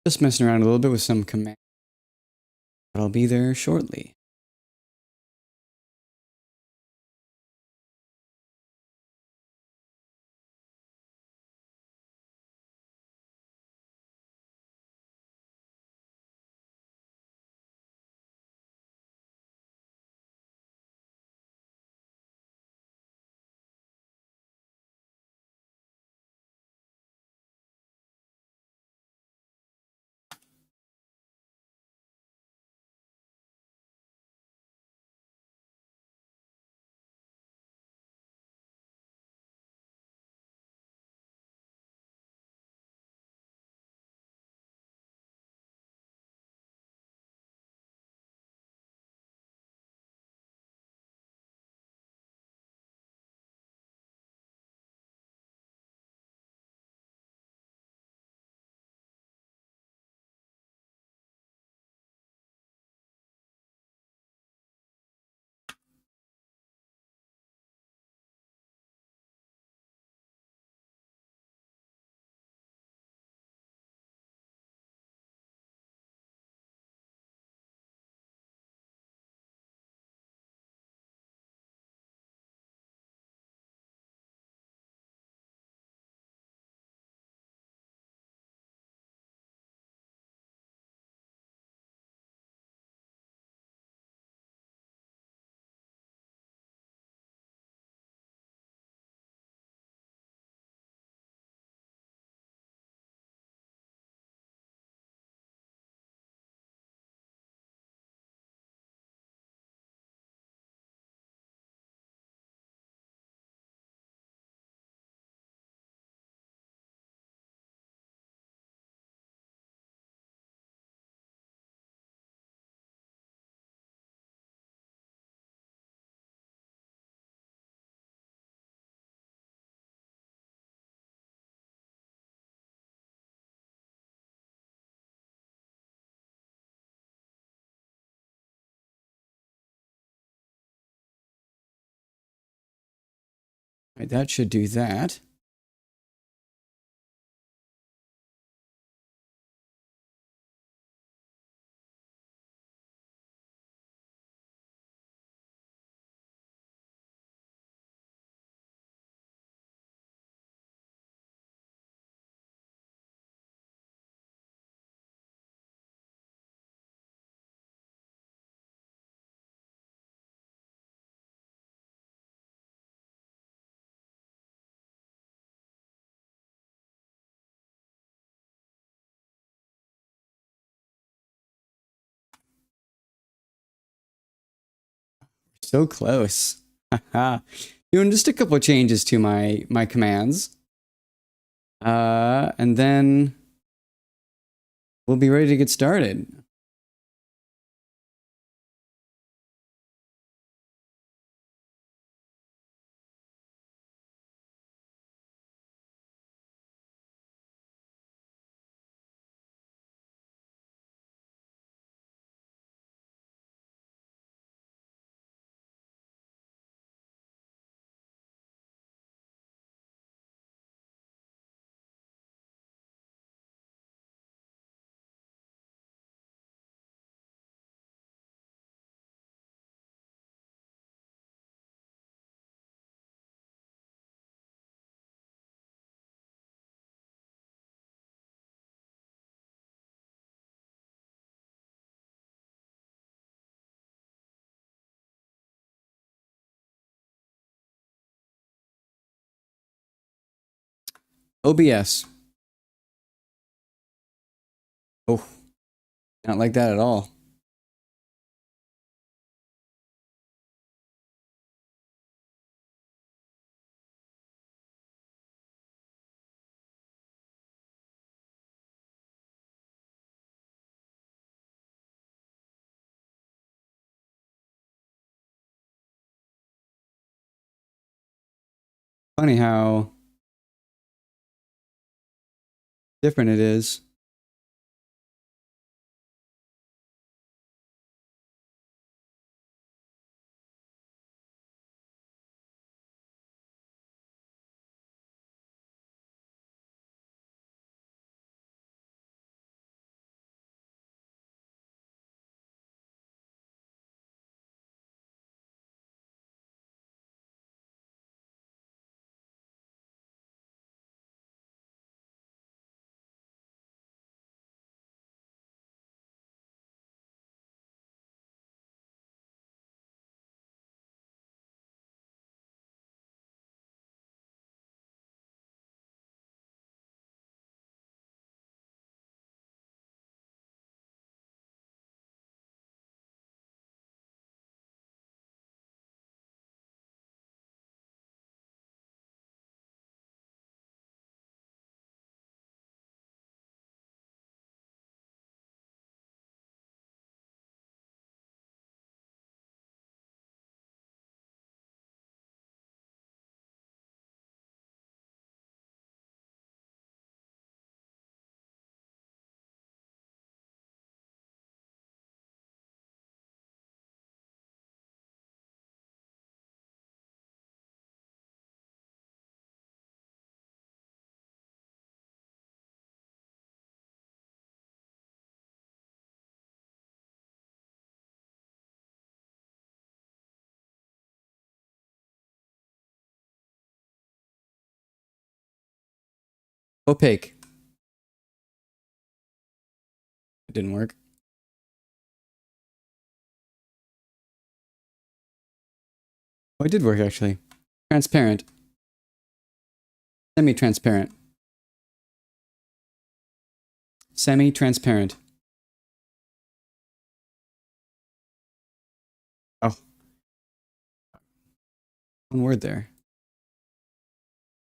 Just messing around a little bit with some commands, but I'll be there shortly. Right, that should do that. So close. Haha. Doing just a couple of changes to my commands. And then we'll be ready to get started. OBS. Oh, not like that at all. Funny how different it is. Opaque. It didn't work. Oh, it did work actually. Transparent. Semi-transparent. Semi-transparent. Oh, one word there.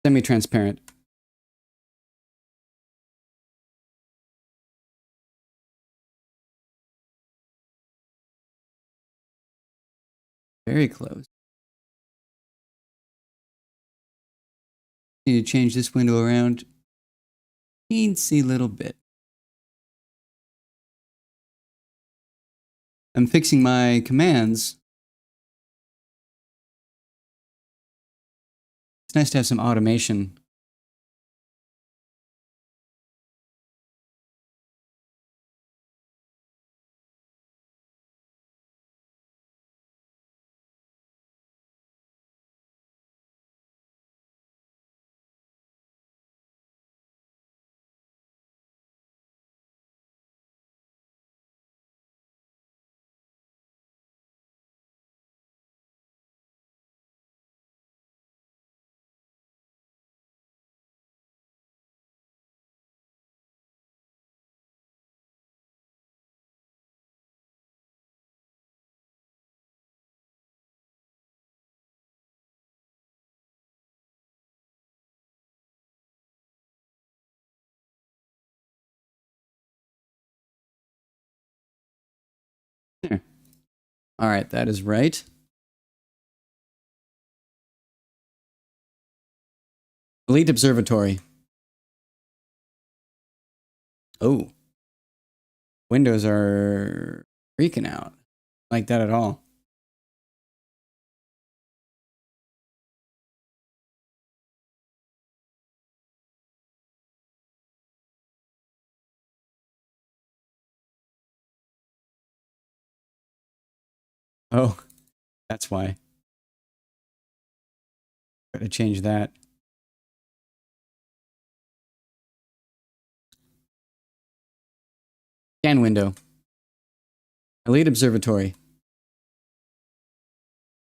Semi-transparent. Very close. Need to change this window around. Teensy little bit. I'm fixing my commands. It's nice to have some automation. There. All right, that is right. Elite Observatory. Oh. Windows are freaking out. Like that at all. Oh, that's why. Gotta change that. Scan window. Elite Observatory.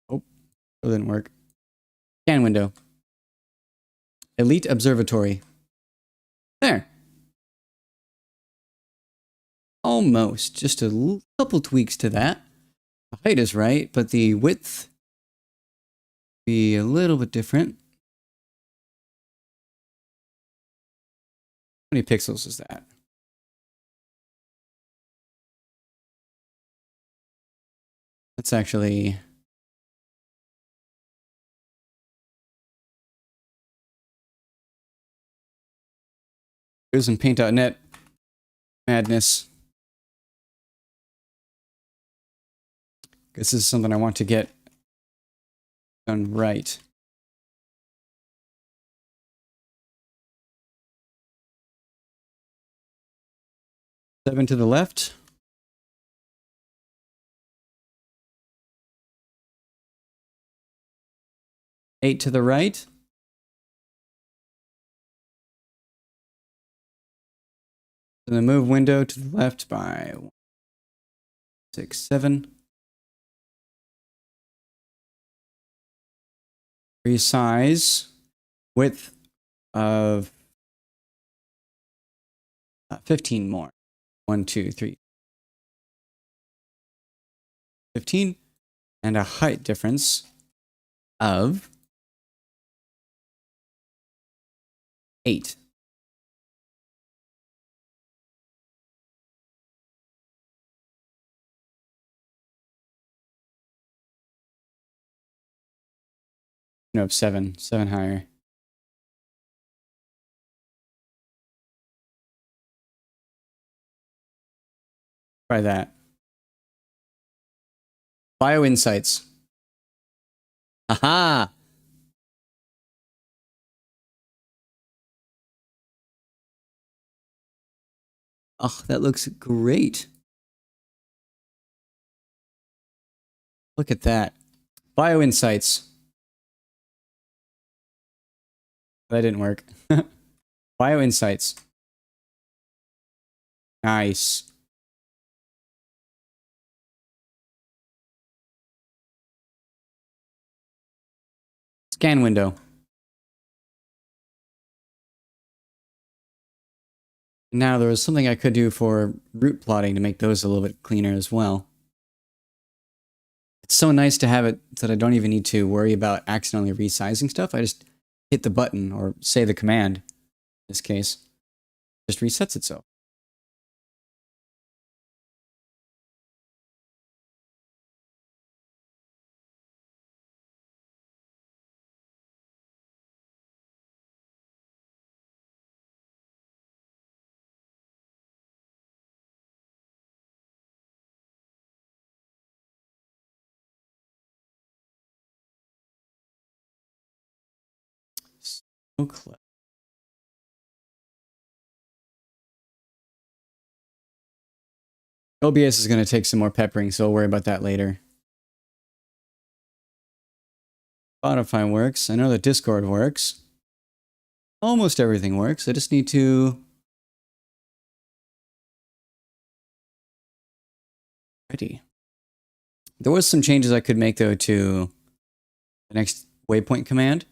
Oh, that didn't work. Scan window. Elite Observatory. There. Almost. Just a couple tweaks to that. The height is right, but the width be a little bit different. How many pixels is that? That's actually... Here's some paint.net madness. This is something I want to get done right. Seven to the left. Eight to the right. So the move window to the left by 1, 6, 7. Resize width of 15 more. 1, 2, 3. 15. And a height difference of 8. No, 7. 7 higher. Try that. Bio Insights. Aha! Oh, that looks great. Look at that. Bio Insights. That didn't work. Bio insights. Nice. Scan window. Now, there was something I could do for route plotting to make those a little bit cleaner as well. It's so nice to have it that I don't even need to worry about accidentally resizing stuff. I just hit the button, or say the command, in this case. Just resets itself. So clever. OBS is going to take some more peppering, so I'll worry about that later. Spotify works. I know that Discord works. Almost everything works. I just need to... Ready. There was some changes I could make, though, to the next waypoint command.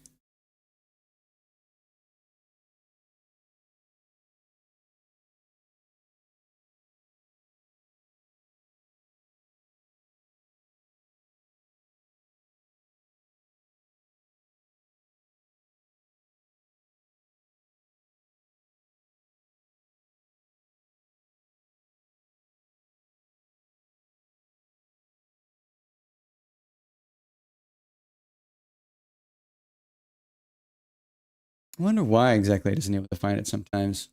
I wonder why exactly it isn't able to find it sometimes.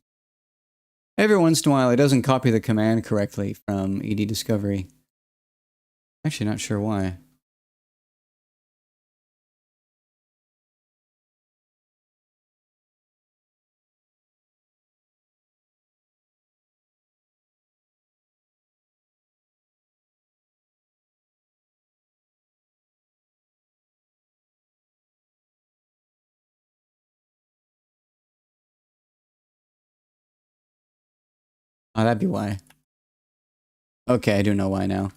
Every once in a while, it doesn't copy the command correctly from ED Discovery. Actually, not sure why. Oh, that'd be why. Okay, I do know why now.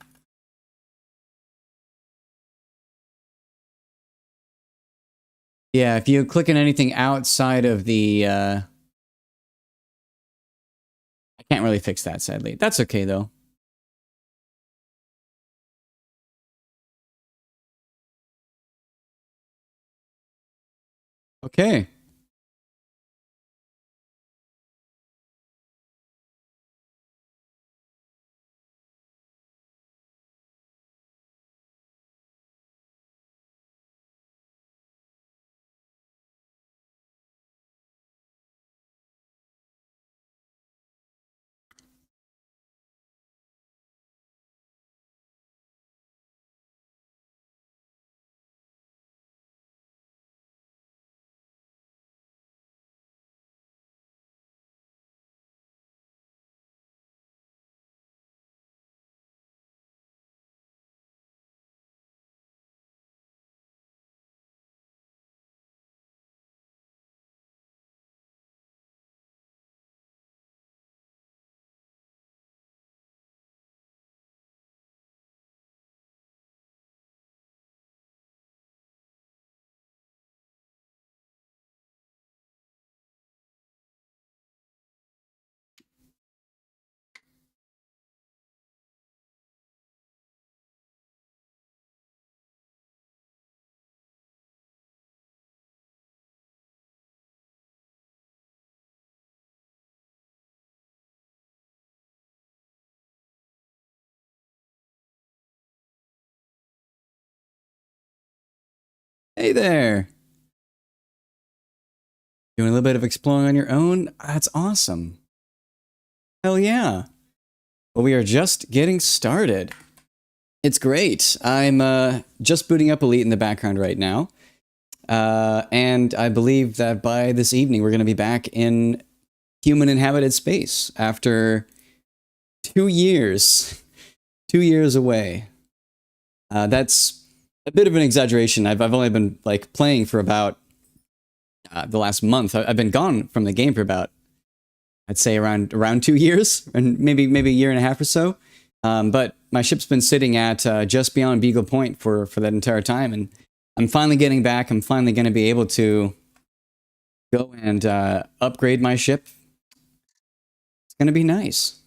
Yeah, if you click on anything outside of the... I can't really fix that, sadly. That's okay, though. Okay. Hey there! Doing a little bit of exploring on your own? That's awesome. Hell yeah. Well, we are just getting started. It's great. I'm just booting up Elite in the background right now. And I believe that by this evening, we're going to be back in human inhabited space after 2 years. 2 years away. That's a bit of an exaggeration. I've only been like playing for about the last month. I've been gone from the game for about, I'd say around 2 years, and maybe a year and a half or so. But my ship's been sitting at just beyond Beagle Point for that entire time, and I'm finally getting back. I'm finally going to be able to go and upgrade my ship. It's going to be nice.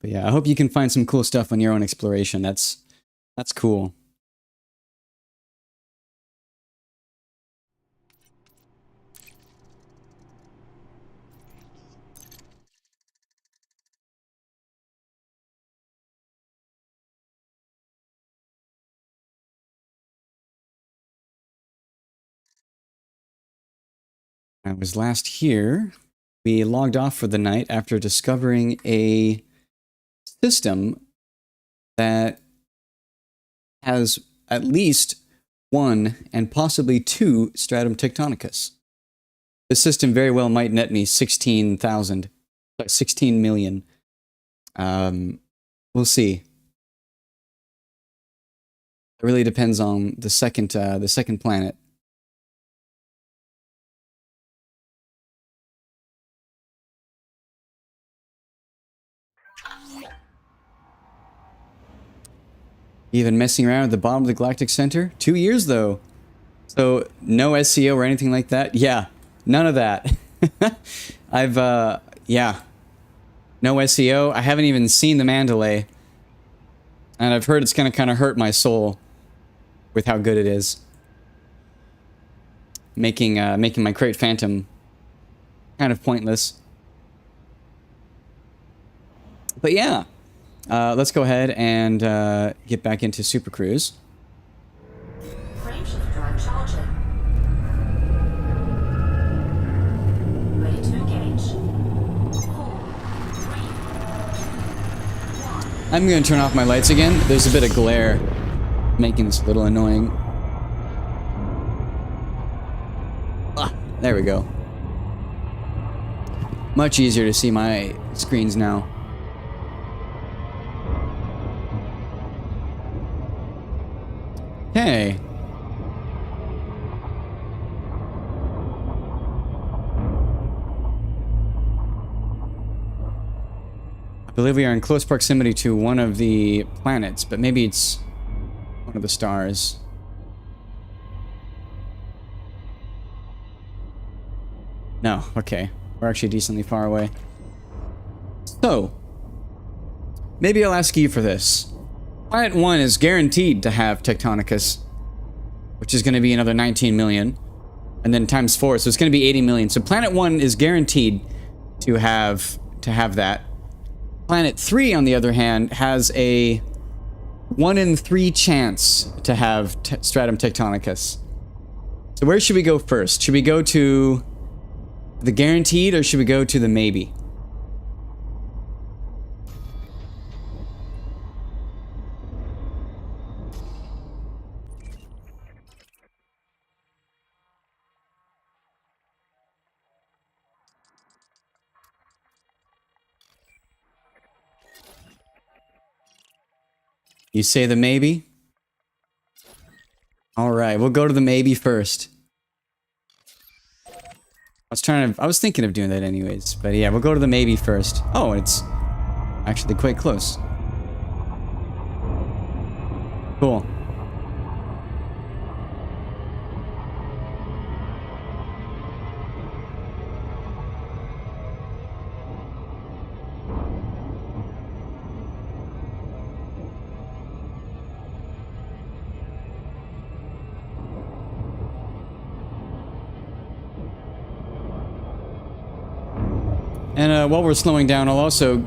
But yeah, I hope you can find some cool stuff on your own exploration. That's cool. I was last here. We logged off for the night after discovering a system that has at least 1 and possibly 2 stratum tectonicus. This system very well might net me 16 million. We'll see. It really depends on the second planet. Even messing around at the bottom of the galactic center? 2 years though. So no SEO or anything like that? Yeah, none of that. Yeah. No SEO. I haven't even seen the Mandalay. And I've heard it's gonna kind of hurt my soul with how good it is. Making my Crate Phantom kind of pointless. But yeah. Let's go ahead and get back into Super Cruise. Frameshift drive charging. Ready to engage. 4, 3, 1. I'm going to turn off my lights again. There's a bit of glare, making this a little annoying. Ah, there we go. Much easier to see my screens now. Hey. I believe we are in close proximity to one of the planets, but maybe it's one of the stars. No, okay. We're actually decently far away. So, maybe I'll ask you for this. Planet 1 is guaranteed to have Tectonicus, which is going to be another 19 million, and then times 4, so it's going to be 80 million. So Planet 1 is guaranteed to have that. Planet 3, on the other hand, has a 1 in 3 chance to have Stratum Tectonicus. So where should we go first? Should we go to the guaranteed, or should we go to the maybe? You say the maybe? Alright, we'll go to the maybe first. I was thinking of doing that anyways, but yeah, we'll go to the maybe first. Oh, it's actually quite close. Cool. And while we're slowing down, I'll also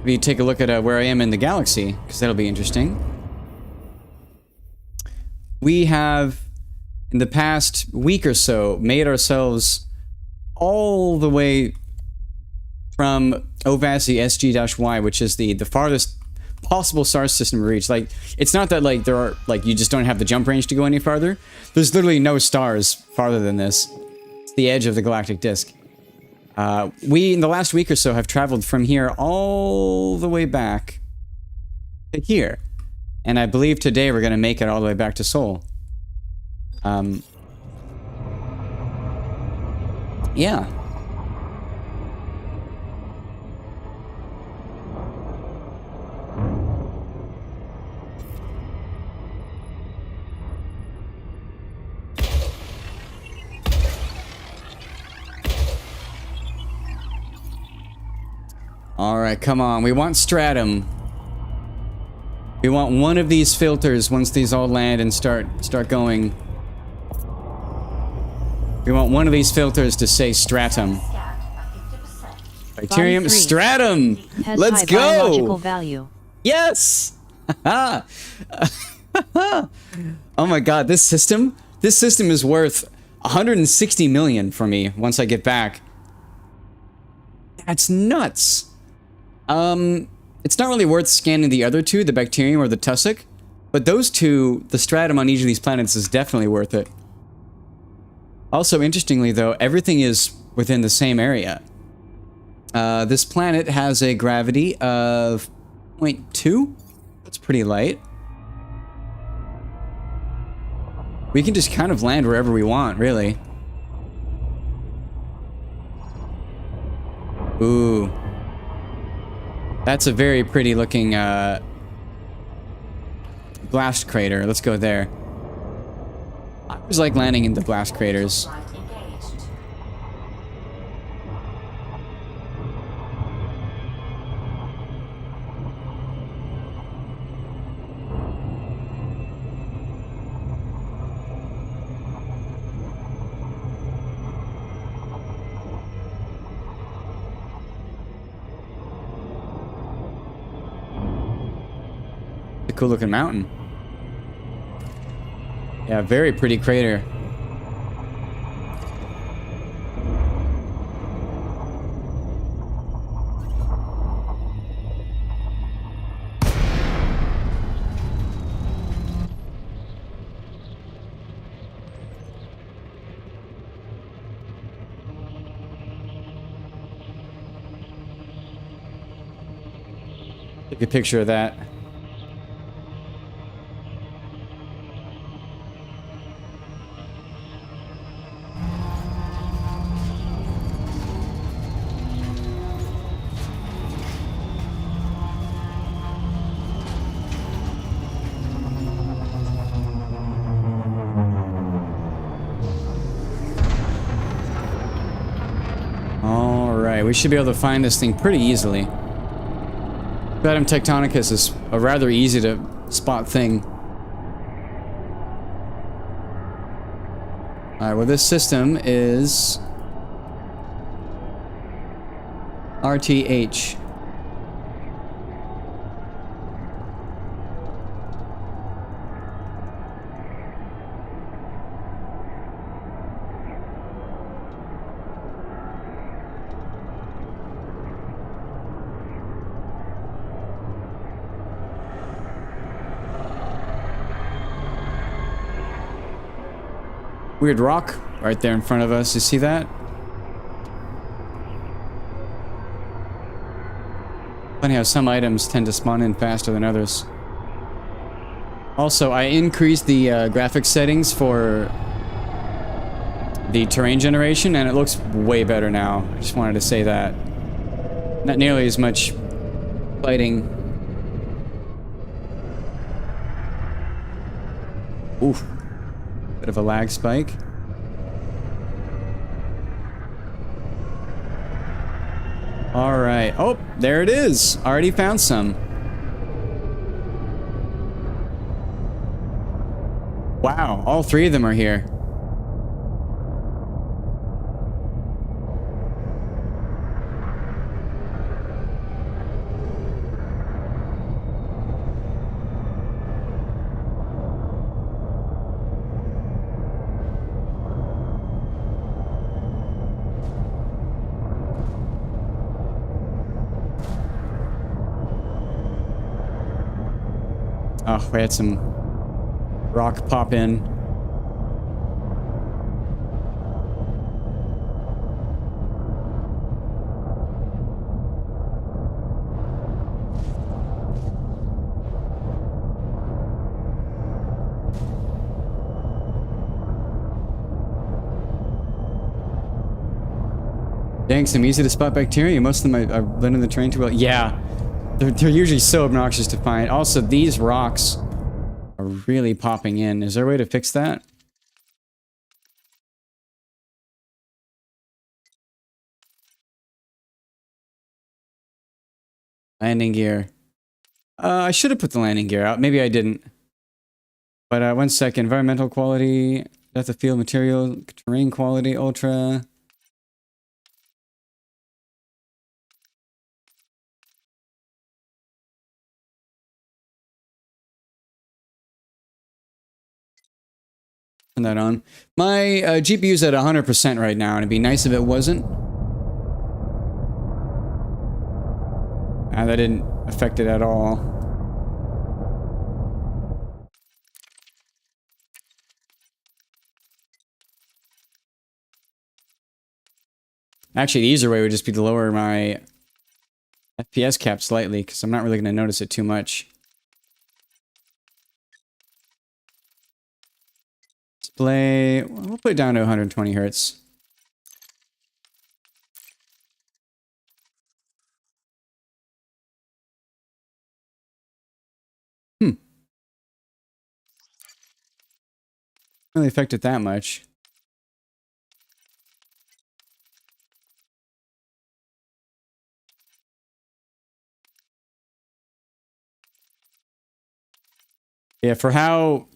take a look at where I am in the galaxy, because that'll be interesting. We have, in the past week or so, made ourselves all the way from Ovasi SG-Y, which is the farthest possible star system to reach. Like, it's not that, like, there are, like, you just don't have the jump range to go any farther. There's literally no stars farther than this. It's the edge of the galactic disk. We, in the last week or so, have traveled from here all the way back to here. And I believe today we're going to make it all the way back to Seoul. Yeah. All right, come on. We want stratum. We want one of these filters once these all land and start going. We want one of these filters to say stratum. Scanned by 50%. Bacterium Body 3 stratum. has Let's high go. biological value. Yes. Oh my god, this system is worth 160 million for me once I get back. That's nuts. It's not really worth scanning the other two, the bacterium or the tussock, but those two, the stratum on each of these planets is definitely worth it. Also, interestingly though, everything is within the same area. This planet has a gravity of 0.2. That's pretty light. We can just kind of land wherever we want, really. Ooh. That's a very pretty looking blast crater. Let's go there. I always like landing in the blast craters. Flight engaged. A cool looking mountain. Yeah, very pretty crater. Take a picture of that. Alright, we should be able to find this thing pretty easily. Stratum tectonicus is a rather easy to spot thing. Alright, well this system is RTH. Weird rock right there in front of us. You see that? Funny how some items tend to spawn in faster than others. Also, I increased the graphics settings for the terrain generation, and it looks way better now. I just wanted to say that. Not nearly as much fighting. Oof. Bit of a lag spike. Alright. Oh, there it is. Already found some. Wow, all three of them are here. Oh, we had some rock pop in. Thanks, I'm easy to spot bacteria. Most of them are blending the terrain too well. Yeah, they're usually so obnoxious to find. Also, these rocks are really popping in. Is there a way to fix that? Landing gear. I should have put the landing gear out. Maybe I didn't. But 1 second. Environmental quality, depth of field material, terrain quality, ultra. Turn that on. My GPU's at 100% right now, and it'd be nice if it wasn't. That didn't affect it at all. Actually, the easier way would just be to lower my FPS cap slightly, because I'm not really going to notice it too much. Display, we'll put it down to 120 hertz. Really affect it that much. Yeah, for how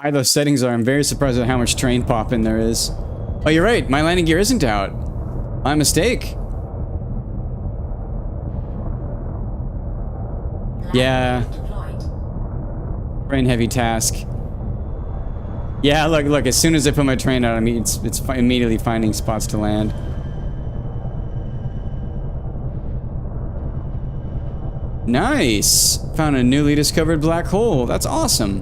high those settings are, I'm very surprised at how much terrain pop in there is. Oh, you're right. My landing gear isn't out. My mistake. Yeah. Brain heavy task. Yeah, look. As soon as I put my train out, I mean, it's immediately finding spots to land. Nice. Found a newly discovered black hole. That's awesome.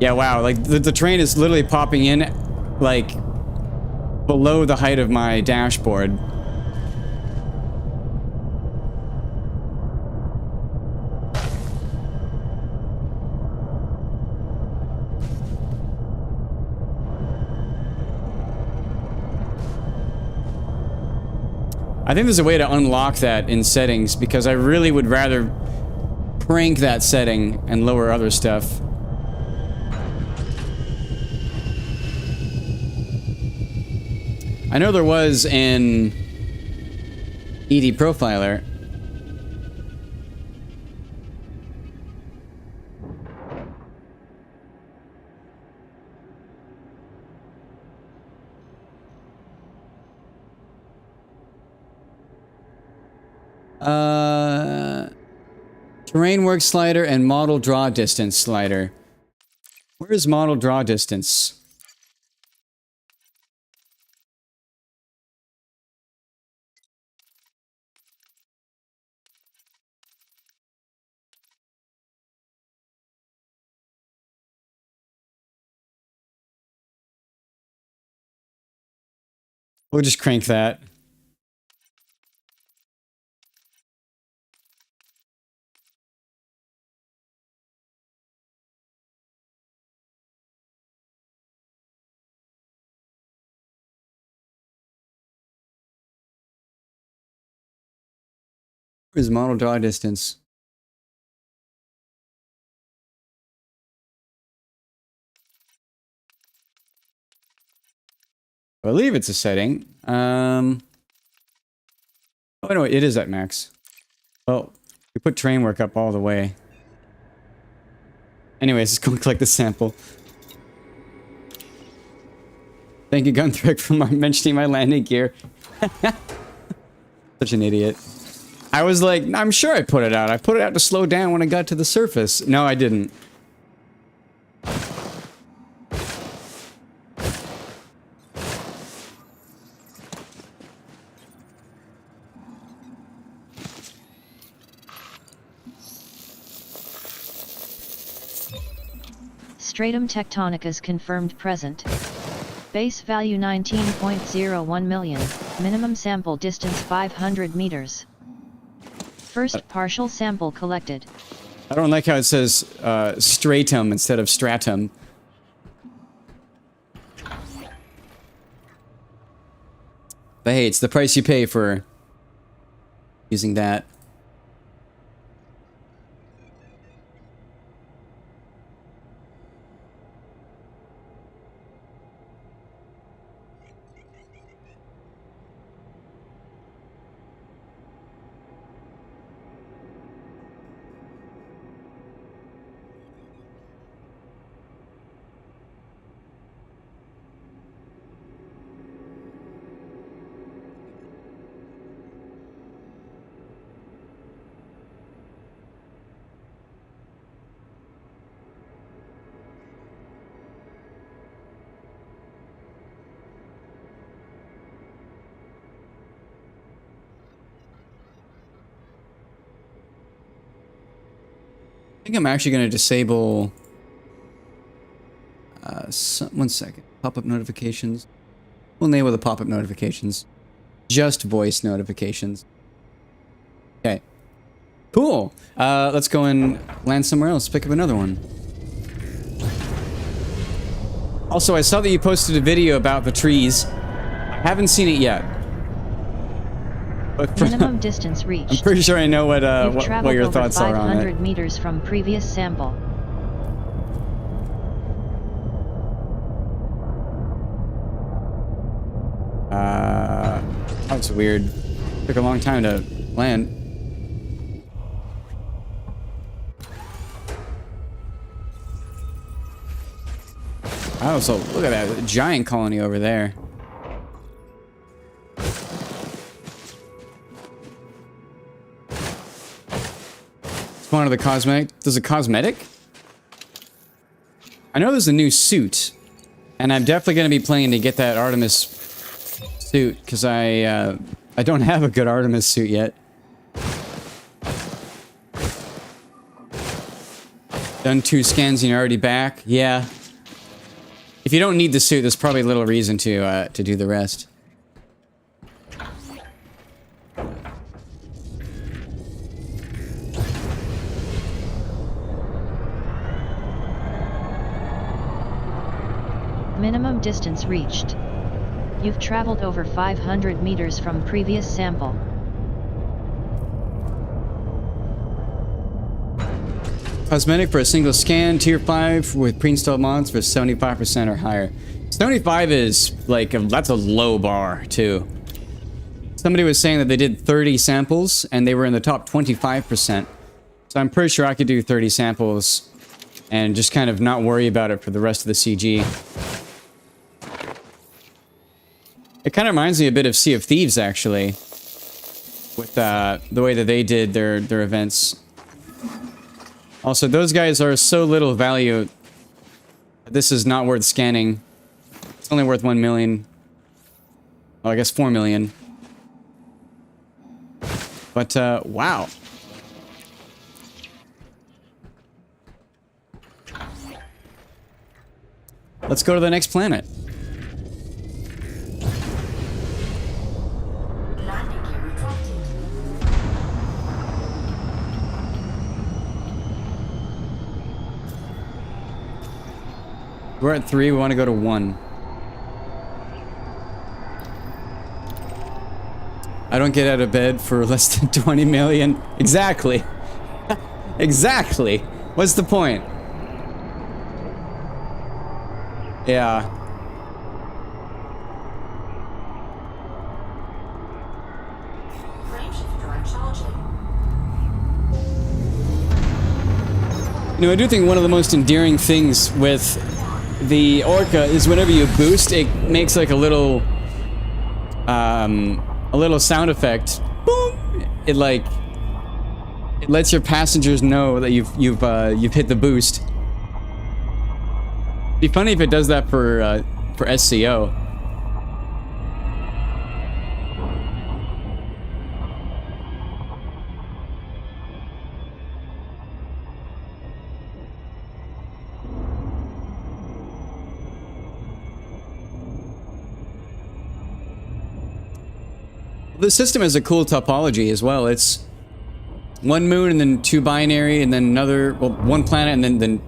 Yeah, wow. Like the train is literally popping in, like below the height of my dashboard. I think there's a way to unlock that in settings, because I really would rather crank that setting and lower other stuff. I know there was an ED profiler. Terrain work slider and model draw distance slider. Where is model draw distance? We'll just crank that. Where's model draw distance? I believe it's a setting. Oh no, it is at max. Well, we put train work up all the way. Anyways, let's go collect the sample. Thank you, Gunthrick, for mentioning my landing gear. Such an idiot. I was like, I'm sure I put it out. I put it out to slow down when I got to the surface. No, I didn't. Stratum tectonicus confirmed present. Base value 19.01 million. Minimum sample distance 500 meters. First partial sample collected. I don't like how it says stratum instead of stratum. But hey, it's the price you pay for using that. I think I'm actually going to disable... one second. Pop-up notifications. We'll enable the pop-up notifications. Just voice notifications. Okay. Cool. Let's go and land somewhere else. Pick up another one. Also, I saw that you posted a video about the trees. I haven't seen it yet. But Minimum distance reached. I'm pretty sure I know what your over thoughts are on it. 500 meters from previous sample. That's weird. Took a long time to land. Oh, so look at that giant colony over there. One of the cosmetic. There's a cosmetic? I know there's a new suit, and I'm definitely going to be playing to get that Artemis suit because I don't have a good Artemis suit yet. Done 2 scans and you're already back. Yeah. If you don't need the suit, there's probably little reason to do the rest. Minimum distance reached. You've traveled over 500 meters from previous sample. Cosmetic for a single scan, tier 5 with pre-installed mods for 75% or higher. 75 is like, that's a low bar too. Somebody was saying that they did 30 samples and they were in the top 25%. So I'm pretty sure I could do 30 samples and just kind of not worry about it for the rest of the CG. It kind of reminds me a bit of Sea of Thieves, actually, with the way that they did their events. Also, those guys are so little value. This is not worth scanning. It's only worth 1 million. Well, I guess 4 million. But, wow. Let's go to the next planet. Landing gear retracted. We're at 3, we want to go to 1. I don't get out of bed for less than 20 million. Exactly. Exactly. What's the point? Yeah. Frameshift drive charging. You know, I do think one of the most endearing things with the Orca is whenever you boost, it makes like a little sound effect. Boom! It lets your passengers know that you've hit the boost. It'd be funny if it does that for SCO. The system has a cool topology as well. It's 1 moon and then 2 binary and then another, well, 1 planet and then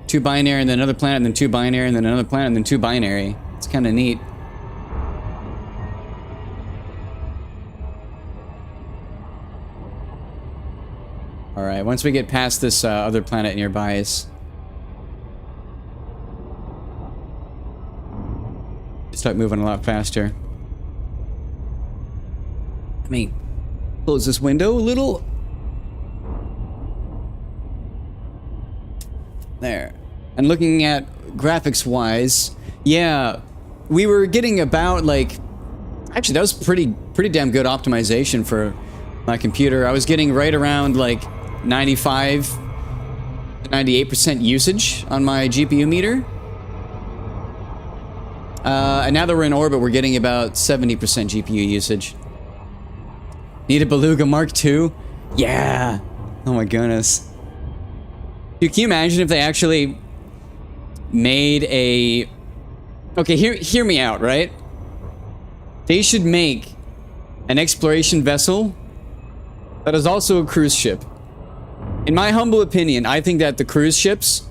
2 binary and then another planet and then 2 binary and then another planet and then 2 binary. It's kind of neat. Alright, once we get past this other planet nearby is... start moving a lot faster. Let me close this window a little. There. And looking at graphics-wise, yeah, we were getting about, like... Actually, that was pretty damn good optimization for my computer. I was getting right around, like, 95 to 98% usage on my GPU meter. And now that we're in orbit, we're getting about 70% GPU usage. Need a Beluga Mark II? Yeah! Oh my goodness. Dude, can you imagine if they actually made a... Okay, hear me out, right? They should make an exploration vessel that is also a cruise ship. In my humble opinion, I think that the cruise ships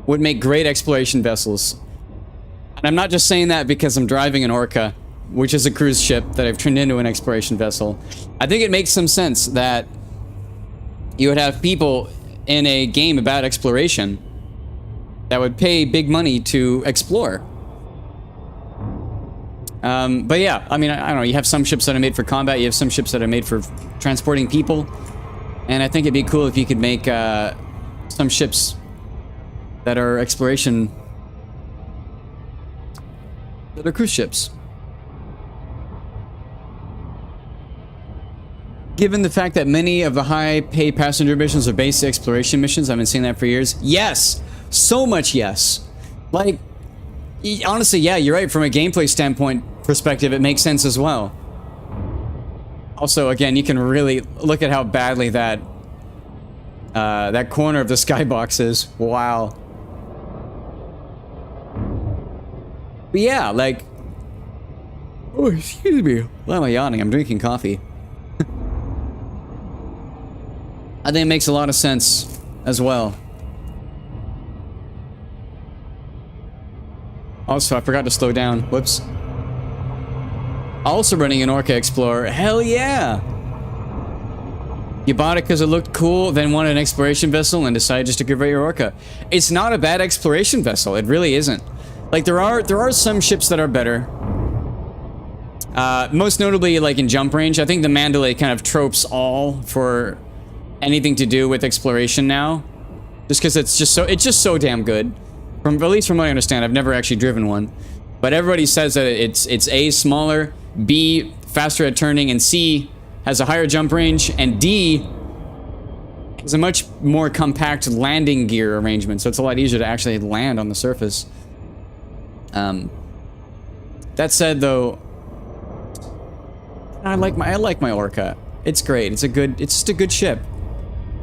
would make great exploration vessels. And I'm not just saying that because I'm driving an Orca, which is a cruise ship that I've turned into an exploration vessel. I think it makes some sense that you would have people in a game about exploration that would pay big money to explore. But yeah, I mean, I don't know, you have some ships that are made for combat, you have some ships that are made for transporting people, and I think it'd be cool if you could make some ships that are exploration, that are cruise ships. Given the fact that many of the high-pay passenger missions are basic exploration missions, I've been saying that for years. Yes! So much yes! Like, honestly, yeah, you're right. From a gameplay standpoint perspective, it makes sense as well. Also, again, you can really look at how badly that that corner of the skybox is. Wow. But yeah, like... Oh, excuse me. Why am I yawning? I'm drinking coffee. I think it makes a lot of sense as well. Also, I forgot to slow down. Whoops. Also running an Orca Explorer. Hell yeah! You bought it because it looked cool, then wanted an exploration vessel and decided just to convert your Orca. It's not a bad exploration vessel. It really isn't. Like, there are some ships that are better. Most notably, like, in jump range. I think the Mandalay kind of tropes all for anything to do with exploration now. Just because it's just so damn good. At least from what I understand, I've never actually driven one. But everybody says that it's A, smaller, B, faster at turning, and C, has a higher jump range, and D, has a much more compact landing gear arrangement, so it's a lot easier to actually land on the surface. That said, though, I like my Orca. It's great. It's just a good ship.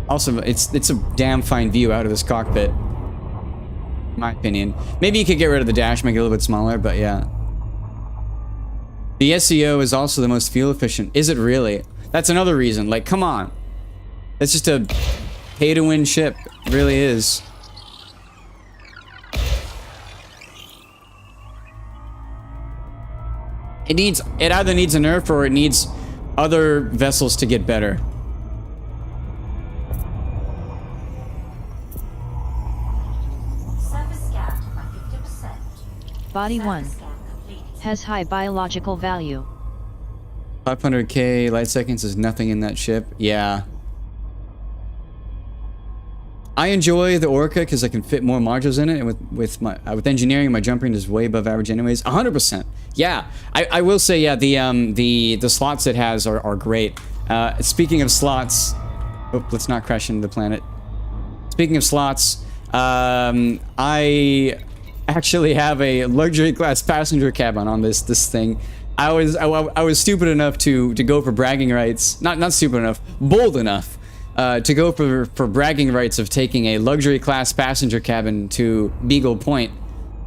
Also, it's a damn fine view out of this cockpit. In my opinion. Maybe you could get rid of the dash, make it a little bit smaller, but yeah. The SEO is also the most fuel efficient. Is it really? That's another reason. Like, come on. It's just a pay-to-win ship. It really is. It either needs a nerf or it needs other vessels to get better. Body 1 has high biological value. 500k light seconds is nothing in that ship. Yeah. I enjoy the Orca because I can fit more modules in it, and with engineering, my jump range is way above average anyways. 100%. Yeah. I will say, yeah, the slots it has are great. Speaking of slots, oh, let's not crash into the planet. Speaking of slots, I actually have a luxury class passenger cabin on this thing. I was stupid enough to go for bragging rights. Not stupid enough, bold enough to go for bragging rights of taking a luxury class passenger cabin to Beagle Point,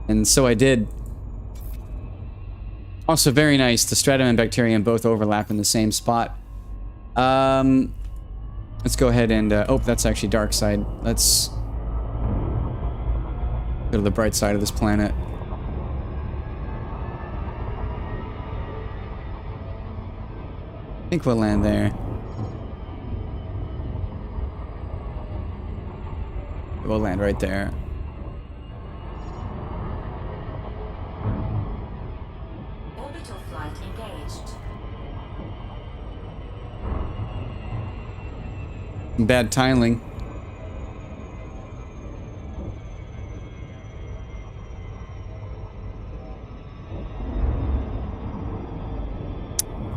and so I did. Also very nice. The stratum and bacterium both overlap in the same spot. Let's go ahead and oh, that's actually dark side. Let's go to the bright side of this planet. I think we'll land there. We'll land right there. Orbital flight engaged. Bad tiling.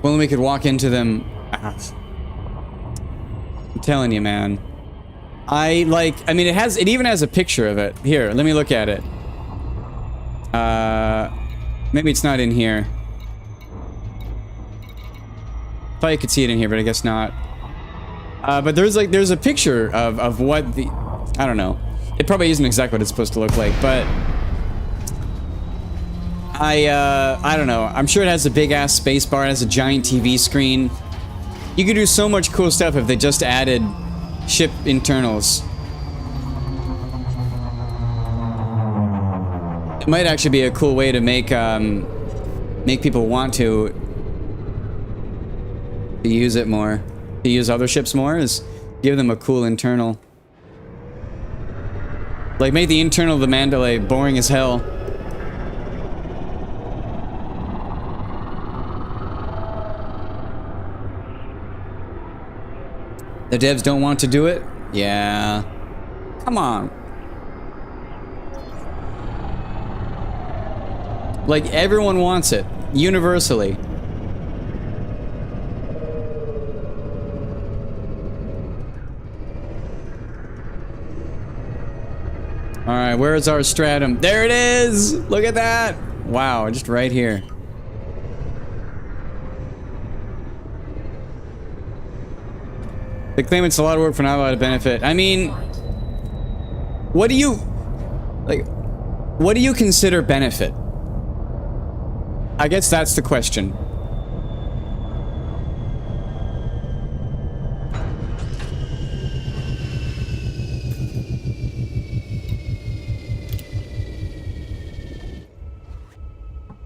Well, then we could walk into them. I'm telling you, man. I mean, it even has a picture of it. Here, let me look at it. Maybe it's not in here. Thought you could see it in here, but I guess not. But there's a picture of what the, I don't know. It probably isn't exactly what it's supposed to look like, but I don't know. I'm sure it has a big ass space bar. It has a giant TV screen. You could do so much cool stuff if they just added ship internals. It might actually be a cool way to make people want to use it more. To use other ships more is give them a cool internal. Like make the internal of the Mandalay boring as hell. The devs don't want to do it? Yeah. Come on. Like, everyone wants it. Universally. Alright, where is our stratum? There it is! Look at that! Wow, just right here. They claim it's a lot of work for not a lot of benefit. I mean, what do you consider benefit? I guess that's the question.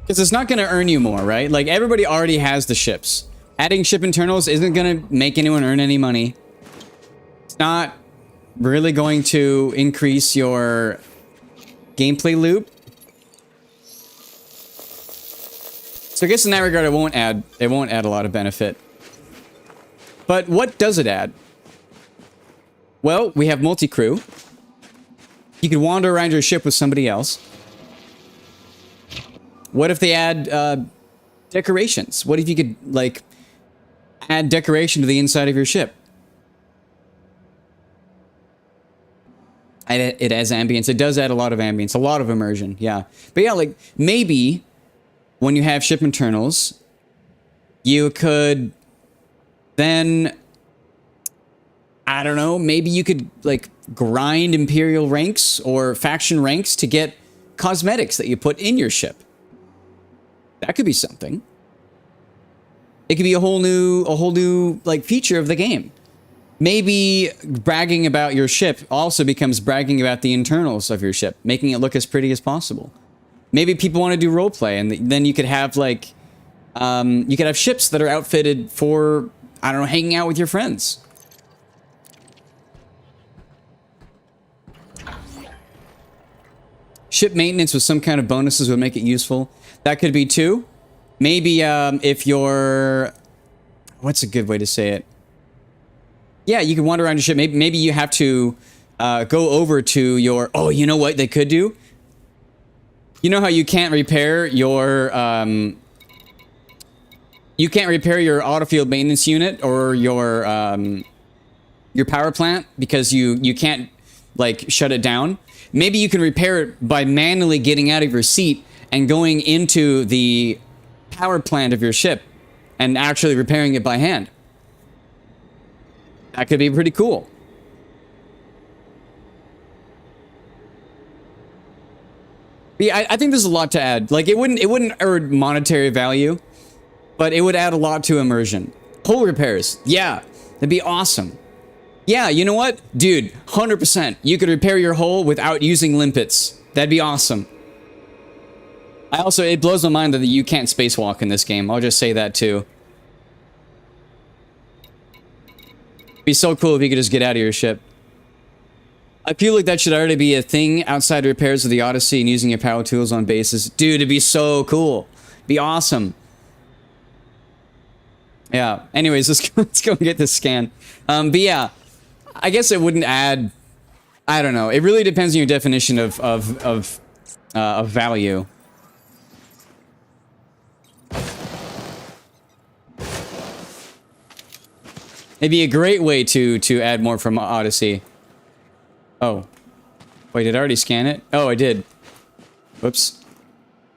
Because it's not going to earn you more, right? Like, everybody already has the ships. Adding ship internals isn't going to make anyone earn any money. It's not really going to increase your gameplay loop. So I guess in that regard, it won't add a lot of benefit. But what does it add? Well, we have multi-crew. You can wander around your ship with somebody else. What if they add decorations? What if you could, like, add decoration to the inside of your ship? It adds ambience. It does add a lot of ambience, a lot of immersion, yeah. But yeah, like, maybe when you have ship internals, you could then, I don't know, maybe you could, like, grind Imperial ranks or faction ranks to get cosmetics that you put in your ship. That could be something. It could be a whole new like feature of the game. Maybe bragging about your ship also becomes bragging about the internals of your ship, making it look as pretty as possible. Maybe people want to do roleplay, and then you could have like, you could have ships that are outfitted for, I don't know, hanging out with your friends. Ship maintenance with some kind of bonuses would make it useful. That could be too. Maybe if you're, what's a good way to say it? Yeah, you can wander around your ship. Maybe you have to go over to your, oh, you know what they could do? You know how you can't repair your autofield maintenance unit or your power plant because you can't like shut it down? Maybe you can repair it by manually getting out of your seat and going into the power plant of your ship and actually repairing it by hand. That could be pretty cool. But yeah, I think there's a lot to add. Like, it wouldn't earn monetary value, but it would add a lot to immersion. Hull repairs. Yeah, that'd be awesome. Yeah, you know what? Dude, 100%. You could repair your hull without using limpets. That'd be awesome. It blows my mind that you can't spacewalk in this game. I'll just say that too. It'd be so cool if you could just get out of your ship. I feel like that should already be a thing outside repairs of the Odyssey and using your power tools on bases. Dude, it'd be so cool. Be awesome. Yeah. Anyways, let's go and get this scan. But yeah, I guess it wouldn't add. I don't know. It really depends on your definition of value. It'd be a great way to add more from Odyssey. Oh. Wait, did I already scan it? Oh, I did. Whoops.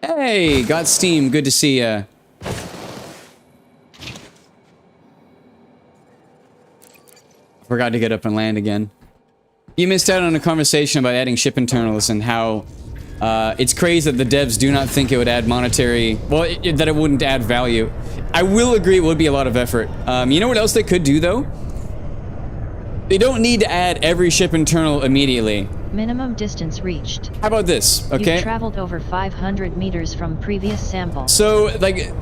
Hey, got Steam. Good to see ya. Forgot to get up and land again. You missed out on a conversation about adding ship internals and how it's crazy that the devs do not think it would add monetary... Well, that it wouldn't add value. I will agree it would be a lot of effort. You know what else they could do, though? They don't need to add every ship internal immediately. Minimum distance reached. How about this, okay? You've traveled over 500 meters from previous sample. So, like...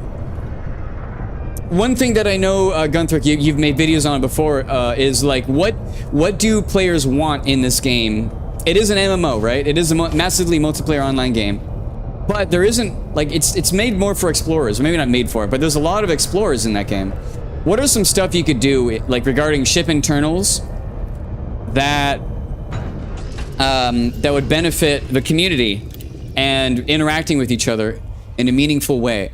One thing that I know, Gunthrick, you've made videos on before, is like, what do players want in this game? It is an MMO, right? It is a massively multiplayer online game. But there isn't, like, it's made more for explorers. Maybe not made for it, but there's a lot of explorers in that game. What are some stuff you could do, like, regarding ship internals that, that would benefit the community and interacting with each other in a meaningful way?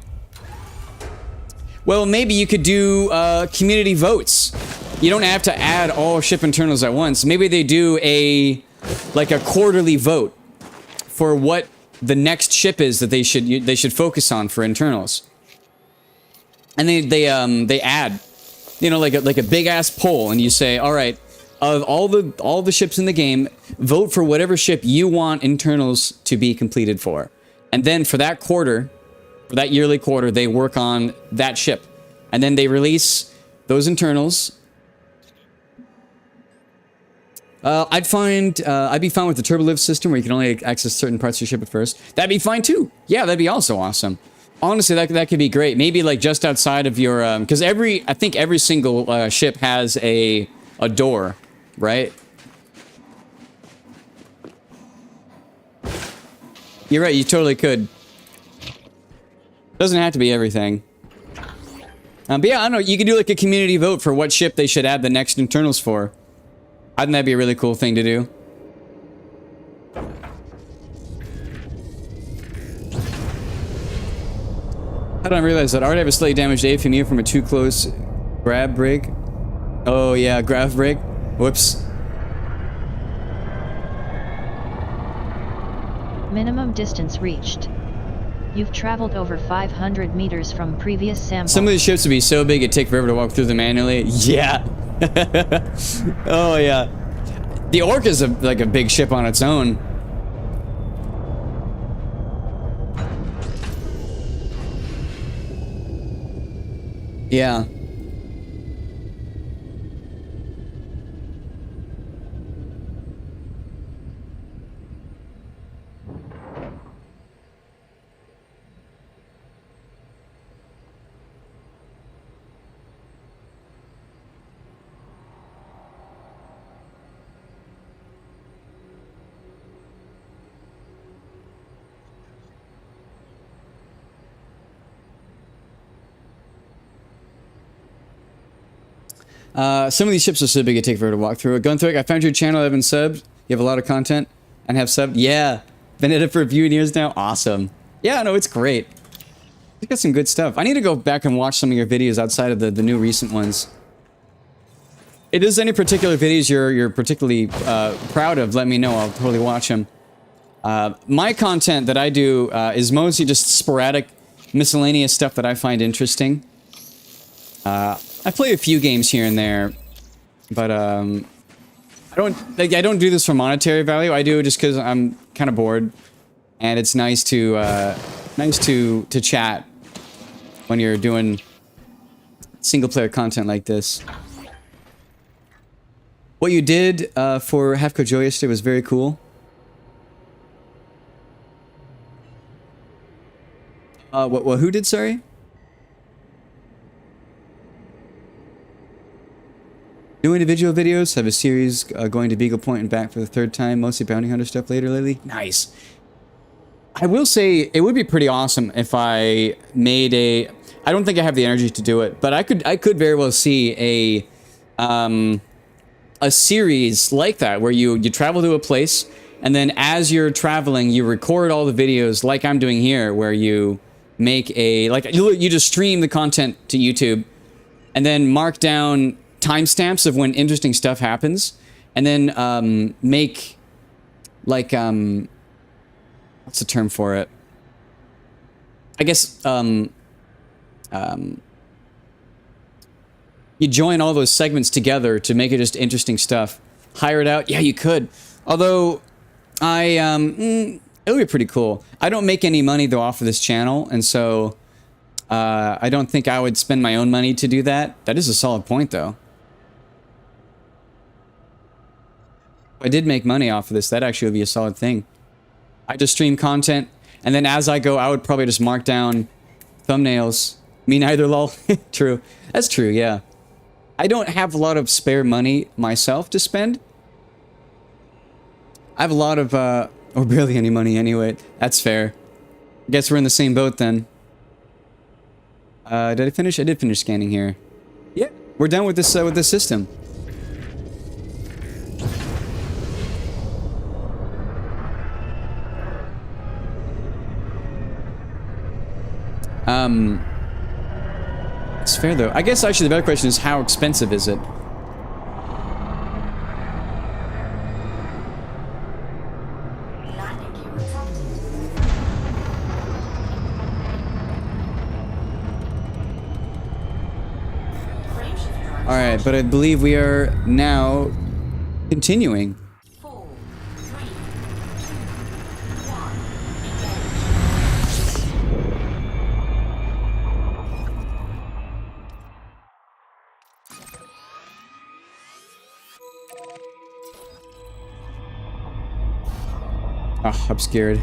Well, maybe you could do community votes. You don't have to add all ship internals at once. Maybe they do a quarterly vote for what the next ship is that they should focus on for internals. And they add, you know, like a big ass poll, and you say, all right, of all the ships in the game, vote for whatever ship you want internals to be completed for, and then for that quarter. For that yearly quarter, they work on that ship. And then they release those internals. I'd be fine with the turbolift system where you can only access certain parts of your ship at first. That'd be fine too. Yeah, that'd be also awesome. Honestly, that could be great. Maybe like just outside of your, because I think every single ship has a door, right? You're right, you totally could. Doesn't have to be everything. But yeah, I don't know. You could do like a community vote for what ship they should add the next internals for. I think that'd be a really cool thing to do. How did I realize that? I already have a slightly damaged AFMU from a too close grab rig. Oh yeah, grab rig. Whoops. Minimum distance reached. You've traveled over 500 meters from previous sample. Some of these ships would be so big it'd take forever to walk through them manually. Yeah. Oh yeah. The Orc is like a big ship on its own. Yeah. Some of these ships are so big it take forever to walk through. Gunthrick, I found your channel, I haven't subbed. You have a lot of content and have subbed. Yeah. Been at it for a few years now. Awesome. Yeah, no, it's great. You got some good stuff. I need to go back and watch some of your videos outside of the new recent ones. If there's any particular videos you're particularly proud of, let me know. I'll totally watch them. My content that I do is mostly just sporadic, miscellaneous stuff that I find interesting. I play a few games here and there, but I don't do this for monetary value. I do it just because I'm kind of bored, and it's nice to chat when you're doing single player content like this. What you did for Half Code Joy yesterday was very cool. What? Who did? Sorry. No individual videos. Have a series going to Beagle Point and back for the third time. Mostly bounty hunter stuff later lately. Nice. I will say it would be pretty awesome if I made a... I don't think I have the energy to do it, but I could very well see a series like that where you travel to a place, and then as you're traveling, you record all the videos like I'm doing here, where you make a... like you just stream the content to YouTube, and then mark down timestamps of when interesting stuff happens, and then make like what's the term for it? I guess you join all those segments together to make it just interesting stuff. Hire it out? Yeah, you could. Although it would be pretty cool. I don't make any money though off of this channel, and so I don't think I would spend my own money to do that. That is a solid point though. If I did make money off of this, that actually would be a solid thing. I just stream content, and then as I go, I would probably just mark down thumbnails. Me neither, lol. True. That's true, yeah. I don't have a lot of spare money myself to spend. I have a lot of, or barely any money anyway. That's fair. Guess we're in the same boat then. Did I finish? I did finish scanning here. Yeah, we're done with this system. It's fair though. I guess actually the better question is, how expensive is it? Landing gear detected. Frameshift drive. Alright, but I believe we are now continuing. 4, 3, 2, 1. Oh, I'm scared.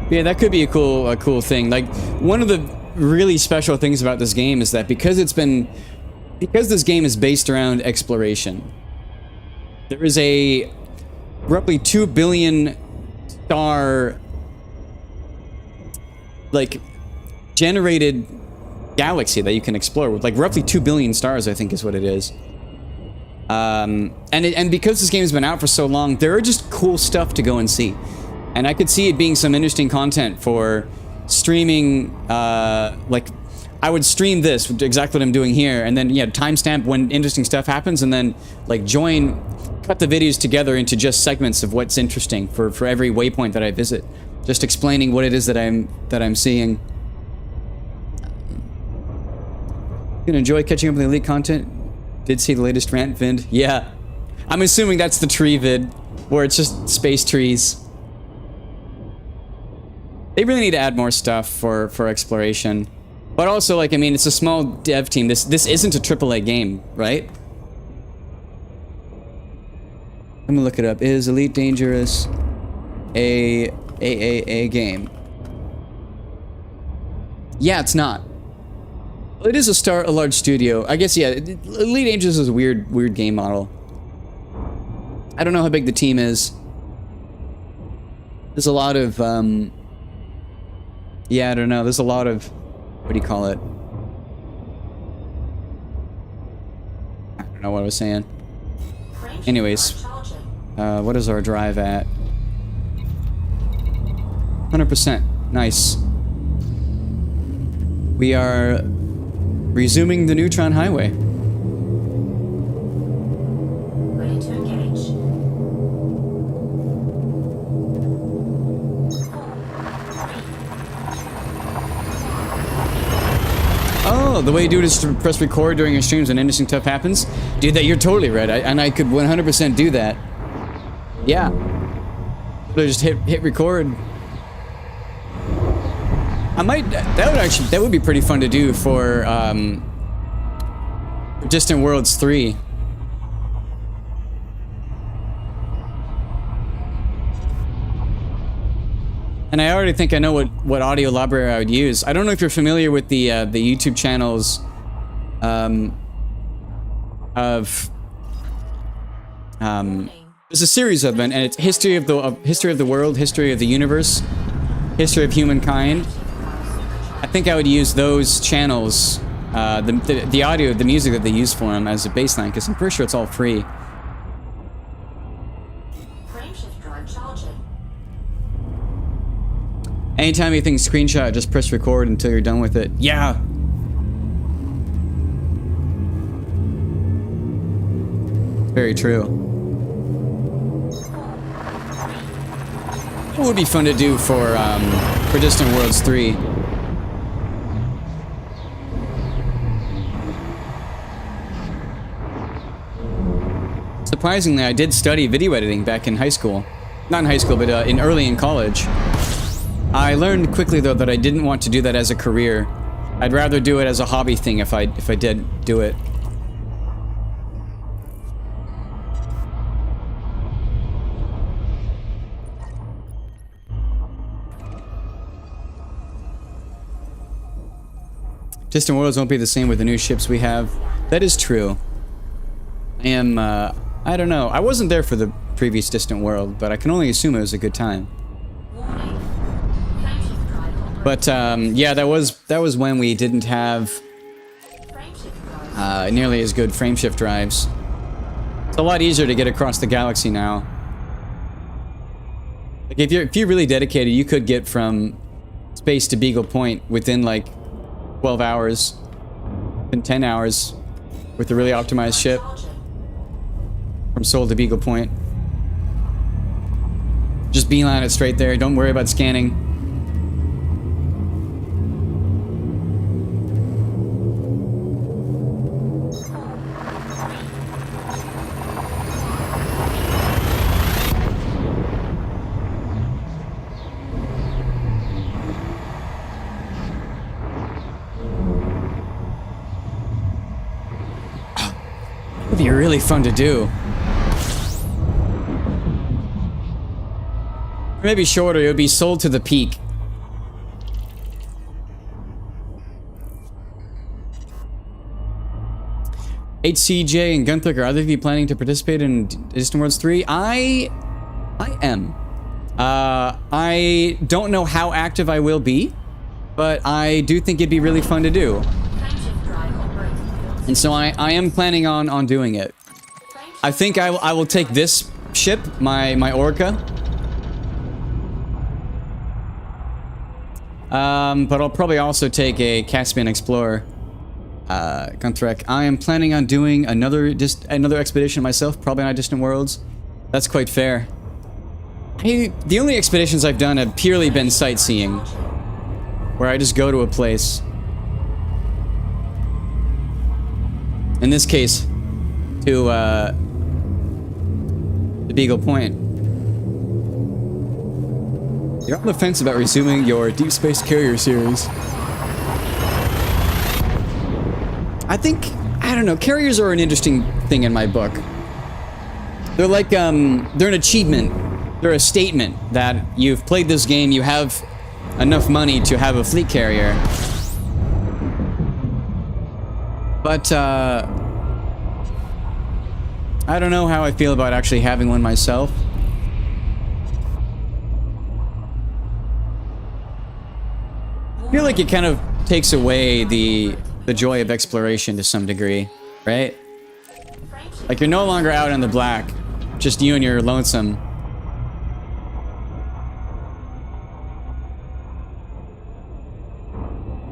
Yeah, that could be a cool thing. Like, one of the really special things about this game is that because this game is based around exploration, there is a roughly 2 billion star, like, generated galaxy that you can explore with, like, roughly 2 billion stars, I think is what it is. And because this game has been out for so long, there are just cool stuff to go and see. And I could see it being some interesting content for streaming, like, I would stream this, exactly what I'm doing here, and then, yeah, timestamp when interesting stuff happens, and then, like, cut the videos together into just segments of what's interesting for every waypoint that I visit. Just explaining what it is that I'm seeing. Gonna enjoy catching up with the elite content. Did see the latest rant vid. Yeah. I'm assuming that's the tree vid, where it's just space trees. They really need to add more stuff for exploration. But also, like, I mean, it's a small dev team. This isn't a AAA game, right? I'm gonna look it up. Is Elite Dangerous a game? Yeah, it's not. It is a large studio. I guess, yeah, Elite Dangerous is a weird game model. I don't know how big the team is. There's a lot of, yeah, I don't know. There's a lot of, what do you call it? I don't know what I was saying. Anyways, what is our drive at? 100%. Nice. We are resuming the Neutron Highway. Ready to engage. 4, 3. Oh, the way you do it is to press record during your streams when interesting stuff happens? Dude, you're totally right. And I could 100% do that. Yeah. Just hit record. I might, that would be pretty fun to do for Distant Worlds 3. And I already think I know what audio library I would use. I don't know if you're familiar with the YouTube channels of Warning. there's a series of them, and it's history of the world, history of the universe, history of humankind. I think I would use those channels, the audio, the music that they use for them as a baseline, because I'm pretty sure it's all free. Frameshift drive charging. Anytime you think screenshot, just press record until you're done with it. Yeah. Very true. It would be fun to do for Distant Worlds 3. Surprisingly, I did study video editing back in high school. Not in high school, but early in college. I learned quickly, though, that I didn't want to do that as a career. I'd rather do it as a hobby thing if I did do it. Distant Worlds won't be the same with the new ships we have. That is true. I am, I don't know. I wasn't there for the previous Distant World, but I can only assume it was a good time. Warning. Frameshift drive operating. But, yeah, that was when we didn't have Frameshift drive. nearly as good frameshift drives. It's a lot easier to get across the galaxy now. Like, if you're really dedicated, you could get from space to Beagle Point within, like, 12 hours, in 10 hours, with a really optimized ship Charging. from Sol to Beagle Point. Just beeline it straight there. Don't worry about scanning. It'd be really fun to do. Maybe shorter, it would be Sold to the Peak. HCJ and Gunther, are either of you planning to participate in Distant Worlds 3? I am. I don't know how active I will be, but I do think it'd be really fun to do. Frameshift drive operating. And so I am planning on doing it. I think I will take this ship, my Orca. But I'll probably also take a Caspian Explorer. Guntrek. I am planning on doing another expedition myself, probably not Distant Worlds. That's quite fair. The only expeditions I've done have purely been sightseeing, where I just go to a place. In this case, to the Beagle Point. You're on the fence about resuming your Deep Space Carrier series. I don't know, carriers are an interesting thing in my book. They're like, they're an achievement. They're a statement that you've played this game, you have enough money to have a fleet carrier. But, I don't know how I feel about actually having one myself. I feel like it kind of takes away the joy of exploration to some degree, right? Like you're no longer out in the black, just you and your lonesome.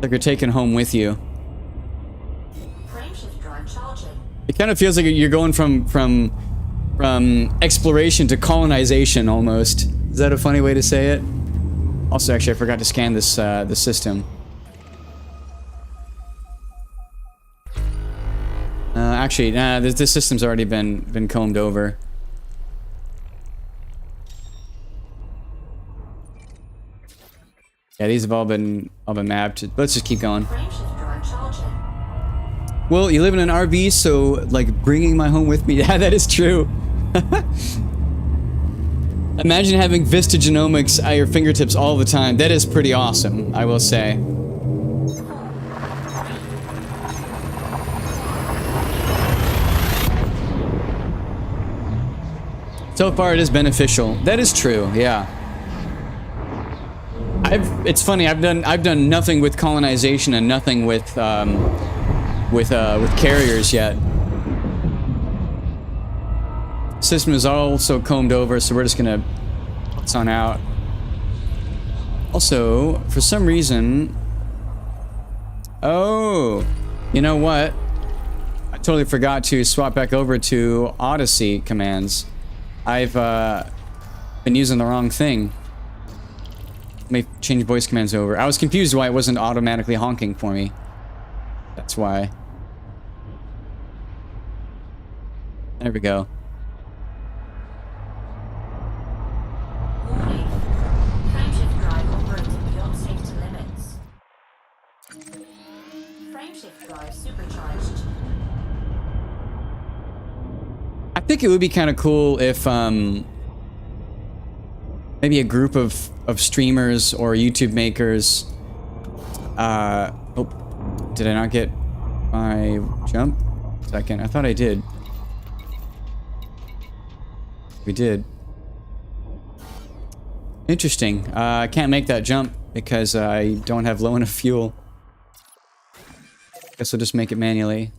Like you're taken home with you. Frameshift drive charging. It kind of feels like you're going from exploration to colonization almost. Is that a funny way to say it? Also, actually, I forgot to scan this the system. Actually, this system's already been combed over. Yeah, these have all been mapped. Let's just keep going. Frameshift drive charging. Well, you live in an RV, so like bringing my home with me. Yeah, that is true. Imagine having Vista Genomics at your fingertips all the time. That is pretty awesome, I will say. So far, it is beneficial. That is true. Yeah. It's funny. I've done nothing with colonization and nothing with carriers yet. System is also combed over, so we're just gonna putz on out. Also, for some reason, oh, you know what? I totally forgot to swap back over to Odyssey commands. I've been using the wrong thing. Let me change voice commands over. I was confused why it wasn't automatically honking for me. That's why. There we go. Warning. Frameshift drive operating beyond safety limits. Frameshift drive supercharged. I think it would be kind of cool if maybe a group of streamers or YouTube makers. Oh, did I not get my jump? Second, I thought I did. We did. Interesting. I can't make that jump because I don't have low enough fuel. Guess I'll just make it manually.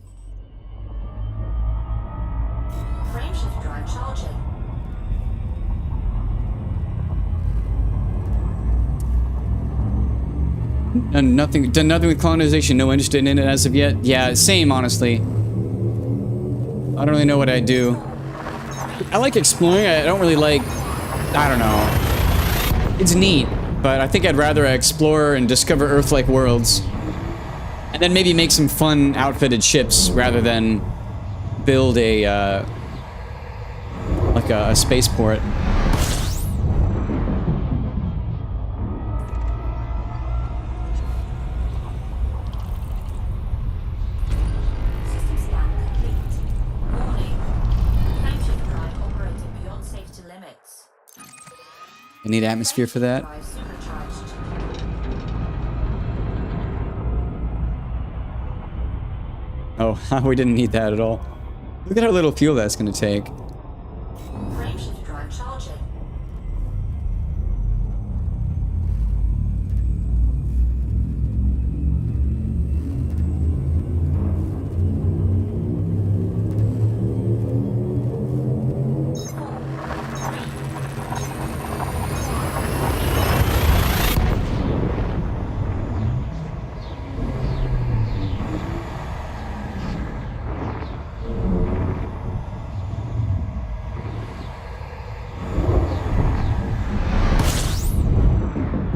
Frameshift drive charging. Done nothing with colonization. No interest in it as of yet. Yeah, same, honestly. I don't really know what I do. I like exploring. I don't really like... I don't know. It's neat, but I think I'd rather explore and discover Earth-like worlds. And then maybe make some fun outfitted ships rather than build a, like a spaceport. System scan complete. Warning. Frameshift drive operating beyond safety limits. I need atmosphere for that. Drive supercharged. Oh, we didn't need that at all. Look at how little fuel that's going to take. Frameshift drive charging.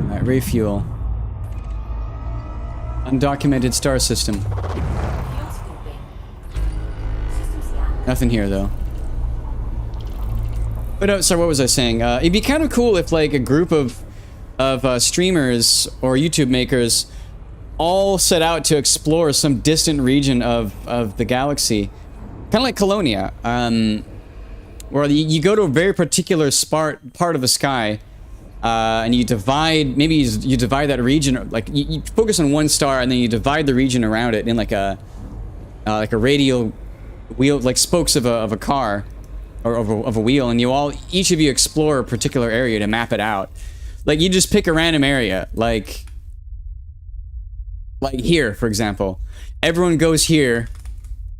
Alright, refuel. Undocumented star system. Fuel scooping. System scan. Nothing here, though. But, sorry, what was I saying? It'd be kind of cool if, like, a group of streamers or YouTube makers all set out to explore some distant region of the galaxy. Kind of like Colonia. Where you go to a very particular part of the sky, and you divide, maybe you divide that region, like, you focus on one star, and then you divide the region around it in, like a radial wheel, like spokes of a car, or of a wheel, and each of you explore a particular area to map it out. Like, you just pick a random area, like here, for example. Everyone goes here,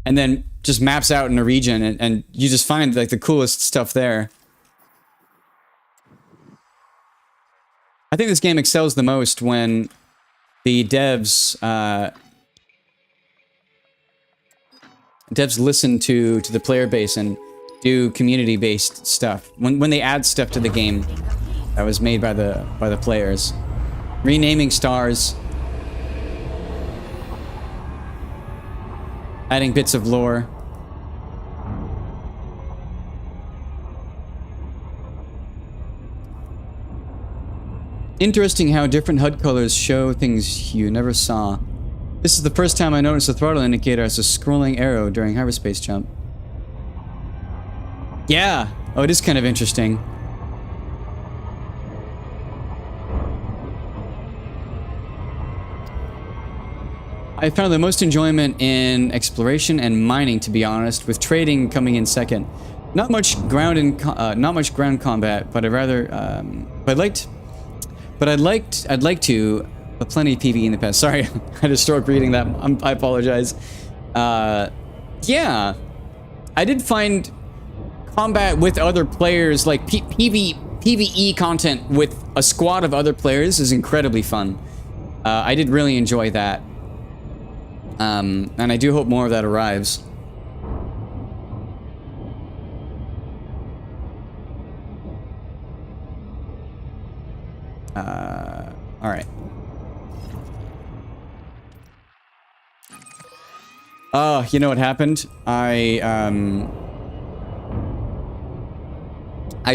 and then just maps out in a region, and you just find, like, the coolest stuff there. I think this game excels the most when the devs listen to the player base and do community-based stuff. When they add stuff to the game that was made by the players, renaming stars, adding bits of lore. Interesting how different HUD colors show things you never saw. This is the first time I noticed the throttle indicator as a scrolling arrow during hyperspace jump. Yeah! Oh, it is kind of interesting. I found the most enjoyment in exploration and mining, to be honest, with trading coming in second. Not much ground not much ground combat, but I'd rather I'd like to plenty of PvE in the past. Sorry, I had a stroke reading that. I apologize. Yeah, I did find combat with other players, like PvE content with a squad of other players, is incredibly fun. I did really enjoy that, and I do hope more of that arrives. All right. Oh, you know what happened? I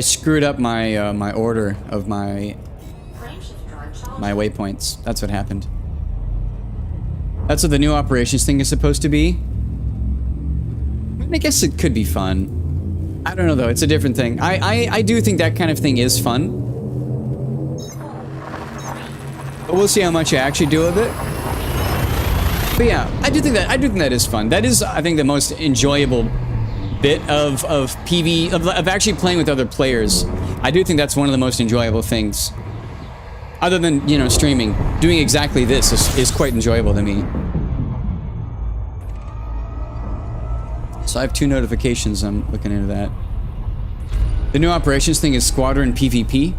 screwed up my my order of my waypoints. That's what happened. That's what the new operations thing is supposed to be. I guess it could be fun. I don't know though. It's a different thing. I do think that kind of thing is fun. But we'll see how much I actually do of it. But yeah, I do think that is fun. That is, I think, the most enjoyable bit of PvE, of actually playing with other players. I do think that's one of the most enjoyable things. Other than, you know, streaming. Doing exactly this is quite enjoyable to me. So I have 2 notifications. I'm looking into that. The new operations thing is Squadron PvP?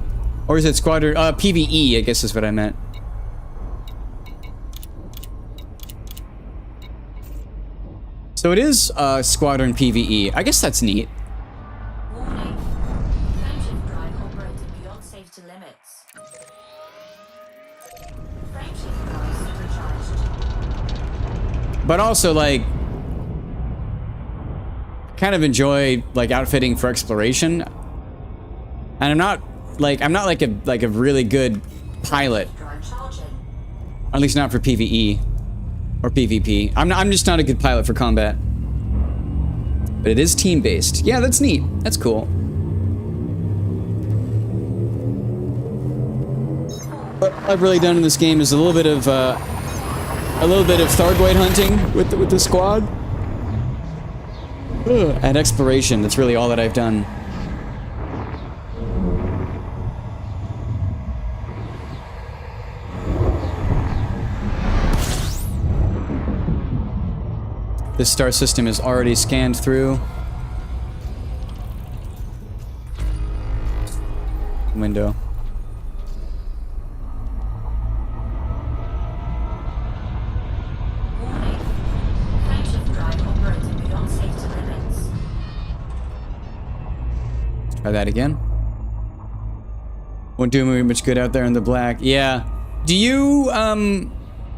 Or is it Squadron... PvE, I guess is what I meant. So it is Squadron PvE. I guess that's neat. Warning. Frameshift drive operating beyond safety limits. Frameshift drive supercharged. But also, like, kind of enjoy, like, outfitting for exploration. And I'm not like a really good pilot. Drive charging. At least not for PvE. Or PvP. I'm just not a good pilot for combat. But it is team-based. Yeah, that's neat. That's cool. What I've really done in this game is a little bit of Thargoid hunting with the squad. And exploration. That's really all that I've done. This star system is already scanned through. Window. Warning. Frameshift drive operating beyond safety limits. Try that again. Won't do me much good out there in the black. Yeah. Do you, Warning.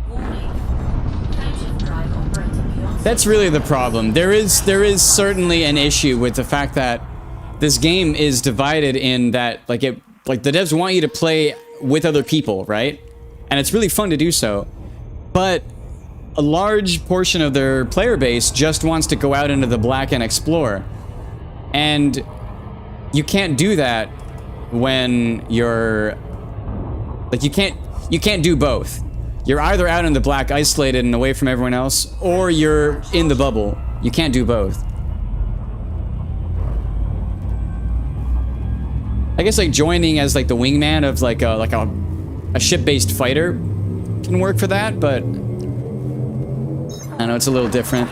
Frameshift drive operating beyond That's really the problem. There is certainly an issue with the fact that this game is divided in that, like, the devs want you to play with other people, right? And it's really fun to do so. But a large portion of their player base just wants to go out into the black and explore. And you can't do that when you're... Like, you can't do both. You're either out in the black, isolated and away from everyone else, or you're in the bubble. You can't do both. I guess, like, joining as, like, the wingman of, like a ship-based fighter can work for that, but I know it's a little different.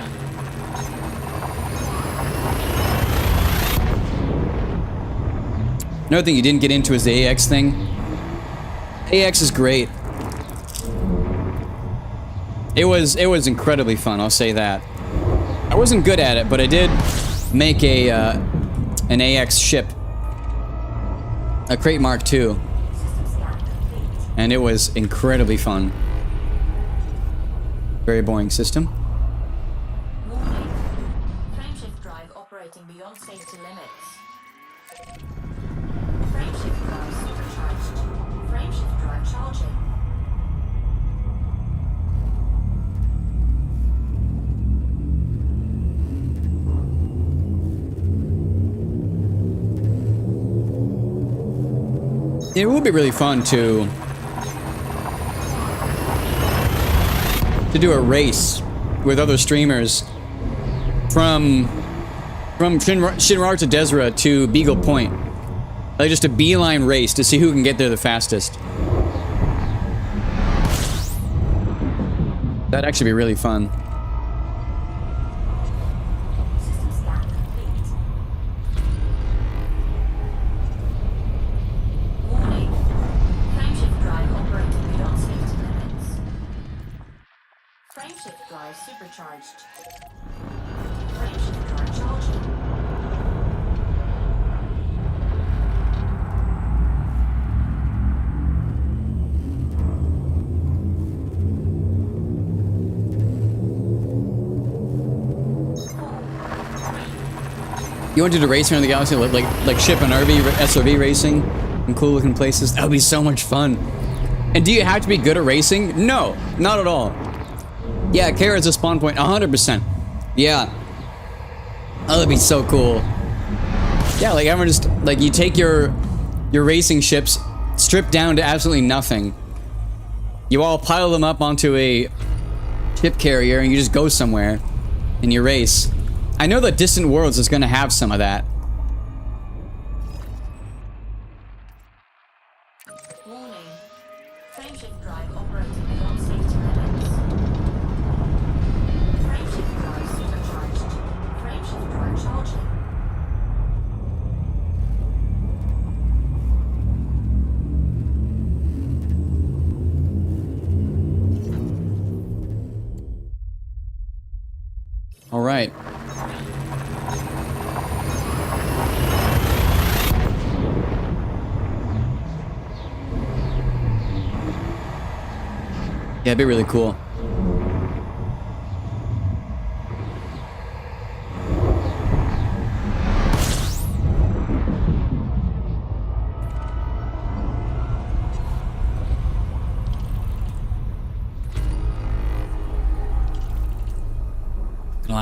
Another thing you didn't get into is the AX thing. AX is great. It was incredibly fun, I'll say that. I wasn't good at it, but I did make an AX ship. A Crate Mark II. And it was incredibly fun. Very boring system. Warning. Frameshift drive operating beyond safety limits. Frameshift drive supercharged. Frameshift drive charging. It would be really fun to do a race with other streamers from From Shinrar to Desra to Beagle Point. Like just a beeline race to see who can get there the fastest. That'd actually be really fun. System scan complete. Warning. Frameshift drive operating beyond safety limits. Frameshift drive supercharged. Frameshift drive charging. You wanted to race around the galaxy like ship and SRV racing in cool looking places? That would be so much fun. And do you have to be good at racing? No, not at all. Yeah, Kara is a spawn point, 100%. Yeah. Oh, that'd be so cool. Yeah, like everyone just like you take your racing ships, strip down to absolutely nothing. You all pile them up onto a ship carrier and you just go somewhere and you race. I know that Distant Worlds is going to have some of that. Warning. Frameshift drive operating beyond safety limits. Frameshift drive supercharged. Frameshift drive charging. All right. Yeah, it'd be really cool.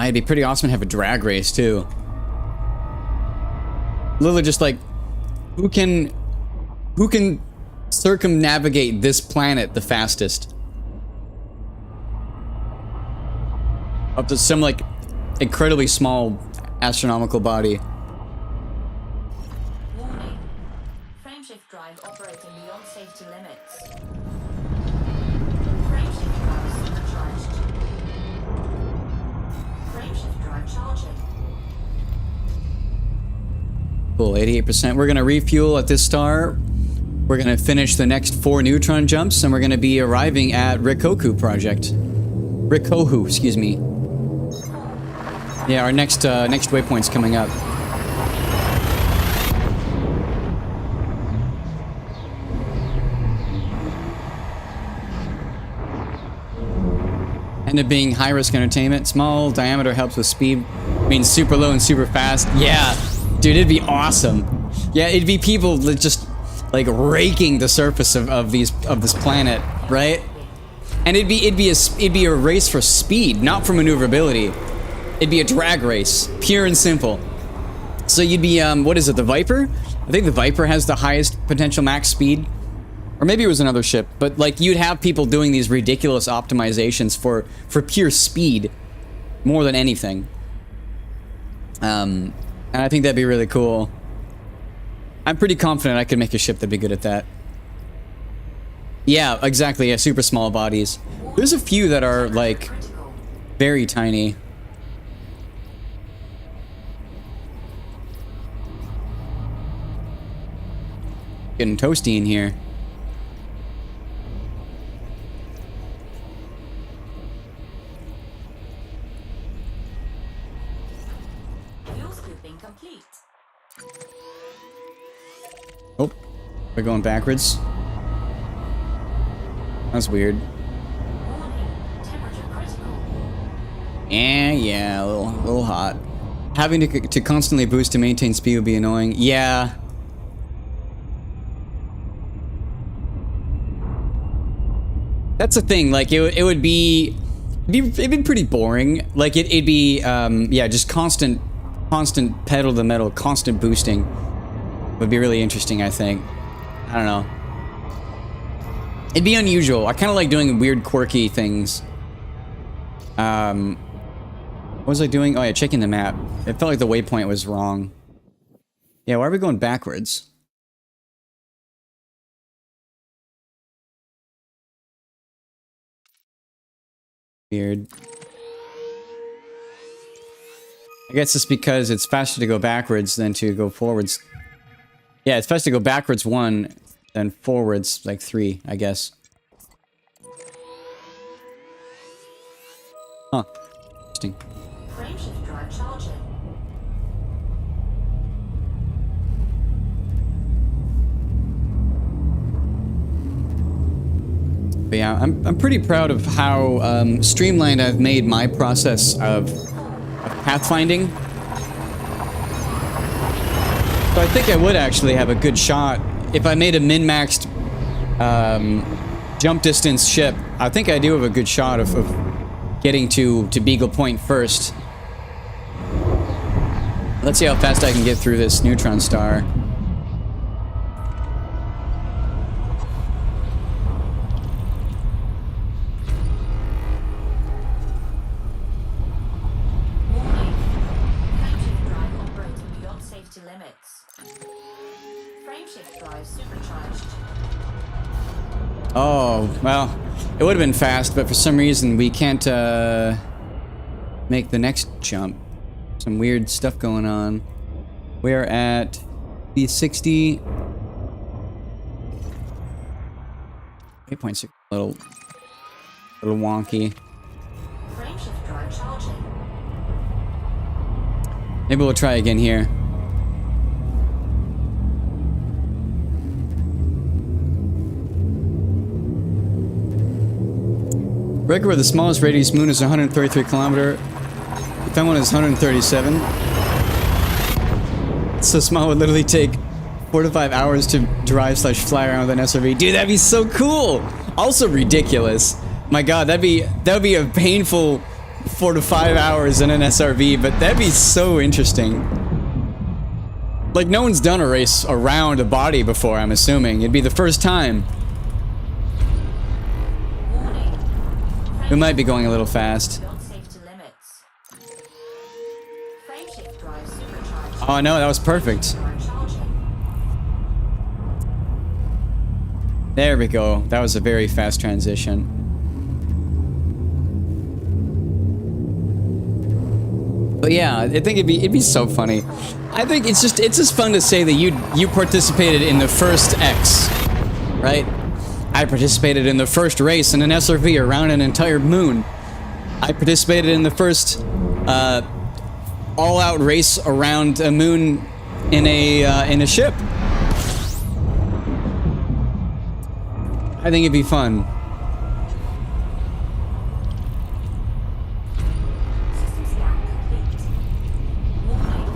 It'd be pretty awesome to have a drag race too. Literally just like, who can circumnavigate this planet the fastest? Up to some like incredibly small astronomical body. Warning. Frameshift drive operating beyond safety limits. Frameshift drive supercharged. Frameshift drive charging. Cool, 88%. We're gonna refuel at this star. We're gonna finish the next 4 neutron jumps, and we're gonna be arriving at Rikoku project. Rikohu, excuse me. Yeah, our next waypoint's coming up. End up being high risk entertainment. Small diameter helps with speed. Means super low and super fast. Yeah, dude, it'd be awesome. Yeah, it'd be people that just like raking the surface of this planet, right? And it'd be a race for speed, not for maneuverability. It'd be a drag race, pure and simple. So you'd be, what is it, the Viper? I think the Viper has the highest potential max speed. Or maybe it was another ship, but like you'd have people doing these ridiculous optimizations for pure speed more than anything. And I think that'd be really cool. I'm pretty confident I could make a ship that'd be good at that. Yeah, exactly, yeah, super small bodies. There's a few that are like very tiny. Getting toasty in here. Fuel scooping complete. Oh, we're going backwards. That's weird. Warning. Temperature critical. Yeah, a little hot. Having to constantly boost to maintain speed would be annoying. Yeah. That's the thing, like, it'd be pretty boring. Like, it'd be, yeah, just constant pedal to the metal, constant boosting. Would be really interesting, I think. I don't know. It'd be unusual. I kind of like doing weird, quirky things. What was I doing? Oh yeah, checking the map. It felt like the waypoint was wrong. Yeah, why are we going backwards? Weird. I guess it's because it's faster to go backwards than to go forwards. Yeah, it's faster to go backwards 1 than forwards like 3, I guess. Huh. Interesting. Frameshift drive charging. But yeah, I'm pretty proud of how streamlined I've made my process of pathfinding. So I think I would actually have a good shot if I made a min-maxed jump distance ship. I think I do have a good shot of getting to Beagle Point first. Let's see how fast I can get through this neutron star. Warning. Frameshift drive operating beyond safety limits. Frameshift drive supercharged. Oh, well, it would have been fast, but for some reason we can't make the next jump. Some weird stuff going on. We're at B60. 8.6, little wonky. Frameshift drive charging. Maybe we'll try again here. Record where the smallest radius moon is 133 kilometer. The found one is 137. So small it would literally take 4 to 5 hours to drive/fly around with an SRV. Dude, that'd be so cool. Also ridiculous. My God, that'd be a painful 4 to 5 hours in an SRV, but that'd be so interesting. Like, no one's done a race around a body before, I'm assuming. It'd be the first time. Warning. We might be going a little fast. Beyond safety limits. Frameshift drive supercharged. Oh no, that was perfect. Drive charging. There we go. That was a very fast transition. But yeah, I think it'd be so funny. I think it's just fun to say that you participated in the first X, right? I participated in the first race in an SRV around an entire moon. I participated in the first all-out race around a moon in a ship. I think it'd be fun. System scan complete. Warning.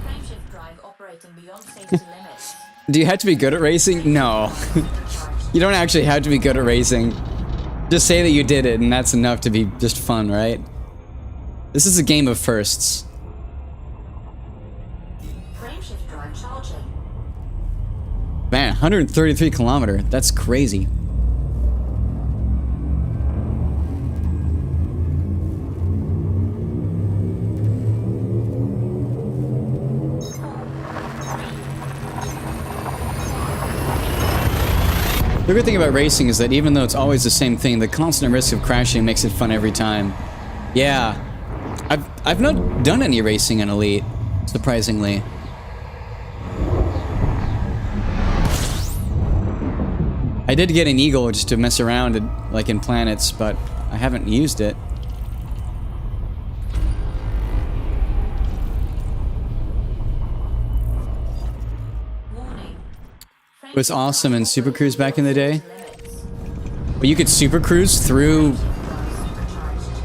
Frameshift drive operating beyond safety limits. Do you have to be good at racing? No. You don't actually have to be good at racing. Just say that you did it, and that's enough to be just fun, right? This is a game of firsts. Frameshift drive charging. Man, 133 kilometer. That's crazy. The good thing about racing is that even though it's always the same thing, the constant risk of crashing makes it fun every time. Yeah. I've not done any racing in Elite, surprisingly. I did get an Eagle just to mess around like in planets, but I haven't used it. Warning. It was awesome in Super Cruise back in the day. But you could Super Cruise through,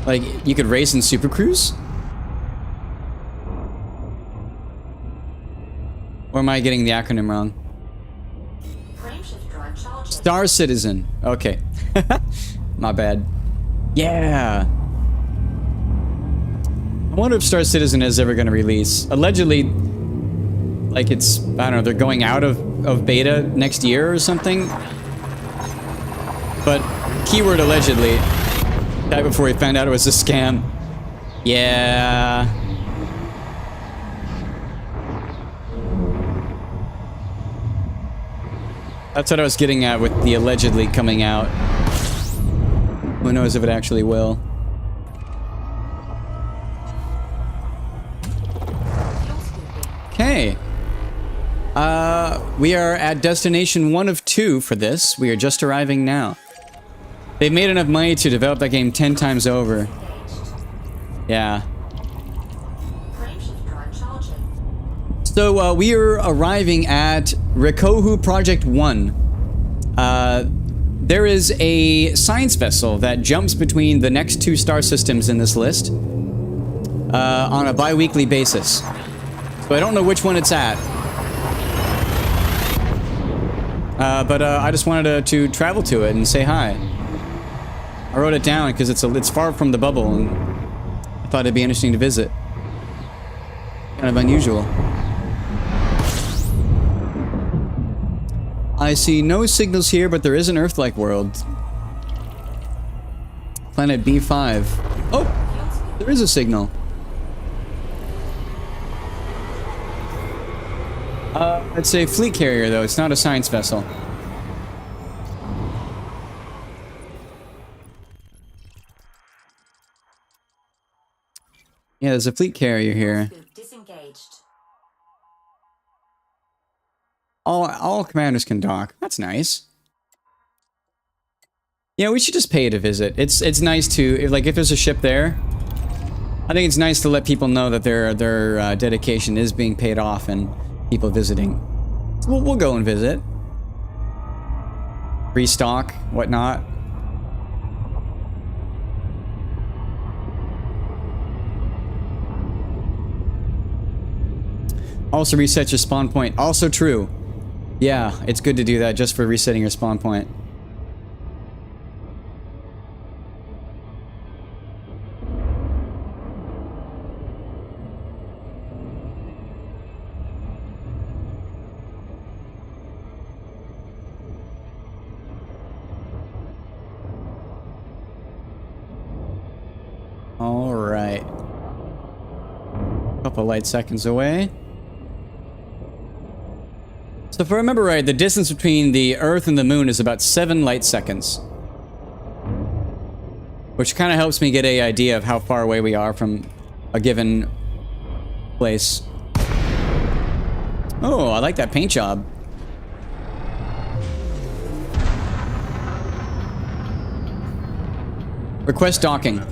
like, you could race in Super Cruise? Or am I getting the acronym wrong? Frameshift drive charging. Star Citizen. Okay. My bad. Yeah. I wonder if Star Citizen is ever going to release. Allegedly, like it's, I don't know, they're going out of beta next year or something. But keyword allegedly. Right before we found out it was a scam. Yeah. That's what I was getting at with the allegedly coming out. Who knows if it actually will. Okay. We are at destination 1 of 2 for this. We are just arriving now. They've made enough money to develop that game 10 times over. Yeah. So, we are arriving at Rikohu Project 1. There is a science vessel that jumps between the next 2 star systems in this list on a bi-weekly basis. So I don't know which one it's at. But I just wanted to travel to it and say hi. I wrote it down because it's far from the bubble, and I thought it'd be interesting to visit. Kind of unusual. I see no signals here, but there is an Earth-like world. Planet B5. Oh! There is a signal. It's a fleet carrier, though. It's not a science vessel. Yeah, there's a fleet carrier here. All commanders can dock. That's nice. Yeah, we should just pay it a visit. It's nice to, like, if there's a ship there, I think it's nice to let people know that their dedication is being paid off and people visiting. So we'll go and visit. Restock, whatnot. Also reset your spawn point. Also true. Yeah, it's good to do that just for resetting your spawn point. All right. Couple light seconds away. So if I remember right, the distance between the Earth and the Moon is about 7 light seconds. Which kind of helps me get an idea of how far away we are from a given place. Oh, I like that paint job. Request docking.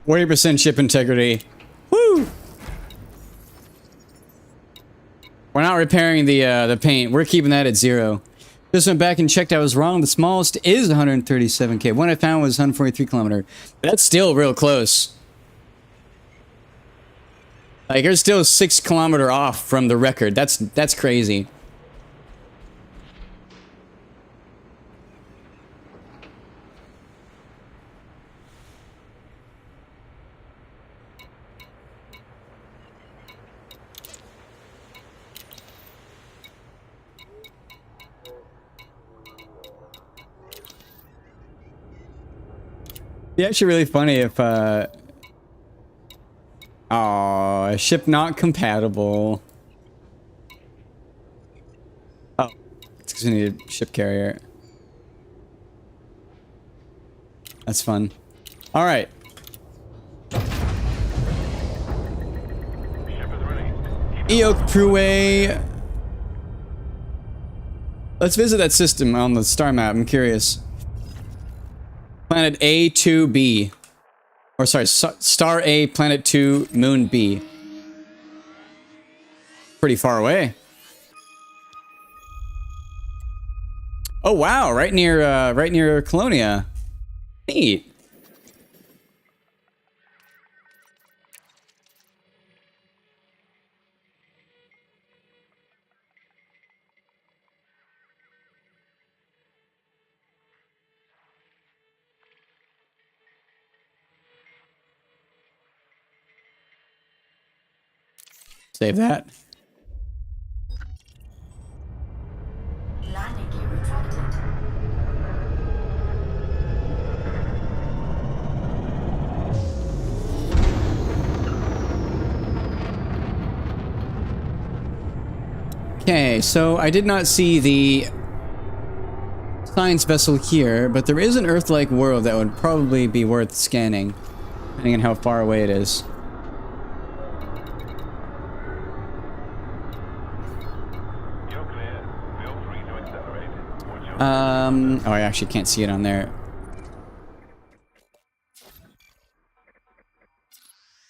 %40 ship integrity. Woo! We're not repairing the paint. We're keeping that at 0. Just went back and checked. I was wrong. The smallest is 137K. One I found was 143 kilometer. That's still real close. Like, you're still 6 kilometer off from the record. That's crazy. Be actually really funny if, oh, ship not compatible. Oh, it's because we need a ship carrier. That's fun. All right. Eok Pruway. Let's visit that system on the star map. I'm curious. Planet A2B. Or sorry, Star A, Planet 2, Moon B. Pretty far away. Oh wow, right near Colonia. Neat. Save that. Landing gear retracted. Okay, so I did not see the science vessel here, but there is an Earth-like world that would probably be worth scanning, depending on how far away it is. Oh, I actually can't see it on there.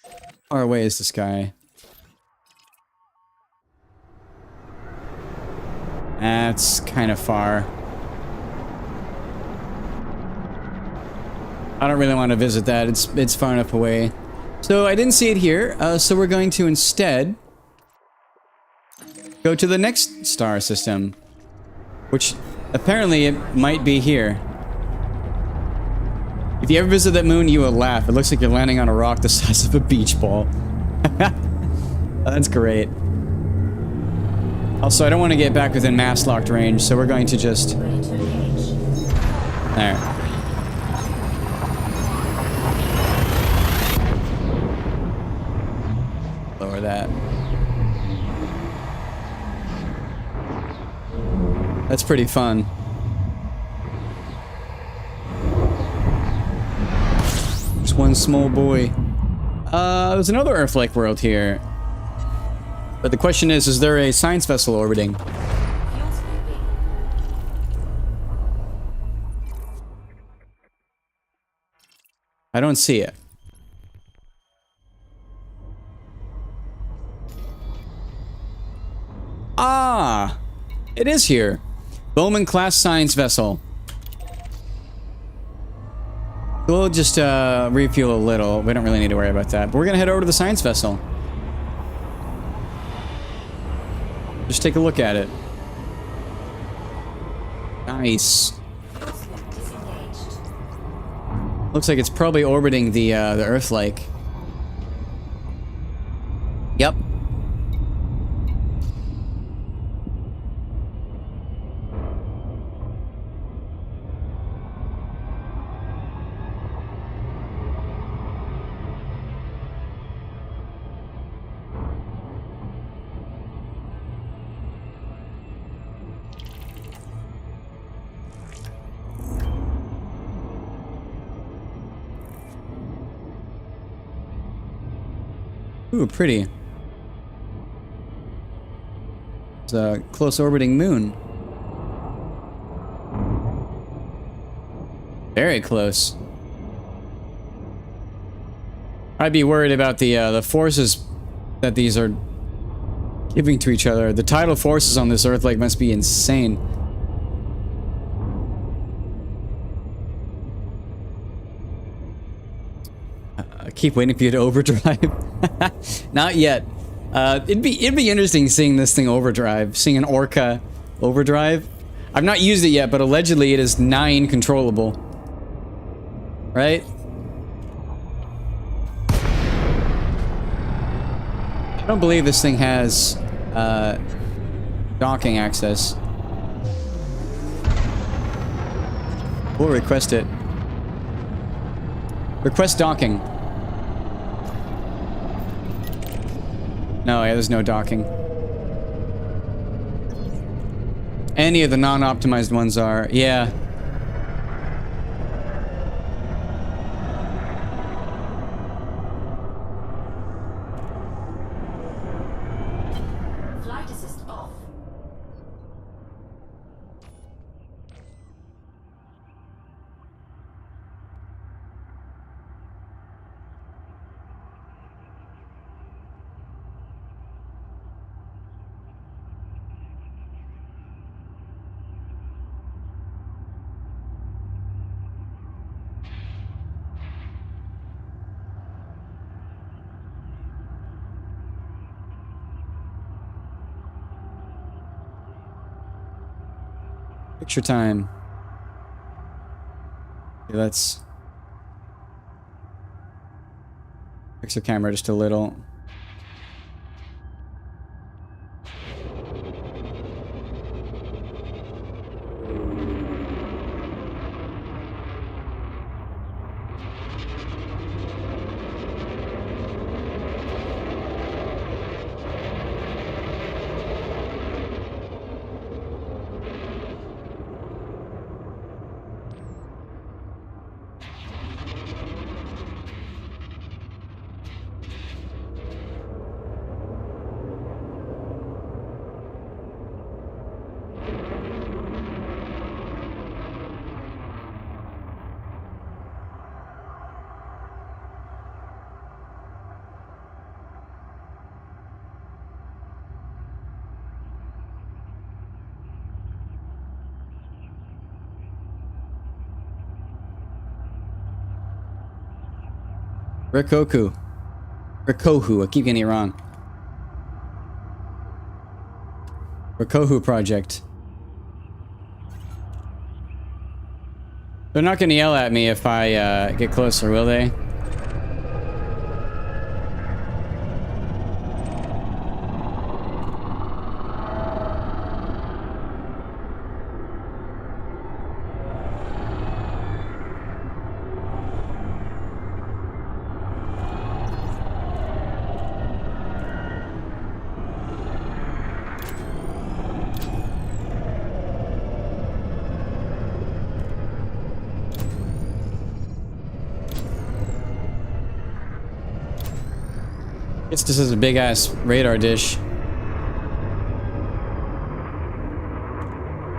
How far away is this guy? That's kind of far. I don't really want to visit that. It's far enough away. So I didn't see it here. So we're going to instead go to the next star system, which apparently it might be here. If you ever visit that moon, you will laugh. It looks like you're landing on a rock the size of a beach ball. That's great. Also, I don't want to get back within mast-locked range, so we're going to just... Ready to engage. There. Lower that. That's pretty fun. Just one small boy. There's another Earth-like world here. But the question is there a science vessel orbiting? Fuel scooping. I don't see it. Ah! It is here. Bowman-class science vessel. We'll just refuel a little. We don't really need to worry about that. But we're gonna head over to the science vessel. Just take a look at it. Nice. Fuel scoop disengaged. Looks like it's probably orbiting the Earth-like. Yep. Ooh, pretty. It's a close orbiting moon. Very close. I'd be worried about the forces that these are giving to each other. The tidal forces on this Earth like must be insane. I keep waiting for you to overdrive. Not yet. It'd be interesting seeing this thing overdrive, seeing an Orca overdrive. I've not used it yet, but allegedly it is 9 controllable. Right? I don't believe this thing has docking access. We'll request it. Request docking. No, yeah, there's no docking. Any of the non-optimized ones are, yeah. Picture time. Okay, let's fix the camera just a little. Rikoku. Rikohu, I keep getting it wrong. Rikohu project. They're not gonna yell at me if I get closer, will they? Guess this is a big ass radar dish.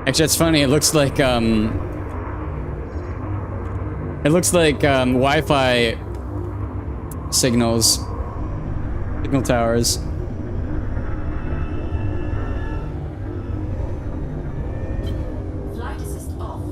Actually, it's funny. It looks like Wi-Fi signals, signal towers. Flight assist off.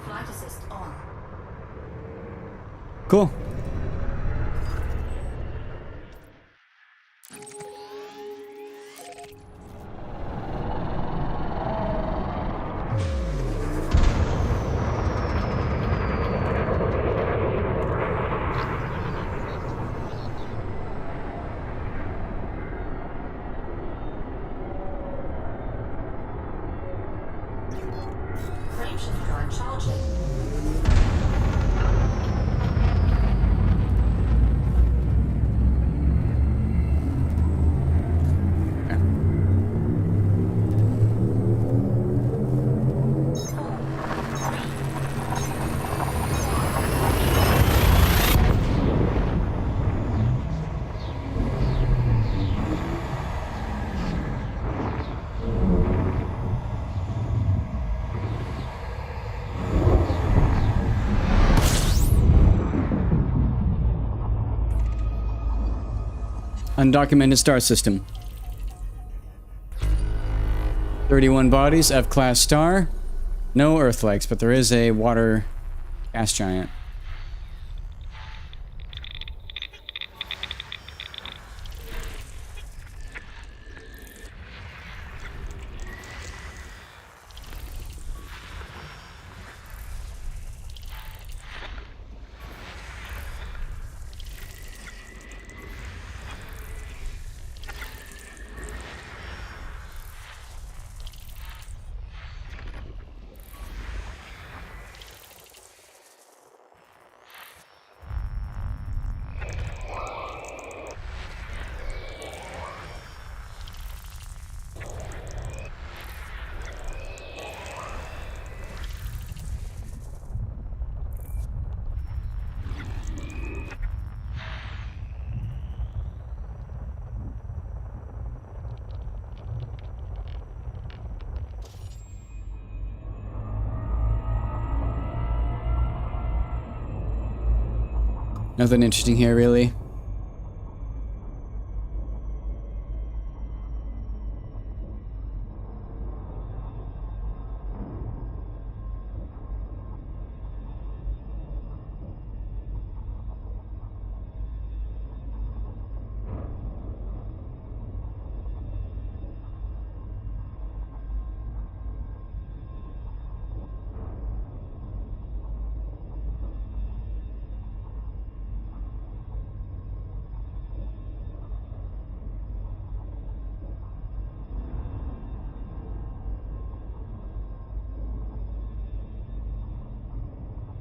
Flight assist on. Cool. Frameshift drive charging. Undocumented star system. 31 bodies, F-class star. No Earth-likes, but there is a water gas giant. Nothing interesting here, really.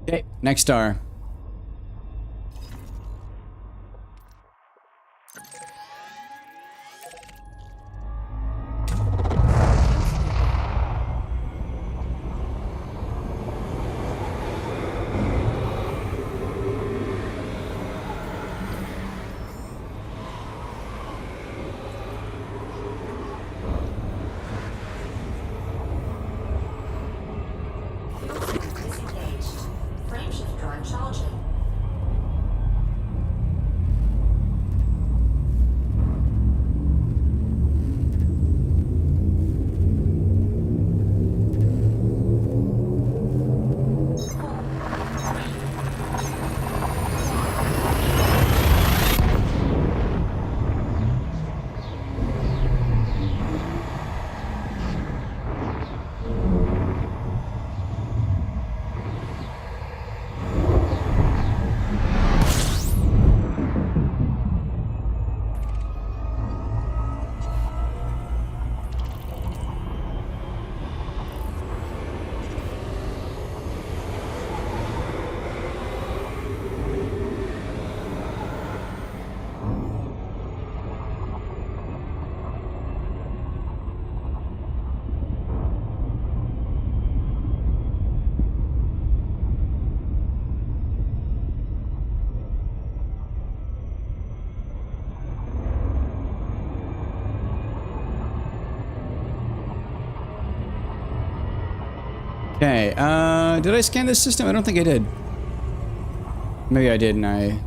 Okay, next star. Disengaged. Frameshift drive charging. Okay, did I scan this system? I don't think I did. Maybe I did, and I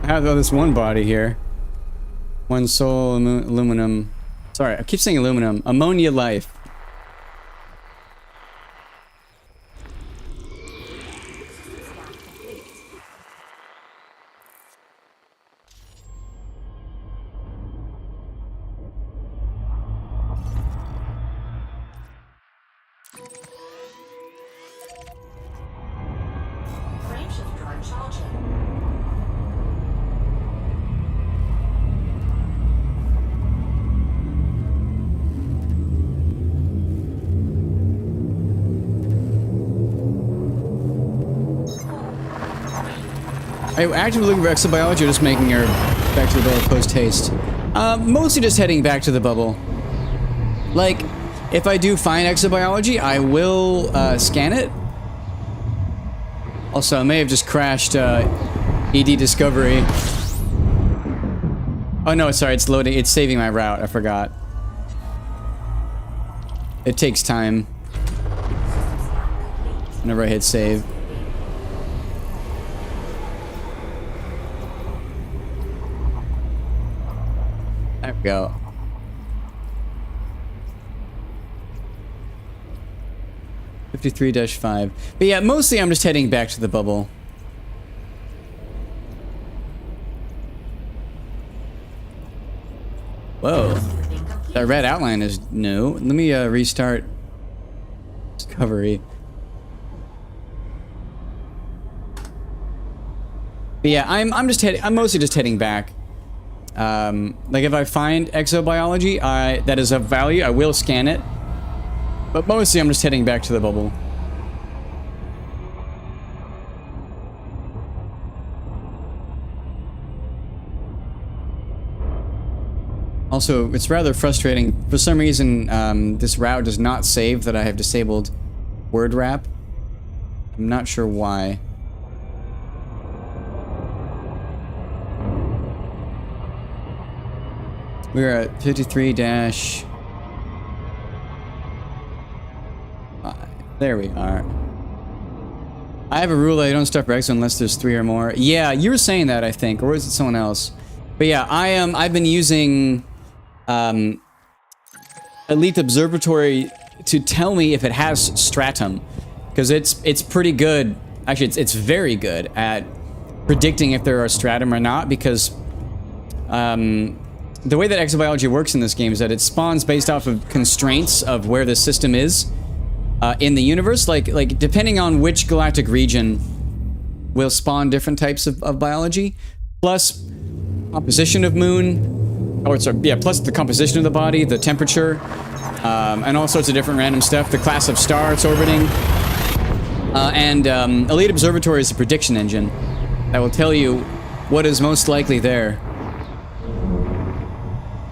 have this one body here. One soul, aluminum. Sorry, I keep saying aluminum. Ammonia life. Frameshift drive charging. Are you actively looking for exobiology or just making her back to the bubble post haste? Mostly just heading back to the bubble. Like, if I do find exobiology, I will scan it. Also, I may have just crashed ED Discovery. Oh no, sorry, it's loading. It's saving my route. I forgot. It takes time whenever I hit save. go. (53-5). But yeah, mostly I'm just heading back to the bubble. Whoa. That red outline is new. Let me restart Discovery. But yeah, I'm mostly just heading back. Like if I find exobiology that is of value, I will scan it. But mostly I'm just heading back to the bubble. Also, it's rather frustrating. For some reason, this route does not save that I have disabled word wrap. I'm not sure why. We're at 53-5. There we are. I have a rule that I don't start Rex unless there's 3 or more. Yeah, you were saying that, I think. Or is it someone else? But yeah, I've been using Elite Observatory to tell me if it has stratum. Because it's pretty good. Actually, it's very good at predicting if there are stratum or not. Because the way that exobiology works in this game is that it spawns based off of constraints of where the system is in the universe. Like depending on which galactic region will spawn different types of biology, plus composition of moon, or sorry, yeah, plus the composition of the body, the temperature, and all sorts of different random stuff, the class of star it's orbiting. And Elite Observatory is a prediction engine that will tell you what is most likely there.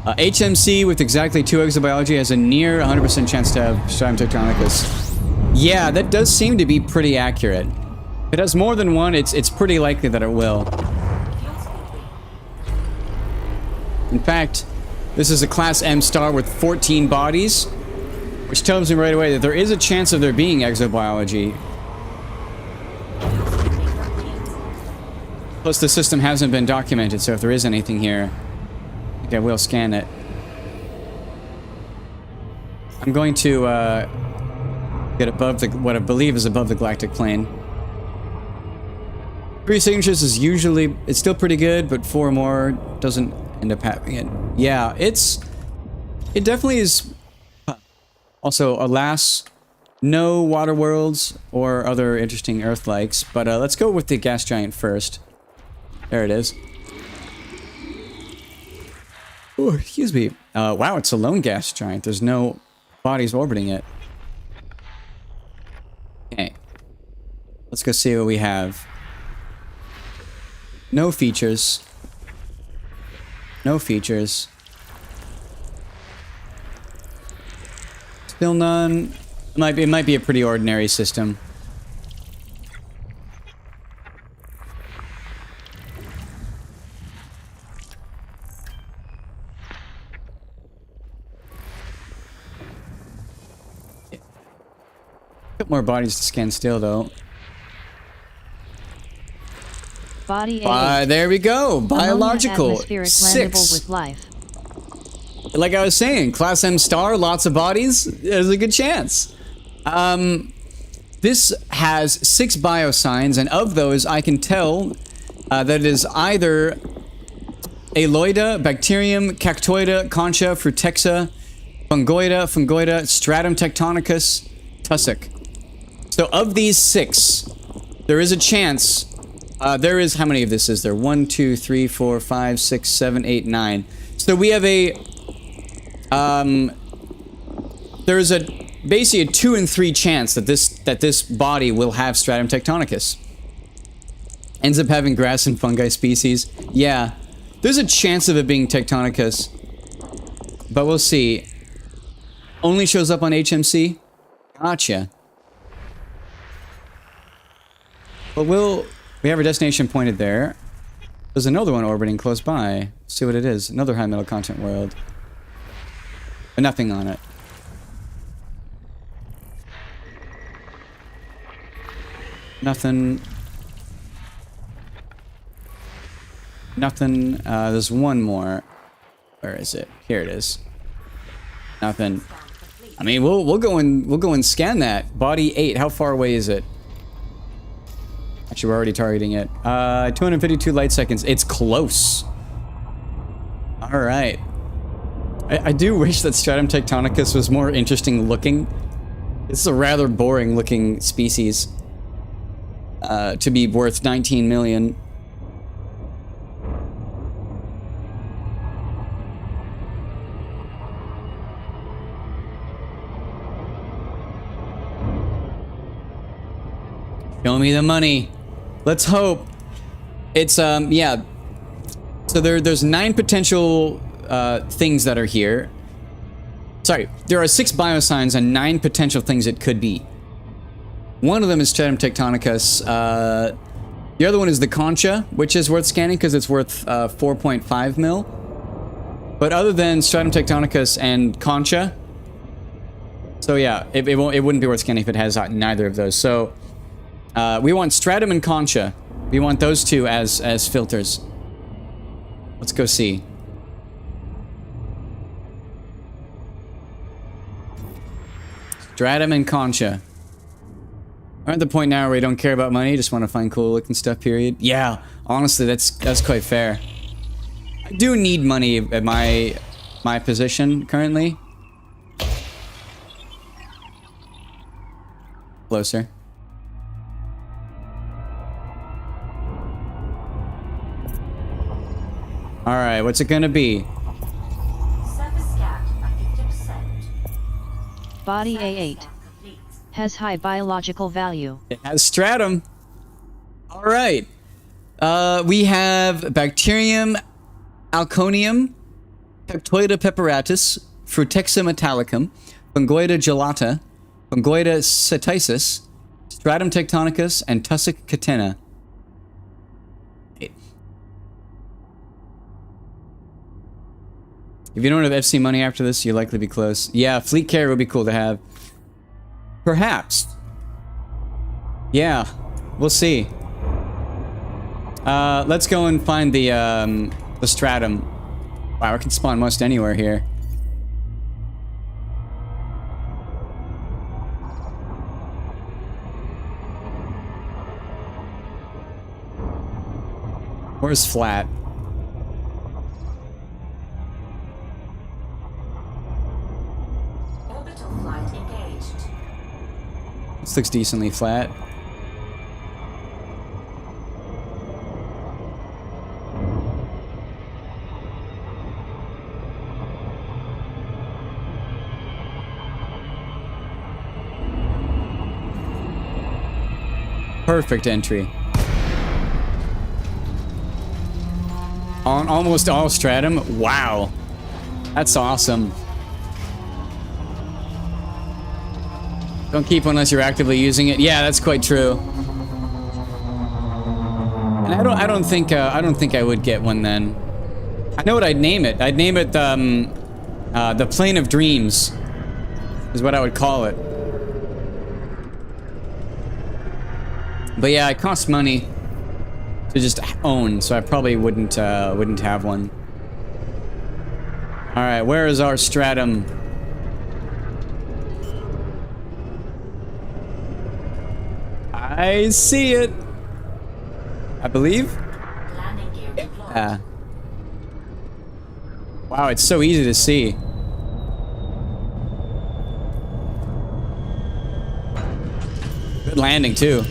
HMC with exactly 2 exobiology has a near 100% chance to have stratum tectonicus. Yeah, that does seem to be pretty accurate. If it has more than one, it's pretty likely that it will. In fact, this is a Class M star with 14 bodies, which tells me right away that there is a chance of there being exobiology. Plus, the system hasn't been documented, so if there is anything here, I think I will scan it. I'm going to get above what I believe is above the galactic plane. 3 signatures is usually, it's still pretty good, but 4 more doesn't end up having it. Yeah, it definitely is. Also, alas, no water worlds or other interesting Earth-likes, but let's go with the gas giant first. There it is. Oh, excuse me. Wow, it's a lone gas giant. There's no bodies orbiting it. Okay. Let's go see what we have. No features. No features. Still none. It might be a pretty ordinary system. More bodies to scan still, though. Body A. There we go. Biological. Atmospheric 6. landable with life. Like I was saying, Class M star, lots of bodies. There's a good chance. This has 6 biosigns, and of those, I can tell that it is either Aloida, Bacterium, Cactoida, Concha, Frutexa, Fungoida, Stratum tectonicus, Tussock. So of these 6, there is a chance. There is, how many of this is there? 1, 2, 3, 4, 5, 6, 7, 8, 9. So we have a, there's basically a 2 in 3 chance that this body will have Stratum tectonicus. Ends up having grass and fungi species. Yeah, there's a chance of it being tectonicus, but we'll see. Only shows up on HMC. Gotcha. But we have our destination pointed there. There's another one orbiting close by. Let's see what it is. Another high metal content world. But nothing on it. Nothing. Nothing. There's one more. Where is it? Here it is. Nothing. I mean, we'll go and scan that. Body 8. How far away is it? Actually, we're already targeting it. 252 light seconds. It's close. All right. I do wish that Stratum tectonicus was more interesting looking. It's a rather boring looking species. To be worth 19 million. Show me the money. Let's hope. It's yeah. So there's 9 potential things that are here. Sorry, there are 6 biosigns and 9 potential things it could be. One of them is Stratum tectonicus. The other one is the concha, which is worth scanning because it's worth 4.5 mil. But other than Stratum tectonicus and concha, so yeah, it wouldn't be worth scanning if it has neither of those. So we want Stratum and concha. We want those two as filters. Let's go see. Stratum and concha. We're at the point now where we don't care about money, just want to find cool looking stuff, period. Yeah, honestly, that's quite fair. I do need money at my position currently. Closer. Alright, what's it gonna be? Surface scan by 50%. Body Surface A8. scan complete. Has high biological value. It has stratum. Alright. We have Bacterium alconium, Peptoida pepperatus, Frutexa metallicum, Fungoida gelata, Fungoida seticis, Stratum tectonicus, and Tussock catena. If you don't have FC money after this, you'll likely be close. Yeah, fleet carrier would be cool to have. Perhaps. Yeah, we'll see. Let's go and find the stratum. Wow, it can spawn most anywhere here. Where's flat? Orbital flight engaged. This looks decently flat. Perfect entry. On almost all stratum. Wow. That's awesome. Don't keep one unless you're actively using it. Yeah, that's quite true. And I don't think I would get one then. I know what I'd name it. I'd name it the Plane of Dreams is what I would call it. But yeah, it costs money to just own, so I probably wouldn't have one. All right, where is our stratum? I see it. I believe. Landing gear deployed. Yeah. Wow, it's so easy to see. Good landing too.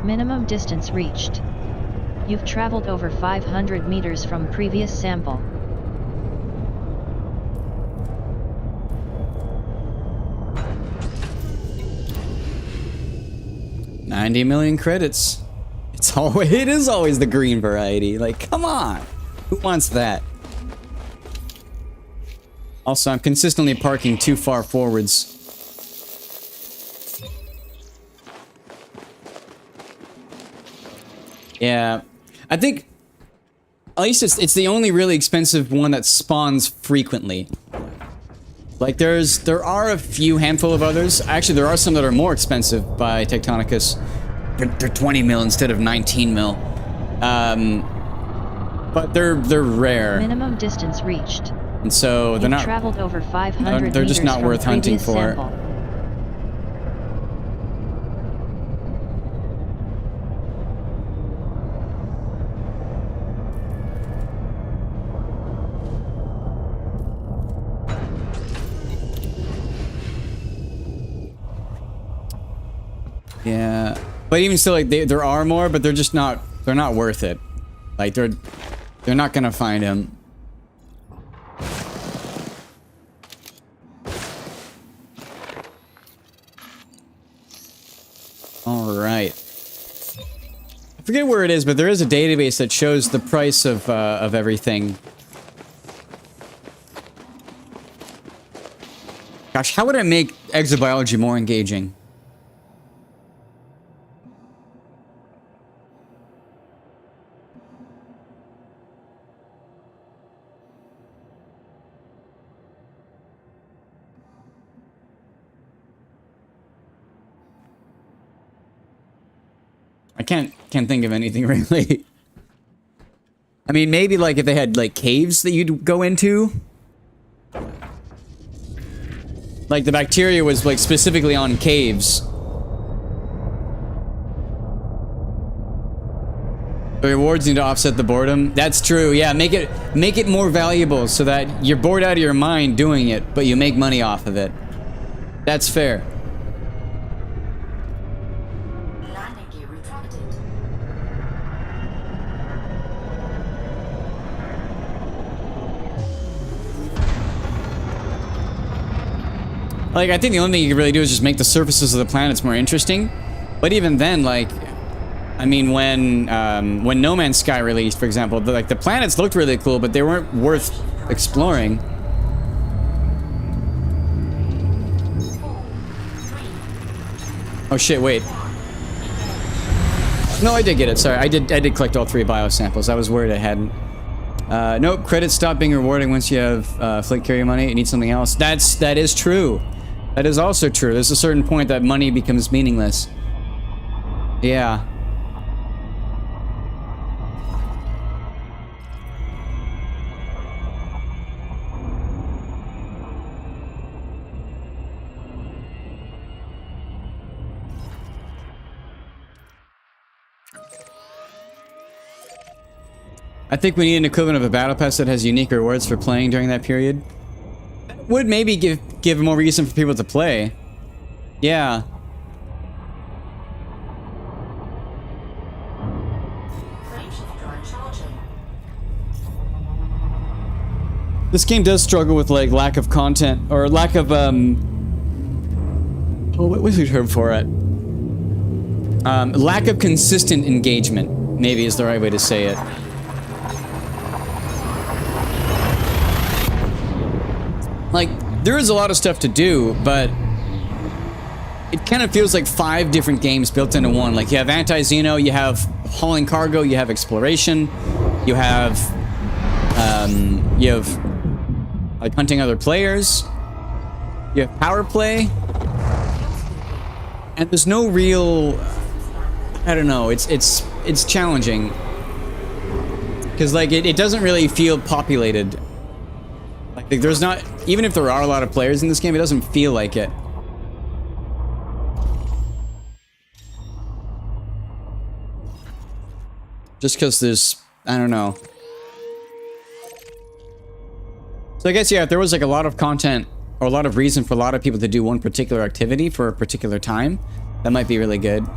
Minimum distance reached. You've traveled over 500 meters from previous sample. $90 million credits. It's it is always the green variety. Like, come on. Who wants that? Also, I'm consistently parking too far forwards. Yeah. I think at least it's the only really expensive one that spawns frequently. Like there are a few handful of others. Actually, there are some that are more expensive by Tectonicus. They're 20 mil instead of 19 mil. But they're rare. Minimum distance reached. And so they're not traveled over 500 they're just meters not from worth hunting previous for. sample. Yeah. But even still, like there are more, but they're just not worth it. Like they're not gonna find him. All right. I forget where it is, but there is a database that shows the price of everything. Gosh, how would I make exobiology more engaging? I can't think of anything really. I mean, maybe like if they had like caves that you'd go into. Like the bacteria was like specifically on caves. The rewards need to offset the boredom. That's true. Yeah, make it more valuable so that you're bored out of your mind doing it, but you make money off of it. That's fair. Landing gear retracted. Like, I think the only thing you can really do is just make the surfaces of the planets more interesting. But even then, like, I mean, when No Man's Sky released, for example, the planets looked really cool, but they weren't worth exploring. 4, 3, Oh shit! Wait. No, I did get it. Sorry, I did collect all 3 biosamples. I was worried I hadn't. Nope. Credits stop being rewarding once you have fleet carrier money. You need something else. That is true. That is also true. There's a certain point that money becomes meaningless. Yeah. I think we need an equivalent of a battle pass that has unique rewards for playing during that period. Would maybe give more reason for people to play. Yeah. frameshift drive charging. This game does struggle with like lack of content or lack of oh, what was the term for it? Lack of consistent engagement, maybe is the right way to say it. Like, there is a lot of stuff to do, but it kind of feels like 5 different games built into one. Like, you have anti-Xeno, you have hauling cargo, you have exploration, you have like hunting other players, you have power play, and there's no real, I don't know, it's challenging. Because, like, it doesn't really feel populated. Like, there's not, even if there are a lot of players in this game, it doesn't feel like it. Just because there's, I don't know. So I guess, yeah, if there was like a lot of content or a lot of reason for a lot of people to do one particular activity for a particular time, that might be really good.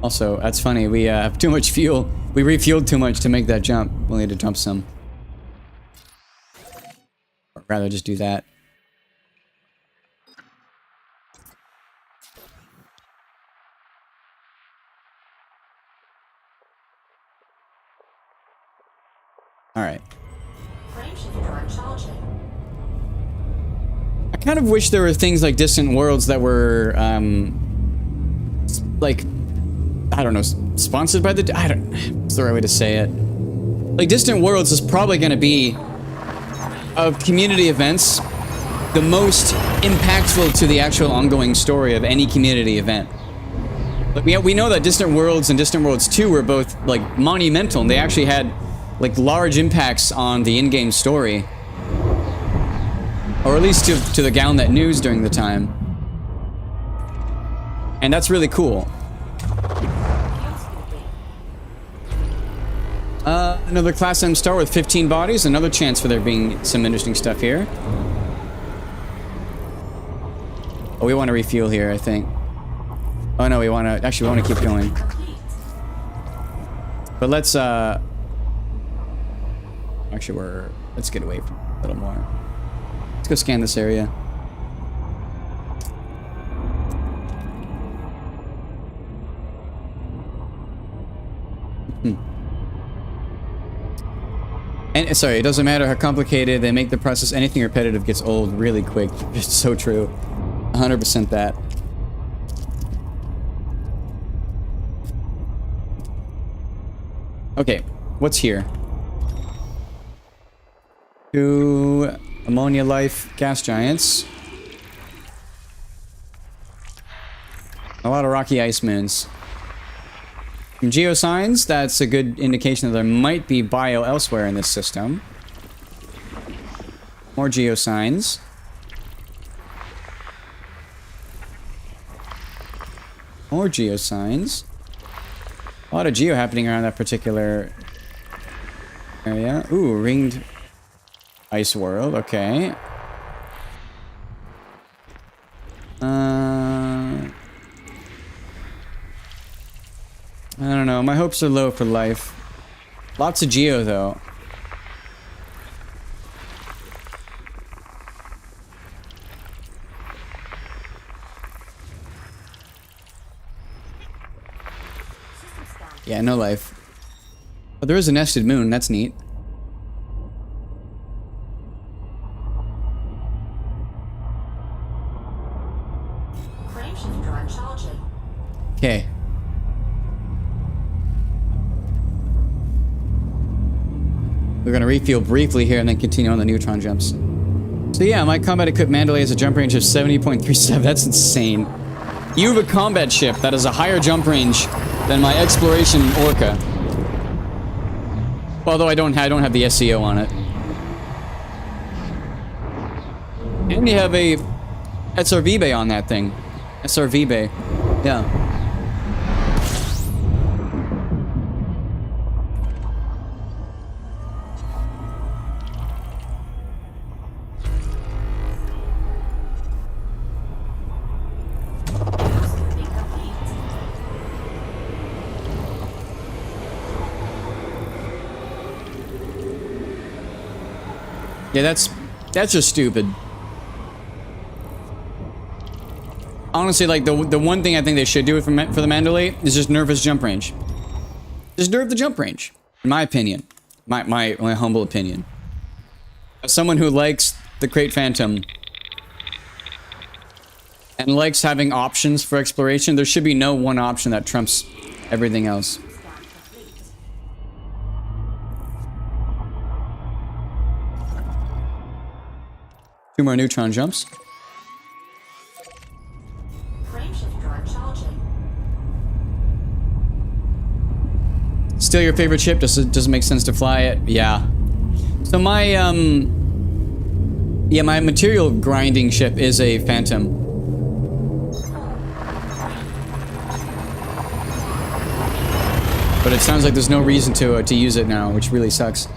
Also, that's funny, we have too much fuel. We refueled too much to make that jump. We'll need to jump some. Or rather just do that. kind of wish there were things like Distant Worlds that were, like, I don't know, sponsored by the... I don't... What's the right way to say it? Like, Distant Worlds is probably going to be, of community events, the most impactful to the actual ongoing story of any community event. But we know that Distant Worlds and Distant Worlds 2 were both, like, monumental, and they actually had, like, large impacts on the in-game story. Or at least to the Galnet news during the time. And that's really cool. Another Class M star with 15 bodies. Another chance for there being some interesting stuff here. Oh, we want to refuel here, I think. Oh no, we want to... Actually, we want to keep going. But let's, Actually, let's get away from a little more. Let's go scan this area. And sorry, it doesn't matter how complicated they make the process, anything repetitive gets old really quick. It's so true. 100% that. Okay, what's here? 2 ammonia life gas giants. A lot of rocky ice moons. Some geosigns, that's a good indication that there might be bio elsewhere in this system. More geosigns. More geosigns. A lot of geo happening around that particular area. Ooh, ringed ice world, okay. I don't know, my hopes are low for life. Lots of geo, though. Yeah, no life. But there is a nested moon, that's neat. Frameshift drive charging. Okay. We're gonna refuel briefly here and then continue on the neutron jumps. So yeah, my combat equipped Mandalay has a jump range of 70.37. That's insane. You have a combat ship that has a higher jump range than my exploration Orca. Although I don't have the SEO on it. And you have a SRV bay on that thing. SRV bay. Yeah. Yeah, that's just stupid. Honestly, like, the one thing I think they should do for the Mandalay is just nerf his jump range. Just nerf the jump range, in my opinion. My humble opinion. As someone who likes the Crate Phantom and likes having options for exploration, there should be no one option that trumps everything else. Two more neutron jumps. Frameshift drive charging. Still your favorite ship? Does it make sense to fly it? Yeah. So my yeah, my material grinding ship is a Phantom. But it sounds like there's no reason to use it now, which really sucks.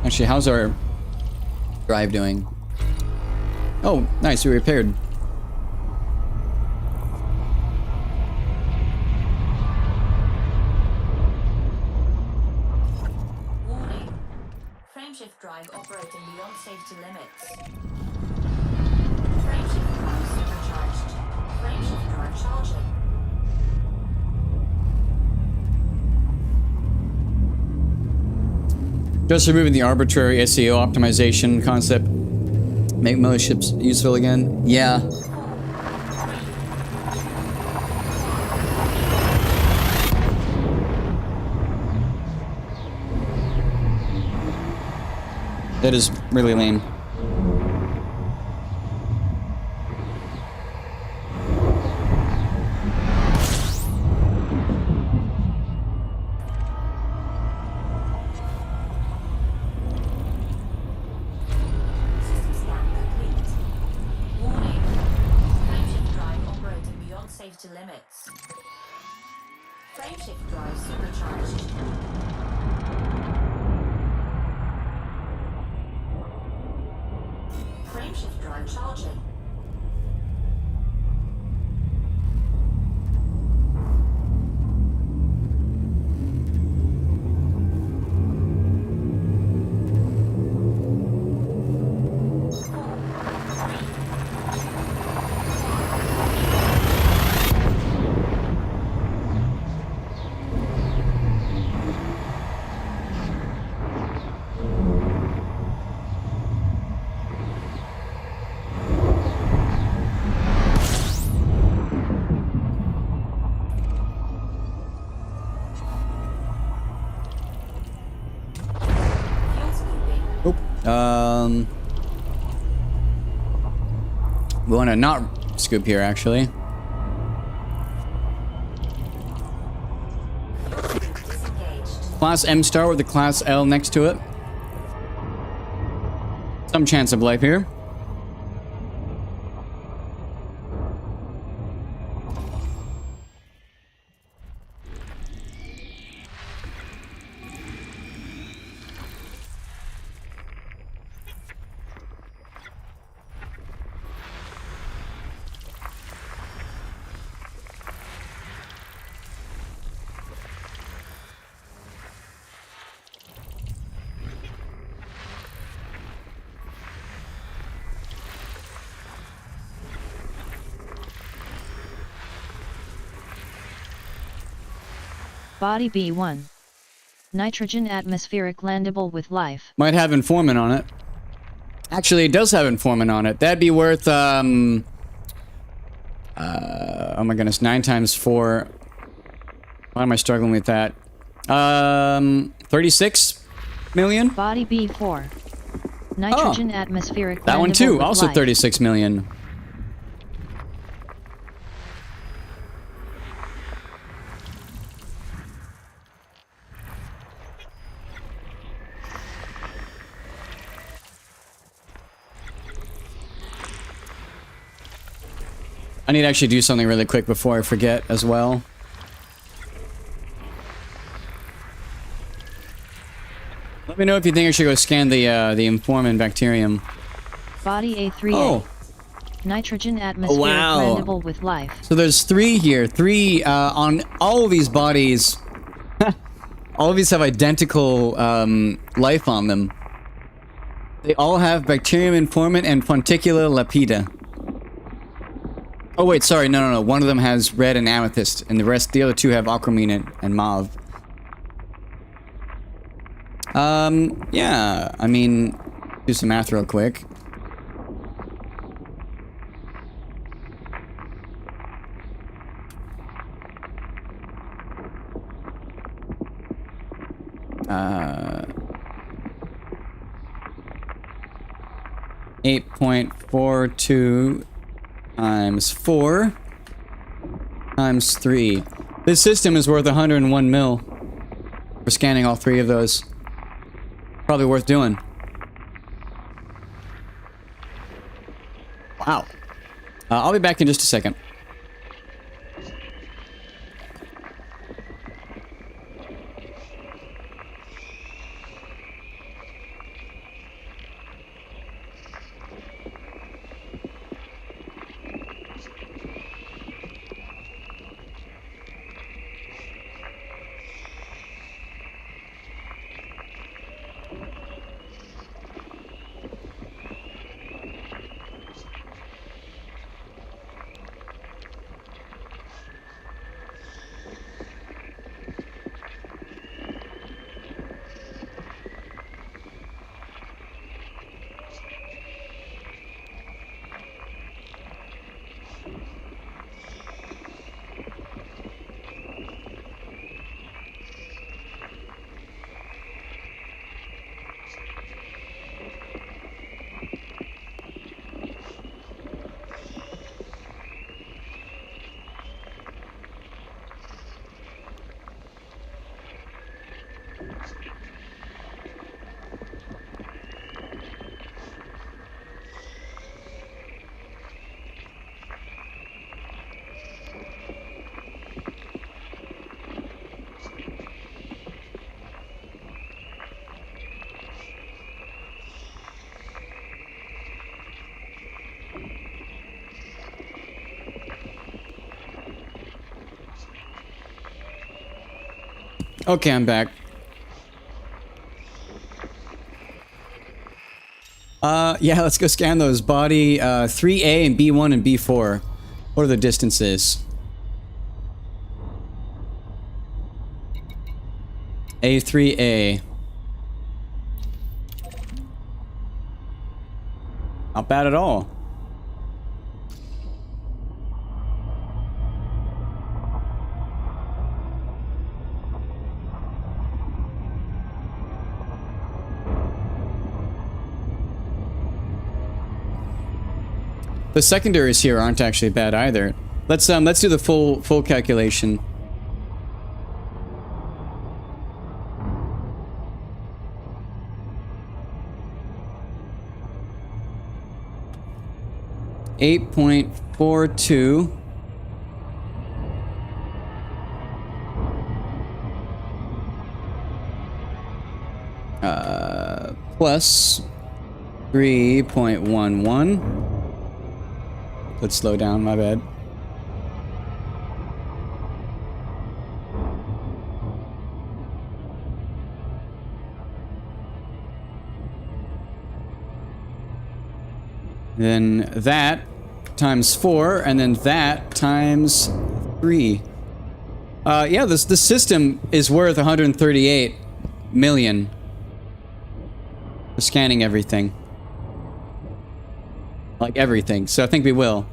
Actually, how's our drive doing? Oh, nice, we repaired. Warning. Frameshift drive operating beyond safety limits. Frameshift drive charging. Just removing the arbitrary SEO optimization concept. Make most ships useful again. Yeah. That is really lame. System scan complete. Warning. Frameshift drive operating beyond safety limits. Frameshift drive supercharged. Frameshift drive charging. Fuel scooping. Oh. We want to not scoop here, actually. Disengaged. Class M star with the class L next to it. Some chance of life here. Body B1. Nitrogen atmospheric landable with life. Might have informant on it. Actually, it does have informant on it. That'd be worth, oh my goodness, 9 times 4. Why am I struggling with that? 36 million? Body B4. Nitrogen atmospheric That one landable too, with also life. 36 million. I need to actually do something really quick before I forget as well. Let me know if you think I should go scan the informant bacterium. Body A3A. Oh, Nitrogen atmospheric wow. landable with life. so there's 3 here. 3 on all of these bodies. All of these have identical life on them. They all have bacterium informant and Fonticula lapida. Oh wait, sorry, no. One of them has red and amethyst, and the other 2 have aquamarine and mauve. Yeah, I mean, do some math real quick. Uh, 8.42 times 4 times 3. This system is worth 101 mil for scanning all 3 of those. Probably worth doing. Wow. I'll be back in just a second. Okay, I'm back. Yeah, let's go scan those. Body 3A and B1 and B4. What are the distances? A3A. Not bad at all. The secondaries here aren't actually bad either. Let's do the full calculation. .42 plus 3.11. Let's slow down, my bad. Then that times 4, and then that times 3. Yeah, this system is worth 138 million for scanning everything. Like everything, so I think we will.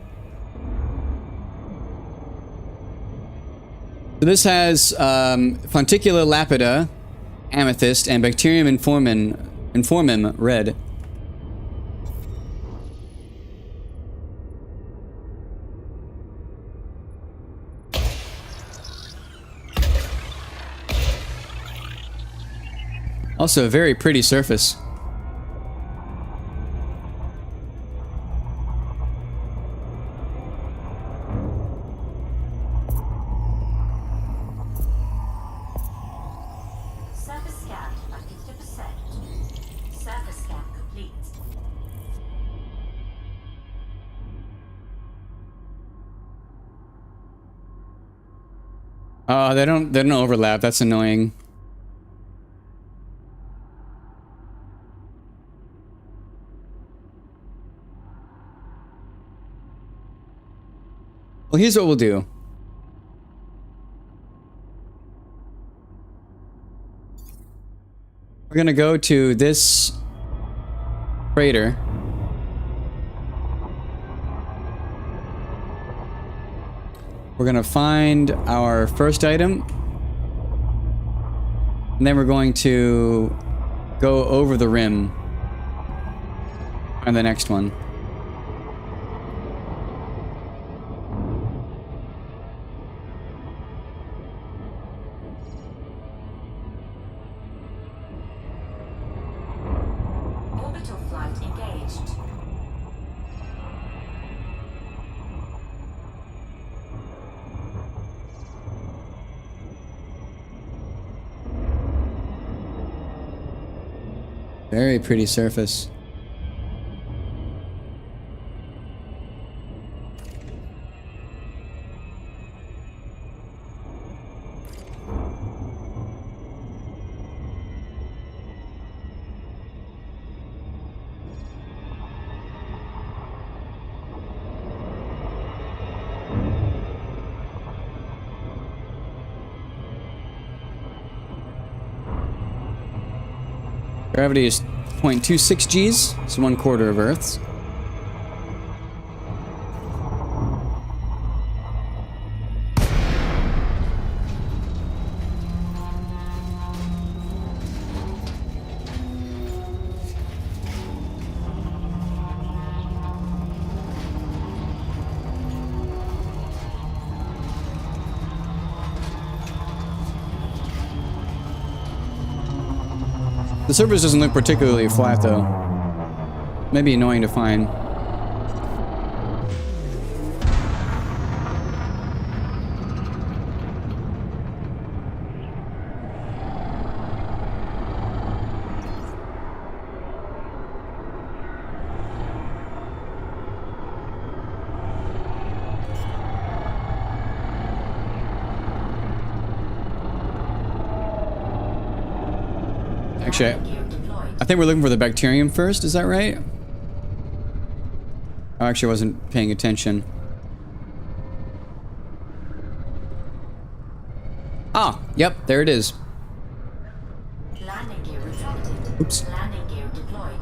So this has Fonticula lapida, amethyst, and Bacterium informum red. Also a very pretty surface. Surface scan at 50%. Surface scan complete. They don't overlap. That's annoying. Well, here's what we'll do. We're gonna go to this crater. We're gonna find our first item. And then we're going to go over the rim on the next one. Orbital flight engaged. Very pretty surface. Gravity is 0.26 Gs, so 1/4 of Earth's. The surface doesn't look particularly flat, though. Maybe annoying to find. Actually, Landing gear deployed. I think we're looking for the bacterium first, is that right? I actually wasn't paying attention. Ah, yep, there it is. Landing gear retracted. Oops. Landing gear deployed.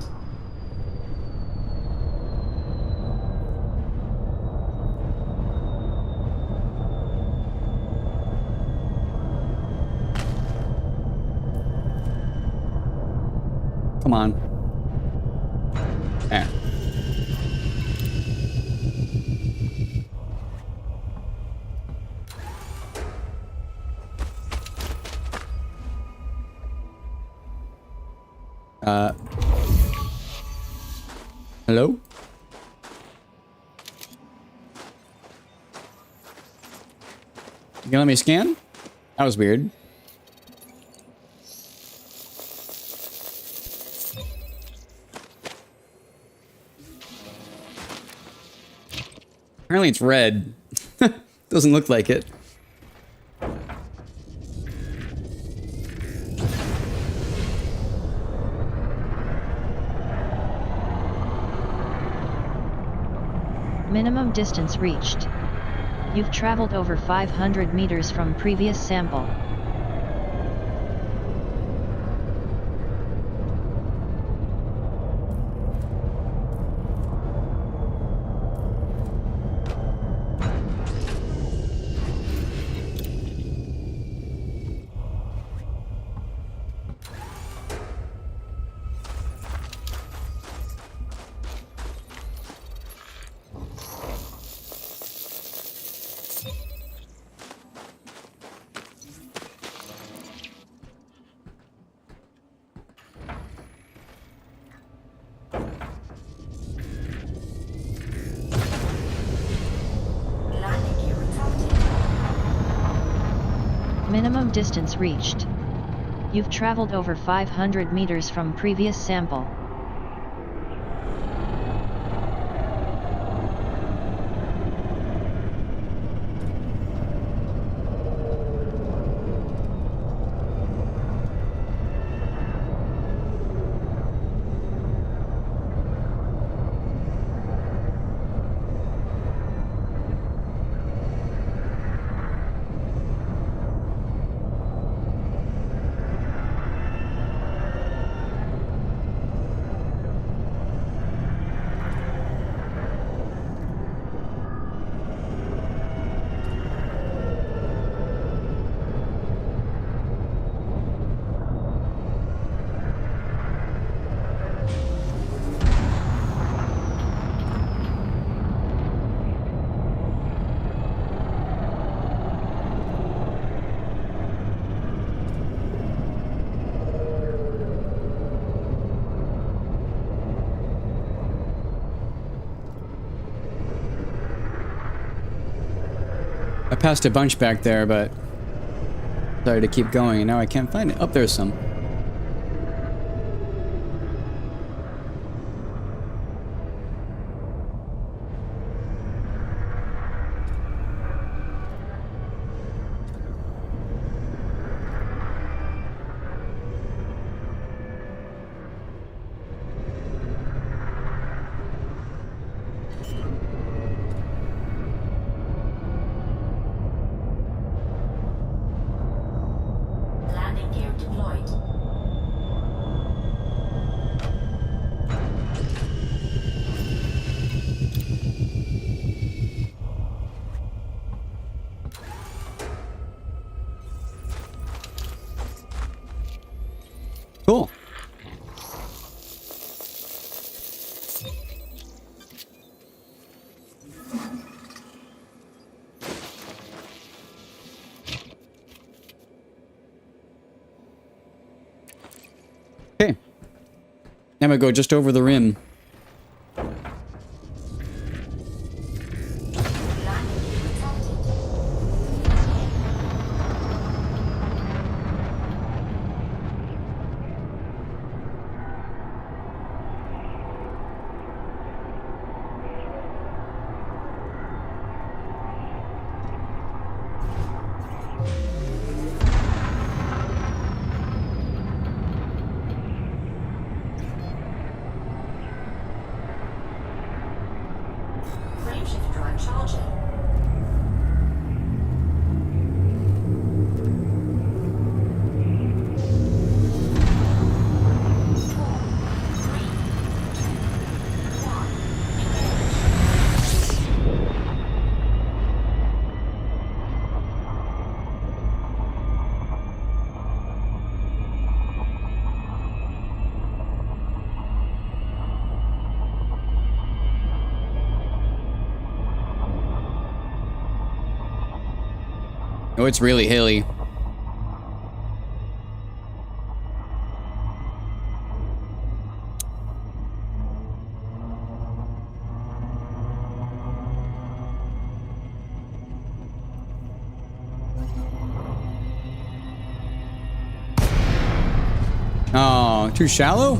Come on. Eh. Hello? You gonna let me scan? That was weird. Apparently it's red. Doesn't look like it. Minimum distance reached. You've traveled over 500 meters from previous sample. Landing gear retracted. Minimum distance reached. You've traveled over 500 meters from previous sample. I passed a bunch back there, but decided to keep going, and now I can't find it. Oh, there's some. Landing gear deployed. Cool. Okay. Now I'm gonna go just over the rim. Landing gear retracted. drive charging. Oh, it's really hilly. Oh, too shallow?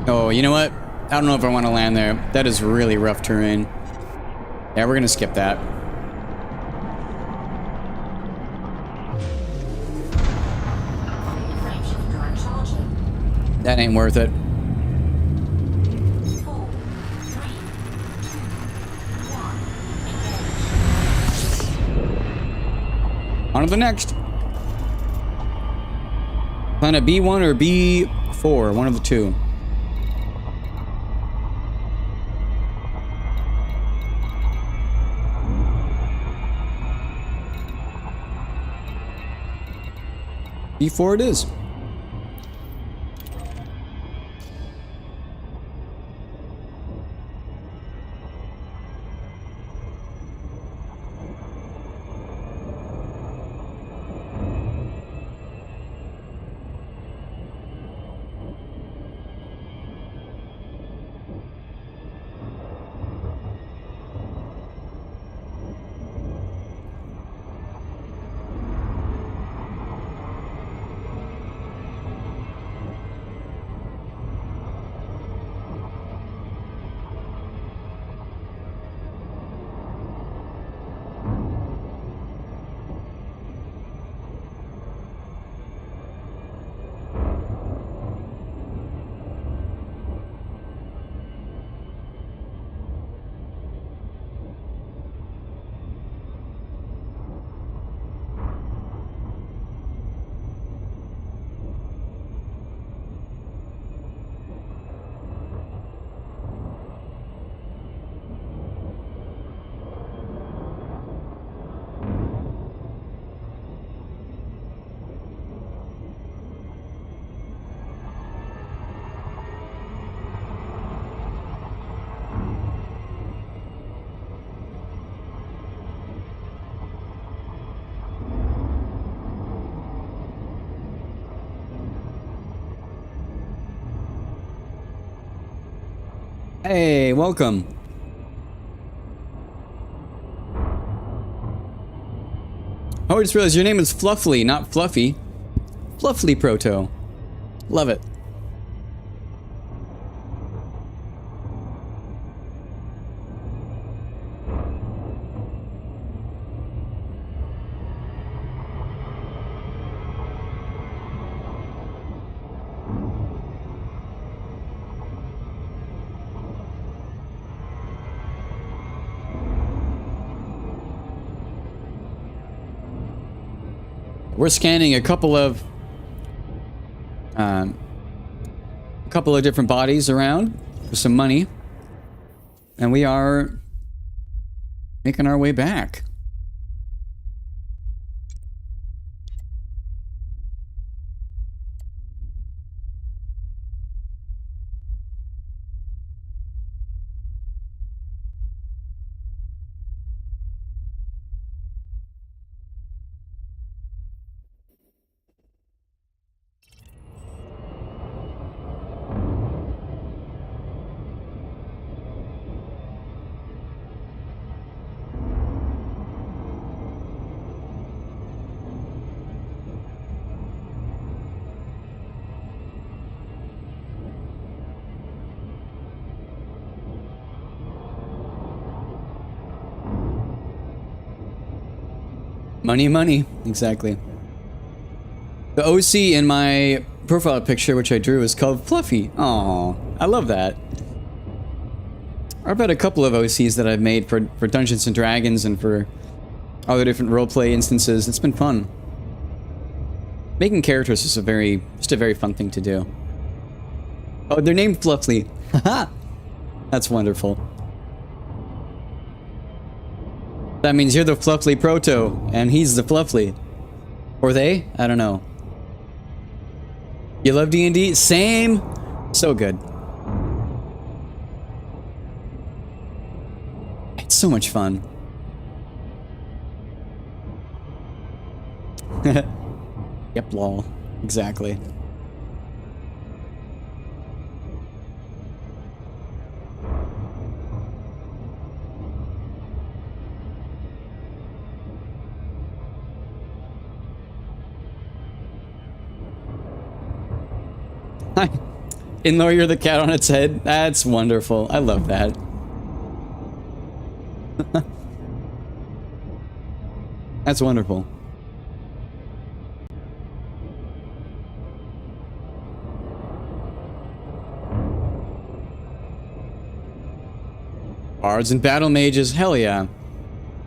Oh, you know what? I don't know if I want to land there. That is really rough terrain. Yeah, we're gonna skip that. Frameshift drive charging. That ain't worth it. 4, 3, 2, 1. On to the next. Planet B1 or B4, one of the two. B4 it is. Hey, welcome. Oh, I just realized your name is Fluffly, not Fluffy. Fluffly Proto. Love it. We're scanning a couple of different bodies around for some money, and we are making our way back. Money, money. Exactly. The OC in my profile picture, which I drew, is called Fluffy. Aww, I love that. Or about a couple of OCs that I've made for Dungeons and Dragons and for other different roleplay instances. It's been fun. Making characters is just a very fun thing to do. Oh, they're named Fluffy. Haha! That's wonderful. That means you're the Fluffy Proto, and he's the Fluffy. Or they? I don't know. You love D&D? Same! So good. It's so much fun. Yep, lol. Exactly. In Lower the cat on its head. That's wonderful. I love that. That's wonderful. Bards and battle mages, hell yeah.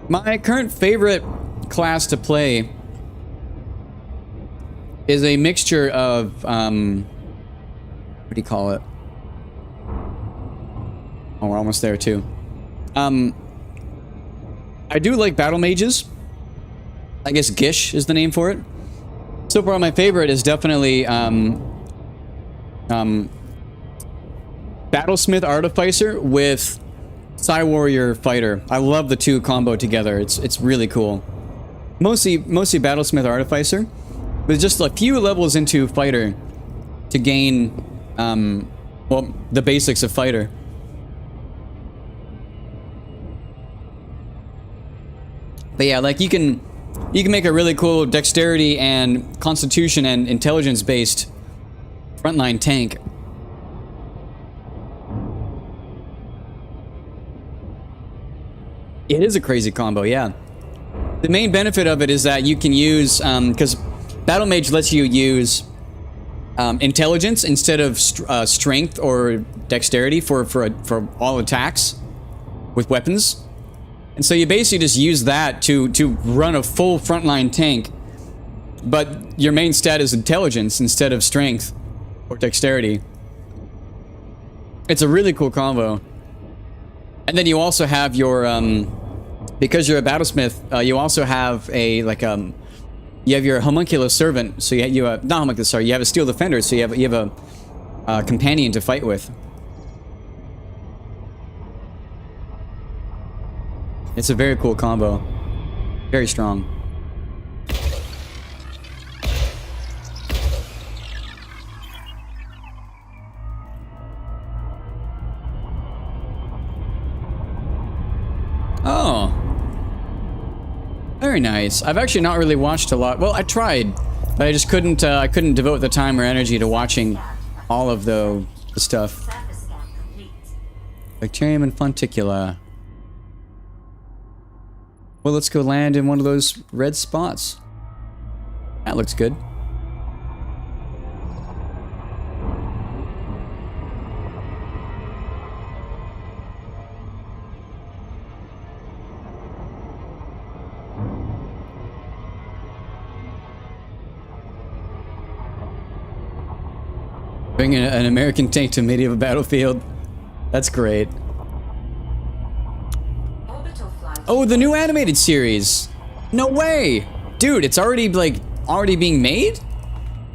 My current favorite class to play is a mixture of, what do you call it? Oh, we're almost there too. I do like battle mages. I guess Gish is the name for it. So far, my favorite is definitely Battlesmith Artificer with Psy Warrior Fighter. I love the two combo together. It's really cool. Mostly Battlesmith Artificer, with just a few levels into Fighter to gain well, the basics of Fighter. But yeah, like you can make a really cool dexterity and constitution and intelligence based frontline tank. It is a crazy combo, yeah. The main benefit of it is that you can use, because Battle Mage lets you use intelligence instead of strength or dexterity for all attacks with weapons. And so you basically just use that to run a full frontline tank, but your main stat is intelligence instead of strength or dexterity. It's a really cool combo. And then you also have your, because you're a battlesmith, you also have a, like, you have your homunculus servant, so you have, not homunculus, sorry, you have a steel defender, so you have a companion to fight with. It's a very cool combo. Very strong. Oh. Very nice. I've actually not really watched a lot. Well, I tried, but I just couldn't, I couldn't devote the time or energy to watching all of the stuff. Bacterium and Fonticula. Well, let's go land in one of those red spots. That looks good. Bring an American tank to a medieval battlefield. That's great. Oh, the new animated series. No way. Dude, it's already, like, already being made?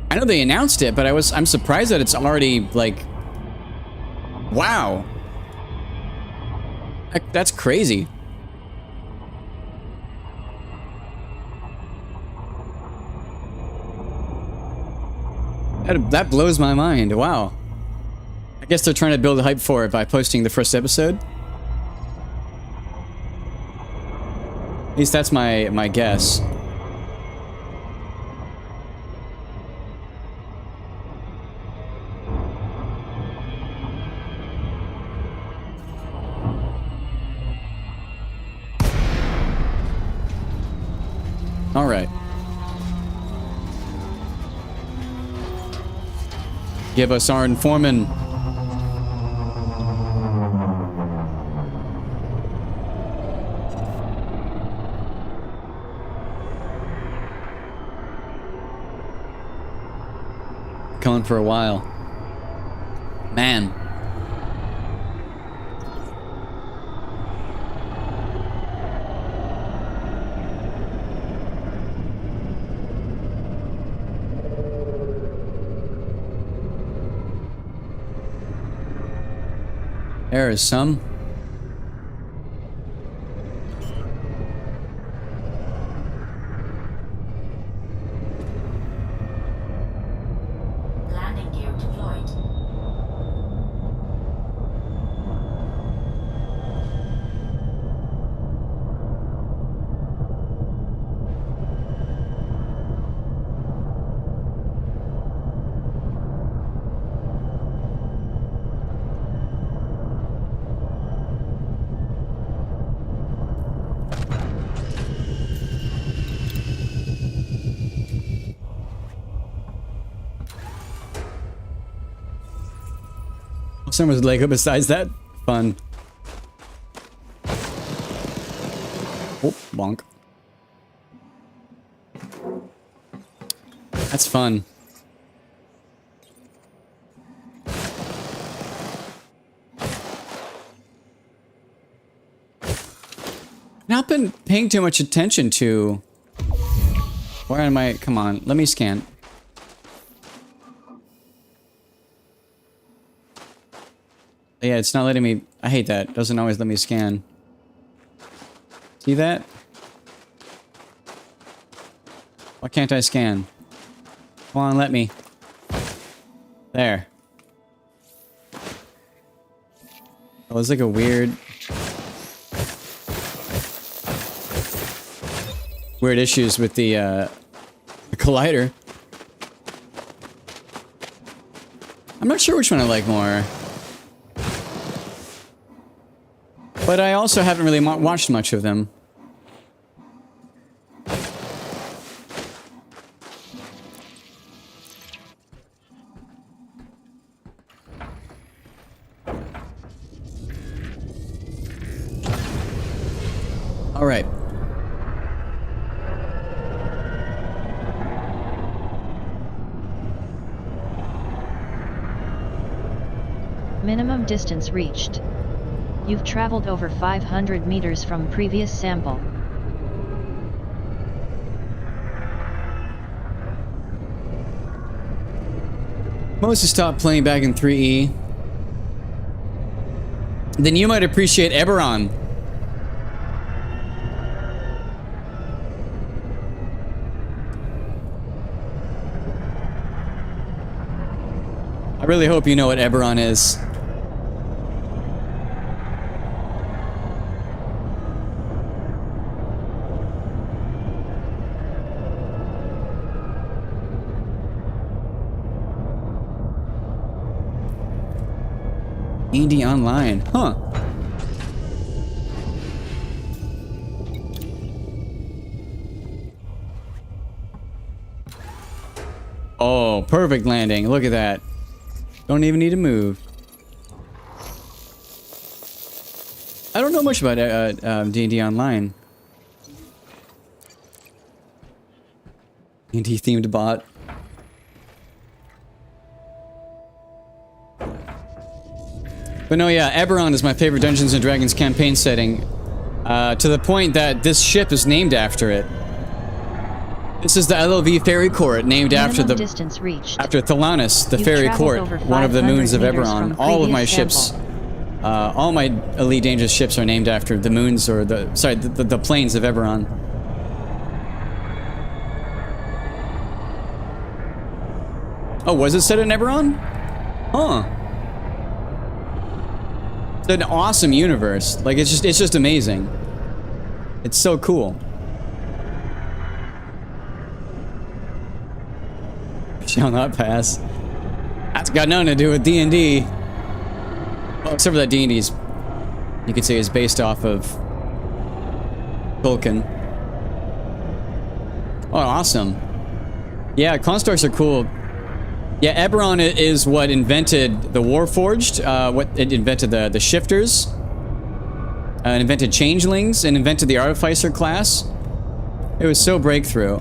I know they announced it, but I'm surprised that it's already, like... Wow. That's crazy. That blows my mind. Wow. I guess they're trying to build a hype for it by posting the first episode. At least that's my guess. All right. Give us our informant. going for a while. Man. There is some. Landing gear deployed. Someone's Lego besides that. Fun. Oh, bonk. That's fun. Not been paying too much attention to. Where am I? Come on, let me scan. Yeah, it's not letting me. I hate that. It doesn't always let me scan. See that? Why can't I scan? Come on, let me. There. Oh, it's like a weird issues with the collider. I'm not sure which one I like more. But I also haven't really watched much of them. All right. Minimum distance reached. You've traveled over 500 meters from previous sample. Moses stopped playing back in 3E. Then you might appreciate Eberron. I really hope you know what Eberron is. D&D Online, huh? Oh, perfect landing. Look at that. Don't even need to move. I don't know much about D&D Online. D&D themed bot. But no, yeah, Eberron is my favorite Dungeons & Dragons campaign setting. To the point that this ship is named after it. This is the LLV Fairy Court, named after the distance reached. after Thelanis, the You've Fairy Court, over one of the moons of 500 meters Eberron. from All of my previous ships, all my Elite Dangerous ships are named after the moons, or the planes of Eberron. Oh, was it set in Eberron? Huh. It's an awesome universe. Like, it's just amazing. It's so cool. Shall not pass. That's got nothing to do with D&D. Well, except for that D&D's, you could say, is based off of Tolkien. Oh, awesome. Yeah, constructs are cool. Yeah, Eberron is what invented the Warforged, what it invented the Shifters, invented Changelings, and invented the Artificer class. It was so breakthrough.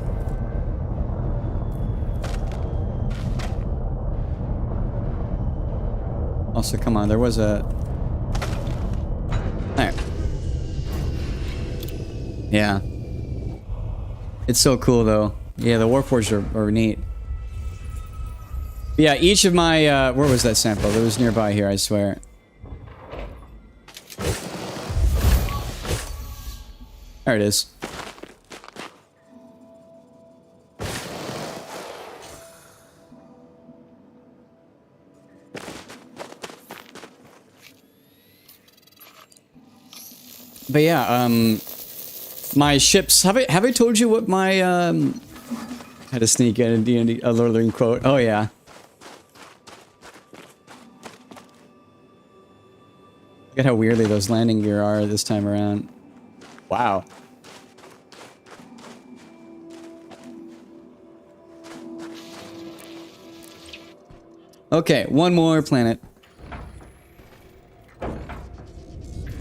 Also, come on, there was a... Alright. Yeah. It's so cool, though. Yeah, the Warforged are neat. Yeah, each of my, where was that sample? It was nearby here, I swear. There it is. But yeah, my ships. Have I told you what my had to sneak in a D&D a Lord of the Rings quote? Oh yeah. Look at how weirdly those landing gear are this time around. Wow. Okay, one more planet.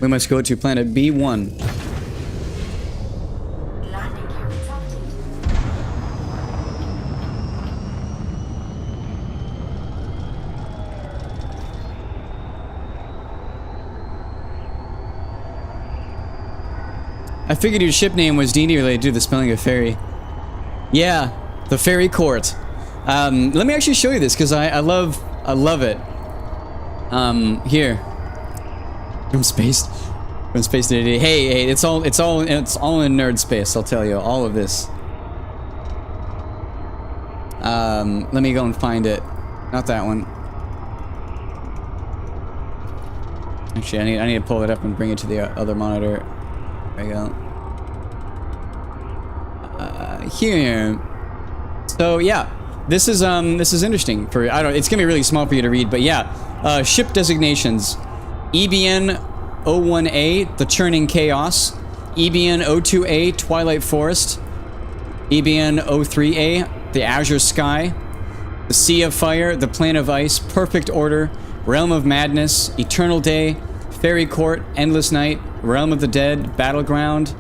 We must go to planet B1. Landing gear detected. I figured your ship name was D&D related to the spelling of fairy. Yeah, the fairy court. Let me actually show you this because I love it. Here. From space to D&D. Hey, it's all in nerd space. I'll tell you all of this. Let me go and find it. Not that one. Actually, I need to pull it up and bring it to the other monitor. There we go. Here. So yeah, this is interesting for it's gonna be really small for you to read, but yeah, ship designations: EBN 01A, the Churning Chaos; EBN 02A, Twilight Forest; EBN 03A, the Azure Sky; the Sea of Fire, the Plane of Ice, Perfect Order, Realm of Madness, Eternal Day, Fairy Court, Endless Night, Realm of the Dead, Battleground,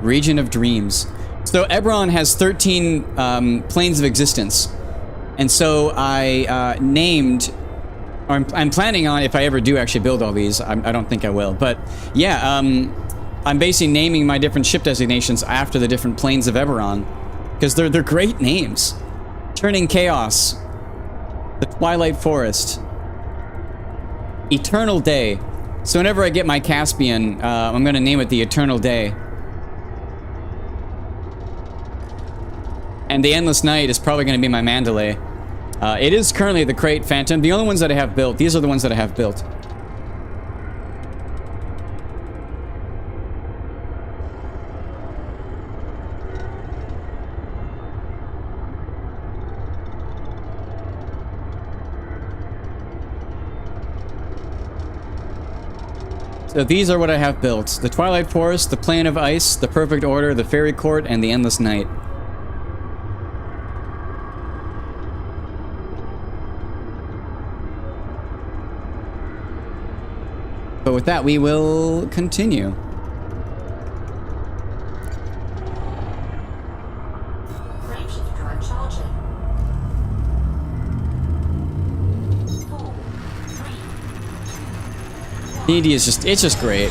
Region of Dreams. So Eberron has 13 planes of existence. And so I named, or I'm planning on, if I ever do actually build all these, I don't think I will, but yeah, I'm basically naming my different ship designations after the different planes of Eberron, because they're great names. Turning Chaos, the Twilight Forest, Eternal Day. So whenever I get my Caspian, I'm going to name it the Eternal Day. And the Endless Night is probably going to be my Mandalay. It is currently the Crate Phantom. The only ones that I have built. These are the ones that I have built. So these are what I have built. The Twilight Forest, the Plane of Ice, the Perfect Order, the Fairy Court, and the Endless Night. But with that, we will continue. Frameshift drive charging. 4, 3. D&D is just, it's just great.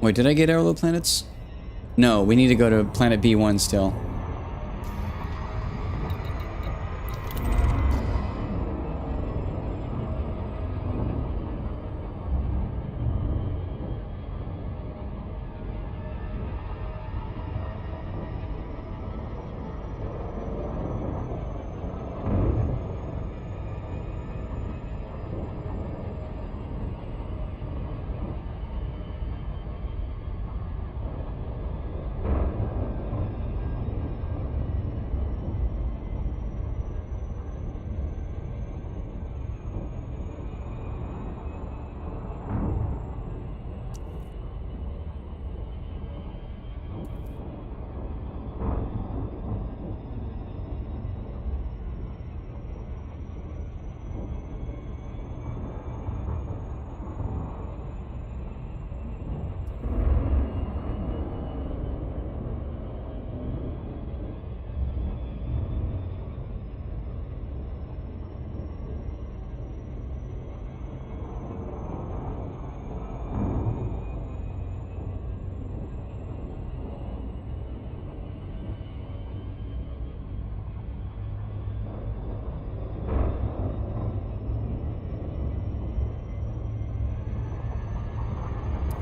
Wait, did I get Arrow planets? No, we need to go to planet B1 still.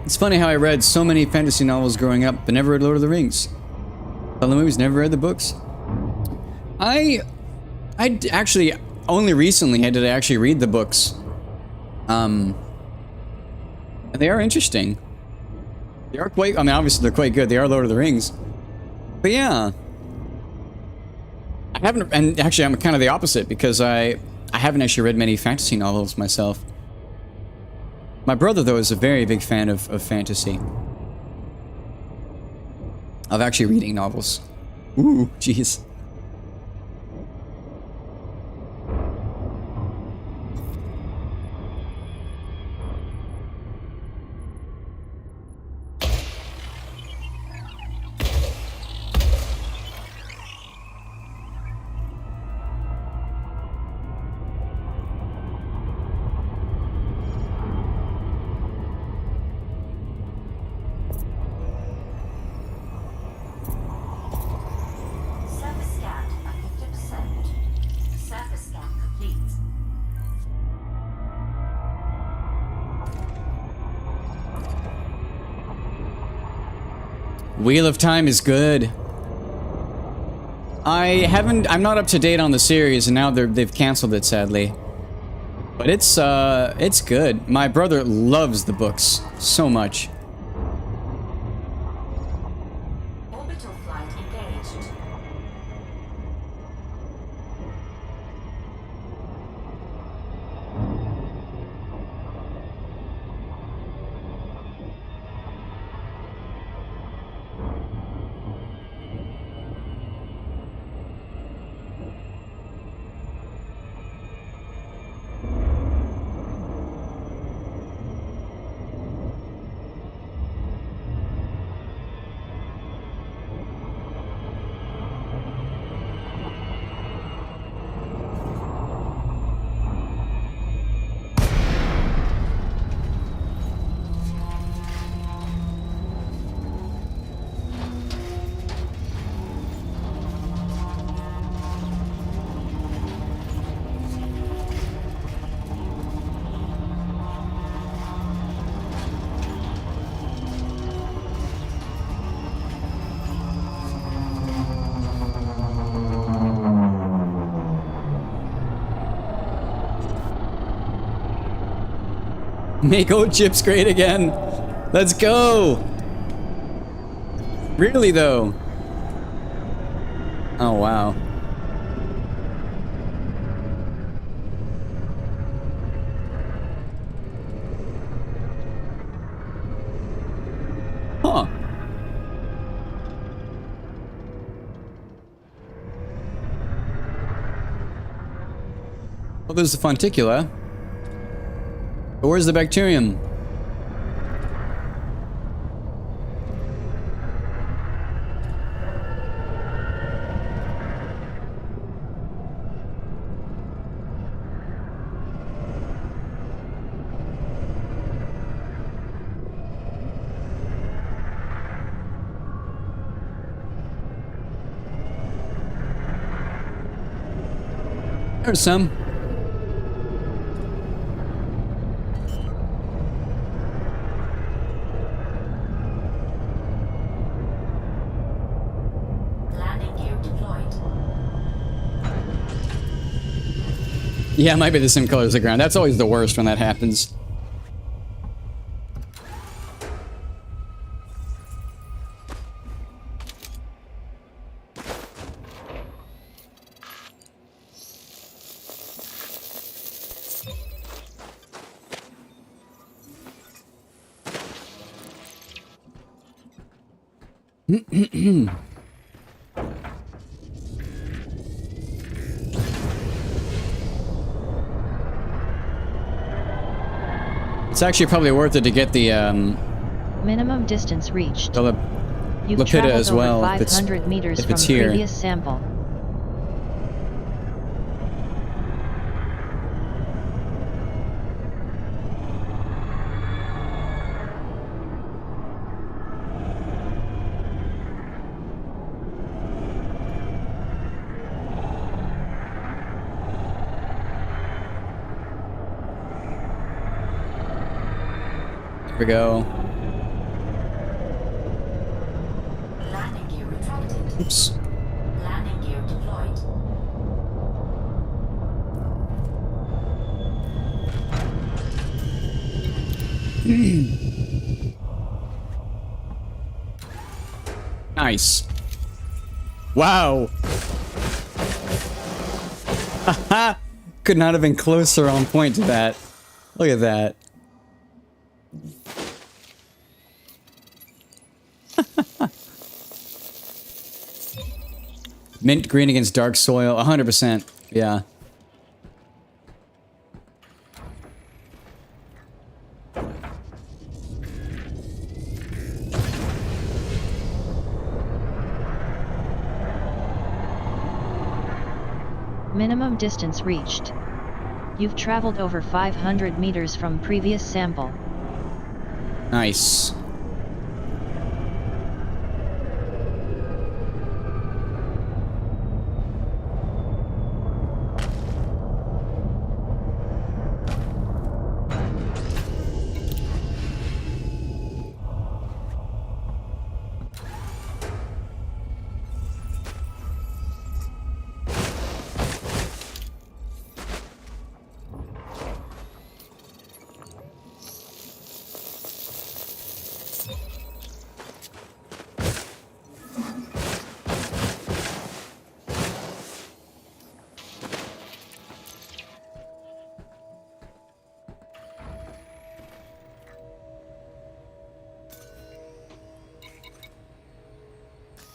It's funny how I read so many fantasy novels growing up, but never read Lord of the Rings. Saw the movies, never read the books. Actually only recently did I actually read the books. And they are interesting. They are quite, I mean, obviously they're quite good. They are Lord of the Rings. But yeah. I haven't, and actually I'm kind of the opposite because I haven't actually read many fantasy novels myself. My brother, though, is a very big fan of fantasy. Of actually reading novels. Ooh, jeez. Surface scan at 50%. Surface scan complete. Wheel of Time is good. I'm not up to date on the series, and now they've canceled it, sadly. But it's good. My brother loves the books so much. Orbital flight engaged. Make old chips great again. Let's go. Really, though? Oh, wow. Huh. Well, there's the Fonticula. But where's the bacterium? There's some. Landing gear deployed. Yeah, it might be the same color as the ground. That's always the worst when that happens. It's actually probably worth it to get the Minimum distance reached. You've Lapita traveled as well, over if it's- 500 meters if from it's here. previous sample. Here we go. Oops. Landing gear deployed. Nice. Wow. Haha. Could not have been closer on point to that. Look at that. Mint green against dark soil, 100%. Yeah. Minimum distance reached. You've traveled over 500 meters from previous sample. Nice.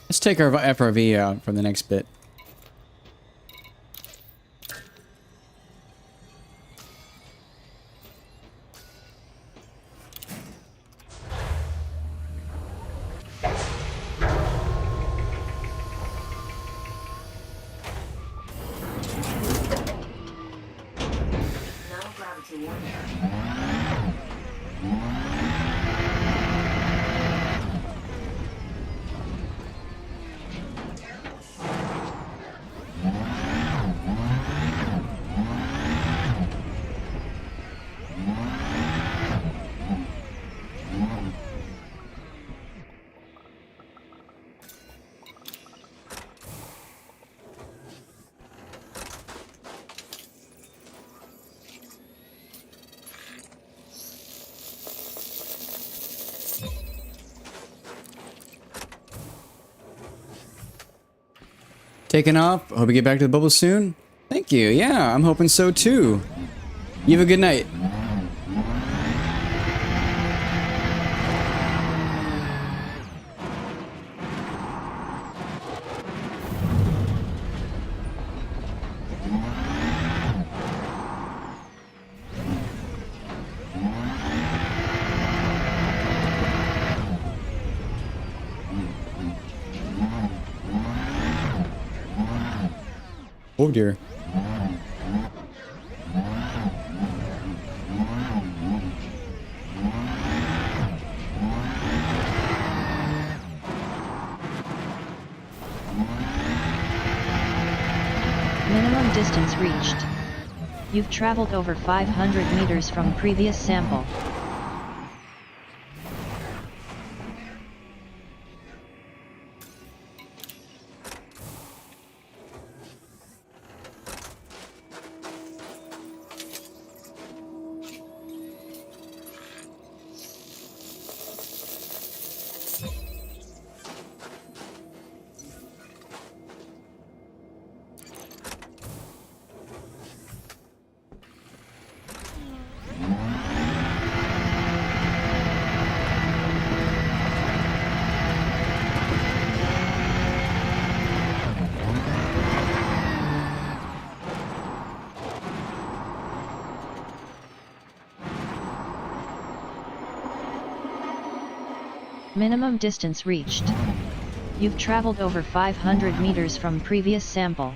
Let's take our FRV out from the next bit. No gravity warning. Taking off. Hope you get back to the bubble soon. Thank you. Yeah, I'm hoping so too. You have a good night. Oh dear. Minimum distance reached. You've traveled over 500 meters from previous sample. Minimum distance reached. You've traveled over 500 meters from previous sample.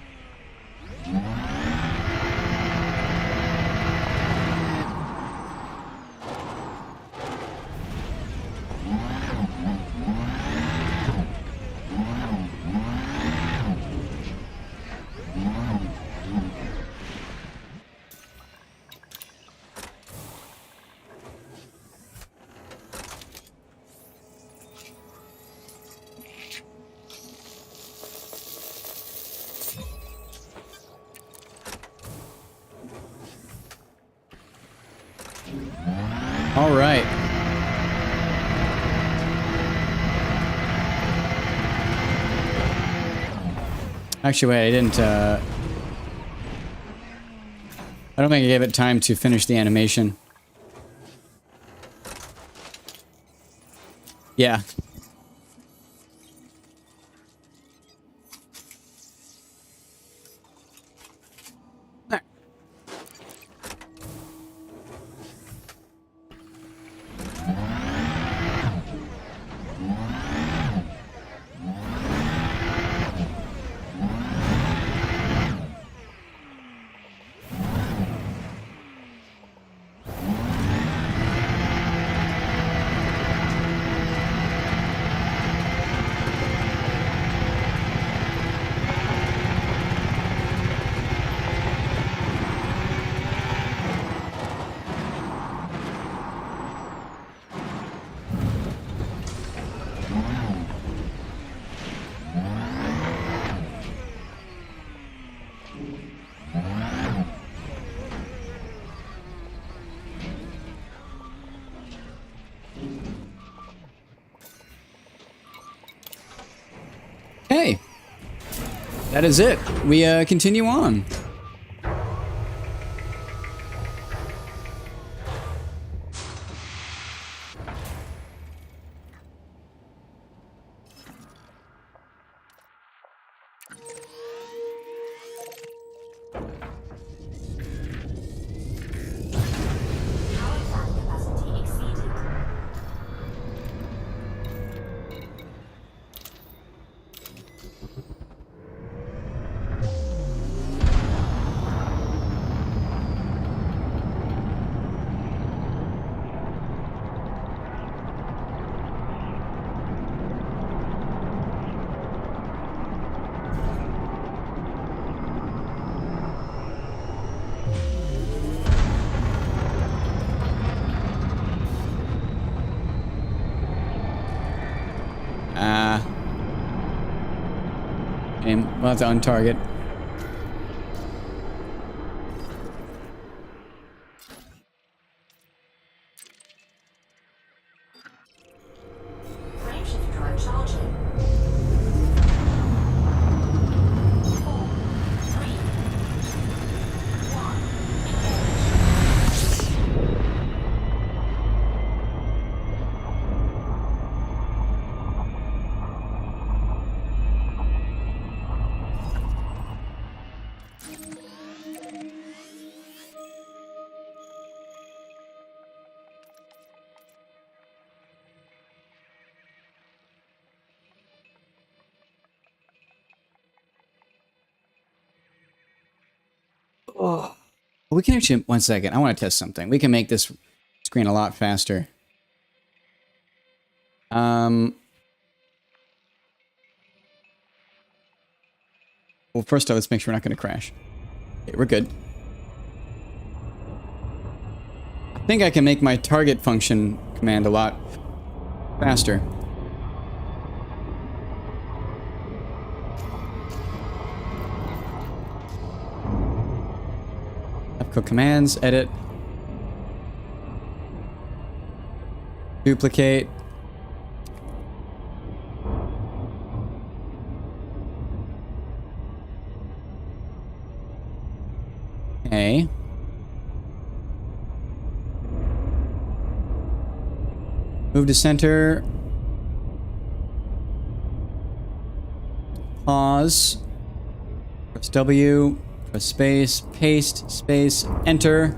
All right. Actually, wait, I didn't, I don't think I gave it time to finish the animation. Yeah. Hey, that is it. We continue on. Power plant capacity exceeded. And we'll have to untarget. Frameshift drive charging. 4, 3, 1. We can actually, one second, I want to test something. We can make this screen a lot faster. Well, first off, let's make sure we're not going to crash. Okay, we're good. I think I can make my target function command a lot faster. Quick commands, edit, duplicate. Okay. Move to center. Pause. Press W. Press space. Paste. Space. Enter.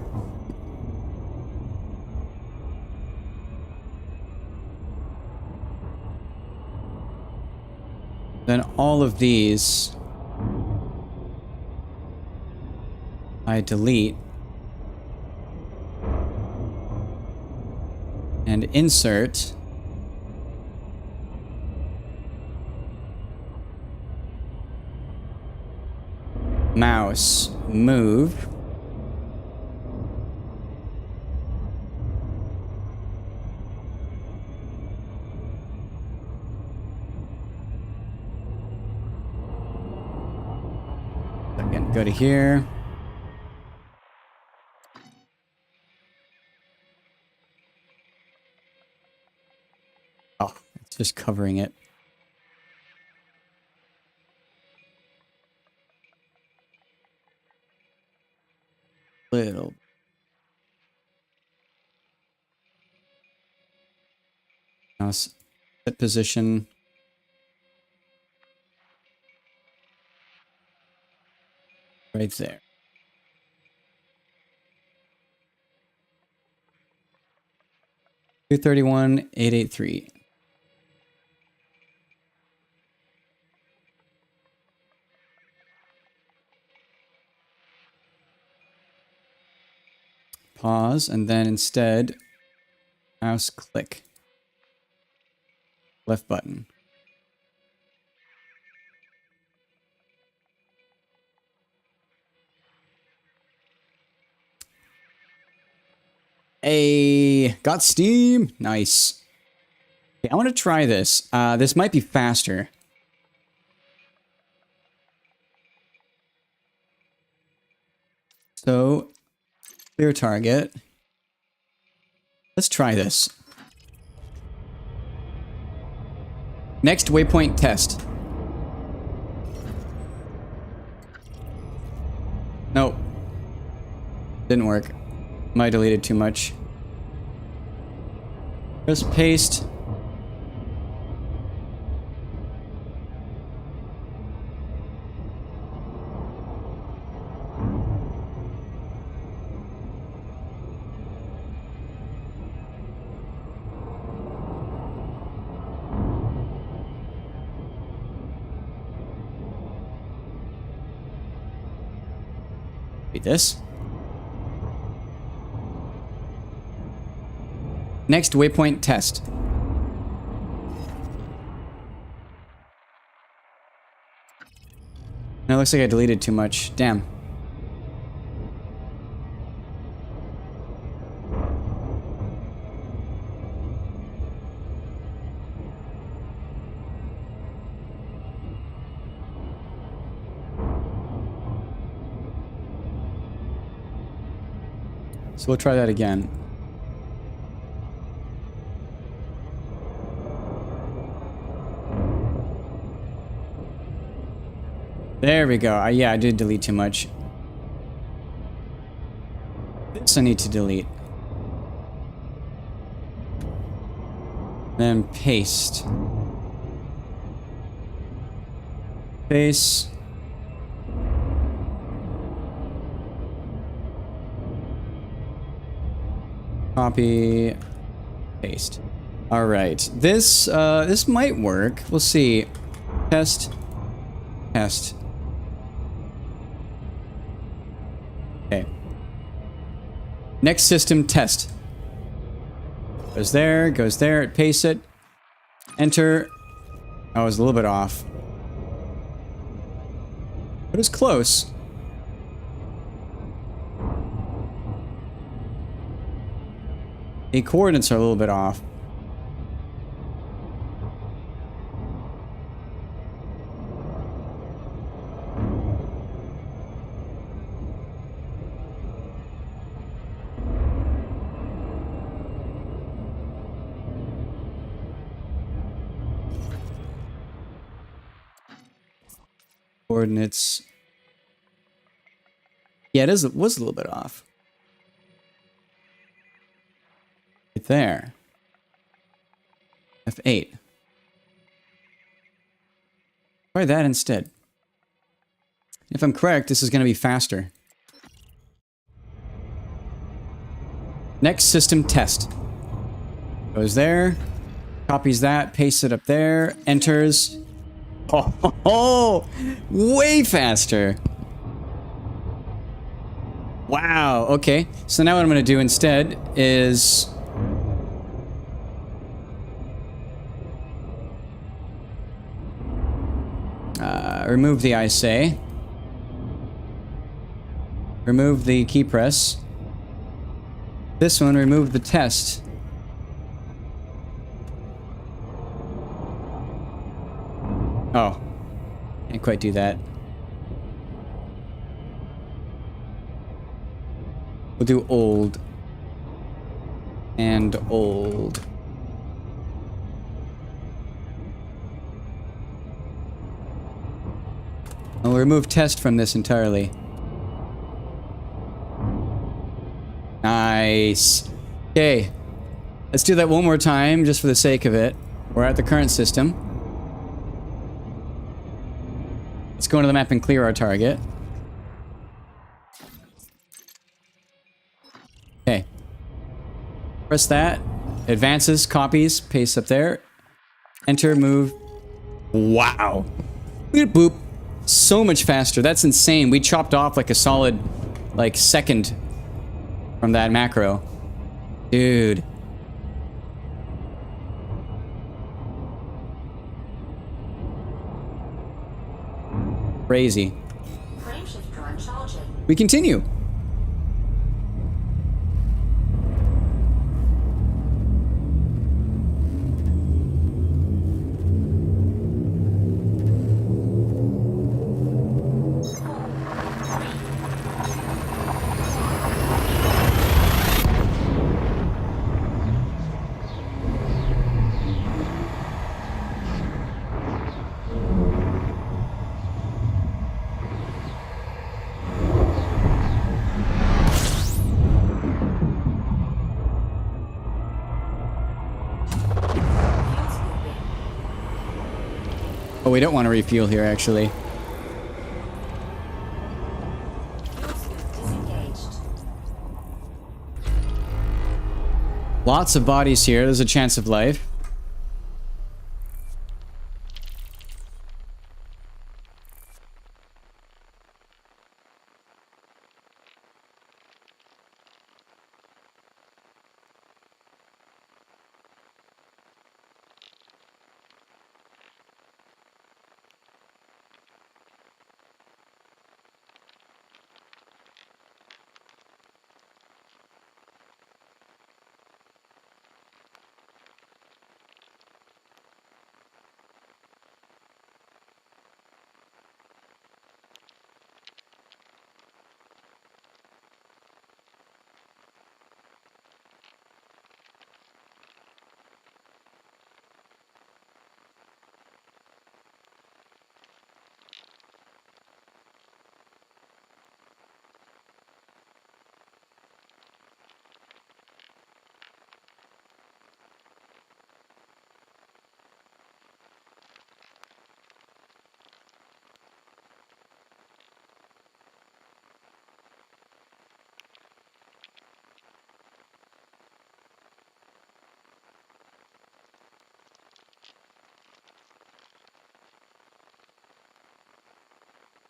Then all of these I delete and insert mouse move again, go to here. Just covering it. Little. Now set position. Right there. $231,883. Pause, and then instead, mouse click. Left button. Hey, got steam. Nice. Okay, I want to try this. This might be faster. So, clear target. Let's try this. Next waypoint test. Nope. Didn't work. Might have deleted too much. Just paste. This. Next waypoint test. Now it looks like I deleted too much. Damn. So we'll try that again. There we go. Yeah, I did delete too much. This I need to delete. Then paste. Paste. Copy, paste. All right, this might work. We'll see. Test, test. Okay. Next system test. Goes there, it pastes it. Enter. I was a little bit off. But it was close. The coordinates are a little bit off. Coordinates. Yeah, it was a little bit off. Right there. F8. Try that instead. If I'm correct, this is going to be faster. Next system test. Goes there. Copies that. Pastes it up there. Enters. Oh, way faster. Wow. Okay. So now what I'm going to do instead is remove the I say. Remove the key press. This one, remove the test. Oh. Can't quite do that. We'll do old. And old. I'll remove test from this entirely. Nice. Okay. Let's do that one more time, just for the sake of it. We're at the current system. Let's go into the map and clear our target. Okay. Press that. Advances, copies, paste up there. Enter, move. Wow. Look at boop. So much faster. That's insane. We chopped off like a solid, like, second from that macro. Dude. Crazy. Frameshift drive charging. We continue. Oh, we don't want to refuel here, actually. Disengaged. Lots of bodies here. There's a chance of life.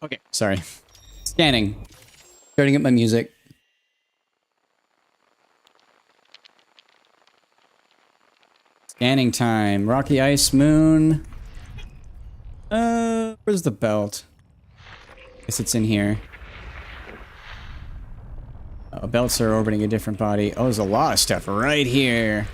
Okay, sorry. Scanning. Starting up my music. Scanning time. Rocky Ice Moon. Where's the belt? Guess it's in here. Oh, belts are orbiting a different body. Oh, there's a lot of stuff right here.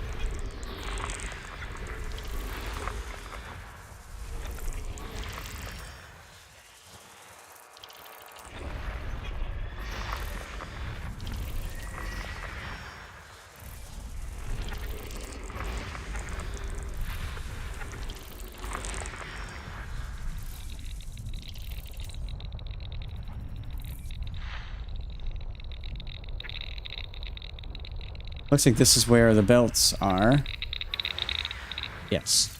Looks like this is where the belts are. Yes.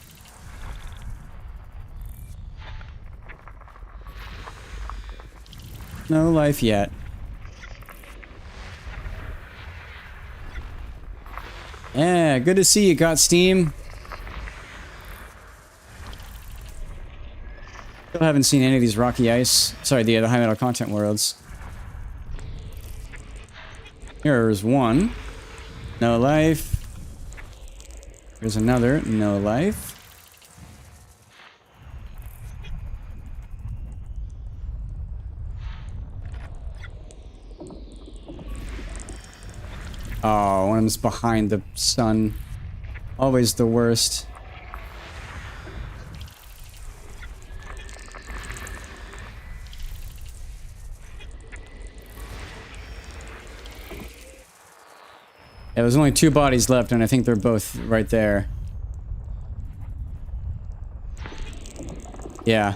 No life yet. Yeah, good to see you got Steam. Still haven't seen any of these Rocky Ice. Sorry, the high metal content worlds. Here's one. No life. Here's another. No life. Oh, one of them's behind the sun. Always the worst. Yeah, there's only 2 bodies left, and I think they're both right there. Yeah.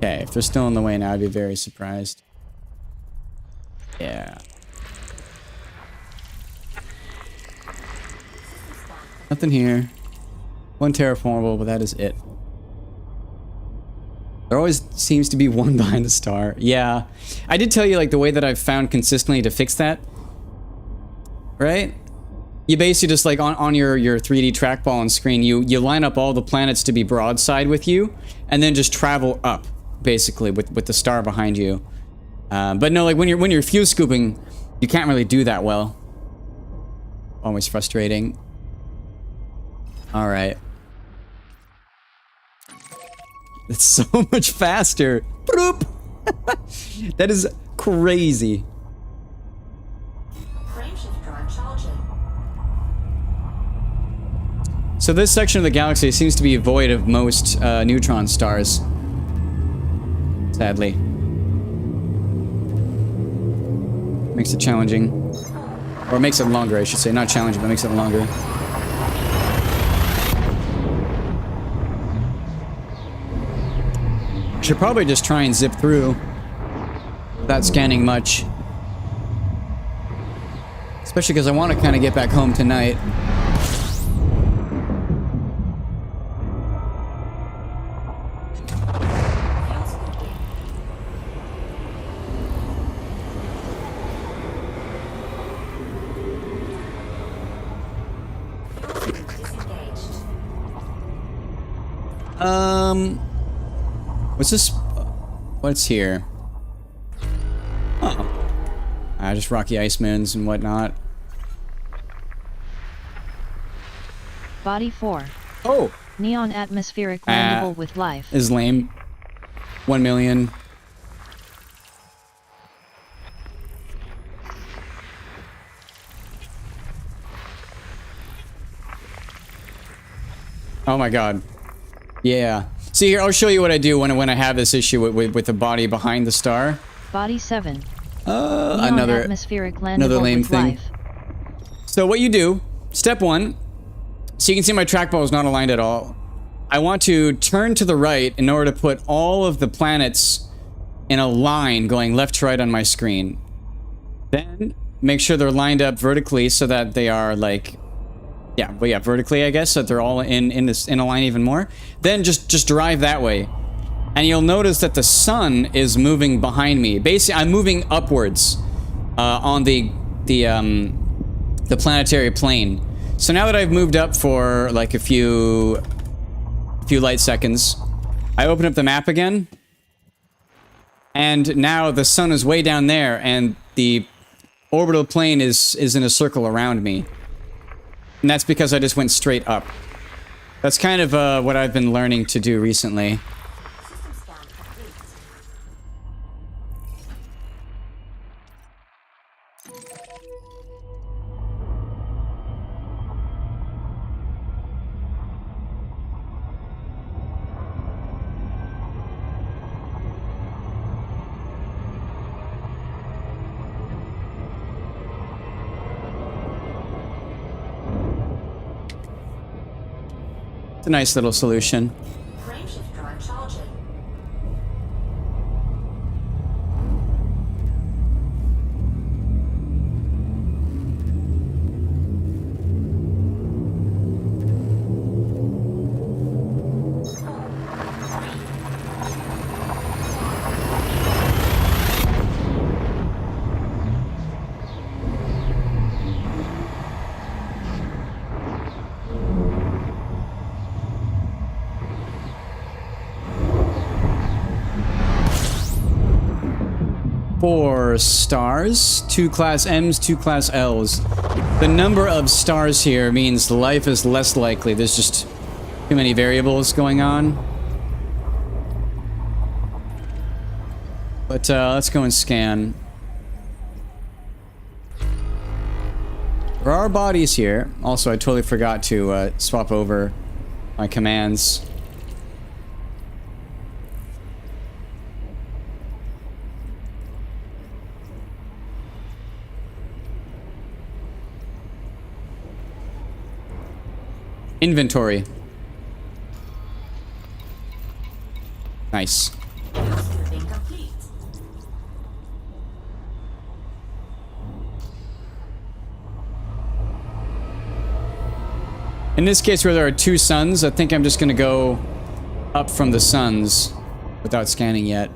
Okay, if they're still in the way now, I'd be very surprised. Yeah. Nothing here. One terraformable, but that is it. There always seems to be one behind the star. Yeah. I did tell you, like, the way that I've found consistently to fix that. Right? You basically just, like, on your 3D trackball on screen, you line up all the planets to be broadside with you, and then just travel up, basically, with the star behind you. But no, like, when you're fuse scooping, you can't really do that well. Always frustrating. Alright. It's so much faster. Bloop. That is crazy. Frameshift drive charging. So this section of the galaxy seems to be void of most neutron stars. Sadly. Makes it challenging. Or makes it longer, I should say. Not challenging, but makes it longer. Should probably just try and zip through without scanning much. Especially because I want to kind of get back home tonight. What's this? What's here? Oh. Just rocky ice moons and whatnot. Body 4. Oh! Neon atmospheric landable with life. Is lame. 1 million. Oh my god. Yeah. See here, I'll show you what I do when I have this issue with the body behind the star. Body 7. Neon another atmospheric landable another lame with thing. life. So what you do, step 1, so you can see my trackball is not aligned at all. I want to turn to the right in order to put all of the planets in a line going left to right on my screen. Then make sure they're lined up vertically so that they are like, yeah, vertically, I guess, so that they're all in a line even more. Then just drive that way. And you'll notice that the sun is moving behind me. Basically, I'm moving upwards on the planetary plane. So now that I've moved up for like a few light seconds, I open up the map again. And now the sun is way down there, and the orbital plane is in a circle around me. And that's because I just went straight up. That's kind of what I've been learning to do recently. System scan complete. It's a nice little solution. Frameshift drive charging. Four stars, 2 class M's, 2 class L's. The number of stars here means life is less likely. There's just too many variables going on. But let's go and scan. There are bodies here. Also, I totally forgot to swap over my commands. Inventory. Nice. Fuel In this case where there are two suns, I think I'm just gonna go up from the suns without scanning yet.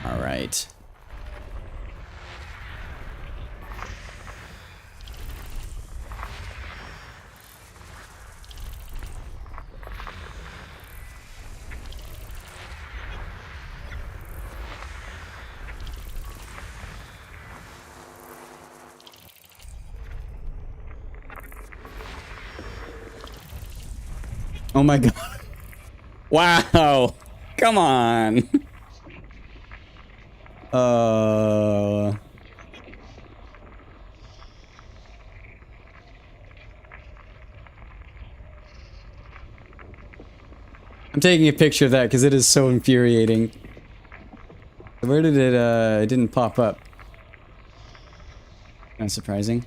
All right. Oh my god. Wow. Come on. I'm taking a picture of that because it is so infuriating. Where did it, it didn't pop up. Kind of surprising.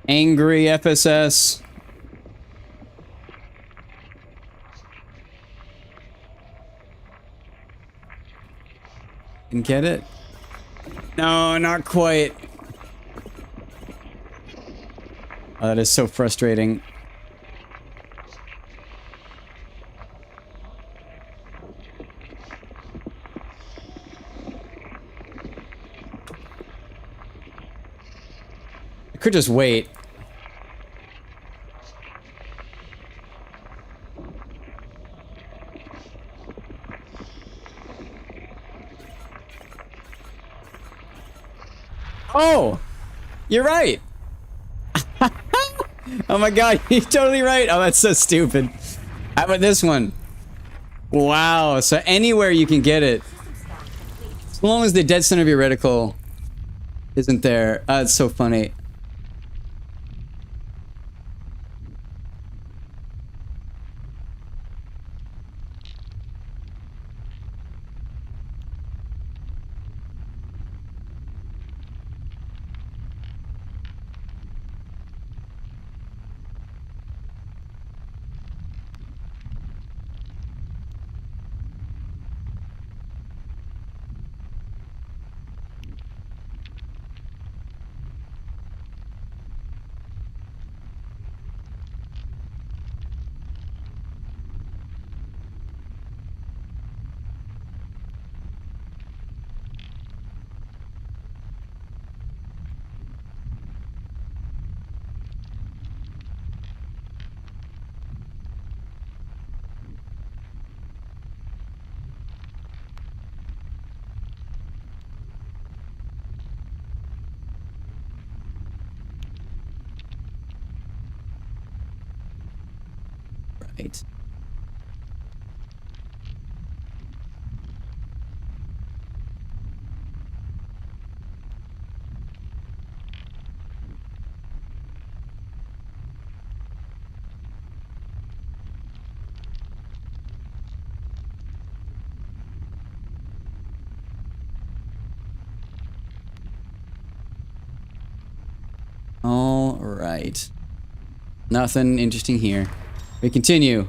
Angry FSS. Didn't get it? No, not quite. Oh, that is so frustrating. I could just wait. Oh! You're right! Oh my god, you're totally right! Oh, that's so stupid. How about this one? Wow, so anywhere you can get it. As long as the dead center of your reticle isn't there. It's so funny. Right. All right. Nothing interesting here. We continue.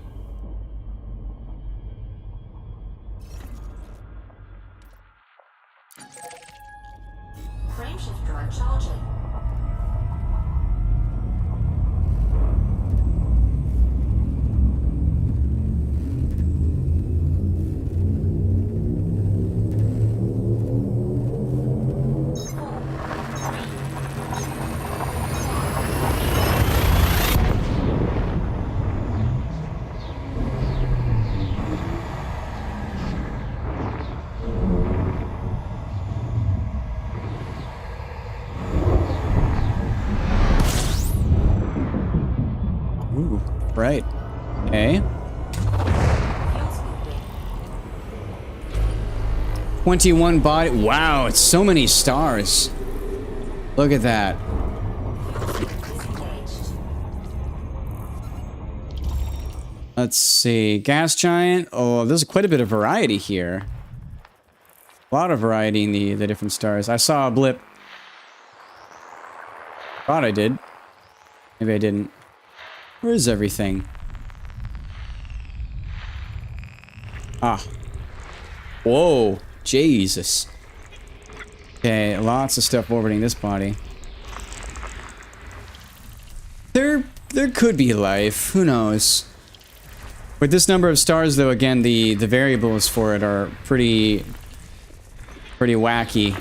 Frameshift drive charging. right. Okay. Fuel speed. 21 body. Wow, it's so many stars. Look at that. Disengaged. Let's see. Gas giant. Oh, there's quite a bit of variety here. A lot of variety in the different stars. I saw a blip. Thought I did. Maybe I didn't. Where is everything? Ah. Whoa. Jesus. Okay, lots of stuff orbiting this body. There could be life. Who knows? With this number of stars, though, again, the variables for it are pretty wacky.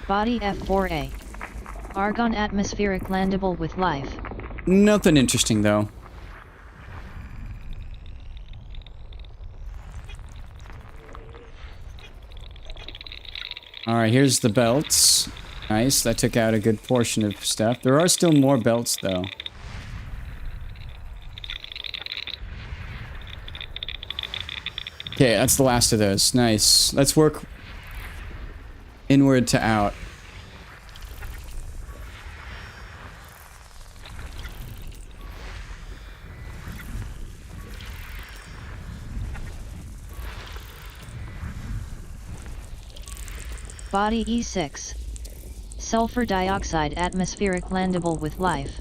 Body F4A. Argon atmospheric landable with life. Nothing interesting, though. Alright, here's the belts. Nice, that took out a good portion of stuff. There are still more belts, though. Okay, that's the last of those. Nice. Let's work inward to out. Body E6. Sulfur dioxide atmospheric landable with life.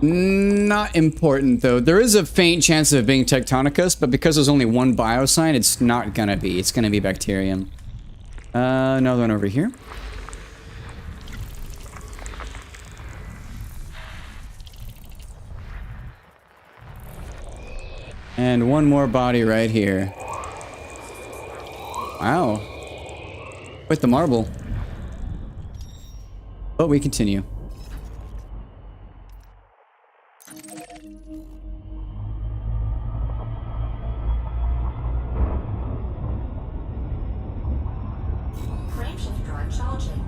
Not important, though. There is a faint chance of it being Tectonicus, but because there's only one biosign, it's not gonna be. It's gonna be Bacterium. Another one over here. And one more body right here. Wow. With the marble. But we continue. Frameshift drive charging.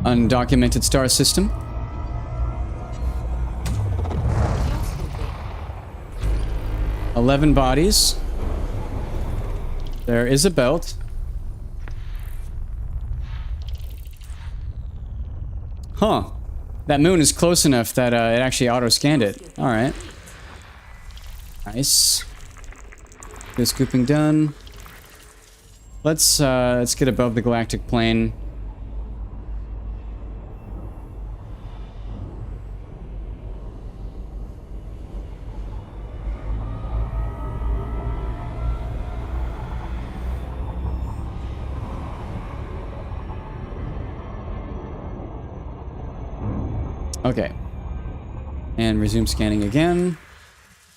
Undocumented star system. Fuel speed. 11 bodies. There is a belt. Huh. That moon is close enough that it actually auto-scanned it. Alright. Nice. Good scooping done. Let's get above the galactic plane. Okay. And resume scanning again.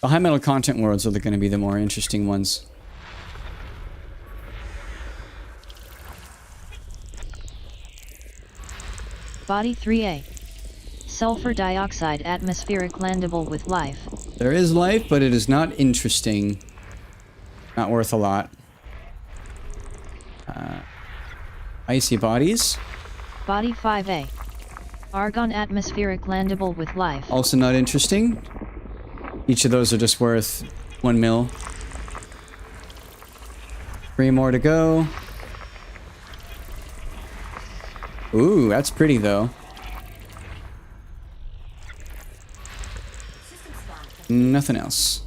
The high metal content worlds are going to be the more interesting ones. Body 3A. Sulfur dioxide atmospheric landable with life. There is life, but it is not interesting. Not worth a lot. Icy bodies. Body 5A. Argon atmospheric landable with life. Also not interesting. Each of those are just worth 1 mil. 3 more to go. Ooh, that's pretty though. System scan. Nothing else.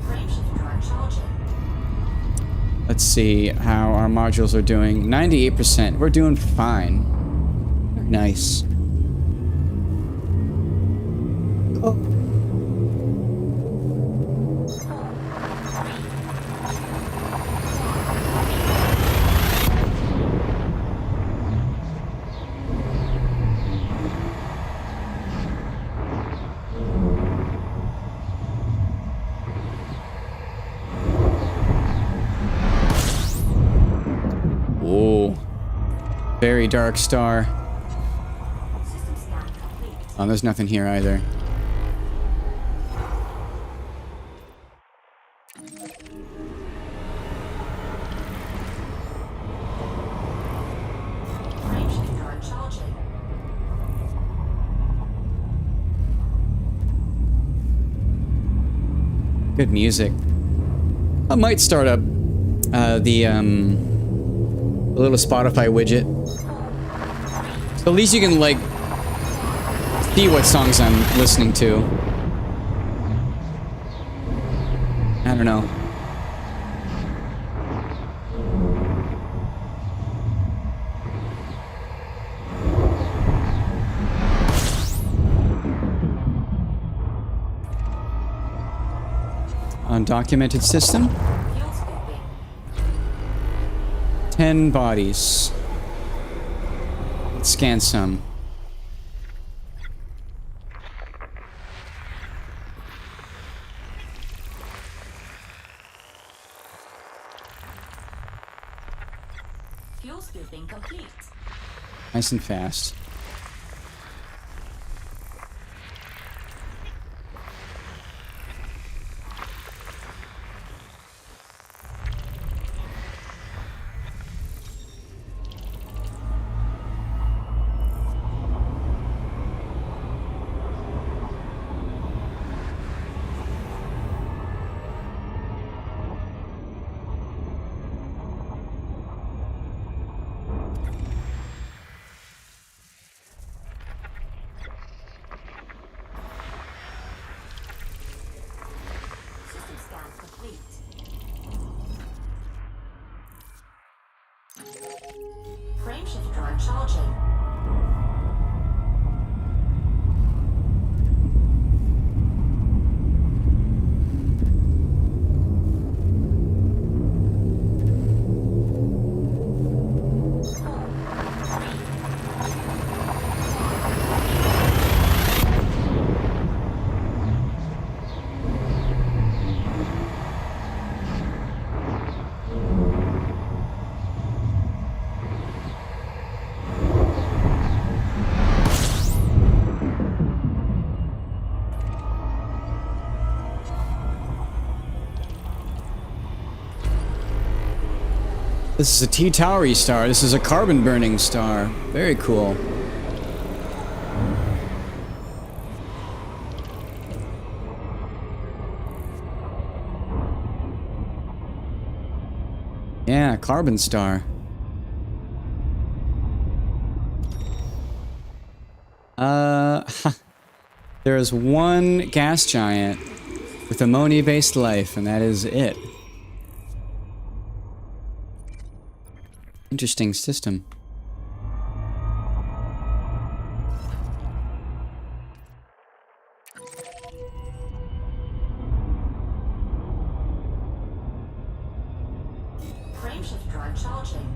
Frameshift drive charging. Let's see how our modules are doing. 98%. We're doing fine. Very nice. Oh. Whoa. Very dark star. System scan complete. Oh, there's nothing here either. Frameshift drive charging. Good music. I might start up the little Spotify widget. So at least you can, like, see what songs I'm listening to. I don't know. Undocumented system. Fuel scooping. 10 bodies. Let's scan some. Fuel scooping complete. Nice and fast. System scan complete. Frameshift drive charging. This is a T-Towery star. This is a carbon-burning star. Very cool. Yeah, carbon star. There is one gas giant with ammonia-based life, and that is it. Interesting system. Frameshift drive charging.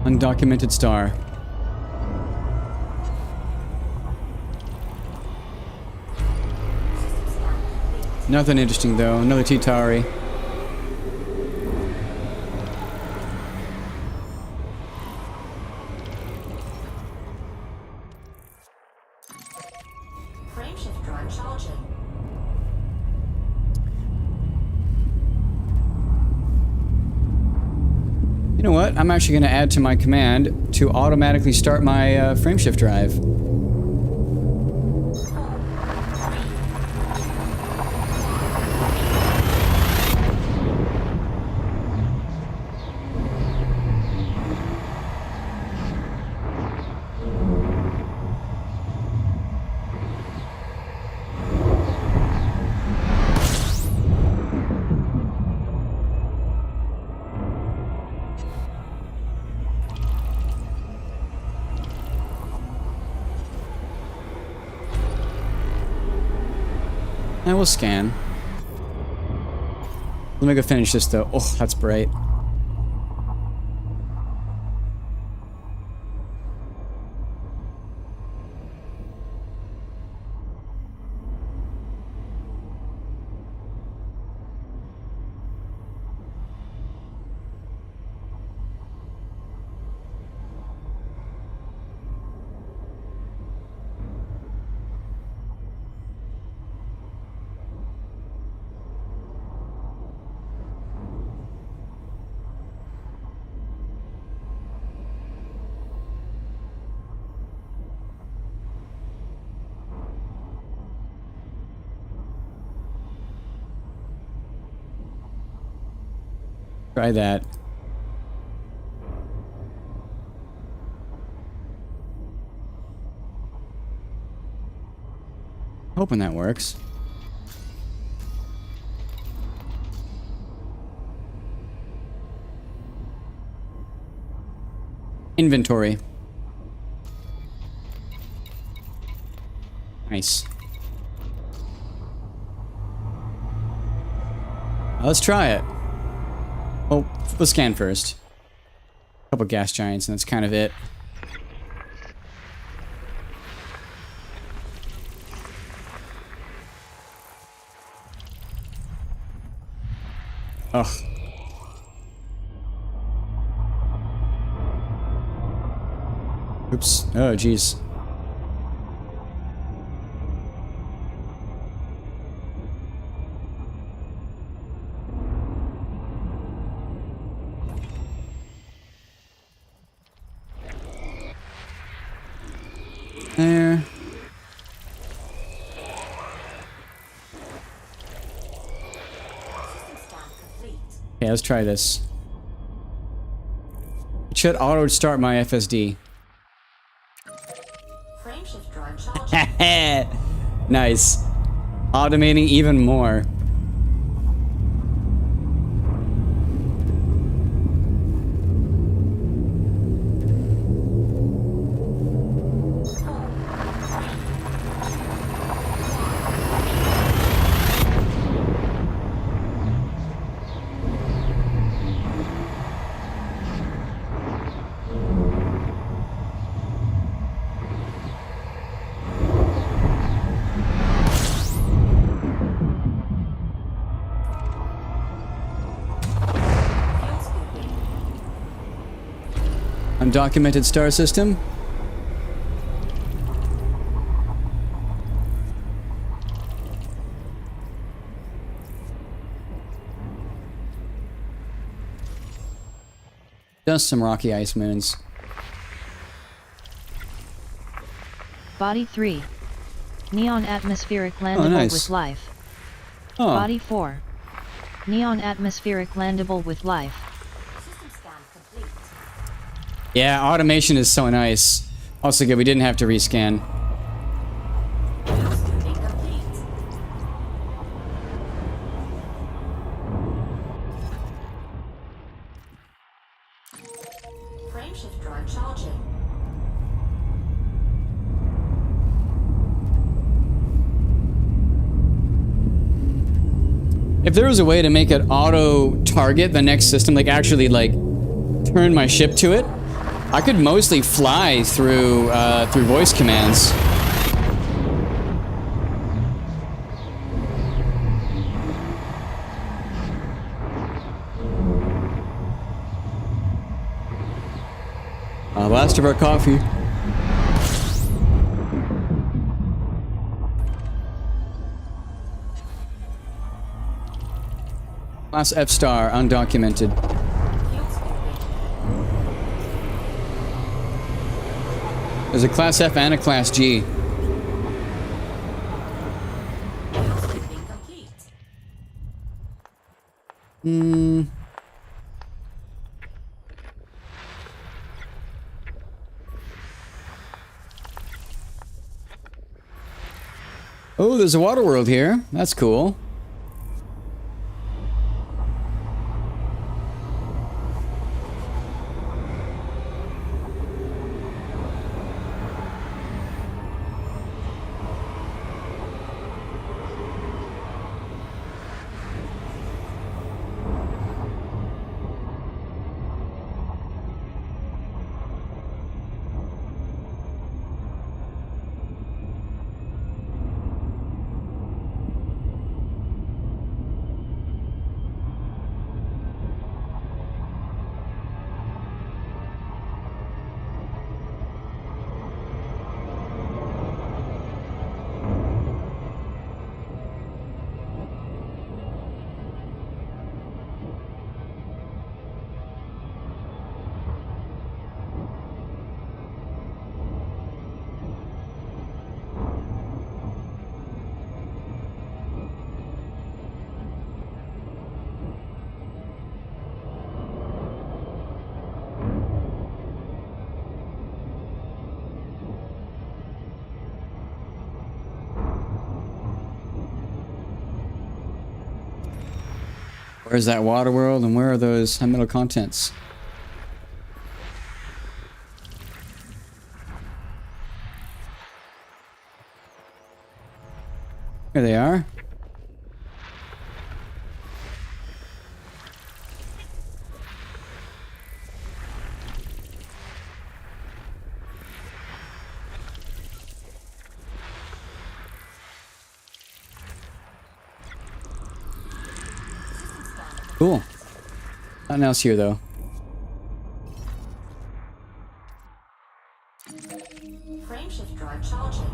Undocumented star. Nothing interesting though. Another T-Tauri. Frameshift drive charging. what? I'm actually going to add to my command to automatically start my frameshift drive. I will scan. Let me go finish this though. Oh, that's bright. Try that. Hoping that works. Inventory. Nice. Let's try it. Well, let's scan first. A couple gas giants, and that's kind of it. Ugh. Oops. Oh, jeez. There. Okay, let's try this. It should auto start my FSD. Frameshift drive charging. Nice. Automating even more. Undocumented star system. Just some rocky ice moons. Body 3. Neon atmospheric landable nice. with life. Oh, Body 4. Neon atmospheric landable with life. System scan complete. yeah, automation is so nice. Also good, we didn't have to rescan. Housekeeping complete. Frameshift drive charging. If there was a way to make it auto target the next system, like actually like turn my ship to it, I could mostly fly through through voice commands. Last of our coffee. Class F star, undocumented. Fuel scooping. There's a Class F and a Class G. Fuel scooping complete. Oh, there's a water world here. That's cool. Where's that water world and where are those high metal contents? Here they are. Cool. Nothing else here though. Frameshift drive charging.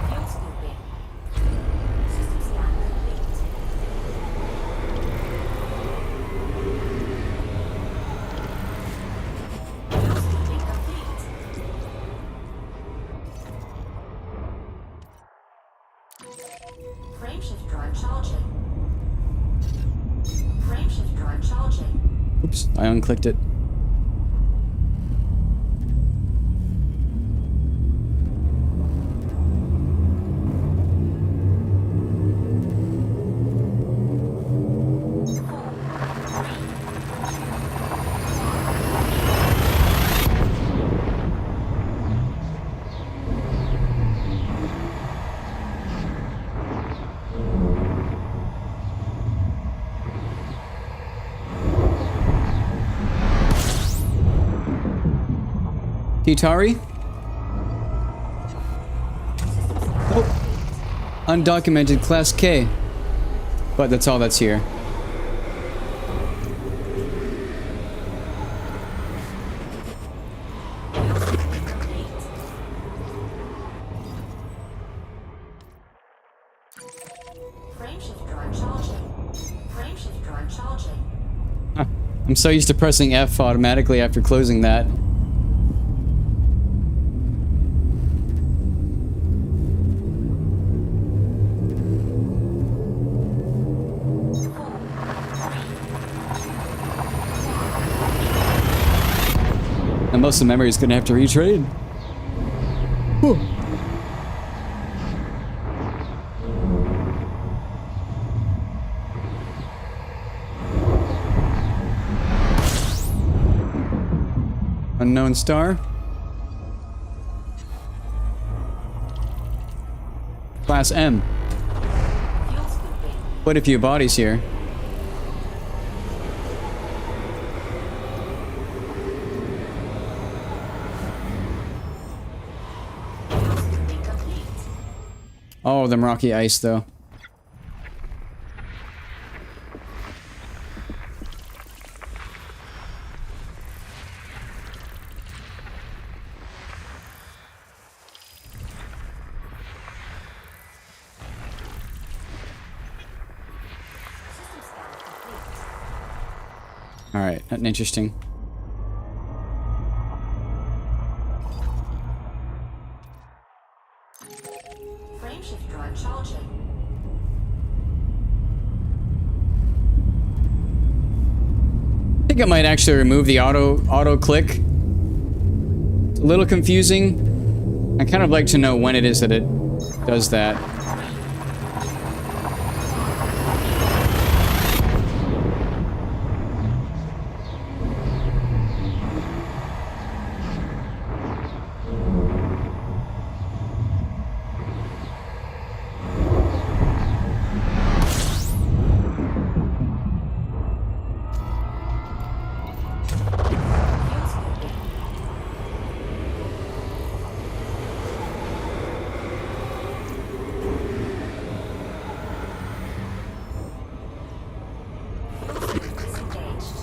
Fuel scooping. System scan complete. Fuel scooping complete. Frameshift drive charging. Frameshift drive charging. Oops, I unclicked it. Kitari? Oh. Undocumented Class K. But that's all that's here. Frameshift drive charging. Frameshift drive charging. Huh. I'm so used to pressing F automatically after closing that. And most of the memory is gonna have to retrade. Whew. Unknown star. Class M. Fuel scooping. Quite a few bodies here. Oh, them rocky ice, though. Alright, nothing interesting. Frameshift drive charging. I think I might actually remove the auto click. It's a little confusing. I kind of like to know when it is that it does that. Disengaged.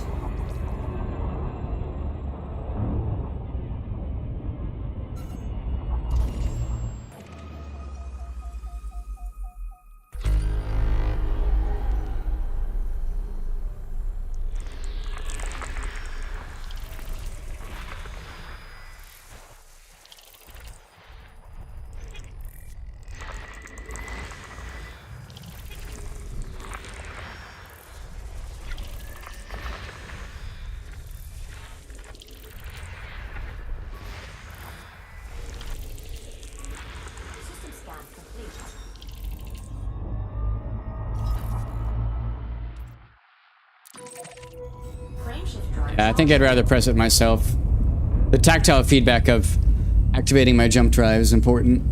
System scan complete. Frameshift drive. Yeah, I think I'd rather press it myself. The tactile feedback of activating my jump drive is important.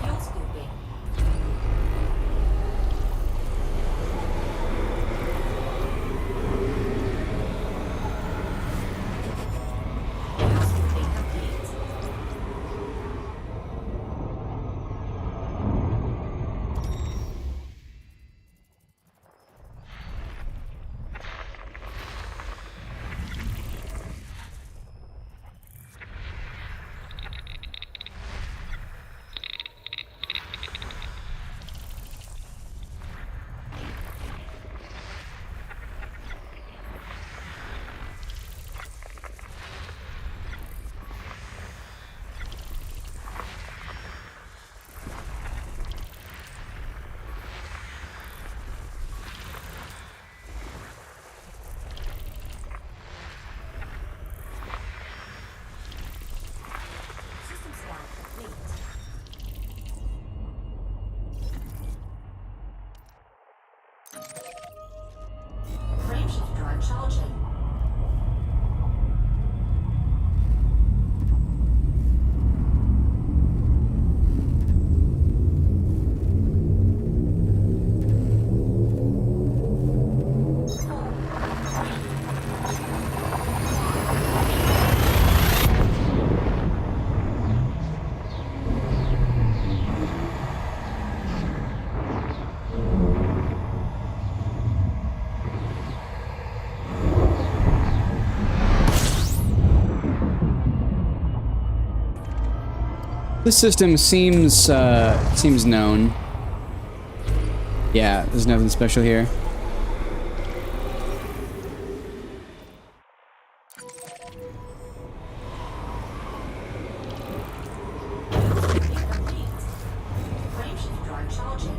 Fuel scooping. Fuel scooping complete. System scan complete. Frameshift drive charging. This system seems known. Yeah, there's nothing special here. Complete. Frameshift drive charging.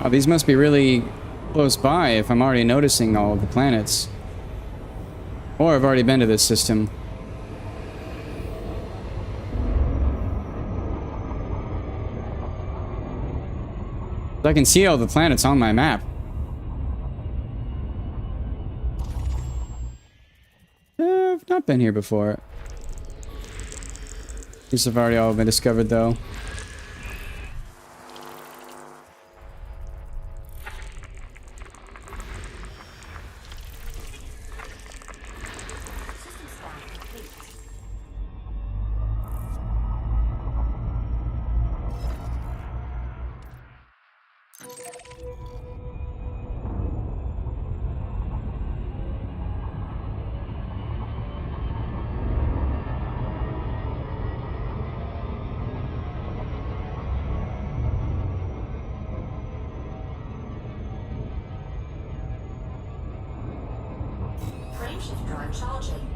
Oh, these must be really close by if I'm already noticing all of the planets. Or I've already been to this system. I can see all the planets on my map. I've not been here before. These have already all been discovered, though. Frameshift drive charging.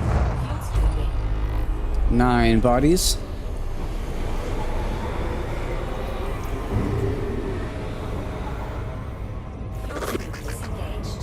Fuel scooping. 9 bodies. Fuel scoop disengaged.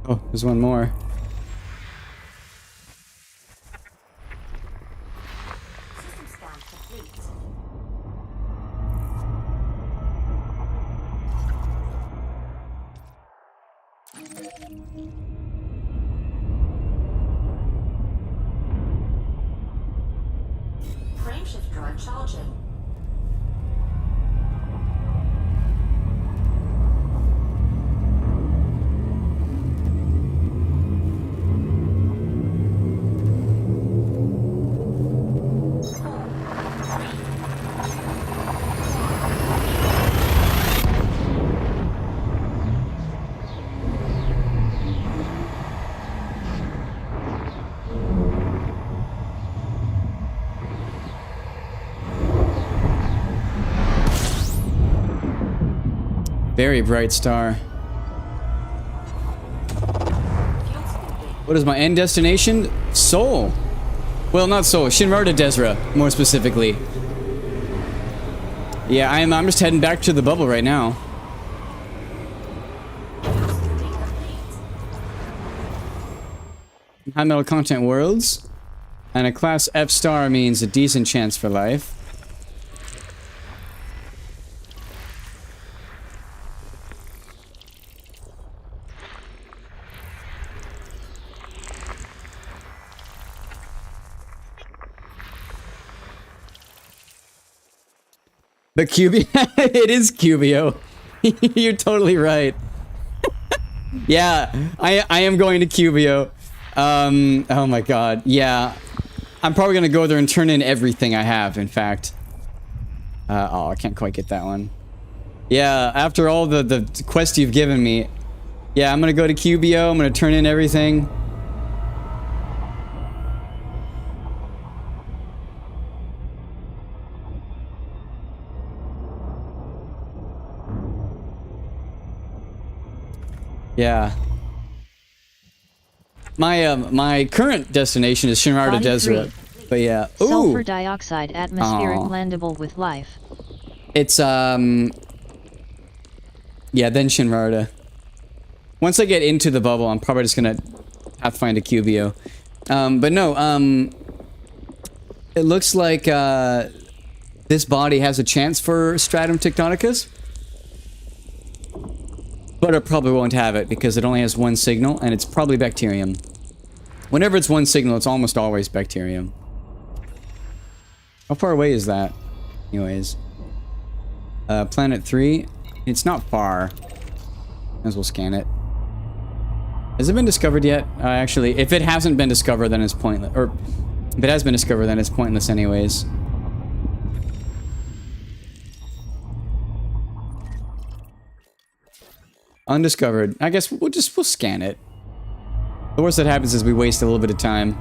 Oh, there's one more. System scan complete. Frameshift drive charging. Very bright star. Fuel scooping. What is my end destination? Seoul. Well, not Seoul. Shinrarta Desra, more specifically. Yeah, I'm just heading back to the bubble right now. Fuel scooping complete. High metal content worlds. And a class F star means a decent chance for life. But Cubio, it is Cubio. You're totally right. Yeah, I am going to Cubio. Oh my god, yeah. I'm probably gonna go there and turn in everything I have, in fact. Oh, I can't quite get that one. Yeah, after all the quests you've given me, yeah, I'm gonna go to Cubio, I'm gonna turn in everything. Yeah. My current destination is Shinrarta Body Desra. three. But yeah. Sulfur Ooh. dioxide atmospheric Aw. landable with life. It's, yeah, then Shinrarta. Once I get into the bubble, I'm probably just gonna have to find a QBO. But no, it looks like, this body has a chance for Stratum Tectonicus. But it probably won't have it because it only has one signal, and it's probably bacterium. Whenever it's one signal, it's almost always bacterium. How far away is that? Anyways. Planet 3. It's not far. Might as well scan it. Has it been discovered yet? Actually, if it hasn't been discovered, then it's pointless. Or, if it has been discovered, then it's pointless anyways. Undiscovered. I guess we'll scan it. The worst that happens is we waste a little bit of time.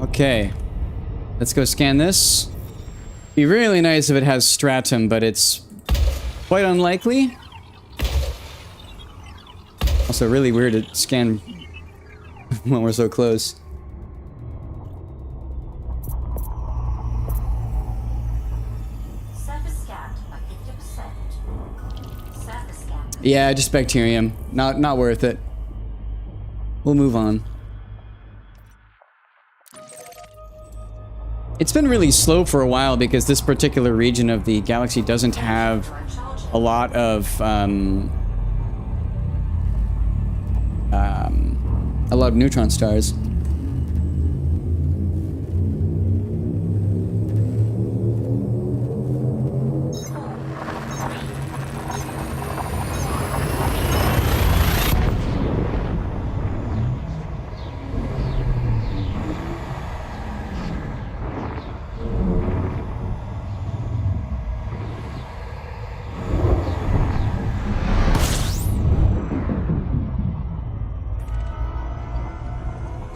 Okay. Let's go scan this. Be really nice if it has stratum, but it's quite unlikely. Also really weird to scan when we're so close. Surface scanned by 50%. Surface scan. Yeah, just bacterium. Not worth it. We'll move on. It's been really slow for a while because this particular region of the galaxy doesn't have a lot of neutron stars.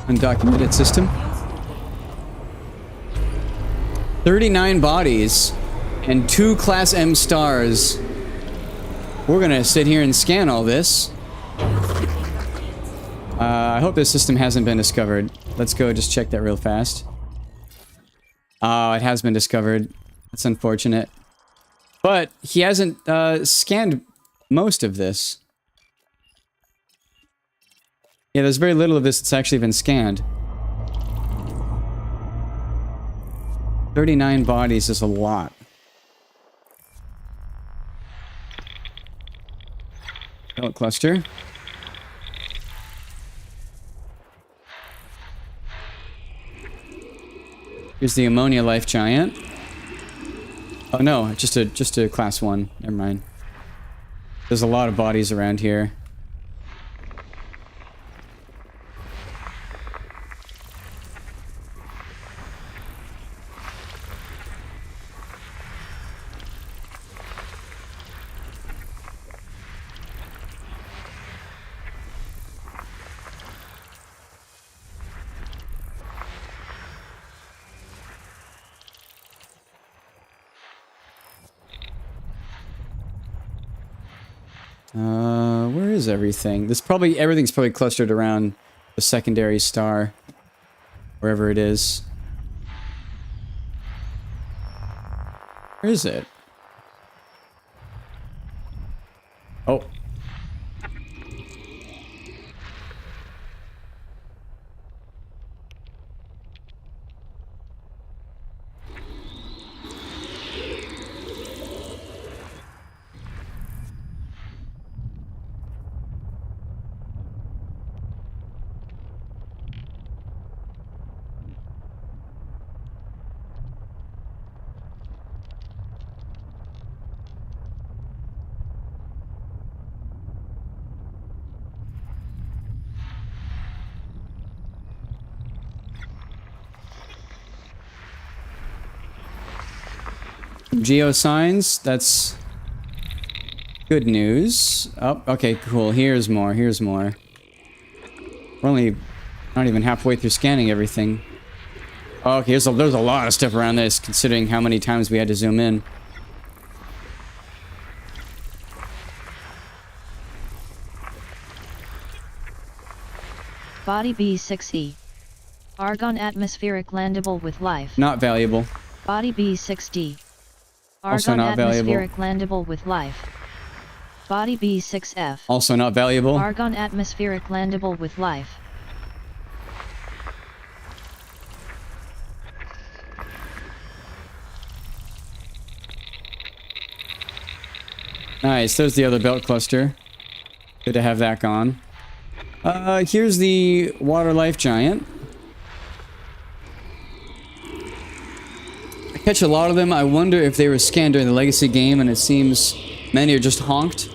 Undocumented system. 39 bodies and 2 Class M stars. We're gonna sit here and scan all this. I hope this system hasn't been discovered. Let's go just check that real fast. Oh, it has been discovered. That's unfortunate. But he hasn't scanned most of this. Yeah, there's very little of this that's actually been scanned. 39 bodies is a lot. Pellet cluster. Here's the ammonia life giant. Oh no, just a class 1. Never mind. There's a lot of bodies around here. Where is everything? Everything's probably clustered around the secondary star. Wherever it is. Where is it? Oh. Geosigns, that's good news. Oh, okay, cool. Here's more, here's more. We're only not even halfway through scanning everything. Okay, there's a lot of stuff around this, considering how many times we had to zoom in. Body B6E. Argon atmospheric landable with life. Not valuable. Body B6D. Also Argon not valuable. atmospheric landable with life. Body B6F. Also not valuable. Argon atmospheric landable with life. Nice, there's the other belt cluster. Good to have that gone. Here's the water life giant. I catch a lot of them. I wonder if they were scanned during the Legacy game, and it seems many are just honked.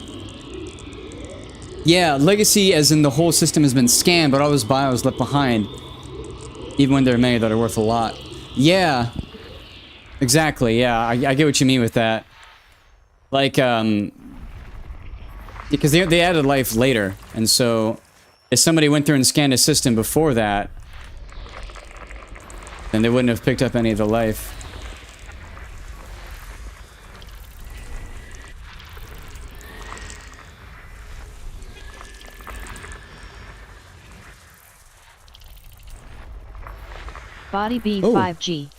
Yeah, Legacy as in the whole system has been scanned, but all those bios left behind. Even when there are many that are worth a lot. Yeah. Exactly, yeah, I get what you mean with that. Like, because they added life later, and so if somebody went through and scanned a system before that, then they wouldn't have picked up any of the life. Body B5G.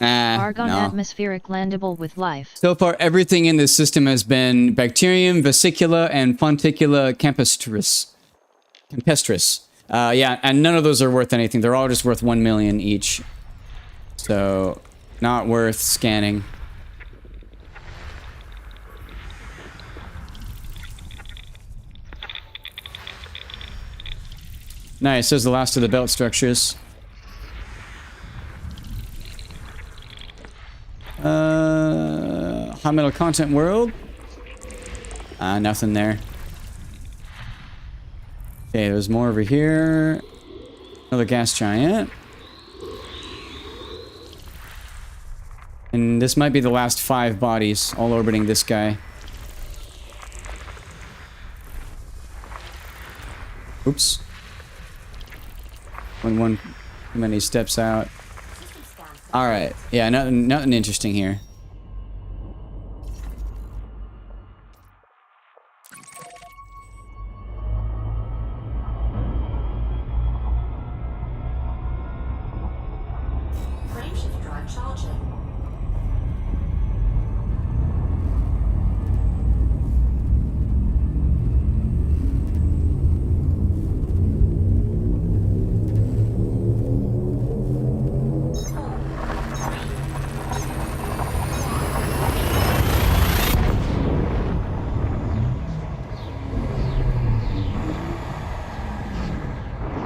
Argon no. atmospheric landable with life. So far, everything in this system has been Bacterium, Vesicula, and Fonticula campestris. Yeah, and none of those are worth anything. They're all just worth 1 million each. So, not worth scanning. Nice, there's the last of the belt structures. High metal content world. Nothing there. Okay, there's more over here. Another gas giant. And this might be the last 5 bodies, all orbiting this guy. Oops. When one too many steps out. Alright, yeah, nothing interesting here. Frameshift drive charging.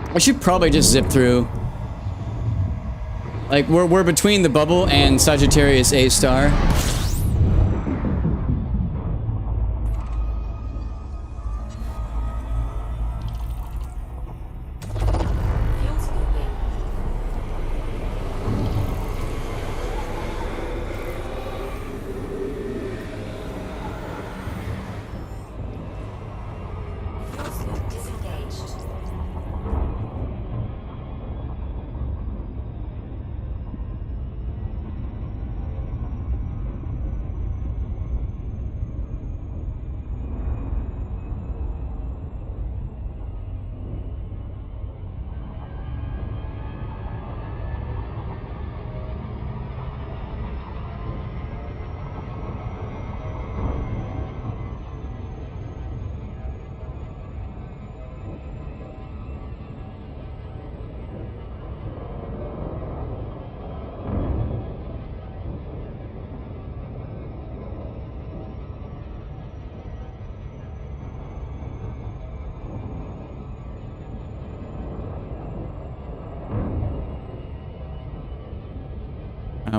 I should probably just zip through. Like, we're between the bubble and Sagittarius A star. Fuel scooping. Fuel scoop disengaged.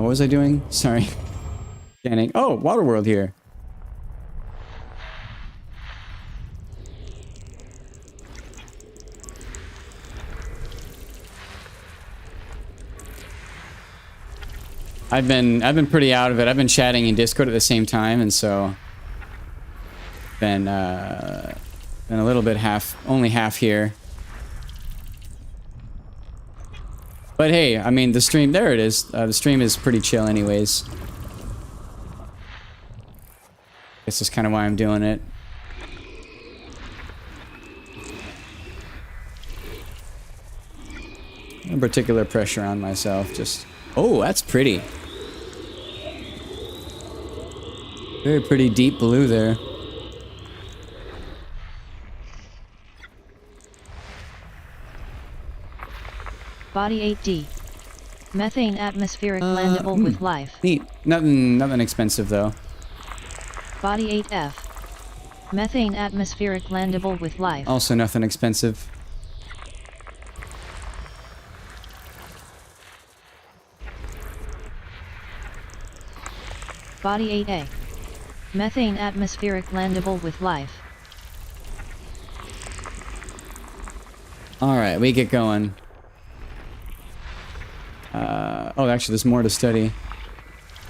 What was I doing? Sorry. Scanning. Oh, Waterworld here. I've been pretty out of it. I've been chatting in Discord at the same time, and so been a little bit only half here. But hey, I mean, the stream, there it is. The stream is pretty chill anyways. This is kind of why I'm doing it. No particular pressure on myself, just... Oh, that's pretty. Very pretty deep blue there. Body 8D. Methane atmospheric landable with life. Neat. Nothing expensive though. Body 8F. Methane atmospheric landable with life. Also nothing expensive. Body 8A. Methane atmospheric landable with life. Alright, we get going. Oh, actually, there's more to study.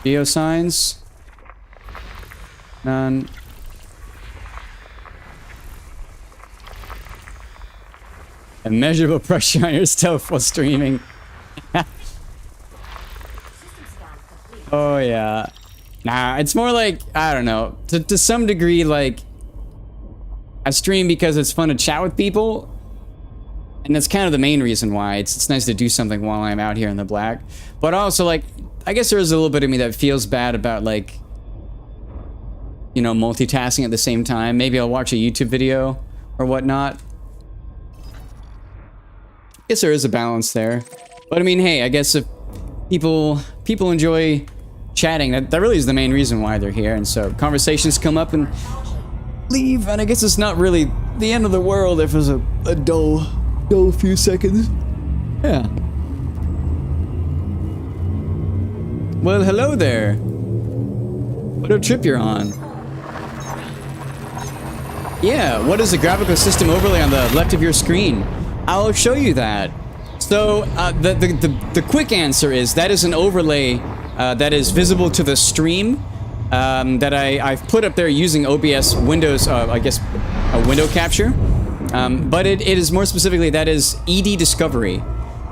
Geosigns? None. Immeasurable pressure on your stove while streaming. Oh, yeah. Nah, it's more like, I don't know, to some degree, like, I stream because it's fun to chat with people, and that's kind of the main reason why. It's nice to do something while I'm out here in the black, but also, like, I guess there's a little bit of me that feels bad about, like, you know, multitasking at the same time. Maybe I'll watch a YouTube video or whatnot. I guess there is a balance there, but I mean, hey, I guess if people enjoy chatting, that really is the main reason why they're here, and so conversations come up and leave, and I guess it's not really the end of the world if it's a dull few seconds. Yeah. Well, hello there. What a trip you're on. Yeah, what is the graphical system overlay on the left of your screen? I'll show you that. So, the quick answer is that is an overlay that is visible to the stream that I've put up there using OBS Windows, I guess, a window capture. But it is more specifically, that is ED Discovery.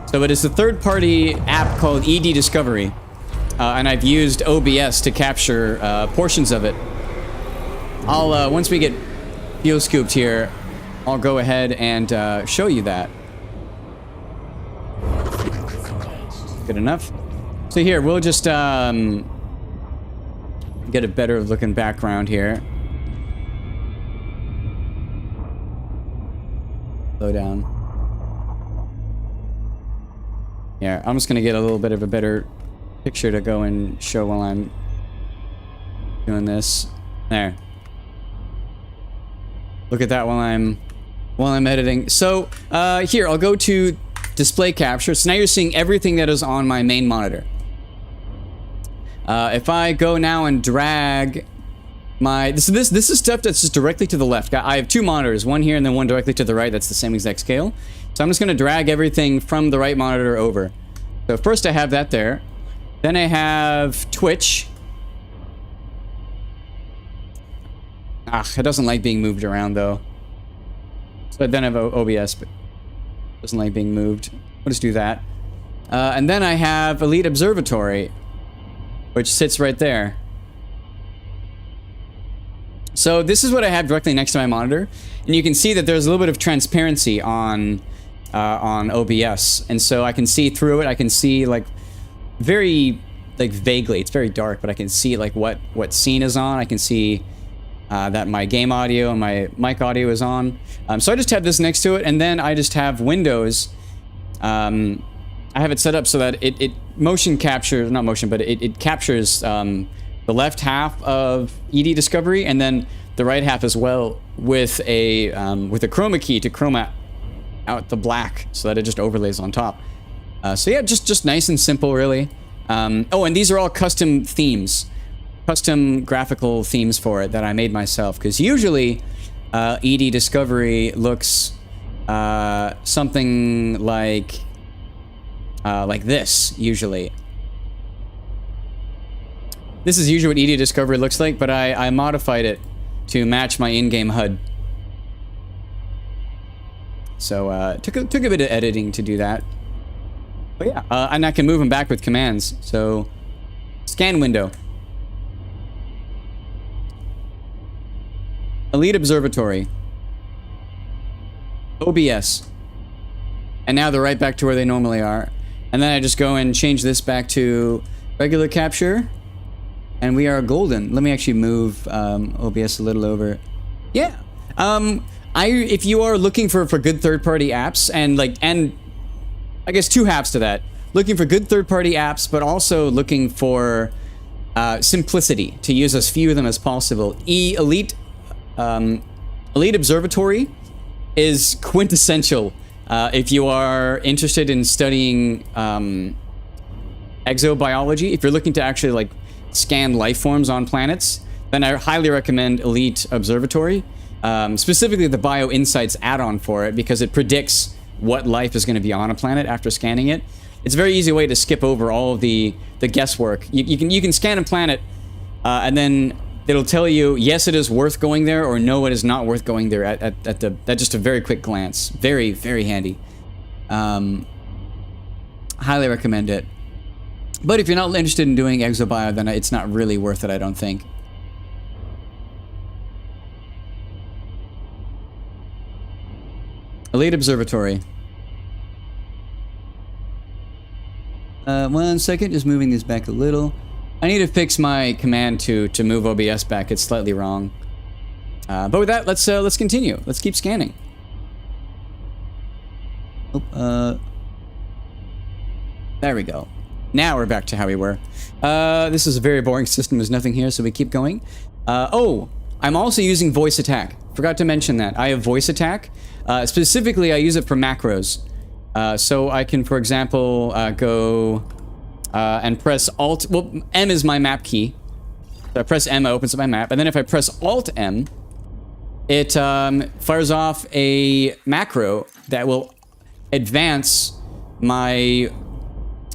So it is a third-party app called ED Discovery. And I've used OBS to capture portions of it. I'll, once we get fuel scooped here, I'll go ahead and show you that. Good enough. So here, we'll just get a better looking background here. Slow down. Yeah, I'm just gonna get a little bit of a better picture to go and show while I'm doing this. There. Look at that while I'm editing. So here, I'll go to display capture. So now you're seeing everything that is on my main monitor. If I go now and drag my... This is stuff that's just directly to the left. I have two monitors, one here and then one directly to the right. That's the same exact scale. So I'm just going to drag everything from the right monitor over. So first I have that there. Then I have Twitch. It doesn't like being moved around though. So then I have OBS, but it doesn't like being moved. We'll just do that. And then I have Elite Observatory, which sits right there. So this is what I have directly next to my monitor, and you can see that there's a little bit of transparency on OBS, and so I can see through it. I can see like very like vaguely. It's very dark, but I can see like what scene is on. I can see that my game audio and my mic audio is on. So I just have this next to it, and then I just have Windows. I have it set up so that it motion captures, not motion, but it captures the left half of ED Discovery and then the right half as well with a chroma key to chroma out the black so that it just overlays on top. So yeah, just nice and simple, really. Oh, and these are all custom themes. Custom graphical themes for it that I made myself. Because usually, ED Discovery looks something like this, usually. This is usually what ED Discovery looks like, but I modified it to match my in-game HUD. So, took a bit of editing to do that. But yeah, and I can move them back with commands. So, scan window. Elite Observatory. OBS. And now they're right back to where they normally are. And then I just go and change this back to regular capture. And we are golden. Let me actually move OBS a little over. Yeah. If you are looking for good third-party apps, and I guess two halves to that. Looking for good third-party apps, but also looking for simplicity, to use as few of them as possible. Elite Observatory is quintessential if you are interested in studying exobiology. If you're looking to actually scan life forms on planets, then I highly recommend Elite Observatory. Specifically the BioInsights add-on for it, because it predicts what life is going to be on a planet after scanning it. It's a very easy way to skip over all of the guesswork. You can scan a planet, and then it'll tell you, yes, it is worth going there, or no, it is not worth going there at just a very quick glance. Very, very handy. Highly recommend it. But if you're not interested in doing exobio, then it's not really worth it, I don't think. Elite Observatory. 1 second, just moving this back a little. I need to fix my command to move OBS back. It's slightly wrong. But with that, let's continue. Let's keep scanning. Oh, there we go. Now we're back to how we were. This is a very boring system. There's nothing here, so we keep going. Oh, I'm also using voice attack. Forgot to mention that. I have voice attack. Specifically, I use it for macros. So I can, for example, go and press Alt. Well, M is my map key. So I press M, it opens up my map. And then if I press Alt M, it fires off a macro that will advance my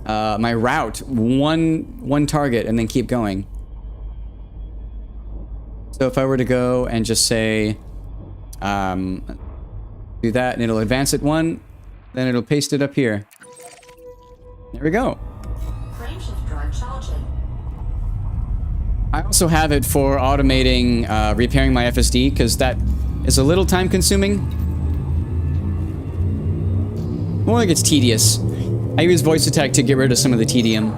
my route one target and then keep going. So if I were to go and just say do that, and it'll advance it one, then it'll paste it up here. There we go. Frameshift drive charging. I also have it for automating repairing my FSD, because that is a little time consuming. More like it's tedious. I use voice attack to get rid of some of the tedium.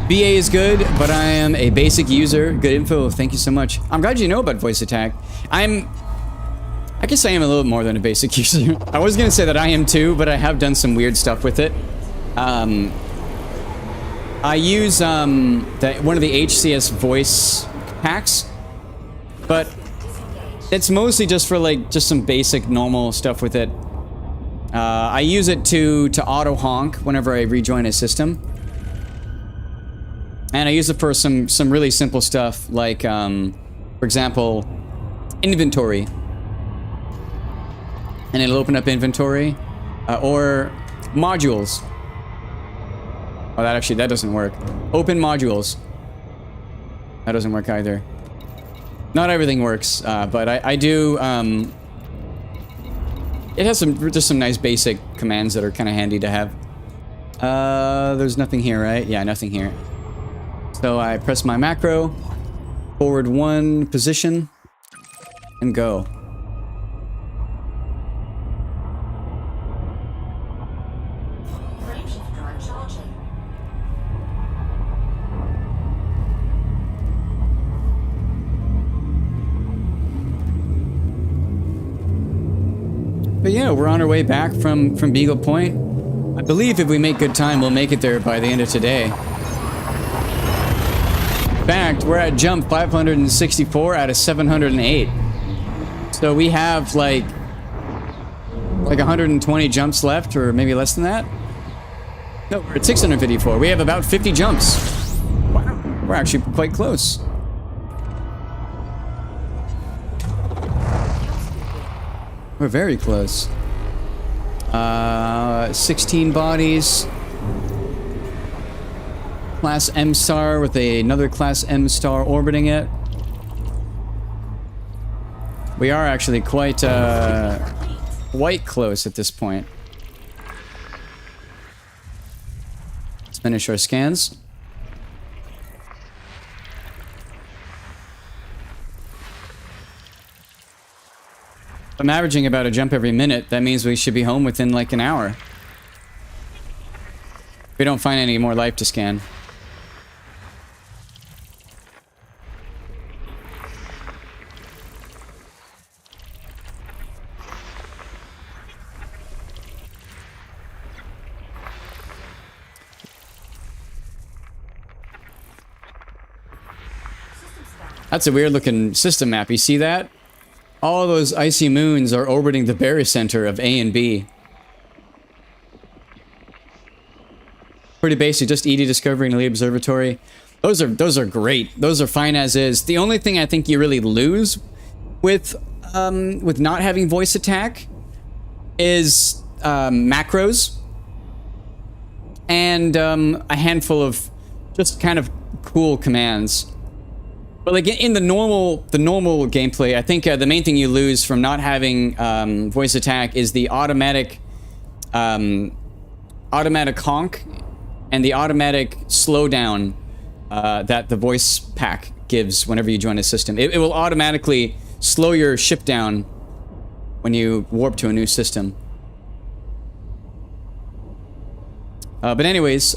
BA is good, but I am a basic user. Good info, thank you so much. I'm glad you know about voice attack. I guess I am a little more than a basic user. I was gonna say that I am too, but I have done some weird stuff with it. I use one of the HCS voice packs, but it's mostly just for just some basic normal stuff with it. I use it to auto honk whenever I rejoin a system. And I use it for some really simple stuff, like, for example, inventory. And it'll open up inventory. Or modules. Oh, that doesn't work. Open modules. That doesn't work either. Not everything works, but I do, it has just some nice basic commands that are kind of handy to have. There's nothing here, right? Yeah, nothing here. So I press my macro, forward one position, and go. Frameshift drive charging. But yeah, we're on our way back from Beagle Point. I believe if we make good time, we'll make it there by the end of today. In fact, we're at jump 564 out of 708. So we have like 120 jumps left, or maybe less than that. No, we're at 654. We have about 50 jumps. Wow, we're actually quite close. We're very close. 16 bodies. Class M star with another class M star orbiting it. We are actually quite close at this point. Let's finish our scans. I'm averaging about a jump every minute. That means we should be home within like an hour. If we don't find any more life to scan. That's a weird looking system map. You see that? All those icy moons are orbiting the barycenter of A and B. Pretty basic, just ED Discovery and Elite Observatory. Those are great. Those are fine as is. The only thing I think you really lose with not having voice attack is macros and a handful of just kind of cool commands. But like in the normal gameplay, I think the main thing you lose from not having voice attack is the automatic honk and the automatic slowdown that the voice pack gives whenever you join a system. It will automatically slow your ship down when you warp to a new system. But anyways,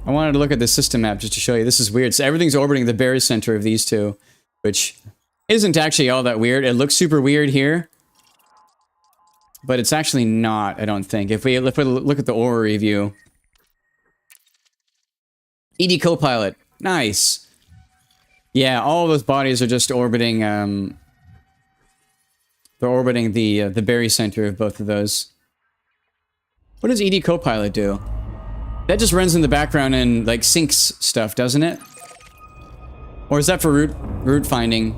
I wanted to look at the system map just to show you. This is weird. So everything's orbiting the barycenter of these two, which isn't actually all that weird. It looks super weird here, but it's actually not, I don't think. If we look at the aura review. ED Copilot. Nice. Yeah, all those bodies are just orbiting, they're orbiting the barycenter of both of those. What does ED Copilot do? That just runs in the background and, like, syncs stuff, doesn't it? Or is that for route finding?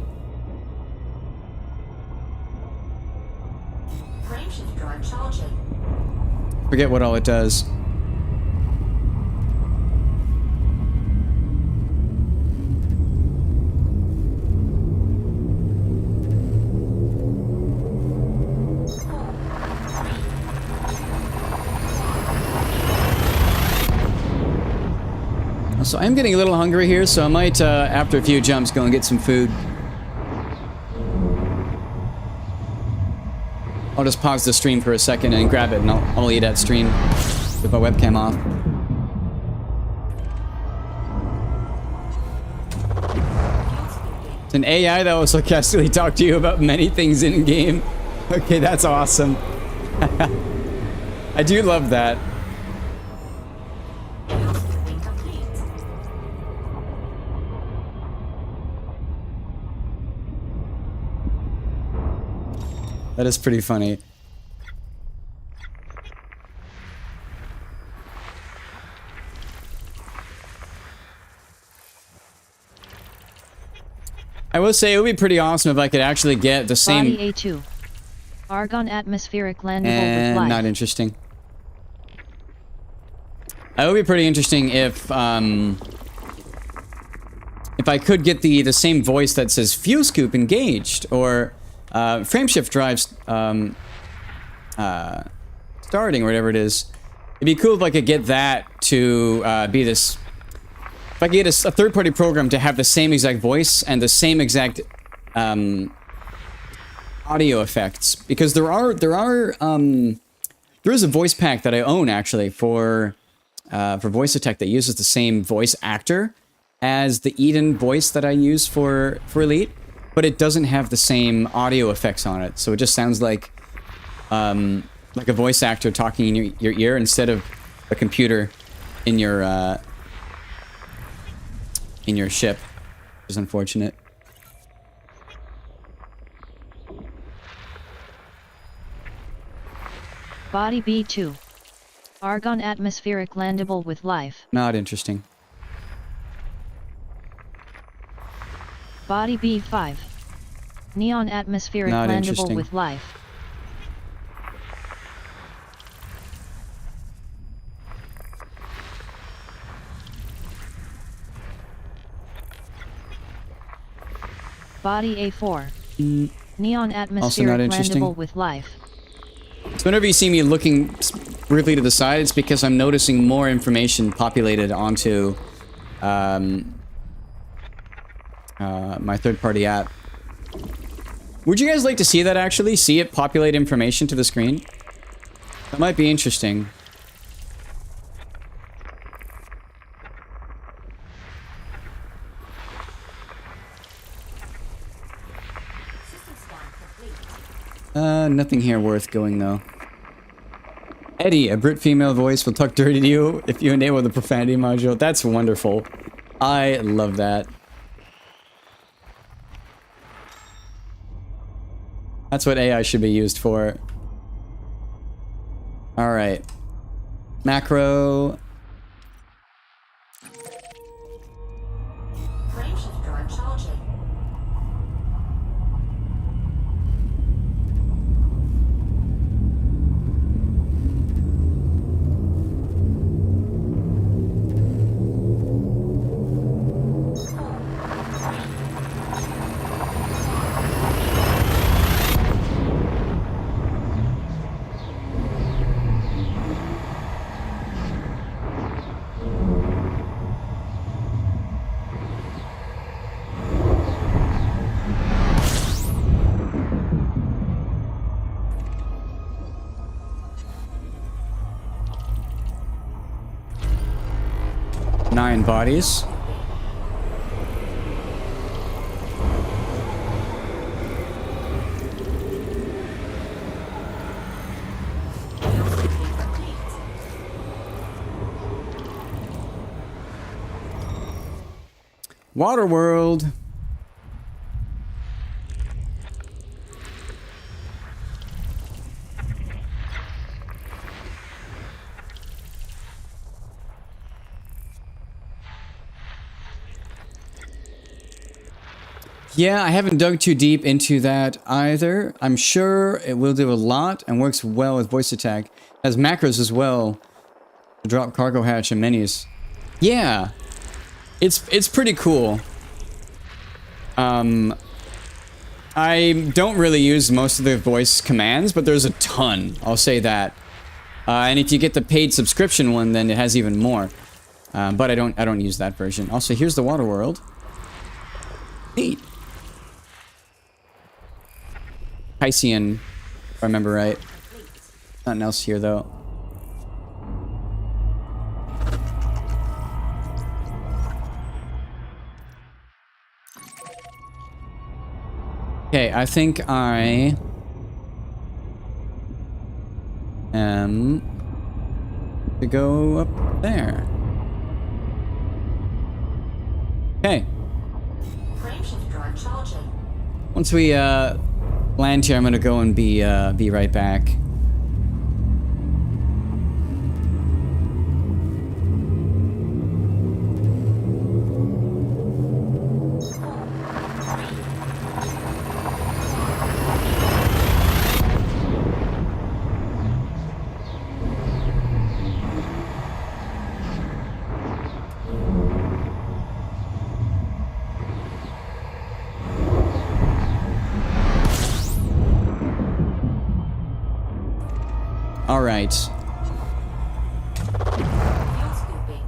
Frameshift drive charging. Forget what all it does. So I'm getting a little hungry here, so I might, after a few jumps, go and get some food. I'll just pause the stream for a second and grab it, and I'll eat at stream with my webcam off. It's an AI that will sarcastically talk to you about many things in-game. Okay, that's awesome. I do love that. That is pretty funny. I will say it would be pretty awesome if I could actually get the same... Body A2. Argon atmospheric landable with life. Not interesting. It would be pretty interesting if I could get the same voice that says fuel scoop engaged, or frameshift drives starting, or whatever it is. It'd be cool if I could get that to be this. If I could get a third-party program to have the same exact voice and the same exact audio effects, because there is a voice pack that I own actually for voice attack that uses the same voice actor as the Eden voice that I use for Elite, but it doesn't have the same audio effects on it, so it just sounds like like a voice actor talking in your ear instead of a computer in your ship, which is unfortunate. Body B2. Argon atmospheric landable with life. Not interesting. Body B5. Neon atmospheric Not landable interesting. with life. Body A4. Neon atmospheric interesting. landable with life. So whenever you see me looking briefly to the side, it's because I'm noticing more information populated onto my third-party app. Would you guys like to see that, actually? See it populate information to the screen? That might be interesting. System scan complete. Nothing here worth going, though. Eddie, a Brit female voice will talk dirty to you if you enable the profanity module. That's wonderful. I love that. That's what AI should be used for. Alright. Macro. Frameshift drive charging. Nine bodies. Waterworld. Yeah, I haven't dug too deep into that either. I'm sure it will do a lot and works well with voice attack. Has macros as well to drop cargo hatch and menus. Yeah, it's pretty cool. I don't really use most of the voice commands, but there's a ton. I'll say that. And if you get the paid subscription one, then it has even more. But I don't use that version. Also, here's the water world. Neat. Piscean, if I remember right. Nothing else here, though. Okay, I think I am to go up there. Okay. Frameshift drive charging. Once we land here, I'm gonna go and be right back. All right. Fuel scooping.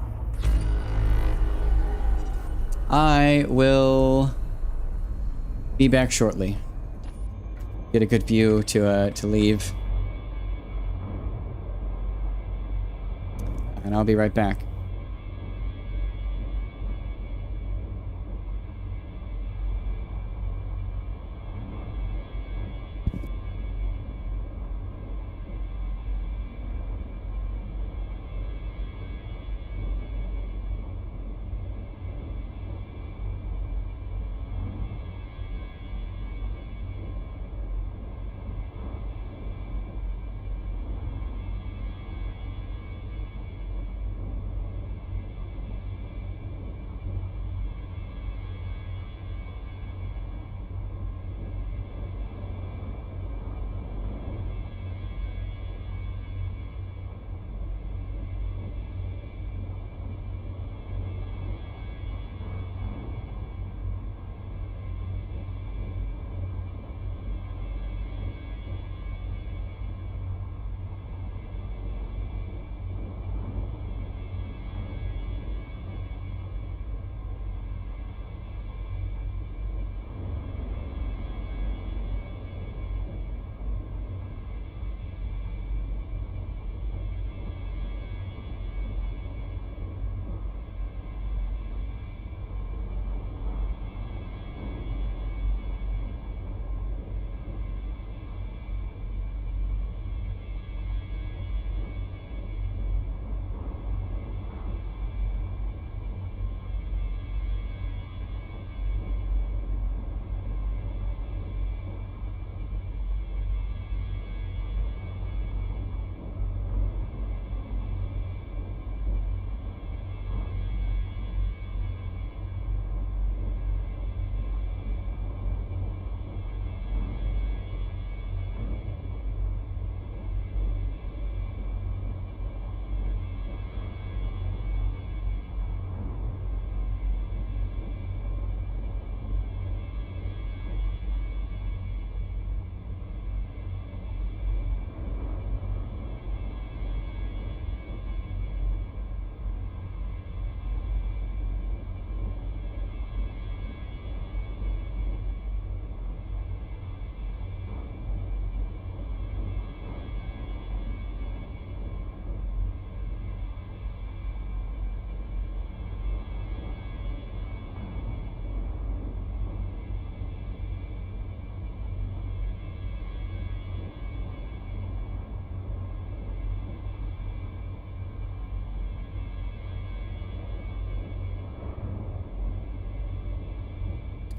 I will be back shortly. Get a good view to leave. And I'll be right back.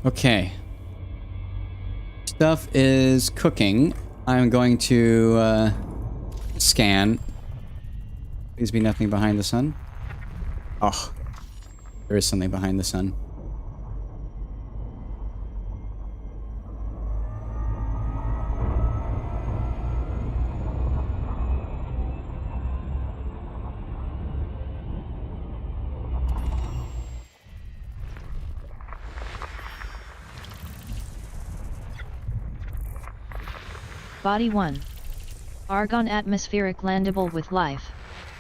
Okay. Stuff is cooking. I'm going to scan. Please be nothing behind the sun. Oh, there is something behind the sun. Body 1. Argon atmospheric landable with life.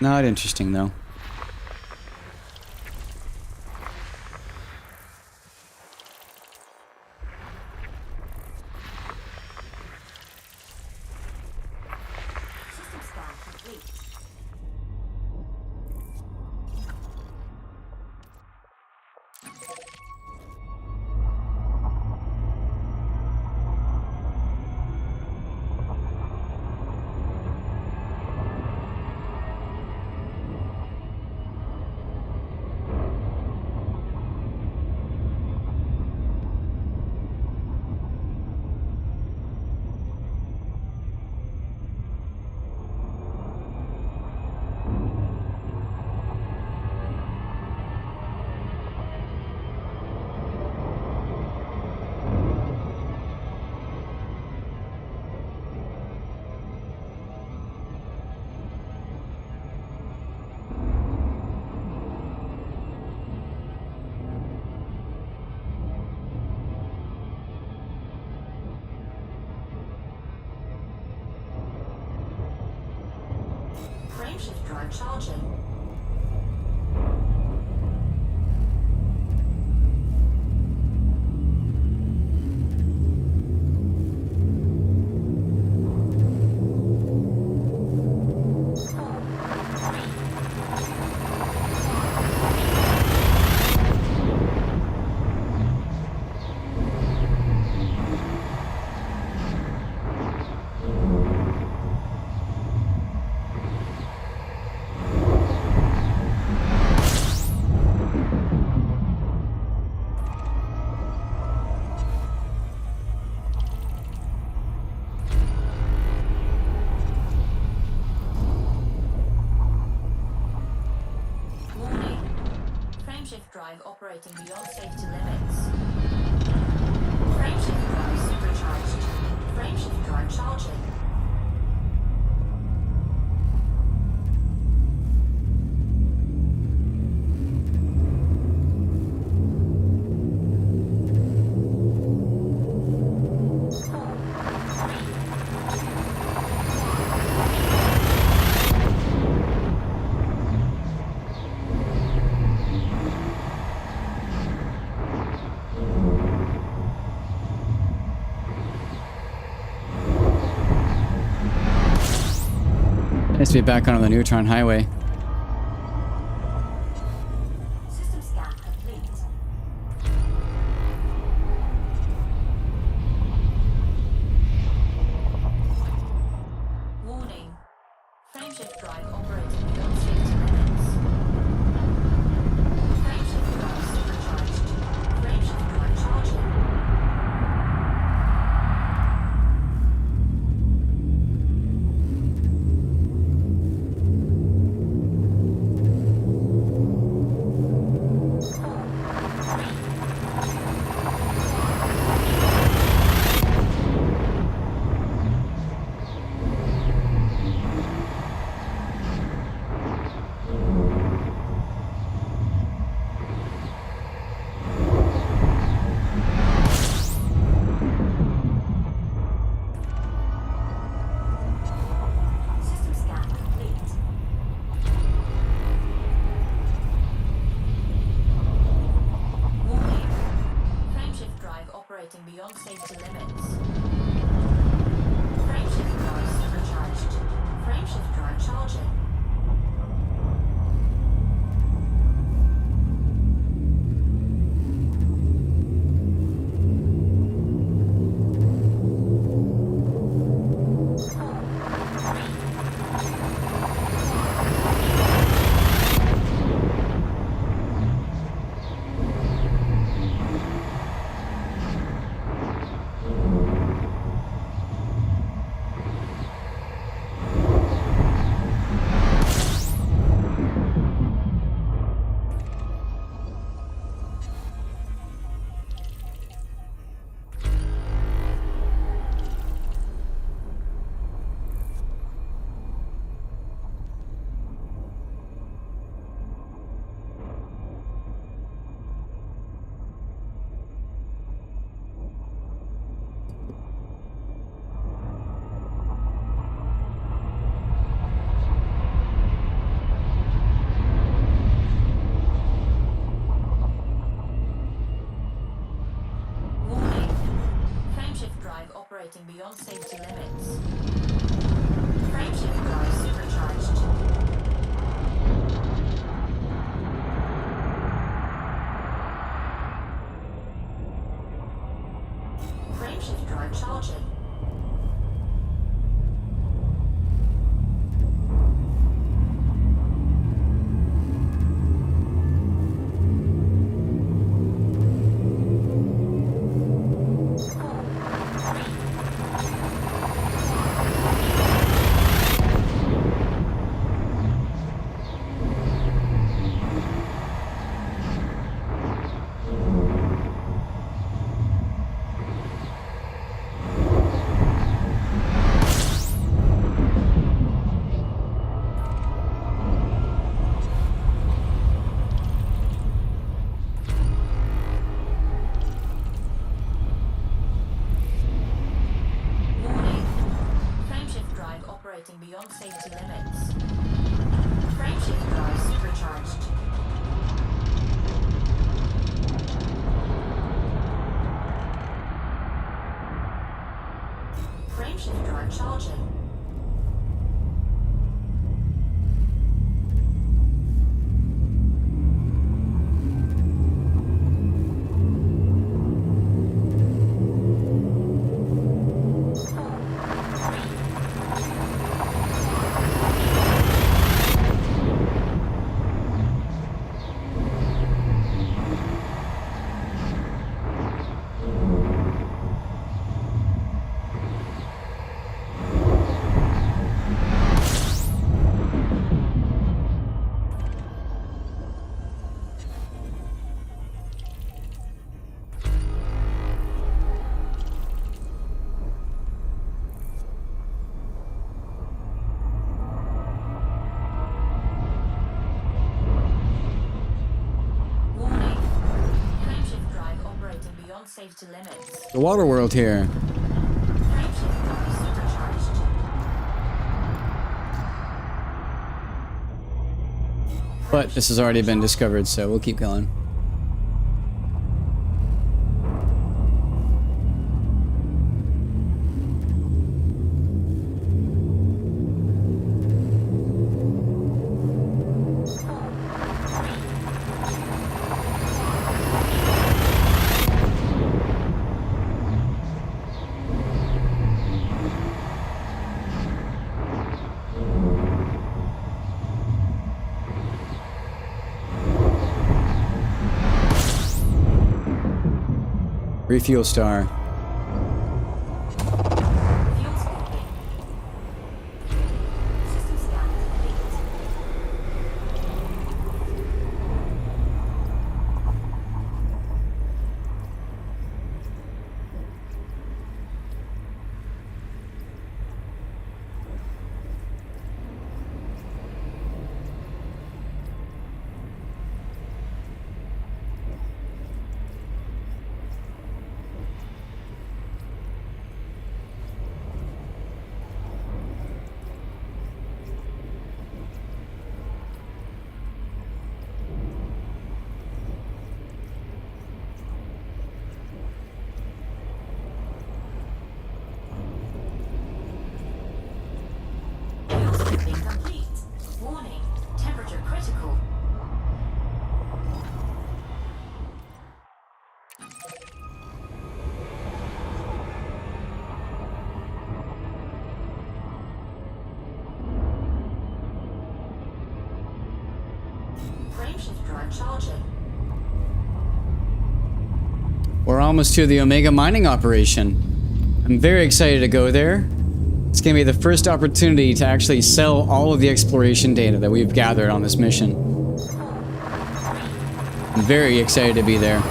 Not interesting, though. System scan complete. Frameshift drive charging. Frameshift drive operating beyond safety limits. Frameshift drive supercharged. Frameshift drive charging. Nice to be back on the Neutron Highway. System scan complete. Warning. Frameshift drive operating beyond safety limits. Frameshift drive supercharged. Frameshift drive charging. System scan complete. Warning. Frameshift drive operating beyond safety limits. Frameshift drive supercharged. Frameshift drive charging. operating beyond safety limits. Frameshift drive supercharged. Frameshift drive charging. Operating beyond safety limits. Frameshift drive supercharged. Frameshift drive charging. Safety limits. The water world here. Frameshift drive supercharged. But this has already been discovered, so we'll keep going. Refuel star. Fuel scoping. System scan complete. Fuel scoping complete. Warning, temperature critical. Frameshift drive charging. We're almost to the Omega mining operation. I'm very excited to go there. It's gonna be the first opportunity to actually sell all of the exploration data that we've gathered on this mission. I'm very excited to be there.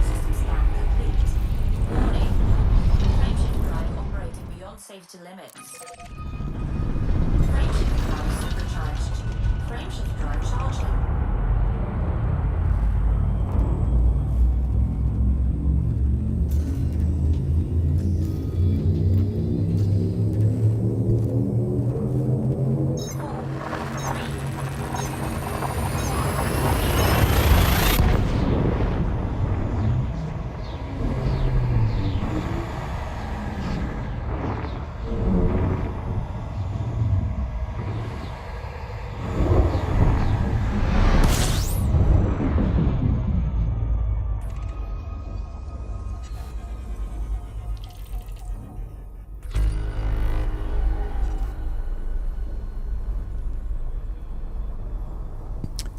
System scan complete. Warning, frameshift drive operating beyond safety limits.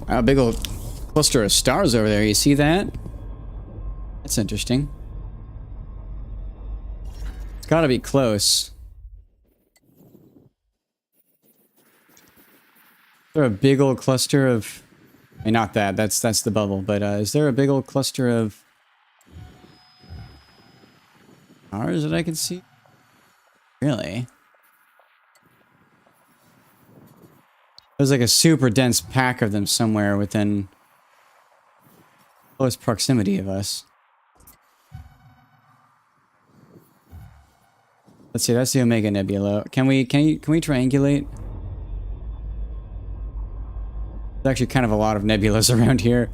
A big old cluster of stars over there. You see that? That's interesting. It's gotta be close. Is there a big old cluster of... I mean, not that. That's the bubble. But is there a big old cluster of stars that I can see? Really? There's like a super dense pack of them somewhere within close proximity of us. Let's see, that's the Omega Nebula. Can we triangulate? There's actually kind of a lot of nebulas around here.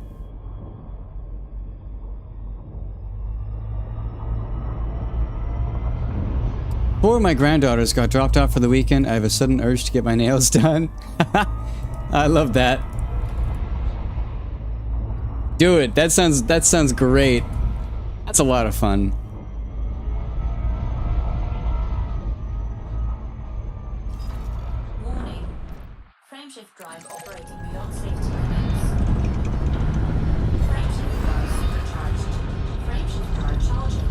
Before my granddaughters got dropped off for the weekend, I have a sudden urge to get my nails done. I love that. Do it. That sounds great. That's a lot of fun. Warning. Frameshift drive operating beyond safety limits. Frameshift drive supercharged. Frameshift drive charging.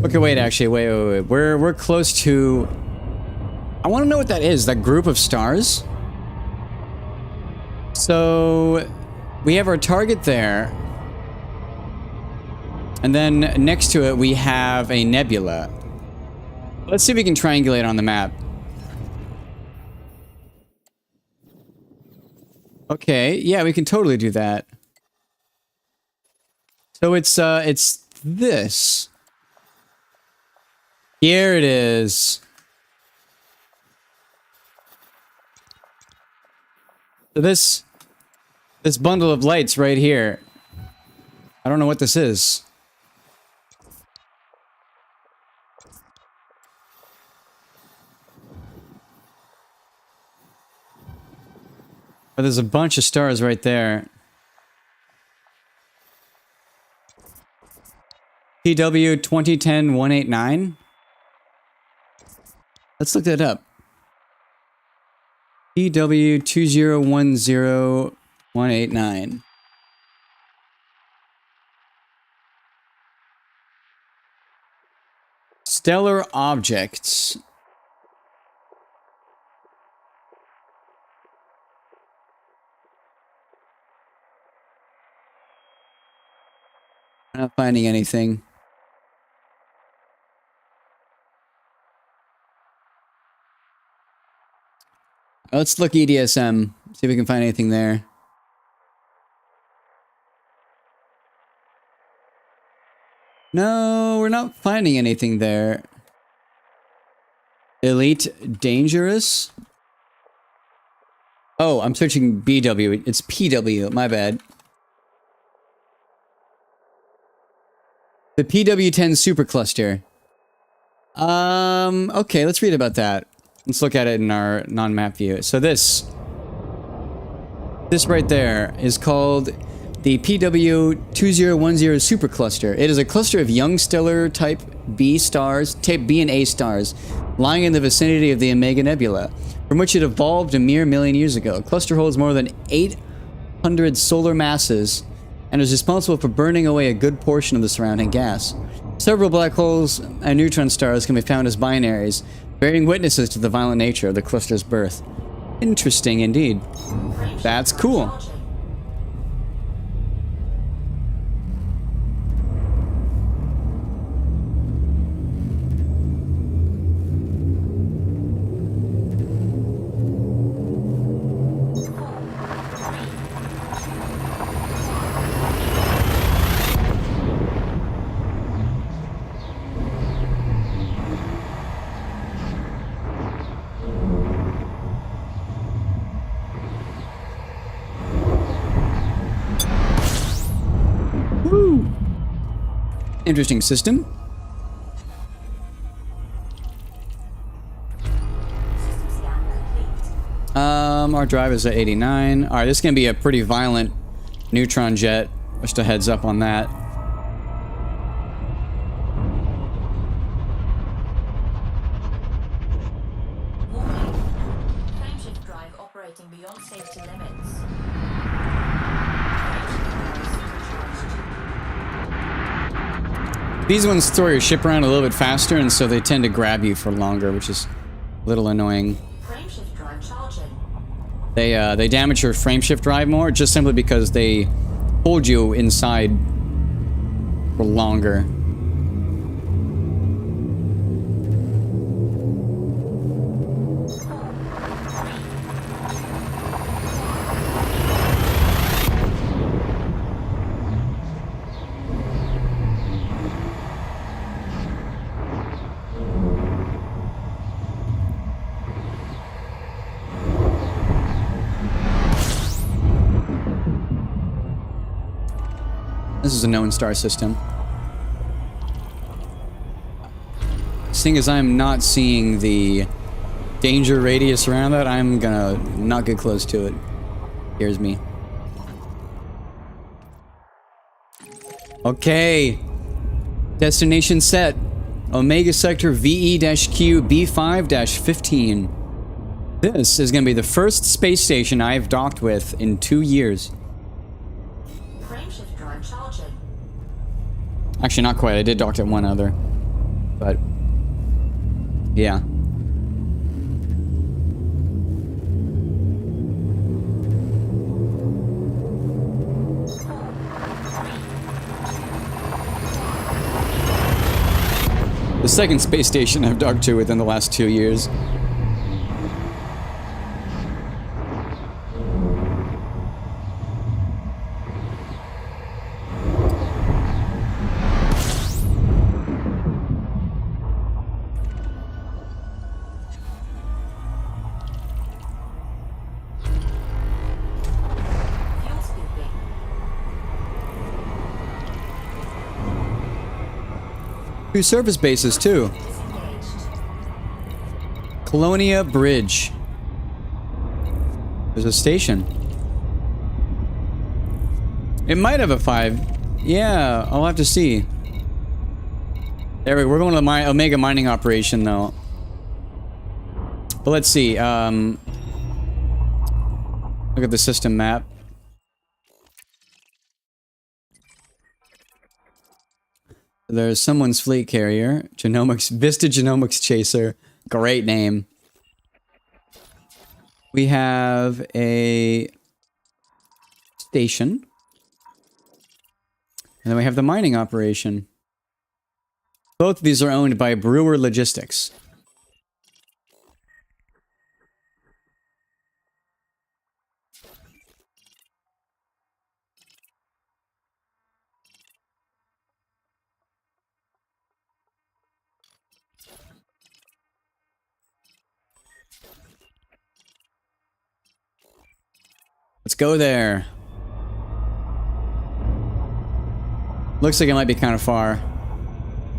Okay, wait, actually, wait. We're close to... I want to know what that is, that group of stars. So, we have our target there. And then next to it, we have a nebula. Let's see if we can triangulate on the map. Okay, yeah, we can totally do that. So it's this. Here it is. So this bundle of lights right here. I don't know what this is. But there's a bunch of stars right there. PW 2010-189. Let's look that up. PW 2010-189. Stellar objects. I'm not finding anything. Let's look EDSM, see if we can find anything there. No, we're not finding anything there. Elite Dangerous? Oh, I'm searching BW. It's PW, my bad. The PW10 supercluster. Okay, let's read about that. Let's look at it in our non-map view. So this right there is called the PW2010 supercluster. It is a cluster of young stellar type B stars, type B and A stars, lying in the vicinity of the Omega Nebula, from which it evolved a mere million years ago. The cluster holds more than 800 solar masses and is responsible for burning away a good portion of the surrounding gas. Several black holes and neutron stars can be found as binaries, bearing witnesses to the violent nature of the cluster's birth. Interesting indeed. That's cool. Interesting system. System scan complete. Our drive is at 89. Alright, this is gonna be a pretty violent neutron jet. Just a heads up on that. These ones throw your ship around a little bit faster, and so they tend to grab you for longer, which is a little annoying. Frameshift drive charging. They damage your frameshift drive more, just simply because they hold you inside for longer. This is a known star system. Seeing as I'm not seeing the danger radius around that, I'm gonna not get close to it. Here's me. Okay. Destination set. Omega Sector VE-Q B5-15. This is gonna be the first space station I've docked with in 2 years. Frameshift drive charging. Actually, not quite. I did dock at one other. But, yeah. The second space station I've docked to within the last 2 years. Fuel scooping. Two surface bases, too. Disengaged. Colonia Bridge. There's a station. It might have a 5. Yeah, I'll have to see. There we go. We're going to the Omega mining operation, though. But let's see. Look at the system map. There's someone's fleet carrier. Genomics, Vista Genomics Chaser. Great name. We have a station. And then we have the mining operation. Both of these are owned by Brewer Logistics. Let's go there. Looks like it might be kind of far.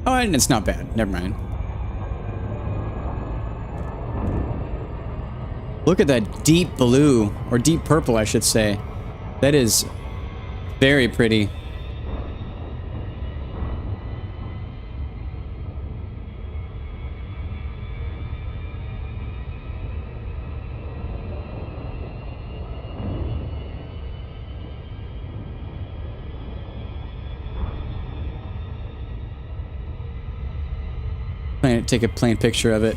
Oh, and it's not bad. Never mind. Look at that deep blue, or deep purple, I should say. That is very pretty. Take a plain picture of it.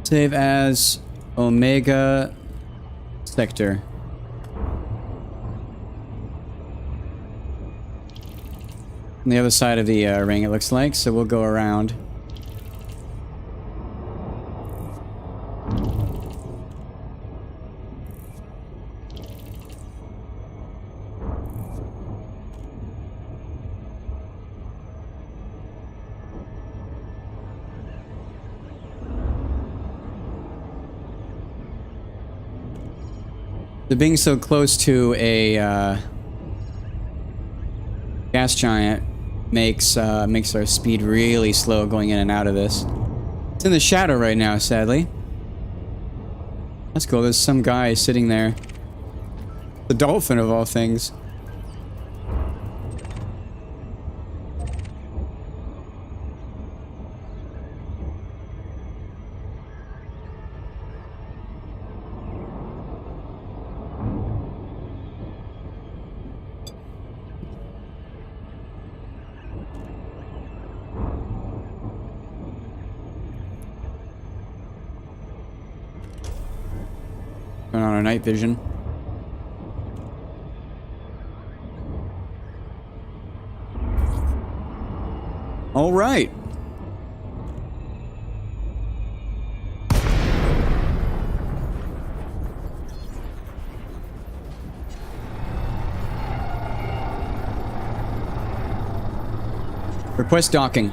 Save as Omega Sector. On the other side of the ring, it looks like, so we'll go around. So being so close to a gas giant makes our speed really slow going in and out of this. It's in the shadow right now, sadly. That's cool. There's some guy sitting there. The dolphin of all things. Turn on our night vision. All right. Request docking.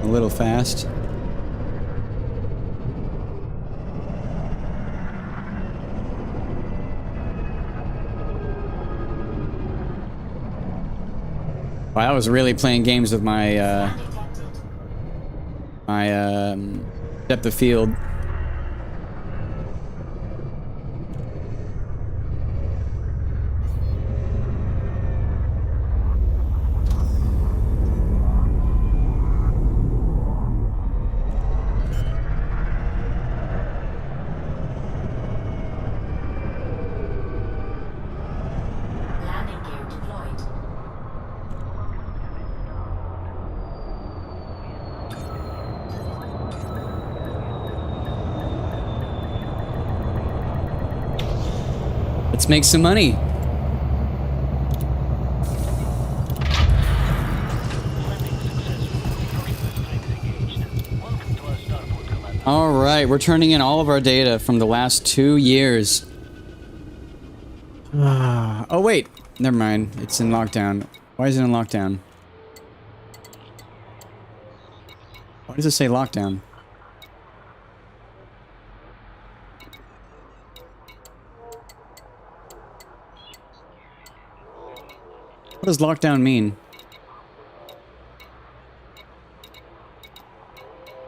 A little fast. Wow, I was really playing games with my depth of field. Landing gear deployed. Let's make some money. All right, we're turning in all of our data from the last 2 years. Oh wait, never mind. It's in lockdown. Why is it in lockdown? Why does it say lockdown? What does lockdown mean?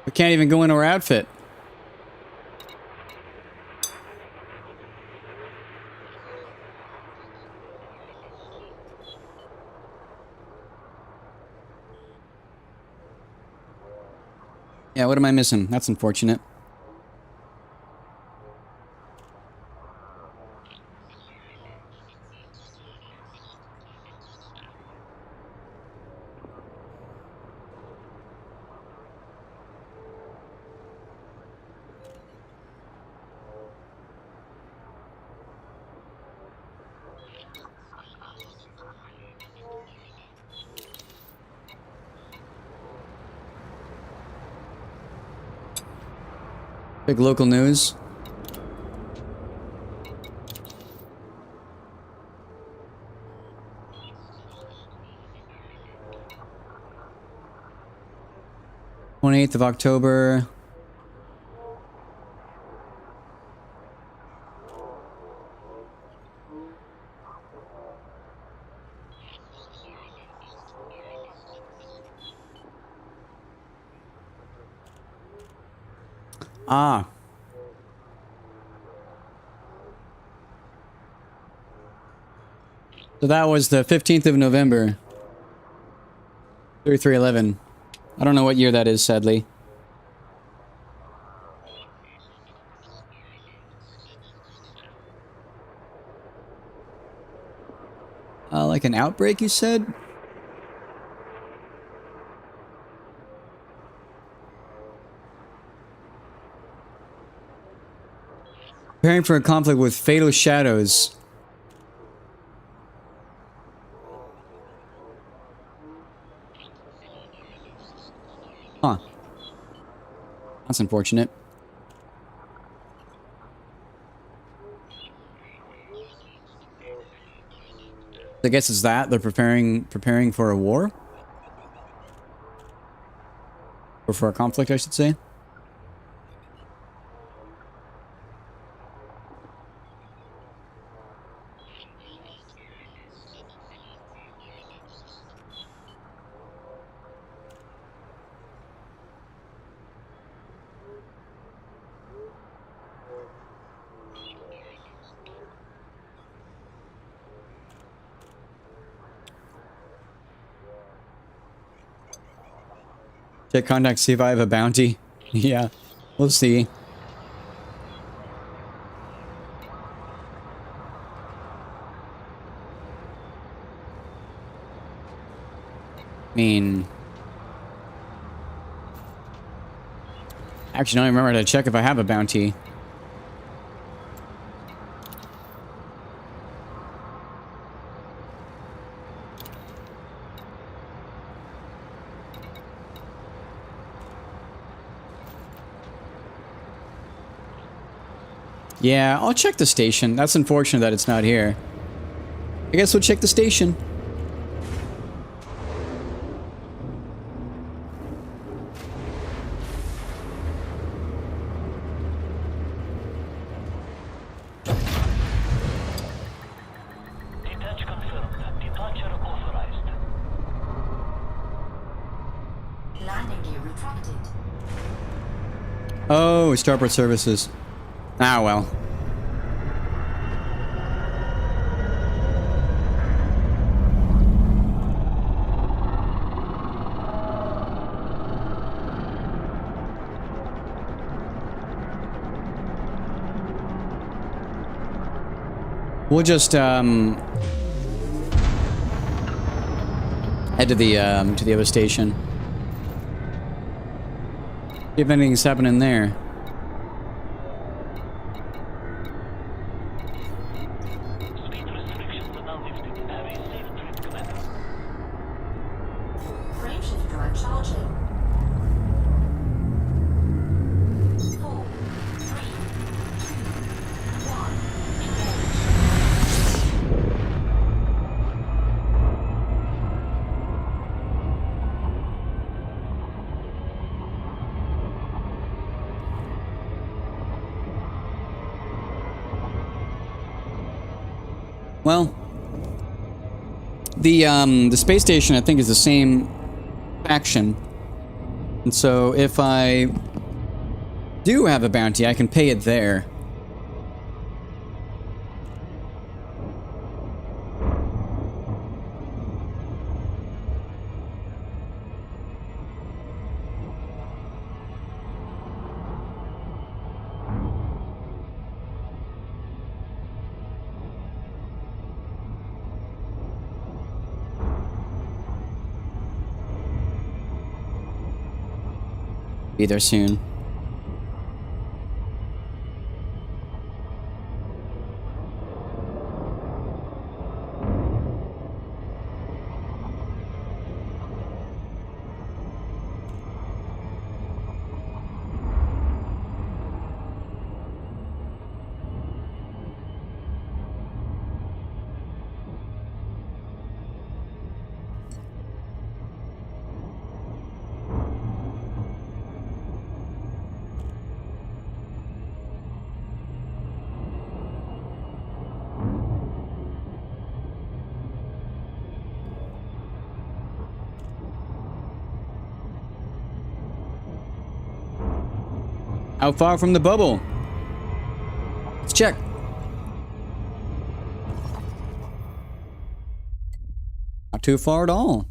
We can't even go into our outfit. Yeah, what am I missing? That's unfortunate. Big local news. October 28th. Ah. So that was the 15th of November. 3311. I don't know what year that is, sadly. Like an outbreak, you said? Preparing for a conflict with fatal shadows. Huh. That's unfortunate. I guess it's that they're preparing for a war, or for a conflict, I should say. Check contact, see if I have a bounty. Yeah, we'll see. I mean, actually, I don't remember to check if I have a bounty. Yeah, I'll check the station. That's unfortunate that it's not here. I guess we'll check the station. Detach confirmed. Departure authorized. Landing gear retracted. Oh, starboard services. Ah, well. We'll just head to the other station. See if anything's happening there. Speed restrictions are now lifted. Have a safe trip, Commander. Frameshift drive charging. 4, 3, 2, 1. Engage. Well, the space station I think is the same faction, and so if I do have a bounty, I can pay it there. Be there soon. How far from the bubble? Let's check. Not too far at all.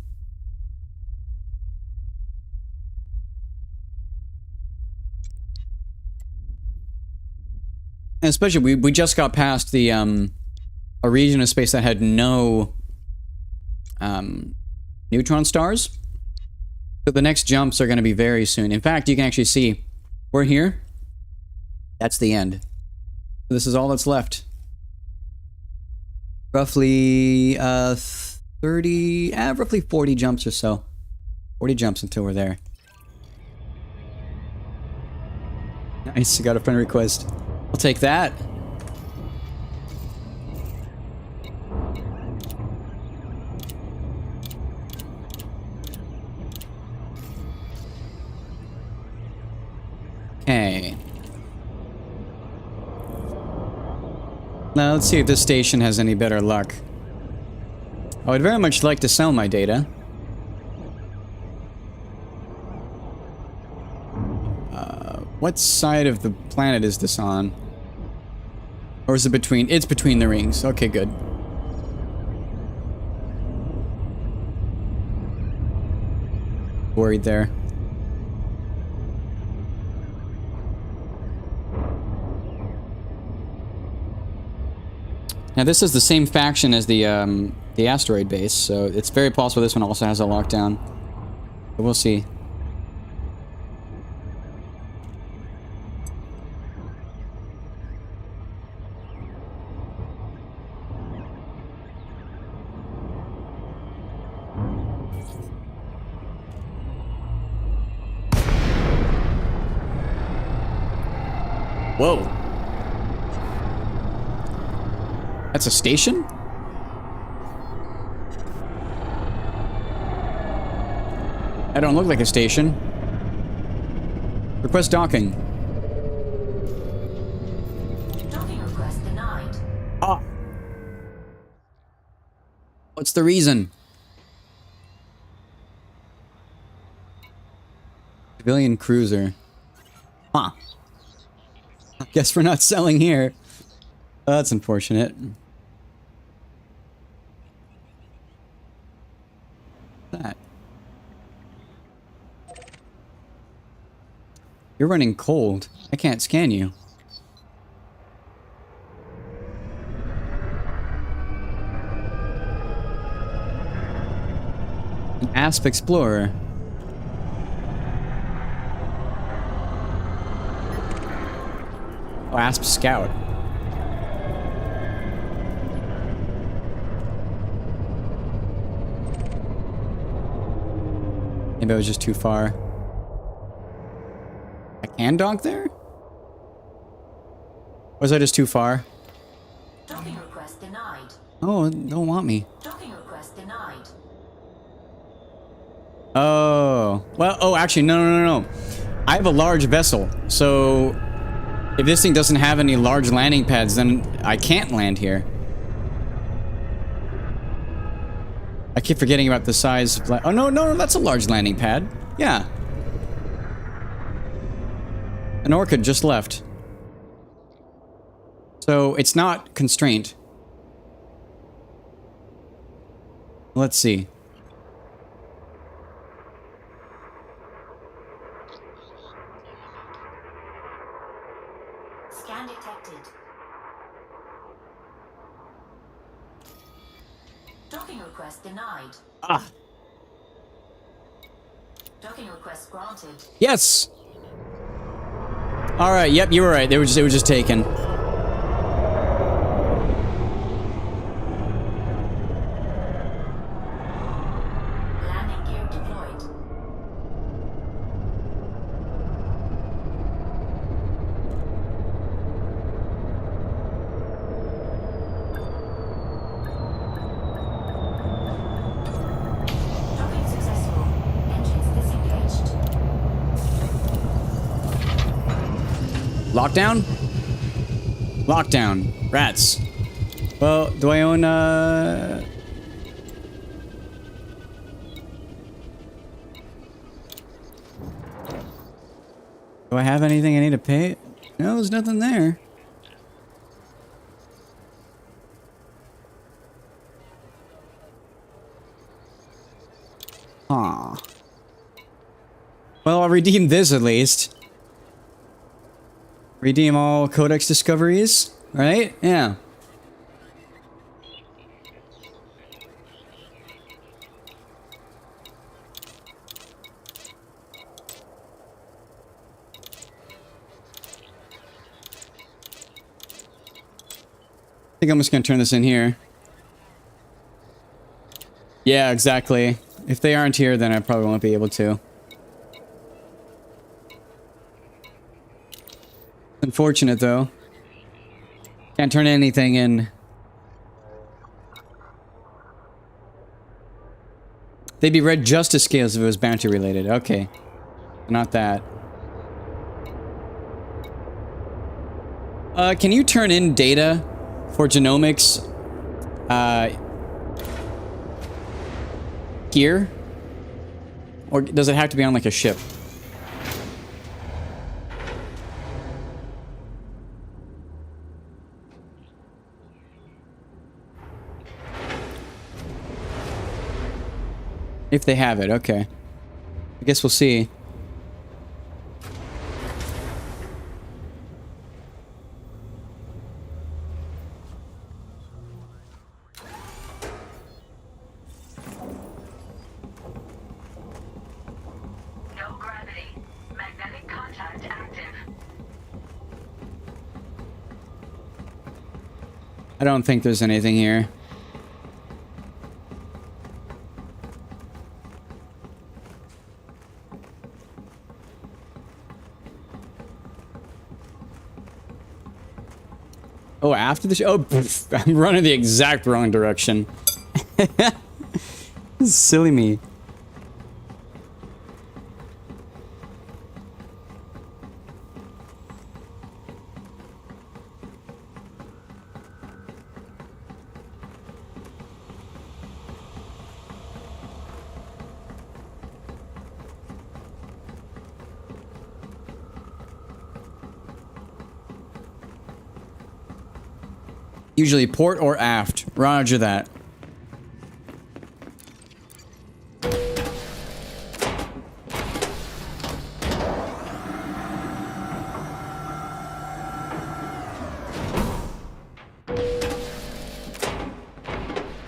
And especially, we just got past the a region of space that had no neutron stars. So the next jumps are going to be very soon. In fact, you can actually see we're here. That's the end. This is all that's left. Roughly 40 jumps or so. 40 jumps until we're there. Nice, got a friend request. I'll take that. Okay. Now let's see if this station has any better luck. I would very much like to sell my data. What side of the planet is this on? Or is it between? It's between the rings. Okay, good. Worried there. Now this is the same faction as the asteroid base, so it's very possible this one also has a lockdown. But we'll see. Whoa. That's a station? That don't look like a station. Request docking. Docking request denied. Ah. What's the reason? Civilian cruiser. Huh. I guess we're not selling here. Oh, that's unfortunate. That. You're running cold. I can't scan you. An Asp Explorer. Oh, Asp Scout. Maybe I was just too far. I can dock there? Was I just too far? Docking request denied. Oh, don't want me. Docking request denied. Oh. Well, oh, actually, no. I have a large vessel, so if this thing doesn't have any large landing pads, then I can't land here. I keep forgetting about the size of oh, no, that's a large landing pad. Yeah. An orchid just left. So it's not constrained. Let's see. Scan detected. Docking request denied. Ah. Docking request granted. Yes. All right. Yep, you were right. They were just taken. Landing gear deployed. Docking successful. Engines disengaged. Lockdown? Lockdown. Rats. Well, do I own, do I have anything I need to pay? No, there's nothing there. Huh. Well, I'll redeem this at least. Redeem all codex discoveries, right? Yeah. I think I'm just gonna turn this in here. Yeah, exactly. If they aren't here, then I probably won't be able to. Unfortunate, though. Can't turn anything in. They'd be red justice scales if it was bounty related. Okay. Not that. Can you turn in data for genomics here? Or does it have to be on like a ship? If they have it, okay. I guess we'll see. No gravity. Magnetic contact active. I don't think there's anything here. Oh, after the show? Oh, pff, I'm running the exact wrong direction. Silly me. Usually port or aft. Roger that.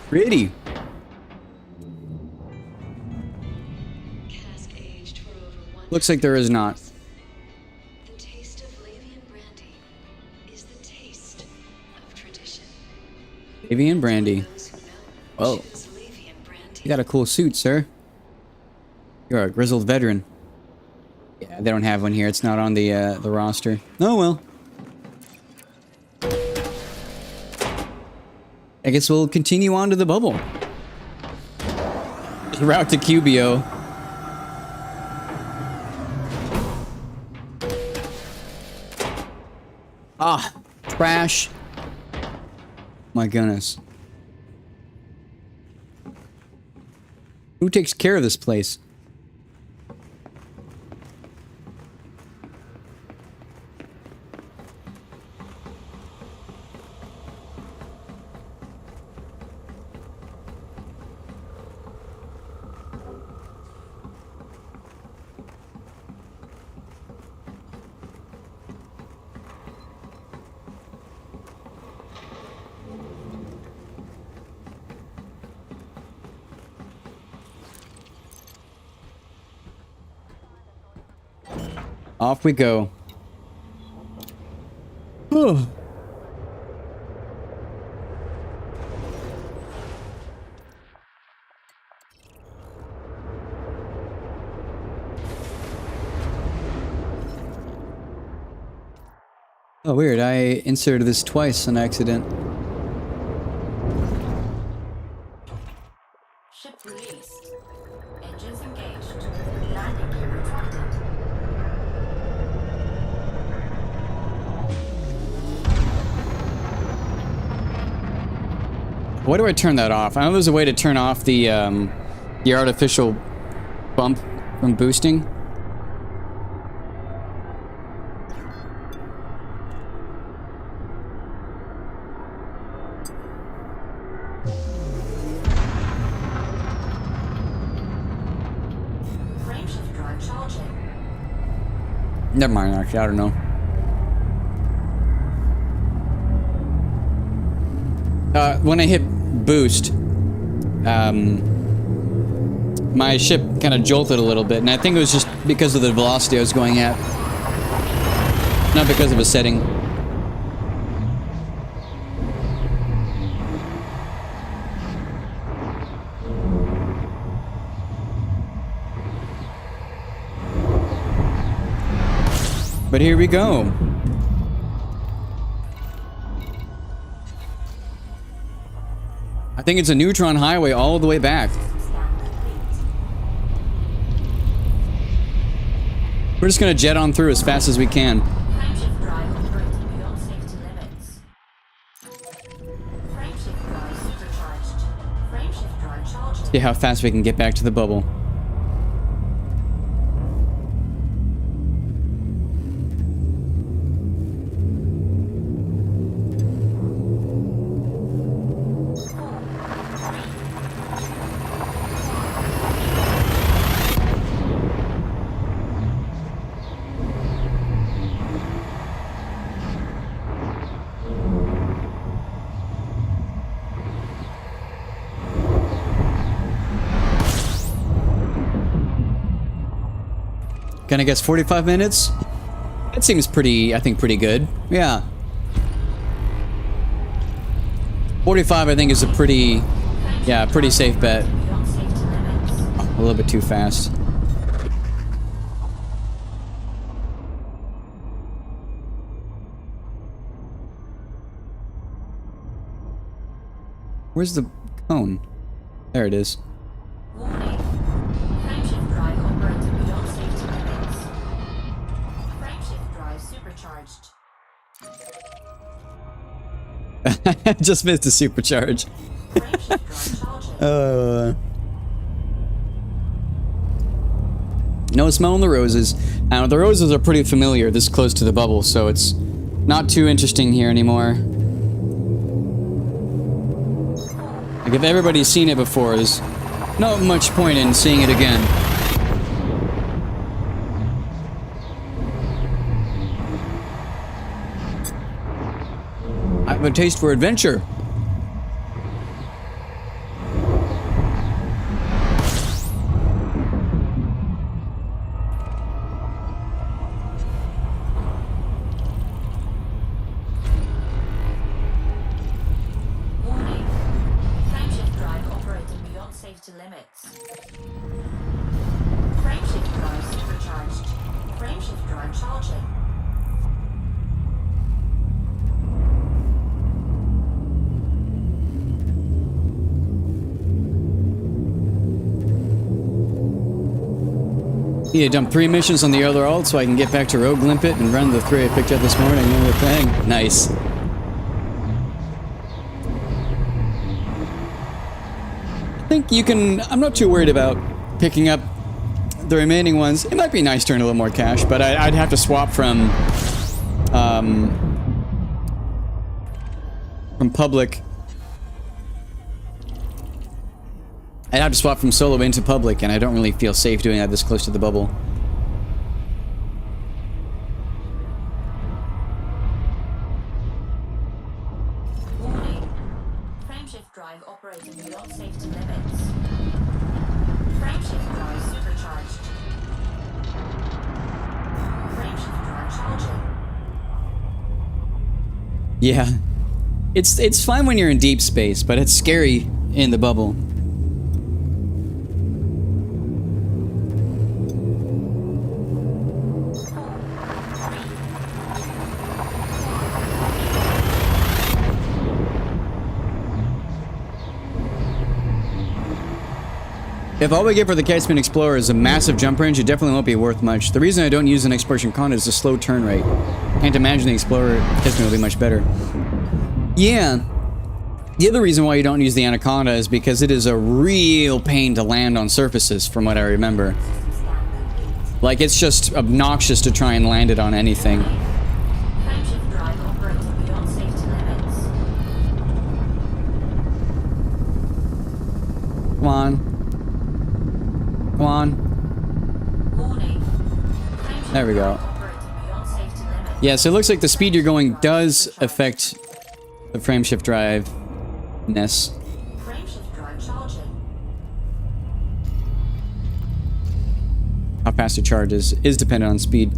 Pretty. Cask aged for over 1 Looks like there is not. The taste of Lavian brandy is the taste of tradition. Avian brandy. Those who know Whoa. choose Lavian brandy. You got a cool suit, sir. You're a grizzled veteran. Yeah, they don't have one here. It's not on the roster. Oh well. I guess we'll continue on to the bubble. Route to QBO. Ah, trash. My goodness. Who takes care of this place? Off we go. Oh. Oh, weird. I inserted this twice on accident. Ship released. Engines engaged. Landing gear retracted. Why do I turn that off? I know there's a way to turn off the artificial bump from boosting. Frameshift drive charging. Never mind, actually, I don't know. When I hit boost, my ship kind of jolted a little bit, and I think it was just because of the velocity I was going at, not because of a setting. But here we go. I think it's a neutron highway all the way back. Scan complete. We're just gonna jet on through as fast as we can. Frameshift drive operating beyond safety See how fast we can get back to the bubble. Gonna guess 45 minutes? That seems pretty, I think, pretty good. Yeah. 45, I think, is a pretty, yeah, pretty safe bet. Beyond safety limits. A little bit too fast. Where's the cone? There it is. Warning. Frameshift drive operating beyond safety limits. Frameshift drive supercharged. Just missed a supercharge. Frameshift drive charging. No smelling the roses. Now, the roses are pretty familiar this close to the bubble, so it's not too interesting here anymore. Like, if everybody's seen it before, there's not much point in seeing it again. I have a taste for adventure. Warning. Frameshift drive operating beyond safety limits. Frameshift drive supercharged. Frameshift drive charging. Need to dump 3 missions on the other alt so I can get back to Rogue Limpet and run the 3 I picked up this morning. Another thing. Nice. I think you can... I'm not too worried about picking up the remaining ones. It might be nice to earn a little more cash, but I'd have to swap from public. I'd have to swap from solo into public, and I don't really feel safe doing that this close to the bubble. Warning. Frameshift drive operating beyond safety limits. Frameshift drive supercharged. Frameshift drive charging. Yeah. It's fine when you're in deep space, but it's scary in the bubble. If all we get for the Kitespin Explorer is a massive jump range, it definitely won't be worth much. The reason I don't use an Exploration Conda is the slow turn rate. Can't imagine the Explorer Kitespin will be much better. Yeah. The other reason why you don't use the Anaconda is because it is a real pain to land on surfaces, from what I remember. Like, it's just obnoxious to try and land it on anything. Frameshift drive operating beyond safety limits. Come on. Come on. Warning. Frameshift There we go. drive operating beyond safety limits. Yeah, so it looks like the speed you're going does affect the frameshift drive-ness. Frameshift drive charging. How fast it charges is dependent on speed.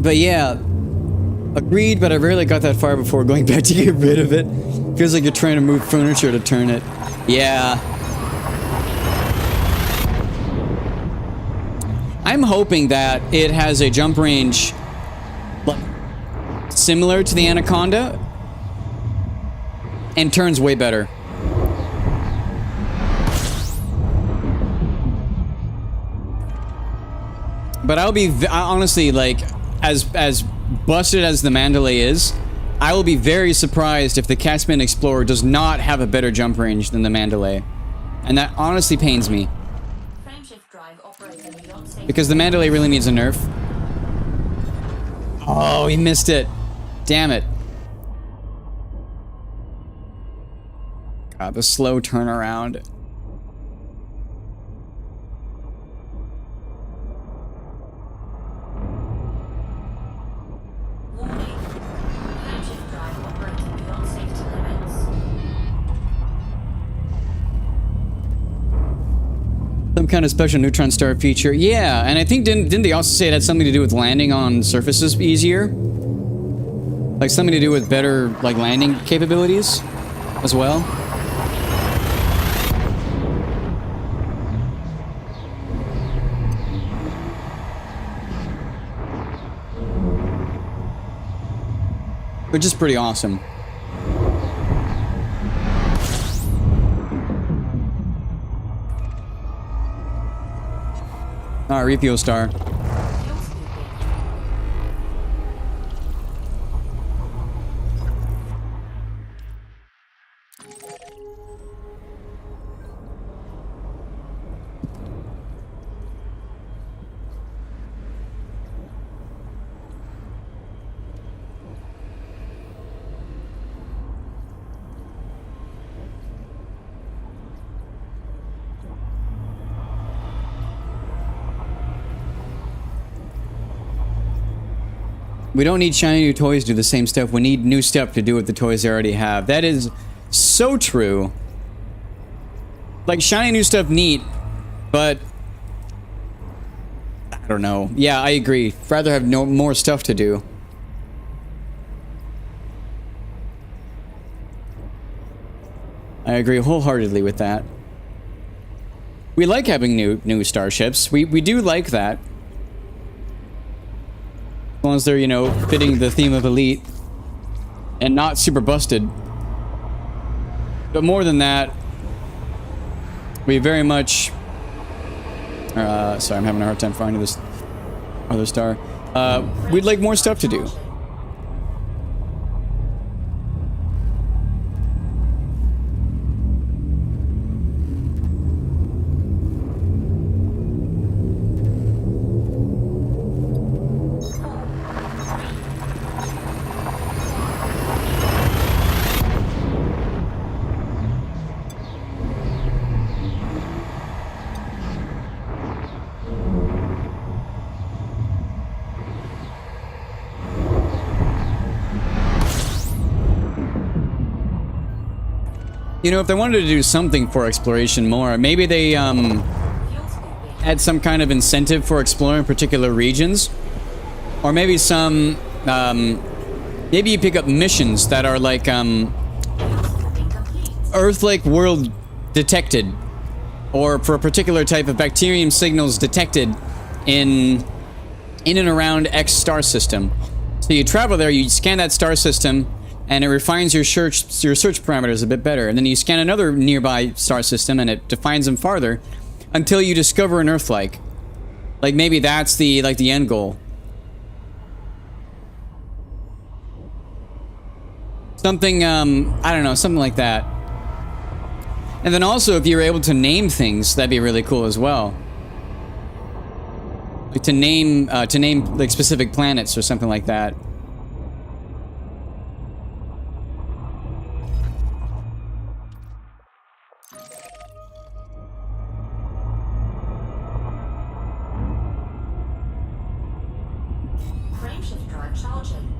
But yeah, agreed, but I rarely got that far before going back to get rid of it. Feels like you're trying to move furniture to turn it. Yeah. I'm hoping that it has a jump range similar to the Anaconda and turns way better. But I'll be honestly, like, as busted as the Mandalay is, I will be very surprised if the Caspian Explorer does not have a better jump range than the Mandalay. And that honestly pains me. Frameshift drive operating beyond safety. Because the Mandalay really needs a nerf. Oh, he missed it. Damn it. God, the slow turnaround. Warning. Frameshift drive operating beyond safety limits. Some kind of special neutron star feature. Yeah, and I think didn't they also say it had something to do with landing on surfaces easier? Like something to do with better like landing capabilities as well? Which is pretty awesome. Alright, refuel star. Fuel scooping. We don't need shiny new toys to do the same stuff. We need new stuff to do what the toys they already have. That is so true. Like, shiny new stuff, neat, but I don't know. Yeah, I agree. Rather have more stuff to do. I agree wholeheartedly with that. We like having new starships. We do like that. As long as they're, you know, fitting the theme of Elite and not super busted. But more than that, we very much... sorry, I'm having a hard time finding this other star. We'd like more stuff to do. You know, if they wanted to do something for exploration more, maybe they add some kind of incentive for exploring particular regions. Or maybe some, maybe you pick up missions that are like, Earth-like world detected. Or for a particular type of bacterium signals detected in and around X star system. So you travel there, you scan that star system, and it refines your search parameters a bit better. And then you scan another nearby star system, and it defines them farther until you discover an Earth-like. Like maybe that's the end goal. Something I don't know, something like that. And then also, if you're able to name things, that'd be really cool as well. Like to name like specific planets or something like that. Frameshift drive charging.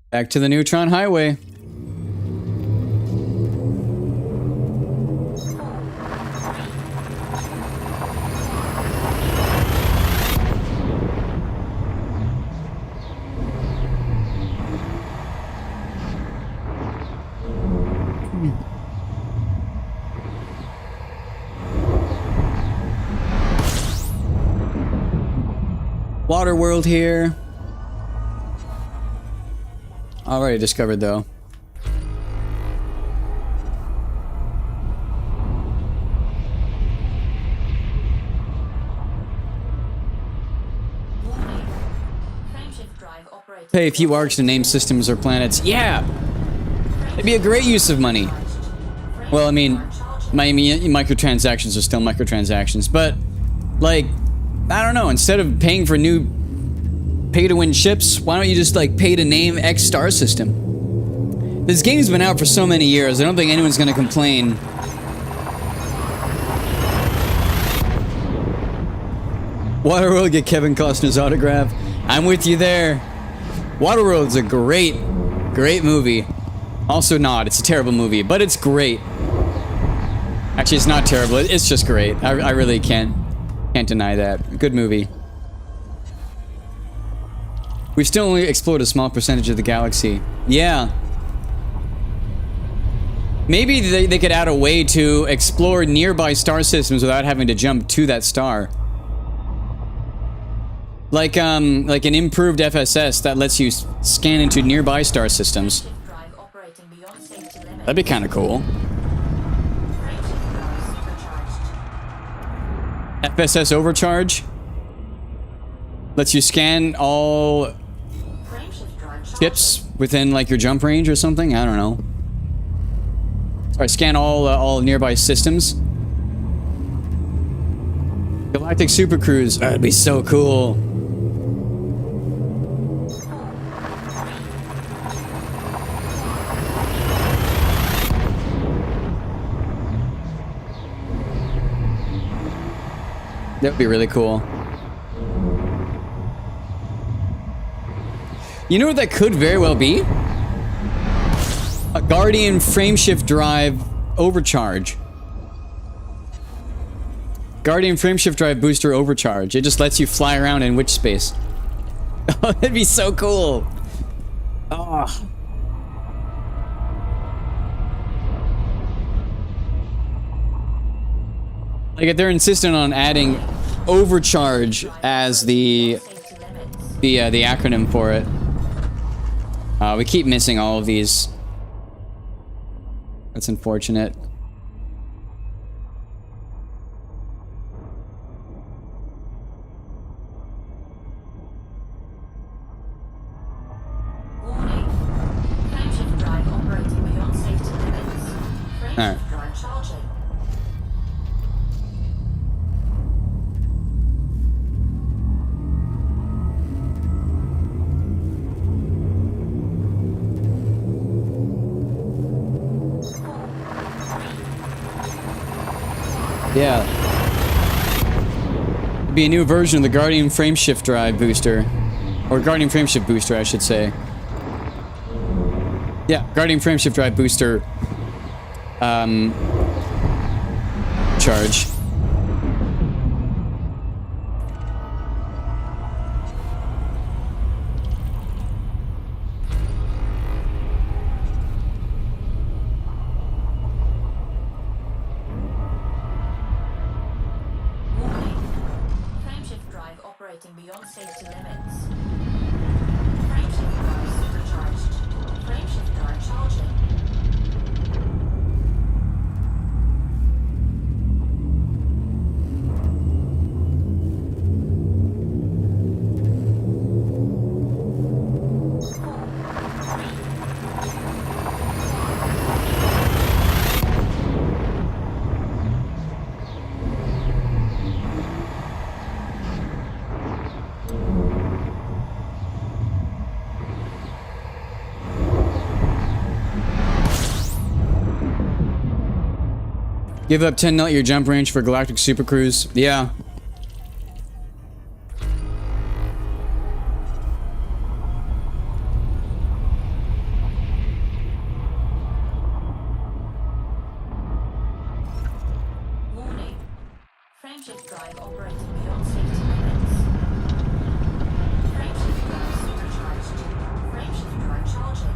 Back to the Neutron Highway. Water world here. Already discovered though. operating Pay a few beyond arcs to name systems or planets. Yeah! It'd be a great use of money. Well, I mean, microtransactions are still microtransactions, but, like, I don't know, instead of paying for new pay-to-win ships, why don't you just, like, pay to name X star system? This game's been out for so many years, I don't think anyone's gonna complain. Waterworld, get Kevin Costner's autograph. I'm with you there. Waterworld's a great movie. Also not, it's a terrible movie, but it's great. Actually, it's not terrible, it's just great. I really can't deny that. Good movie. We've still only explored a small percentage of the galaxy. Yeah. Maybe they could add a way to explore nearby star systems without having to jump to that star. Like an improved FSS that lets you scan into nearby star systems. Frameshift drive operating beyond safety limits. That'd be kind of cool. Frameshift drive supercharged. FSS overcharge lets you scan all Frameshift drive charging. ships within like your jump range or something. I don't know. Or scan all nearby systems. Galactic Super Cruise. That'd be so cool. That would be really cool. You know what that could very well be? A Guardian frameshift drive overcharge. Guardian frameshift drive booster overcharge. It just lets you fly around in witch space. Oh, that'd be so cool. Oh. Like if they're insistent on adding overcharge as the Safety limits. the acronym for it. We keep missing all of these. That's unfortunate. Warning. Frameshift drive operating beyond safety limits. Frameshift Alright. drive charging. Yeah. It'd be a new version of the Guardian frameshift drive booster. Or Guardian frameshift booster, I should say. Yeah, Guardian frameshift drive booster. Charge. Warning. Frameshift drive operating beyond safety limits. Frameshift drive supercharged. Frameshift drive charging. Give up 10 knot your jump range for Galactic Super Cruise. Yeah. Warning. Frameshift drive operating beyond safety limits. Frameshift drive supercharged. Frameshift drive charging.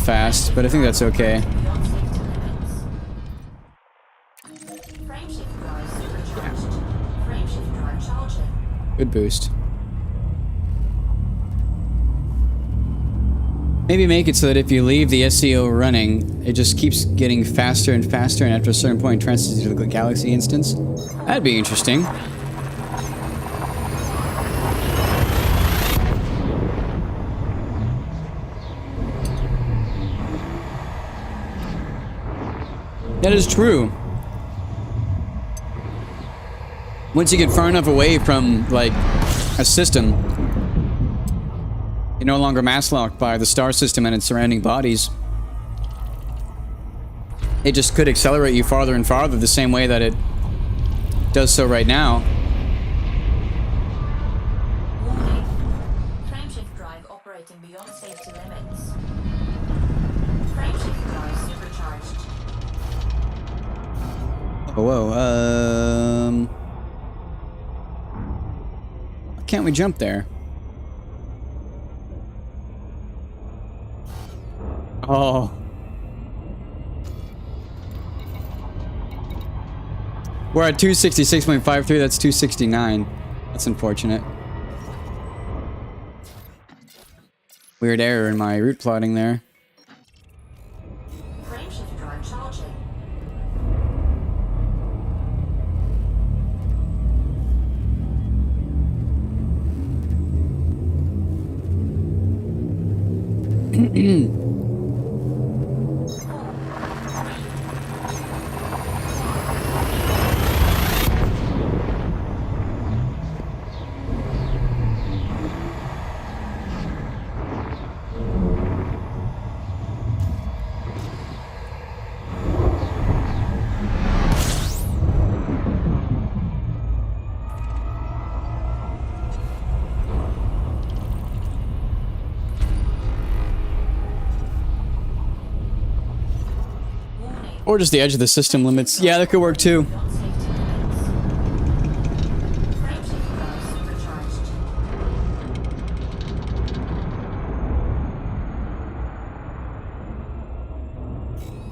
fast, but I think that's okay. Beyond safety limits. Frameshift drive supercharged. Frameshift drive charging. Good boost. Maybe make it so that if you leave the SEO running, it just keeps getting faster and faster, and after a certain point, transfers to the Galaxy instance. That'd be interesting. That is true. Once you get far enough away from, like, a system, you're no longer mass locked by the star system and its surrounding bodies. It just could accelerate you farther and farther the same way that it does so right now. Warning. Frameshift drive operating beyond safety limits. Frameshift drive supercharged. Oh, whoa, why can't we jump there? Oh. We're at 266.53, that's 269. That's unfortunate. Weird error in my route plotting there. Frameshift drive charging. Or just the edge of the system limits. Yeah, that could work too. Beyond safety limits. Frameshift drive supercharged.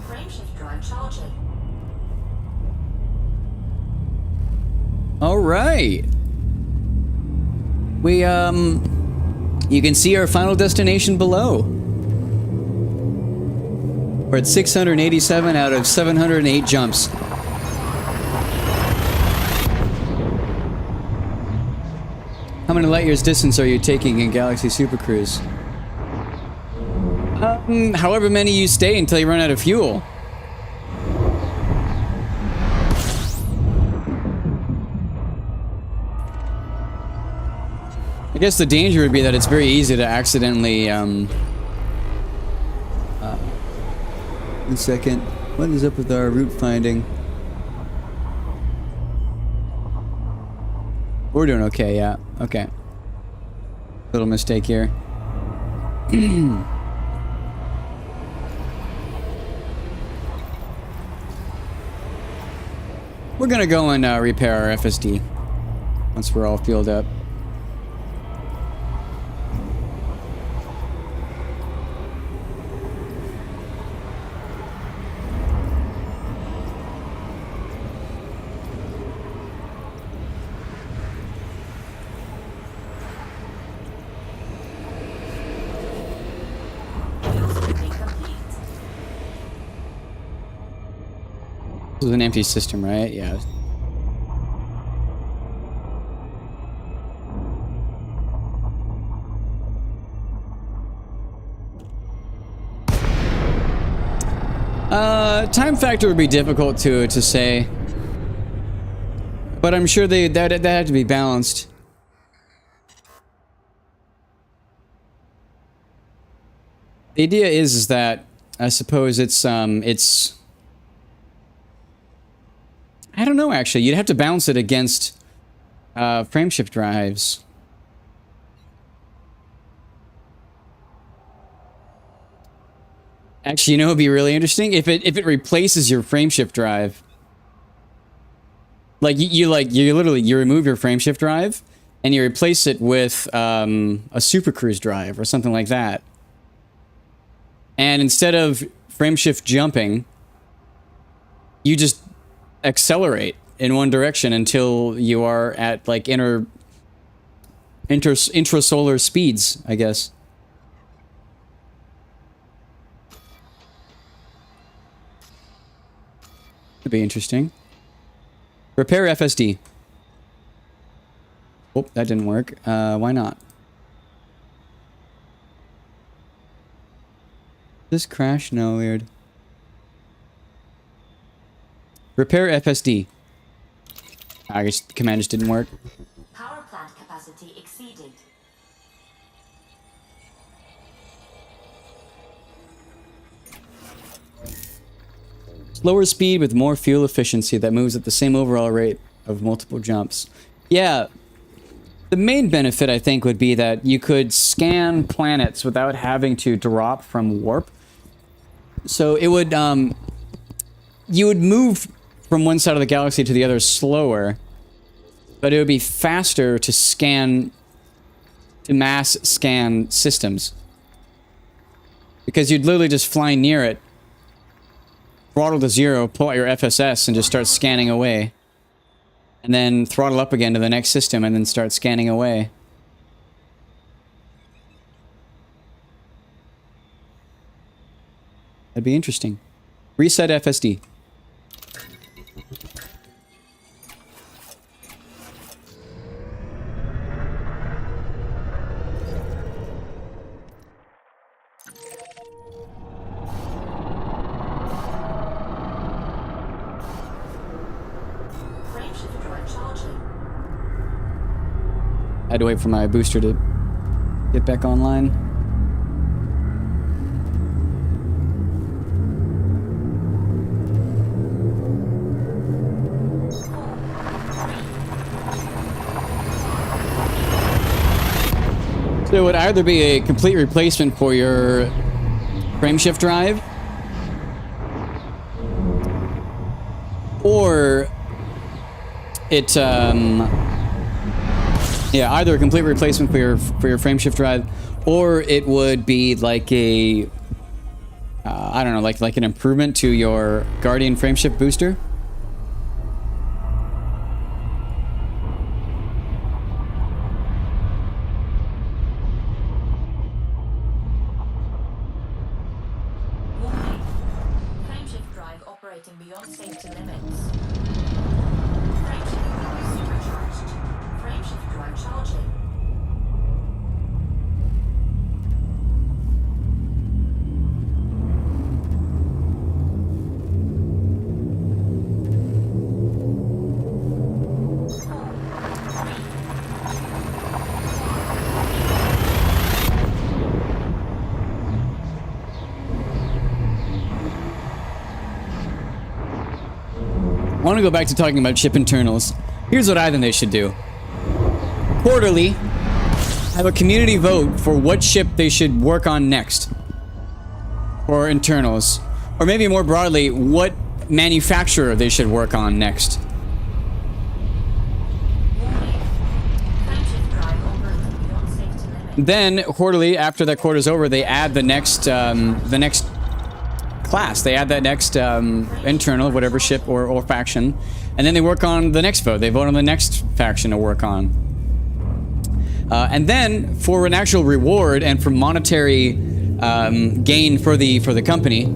Frameshift drive charging. All right. We, you can see our final destination below. We're at 687 out of 708 jumps. How many light years distance are you taking in Galaxy Super Cruise? However many you stay until you run out of fuel. I guess the danger would be that it's very easy to accidentally, One second. What is up with our route finding? We're doing okay, yeah. Okay. Little mistake here. We're gonna go and repair our FSD once we're all fueled up. This is an empty system, right? Yeah. Time factor would be difficult to say, but I'm sure that had to be balanced. The idea is that I suppose it's I don't know, actually. You'd have to balance it against frameshift drives. Actually, you know, it'd be really interesting if it replaces your frameshift drive. Like you remove your frameshift drive and you replace it with a Super Cruise drive or something like that. And instead of frameshift jumping, you just accelerate in one direction until you are at like intrasolar speeds, I guess. Could be interesting. Repair FSD. Oh, that didn't work. Why not? This crash? No, weird. Repair FSD. I guess the command just didn't work. Power plant capacity exceeded. Slower speed with more fuel efficiency that moves at the same overall rate of multiple jumps. Yeah. The main benefit, I think, would be that you could scan planets without having to drop from warp. So it would, you would move from one side of the galaxy to the other slower, but it would be faster to scan, to mass scan systems. Because you'd literally just fly near it, throttle to 0, pull out your FSS, and just start scanning away. And then throttle up again to the next system, and then start scanning away. That'd be interesting. Reset FSD. Frameshift drive charging. I had to wait for my booster to get back online. So it would either be a complete replacement for your frameshift drive, or it, yeah, either a complete replacement for your frameshift drive, or it would be like a, I don't know, like an improvement to your Guardian frameshift booster. Warning. Frameshift drive operating beyond safety limits. Frameshift drive supercharged. Frameshift drive charging. I want to go back to talking about ship internals. Here's what I think they should do. Quarterly, have a community vote for what ship they should work on next. For internals. Or maybe more broadly, what manufacturer they should work on next. Warning. Frameshift drive operating beyond safety limits. Then, quarterly, after that quarter's over, they add the next class. They add that next internal, whatever ship or faction, and then they work on the next vote. They vote on the next faction to work on. And then, for an actual reward and for monetary gain for the company,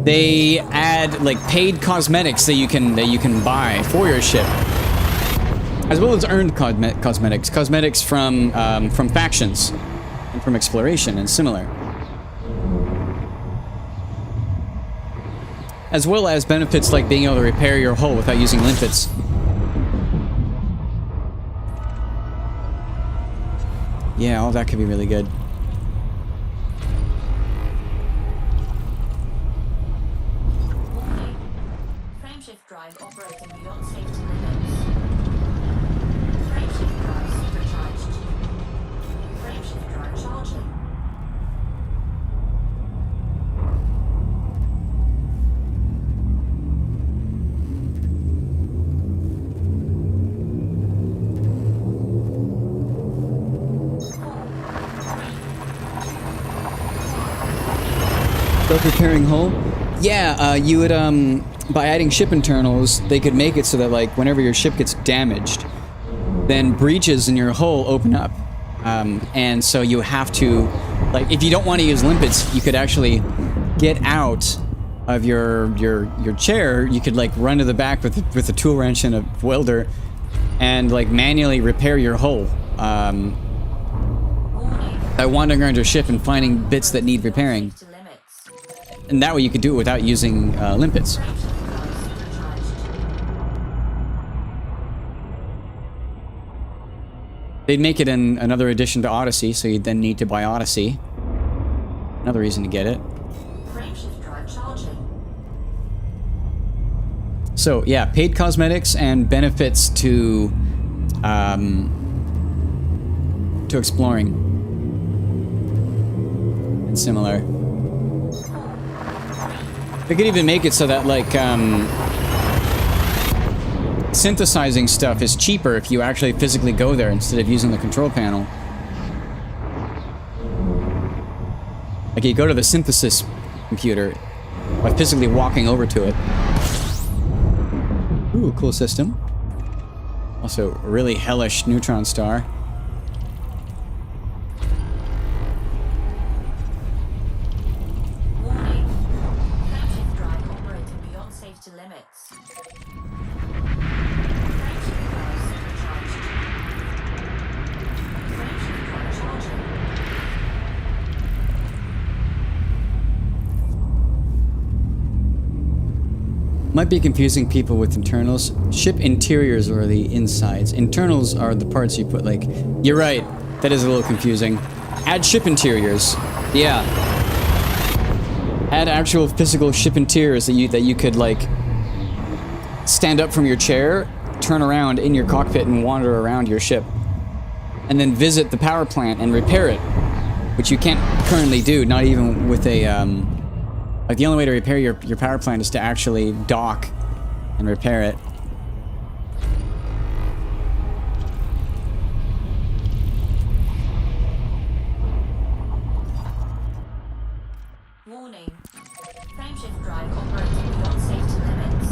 they add like paid cosmetics that you can buy for your ship, as well as earned cosmetics from factions and from exploration and similar. As well as benefits like being able to repair your hull without using limpets. Yeah, all that could be really good. Warning. Frameshift drive operating beyond safety limits. Frameshift drive supercharged. Frameshift drive charging. Self-repairing hull? Yeah, you would, by adding ship internals, they could make it so that, like, whenever your ship gets damaged, then breaches in your hull open up. And so you have to, like, if you don't want to use limpets, you could actually get out of your chair. You could, like, run to the back with a tool wrench and a welder and, like, manually repair your hull. By wandering around your ship and finding bits that need repairing. To limits. And that way you could do it without using limpets. Range of device supercharged. They'd make it in another addition to Odyssey, so you'd then need to buy Odyssey. Another reason to get it. Frameshift drive charging. So, yeah, paid cosmetics and benefits to exploring. And similar. They could even make it so that, like, synthesizing stuff is cheaper if you actually physically go there instead of using the control panel. Like, you go to the synthesis computer by physically walking over to it. Ooh, cool system. Also, a really hellish neutron star. Warning. Frameshift drive operating beyond safety limits. Frameshift drive supercharged. Frameshift drive charging. Might be confusing people with internals. Ship interiors are the insides. Internals are the parts you put, like... You're right. That is a little confusing. Add ship interiors. Yeah. Add actual physical ship interiors that you could, like... stand up from your chair, turn around in your cockpit and wander around your ship. And then visit the power plant and repair it. Which you can't currently do, not even with a, like, the only way to repair your power plant is to actually dock and repair it. Warning. Frameshift drive operating beyond safety limits.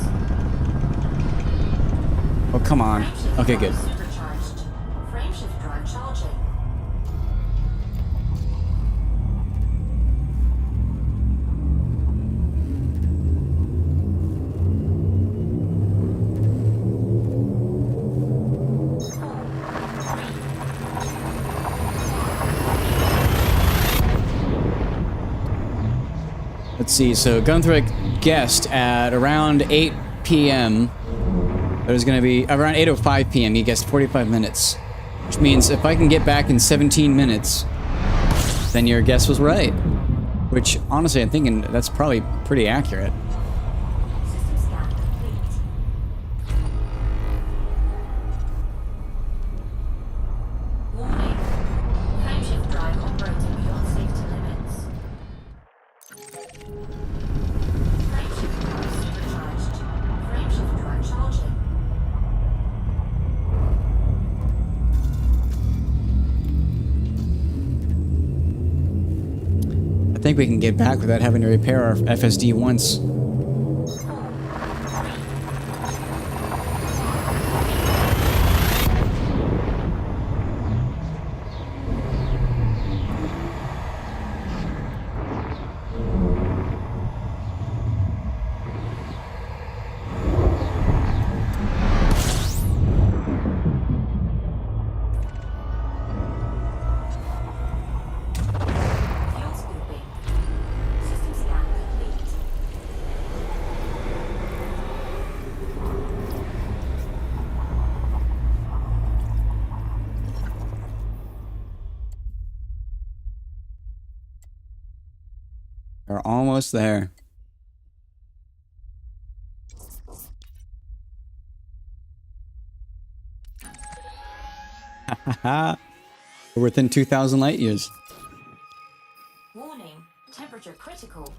Oh, come on. Frameshift Okay, drive good. supercharged. Frameshift drive charging. Let's see, so Gunthric guessed at around 8 p.m. It was going to be around 8:05 p.m. He guessed 45 minutes. Which means if I can get back in 17 minutes, then your guess was right. Which, honestly, I'm thinking that's probably pretty accurate. System scan complete. Warning. Frameshift drive operating beyond safety limits. Frameshift drive supercharged. Frameshift drive charging. I think we can get back without having to repair our FSD once. Fuel scooping. System scan complete. We're almost there. We're within 2,000 light years. Warning. Temperature critical.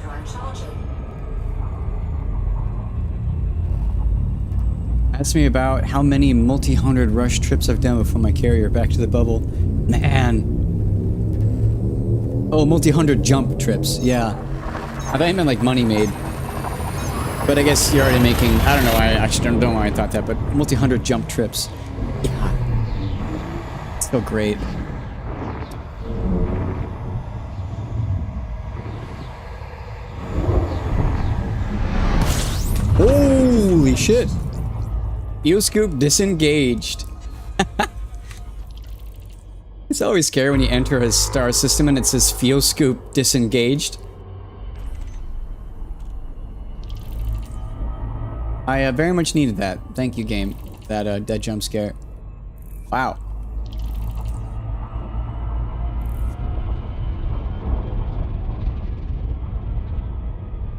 drive charging. Ask me about how many multi-hundred rush trips I've done before my carrier back to the bubble. Man. Oh, multi-hundred jump trips. Yeah. I thought you meant like money made. But I guess you're already making... I don't know why. I actually don't know why I thought that, but multi-hundred jump trips. Yeah. So great. Holy shit. Fuel scoop disengaged. It's always scary when you enter a star system and it says fuel scoop disengaged. I very much needed that. Thank you, game. That jump scare. Wow.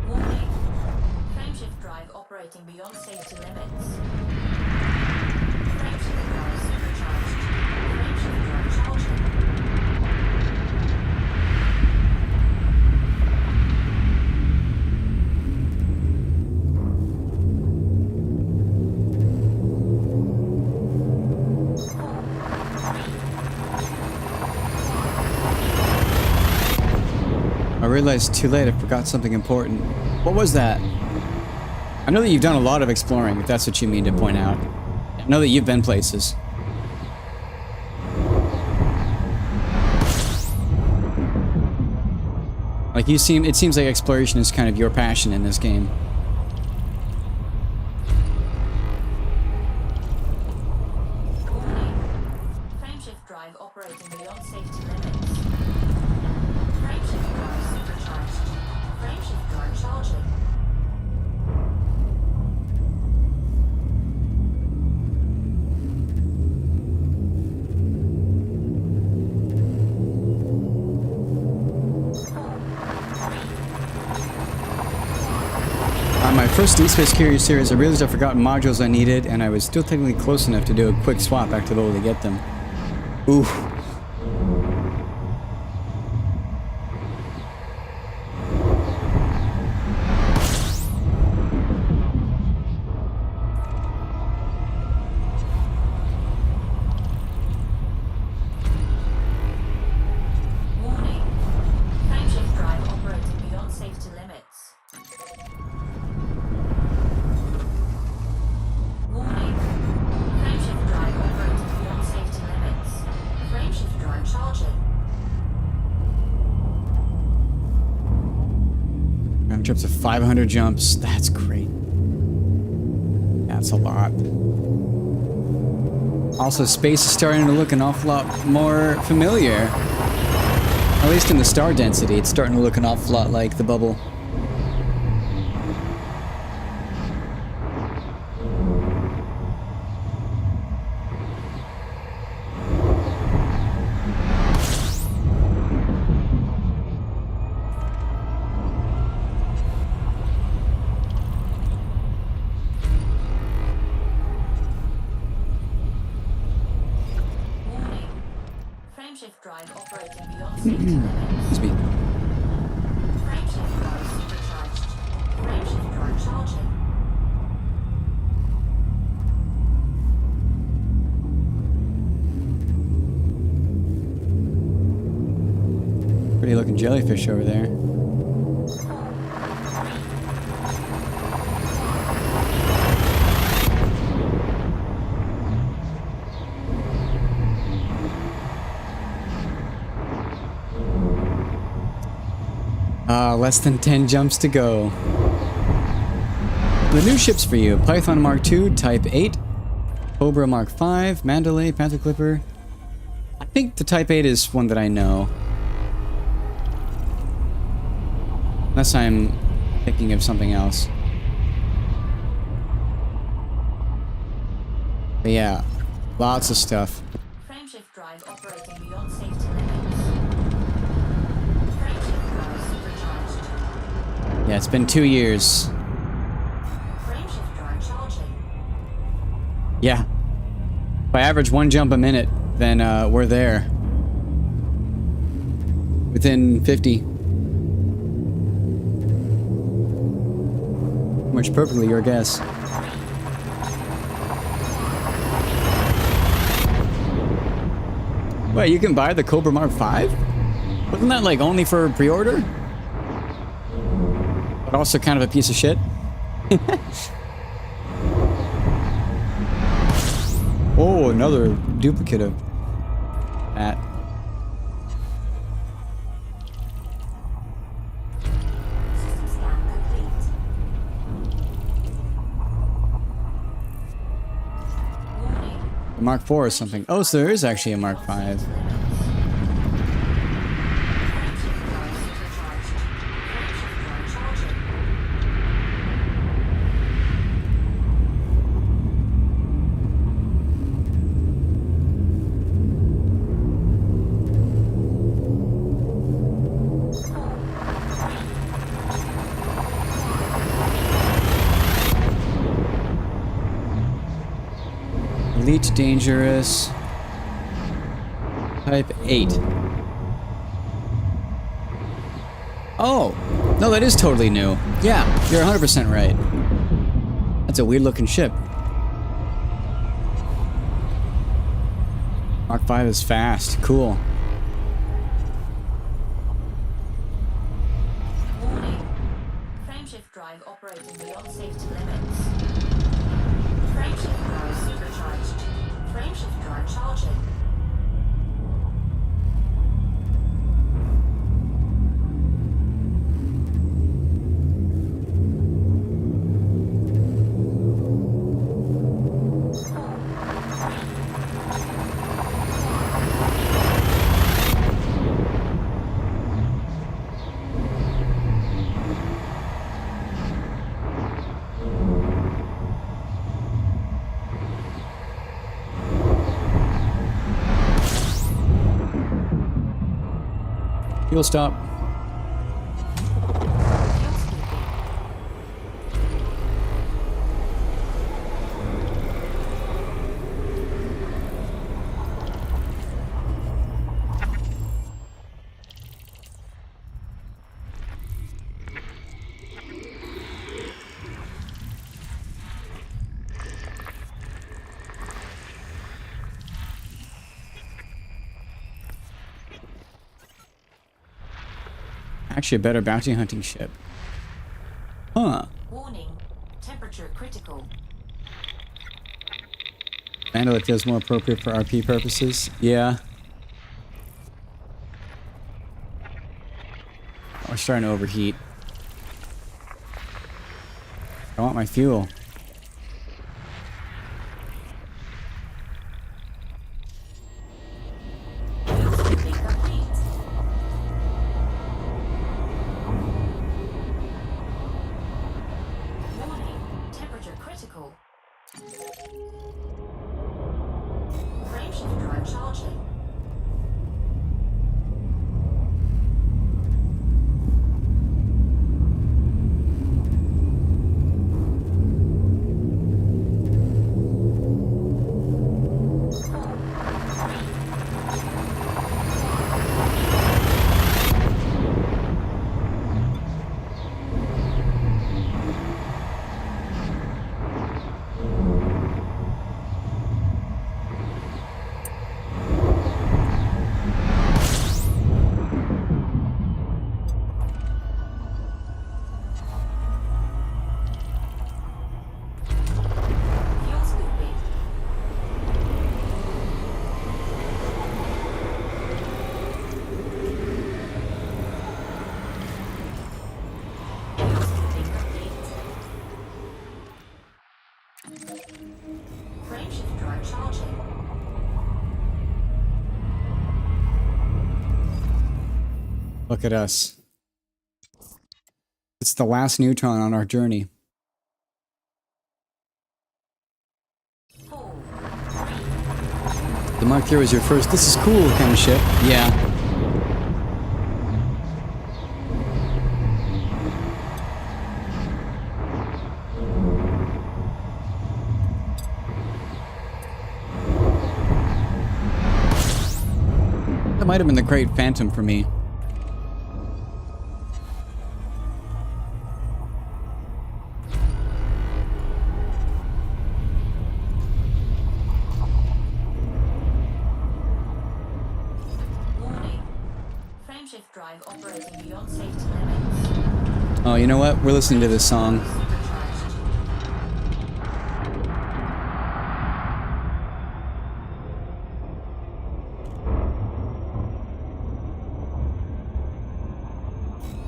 Warning. Frameshift drive operating beyond safety limits. Frameshift drive supercharged. Frameshift drive charging. I realized too late I forgot something important. What was that? I know that you've done a lot of exploring, if that's what you mean to point out. I know that you've been places. Like it seems like exploration is kind of your passion in this game. Warning. Frameshift drive operating beyond safety limits. Frameshift drive supercharged. Frameshift drive charging. On my first Deep Space Carrier series, I realized I'd forgotten modules I needed, and I was still technically close enough to do a quick swap back to the to get them. Oof. Warning. Frameshift drive operating beyond safety limits. Warning. Frameshift drive operating beyond safety limits. Frameshift drive charging. Round trips of 500 jumps. That's great. That's a lot. Also, space is starting to look an awful lot more familiar. At least in the star density, it's starting to look an awful lot like the bubble. Warning. Frameshift drive operating beyond safety limits. Excuse me. Frameshift drive supercharged. Frameshift drive charging. Pretty looking jellyfish over there. Less than 10 jumps to go. The new ships for you: Python Mark II, Type 8, Cobra Mark 5, Mandalay, Panther Clipper. I think the Type 8 is one that I know. Unless I'm thinking of something else. But yeah, lots of stuff. Frameshift drive operating beyond safety limits. Frameshift drive supercharged. Yeah, it's been 2 years. Frameshift drive charging. Yeah. If I average 1 jump a minute, then we're there. Within 50. much perfectly your guess. Wait, you can buy the Cobra Mark 5? Wasn't that like only for pre-order? But also kind of a piece of shit? Oh, another duplicate of that. System scan complete. Warning. The Mark 4 or something. Oh, so there is actually a Mark 5. Elite Dangerous. Type 8. Oh! No, that is totally new. Yeah, you're 100% right. That's a weird looking ship. Mark 5 is fast. Cool. Warning. Frameshift drive operating beyond safety limits. Frameshift drive supercharged. Frameshift drive charging. Fuel stop. Actually, a better bounty hunting ship. Huh. Warning. Temperature critical. Vandal that feels more appropriate for RP purposes. Yeah. Oh, we're starting to overheat. I want my fuel. Fuel complete. Warning. Temperature critical. Frameshift drive charging. Fuel scooping. Fuel scooping complete. Frameshift drive charging. Look at us. It's the last neutron on our journey. Full. The Mark 3 was your first, this is cool kind of ship. Yeah. That might have been the Great Phantom for me. drive operating beyond safety limits. Oh, you know what? We're listening to this song. Supercharged.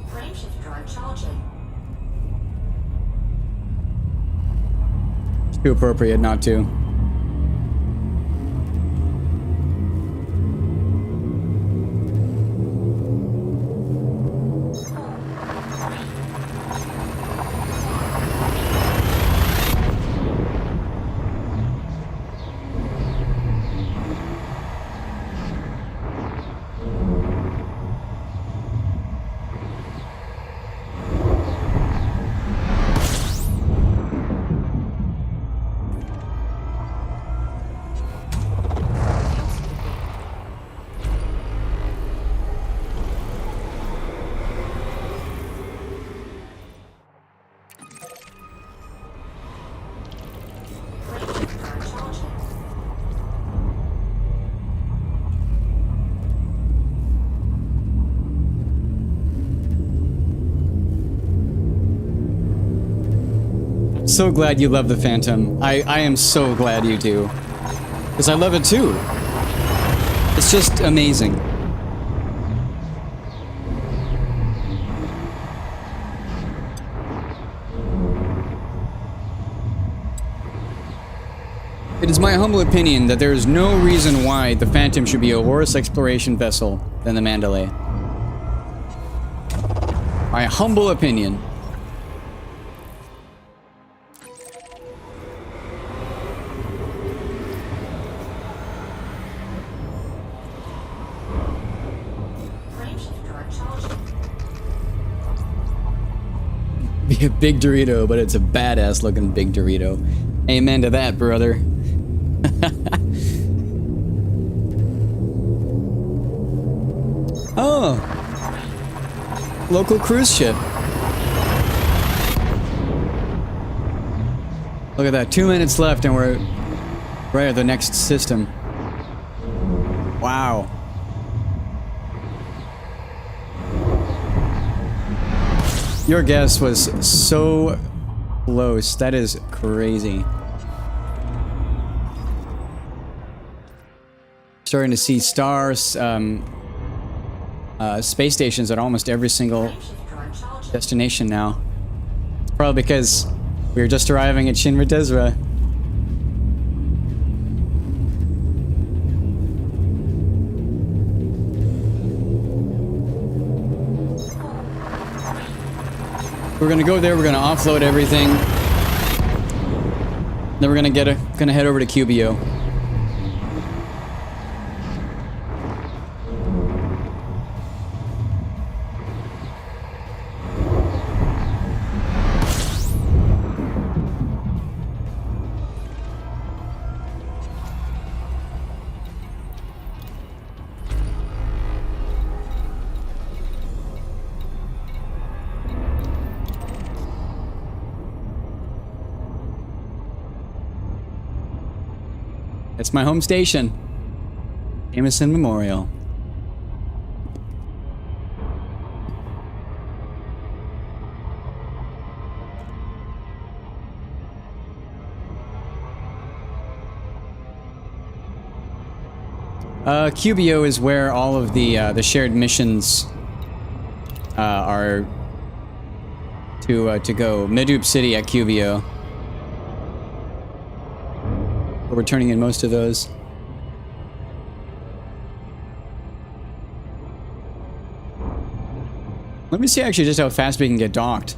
Frameshift drive charging. It's too appropriate not to. Frameshift drive charging. So glad you love the Phantom. I am so glad you do. Because I love it too. It's just amazing. It is my humble opinion that there is no reason why the Phantom should be a worse exploration vessel than the Mandalay. My humble opinion. Frameshift drive charging. Be a big Dorito, but it's a badass looking big Dorito. Amen to that, brother. Oh, local cruise ship. Look at that, 2 minutes left and we're right at the next system. Wow. Your guess was so close. That is crazy. Starting to see stars, space stations at almost every single Frameshift drive charging. destination now. It's probably because we were just arriving at Shinra Desra. We're gonna go there. We're gonna offload everything. Then we're gonna head over to QBO. It's my home station. Jameson Memorial. QBO is where all of the shared missions are to go. Medoop City at QBO. We're turning in most of those. Let me see actually just how fast we can get docked.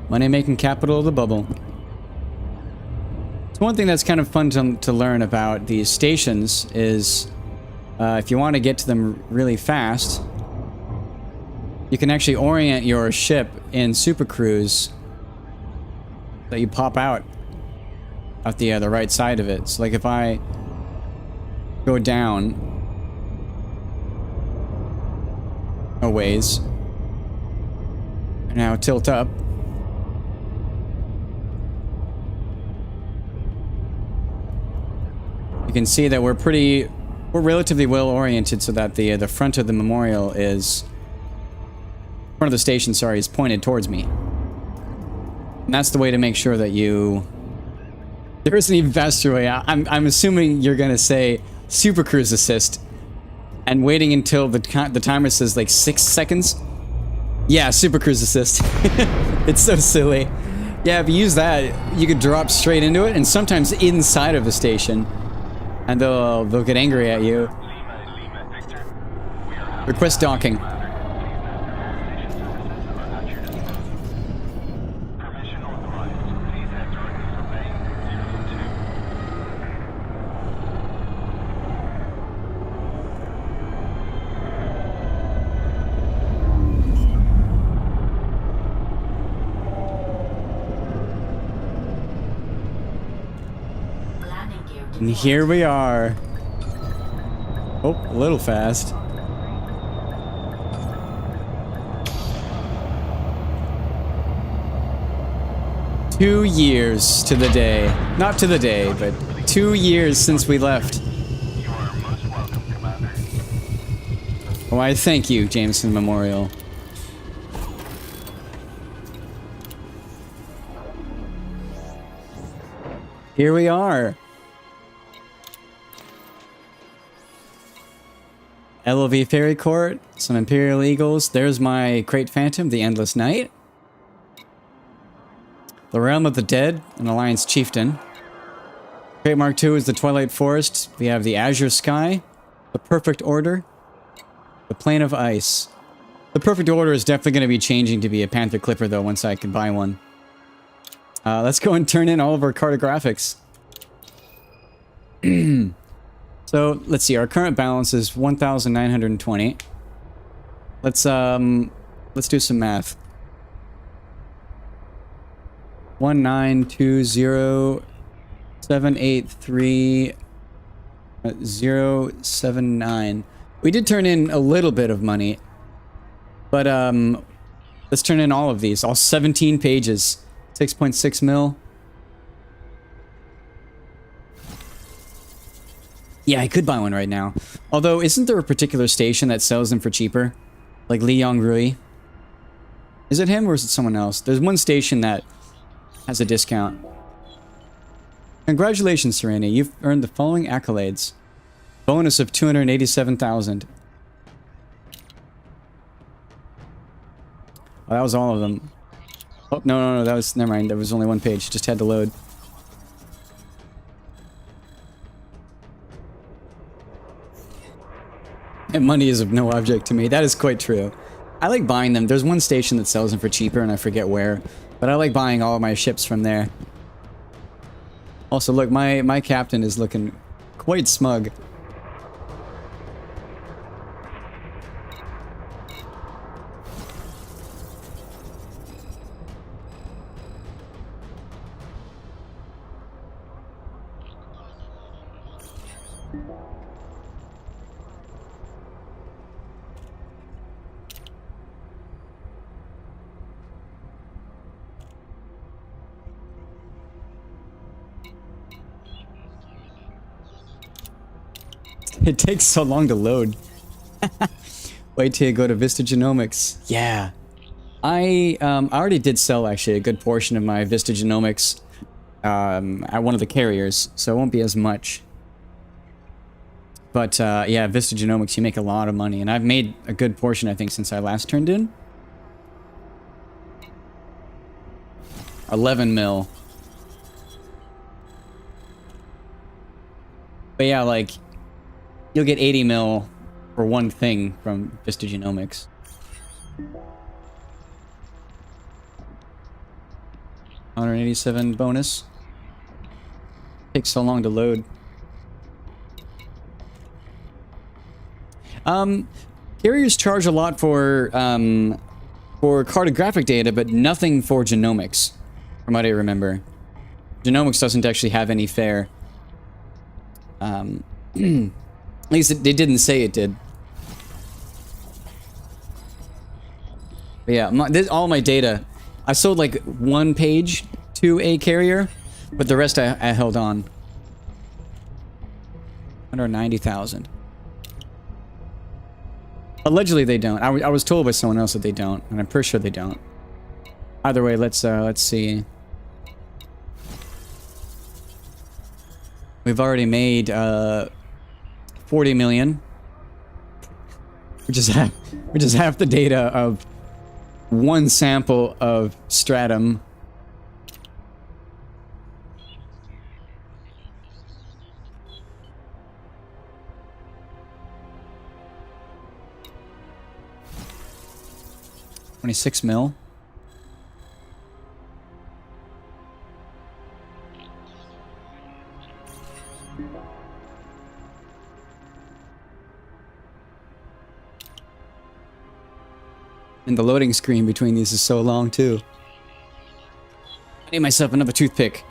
Money-making capital of the bubble. So one thing that's kind of fun to learn about these stations is if you want to get to them really fast, you can actually orient your ship in Super Cruise that you pop out the right side of it. So like if I go down a ways and now tilt up, can see that we're relatively well oriented, so that the front of the memorial is front of the station, sorry, is pointed towards me. And that's the way to make sure that you... There isn't even faster way. I'm assuming you're gonna say Super Cruise Assist, and waiting until the timer says like 6 seconds. Yeah, Super Cruise Assist. It's so silly. Yeah, if you use that, you could drop straight into it, and sometimes inside of the station, and they'll get angry at you. Request docking. And here we are. Oh, a little fast. Two years to the day. Not to the day, but 2 years since we left. You are most welcome, Commander. Why, thank you, Jameson Memorial. Here we are. LOV Ferry Court, some Imperial Eagles. There's my Crate Phantom, the Endless Night. The Realm of the Dead, an Alliance Chieftain. Crate Mark II is the Twilight Forest. We have the Azure Sky, the Perfect Order, the Plane of Ice. The Perfect Order is definitely going to be changing to be a Panther Clipper, though, once I can buy one. Let's go and turn in all of our cartographics. So, let's see, our current balance is 1,920. Let's do some math. 1920783 We did turn in a little bit of money, but let's turn in all of these, all 17 pages, 6.6 mil. Yeah, I could buy one right now. Although, isn't there a particular station that sells them for cheaper? Like Li Yongrui? Is it him or is it someone else? There's one station that has a discount. Congratulations, Sereni. You've earned the following accolades. Bonus of 287,000. Oh, that was all of them. Oh, no, that was... Never mind, there was only one page. Just had to load. And money is of no object to me. That is quite true. I like buying them. There's one station that sells them for cheaper, and I forget where. But I like buying all of my ships from there. Also, look, my captain is looking quite smug. It takes so long to load. Wait till you go to Vista Genomics. Yeah. I already did sell, actually, a good portion of my Vista Genomics at one of the carriers, so it won't be as much. But, yeah, Vista Genomics, you make a lot of money, and I've made a good portion, I think, since I last turned in. 11 mil. But yeah, like... You'll get 80 mil for one thing from Vista Genomics. 187 bonus. Takes so long to load. Carriers charge a lot for cartographic data, but nothing for genomics, from what I remember. Genomics doesn't actually have any fare. At least they didn't say it did. But yeah, all my data, I sold like one page to a carrier, but the rest I held on. 190,000. Allegedly they don't. I was told by someone else that they don't, and I'm pretty sure they don't. Either way, let's see. We've already made 40 million. Which is half the data of one sample of stratum. $26 mil. And the loading screen between these is so long, too. I need myself another toothpick.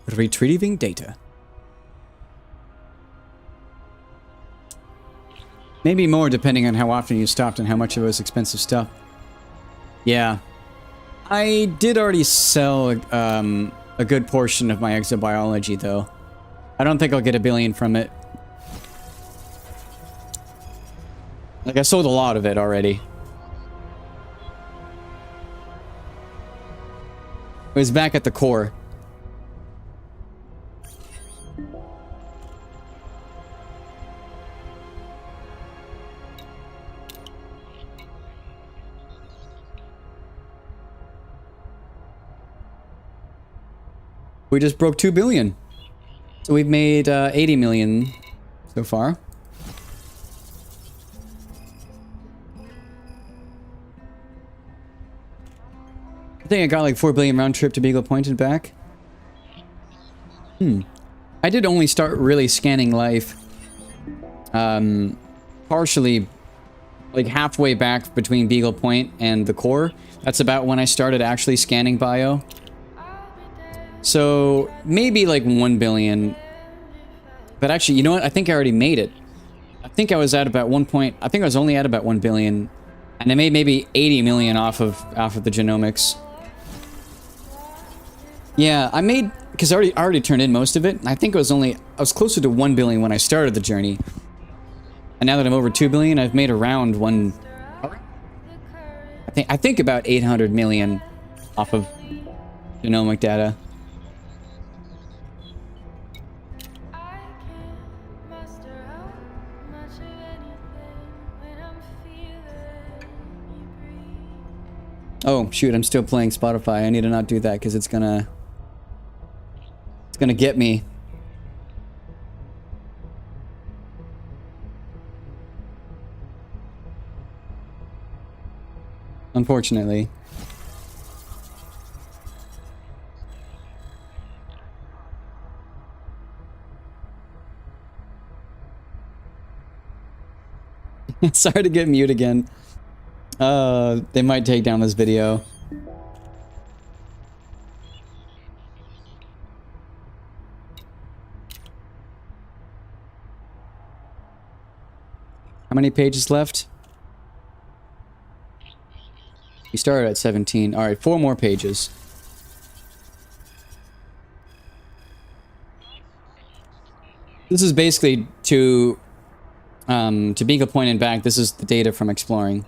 Retrieving data. Maybe more depending on how often you stopped and how much of it was expensive stuff. Yeah. I did already sell a good portion of my exobiology, though. I don't think I'll get $1 billion from it. Like, I sold a lot of it already. It was back at the core. We just broke 2 billion. So we've made 80 million so far. I think I got like 4 billion round trip to Beagle Point and back. I did only start really scanning life. Partially like halfway back between Beagle Point and the core. That's about when I started actually scanning bio. So maybe like 1 billion. But actually, you know what? I think I already made it. I think I was at about 1 point. I think I was only at about 1 billion. And I made maybe 80 million off of the genomics. Yeah, I made, because I already turned in most of it. I think I was closer to 1 billion when I started the journey. And now that I'm over 2 billion, I've made around I think about 800 million off of genomic data. Oh, shoot, I'm still playing Spotify. I need to not do that because it's gonna get me. Unfortunately. Sorry to get mute again. They might take down this video. How many pages left? We started at 17. All right, 4 more pages. This is basically to Beagle Point and back. This is the data from exploring.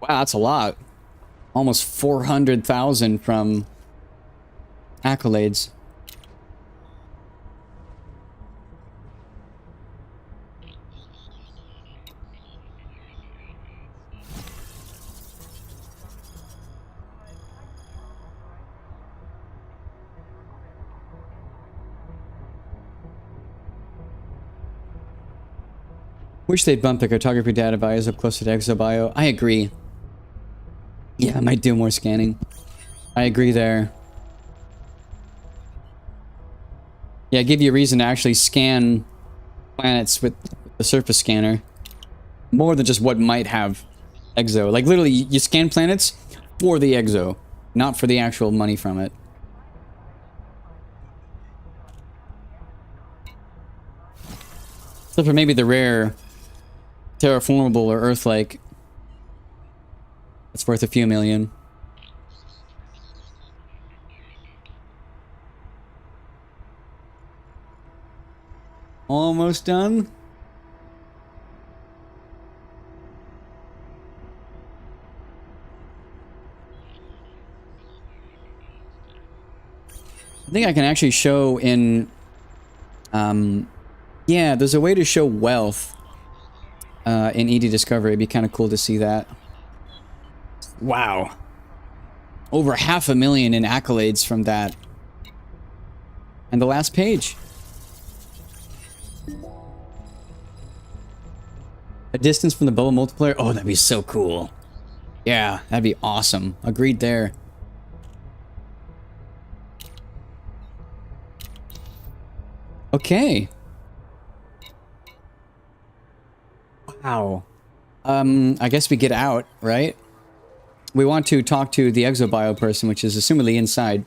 Wow, that's a lot. Almost 400,000 from accolades. Wish they'd bump the cartography data bios up closer to exobio. I agree. Yeah, I might do more scanning. I agree there. Yeah, give you a reason to actually scan planets with the surface scanner. More than just what might have exo. Like, literally, you scan planets for the exo, not for the actual money from it. Except for maybe the rare terraformable or Earth-like. It's worth a few million. Almost done. I think I can actually show in... yeah, there's a way to show wealth in ED Discovery. It'd be kind of cool to see that. Wow. Over 500,000 in accolades from that. And the last page. A distance from the bubble multiplier? Oh, that'd be so cool. Yeah, that'd be awesome. Agreed there. Okay. Wow. I guess we get out, right? We want to talk to the exobio person, which is assumedly inside.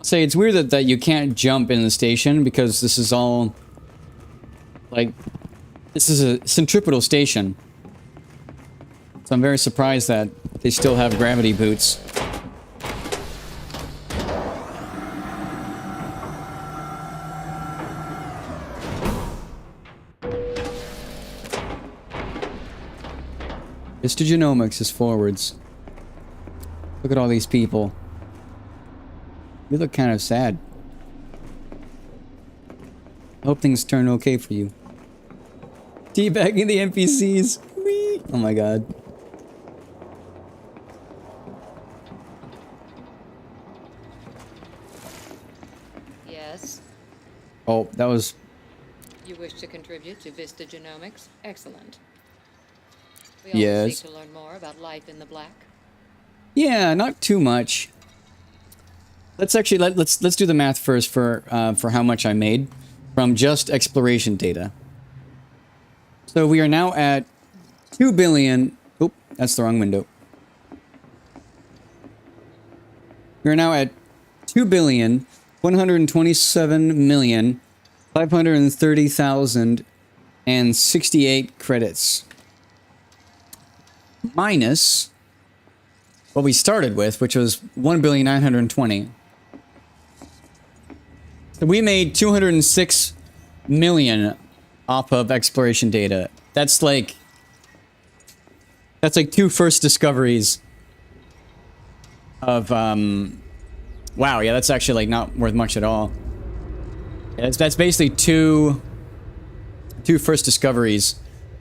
Say it's weird that you can't jump in the station because this is all like this is a centripetal station. So I'm very surprised that they still have gravity boots. Histogenomics is forwards. Look at all these people. You look kind of sad. I hope things turn okay for you. Teabagging the NPCs. Whee! Oh my god. Yes. Oh, that was... You wish to contribute to Vista Genomics? Excellent. We Yes. always seek to learn more about life in the black. Yeah, not too much. Let's actually let's do the math first for how much I made from just exploration data. So we are now at 2 billion. Oop, that's the wrong window. We are now at 2,127,530,068 credits. Minus what we started with, which was 1,920,000,000. So we made 206 million off of exploration data. That's like 2 first discoveries of wow, yeah, that's actually like not worth much at all. Yeah, that's basically two first discoveries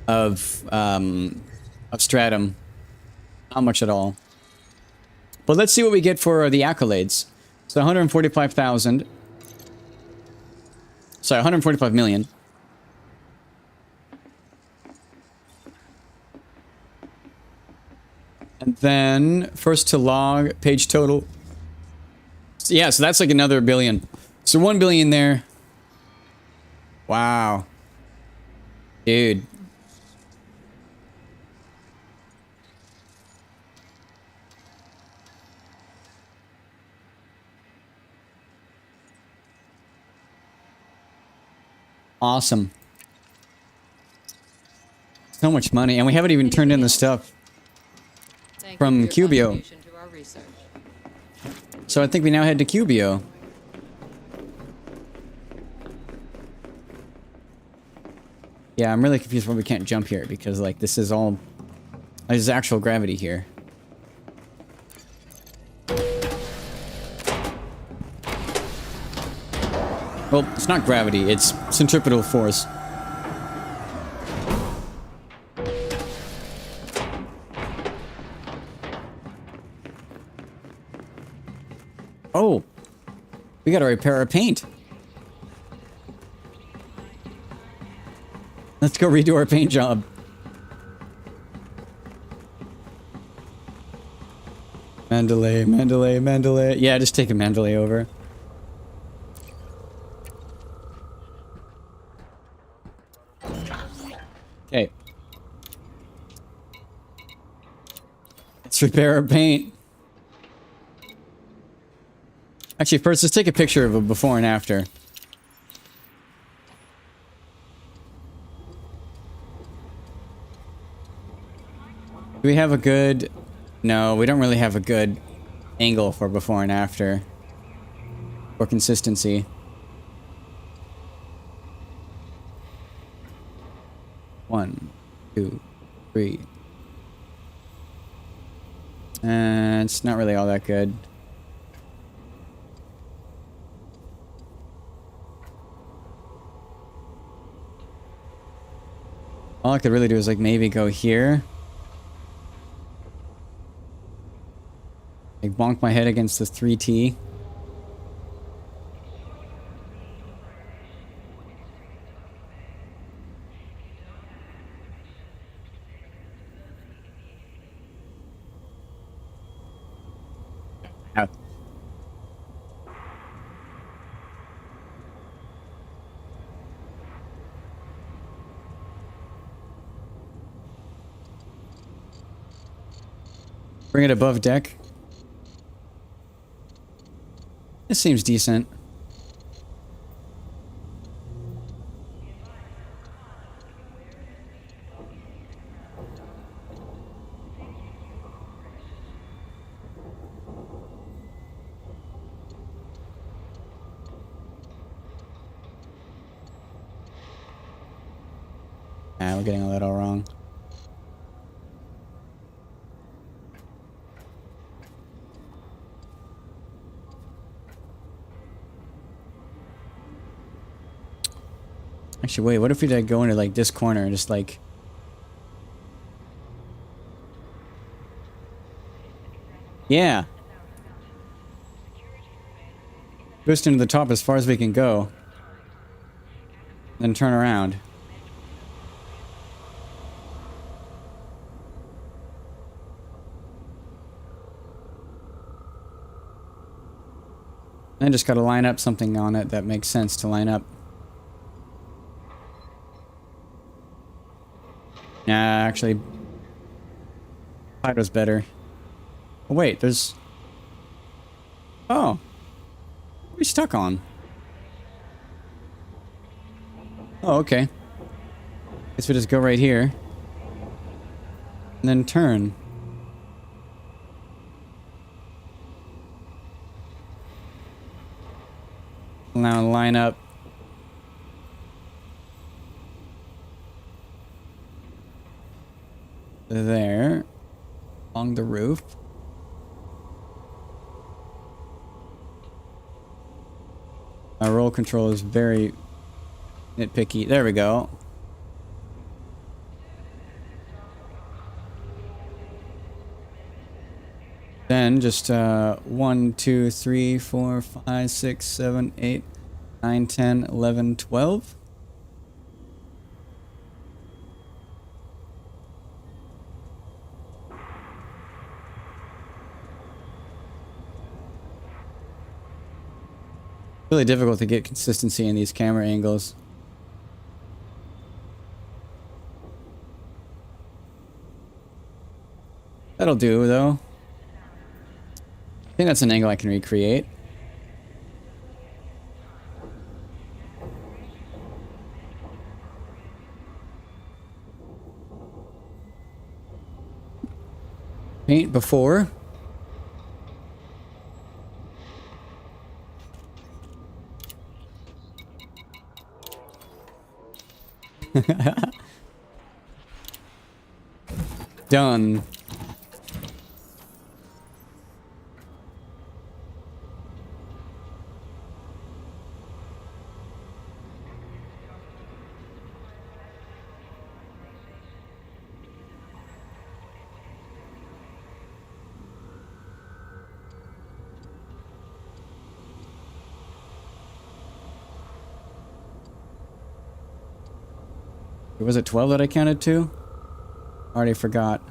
of Stratum. Not much at all. But let's see what we get for the accolades. So 145,000. Sorry, 145 million. And then first to log, page total. Yeah, so that's like another billion. So 1 billion there. Wow. Dude. Awesome. So much money, and we haven't even turned in the stuff Thank from you for your Cubio. contribution to our research. So I think we now head to Cubio. Yeah, I'm really confused why we can't jump here, because like this is all... There's actual gravity here. Well, it's not gravity, it's centripetal force. Oh, we gotta repair our paint. Let's go redo our paint job. Mandalay, Mandalay, Mandalay. Yeah, just take a Mandalay over. Okay. Let's repair our paint. Actually, first, let's take a picture of a before and after. Do we have a good... No, we don't really have a good angle for before and after. For consistency. One, two, three. It's not really all that good. All I could really do is like maybe go here. Like bonk my head against the 3T. Ow. Bring it above deck. This seems decent. We're getting a little wrong. Actually, wait, what if we like go into like this corner and just like... Yeah. Boost into the top as far as we can go. Then turn around. Then just gotta line up something on it that makes sense to line up. Nah, actually, Fido's better. Oh wait, there's... Oh. What are we stuck on? Oh, okay. Guess we just go right here. And then turn. Now line up. There. Along the roof. Our roll control is very nitpicky. There we go. Then just 1, 2, 3, 4, 5, 6, 7, 8, 9, 10, 11, 12. Really difficult to get consistency in these camera angles. That'll do, though. I think that's an angle I can recreate. Paint before. Done. Was it 12 that I counted to? Already forgot.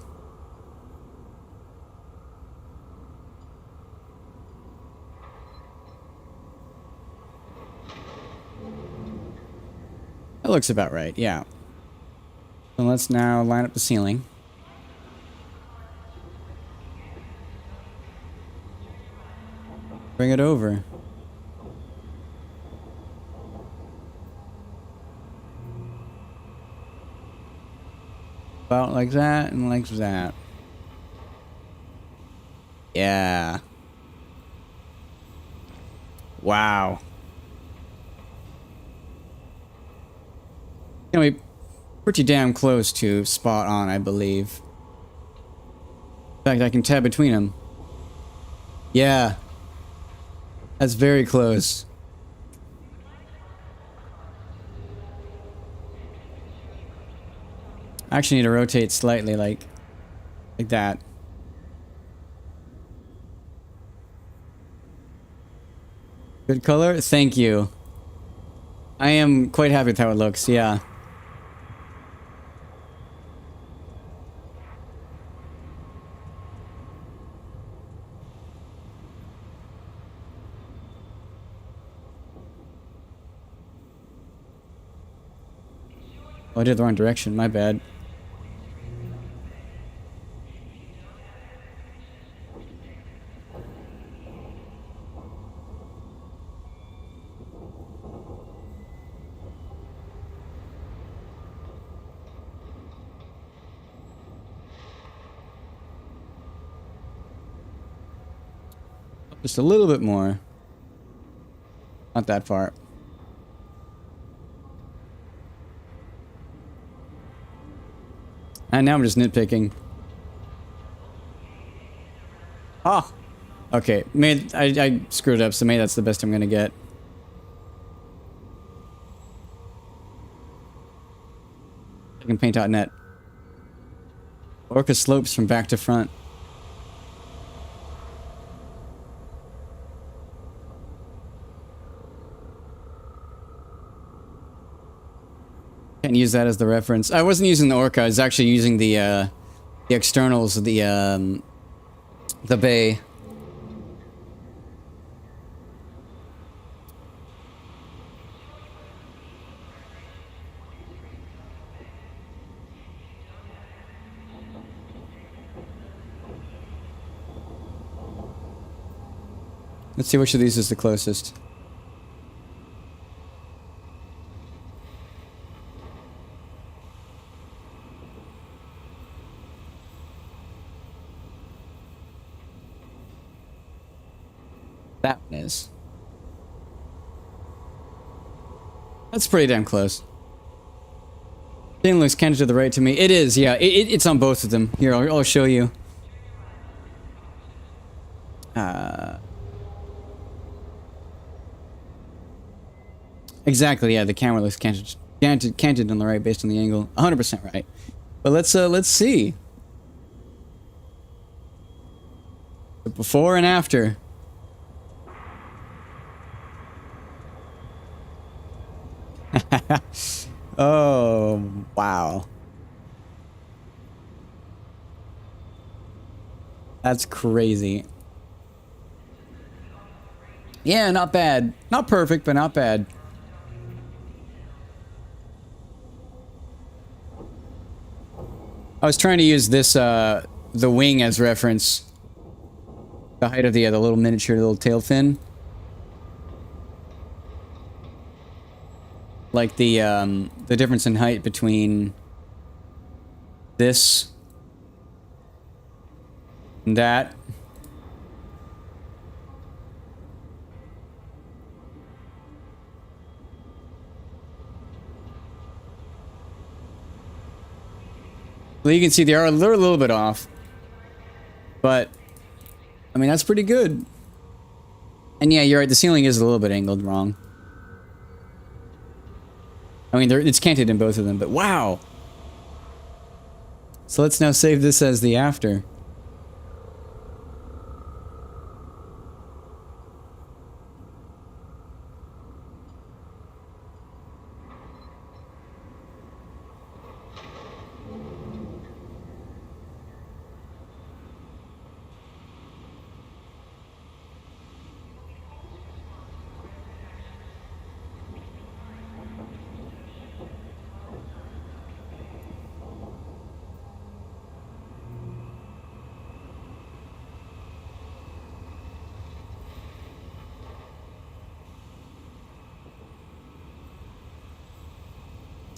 That looks about right, yeah. So let's now line up the ceiling. Bring it over. About like that and like that. Yeah. Wow. Gonna be pretty damn close to spot on, I believe. In fact, I can tab between them. Yeah. That's very close. I actually need to rotate slightly, like that. Good color? Thank you. I am quite happy with how it looks, yeah. Oh, I did the wrong direction, my bad. Just a little bit more. Not that far. And now I'm just nitpicking. Ah! Okay, I screwed up, so maybe that's the best I'm gonna get. I can paint out net. Orca slopes from back to front. Can't use that as the reference. I wasn't using the Orca, I was actually using the externals of the bay. Let's see which of these is the closest. That one is. That's pretty damn close. Thing looks kind of to the right to me. It is, yeah. It's on both of them. Here, I'll show you. Exactly, yeah. The camera looks canted on the right based on the angle. 100% right. But let's see. The before and after. Oh, wow. That's crazy. Yeah, not bad. Not perfect, but not bad. I was trying to use this, the wing as reference. The height of the little miniature, little tail fin. Like the difference in height between this and that. Well, you can see they're a little bit off. But, I mean, that's pretty good. And yeah, you're right, the ceiling is a little bit angled wrong. I mean, it's canted in both of them, but wow! So let's now save this as the after.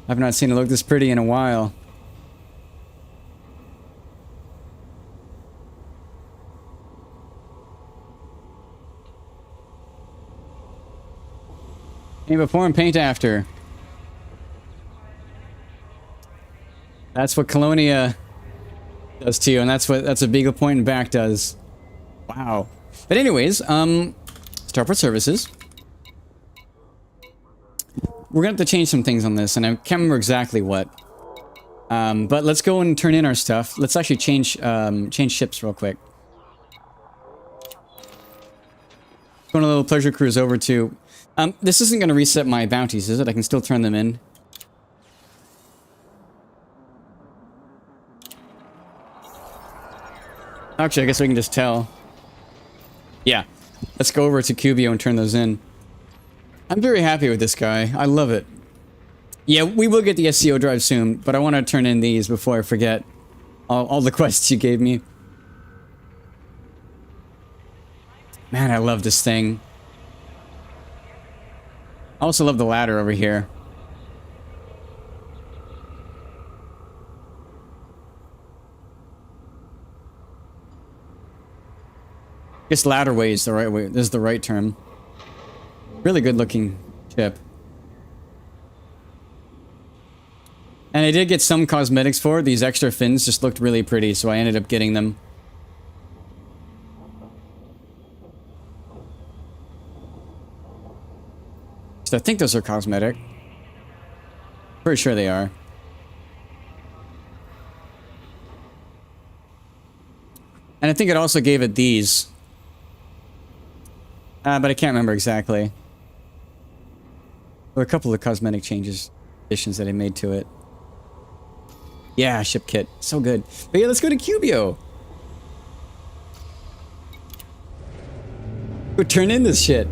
I've not seen it look this pretty in a while. Paint before and paint after. That's what Colonia does to you, and that's what Beagle Point and back does. Wow. But anyways, Starport Services. We're gonna have to change some things on this, and I can't remember exactly what. But let's go and turn in our stuff. Let's actually change ships real quick. Going a little pleasure cruise over to. This isn't gonna reset my bounties, is it? I can still turn them in. Actually, I guess we can just tell. Yeah. Let's go over to Cubio and turn those in. I'm very happy with this guy. I love it. Yeah, we will get the SCO drive soon, but I want to turn in these before I forget all the quests you gave me. Man, I love this thing. I also love the ladder over here. I guess ladderway is the right way. This is the right term. Really good looking ship. And I did get some cosmetics for it. These extra fins just looked really pretty, so I ended up getting them. So I think those are cosmetic. Pretty sure they are. And I think it also gave it these. But I can't remember exactly. There were a couple of cosmetic changes, additions that I made to it. Yeah, ship kit. So good. But yeah, let's go to Cubio. Go turn in this shit.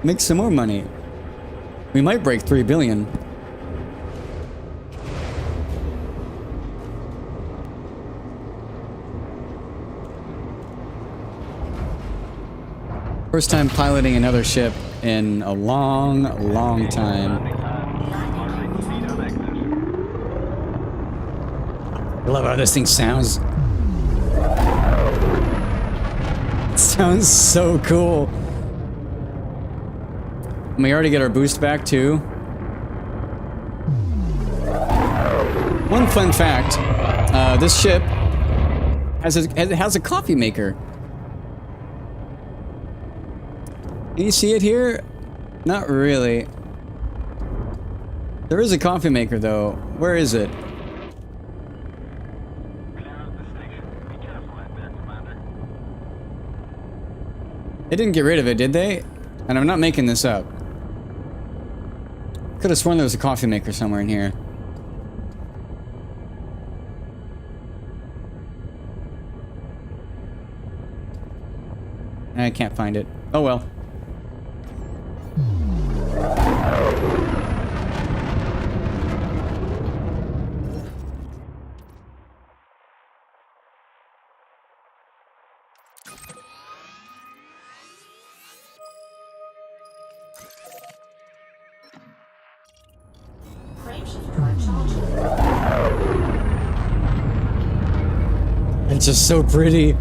Make some more money. We might break 3 billion. First time piloting another ship in a long, long time. I love how this thing sounds. It sounds so cool. And we already get our boost back too. One fun fact, this ship has a coffee maker. Can you see it here? Not really. There is a coffee maker though. Where is it? They didn't get rid of it, did they? And I'm not making this up. Could have sworn there was a coffee maker somewhere in here. I can't find it. Oh well. Frameshift drive charging. It's just so pretty.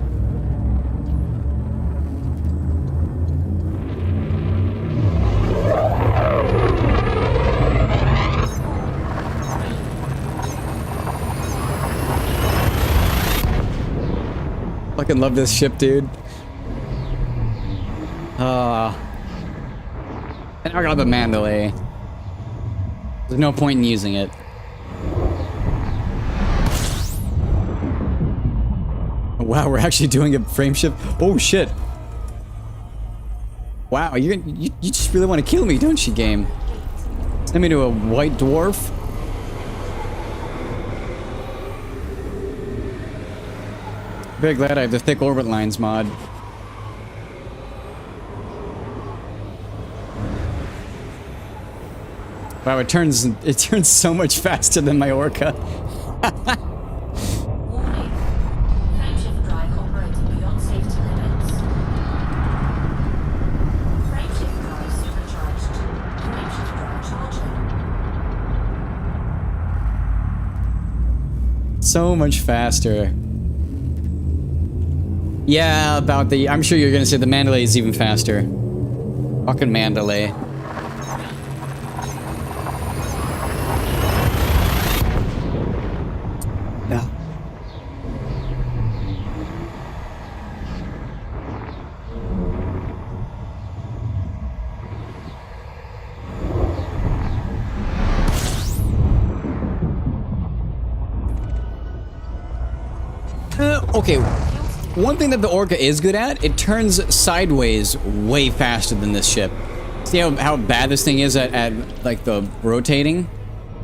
Fucking love this ship, dude. And I got the Mandalay. There's no point in using it. Wow, we're actually doing a frame shift. Oh shit! Wow, you just really want to kill me, don't you, game? Send me to a white dwarf. Very glad I have the thick orbit lines mod. Wow, it turns so much faster than my Orca. Warning. Frameshift drive operating beyond safety limits. Frameshift drive supercharged. Frameshift drive charging. So much faster. Yeah, about the... I'm sure you're gonna say the Mandalay is even faster. Fucking Mandalay. Yeah. Okay, one thing that the Orca is good at, it turns sideways way faster than this ship. See how bad this thing is at like the rotating?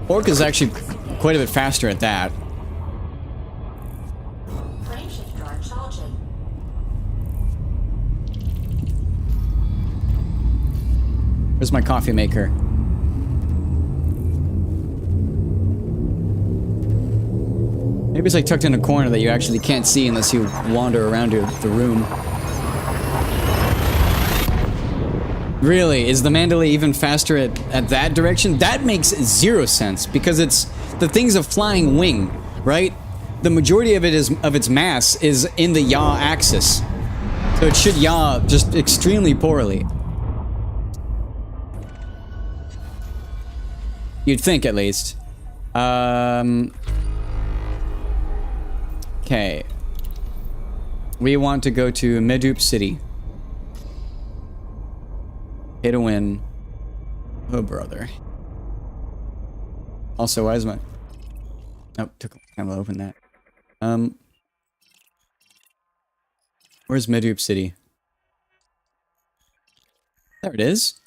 Orca's actually quite a bit faster at that. Frameshift drive charging. Where's my coffee maker? Maybe it's like tucked in a corner that you actually can't see unless you wander around the room. Really? Is the Mandalay even faster at that direction? That makes zero sense because it's the thing's a flying wing, right? The majority of its mass is in the yaw axis. So it should yaw just extremely poorly. You'd think at least. Okay. We want to go to Medup City. Pay to win. Oh, brother. Also, why is my... Oh, took a long time to open that. Where's Medup City? There it is.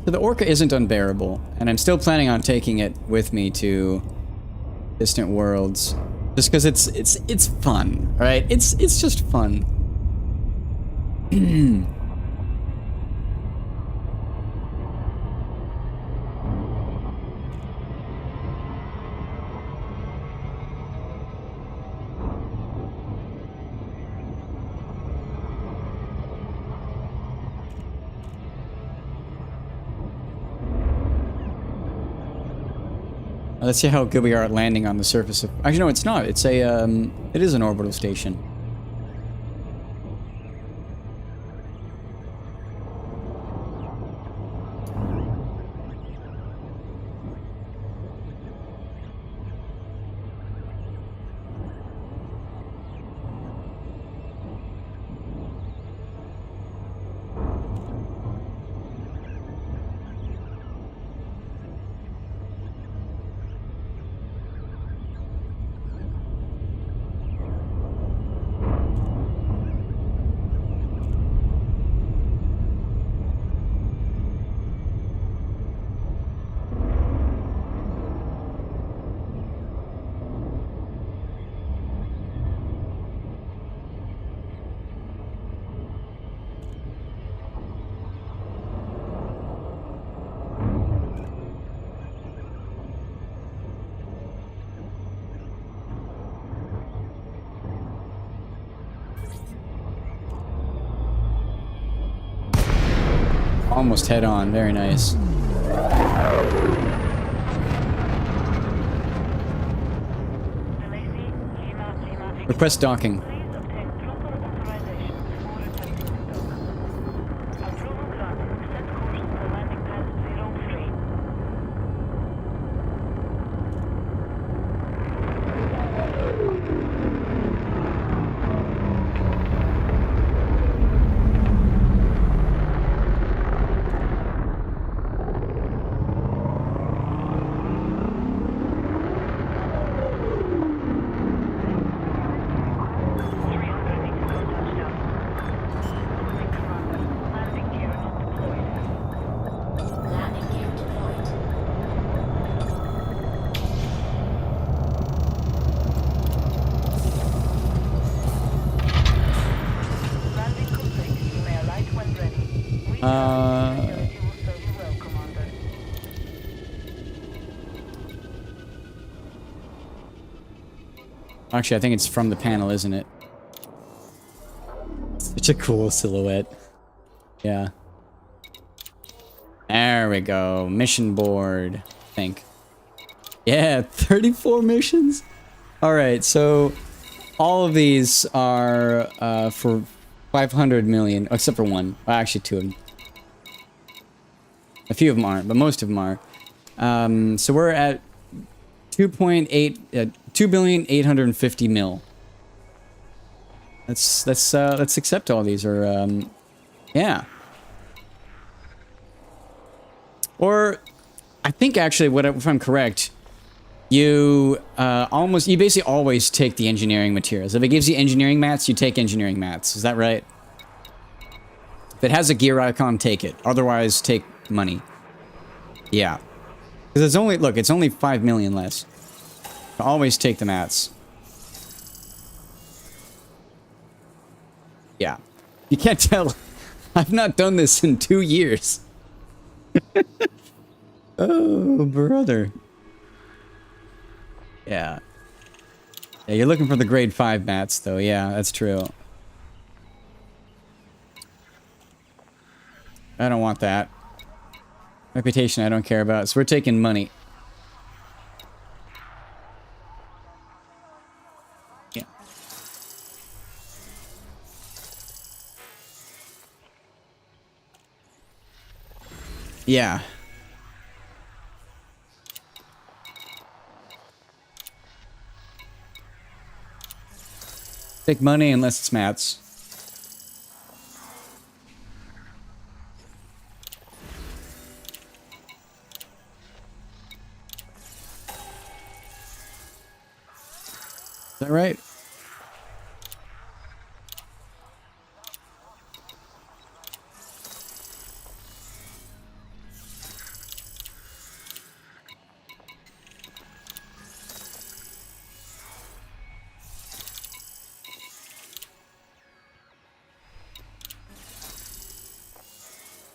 So the Orca isn't unbearable, and I'm still planning on taking it with me to distant worlds, just because it's fun, right? It's just fun. Let's see how good we are at landing on the surface of... Actually, no, it's not. It's a, it is an orbital station. Almost head on. Very nice. Request docking. Landing gear deployed. Landing complete. You may alight when ready. We facility will serve you well, Commander. Actually, I think it's from the panel, isn't it? Such a cool silhouette. Yeah. There we go. Mission board, I think. Yeah, 34 missions. All right, so all of these are for 500 million, except for one. Well, actually, two of them. A few of them aren't, but most of them are. So we're at 2.8 mil. Let's accept all these, or yeah. Or I think actually, if I'm correct, you basically always take the engineering materials. If it gives you engineering mats, you take engineering mats. Is that right? If it has a gear icon, take it. Otherwise, take money. Yeah. Because it's only, look, it's only 5 million less. Always take the mats. Yeah. You can't tell. I've not done this in 2 years. Oh, brother. Yeah. Yeah, you're looking for the grade 5 mats, though. Yeah, that's true. I don't want that. Reputation I don't care about, so we're taking money. Yeah. Yeah. Take money unless it's mats. Is that right?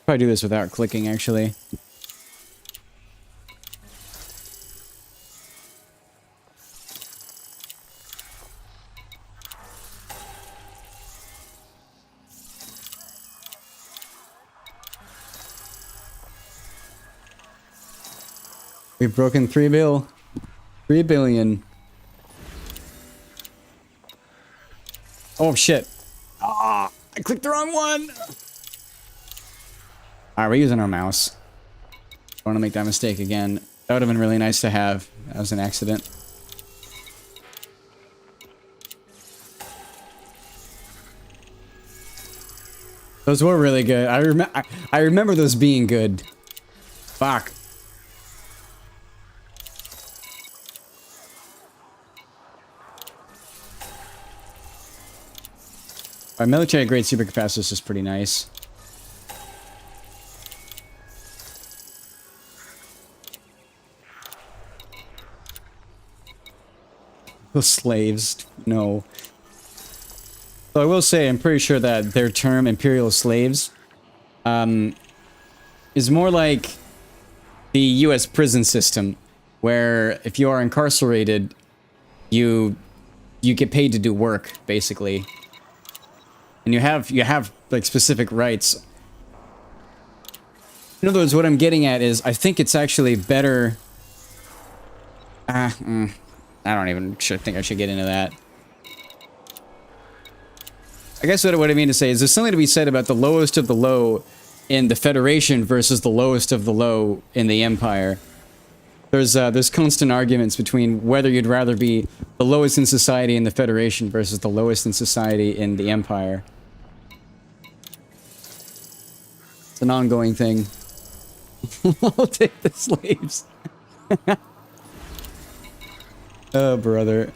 Probably do this without clicking, actually. We've broken 3 billion. Oh, shit. Ah, I clicked the wrong one. Alright, we're using our mouse. Don't want to make that mistake again. That would have been really nice to have. That was an accident. Those were really good. I remember those being good. Fuck. Our military grade supercapacitors is pretty nice. The slaves, no. So I will say, I'm pretty sure that their term, imperial slaves, is more like the U.S. prison system, where if you are incarcerated, you get paid to do work, basically, and you have like specific rights. In other words, what I'm getting at is, I think it's actually better. I don't even think I should get into that. I guess what I mean to say is there's something to be said about the lowest of the low in the Federation versus the lowest of the low in the Empire. There's constant arguments between whether you'd rather be the lowest in society in the Federation versus the lowest in society in the Empire. It's an ongoing thing. I'll take the slaves. Oh, brother.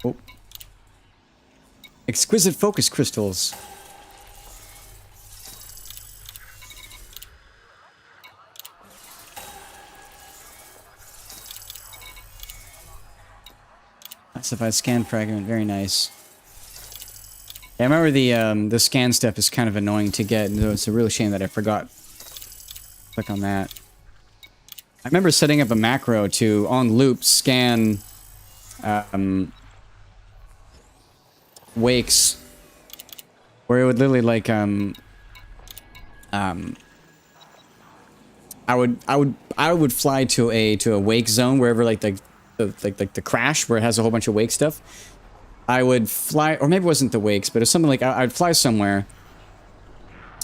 Oh. Exquisite focus crystals. Classified scan fragment. Very nice. Yeah, I remember the scan step is kind of annoying to get. And it's a real shame that I forgot. Click on that. I remember setting up a macro to on loop scan wakes, where it would literally like I would fly to a wake zone wherever like the crash where it has a whole bunch of wake stuff. I would fly, or maybe it wasn't the wakes, but it's something like I'd fly somewhere.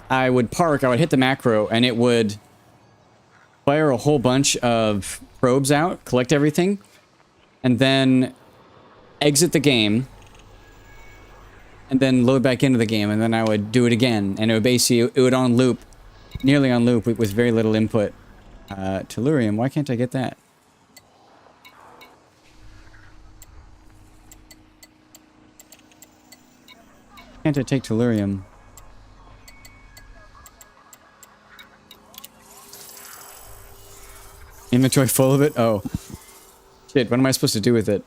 I would park, I would hit the macro, and it would fire a whole bunch of probes out, collect everything, and then exit the game, and then load back into the game, and then I would do it again, and it would basically, it would on loop, nearly on loop, with very little input. Tellurium, why can't I get that? Can't I take tellurium? Inventory full of it? Oh. Shit, what am I supposed to do with it?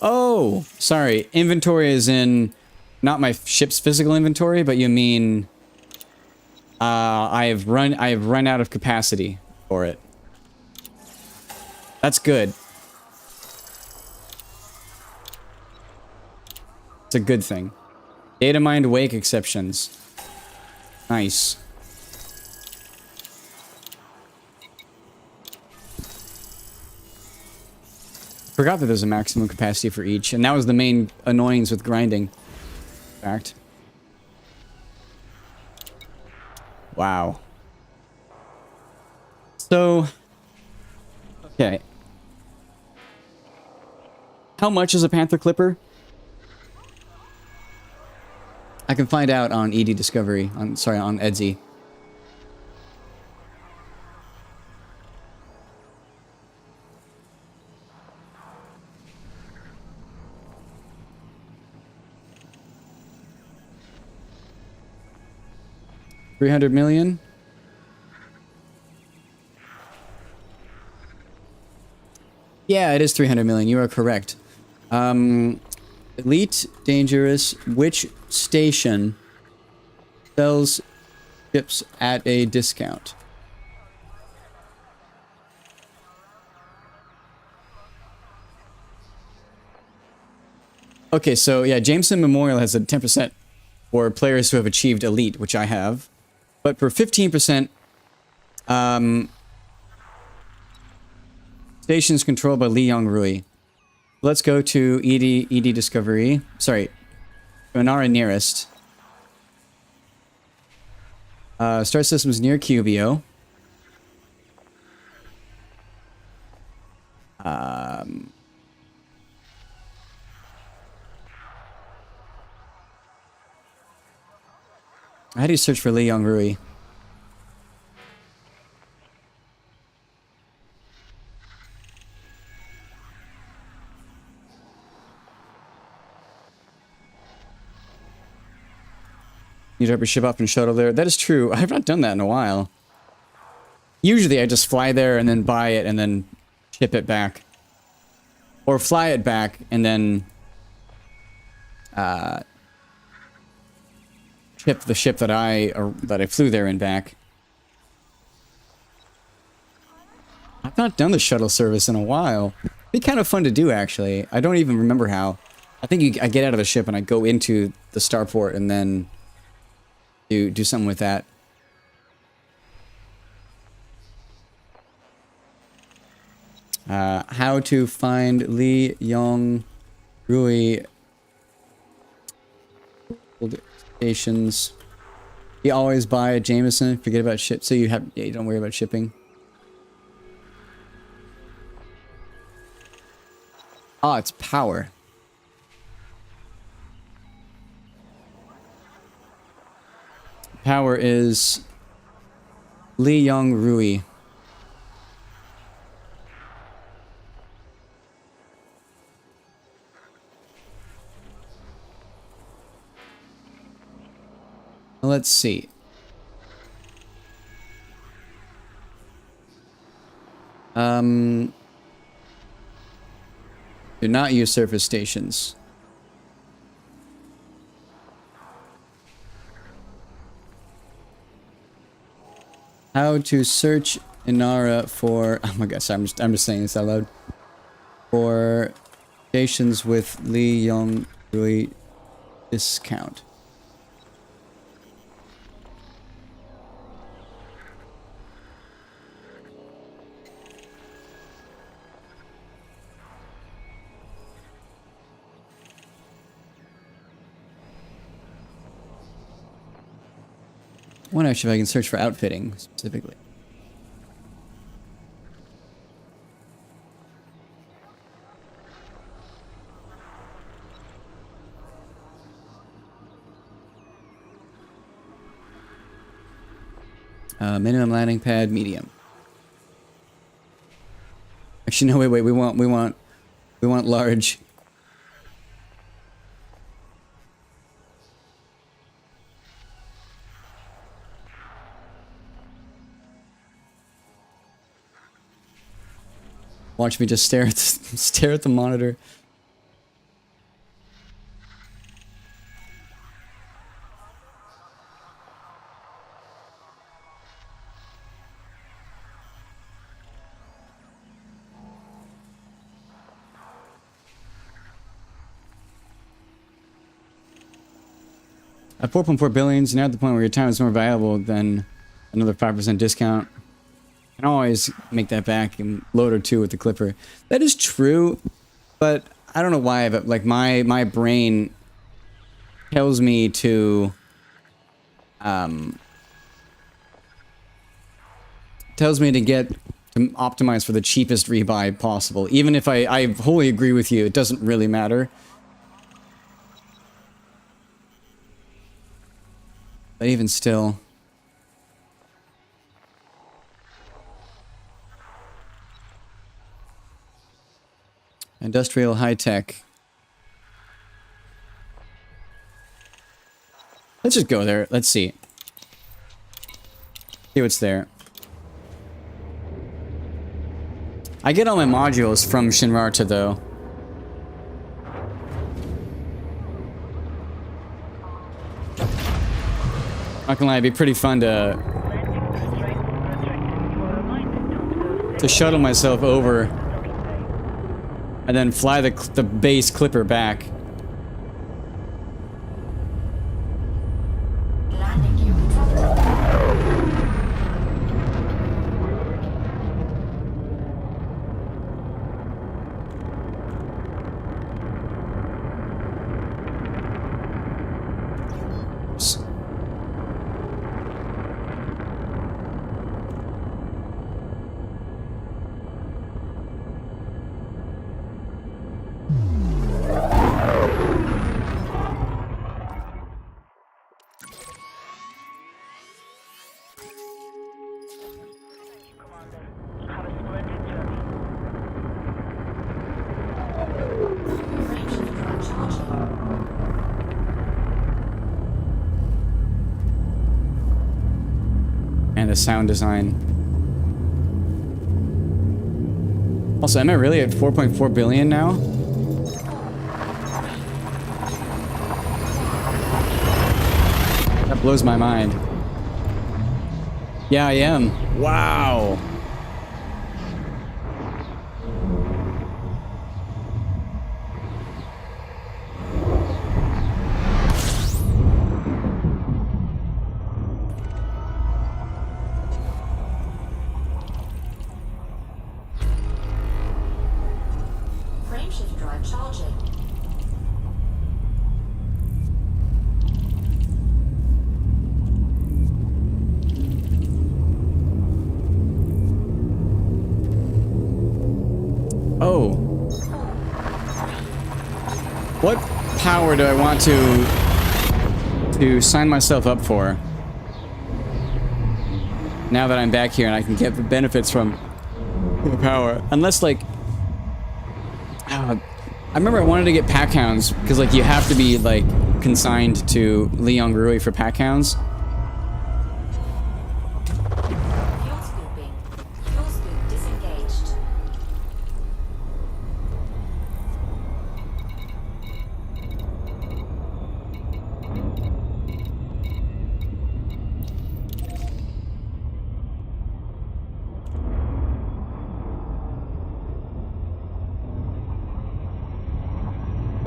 Oh, sorry. Inventory is in not my ship's physical inventory, but you mean I have run out of capacity for it. That's good. It's a good thing. Data mined wake exceptions. Nice. Forgot that there's a maximum capacity for each, and that was the main annoyance with grinding. In fact. Wow. So, okay. How much is a Panther Clipper? I can find out on ED Discovery. On Etsy. $300 million? Yeah, it is 300 million. You are correct. Elite Dangerous. Which station sells ships at a discount? Okay, so yeah, Jameson Memorial has a 10% for players who have achieved Elite, which I have. But for 15%, stations controlled by Li Yong Rui. Let's go to ED Discovery. Sorry, Onara nearest. Star systems near Cubio. How do you search for Li Yong Rui? You drop your ship off and shuttle there. That is true. I have not done that in a while. Usually I just fly there and then buy it and then ship it back. Or fly it back and then ship the ship that I flew there and back. I've not done the shuttle service in a while. It'd be kind of fun to do, actually. I don't even remember how. I think I get out of the ship and I go into the starport and then do something with that. How to find Li Yong Rui stations. You always buy a Jameson, forget about ship, so you don't worry about shipping. Oh, it's power. Power is Li Yong Rui. Let's see. Do not use surface stations. How to search Inara for... Oh my gosh, I'm just saying this out loud. For stations with Lee Young Rui discount. I wonder actually if I can search for outfitting specifically. Minimum landing pad, medium. Actually, no, wait. We want large. Watch me just stare at the monitor. At 4.4 billions, now at the point where your time is more valuable than another 5% discount. You can always make that back and load or two with the clipper. That is true, but I don't know why, but like my brain tells me to get to optimize for the cheapest rebuy possible. Even if I wholly agree with you, it doesn't really matter. But even still. Industrial high-tech. Let's just go there. Let's see. See what's there. I get all my modules from Shinrarta, though. Not gonna lie, it'd be pretty fun to shuttle myself over and then fly the base clipper back. Landing gear detected. Have a splendid journey. Frameshift drive charging. And the sound design. Also, am I really at 4.4 billion now? That blows my mind. Yeah, I am. Wow. Frameshift drive charging. Oh. What power do I want to sign myself up for? Now that I'm back here and I can get the benefits from the power. Unless, like... I remember I wanted to get pack hounds, because, like, you have to be, like, consigned to Leon Grui for pack hounds.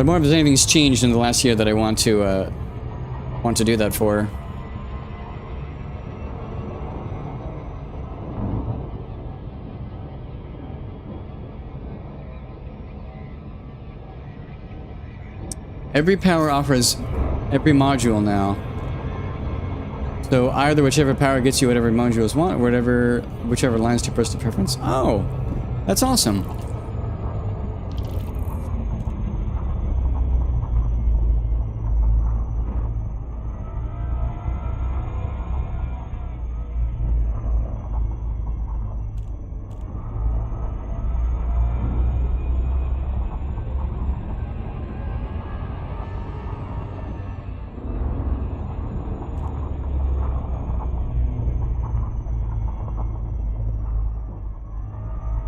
But more if there's anything's changed in the last year that I want to do that for. Every power offers every module now. So either whichever power gets you whatever modules want, or whichever lines to personal preference. Oh, that's awesome.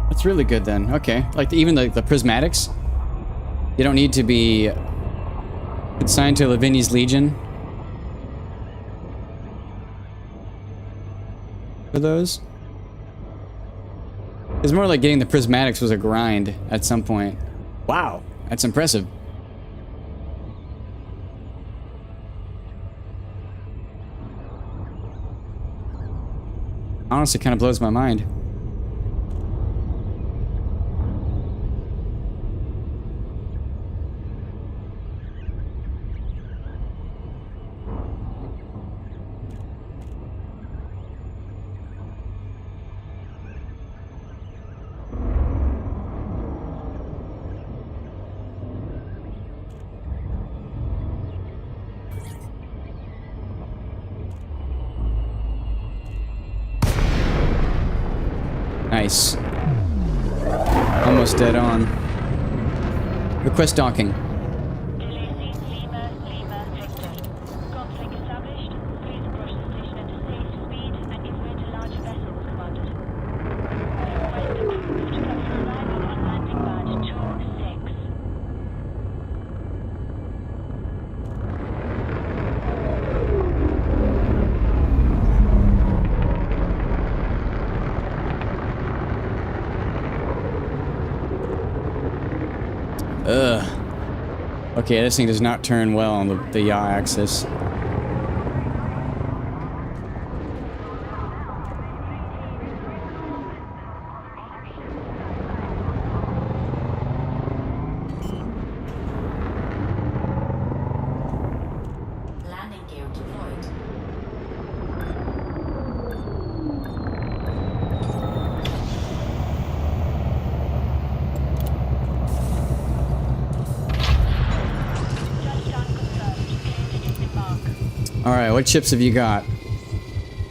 That's really good then. Okay. Like even the prismatics, you don't need to be consigned to Lavinia's Legion for those. It's more like getting the prismatics was a grind at some point. Wow, that's impressive. Honestly, kind of blows my mind. Nice. Almost dead on. Request docking. DLAC Lima, Lima, Victor. Conflict established. Please approach the station at a safe speed and give way to larger vessels, Commander. Request approved. For arrival on landing pad 26. Ugh. Okay, this thing does not turn well on the yaw axis. Landing gear deployed. Touchdown confirmed. Clear to disembark. Alright, what chips have you got?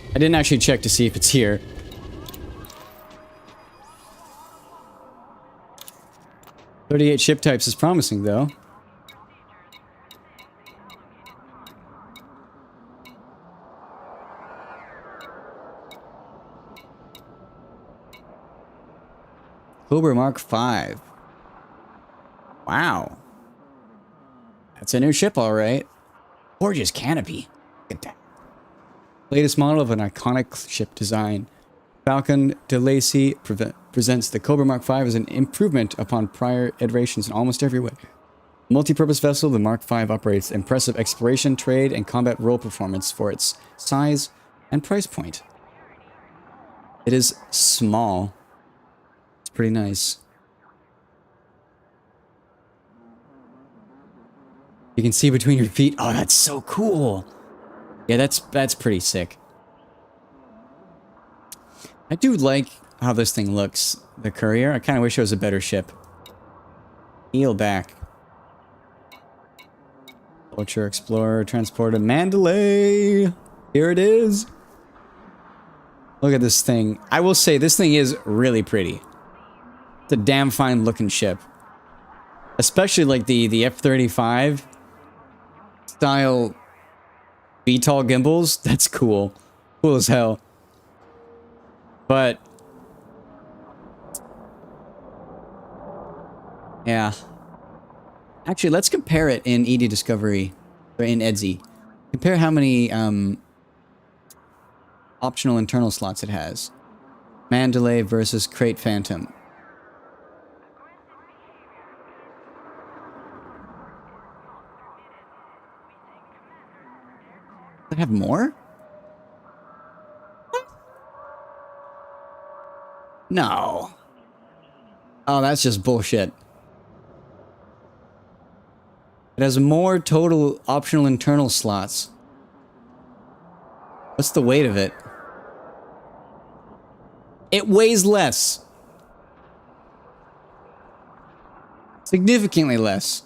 I didn't actually check to see if it's here. "38 ship types" is promising, though. Cobra Mark 5. Wow. That's a new ship, alright. Gorgeous canopy. Look at that. Latest model of an iconic ship design. Falcon DeLacy presents the Cobra Mark 5 as an improvement upon prior iterations in almost every way. Multi-purpose vessel, the Mark 5 operates impressive exploration, trade, and combat role performance for its size and price point. It is small. It's pretty nice. You can see between your feet. Oh, that's so cool. Yeah, that's pretty sick. I do like how this thing looks. The Courier. I kind of wish it was a better ship. Heel back. Vulture, Explorer, Transporter, Mandalay. Here it is. Look at this thing. I will say this thing is really pretty. It's a damn fine looking ship. Especially like the F-35 style VTOL gimbals. That's cool. Cool as hell. But yeah. Actually, let's compare it in ED Discovery, or in EDSI. Compare how many optional internal slots it has. Mandalay versus Crate Phantom. have more? What? No. Oh, that's just bullshit. It has more total optional internal slots. What's the weight of it? It weighs less. Significantly less.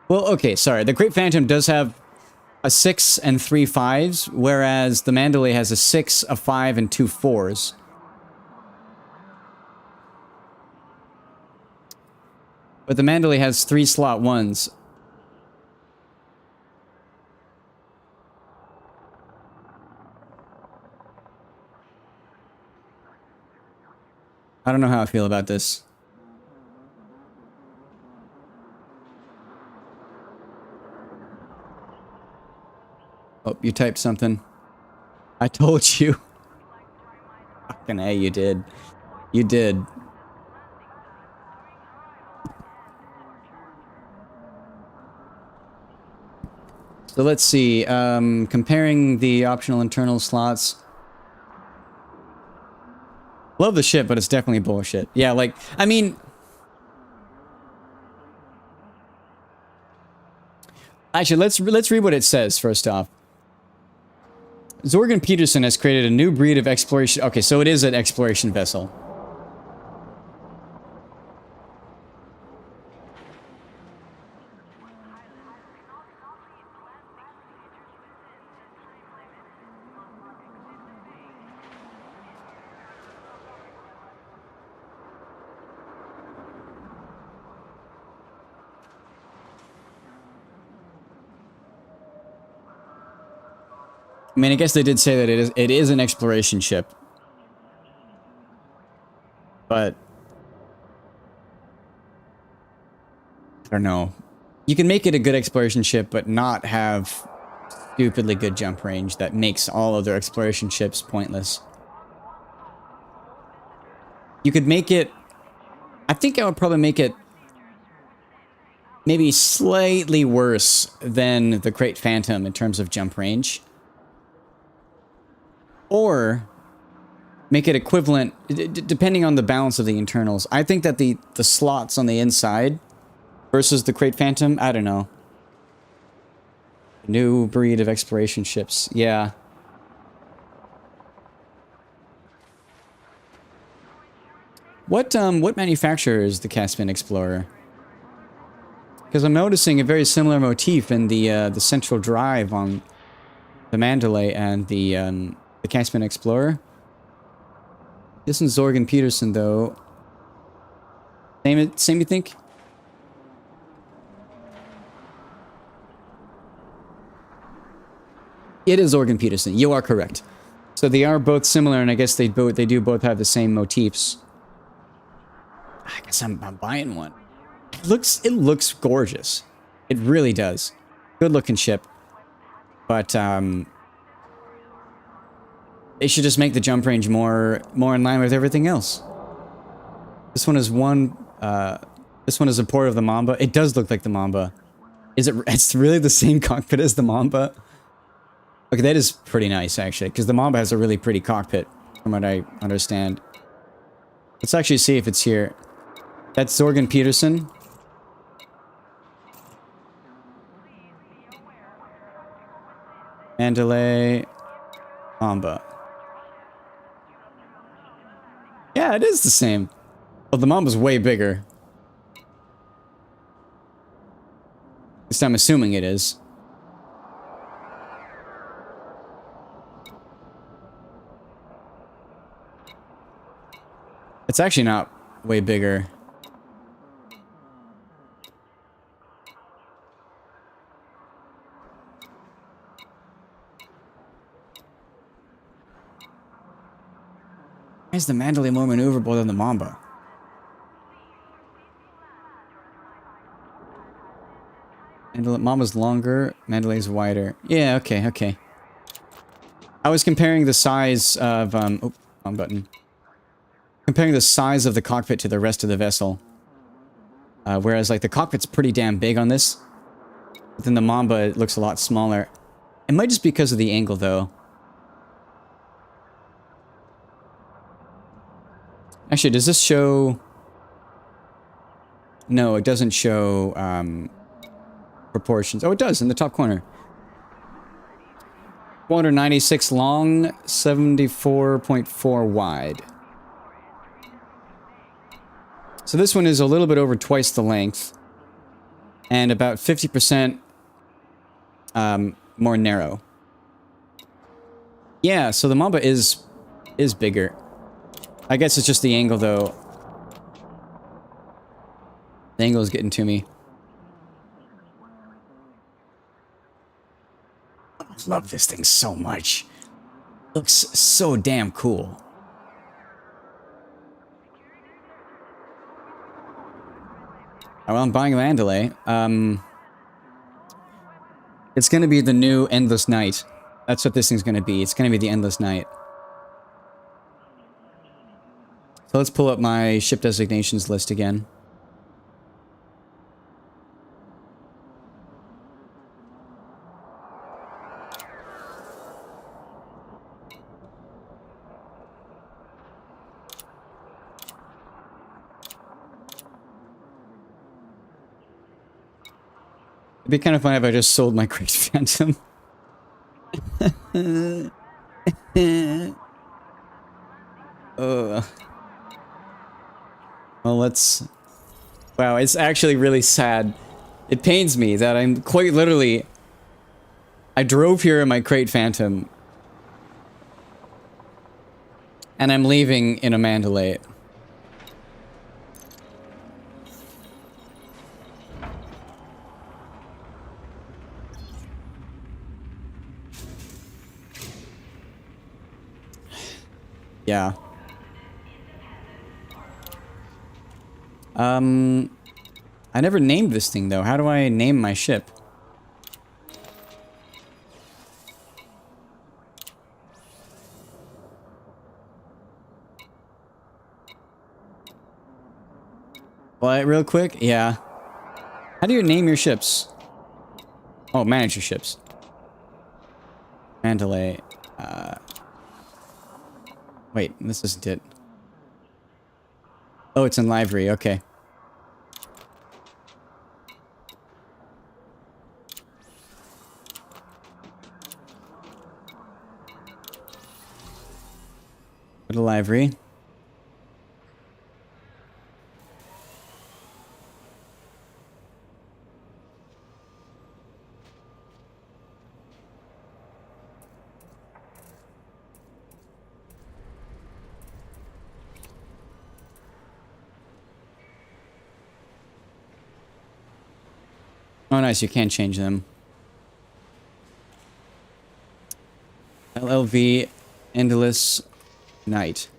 Well, okay, sorry. The Great Phantom does have a 6 and 3 5s, whereas the Mandalay has a 6, a 5, and 2 4s. But the Mandalay has 3 slot 1s. I don't know how I feel about this. Oh, you typed something. I told you. Fucking A, you did. You did. So let's see. Comparing the optional internal slots. Love the ship, but it's definitely bullshit. Yeah, like, I mean... Actually, let's read what it says, first off. Zorgan Peterson has created a new breed of exploration... Okay, so it is an exploration vessel. I mean, I guess they did say that it is an exploration ship. But I don't know. You can make it a good exploration ship, but not have stupidly good jump range that makes all other exploration ships pointless. You could make it... I think I would probably make it maybe slightly worse than the Great Phantom in terms of jump range. Or make it equivalent, depending on the balance of the internals. I think that the slots on the inside versus the Great Phantom, I don't know. New breed of exploration ships, yeah. What manufacturer is the Caspian Explorer? Because I'm noticing a very similar motif in the central drive on the Mandalay and the Caspian Explorer. This one's Zorgan Peterson, though. Same you think? It is Zorgan Peterson. You are correct. So they are both similar, and I guess they do both have the same motifs. I guess I'm buying one. It looks gorgeous. It really does. Good looking ship. But they should just make the jump range more in line with everything else. This one is this one is a port of the Mamba. It does look like the Mamba. It's really the same cockpit as the Mamba? Okay, that is pretty nice, actually, because the Mamba has a really pretty cockpit, from what I understand. Let's actually see if it's here. That's Zorgan Peterson. Mandalay. Mamba. Yeah, it is the same. Well, the Mamba's way bigger. At least I'm assuming it is. It's actually not way bigger. Why is the Mandalay more maneuverable than the Mamba? Mamba's longer, Mandalay's wider. Yeah, okay. I was comparing the size of, oh, wrong button. Comparing the size of the cockpit to the rest of the vessel. Whereas, like, the cockpit's pretty damn big on this. But then the Mamba, it looks a lot smaller. It might just be because of the angle, though. Actually, does this show... No, it doesn't show proportions. Oh, it does, in the top corner. 496 long, 74.4 wide. So this one is a little bit over twice the length. And about 50% more narrow. Yeah, so the Mamba is bigger. I guess it's just the angle, though. The angle is getting to me. I love this thing so much. Looks so damn cool. Oh, well, I'm buying a Mandalay. It's gonna be the new Endless Night. That's what this thing's gonna be. It's gonna be the Endless Night. So let's pull up my ship designations list again. It'd be kind of fun if I just sold my Great Phantom. Well, let's... Wow, it's actually really sad. It pains me that I'm quite literally... I drove here in my Crate Phantom. And I'm leaving in a Mandalay. Yeah. I never named this thing, though. How do I name my ship? What, real quick? Yeah. How do you name your ships? Oh, manage your ships. Mandalay. Wait, this isn't it. Oh, it's in livery. Okay. Go to livery. Oh, nice. You can change them. LLV Endless Night.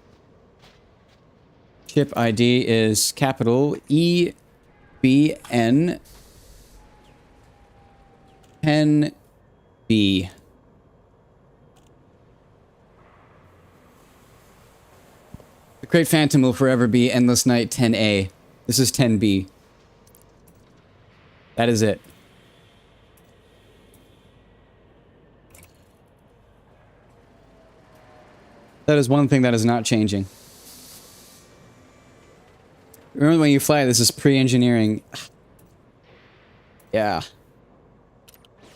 Ship ID is capital EBN 10B. The Great Phantom will forever be Endless Night 10A. This is 10B. That is it. That is one thing that is not changing. Remember when you fly, this is pre-engineering. Yeah.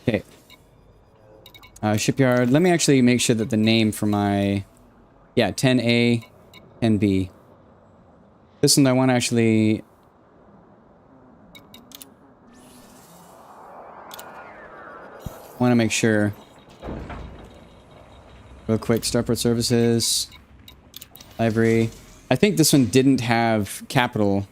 Okay. Shipyard. Let me actually make sure that the name for my... Yeah, 10A, 10B. This one I want to actually... want to make sure. Real quick, starport services. Library. I think this one didn't have capital.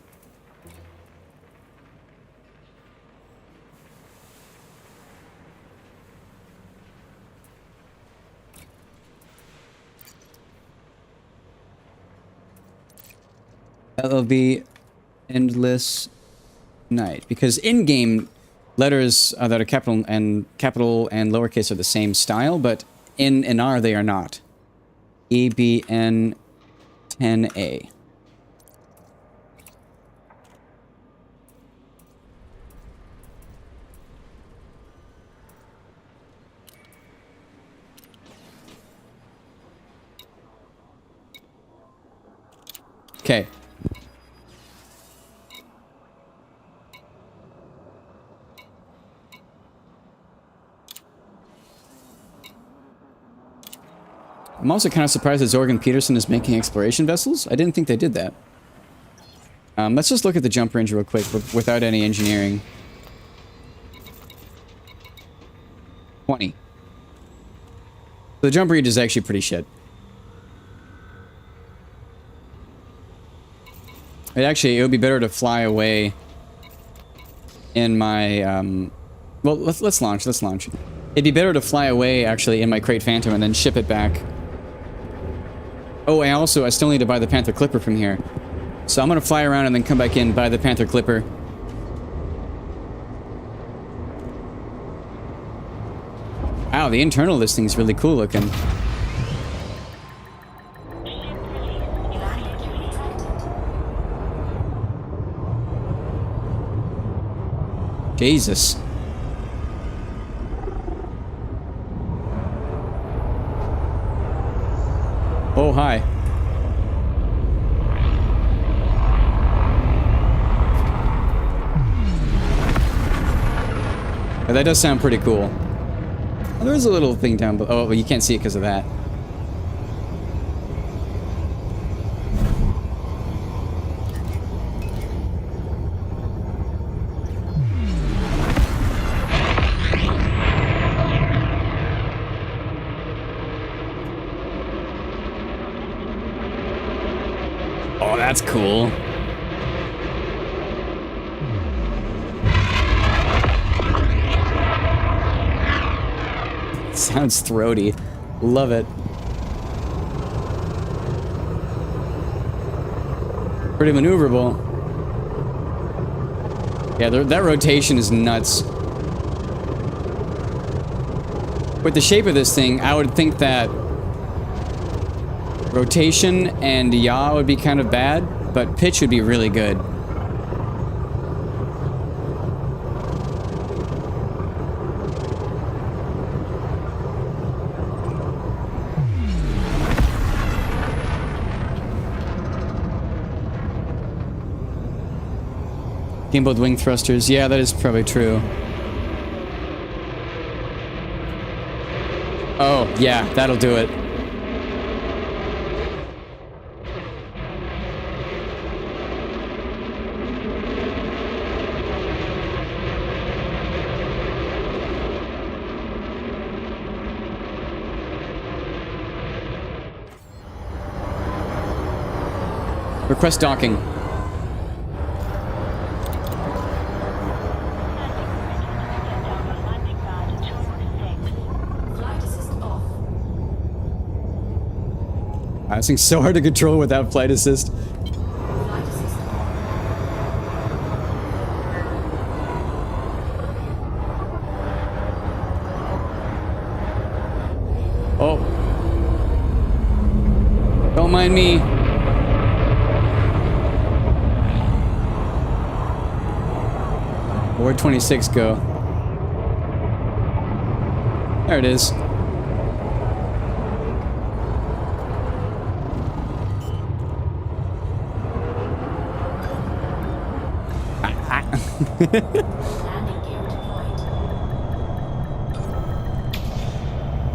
LLB Endless Night. Because in-game letters that are capital and lowercase are the same style, but in and R they are not. EBN 10A. Okay. I'm also kind of surprised that Zorg and Peterson is making exploration vessels. I didn't think they did that. Let's just look at the jump range real quick without any engineering. 20. The jump range is actually pretty shit. It would be better to fly away in my, well, let's launch. It'd be better to fly away, actually, in my Crate Phantom and then ship it back. Oh, I still need to buy the Panther Clipper from here. So I'm gonna fly around and then come back in, buy the Panther Clipper. Wow, the internal of this thing's really cool looking. Jesus. Oh, hi. Yeah, that does sound pretty cool. Oh, there is a little thing down below. Oh, well, you can't see it because of that. Oh, that's cool. Sounds throaty. Love it. Pretty maneuverable. Yeah, that rotation is nuts. With the shape of this thing, I would think that rotation and yaw would be kind of bad, but pitch would be really good. Gimbaled wing thrusters. Yeah, that is probably true. Oh, yeah, that'll do it. Request docking. Flight assist off. This thing's so hard to control without flight assist. Flight assist off. Oh. Don't mind me. Where'd 26 go? There it is. Landing gear deployed.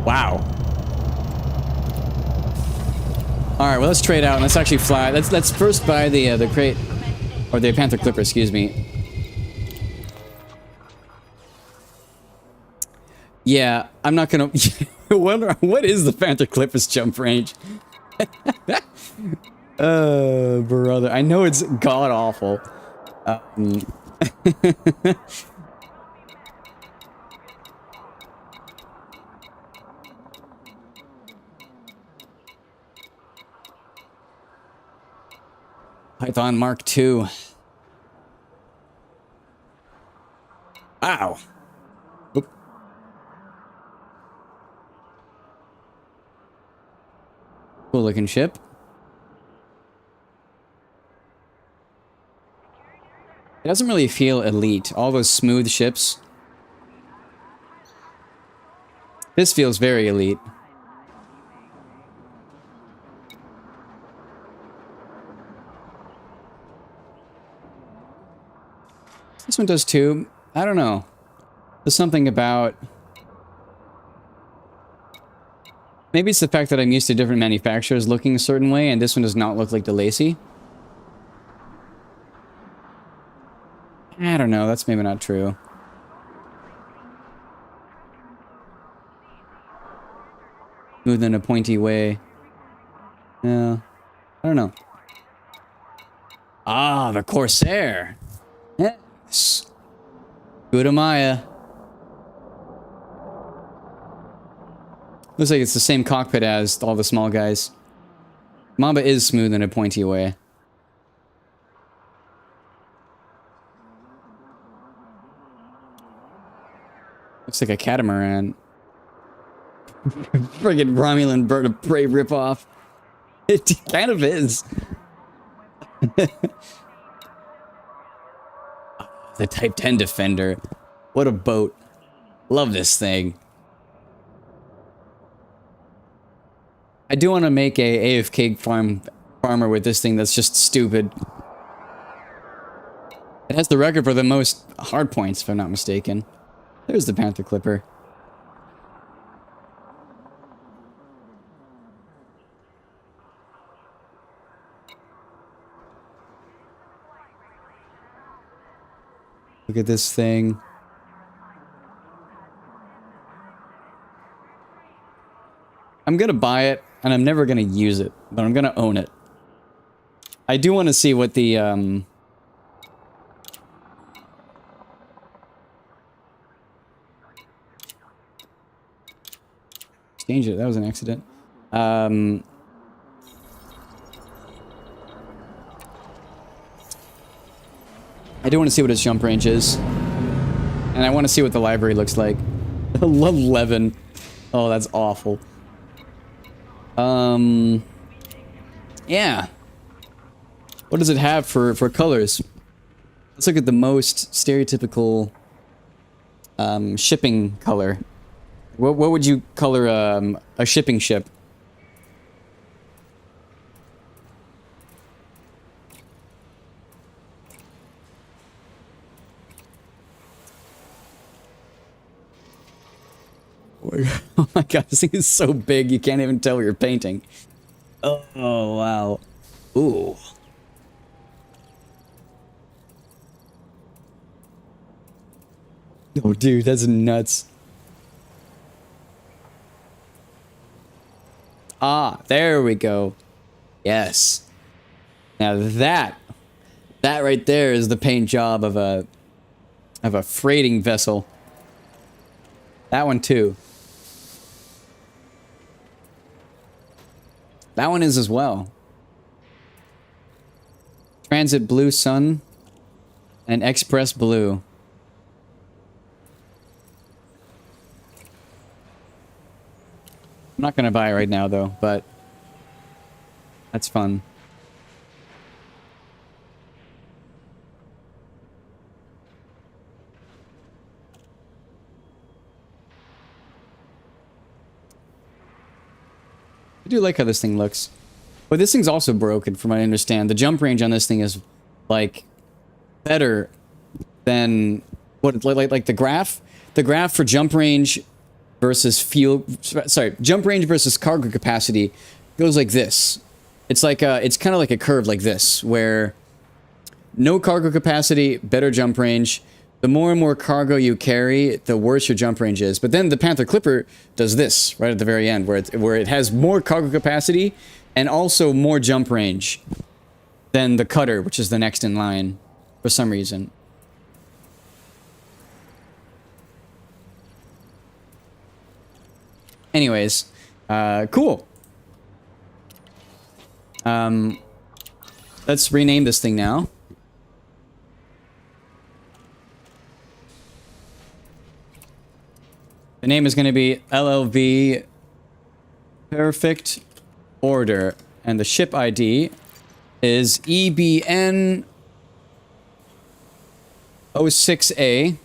Wow. All right, well, let's trade out and let's actually fly. Let's first buy the crate, or the Panther Clipper, excuse me. Yeah, I'm not gonna wonder what is the Panther Clipper's jump range. Brother, I know it's god awful. Python Mark II. Wow. Oop. Cool looking ship. It doesn't really feel elite. All those smooth ships. This feels very elite. This one does too. I don't know. There's something about... Maybe it's the fact that I'm used to different manufacturers looking a certain way, and this one does not look like the Lacey. I don't know. That's maybe not true. Smooth in a pointy way. Yeah. I don't know. Ah, the Corsair. Yes. Good Amaya. Looks like it's the same cockpit as all the small guys. Mamba is smooth in a pointy way. Looks like a catamaran. Friggin' Romulan bird of prey ripoff. It kind of is. The Type 10 Defender. What a boat. Love this thing. I do want to make a AFK farmer with this thing that's just stupid. It has the record for the most hard points, if I'm not mistaken. There's the Panther Clipper. Look at this thing. I'm gonna buy it, and I'm never gonna use it, but I'm gonna own it. I do want to see what the, Exchange it, that was an accident. I do want to see what its jump range is. And I want to see what the library looks like. 11. Oh, that's awful. Yeah. What does it have for colors? Let's look at the most stereotypical shipping color. What would you color a shipping ship? Oh my god, this thing is so big you can't even tell what you're painting. Oh, wow. Ooh. Oh, dude, that's nuts. Ah, there we go. Yes. Now that right there is the paint job of a freighting vessel. That one too. That one is as well. Transit Blue Sun and Express Blue. I'm not gonna buy it right now though, but that's fun. I do like how this thing looks. But this thing's also broken from what I understand. The jump range on this thing is like better than what like the graph. The graph for jump range versus fuel, sorry, jump range versus cargo capacity goes like this. It's like it's kind of like a curve like this, where no cargo capacity, better jump range. The more and more cargo you carry, the worse your jump range is. But then the Panther Clipper does this right at the very end, where it has more cargo capacity and also more jump range than the Cutter, which is the next in line, for some reason. Anyways, cool. Let's rename this thing now. The name is going to be LLV Perfect Order, and the ship ID is EBN 06A.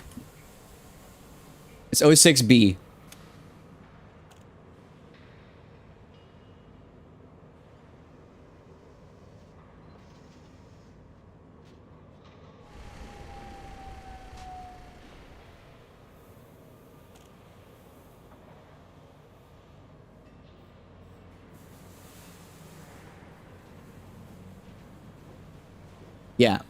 It's 06B. Yeah.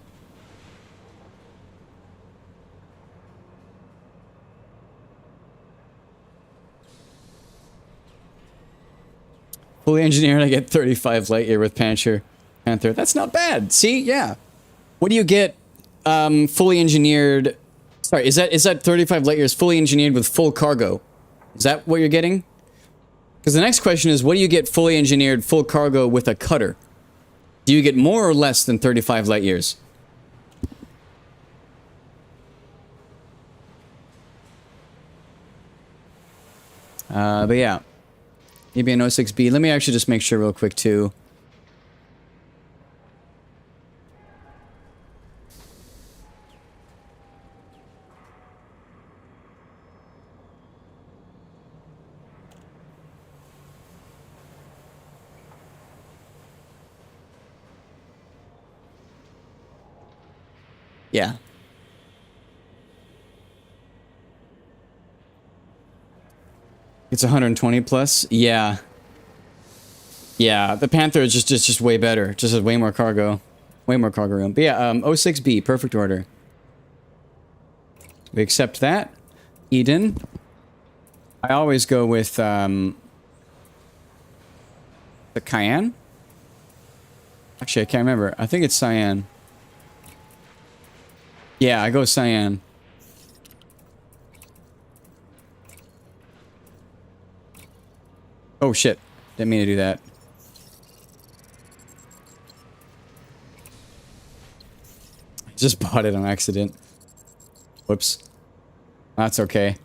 Fully engineered, I get 35 light year with Panther. That's not bad. See, yeah. What do you get? Fully engineered. Sorry, is that 35 light years fully engineered with full cargo? Is that what you're getting? Because the next question is, what do you get fully engineered full cargo with a cutter? Do you get more or less than 35 light years? But yeah. Maybe an 06B. Let me actually just make sure real quick, too. Yeah. It's 120 plus? Yeah. Yeah, the Panther is just way better. Just has way more cargo. Way more cargo room. But yeah, 06B, perfect order. We accept that. Eden. I always go with, the Cayenne? Actually, I can't remember. I think it's Cyan. Yeah, I go Cyan. Oh shit. Didn't mean to do that. I just bought it on accident. Whoops. That's okay.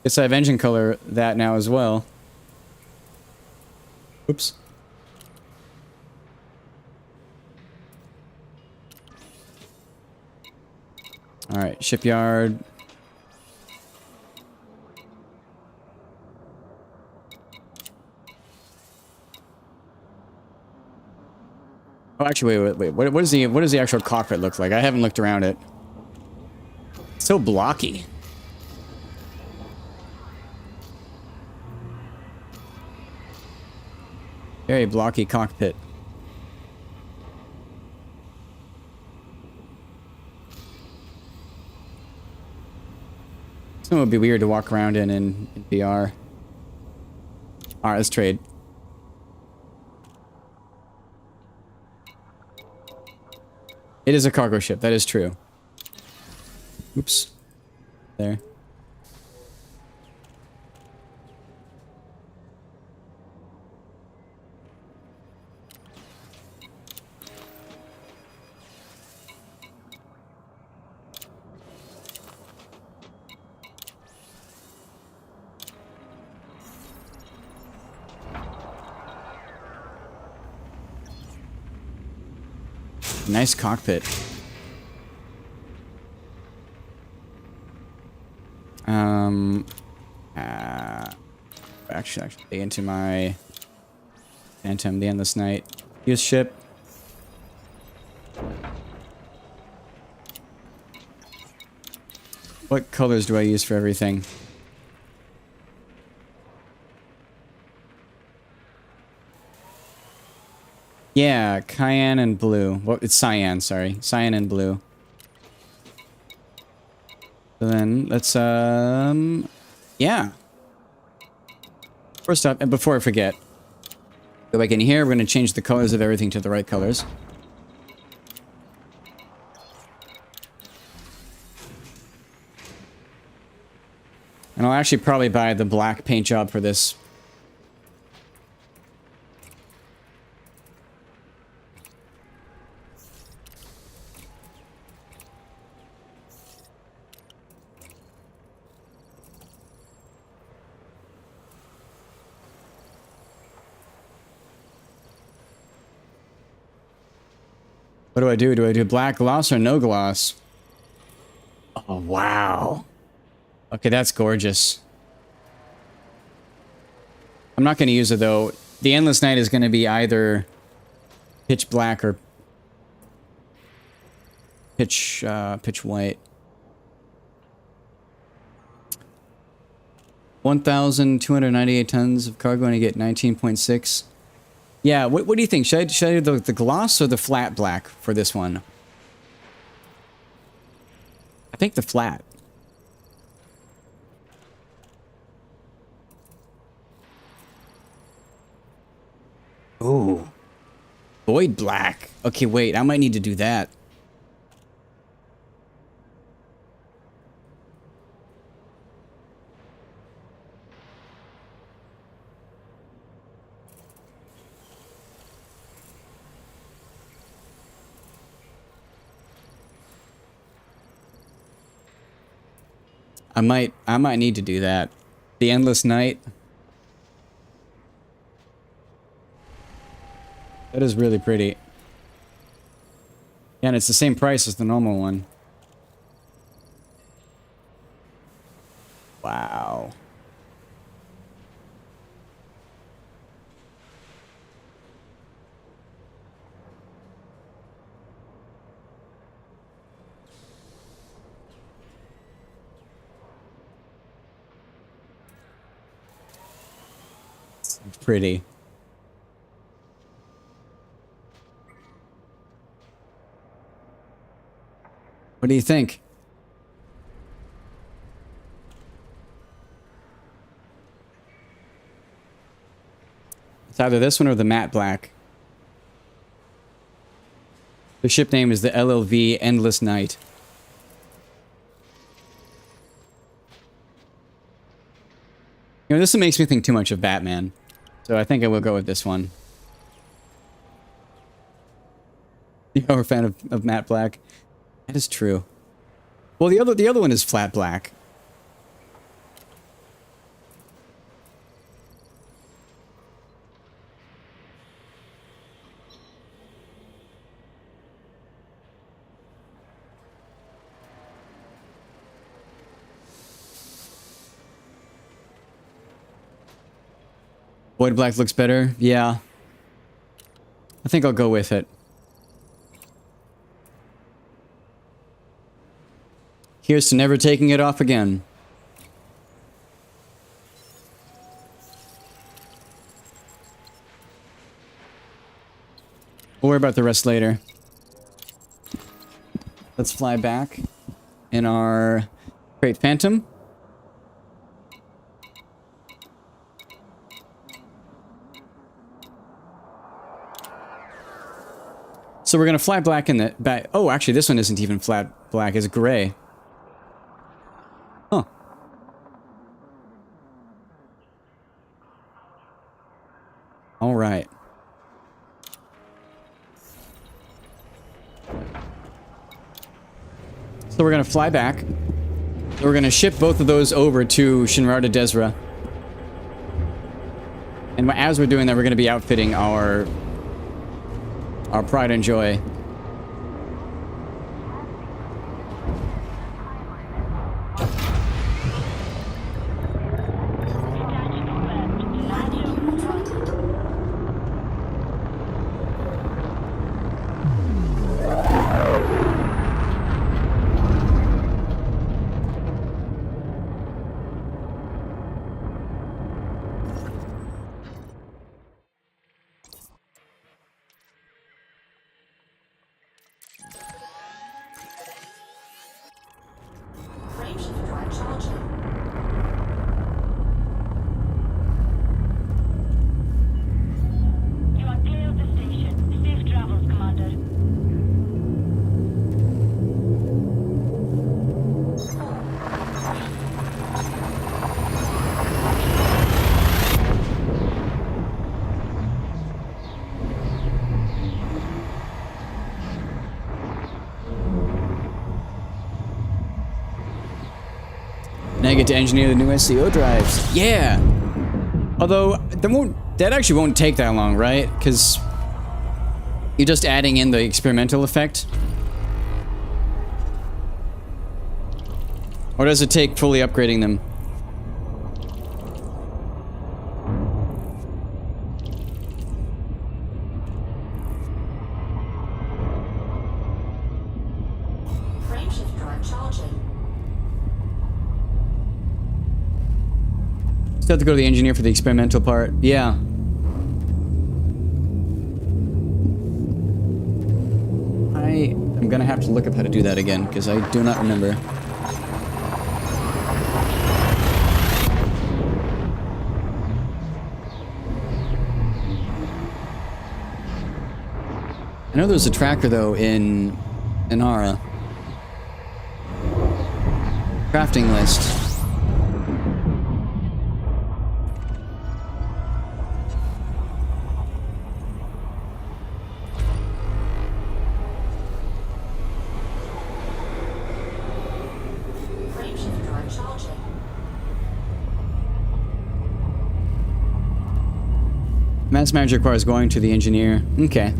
Guess I have engine color that now as well. Oops. Alright, shipyard. Oh, actually, wait. What does the actual cockpit look like? I haven't looked around it. It's so blocky. Very blocky cockpit. It would be weird to walk around in VR. Alright, let's trade. It is a cargo ship, that is true. Oops. There. Nice cockpit. Actually, into my Phantom, the Endless Night. Use ship. What colors do I use for everything? Yeah, cayenne and blue. Well, it's cyan, sorry. Cyan and blue. So then, let's, yeah. First up, and before I forget, go back in here, we're going to change the colors of everything to the right colors. And I'll actually probably buy the black paint job for this. What do I do? Do I do black gloss or no gloss? Oh, wow. Okay, that's gorgeous. I'm not going to use it, though. The Endless Night is going to be either pitch black or pitch white. 1,298 tons of cargo and I get 19.6. Yeah, what do you think? Should I do the gloss or the flat black for this one? I think the flat. Ooh. Void black. Okay, wait, I might need to do that. I might need to do that. The Endless Night. That is really pretty. Yeah, and it's the same price as the normal one. Wow. It's pretty. What do you think? It's either this one or the matte black. The ship name is the LLV Endless Night. You know, this one makes me think too much of Batman. So I think I will go with this one. You're a fan of matte black? That is true. Well, the other one is flat black. Void black looks better. Yeah. I think I'll go with it. Here's to never taking it off again. We'll worry about the rest later. Let's fly back in our Great Phantom. So we're gonna fly black in the back. Oh, actually, this one isn't even flat black; it's gray. Huh. All right. So we're gonna fly back. We're gonna ship both of those over to Shinrarta Desra. And as we're doing that, we're gonna be outfitting our Pride and Joy. Frameshift drive charging. You are clear of the station. Safe travels, Commander. Now I get to engineer the new SCO drives. Yeah! Although, that actually won't take that long, right? Because you're just adding in the experimental effect. Or does it take fully upgrading them? Frameshift drive charging. Still have to go to the engineer for the experimental part. Yeah. I'm gonna have to look up how to do that again, because I do not remember. I know there's a tracker, though, in Inara. Crafting list. Frameshift drive charging. Mass manager requires going to the engineer. Okay.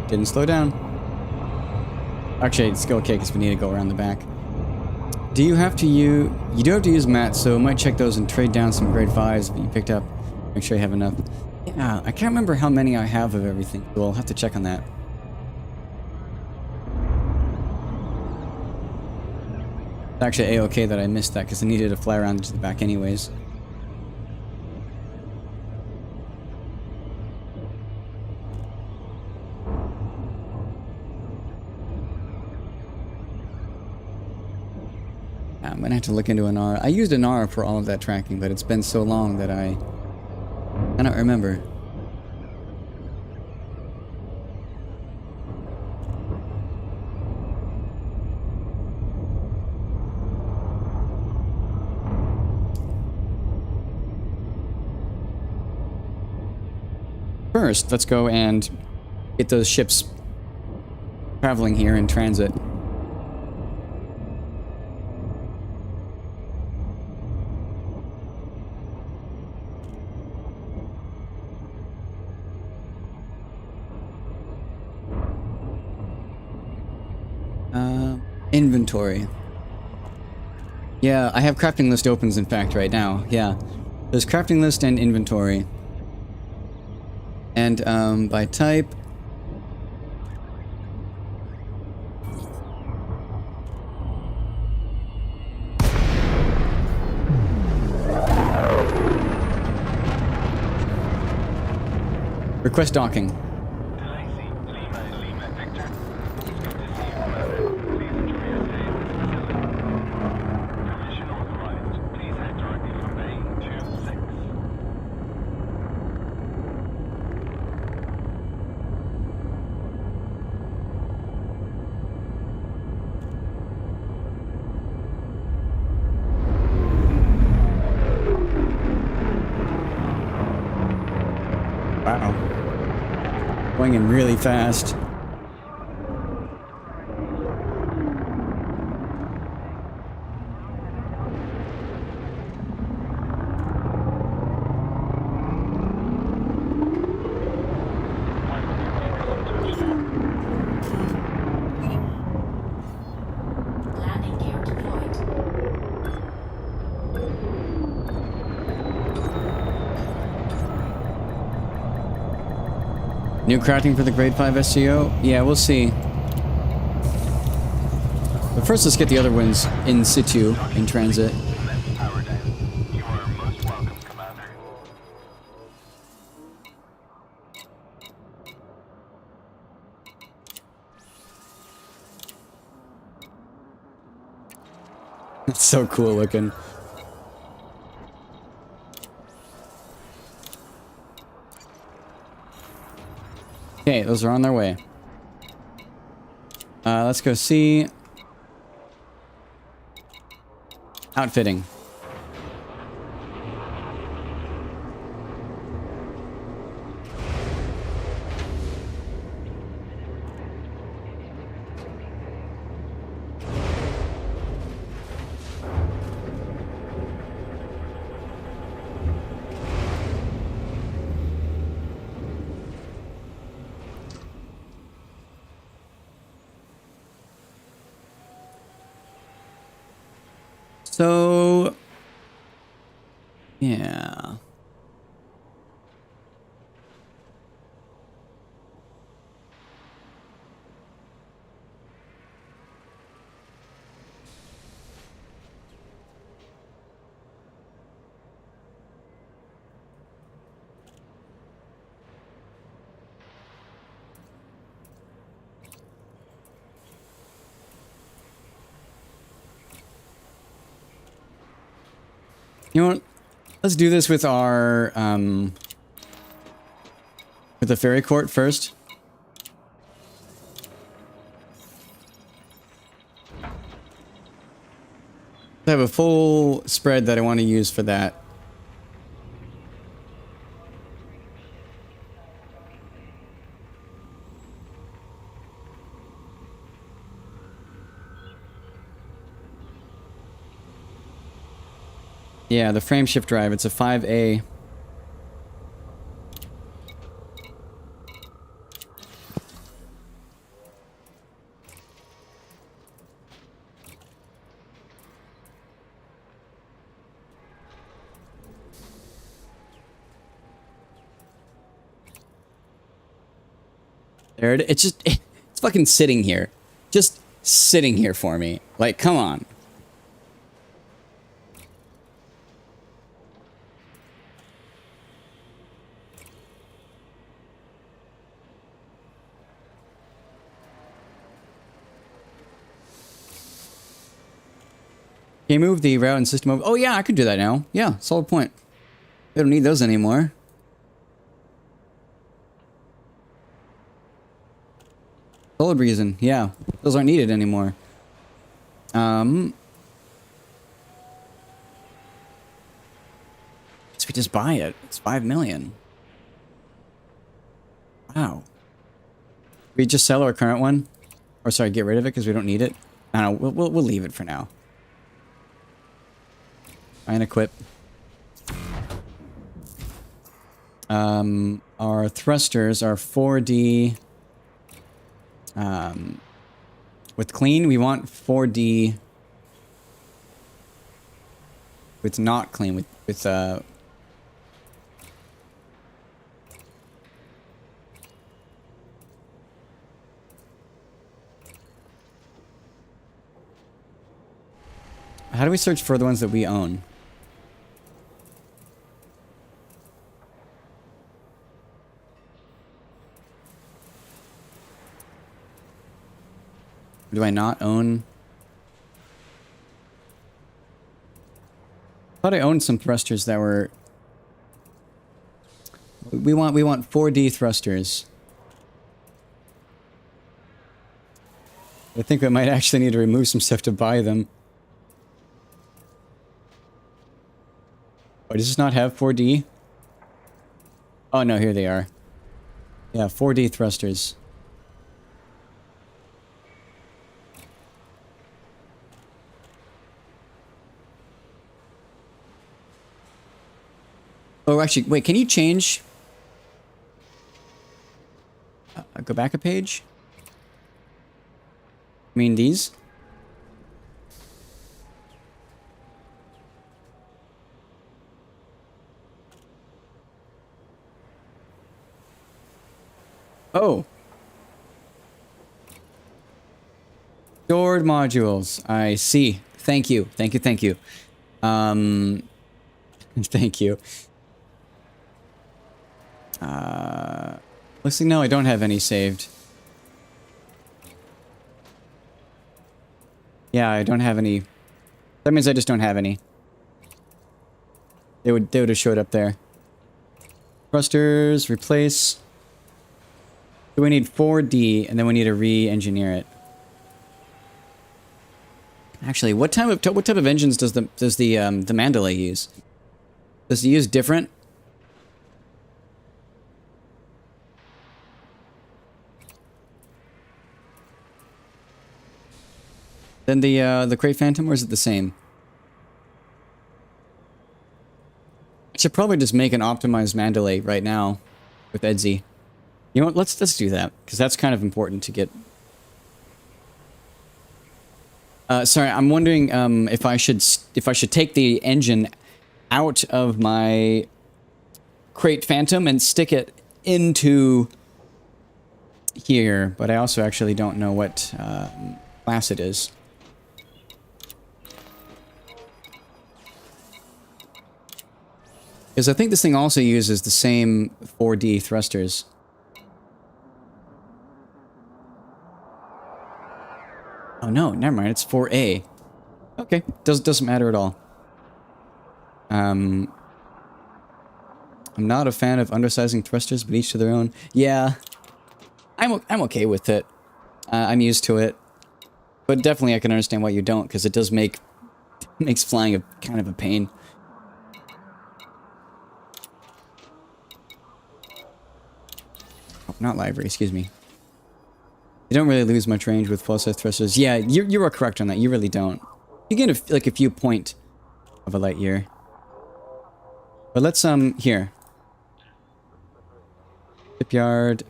Didn't slow down. Actually, it's still okay because we need to go around the back. Do you have to use... You do have to use mats, so might check those and trade down some grade 5s that you picked up. Make sure you have enough. Yeah, I can't remember how many I have of everything, so I'll have to check on that. It's actually A-okay that I missed that because I needed to fly around to the back anyways. I'm gonna have to look into Inara. I used Inara for all of that tracking, but it's been so long that I cannot remember. First, let's go and get those ships traveling here in transit. Inventory. Yeah, I have crafting list opens in fact right now. Yeah. There's crafting list and inventory. And by type. Request docking. Wow. Going in really fast. Landing gear deployed. New crafting for the grade 5 SCO? Yeah, we'll see. But first, let's get the other ones in situ, in transit. Left power down. You are most welcome, Commander. It's so cool looking. Okay, those are on their way. Let's go see. Outfitting. So, yeah. You know what? Let's do this with our, with the ferry court first. I have a full spread that I want to use for that. Yeah, the frame shift drive, it's a 5A. There it's just, it's fucking sitting here. Just sitting here for me. Like, come on. Can you move the route and system over? Oh yeah, I could do that now. Yeah, solid point. They don't need those anymore. Solid reason, yeah. Those aren't needed anymore. So we just buy it. It's 5 million. Wow. We just sell our current one? Or sorry, get rid of it because we don't need it? I don't know, we'll leave it for now. And equip. Our thrusters are 4D. With clean, we want 4D. With not clean, with how do we search for the ones that we own? Do I not own? I thought I owned some thrusters that were. We want 4D thrusters. I think I might actually need to remove some stuff to buy them. Oh, does this not have 4D? Oh no, here they are. Yeah, 4D thrusters. Oh, actually, wait, can you change? Go back a page? I mean, these? Oh. Stored modules. I see. Thank you. Thank you. Thank you. Thank you. Looks like no, I don't have any saved. Yeah, I don't have any. That means I just don't have any. They would have showed up there. Thrusters, replace. So we need 4D, and then we need to re-engineer it. Actually, what type of engines does the Mandalay use? Does it use different? Than the Crate Phantom, or is it the same? I should probably just make an optimized Mandalay right now with Edsy. You know what? Let's do that because that's kind of important to get. Sorry, I'm wondering if I should take the engine out of my Crate Phantom and stick it into here, but I also actually don't know what class it is. Because I think this thing also uses the same 4D thrusters. Oh no, never mind, it's 4A. Okay, doesn't matter at all. I'm not a fan of undersizing thrusters, but each to their own. Yeah, I'm okay with it. I'm used to it. But definitely I can understand why you don't, because it does makes flying a kind of a pain. Oh, not library, excuse me. You don't really lose much range with full-size thrusters. Yeah, you are correct on that. You really don't. You get like a few point of a light year. But let's here. Shipyard.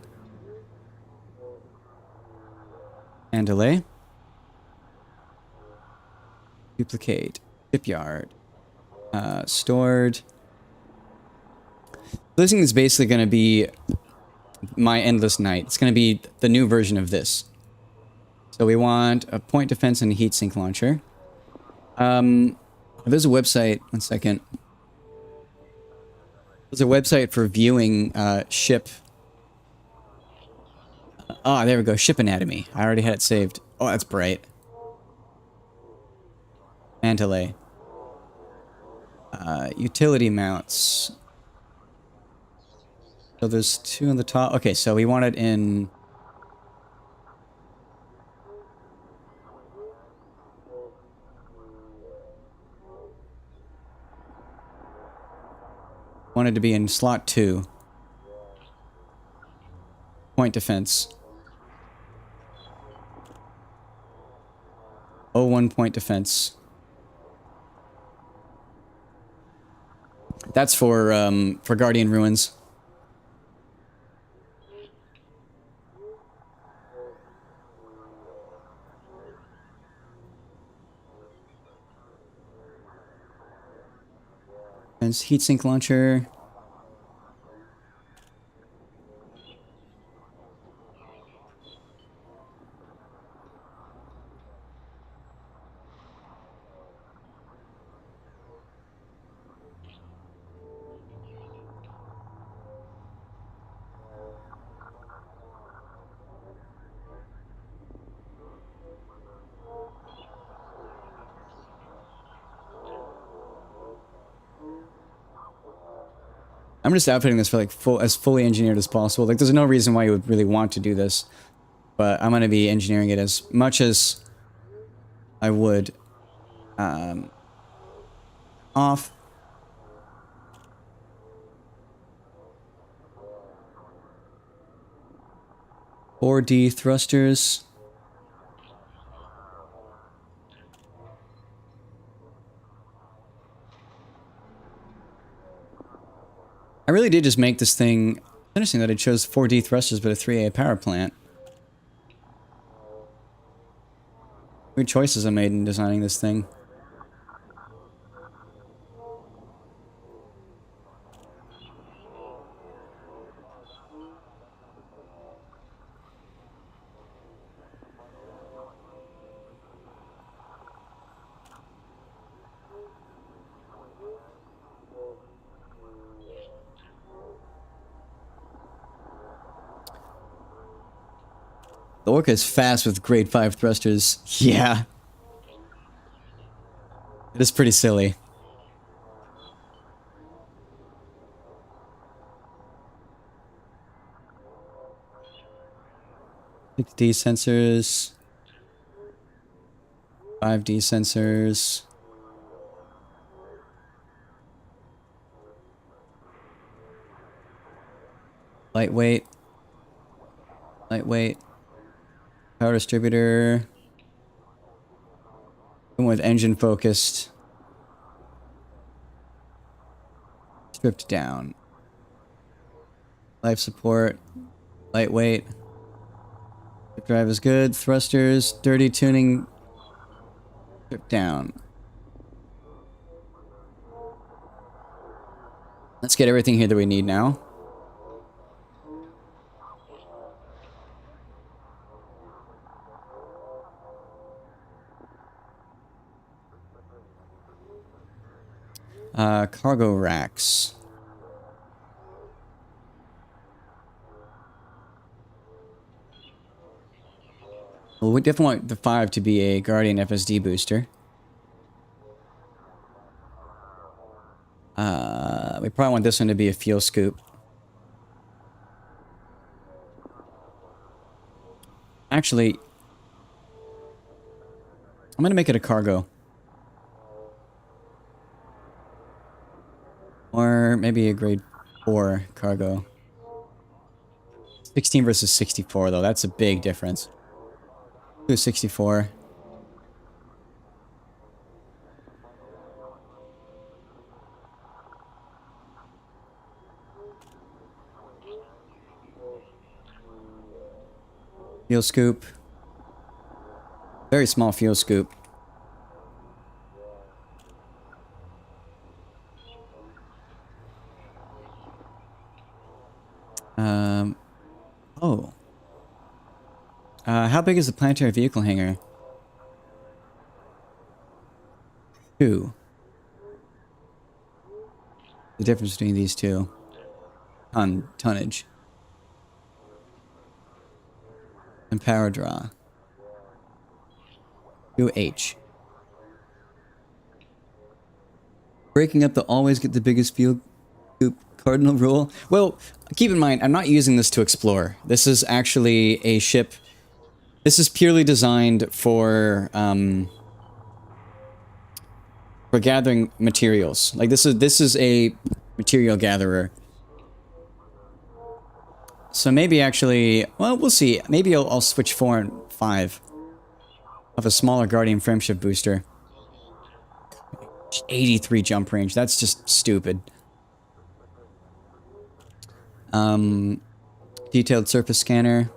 And delay. Duplicate. Shipyard. Stored. This thing is basically going to be my endless night. It's going to be the new version of this. So we want a point defense and a heatsink launcher. There's a website. One second. There's a website for viewing ship. Ah, there we go. Ship anatomy. I already had it saved. Oh, that's bright. Mantelay. Utility mounts. So there's two on the top. Okay, so we want it in... Wanted to be in slot 2. Point defense. 01 point defense. That's for Guardian Ruins. And heatsink launcher. I'm just outfitting this for like as fully engineered as possible. Like there's no reason why you would really want to do this. But I'm going to be engineering it as much as I would off. Or D thrusters. I really did just make this thing... Interesting that it chose 4D thrusters but a 3A power plant. Good choices I made in designing this thing. The Orca is fast with grade 5 thrusters. Yeah. It is pretty silly. 6D sensors. 5D sensors. Lightweight. Lightweight. Power distributor. One with engine focused. Stripped down. Life support. Lightweight. Drive is good. Thrusters. Dirty tuning. Stripped down. Let's get everything here that we need now. Cargo racks. Well, we definitely want the 5 to be a Guardian FSD booster. We probably want this one to be a fuel scoop. Actually, I'm gonna make it a cargo. Or maybe a grade 4 cargo. 16 versus 64 though, that's a big difference. Do 64. Fuel scoop. Very small fuel scoop. Oh. How big is the planetary vehicle hangar? 2. The difference between these two. Tonnage. And power draw. 2H. Breaking up the always get the biggest fuel scoop cardinal rule. Well, keep in mind, I'm not using this to explore. This is actually a ship. This is purely designed for gathering materials. Like this is a material gatherer. So maybe actually, well, we'll see. Maybe I'll switch 4 and 5 of a smaller Guardian frameshift booster. 83 jump range. That's just stupid. Detailed surface scanner.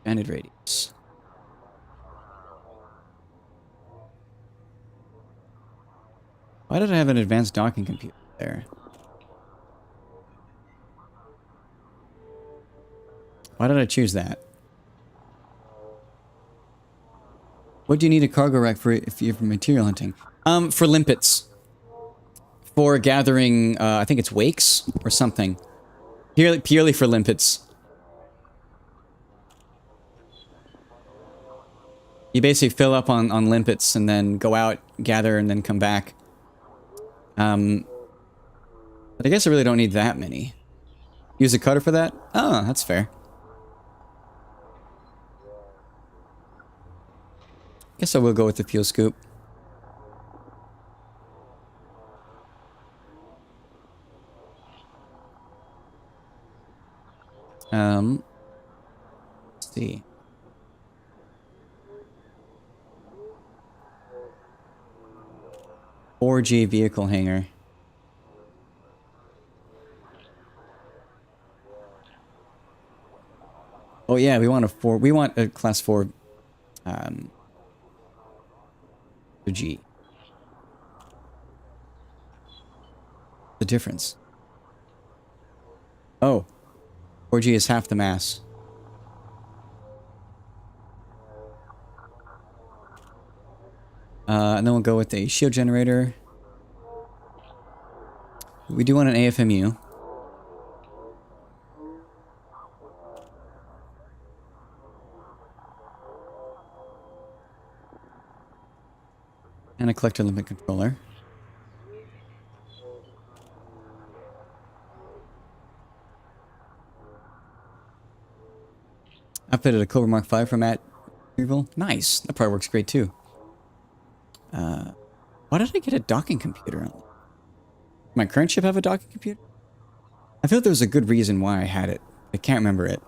Banded radius. Why did I have an advanced docking computer there? Why did I choose that? What do you need a cargo rack for if you're for material hunting? For limpets. For gathering, I think it's wakes or something. Purely for limpets. You basically fill up on limpets and then go out, gather, and then come back. But I guess I really don't need that many. Use a cutter for that? Oh, that's fair. Guess I will go with the fuel scoop. Let's see. (4G) vehicle hangar. Oh yeah, we want a class 4 G. The difference. Oh. 4G is half the mass. And then we'll go with a shield generator. We do want an AFMU. And a collector limit controller. Outfitted a Cobra Mark 5 from Matt Retrieval. Nice. That probably works great too. Why did I get a docking computer? Does my current ship have a docking computer? I feel like there was a good reason why I had it. I can't remember it.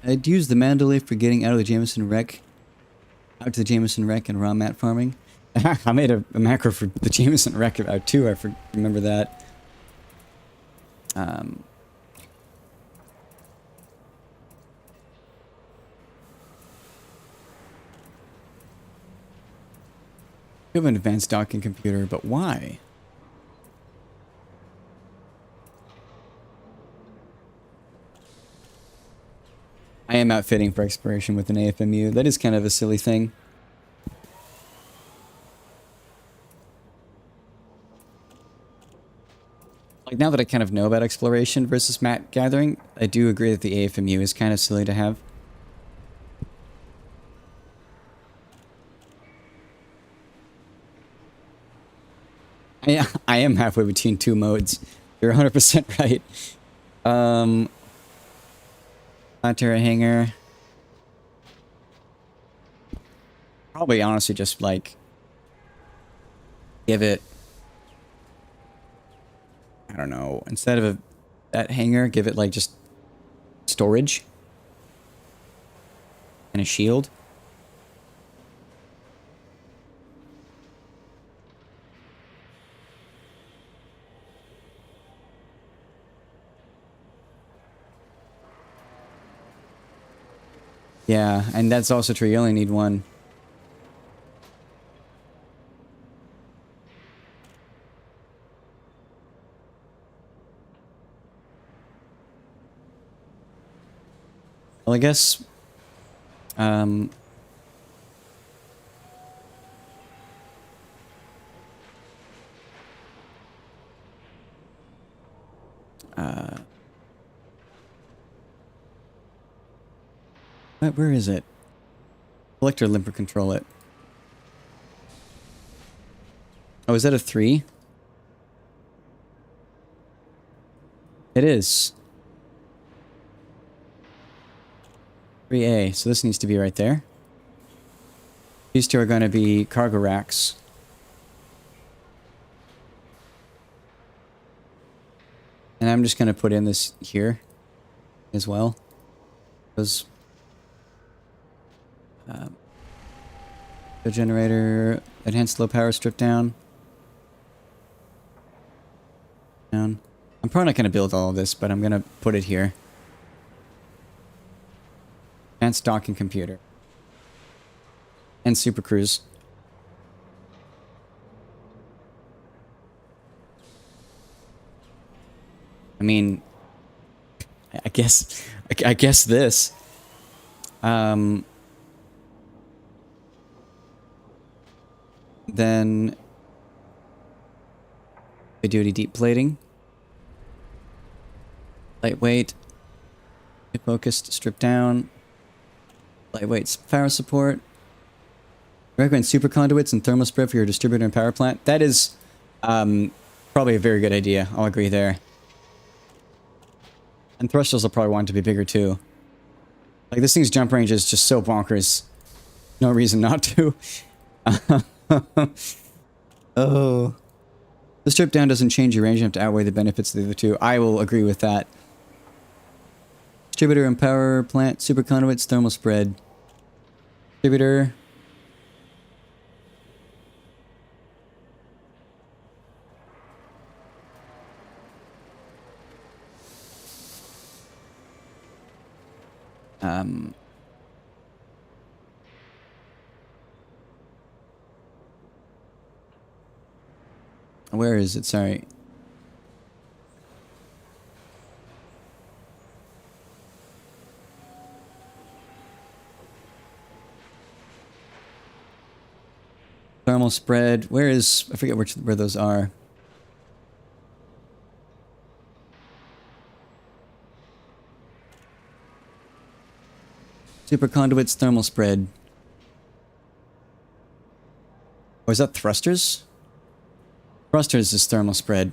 I'd use the Mandalay for getting out of the Jameson wreck. Out to the Jameson wreck and raw mat farming. I made a macro for the Jameson wreck out too. I remember that. You have an advanced docking computer, but why? I am outfitting for exploration with an AFMU. That is kind of a silly thing. Like, now that I kind of know about exploration versus map gathering, I do agree that the AFMU is kind of silly to have. I am halfway between two modes. You're 100% right. Planetary hangar. Probably honestly just like give it, I don't know, instead of that hangar, give it like just storage and a shield. Yeah, and that's also true. You only need one. Well, I guess... where is it? Collector limper control it. Oh, is that a 3? It is. 3A, so this needs to be right there. These two are going to be cargo racks. And I'm just going to put in this here as well. Those the generator, enhanced low power strip down. I'm probably not going to build all of this, but I'm going to put it here. Advanced docking computer. And Super Cruise. I mean, I guess this. Then heavy duty deep plating. Lightweight. Focused, stripped down. Lightweight power support. Recommend super conduits and thermal spread for your distributor and power plant. That is probably a very good idea. I'll agree there. And thrusters will probably want to be bigger too. Like, this thing's jump range is just so bonkers. No reason not to. Oh. The strip down doesn't change your range enough to outweigh the benefits of the other two. I will agree with that. Distributor and power plant, super conduits, thermal spread. Distributor. Where is it? Sorry. Thermal spread. Where is... I forget where those are. Superconduits, thermal spread. Or is that thrusters? Thrusters is thermal spread.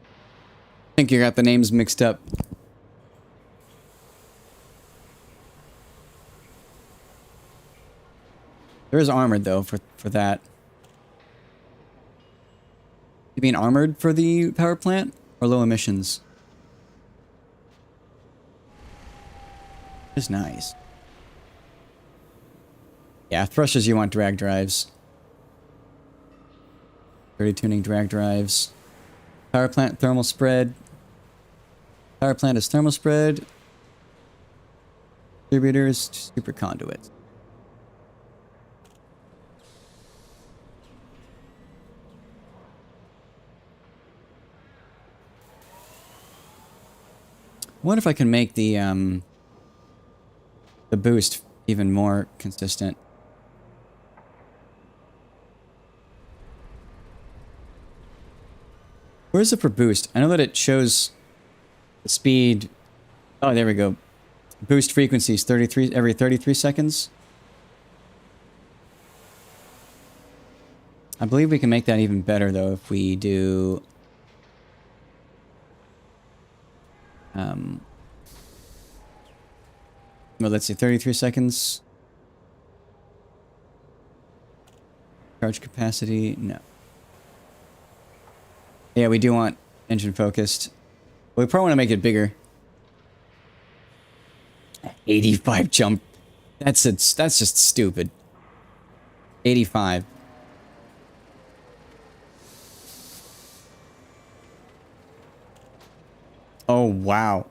I think you got the names mixed up. There is armored, though, for that. You mean armored for the power plant? Or low emissions? It's nice. Yeah, thrusters you want drag drives. 30 tuning drag drives. Power plant thermal spread. Power plant is thermal spread. Distributors, super conduits. I wonder if I can make the boost even more consistent. Where is it for boost? I know that it shows the speed. Oh, there we go. Boost frequencies 33 every 33 seconds. I believe we can make that even better though if we do well, let's see, 33 seconds. Charge capacity, no. Yeah, we do want engine focused. We probably want to make it bigger. 85 jump. That's just stupid. 85. Oh, wow.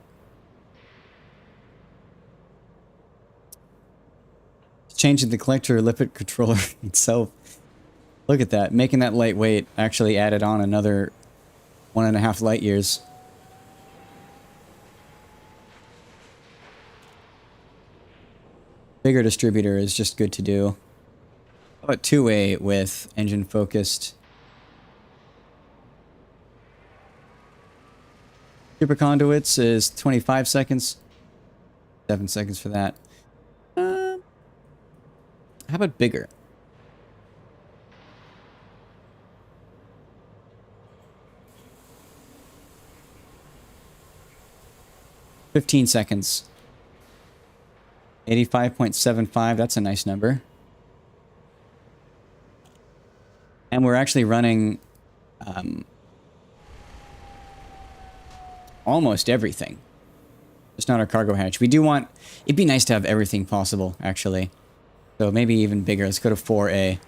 Changing the collector liquid controller itself. Look at that. Making that lightweight actually added on another 1.5 light years. Bigger distributor is just good to do. How about two-way with engine focused? Super conduits is 25 seconds. 7 seconds for that. How about bigger? $15 seconds. 85.75, that's a nice number. And we're actually running almost everything. Just not our cargo hatch. We do want... It'd be nice to have everything possible, actually. So maybe even bigger. Let's go to 4A.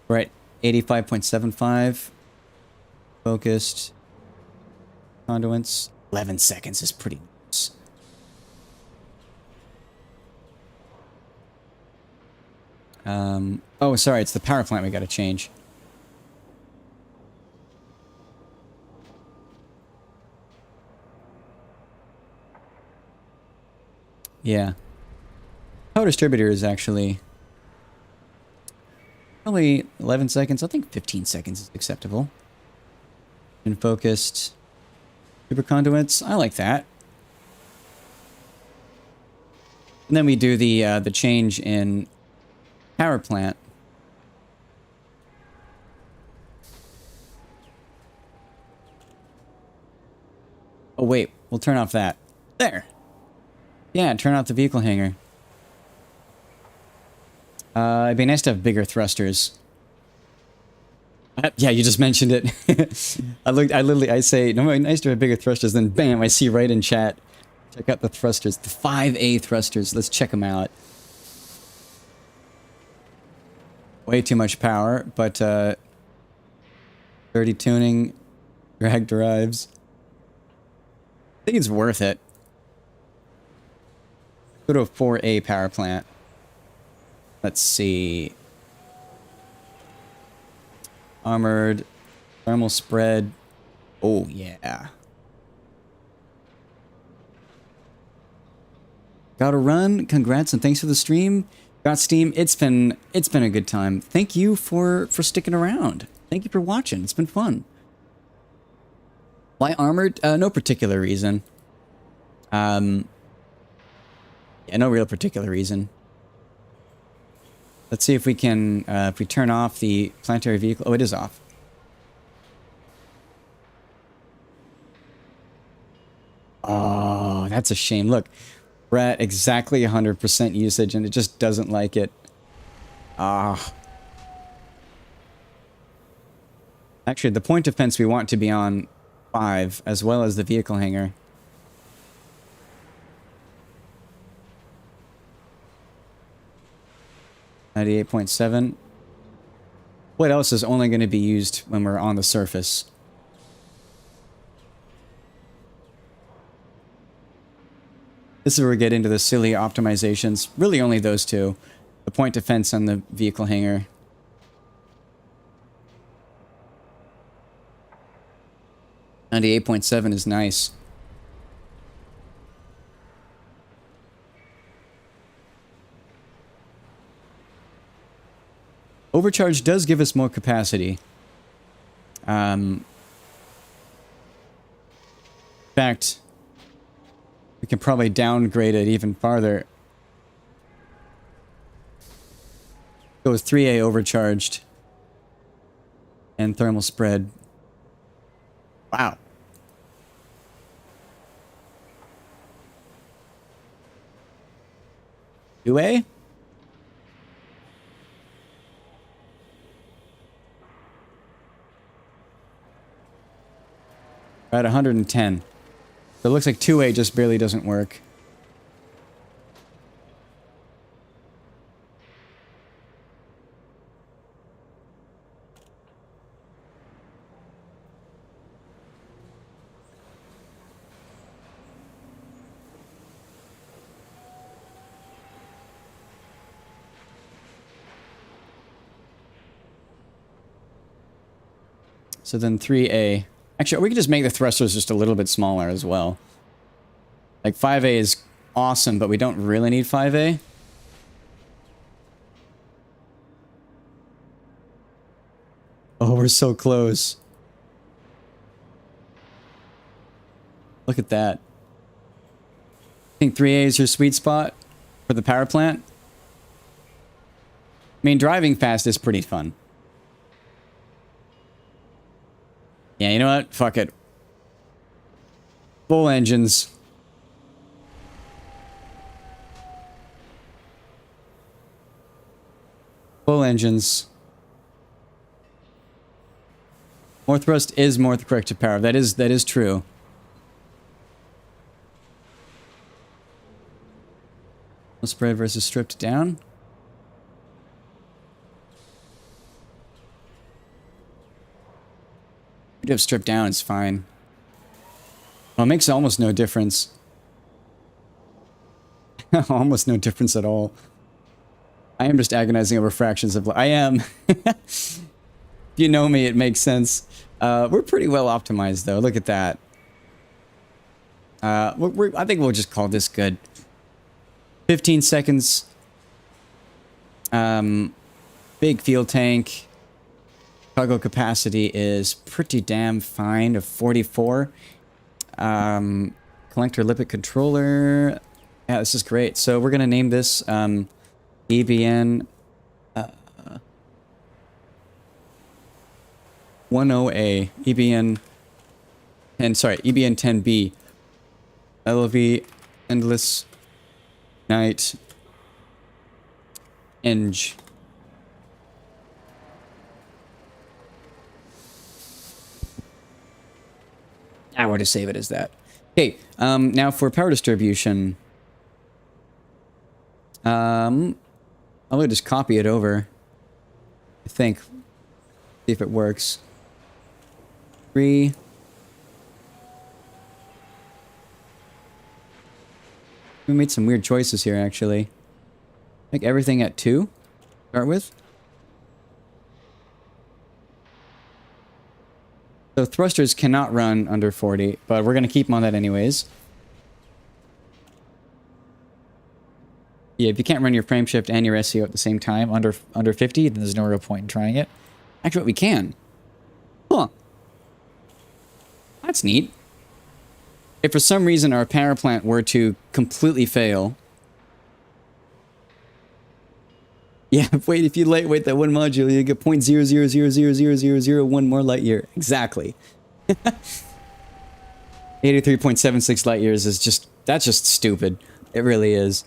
We're at 85.75. Focused. Conduits. 11 seconds is pretty nice. Oh, sorry, it's the power plant we gotta change. Yeah. Power distributor is actually probably 11 seconds. I think 15 seconds is acceptable. And focused. Super conduits. I like that. And then we do the change in power plant. Oh wait, we'll turn off that. There. Yeah, turn off the vehicle hangar. It'd be nice to have bigger thrusters. Yeah, you just mentioned it. I say, no, nice to have bigger thrusters, then bam, I see right in chat. Check out the thrusters, the 5A thrusters. Let's check them out. Way too much power, but 30 tuning, drag drives. I think it's worth it. Go to a 4A power plant. Let's see. Armored. Thermal spread. Oh, yeah. Gotta run. Congrats and thanks for the stream. Got Steam. It's been a good time. Thank you for sticking around. Thank you for watching. It's been fun. Why armored? No particular reason. Yeah, no real particular reason. Let's see if we can, if we turn off the planetary vehicle. Oh, it is off. Oh, that's a shame. Look, we're at exactly 100% usage and it just doesn't like it. Ah. Actually, the point of fence we want to be on 5, as well as the vehicle hangar. .7. What else is only going to be used when we're on the surface? This is where we get into the silly optimizations. Really only those two. The point defense and the vehicle hangar. .7 is nice. Overcharge does give us more capacity. In fact, we can probably downgrade it even farther. Go with 3A overcharged. And thermal spread. Wow. Two A? We're at 110. So it looks like 2A just barely doesn't work. So then 3A. Actually, we could just make the thrusters just a little bit smaller as well. Like 5A is awesome, but we don't really need 5A. Oh, we're so close. Look at that. I think 3A is your sweet spot for the power plant. I mean, driving fast is pretty fun. Yeah, you know what? Fuck it. Full engines. Full engines. More thrust is more corrective power. That is true. Spread versus stripped down. If stripped down, it's fine. Well, it makes almost no difference. Almost no difference at all. I am just agonizing over fractions of... I am. If you know me, it makes sense. We're pretty well optimized, though. Look at that. I think we'll just call this good. 15 seconds. Big fuel tank. Cargo capacity is pretty damn fine of 44. Collector lipid controller. Yeah, this is great. So we're going to name this EBN 10A. EBN 10B. LV Endless Night Eng. I want to save it as that. Okay, now for power distribution. I'm gonna just copy it over. I think. See if it works. 3. We made some weird choices here, actually. Like everything at 2. Start with. So thrusters cannot run under 40, but we're going to keep them on that anyways. Yeah, if you can't run your frame shift and your SEO at the same time under 50, then there's no real point in trying it. Actually, we can. Huh. That's neat. If for some reason our power plant were to completely fail... Yeah, wait, if you lightweight that one module, you get 0.000000001 more light year. Exactly. 83.76 light years is just... That's just stupid. It really is.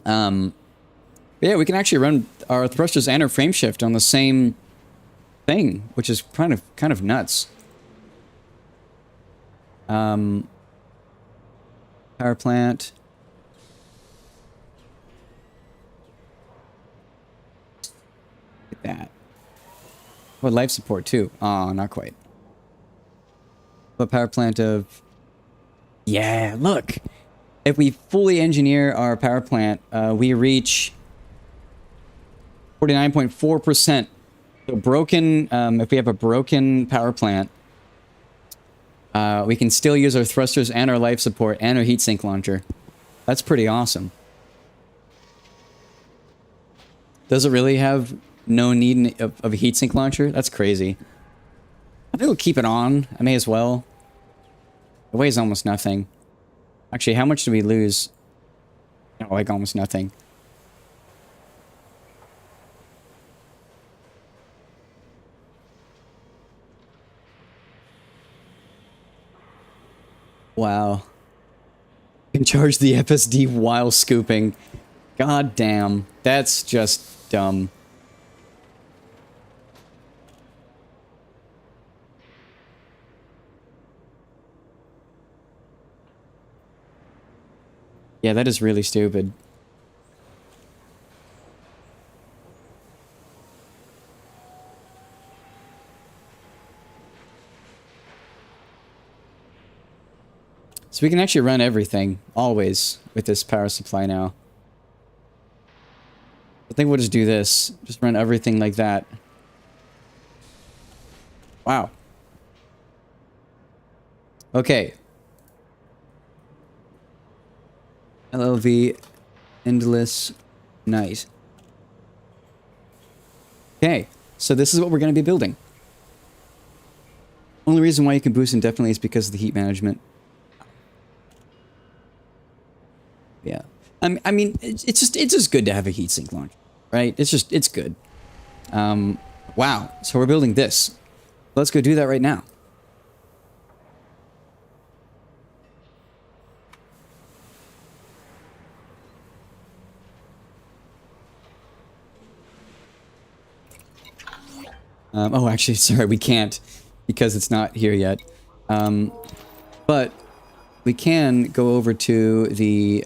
But yeah, we can actually run our thrusters and our frame shift on the same thing, which is kind of nuts. Power plant. Look at that. What life support too? Oh, not quite. What power plant of... Yeah, look! If we fully engineer our power plant, we reach 49.4%. So broken, if we have a broken power plant, we can still use our thrusters and our life support and our heatsink launcher. That's pretty awesome. Does it really have no need of a heatsink launcher? That's crazy. I think we'll keep it on. I may as well. It weighs almost nothing. Actually, how much do we lose? Oh, like almost nothing. Wow. You can charge the FSD while scooping. God damn. That's just dumb. Yeah, that is really stupid. So we can actually run everything, always, with this power supply now. I think we'll just do this. Just run everything like that. Wow. Okay. LLV Endless Night. Okay, so this is what we're going to be building. Only reason why you can boost indefinitely is because of the heat management. Yeah. I mean, it's just good to have a heatsink launcher, right? It's good. Wow. So we're building this. Let's go do that right now. Oh, actually, sorry, we can't because it's not here yet. But we can go over to the...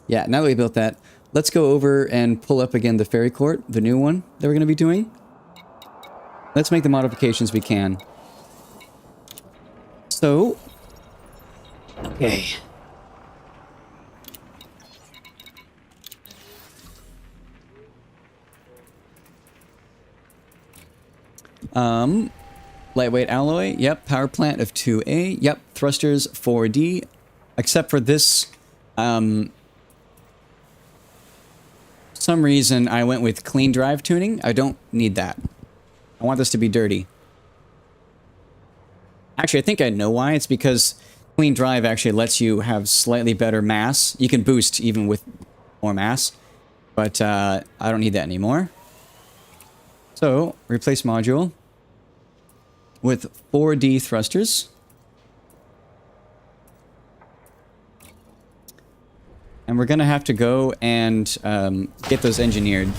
yeah, now that we built that, let's go over and pull up again the ferry court, the new one that we're going to be doing. Let's make the modifications we can. So... Okay. Lightweight alloy, yep. Power plant of 2A, yep. Thrusters 4D, except for this, some reason I went with clean drive tuning. I don't need that. I want this to be dirty. Actually, I think I know why. It's because clean drive actually lets you have slightly better mass. You can boost even with more mass, but I don't need that anymore. So, replace module with 4D thrusters. And we're going to have to go and get those engineered.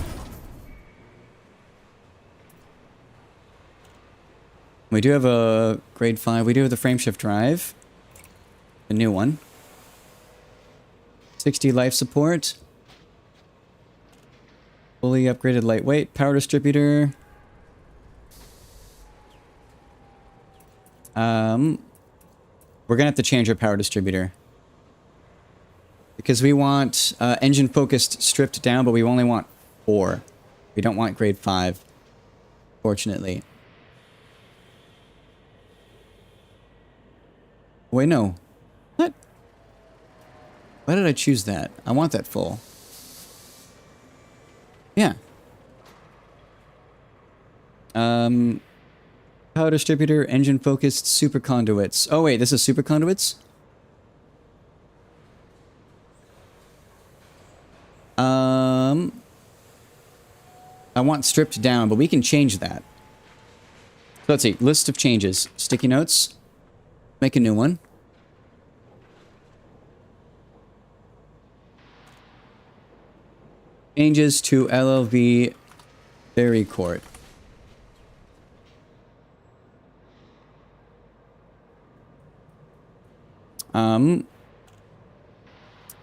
We do have a grade 5. We do have the frameshift drive. The new one. 60 life support. Fully upgraded lightweight. Power distributor. We're going to have to change our power distributor. Because we want engine focused stripped down, but we only want 4. We don't want grade 5, fortunately. Wait, no. What? Why did I choose that? I want that full. Yeah. Power distributor, engine focused, super conduits. Oh wait, this is super conduits? I want stripped down, but we can change that. So let's see, list of changes. Sticky notes. Make a new one. Changes to LLV Berry Court.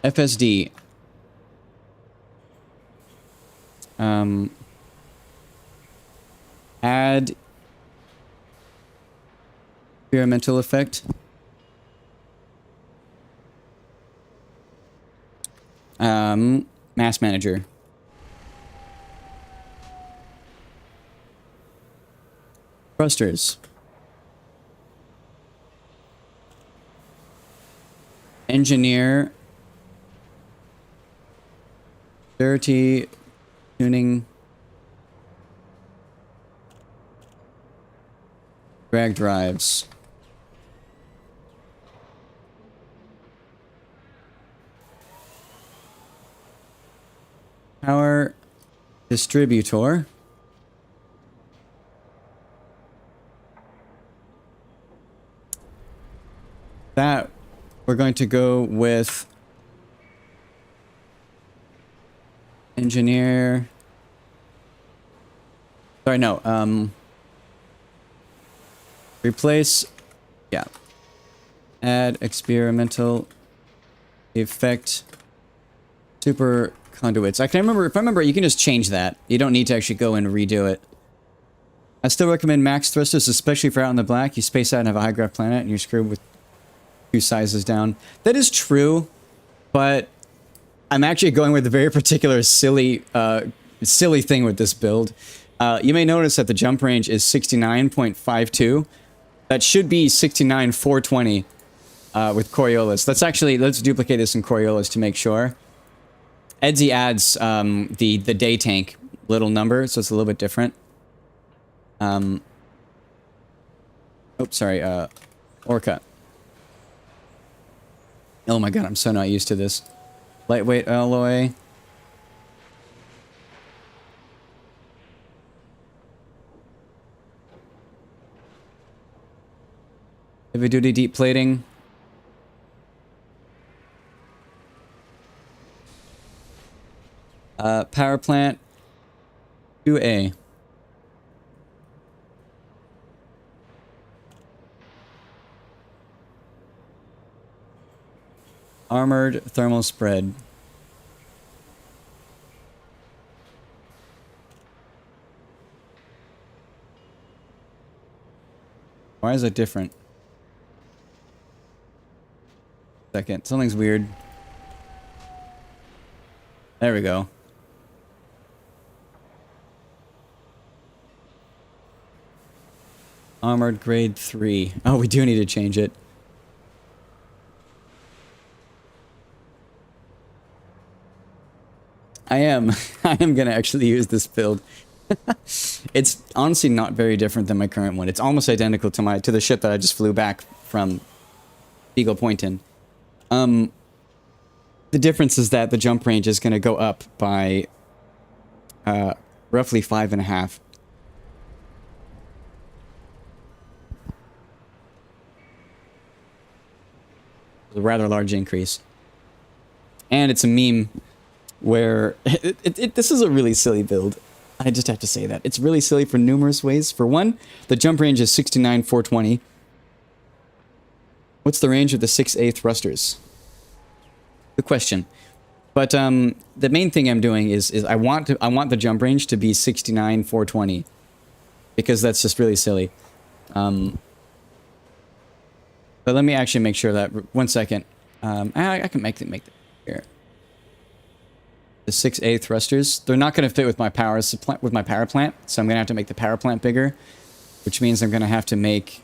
FSD. Add experimental effect. Mass manager. Thrusters. Engineer. Dirty tuning. Drag drives. Power distributor. That we're going to go with engineer. Sorry, no. Replace. Yeah. Add experimental effect. Super conduits. I can remember. If I remember, you can just change that. You don't need to actually go and redo it. I still recommend max thrusters, especially for out in the black. You space out and have a high graph planet, and you're screwed with 2 sizes down. That is true, but I'm actually going with a very particular silly thing with this build. You may notice that the jump range is 69.52. That should be 69.420 with Coriolis. Let's duplicate this in Coriolis to make sure. Edsy adds the day tank little number, so it's a little bit different. Oops, sorry, Orca. Oh my god, I'm so not used to this. Lightweight alloy. Heavy duty deep plating. Power plant 2A. Armored thermal spread. Why is it different? Second, something's weird. There we go. Armored grade 3. Oh, we do need to change it. I am gonna actually use this build. It's honestly not very different than my current one. It's almost identical to the ship that I just flew back from Beagle Point in. The difference is that the jump range is gonna go up by roughly 5.5. A rather large increase. And it's a meme where this is a really silly build. I just have to say that. It's really silly for numerous ways. For one, the jump range is 69.420. What's the range of the 6A thrusters? Good question. But the main thing I'm doing is I want the jump range to be 69.420 because that's just really silly. But let me actually make sure that 1 second. I can make it. Here. The 6A thrusters. They're not going to fit with my power plant, so I'm going to have to make the power plant bigger, which means I'm going to have to make...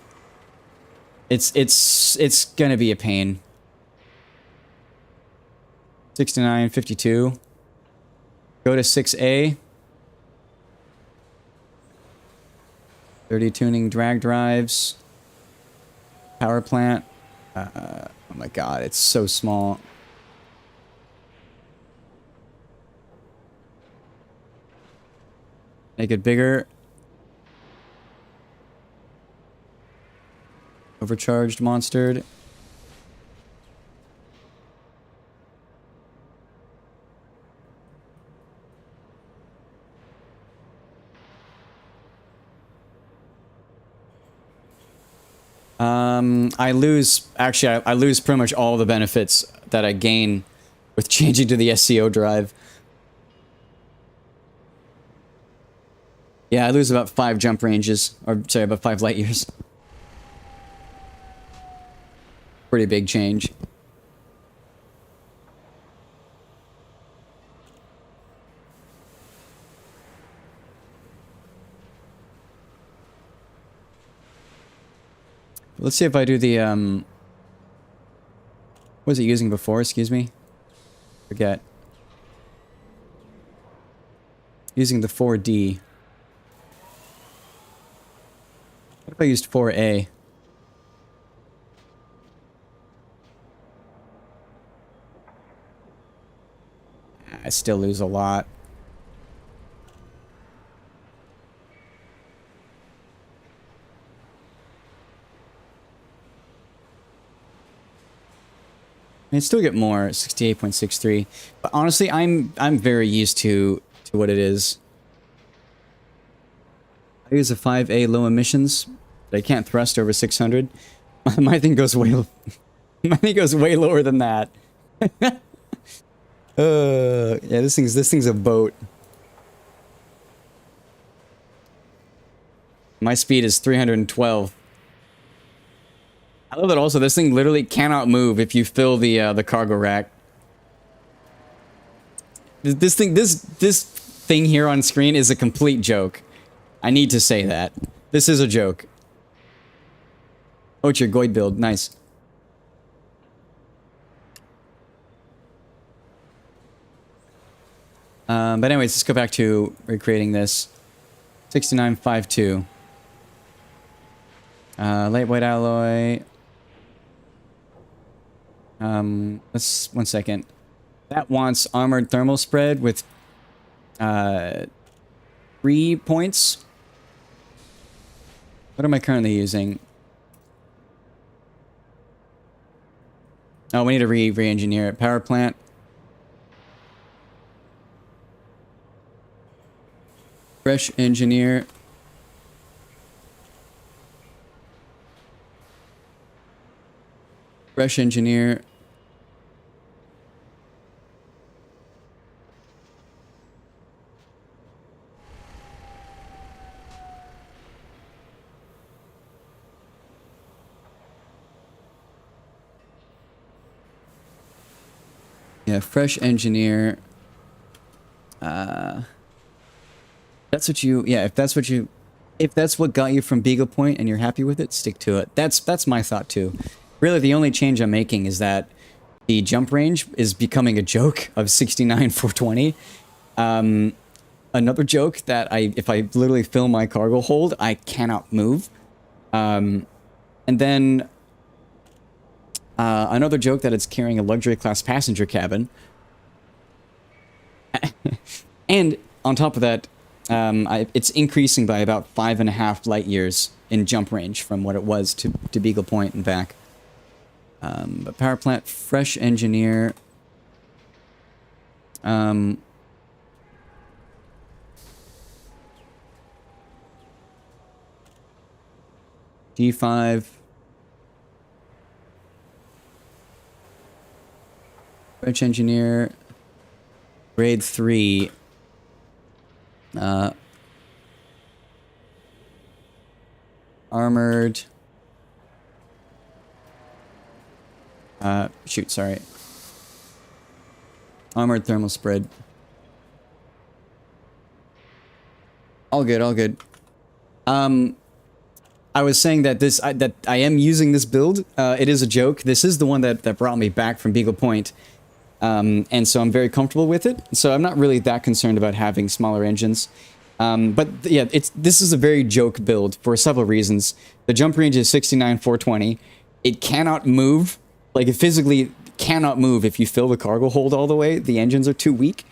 It's going to be a pain. 69, 52. Go to 6A. 30 tuning drag drives. Power plant. Oh my god, it's so small. Make it bigger. Overcharged, monstered. I lose pretty much all the benefits that I gain with changing to the SCO drive. Yeah, I lose about 5 jump ranges, or sorry, about 5 light years. Pretty big change. Let's see if I do the, what was it using before? Excuse me? Forget. Using the 4D. What if I used 4A? I still lose a lot. I mean, still get more, 68.63. But honestly, I'm very used to what it is. I use a 5A low emissions, but I can't thrust over 600. My thing goes way lower than that. Yeah, this thing's a boat. My speed is 312. I love that also this thing literally cannot move if you fill the cargo rack. This thing here on screen is a complete joke. I need to say that. This is a joke. Oh, it's your Goid build. Nice. But anyways, let's go back to recreating this. 6952. Lightweight alloy. Let's 1 second. That wants armored thermal spread with 3 points. What am I currently using? Oh, we need to re-engineer it. Power plant. Fresh engineer. Fresh engineer. Yeah, fresh engineer. That's what you, yeah, if that's what got you from Beagle Point and you're happy with it, stick to it. That's my thought too. Really, the only change I'm making is that the jump range is becoming a joke of 69 420. Another joke that if I literally fill my cargo hold, I cannot move. And then another joke that it's carrying a luxury class passenger cabin. And on top of that, it's increasing by about 5.5 light years in jump range from what it was to Beagle Point and back. But power plant, fresh engineer. D5. Fresh engineer. Grade 3. Armored. Shoot, sorry. Armored thermal spread. All good, all good. I was saying that that I am using this build. It is a joke. This is the one that brought me back from Beagle Point. And so I'm very comfortable with it. So I'm not really that concerned about having smaller engines. But yeah, this is a very joke build for several reasons. The jump range is 69,420. It cannot move. Like, it physically cannot move if you fill the cargo hold all the way. The engines are too weak.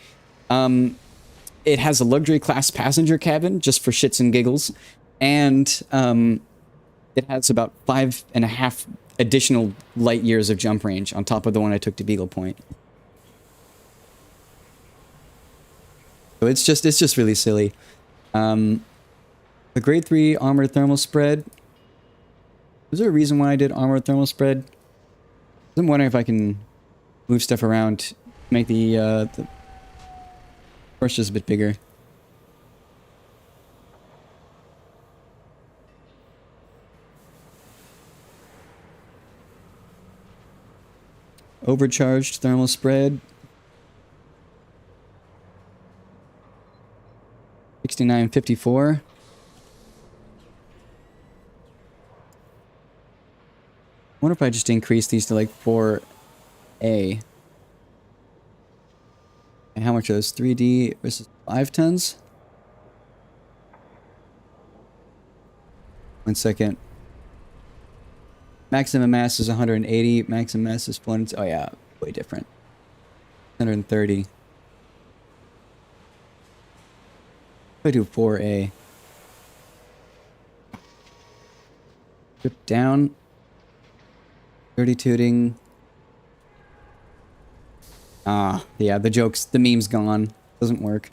It has a luxury class passenger cabin, just for shits and giggles. And it has about 5.5 additional light years of jump range on top of the one I took to Beagle Point. So it's just really silly. The grade 3 armored thermal spread. Was there a reason why I did armored thermal spread? I'm wondering if I can move stuff around to make the course just a bit bigger. Overcharged thermal spread. 6954. I wonder if I just increase these to like 4A. And how much are those? 3D versus 5 tons? 1 second. Maximum mass is 180. Maximum mass is 400. Oh yeah, way different. 130. If I do 4A. Strip down. Dirty tooting. Ah, yeah, the jokes, the meme's gone. Doesn't work.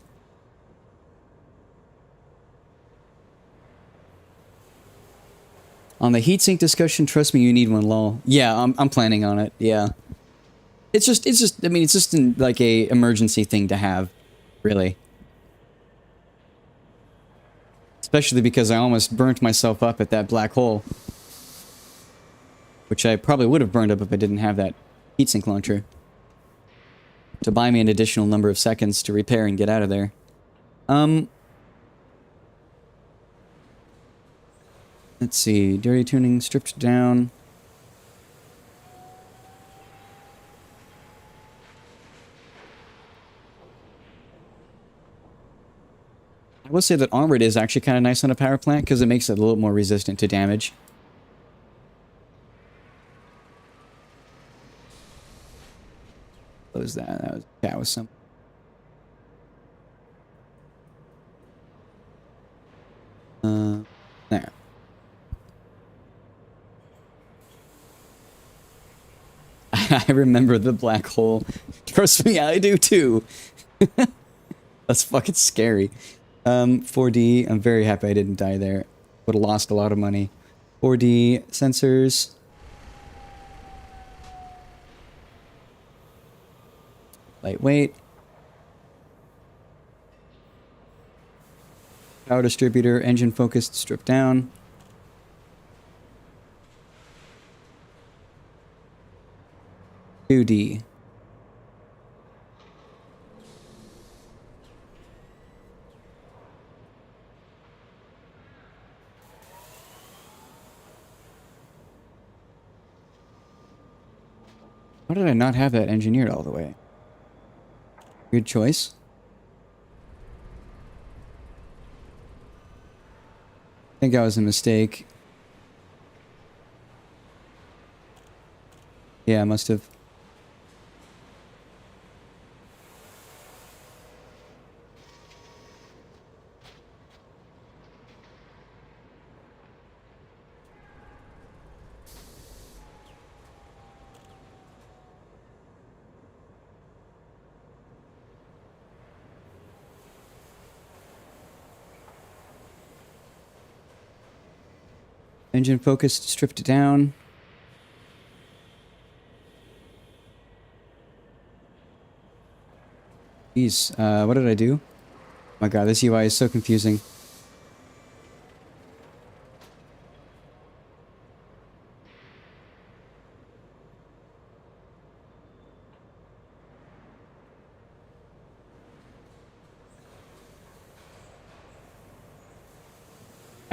On the heatsink discussion, trust me, you need one, lol. Yeah, I'm planning on it, yeah. It's just, I mean, it's just like a emergency thing to have, really. Especially because I almost burnt myself up at that black hole. Which I probably would have burned up if I didn't have that heatsink launcher. To buy me an additional number of seconds to repair and get out of there. Let's see. Dirty tuning stripped down. I will say that armored is actually kind of nice on a power plant because it makes it a little more resistant to damage. What was that? That was some. There. I remember the black hole. Trust me, I do too. That's fucking scary. 4D, I'm very happy I didn't die there. Would have lost a lot of money. 4D sensors. Lightweight. Power distributor, engine focused, stripped down. $2D. Why did I not have that engineered all the way? Good choice. I think that was a mistake. Yeah, I must have. Engine focused, stripped down. Jeez, what did I do? Oh my god, this UI is so confusing.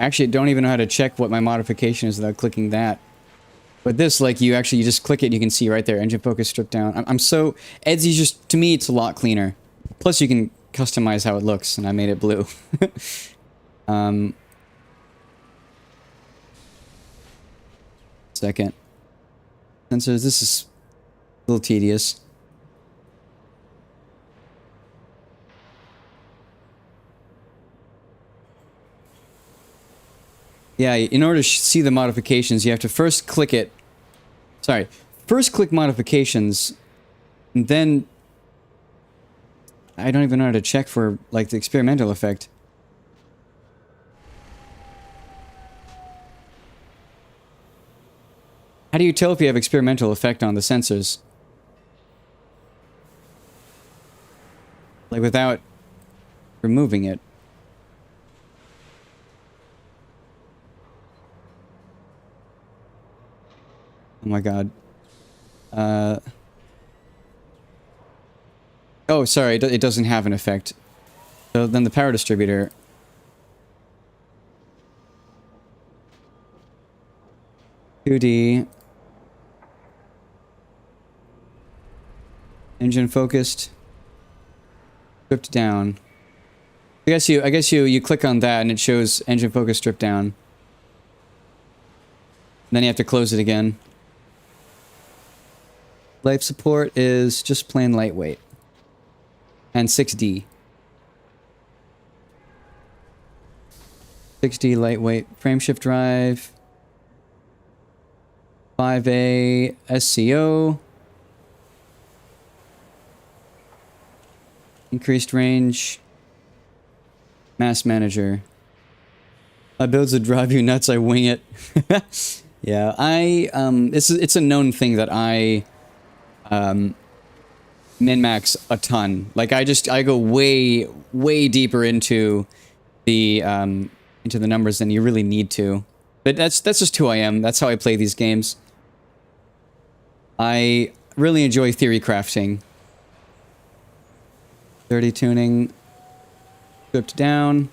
actually don't even know how to check what my modification is without clicking that. But this, like, you just click it and you can see right there, engine focus stripped down. I'm so... Edsy's just, to me, it's a lot cleaner. Plus, you can customize how it looks, and I made it blue. Second. Sensors, this is a little tedious. Yeah, in order to see the modifications, you have to first click it. Sorry. First click modifications, and then... I don't even know how to check for, like, the experimental effect. How do you tell if you have experimental effect on the sensors? Like, without removing it. Oh my god. Oh, sorry, it doesn't have an effect. So then the power distributor... (2D) engine focused, stripped down. I guess you click on that and it shows engine focus stripped down. Then you have to close it again. Life support is just plain lightweight. And 6D. 6D lightweight frameshift drive. 5A SCO. Increased range. Mass manager. My builds would drive you nuts, I wing it. Yeah, it's a known thing that I min-max a ton. Like I go way deeper into the numbers than you really need to. But that's just who I am. That's how I play these games. I really enjoy theory crafting. 30 tuning. Stripped down.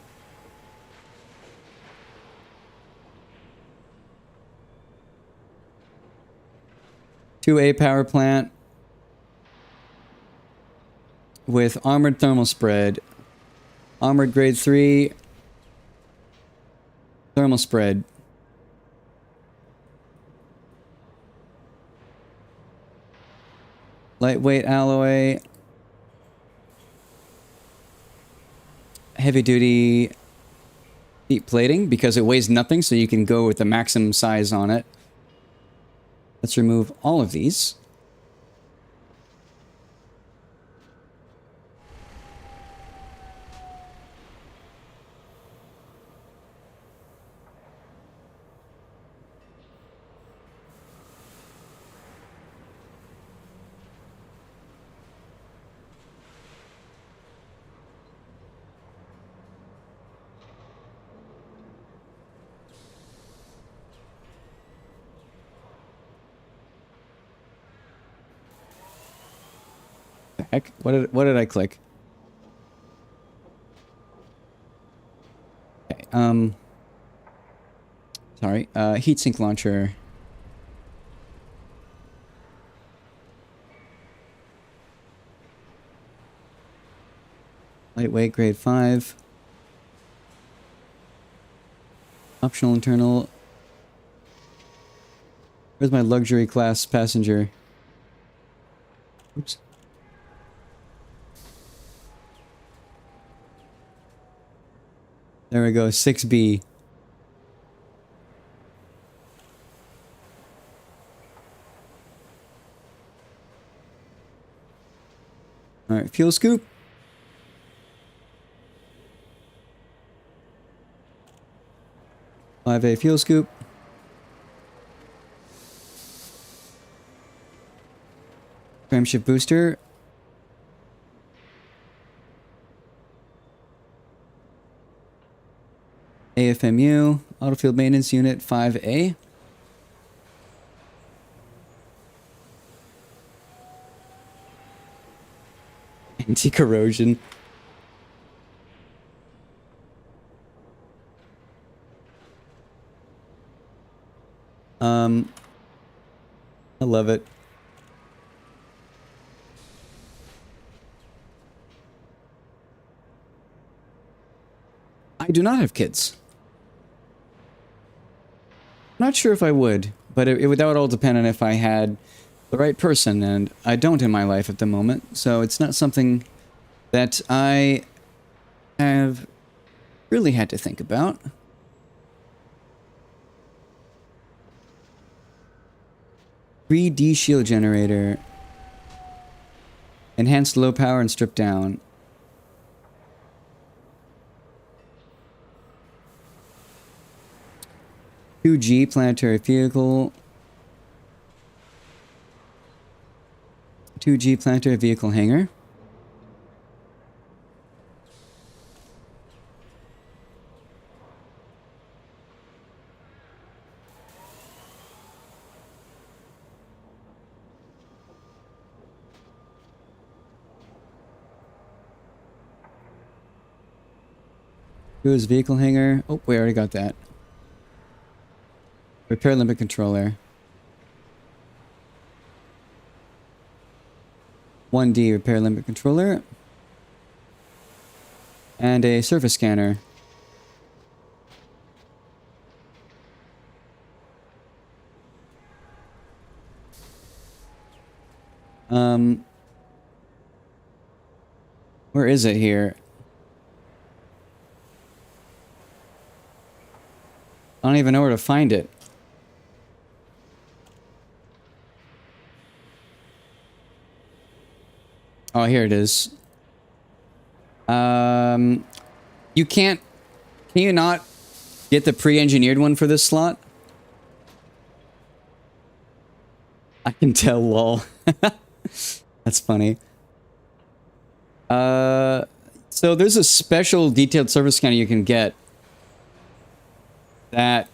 (2A) power plant. With armored thermal spread. Armored grade 3. Thermal spread. Lightweight alloy. Heavy duty heat plating because it weighs nothing, so you can go with the maximum size on it. Let's remove all of these. Heck, what did I click? Okay, sorry, heatsink launcher. Lightweight grade 5. Optional internal. Where's my luxury class passenger? Oops. There we go, 6B. Alright, fuel scoop. (5A) fuel scoop. Frameshift booster. AFMU, Autofield Maintenance Unit 5A. Anti-corrosion. I love it. I do not have kids. Not sure if I would, but that would all depend on if I had the right person, and I don't in my life at the moment, so it's not something that I have really had to think about. "3D shield generator. Enhanced low power and stripped down. 2G planetary vehicle. 2G planetary vehicle hangar. Who's vehicle hangar? Oh, we already got that. Repair limit controller. 1D repair limit controller. And a surface scanner. Where is it here? I don't even know where to find it. Oh, here it is. You can't... Can you not get the pre-engineered one for this slot? I can tell, lol. That's funny. So there's a special detailed surface scanner you can get that,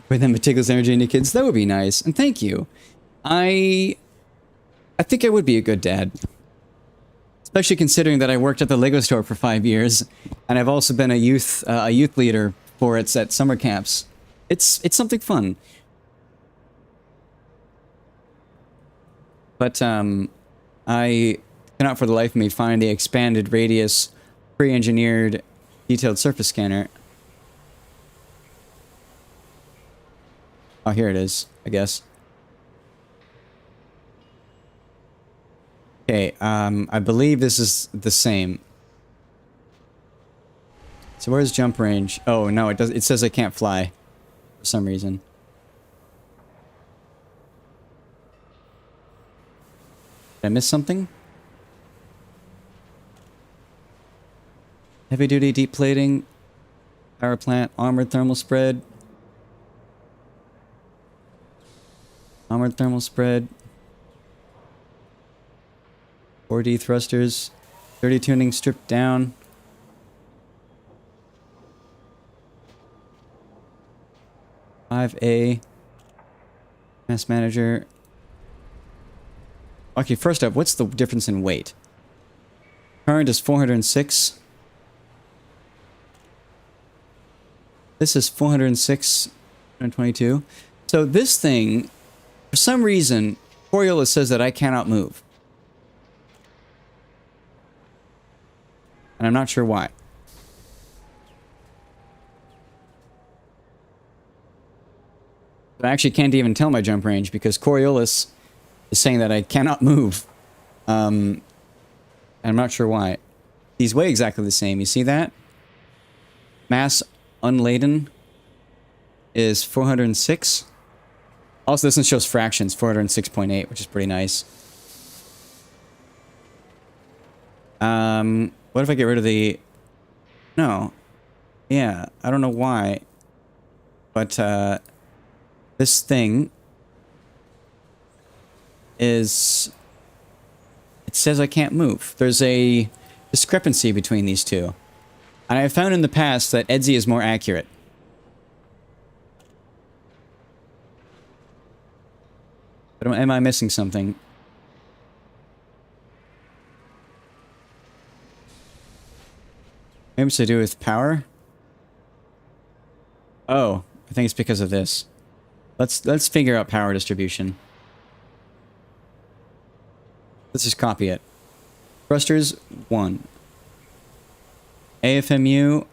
with them meticulous energy into kids. That would be nice. And thank you. I think I would be a good dad. Especially considering that I worked at the Lego store for 5 years, and I've also been a youth leader for it at summer camps. It's something fun. But I cannot for the life of me find the expanded radius pre-engineered detailed surface scanner. Oh, here it is, I guess. Okay, I believe this is the same. So where's jump range? Oh, no, it does. It says I can't fly for some reason. Did I miss something? Heavy duty deep plating, power plant, armored thermal spread. Armored thermal spread. 4D thrusters. 30 tuning stripped down. "5A. Mass manager." Okay, first up, what's the difference in weight? Current is 406. This is 406, 122. So this thing, for some reason, Coriolis says that I cannot move. And I'm not sure why. I actually can't even tell my jump range because Coriolis is saying that I cannot move. And I'm not sure why. These weigh exactly the same. You see that? Mass unladen is 406. Also, this one shows fractions, 406.8, which is pretty nice. What if I get rid of the... No. Yeah, I don't know why. But, this thing is... It says I can't move. There's a discrepancy between these two. And I found in the past that EDSI is more accurate. But am I missing something? Maybe it's to do with power? Oh, I think it's because of this. Let's figure out power distribution. Let's just copy it. Thrusters 1. AFMU,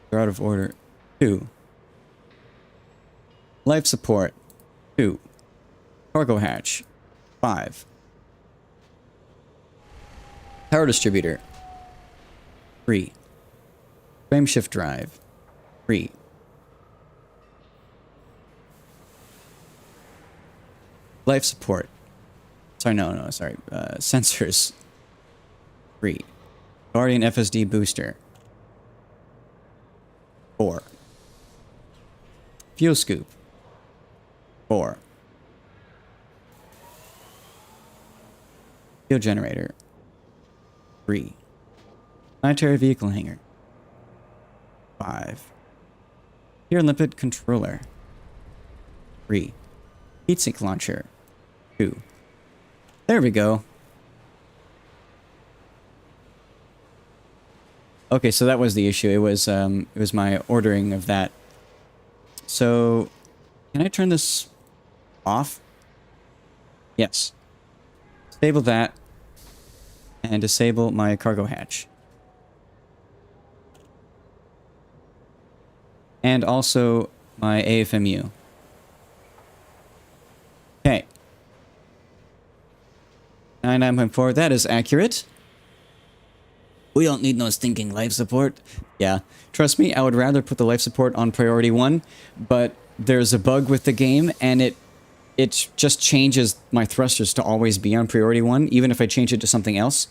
they're out of order. 2. Life support 2. Cargo hatch 5. Power distributor 3. Frame shift drive 3. Life support. Sorry, no, sorry. Sensors 3. Guardian FSD booster 4. Fuel scoop 4. Fuel generator 3. Planetary vehicle hangar 5. Pure limpet controller 3. Heatsink launcher 2. There we go. Okay, so that was the issue. It was my ordering of that. So, can I turn this off? Yes. Disable that and disable my cargo hatch. And also my AFMU. Okay. 99.4, that is accurate. We don't need no stinking life support. Yeah, trust me, I would rather put the life support on priority 1, but there's a bug with the game, and it just changes my thrusters to always be on priority 1, even if I change it to something else.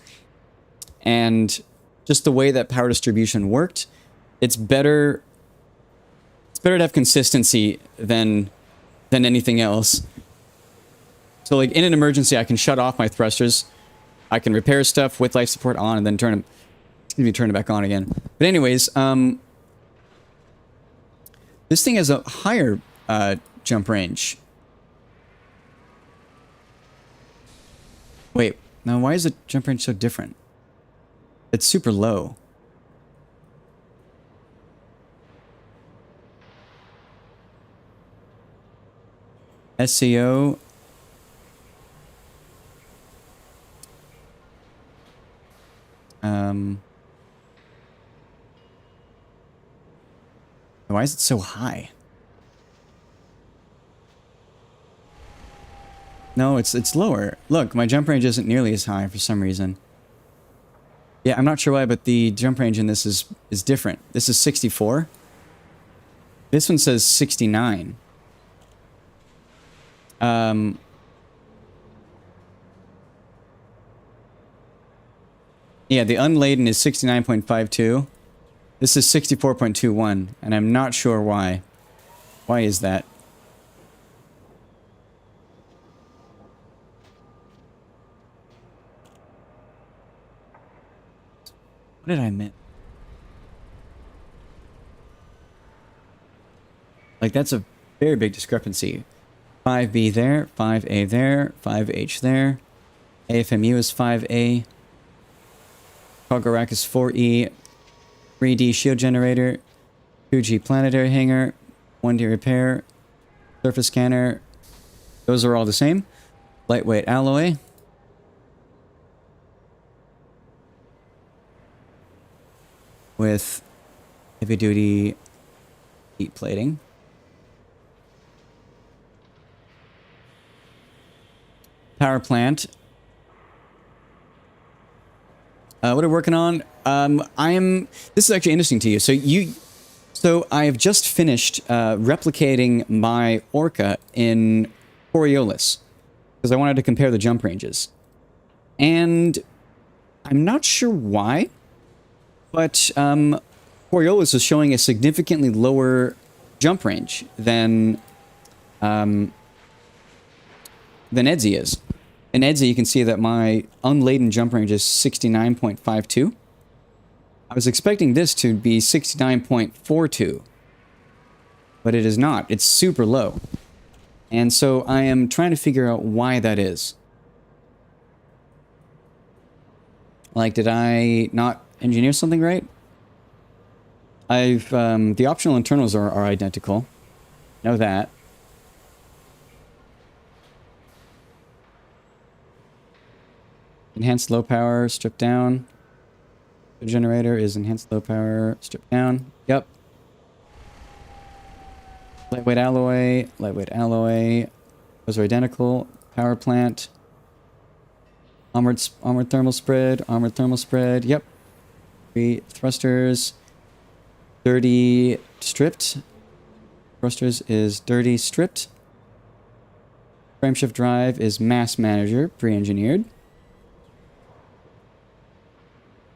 And just the way that power distribution worked, it's better to have consistency than anything else. So like in an emergency, I can shut off my thrusters. I can repair stuff with life support on and then turn it back on again. But anyways, this thing has a higher jump range. Wait, now why is the jump range so different? It's super low. SCO. Why is it so high? No, it's lower. Look, my jump range isn't nearly as high for some reason. Yeah, I'm not sure why, but the jump range in this is different. This is 64. This one says 69. Yeah, the unladen is 69.52. This is 64.21, and I'm not sure why. Why is that? What did I miss? Like, that's a very big discrepancy. 5B there, 5A there, 5H there. AFMU is 5A. Cargo rack is 4E. 3D shield generator. 2G planetary hangar. 1D repair. Surface scanner. Those are all the same. Lightweight alloy. With heavy duty heat plating. Power plant. What are we working on? This is actually interesting to you. So I have just finished replicating my Orca in Coriolis because I wanted to compare the jump ranges, and I'm not sure why, but Coriolis is showing a significantly lower jump range than EDSI is. In EDSI, you can see that my unladen jump range is 69.52. I was expecting this to be 69.42, but it is not. It's super low. And so I am trying to figure out why that is. Like, did I not engineer something right? The optional internals are identical. Know that. Enhanced low power, stripped down. The generator is enhanced low power, stripped down. Yep. Lightweight alloy, lightweight alloy. Those are identical. Power plant. Armored thermal spread, armored thermal spread. Yep. 3 thrusters. Dirty stripped. Thrusters is dirty stripped. Frameshift drive is mass manager, pre-engineered.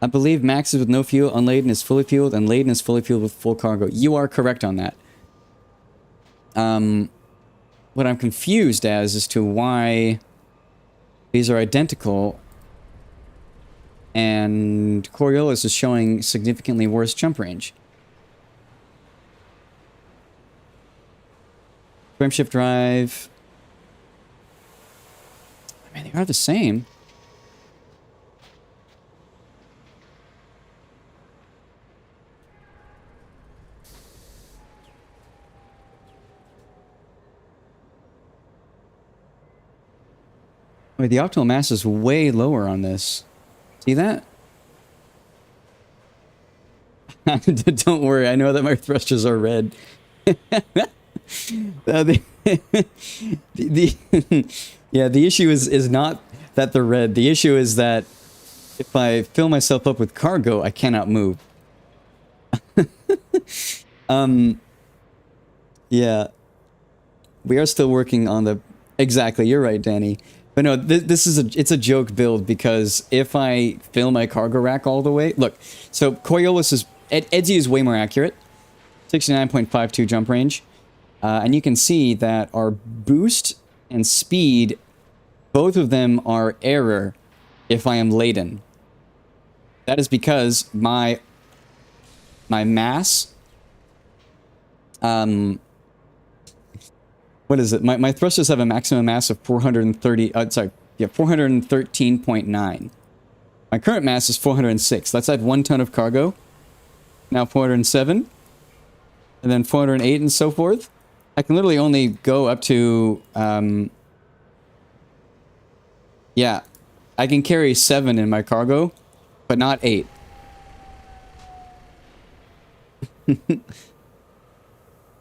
I believe max is with no fuel, unladen is fully fueled, and laden is fully fueled with full cargo. You are correct on that. What I'm confused as to why these are identical and Coriolis is showing significantly worse jump range. Frameshift drive. I mean, they are the same. Wait, the optimal mass is way lower on this. See that? Don't worry, I know that my thrusters are red. Yeah, the issue is not that they're red. The issue is that if I fill myself up with cargo, I cannot move. Yeah. We are still working on the... Exactly, you're right, Danny. But no, this is it's a joke build because if I fill my cargo rack all the way... Look, so Coriolis is... Edzi is way more accurate. 69.52 jump range. And you can see that our boost and speed, both of them are error if I am laden. That is because my mass... What is it? My thrusters have a maximum mass of 413.9. My current mass is 406. Let's add 1 ton of cargo. Now 407. And then 408 and so forth. I can literally only go up to... yeah. I can carry 7 in my cargo, but not 8.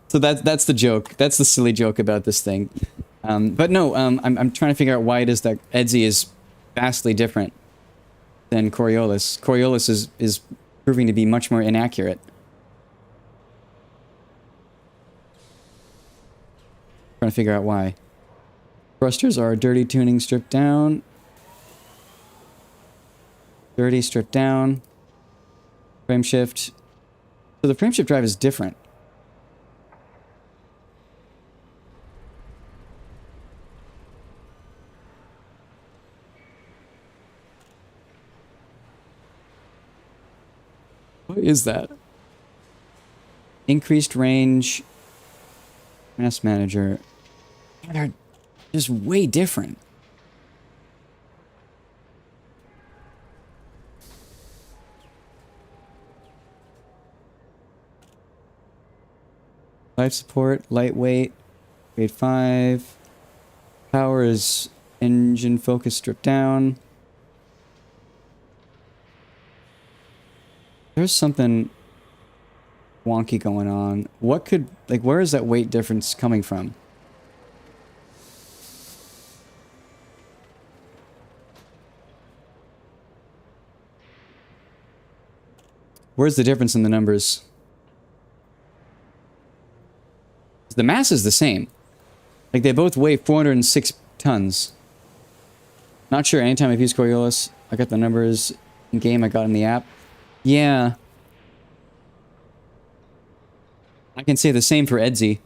So that's the joke. That's the silly joke about this thing. But no, I'm trying to figure out why it is that Edzi is vastly different than Coriolis. Coriolis is proving to be much more inaccurate. Trying to figure out why. Thrusters are dirty tuning stripped down. Dirty stripped down. Frameshift. So the frameshift drive is different. What is that? Increased range. Mass manager. They're just way different. Life support, lightweight, grade 5. Power is engine focus stripped down. There's something wonky going on. What could, like, where is that weight difference coming from? Where's the difference in the numbers? The mass is the same. Like, they both weigh 406 tons. Not sure. Anytime I've used Coriolis, I got the numbers in game I got in the app. Yeah. I can say the same for Edzi.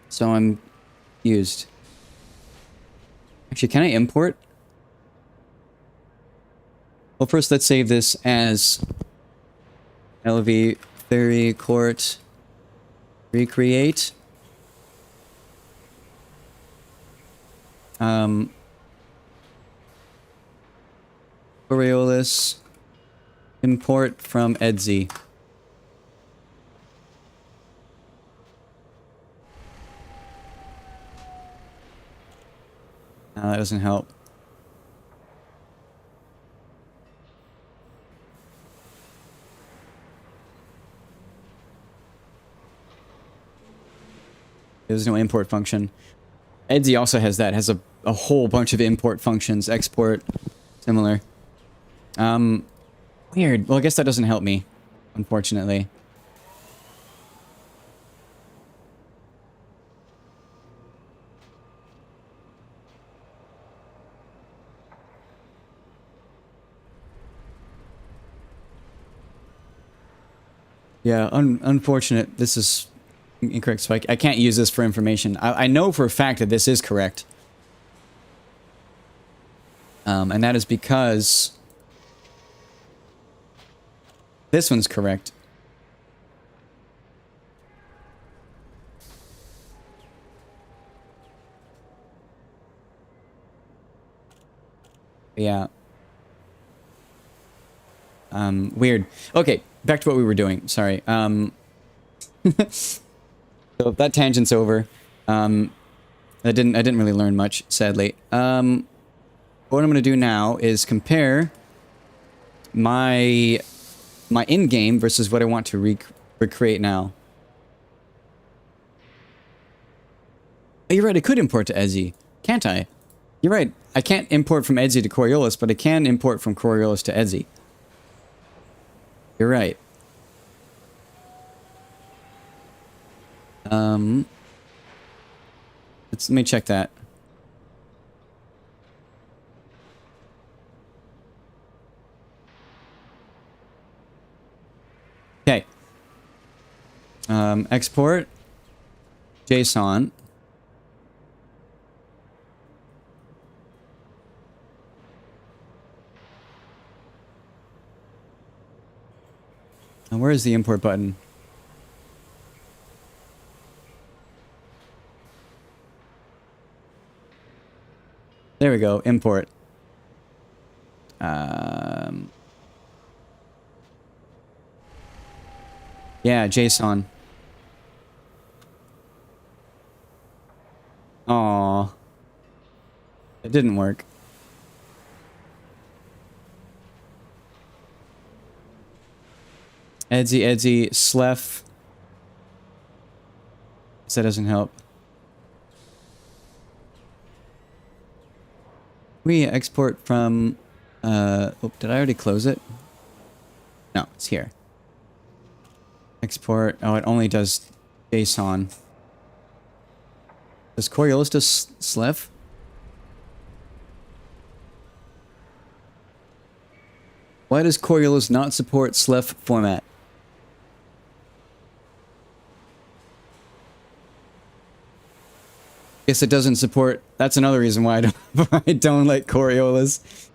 So I'm used. Actually, can I import? Well, first let's save this as LV Ferry Court recreate. Coriolis import from Edzi. That doesn't help. There's no import function. Etsy also has that. Has a whole bunch of import functions. Export, similar. Weird. Well, I guess that doesn't help me, unfortunately. Yeah, unfortunate. This is incorrect. So I can't use this for information. I know for a fact that this is correct. And that is because this one's correct. Yeah. Weird. Okay, back to what we were doing. Sorry. So that tangent's over. I didn't really learn much, sadly. What I'm gonna do now is compare my in-game versus what I want to recreate now. Oh, you're right, I could import to Etsy, can't I? You're right, I can't import from Etsy to Coriolis, but I can import from Coriolis to Etsy. You're right. Let me check that. Okay. Export JSON. And where is the import button? There we go, import. Yeah, JSON. Aw. It didn't work. Etsy, slef. That doesn't help. We export from, oh, did I already close it? No, it's here. Export, oh, it only does JSON. Does Coriolis do slef? Why does Coriolis not support slef format? Guess it doesn't support. That's another reason why I don't like Coriolis.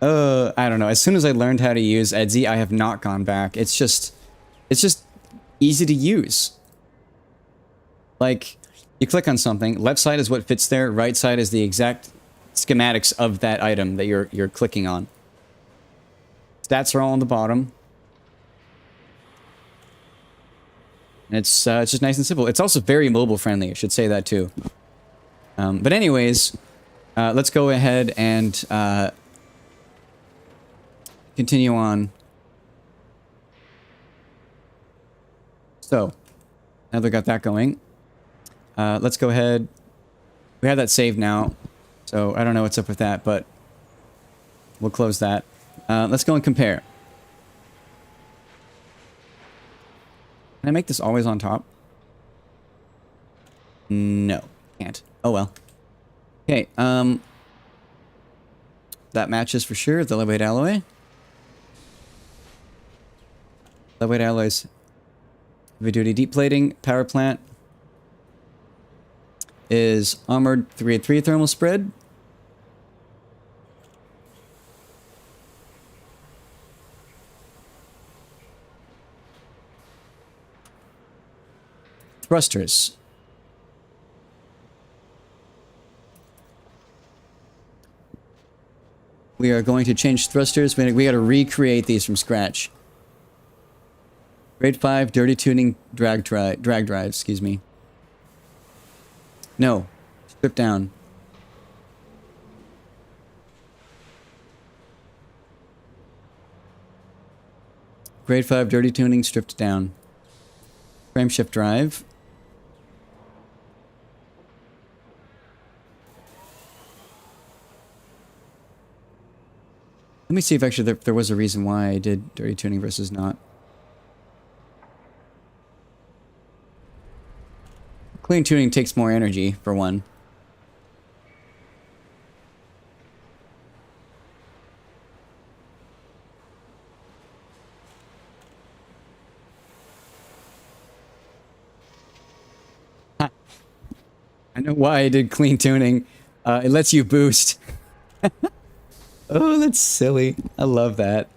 I don't know. As soon as I learned how to use Etsy, I have not gone back. It's just easy to use. Like, you click on something, left side is what fits there, right side is the exact schematics of that item that you're clicking on. Stats are all on the bottom. And it's just nice and simple. It's also very mobile friendly. I should say that too. But anyways, let's go ahead and continue on. So, now that we got that going, let's go ahead. We have that saved now, so I don't know what's up with that, but we'll close that. Let's go and compare. Can I make this always on top? No, can't. Oh well. Okay, that matches for sure, the lightweight alloy. Lightweight alloys. Heavy duty deep plating, power plant. Is armored 3-3 thermal spread. Thrusters. We are going to change thrusters. We got to recreate these from scratch. Grade 5 dirty tuning drag drive, excuse me. No, strip down. Grade 5 dirty tuning stripped down. Frameshift drive. Let me see if actually there was a reason why I did dirty tuning versus not. Clean tuning takes more energy, for one. Ha. I know why I did clean tuning. It lets you boost. Oh, that's silly. I love that.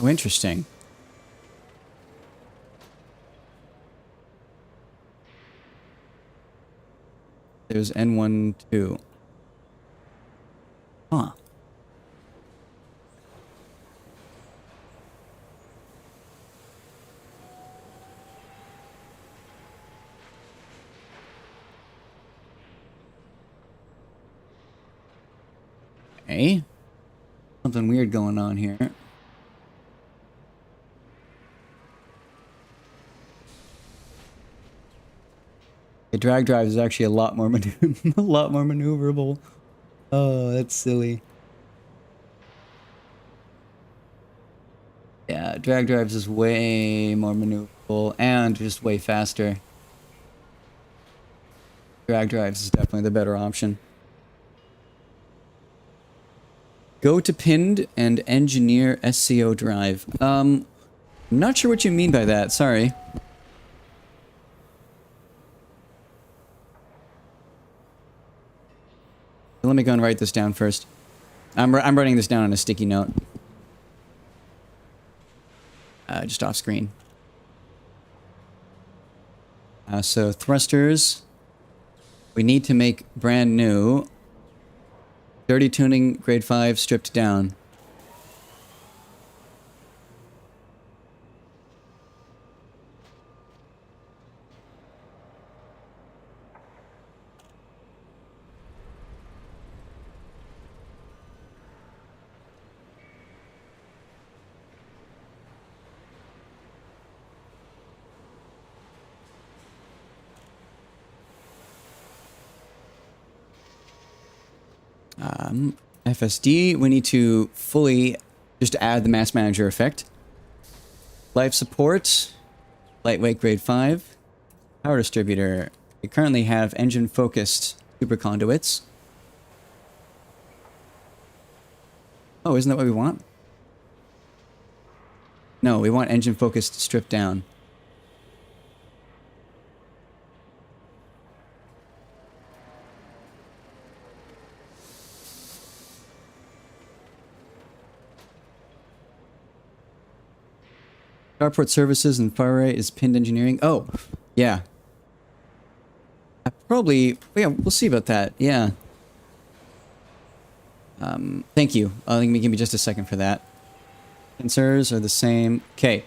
Oh, interesting. There's N12. Huh. Okay. Something weird going on here. The drag drive is actually a lot more a lot more maneuverable. Oh, that's silly. Yeah, drag drives is way more maneuverable and just way faster. Drag drives is definitely the better option. Go to pinned and engineer SCO drive. I'm not sure what you mean by that. Sorry. Let me go and write this down first. I'm writing this down on a sticky note. Just off screen. So thrusters. We need to make brand new. Dirty tuning, grade 5, stripped down. FSD, we need to fully just add the mass manager effect. Life support, lightweight grade 5. Power distributor, we currently have engine focused super conduits. Oh, isn't that what we want? No, we want engine focused stripped down. Starport services and fire array is pinned engineering. Oh, yeah. Yeah, we'll see about that. Yeah. Thank you. Give me just a second for that. Sensors are the same. Okay.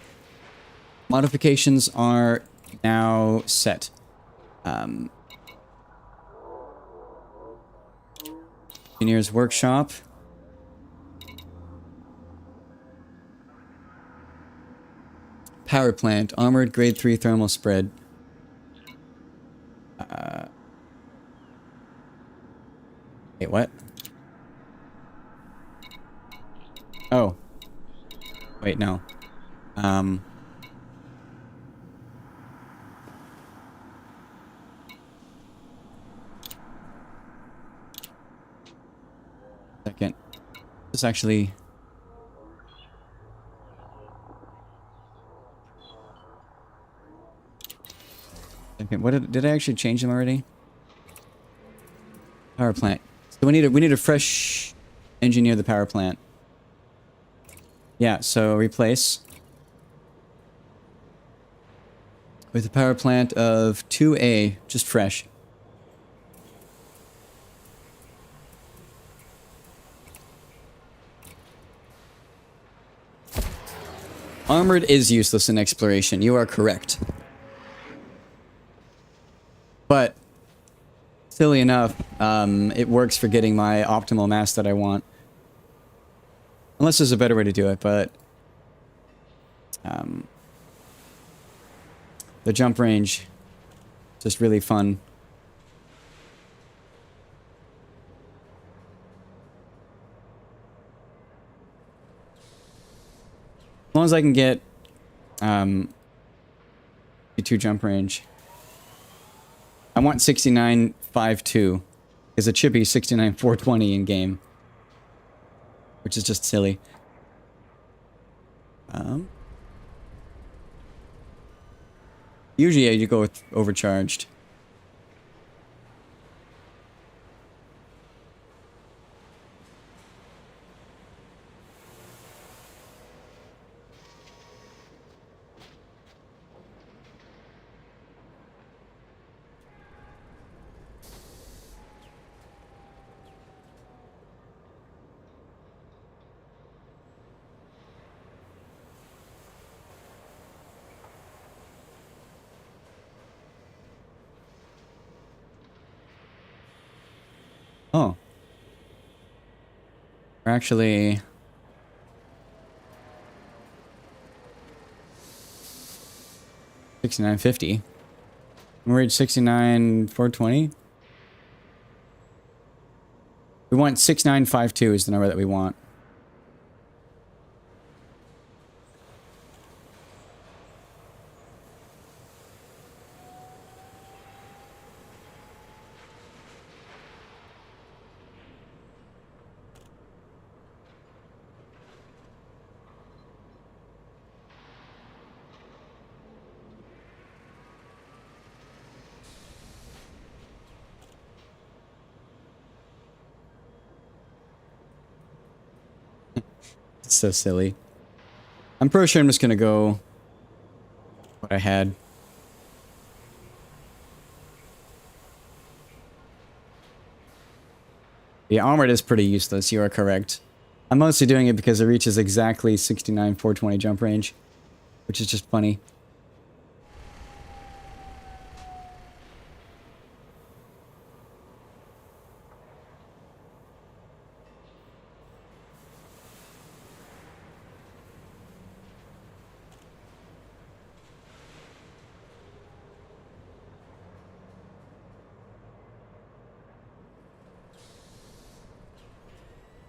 Modifications are now set. Engineer's workshop. Power plant, armored grade 3 thermal spread. Wait, what? Oh. Wait, no. Second. This actually... Okay, what did I actually change them already? Power plant. So we need a fresh engineer the power plant. Yeah, so replace with a power plant of 2A, just fresh. Armored is useless in exploration. You are correct. But, silly enough, it works for getting my optimal mass that I want. Unless there's a better way to do it, but... the jump range, just really fun. As long as I can get, the 2 jump range. I want 69.52, because it should be 69.420 in game. Which is just silly. Usually, yeah, you go with overcharged. Oh. We're actually... $69.50. We're at 69.420. We want 6952 is the number that we want. It's so silly. I'm pretty sure I'm just gonna go what I had. The armored is pretty useless, you are correct. I'm mostly doing it because it reaches exactly 69.420 jump range, which is just funny.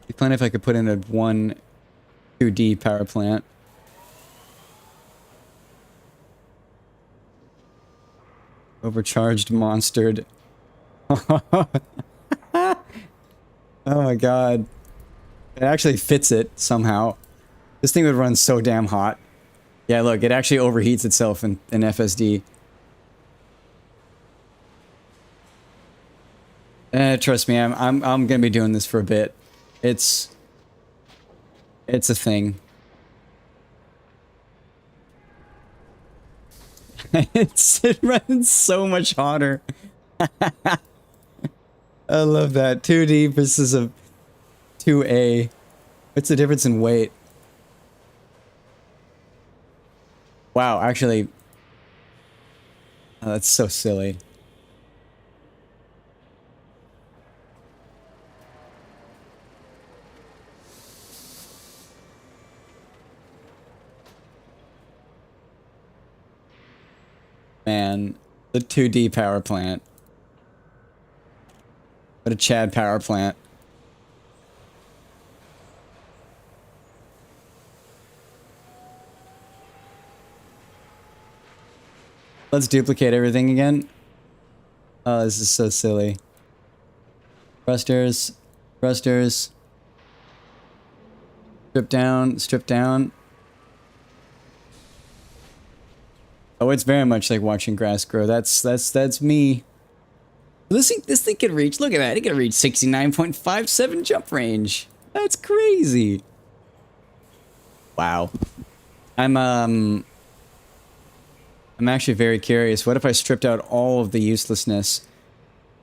It'd be fun if I could put in a 2D power plant. Overcharged monstered. Oh my god. It actually fits it somehow. This thing would run so damn hot. Yeah, look, it actually overheats itself in FSD. Trust me, I'm gonna be doing this for a bit. It's a thing. It runs so much hotter. I love that. 2D versus a 2A. What's the difference in weight? Wow, actually... Oh, that's so silly. Man, the 2D power plant. What a Chad power plant. Let's duplicate everything again. Oh, this is so silly. Thrusters. Thrusters. Strip down. Strip down. Oh, it's very much like watching grass grow. That's me. This thing can reach, look at that, it can reach 69.57 jump range. That's crazy. Wow. I'm actually very curious. What if I stripped out all of the uselessness?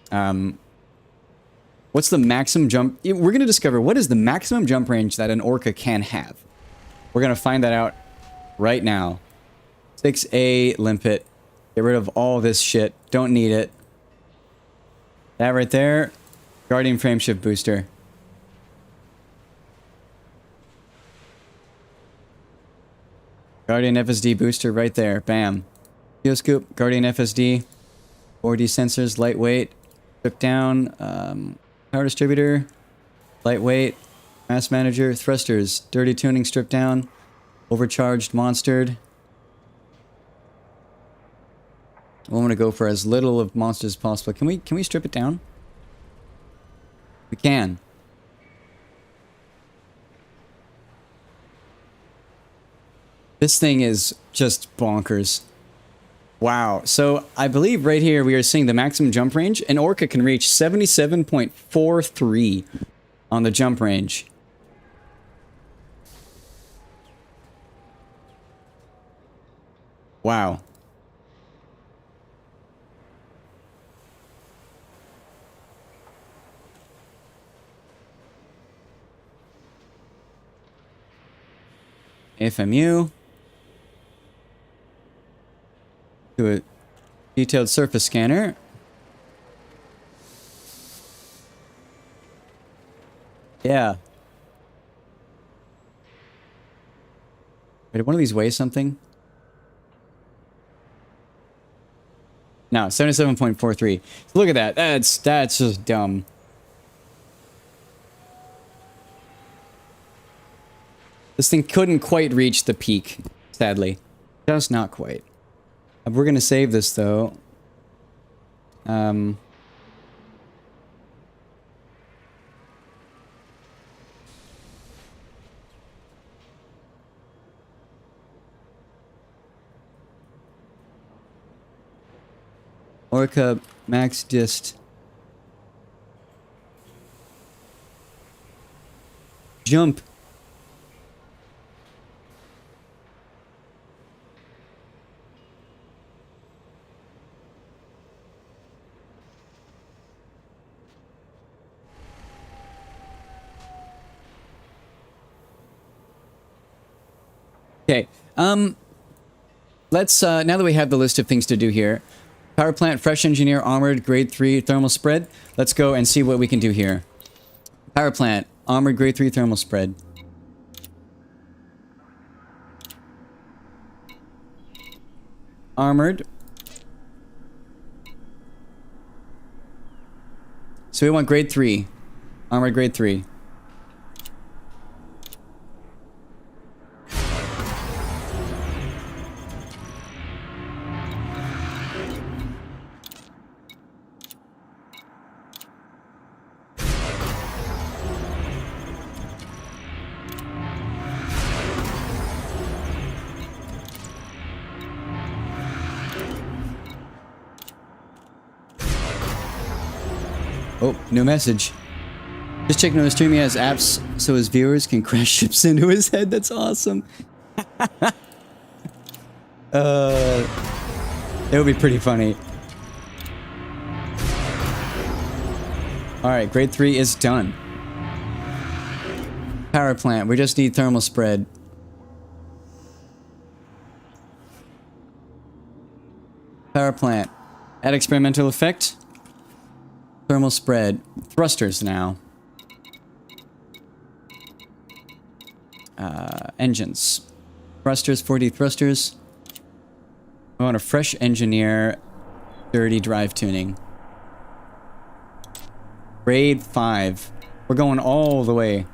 What's the maximum jump? We're gonna discover what is the maximum jump range that an orca can have. We're gonna find that out right now. 6A limpet. Get rid of all this shit. Don't need it. That right there. Guardian frameshift booster. Guardian FSD booster right there. Bam. Geoscoop. Guardian FSD. 4D sensors. Lightweight. Strip down. Power distributor. Lightweight. Mass manager. Thrusters. Dirty tuning. Strip down. Overcharged. Monstered. I want to go for as little of monsters as possible. Can we strip it down? We can. This thing is just bonkers. Wow. So I believe right here we are seeing the maximum jump range. An Orca can reach 77.43 on the jump range. Wow. FMU. Do a detailed surface scanner. Yeah. Wait, did one of these weigh something? No, 77.43. Look at that. That's just dumb. This thing couldn't quite reach the peak, sadly. Just not quite. We're gonna save this though. Orca max dist. Jump. Okay, let's, now that we have the list of things to do here, power plant, fresh engineer, armored, grade 3, thermal spread, let's go and see what we can do here. Power plant, armored, grade 3, thermal spread. Armored. So we want grade 3. Armored grade 3. Oh, new message. Just checking on the stream. He has apps so his viewers can crash ships into his head. That's awesome. It would be pretty funny. Alright, grade 3 is done. Power plant. We just need thermal spread. Power plant. Add experimental effect. Thermal spread. Thrusters now. Engines. Thrusters, 4D thrusters. I want a fresh engineer. Dirty drive tuning. Grade 5. We're going all the way.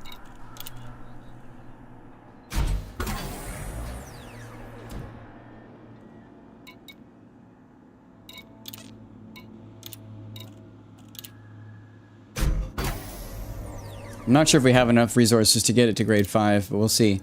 I'm not sure if we have enough resources to get it to grade 5, but we'll see.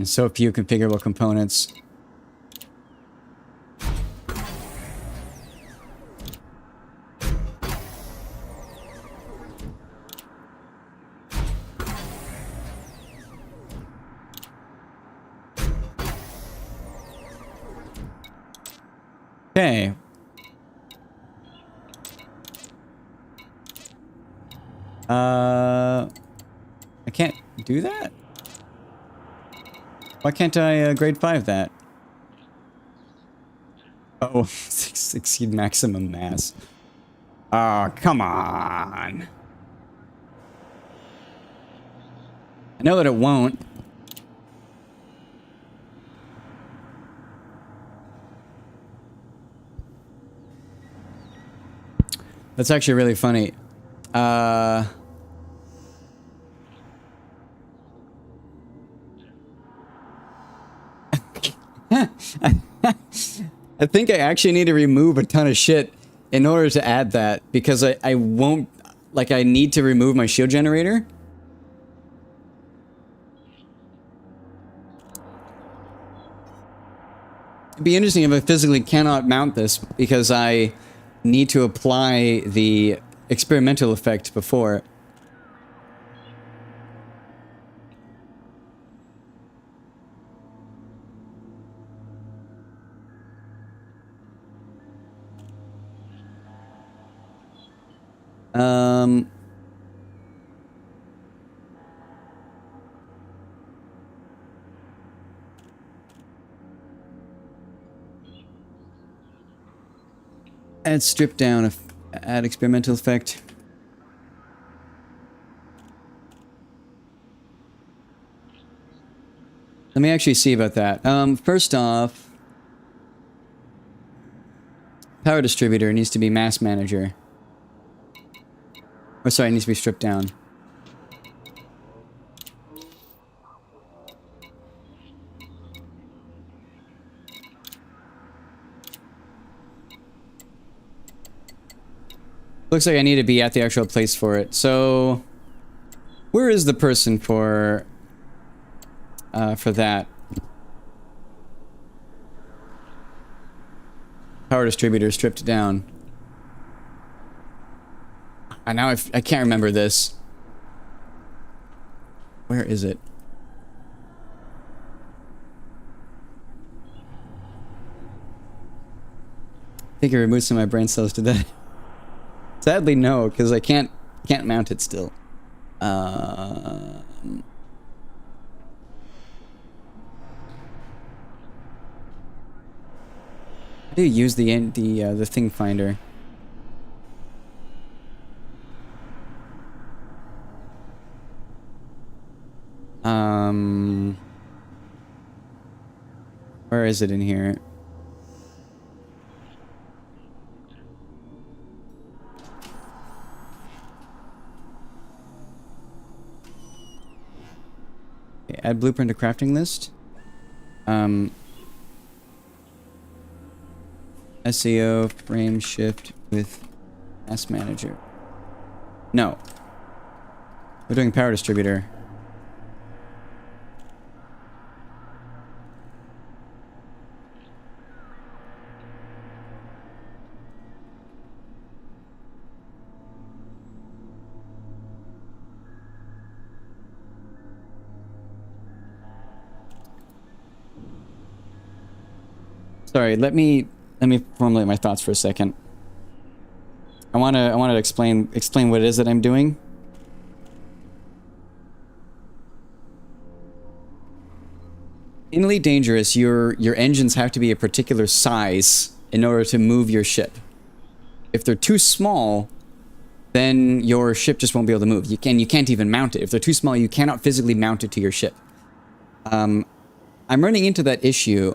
So few configurable components. Okay. I can't do that? Why can't I grade 5 that? Oh, exceed maximum mass. Oh, come on. I know that it won't. That's actually really funny. I think I actually need to remove a ton of shit in order to add that, because I won't, like, I need to remove my shield generator. It'd be interesting if I physically cannot mount this, because I need to apply the experimental effect before. Add strip down, add experimental effect. Let me actually see about that. First off, power distributor needs to be mass manager. Oh, sorry, it needs to be stripped down. Looks like I need to be at the actual place for it. So, where is the person for that? Power distributor stripped down. And now I can't remember this. Where is it? I think I removed some of my brain cells to that. Sadly, no, because I can't mount it still. I do use the thing finder. Where is it in here? Okay, add blueprint to crafting list. SEO frame shift with mass manager. No. We're doing power distributor. Sorry, let me formulate my thoughts for a second. I want to explain what it is that I'm doing. In Elite Dangerous, your engines have to be a particular size in order to move your ship. If they're too small, then your ship just won't be able to move. You can't even mount it. If they're too small, you cannot physically mount it to your ship. I'm running into that issue.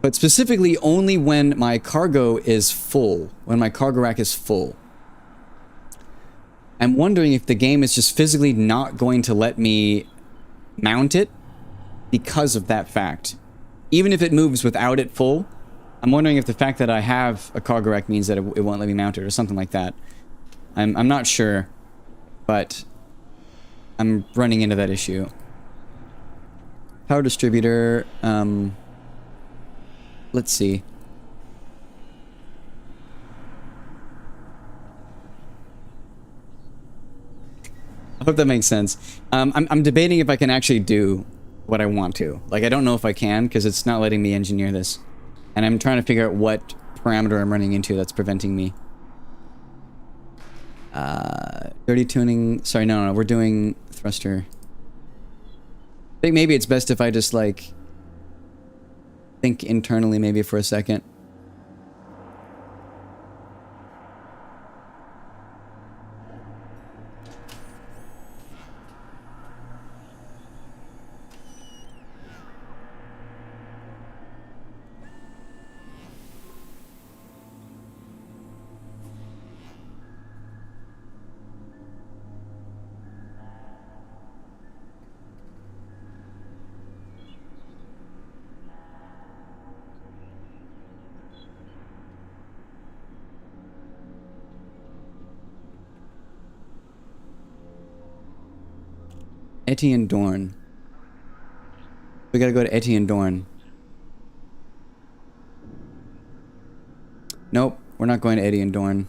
But specifically only when my cargo is full, when my cargo rack is full. I'm wondering if the game is just physically not going to let me mount it because of that fact. Even if it moves without it full, I'm wondering if the fact that I have a cargo rack means that it won't let me mount it or something like that. I'm not sure, but I'm running into that issue. Power distributor, let's see. I hope that makes sense. I'm debating if I can actually do what I want to. Like, I don't know if I can, because it's not letting me engineer this. And I'm trying to figure out what parameter I'm running into that's preventing me. Dirty tuning. Sorry, no, we're doing thruster. I think maybe it's best if I just, like, think internally maybe for a second. Etienne Dorn. We gotta go to Etienne Dorn. Nope, we're not going to Etienne Dorn.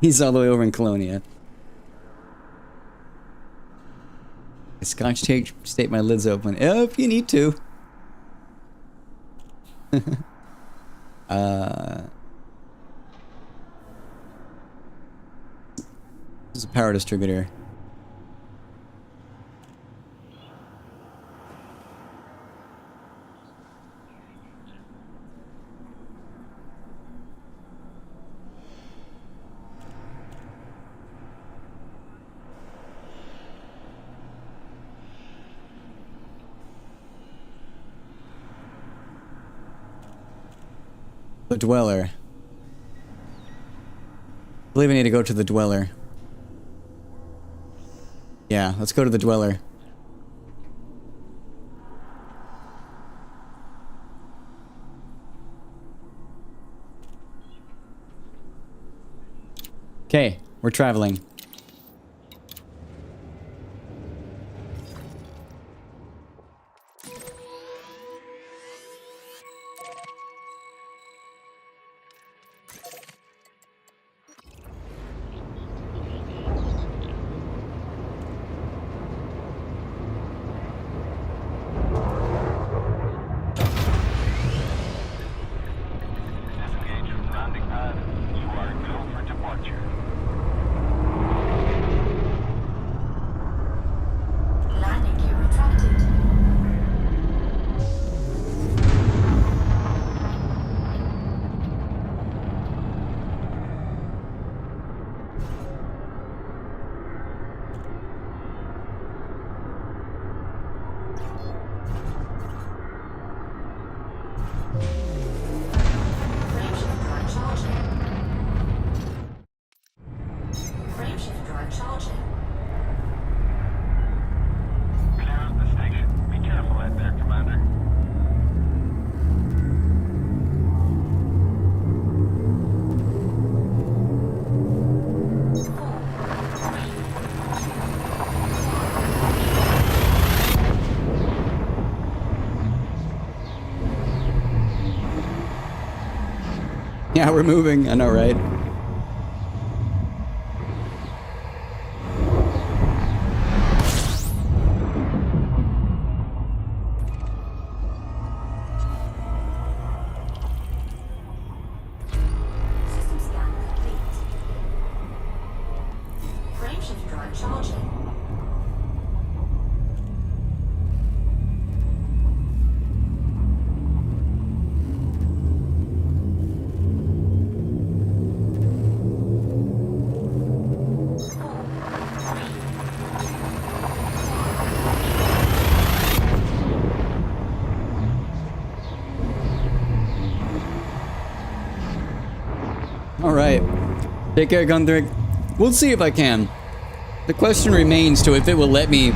He's all the way over in Colonia. Scotch tape, state my lid's open. Oh, if you need to. This is a power distributor. The Dweller. I believe I need to go to the Dweller. Yeah, let's go to the Dweller. Okay, we're traveling. Disengage from landing pad. You are go for departure. Landing gear retracted. Frameshift drive charging. Frameshift drive charging. Clear of the station. Be careful out there, Commander. Yeah, we're moving. I know, right? System scan complete. Frameshift drive charging. Alright. Take care, Gundrick. We'll see if I can. The question remains to if it will let me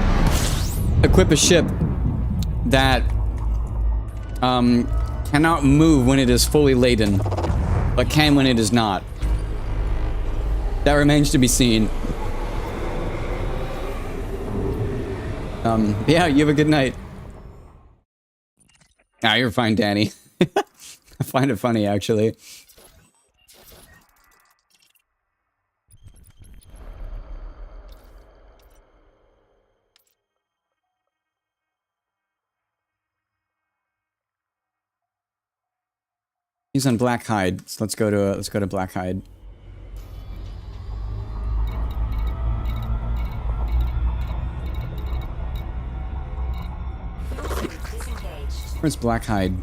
equip a ship that cannot move when it is fully laden, but can when it is not. That remains to be seen. Yeah, you have a good night. Ah, you're fine, Danny. I find it funny, actually. He's on Black Hide. So let's go to Black Hide. Disengaged. Where's Black Hide?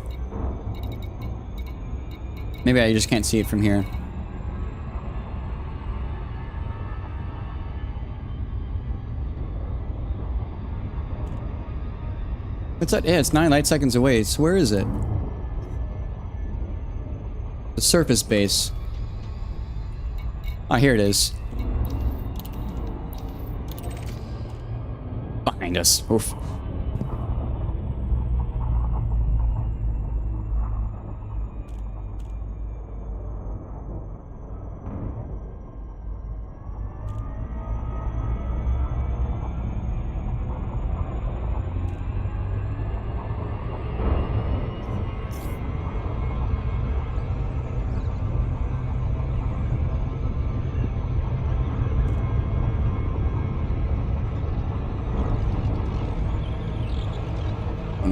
Maybe I just can't see it from here. What's that? Yeah, it's 9 light seconds away. So where is it? The surface base. Ah, here it is. Behind us. Oof.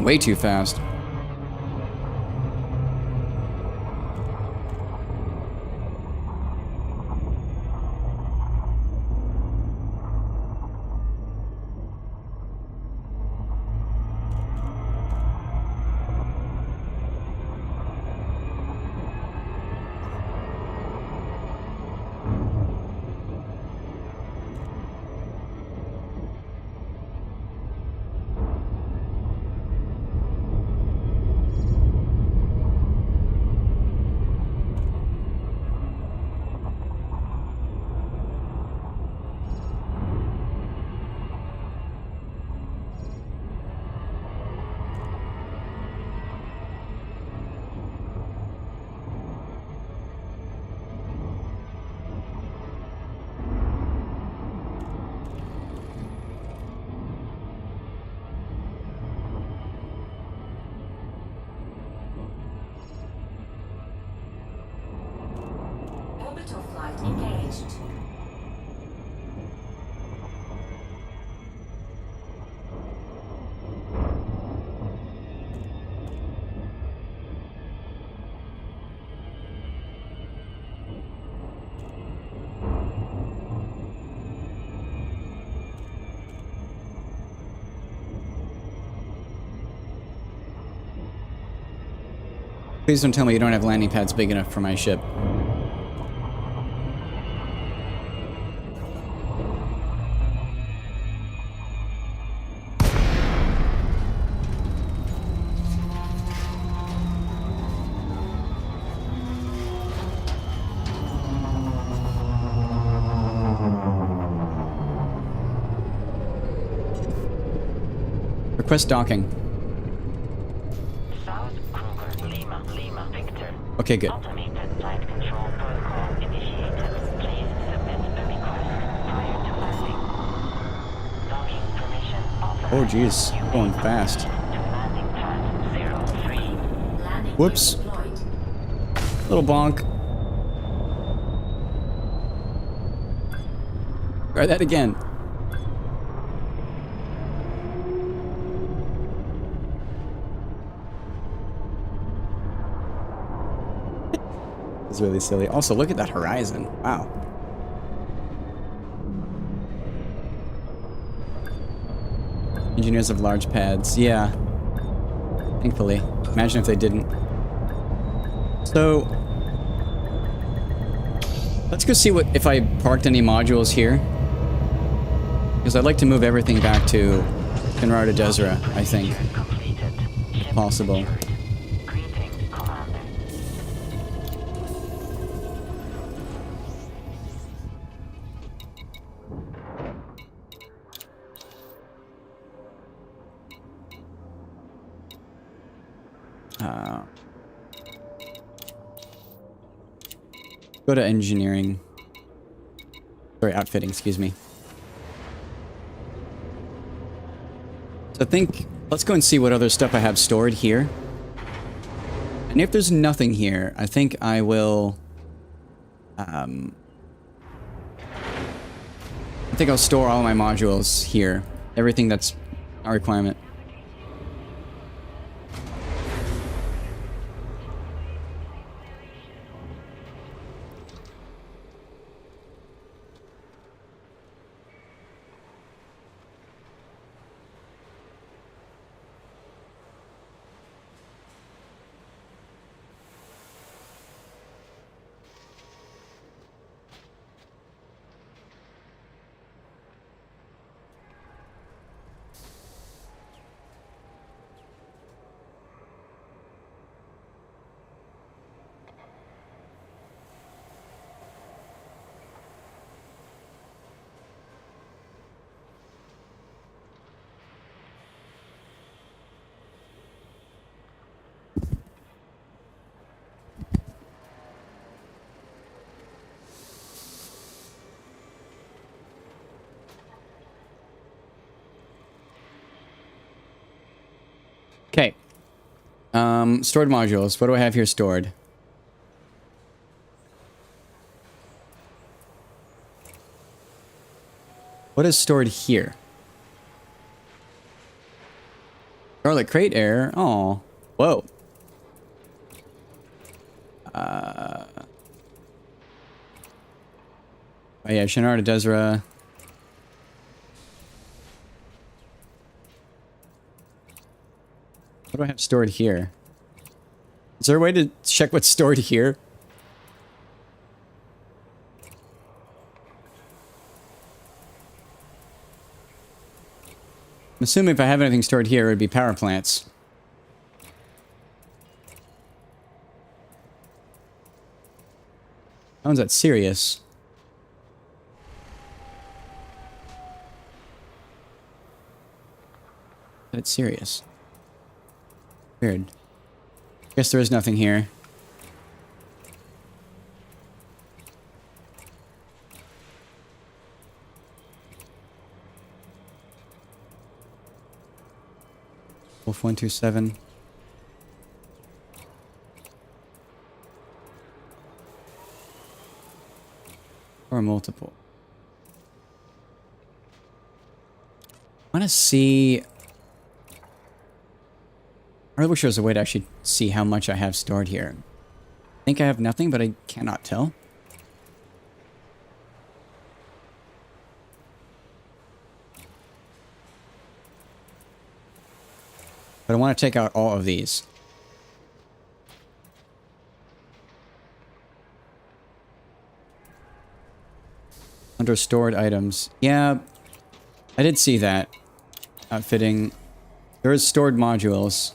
Way too fast. Orbital flight engaged. Please don't tell me you don't have landing pads big enough for my ship. Request docking. South Kruger, Lima, Lima, Victor. Okay, good. Automated flight control protocol initiated. Please submit a request prior to landing. Docking permission authorized. Oh, jeez. Going fast. To landing pad 03. Landing Whoops. gear deployed. Little bonk. Try that again. It's really silly. Also, look at that horizon. Wow. Engineers of large pads. Yeah. Thankfully. Imagine if they didn't. So, let's go see what if I parked any modules here. Because I'd like to move everything back to Kenrar to Desra, I think. Completed. If possible. Greetings, Commander. Go to engineering. Sorry, outfitting, excuse me. So I think, let's go and see what other stuff I have stored here. And if there's nothing here, I think I will... I think I'll store all my modules here. Everything that's a requirement. Okay. Stored modules. What do I have here stored? What is stored here? Garlic crate error. Oh. Whoa. Oh yeah, Shinarda Desra. What do I have stored here? Is there a way to check what's stored here? I'm assuming if I have anything stored here, it would be power plants. How is that serious? That's serious. Weird. Guess there is nothing here. Wolf 127. Or multiple. I want to see... I really wish there was a way to actually see how much I have stored here. I think I have nothing, but I cannot tell. But I want to take out all of these. Under stored items. Yeah, I did see that. Outfitting. There is stored modules.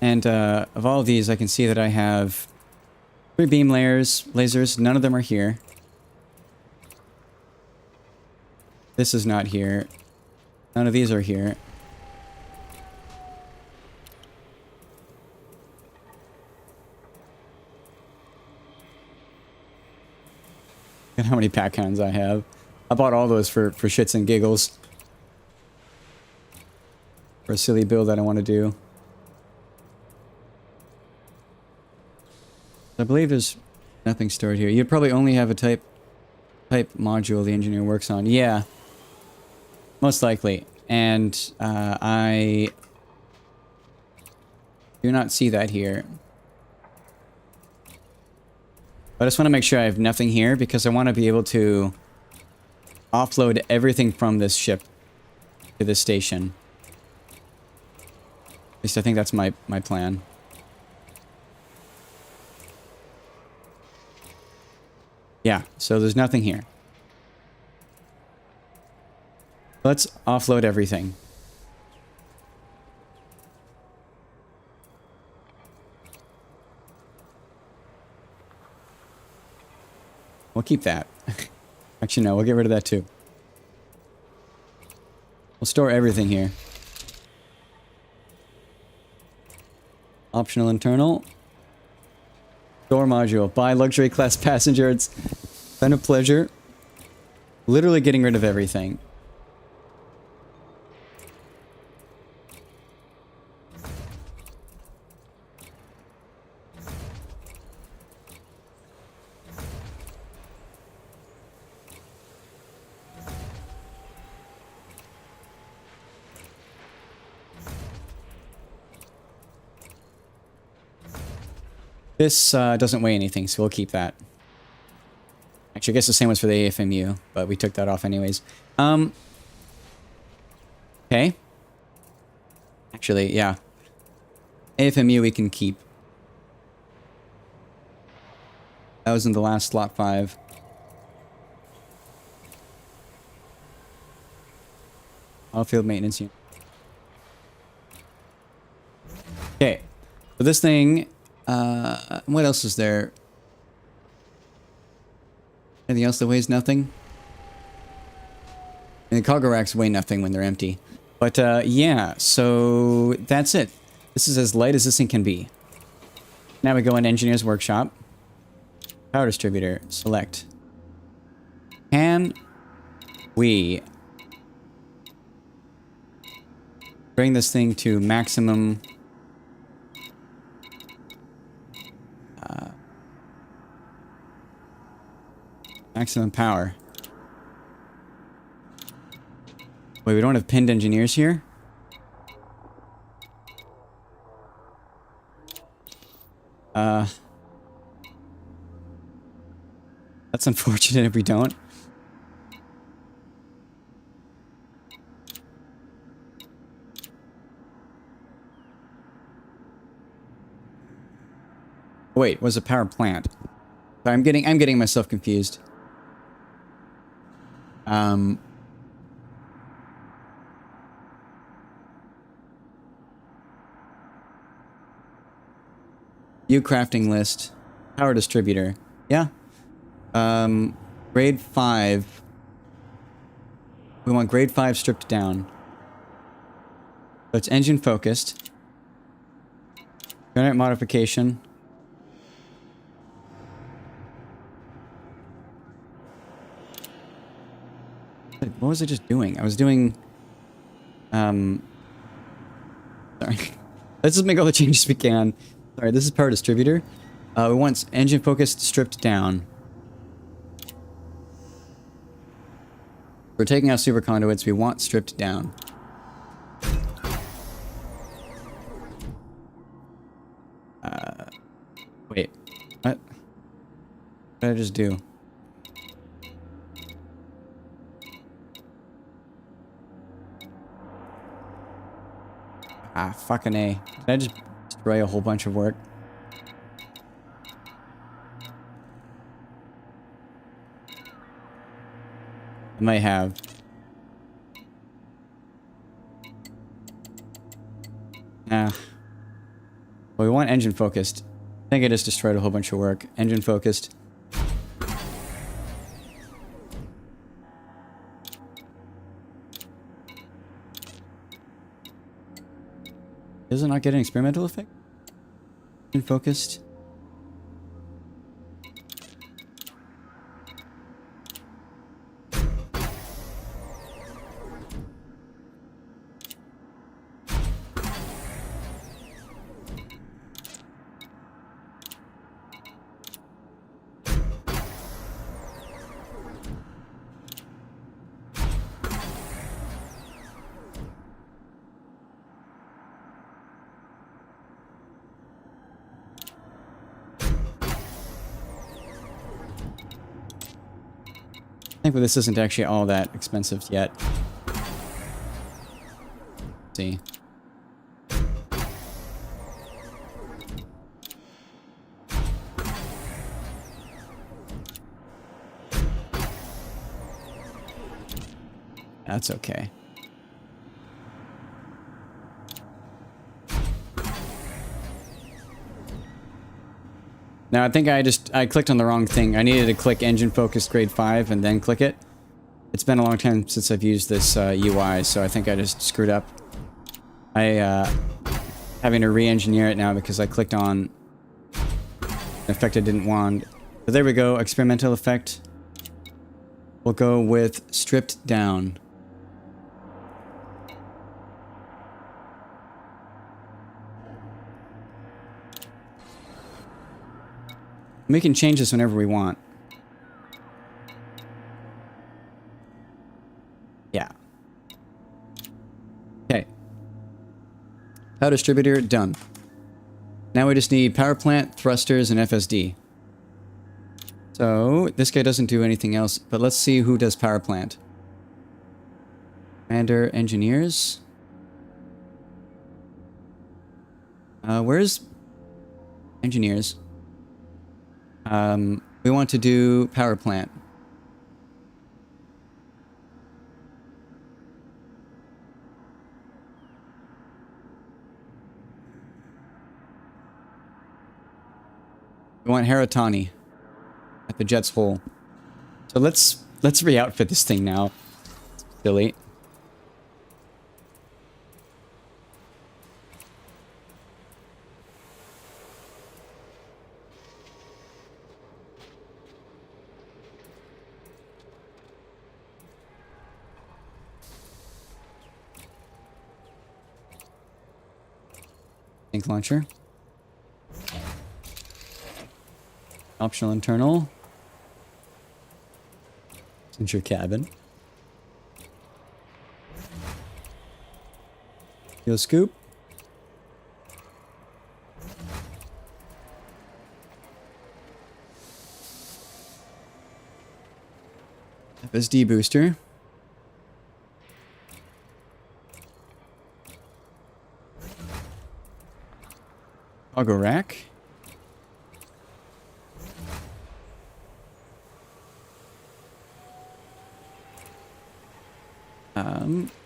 And of all of these, I can see that I have 3 beam lasers. None of them are here. This is not here. None of these are here. Look at how many pack hounds I have. I bought all those for shits and giggles. For a silly build that I want to do. I believe there's nothing stored here. You'd probably only have a type module the engineer works on. Yeah. Most likely. And I do not see that here. But I just want to make sure I have nothing here because I want to be able to offload everything from this ship to this station. At least I think that's my plan. Yeah, so there's nothing here. Let's offload everything. We'll keep that. Actually, no, we'll get rid of that too. We'll store everything here. Optional internal. Door module. Buy luxury class passenger. It's been a pleasure. Literally getting rid of everything. This doesn't weigh anything, so we'll keep that. Actually, I guess the same was for the AFMU, but we took that off anyways. Okay. Actually, yeah. AFMU we can keep. That was in the last slot 5. Field maintenance unit. Okay. So this thing... what else is there? Anything else that weighs nothing? And the cargo racks weigh nothing when they're empty. But, yeah, so that's it. This is as light as this thing can be. Now we go in Engineer's Workshop. Power Distributor. Select. Can we bring this thing to maximum maximum power. Wait, we don't have pinned engineers here? That's unfortunate if we don't. Wait, was a power plant? Sorry, I'm getting myself confused. View crafting list. Power distributor. Yeah. Grade 5. We want grade 5 stripped down. So it's engine focused. Generate modification. What was I just doing? I was doing... Sorry. Let's just make all the changes we can. Sorry, this is power distributor. We want engine focused stripped down. We're taking out super conduits. We want stripped down. Wait. What? What did I just do? Ah, fucking A. Did I just destroy a whole bunch of work? I might have. Nah. Well, we want engine focused. I think I just destroyed a whole bunch of work. Engine focused. Does it not get an experimental effect? Engine focused. But this isn't actually all that expensive yet. Let's see. That's okay. Now, I think I clicked on the wrong thing. I needed to click engine focused grade 5 and then click it. It's been a long time since I've used this UI, so I think I just screwed up. Having to re-engineer it now because I clicked on an effect I didn't want. But there we go, experimental effect. We'll go with stripped down. We can change this whenever we want. Yeah. Okay. Power distributor, done. Now we just need power plant, thrusters, and FSD. So, this guy doesn't do anything else, but let's see who does power plant. Commander, engineers. Where's engineers? We want to do power plant. We want Haratani at the jet's hole. So let's re-outfit this thing now. Silly. Tank launcher. Optional internal. It's your cabin. Fuel scoop. FSD booster. Cargo rack.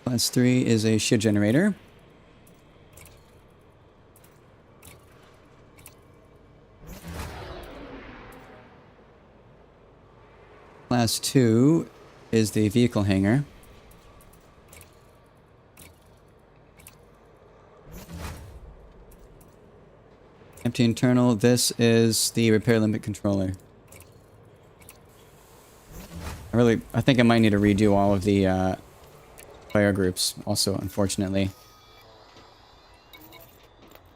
Class 3 is a shield generator. Class 2 is the vehicle hangar. Empty internal, this is the repair limit controller. I think I might need to redo all of the player groups also, unfortunately.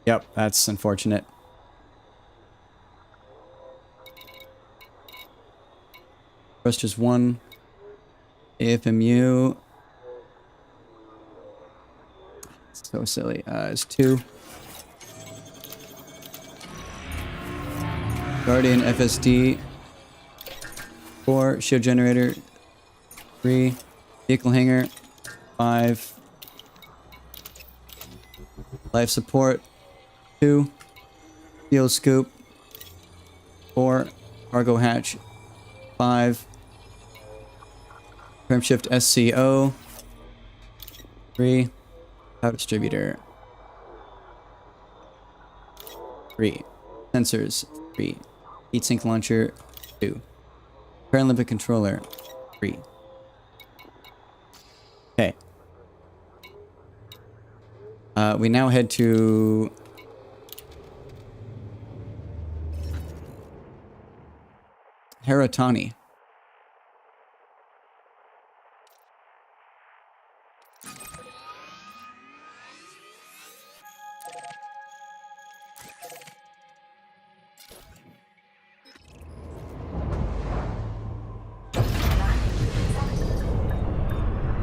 Yep, that's unfortunate. Thrusters 1. AFMU. So silly. It's 2. Guardian FSD. 4. Shield generator. 3. Vehicle hangar. 5. Life support. 2. Fuel scoop. 4. Cargo hatch. 5. Frameshift SCO. 3. Power distributor. 3. Sensors. 3. Heatsink launcher. 2. Repair limit controller. 3. Okay. We now head to Haratani.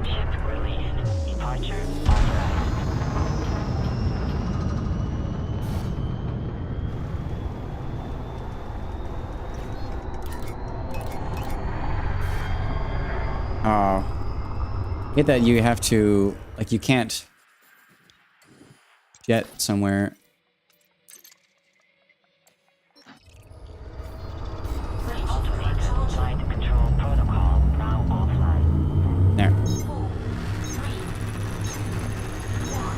Ship released. Departure authorized. Oh. Hate that you have to, like, you can't jet somewhere. Automated flight control protocol now offline. There. 4, 3, 1.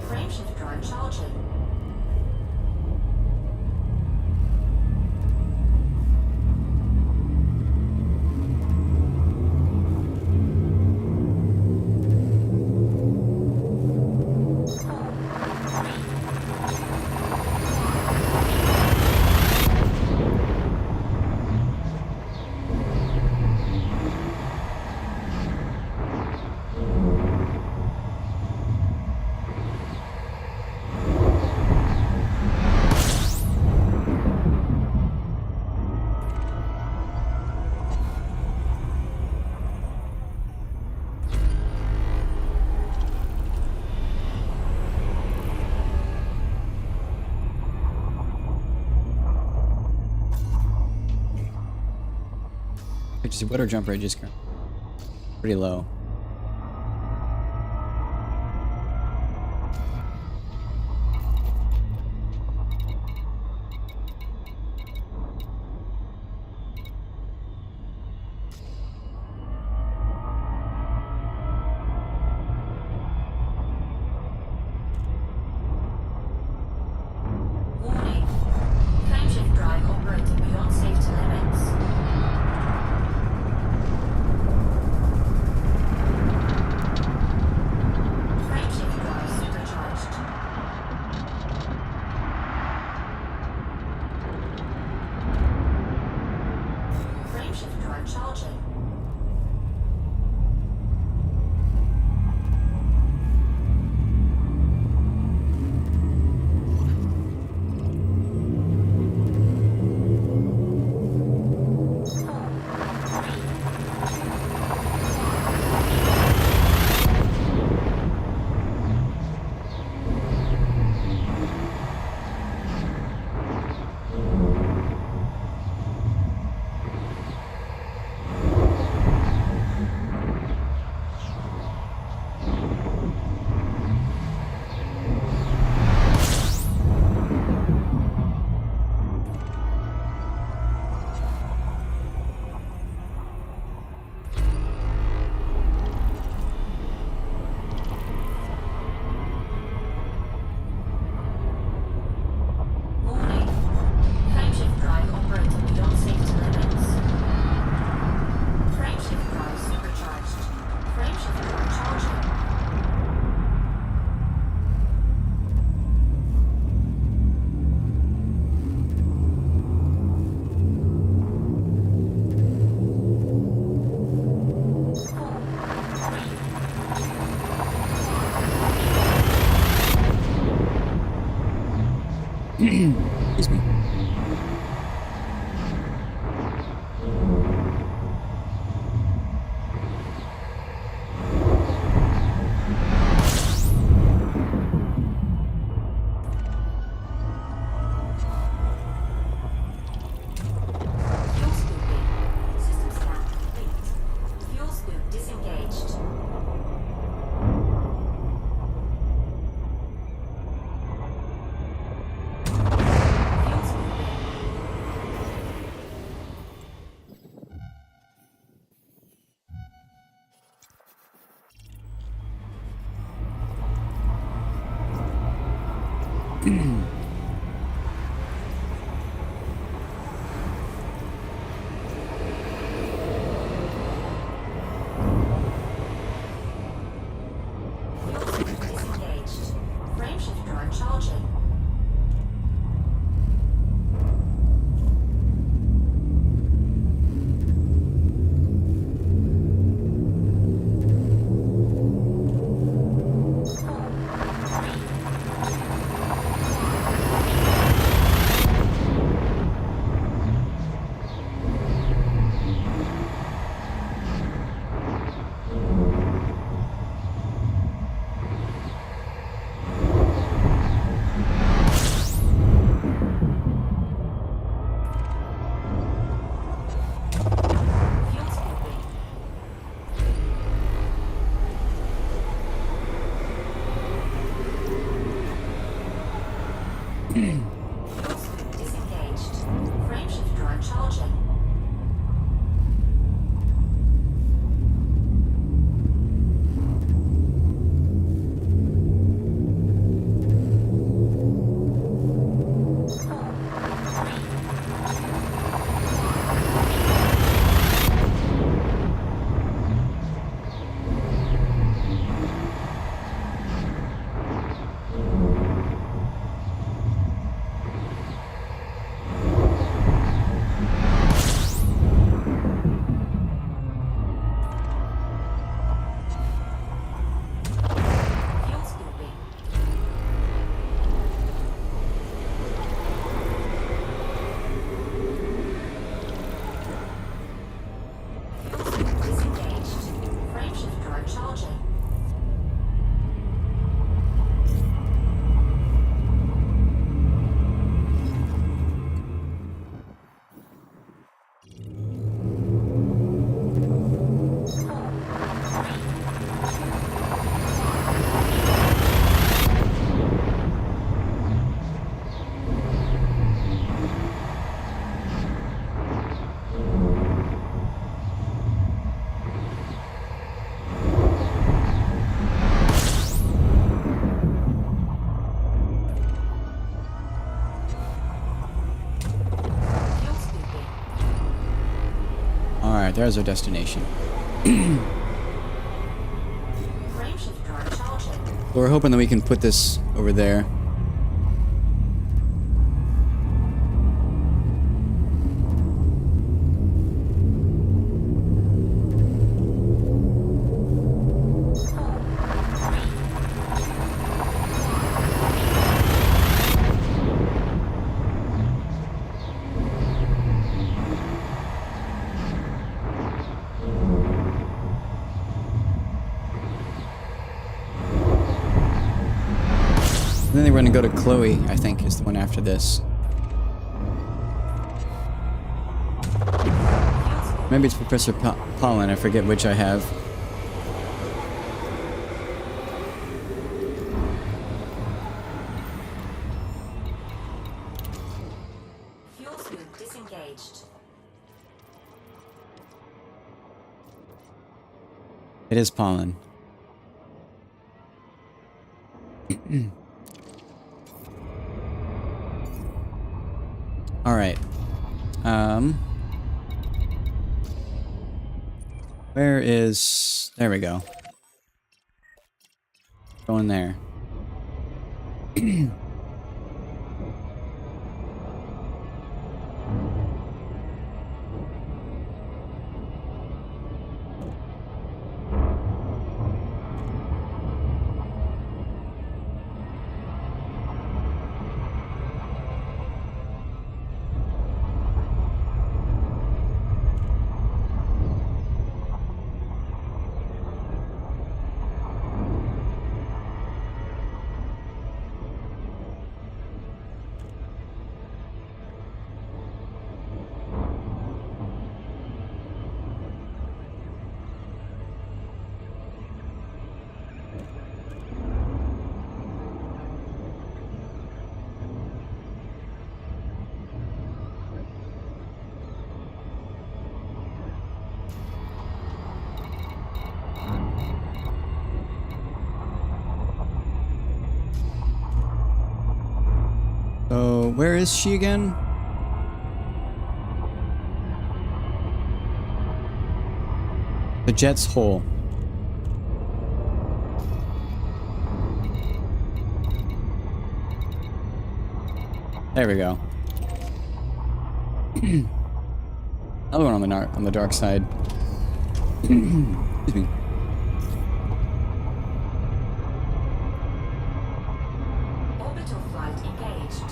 Frameshift drive charging. see what our jump rate is currently. Pretty low. Warning. Frameshift drive operating beyond safety limits. Frameshift drive supercharged. Frameshift drive charging. Warning. Frameshift drive operating beyond safety limits. Frameshift drive supercharged. Frameshift drive charging. Excuse me. Fuel scooping. System scan complete. Fuel scoop disengaged. Fuel scooping. Fuel scoop disengaged. Frameshift drive charging. Fuel scooping. Fuel scoop disengaged. Frameshift drive charging. Alright, there's our destination. Frameshift drive charging. We're hoping that we can put this over there. And then they were gonna go to Chloe, I think, is the one after this. Maybe it's Professor Pollen, I forget which I have. Fuel scoop disengaged. It is Pollen. Alright. Where is... There we go. Going there. So, where is she again? The jet's hole. There we go. Another one on the dark side. Excuse me. Orbital flight engaged.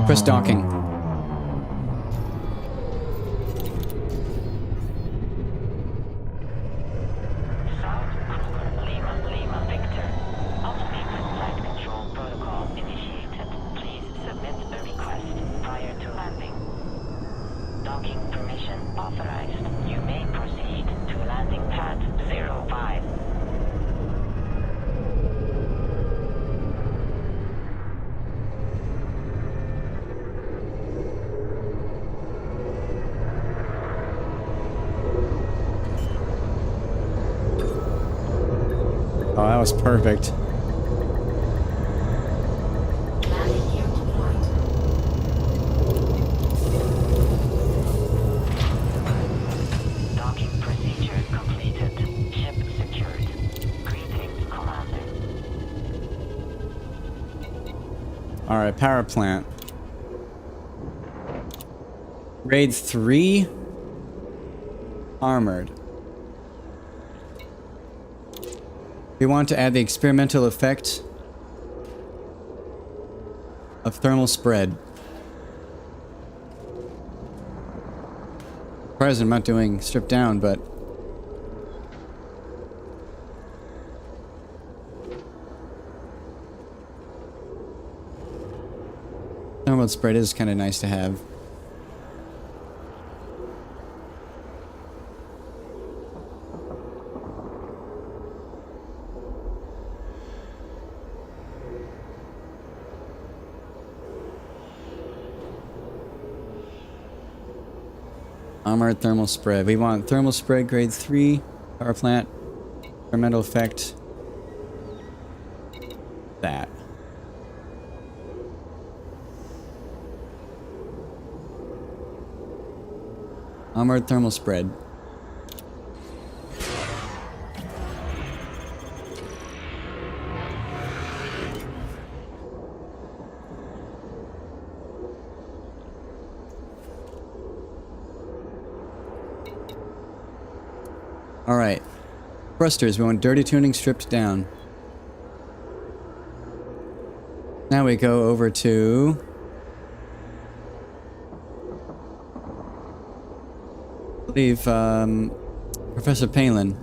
Press docking. South Kruger, Lima, Victor. Automated flight control protocol initiated. Please submit a request prior to landing. Docking permission authorized. You may proceed to landing pad 05. Oh, that was perfect. Landing gear deployed. Docking procedure completed. Ship secured. Greetings, Commander. Alright, power plant. Grade 3. Armored. We want to add the experimental effect of thermal spread. Surprised I'm not doing stripped down, but... Thermal spread is kind of nice to have. Armored thermal spread. We want thermal spread grade 3 power plant. Environmental effect. That. Armored thermal spread. Alright. Thrusters, we want dirty tuning stripped down. Now we go over to... I believe, Professor Palin.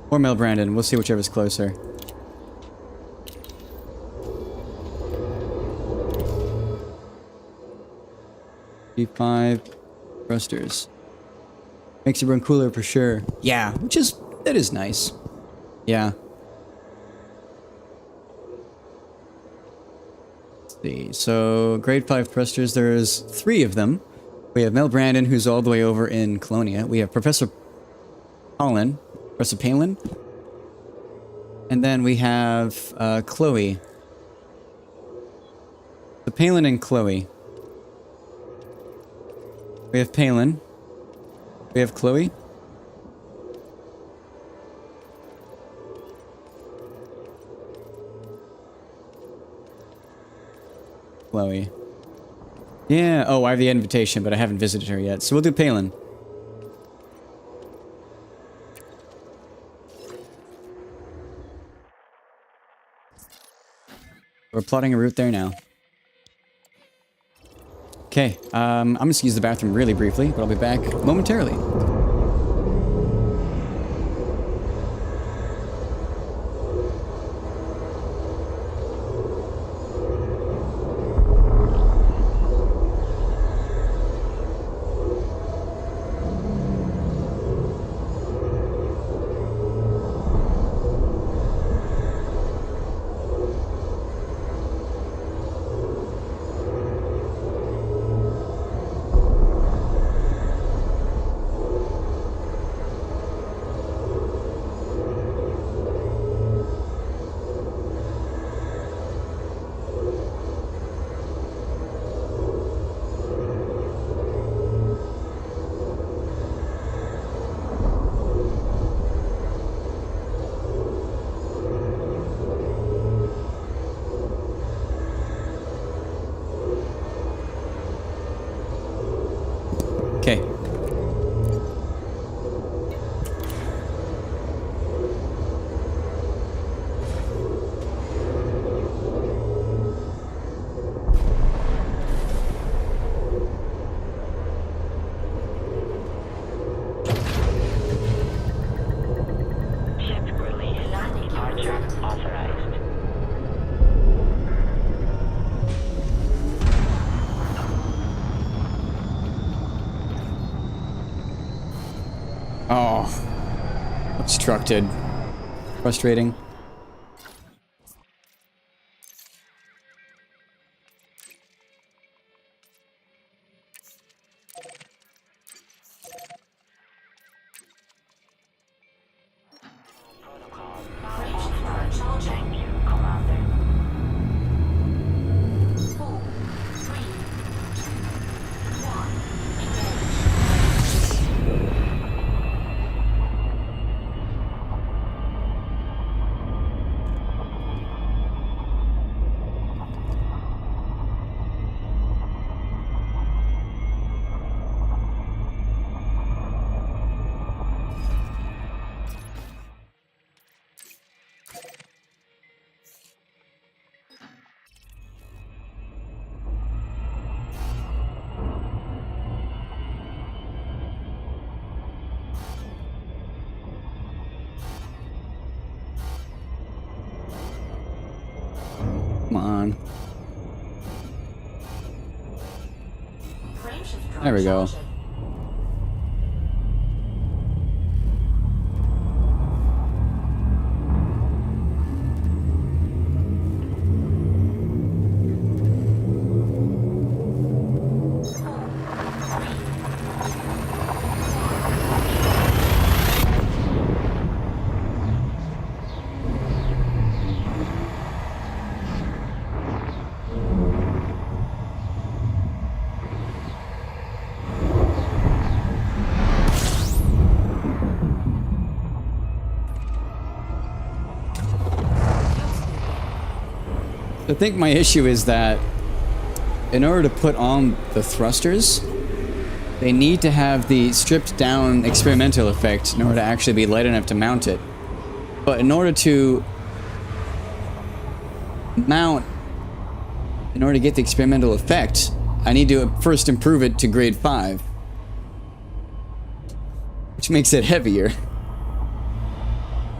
Or Mel Brandon, we'll see whichever's closer. D5 thrusters. Makes it run cooler for sure. Yeah, that is nice. Yeah. Let's see. So, grade 5 thrusters, there's 3 of them. We have Mel Brandon, who's all the way over in Colonia. We have Professor Palin. And then we have Chloe. So Palin and Chloe. We have Palin. We have Chloe. Chloe. Yeah, oh, I have the invitation, but I haven't visited her yet. So we'll do Palin. We're plotting a route there now. Okay, I'm just gonna use the bathroom really briefly, but I'll be back momentarily. Okay. Ship release. Departure authorized. Oh. Obstructed. Frustrating. Protocol. Frameshift charging. Thank you, Commander. 4, 3, 2, 1. Engage. Come on. Frameshift drive There we go. charging. I think my issue is that in order to put on the thrusters, they need to have the stripped down experimental effect in order to actually be light enough to mount it. But in order to mount, in order to get the experimental effect, I need to first improve it to grade 5. Which makes it heavier.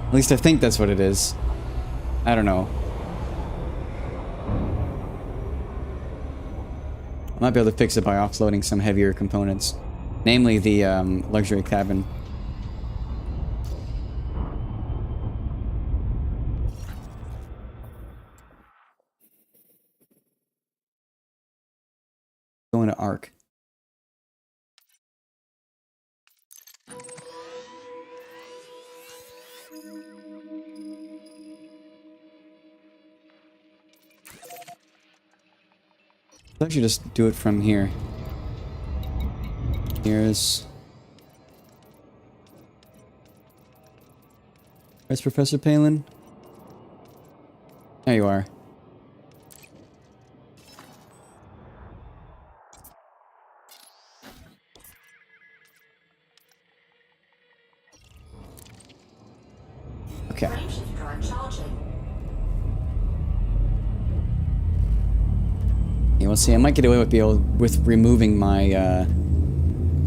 At least I think that's what it is. I don't know. I might be able to fix it by offloading some heavier components. Namely the luxury cabin. Going to Arc. Let's actually just do it from here. Here's Professor Palin? There you are. Okay. Frameshift drive charging. Yeah, we'll see. I might get away with removing my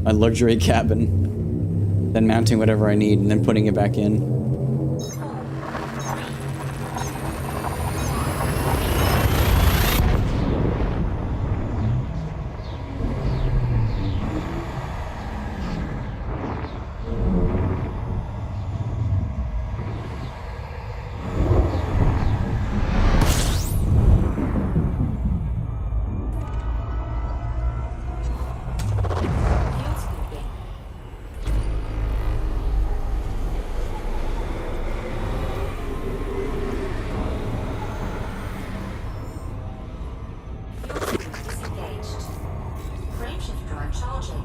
my luxury cabin, then mounting whatever I need, and then putting it back in. Fuel scooping. Engaged. Frameshift drive charging.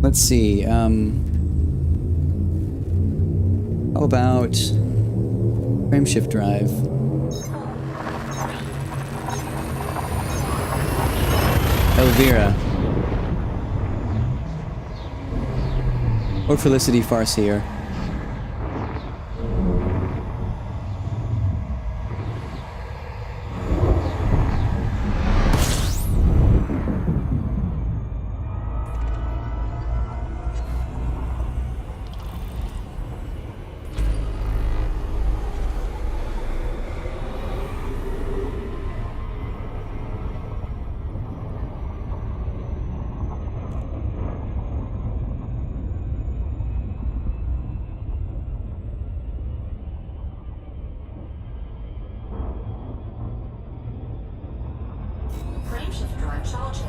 Let's see. How about frameshift drive? Elvira. Or Felicity Farseer. Frameshift drive charging.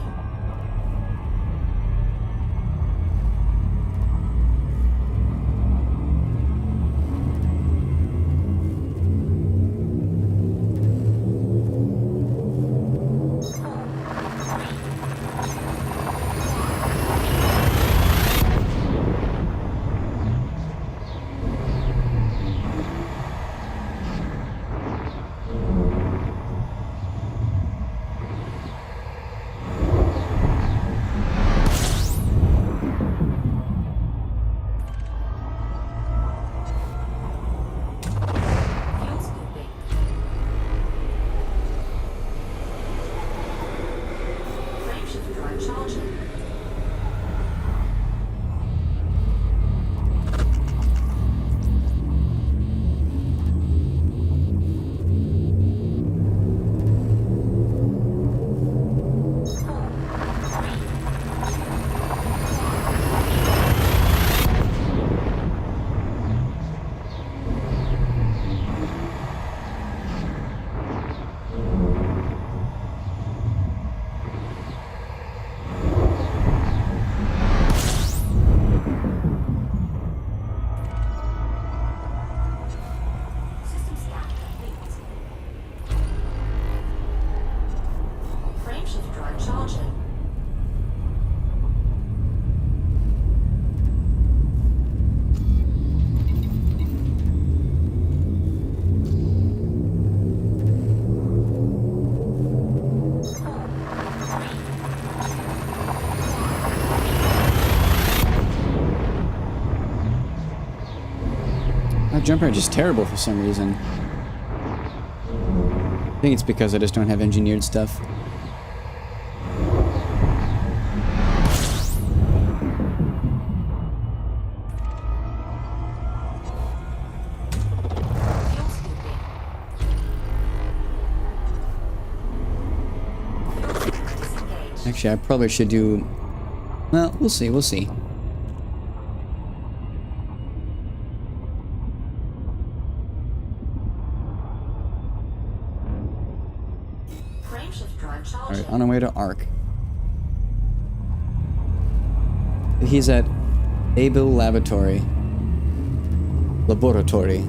jump range is terrible for some reason. I think it's because I just don't have engineered stuff. Fuel scooping. Disengage. Actually, I probably should do... Well, we'll see, we'll see. Frameshift drive charging. Alright, on our way to Ark. He's at Beagle Laboratory. Laboratory.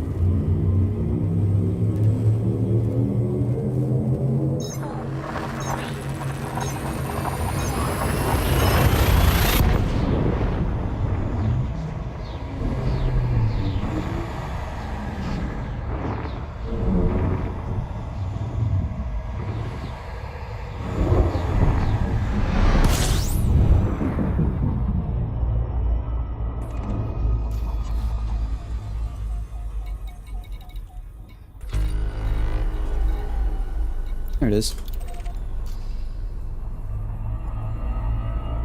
There it is.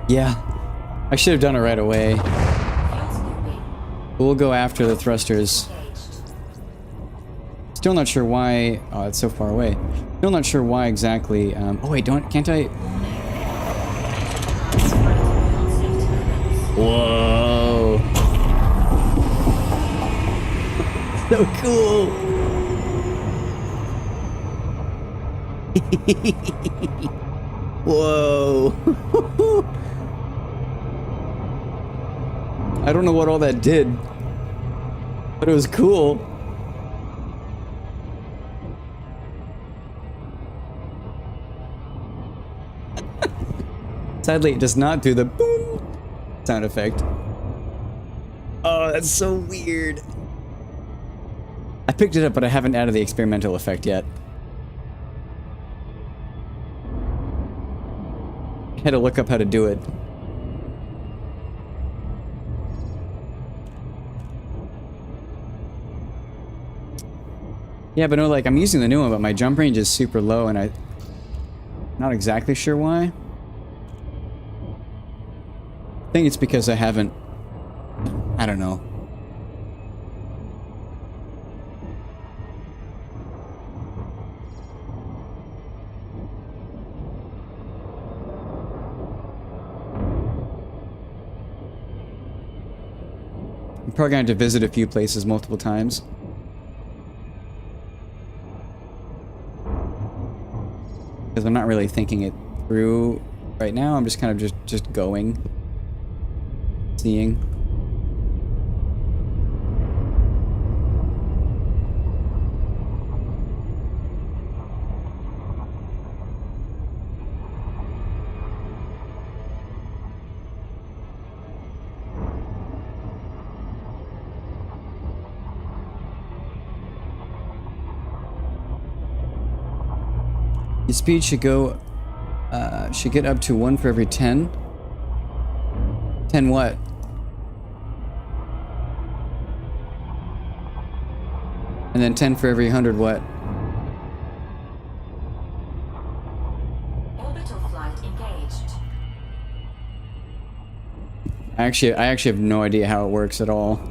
Yeah. I should have done it right away. Fuel scooping. We'll go after the thrusters. Engaged. Still not sure why... Oh, it's so far away. Still not sure why exactly... oh wait, can't I... Whoa! So cool! Whoa! I don't know what all that did, but it was cool. Sadly, it does not do the boom sound effect. Oh, that's so weird. I picked it up, but I haven't added the experimental effect yet. I had to look up how to do it. Yeah, but no, like, I'm using the new one, but my jump range is super low, and I'm not exactly sure why. I think it's because I haven't... I don't know. I'm probably going to have to visit a few places multiple times. Because I'm not really thinking it through right now. I'm just kind of just going. Seeing. Your speed should go, should get up to 1 for every 10. 10 what? And then 10 for every 100 what? Orbital flight engaged. I actually have no idea how it works at all.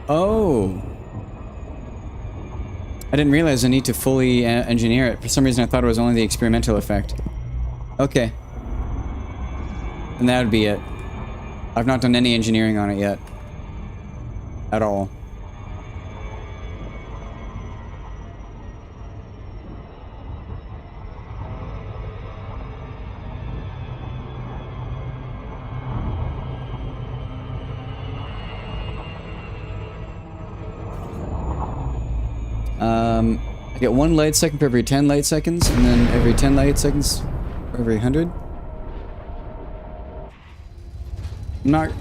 Oh. I didn't realize I need to fully engineer it. For some reason I thought it was only the experimental effect. Okay. And that would be it. I've not done any engineering on it yet. At all. I get 1 light second for every 10 light seconds, and then every 10 light seconds for every 100. I'm not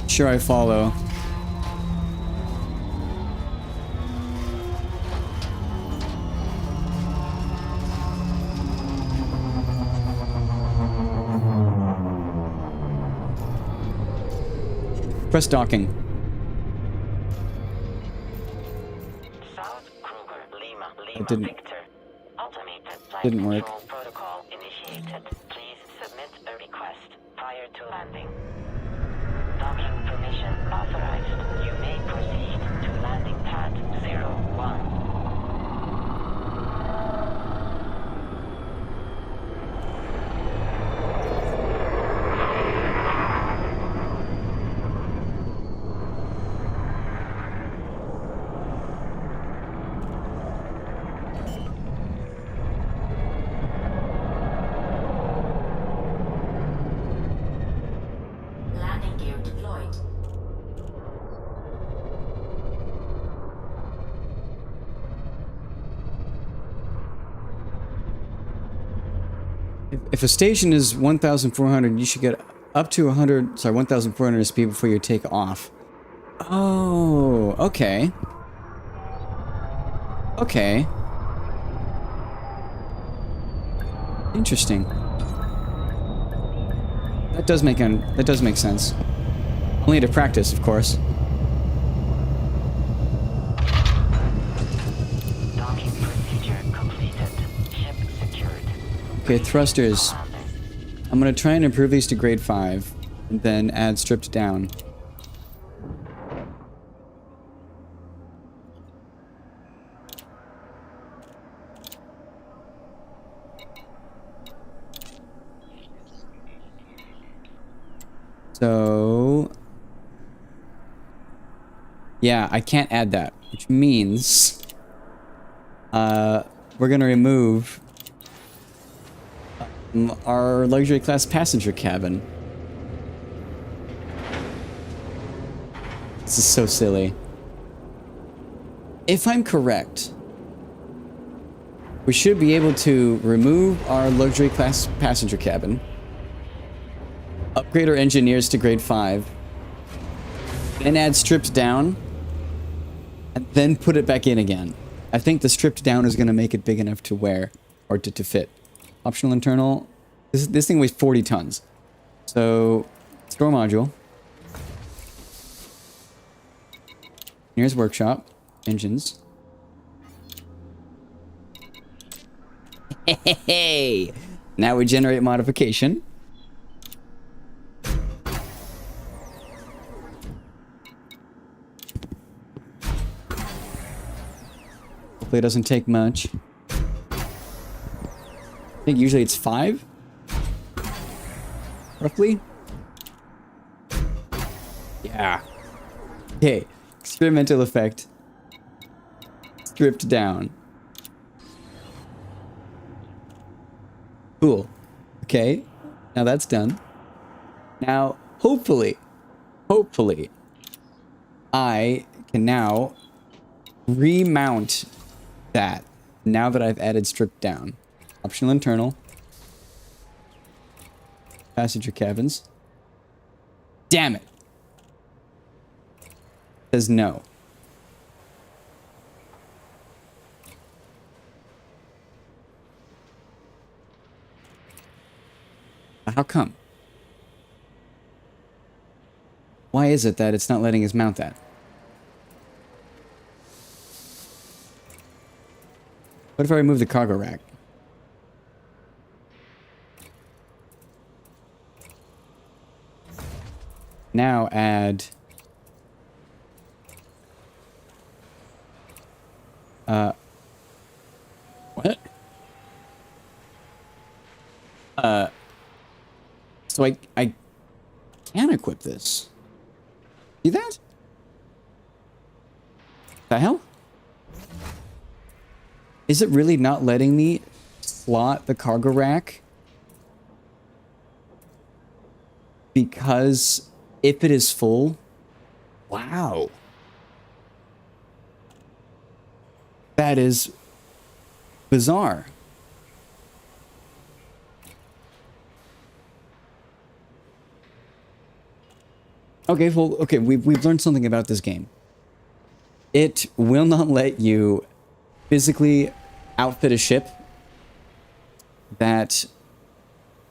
sure I follow. Press docking. South Kruger, Lima, It didn't- Victor. Automated flight didn't work. control protocol initiated. Please submit a request prior to landing. Docking permission authorized. You may proceed to landing pad 01. Landing gear deployed. If a station is 1,400, you should get up to 1,400 speed before you take off. Oh, okay. Okay. Interesting. That does make sense. Only to practice, of course. Docking procedure completed. Ship secured. Okay, thrusters. I'm gonna try and improve these to grade 5, and then add stripped down. So... yeah, I can't add that, which means... we're gonna remove... our luxury class passenger cabin. This is so silly. If I'm correct, we should be able to remove our luxury class passenger cabin, upgrade our engineers to grade 5, then add stripped down, and then put it back in again. I think the stripped down is going to make it big enough to wear, or to fit. Optional internal. This thing weighs 40 tons. So, store module. Here's workshop. Engines. Hey! Now we generate modification. Hopefully it doesn't take much. I think usually it's 5? Roughly? Yeah. Okay. Experimental effect. Stripped down. Cool. Okay. Now that's done. Now, hopefully, I can now remount that now that I've added stripped down. Optional internal. Passenger cabins. Damn it. Says no. How come? Why is it that it's not letting us mount that? What if I remove the cargo rack? Now add... what? So I can equip this. See that? The hell? Is it really not letting me slot the cargo rack? Because if it is full, wow. That is bizarre. Okay, well, okay, we've learned something about this game. It will not let you physically outfit a ship that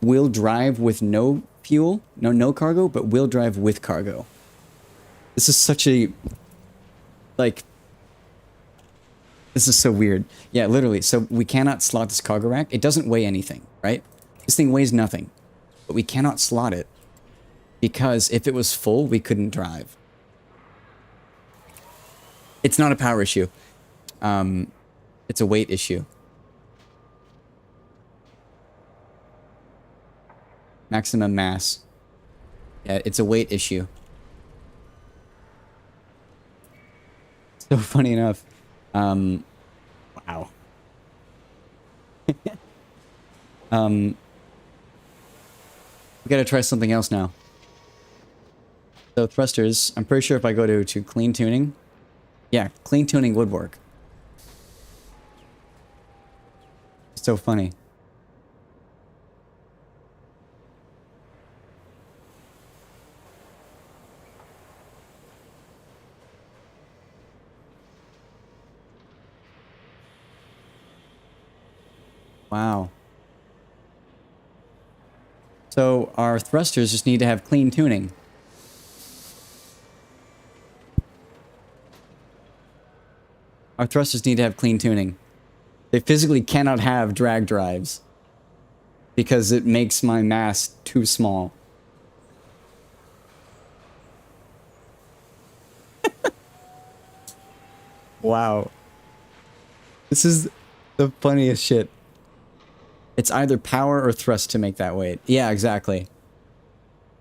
will drive with no fuel, no cargo, but will drive with cargo. This is such a, like, this is so weird. Yeah, literally. So we cannot slot this cargo rack. It doesn't weigh anything, right? This thing weighs nothing. But we cannot slot it because if it was full, we couldn't drive. It's not a power issue. It's a weight issue. Maximum mass. Yeah, it's a weight issue. So funny enough. Wow. We gotta try something else now. So thrusters, I'm pretty sure if I go to clean tuning, yeah, clean tuning would work. So funny. Wow. So our thrusters just need to have clean tuning. Our thrusters need to have clean tuning. They physically cannot have drag drives because it makes my mass too small. Wow. This is the funniest shit. It's either power or thrust to make that weight. Yeah, exactly.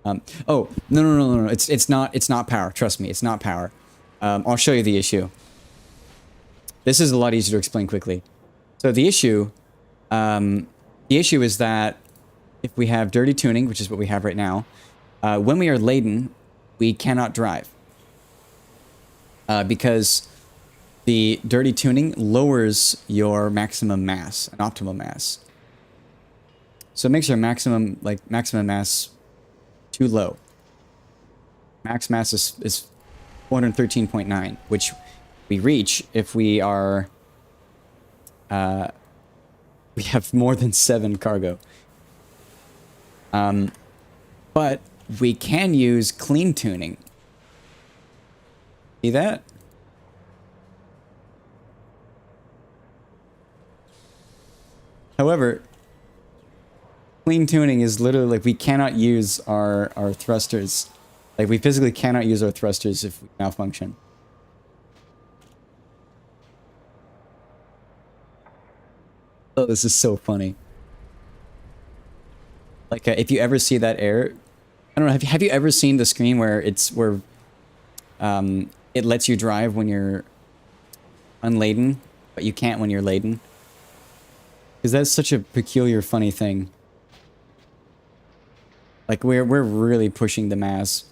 Oh, no. It's not power. Trust me, it's not power. I'll show you the issue. This is a lot easier to explain quickly. So the issue is that if we have dirty tuning, which is what we have right now, when we are laden, we cannot drive. Because the dirty tuning lowers your maximum mass and optimal mass. So it makes our maximum mass too low. Max mass is 413.9, which we reach if we are we have more than 7 cargo. But we can use clean tuning. See that? However, clean tuning is literally like we cannot use our thrusters. Like we physically cannot use our thrusters if we malfunction. Oh, this is so funny. Like if you ever see that error, I don't know. Have you ever seen the screen where it lets you drive when you're unladen, but you can't when you're laden? Because that's such a peculiar, funny thing. Like we're really pushing the mass.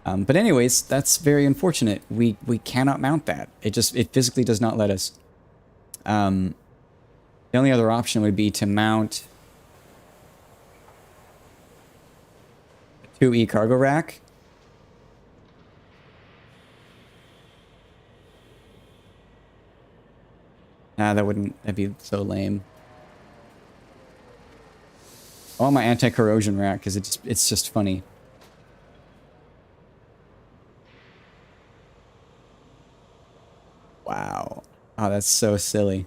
But anyways, that's very unfortunate. We cannot mount that. It physically does not let us. The only other option would be to mount a 2E cargo rack. Nah, that'd be so lame. I want my anti-corrosion rack because it's just funny. Wow. Oh, that's so silly.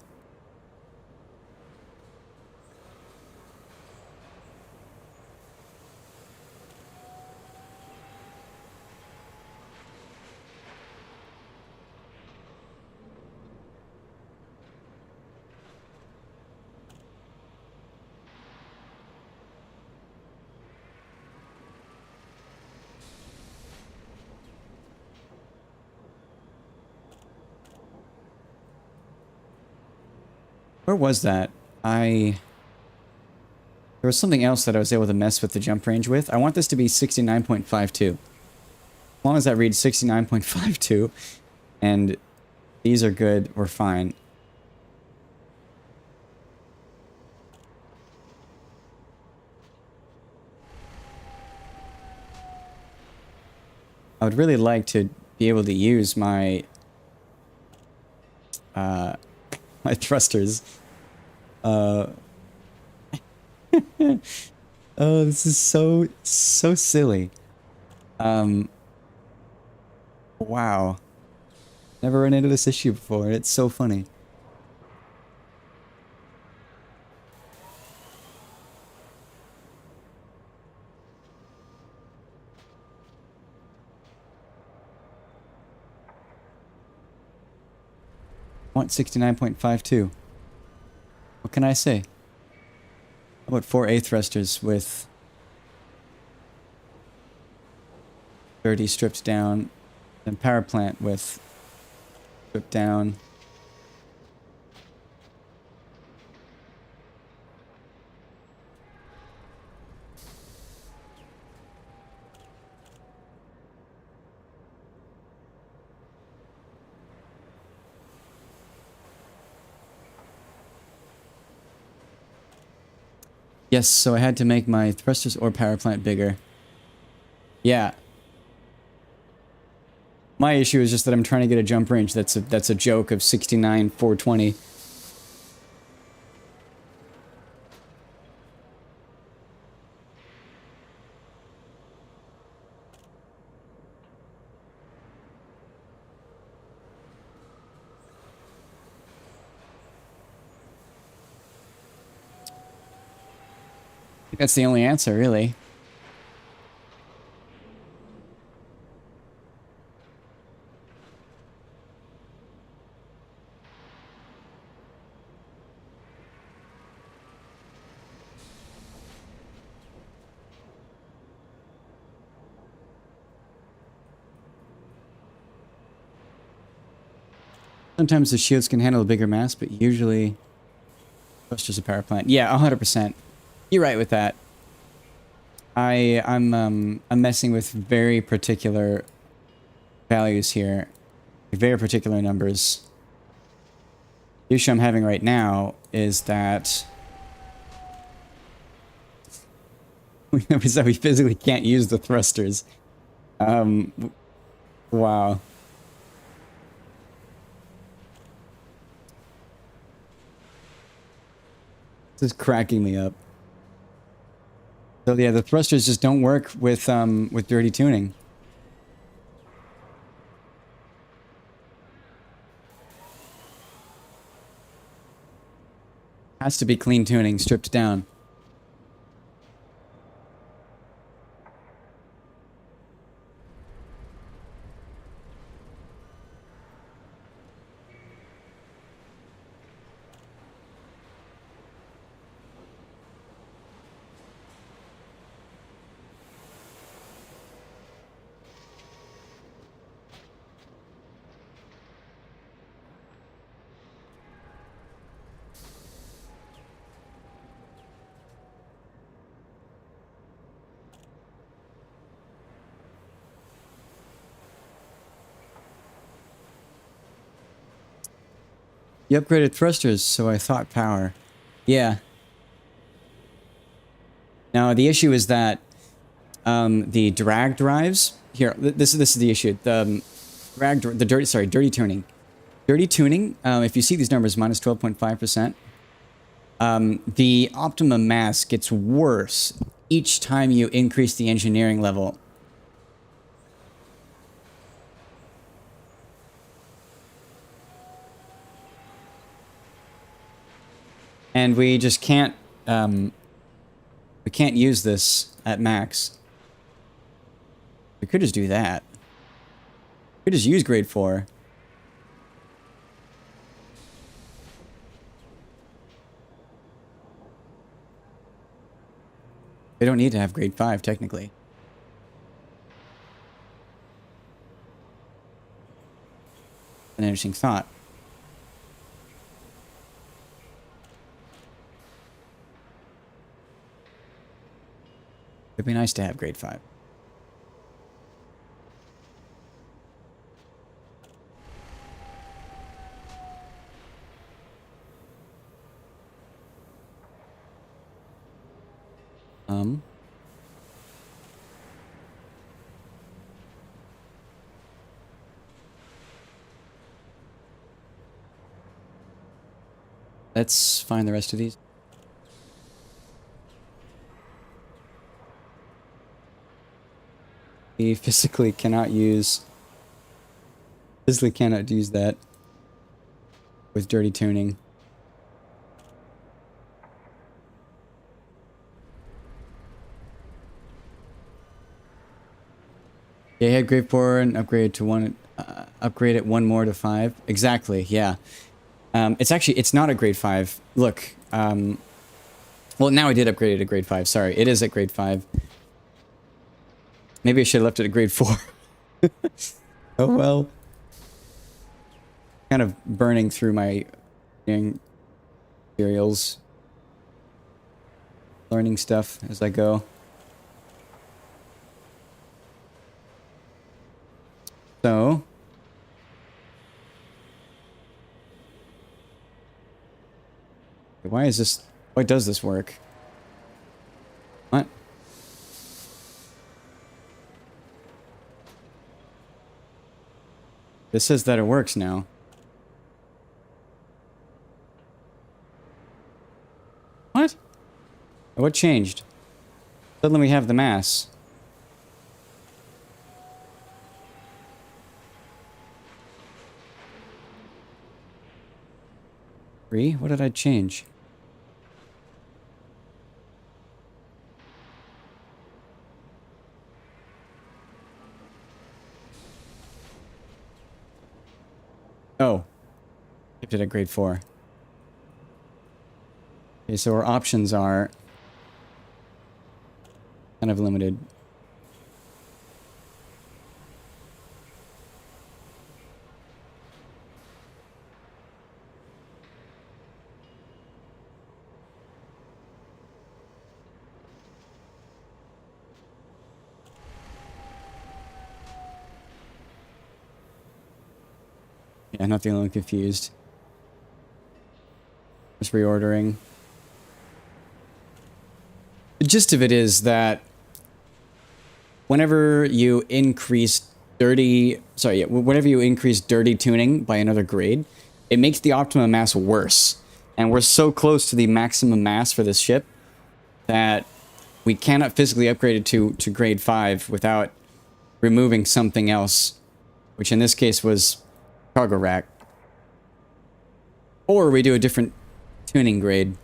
Where was that? There was something else that I was able to mess with the jump range with. I want this to be 69.52. As long as that reads 69.52 and these are good, we're fine. I would really like to be able to use my my thrusters. Oh, this is so silly. Wow. Wow. Never run into this issue before. It's so funny. Want 69.52. What can I say? How about 4A thrusters with 30 stripped down, and power plant with stripped down. Yes, so I had to make my thrusters or power plant bigger. Yeah. My issue is just that I'm trying to get a jump range that's a joke of 69, 420. I think that's the only answer, really. Sometimes the shields can handle a bigger mass, but usually thrusters a power plant. Yeah, 100%. You're right with that. I'm messing with very particular values here. Very particular numbers. The issue I'm having right now is that we physically can't use the thrusters. Wow. This is cracking me up. So yeah, the thrusters just don't work with dirty tuning. Has to be clean tuning, stripped down. You upgraded thrusters, so I thought power. Yeah. Now the issue is that the drag drives here. This is the issue. The dirty tuning. Dirty tuning. If you see these numbers, minus 12.5%. The optimum mass gets worse each time you increase the engineering level. And we just can't, we can't use this at max. We could just do that. We could just use grade 4. We don't need to have grade 5, technically. An interesting thought. It'd be nice to have grade 5. Let's find the rest of these. We physically cannot use Physically cannot use that with dirty tuning. Yeah, had grade 4 and upgrade to one. Upgrade it one more to 5. Exactly. Yeah. It's not a grade 5. Look. Well, now I did upgrade it to grade 5. Sorry, it is at grade 5. Maybe I should have left it at grade 4. Oh well. Kind of burning through my materials. Learning stuff as I go. So. Why is this... Why does this work? What? This says that it works now. What? What changed? Suddenly we have the mass. What did I change? Oh. Kept it at grade 4. Okay, so our options are kind of limited. Yeah, not the only one confused. Just reordering. The gist of it is that whenever you increase whenever you increase dirty tuning by another grade, it makes the optimum mass worse. And we're so close to the maximum mass for this ship that we cannot physically upgrade it to grade 5 without removing something else, which in this case was cargo rack. Or we do a different tuning grade.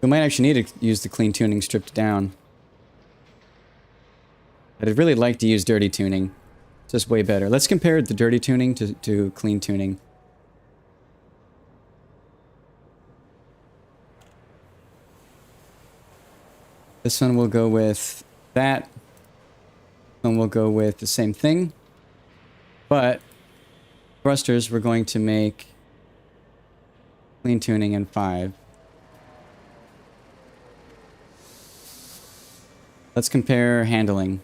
We might actually need to use the clean tuning stripped down. But I'd really like to use dirty tuning. It's just way better. Let's compare the dirty tuning to clean tuning. This one will go with that. This one will go with the same thing. But thrusters, we're going to make clean tuning in 5. Let's compare handling.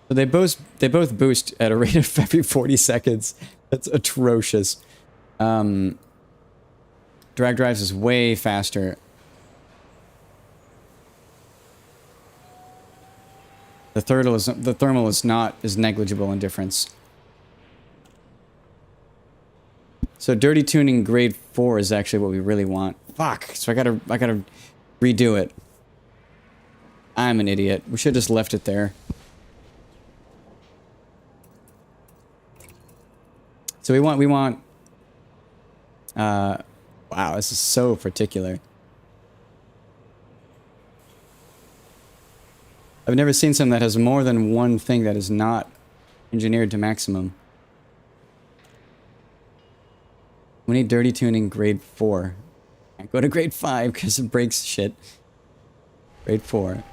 So they both boost at a rate of every 40 seconds. That's atrocious. Drag drives is way faster. The thermal is negligible in difference. So dirty tuning grade 4 is actually what we really want. Fuck. So I gotta redo it. I'm an idiot. We should have just left it there. So we want wow, this is so particular. I've never seen something that has more than one thing that is not engineered to maximum. We need dirty tuning grade 4. Can't go to grade 5 because it breaks shit. Grade 4.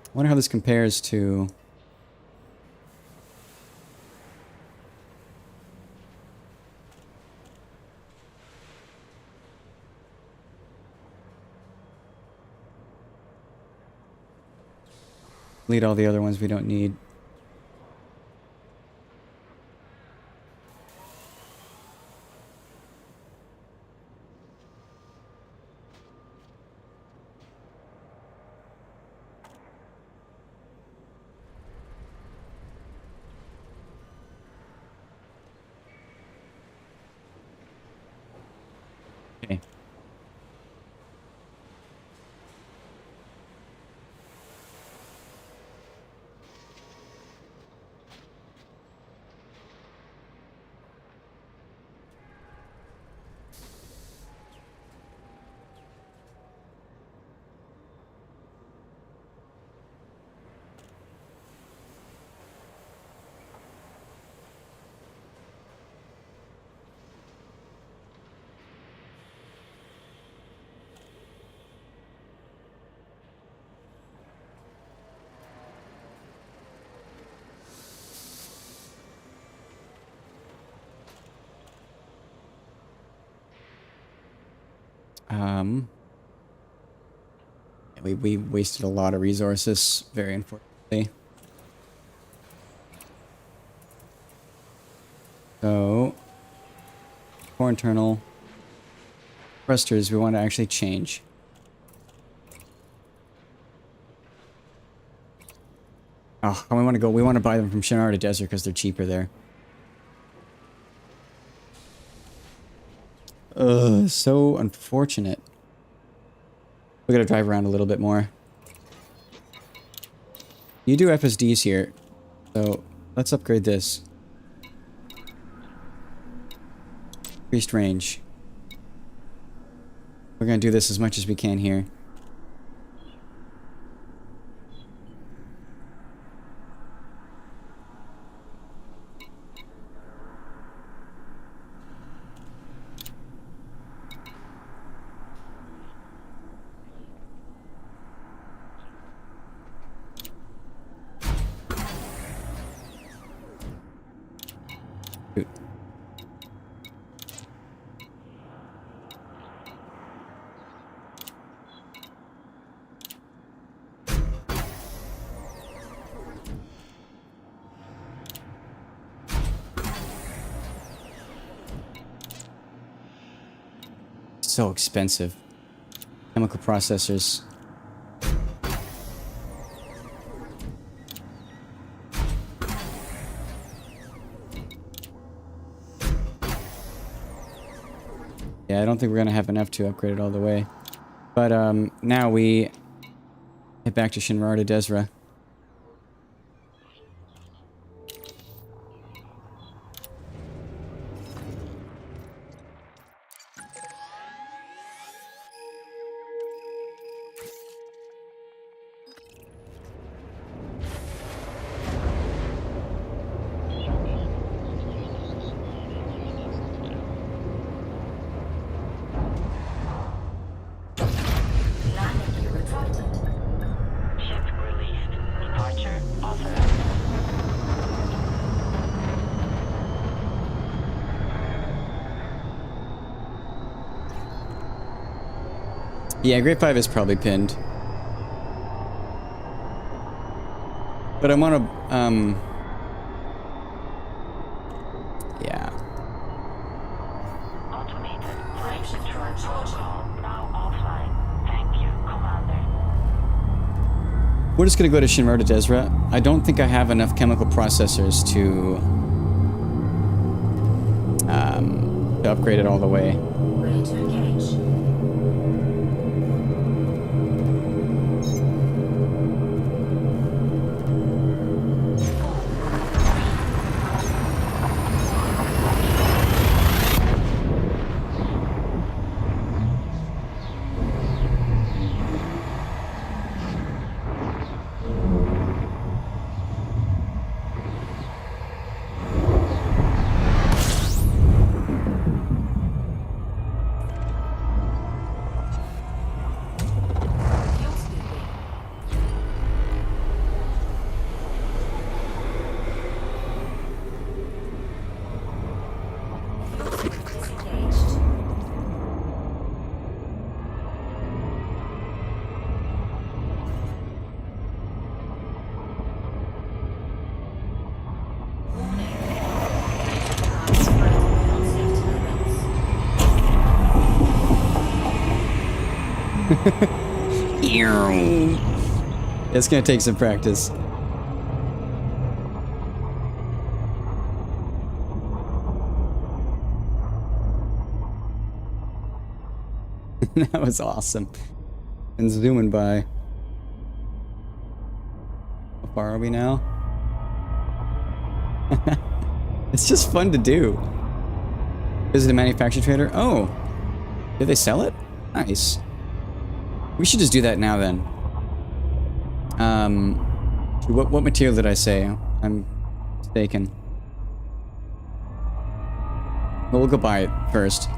I wonder how this compares to... Delete all the other ones we don't need. Okay. We wasted a lot of resources, very unfortunately. So, core internal thrusters we want to actually change. Oh, we want to go. We want to buy them from Shinrarta Desert because they're cheaper there. Ugh, so unfortunate. We gotta drive around a little bit more. You do FSDs here, so let's upgrade this. Increased range. We're gonna do this as much as we can here. Shoot. So expensive. Chemical processors. Yeah, I don't think we're gonna have enough to upgrade it all the way. But now we head back to Shinrarta Desra. Landing gear retracted. Ship released. Departure authorized. Yeah, Grade 5 is probably pinned. But I want to, yeah. Automated flight Frameshift control drive charging. protocol now offline. Thank you, Commander. We're just gonna go to Shinrarta Desra. I don't think I have enough chemical processors to upgrade it all the way. Ready to engage. Fuel scooping. Fuel scoop disengaged. Warning. Frameshift drive operating beyond safety limits. It's gonna take some practice. That was awesome. And zooming by. How far are we now? It's just fun to do. Visit a manufacturing trader. Oh, did they sell it? Nice. We should just do that now then. What material did I say? I'm mistaken. Well, we'll go buy it first.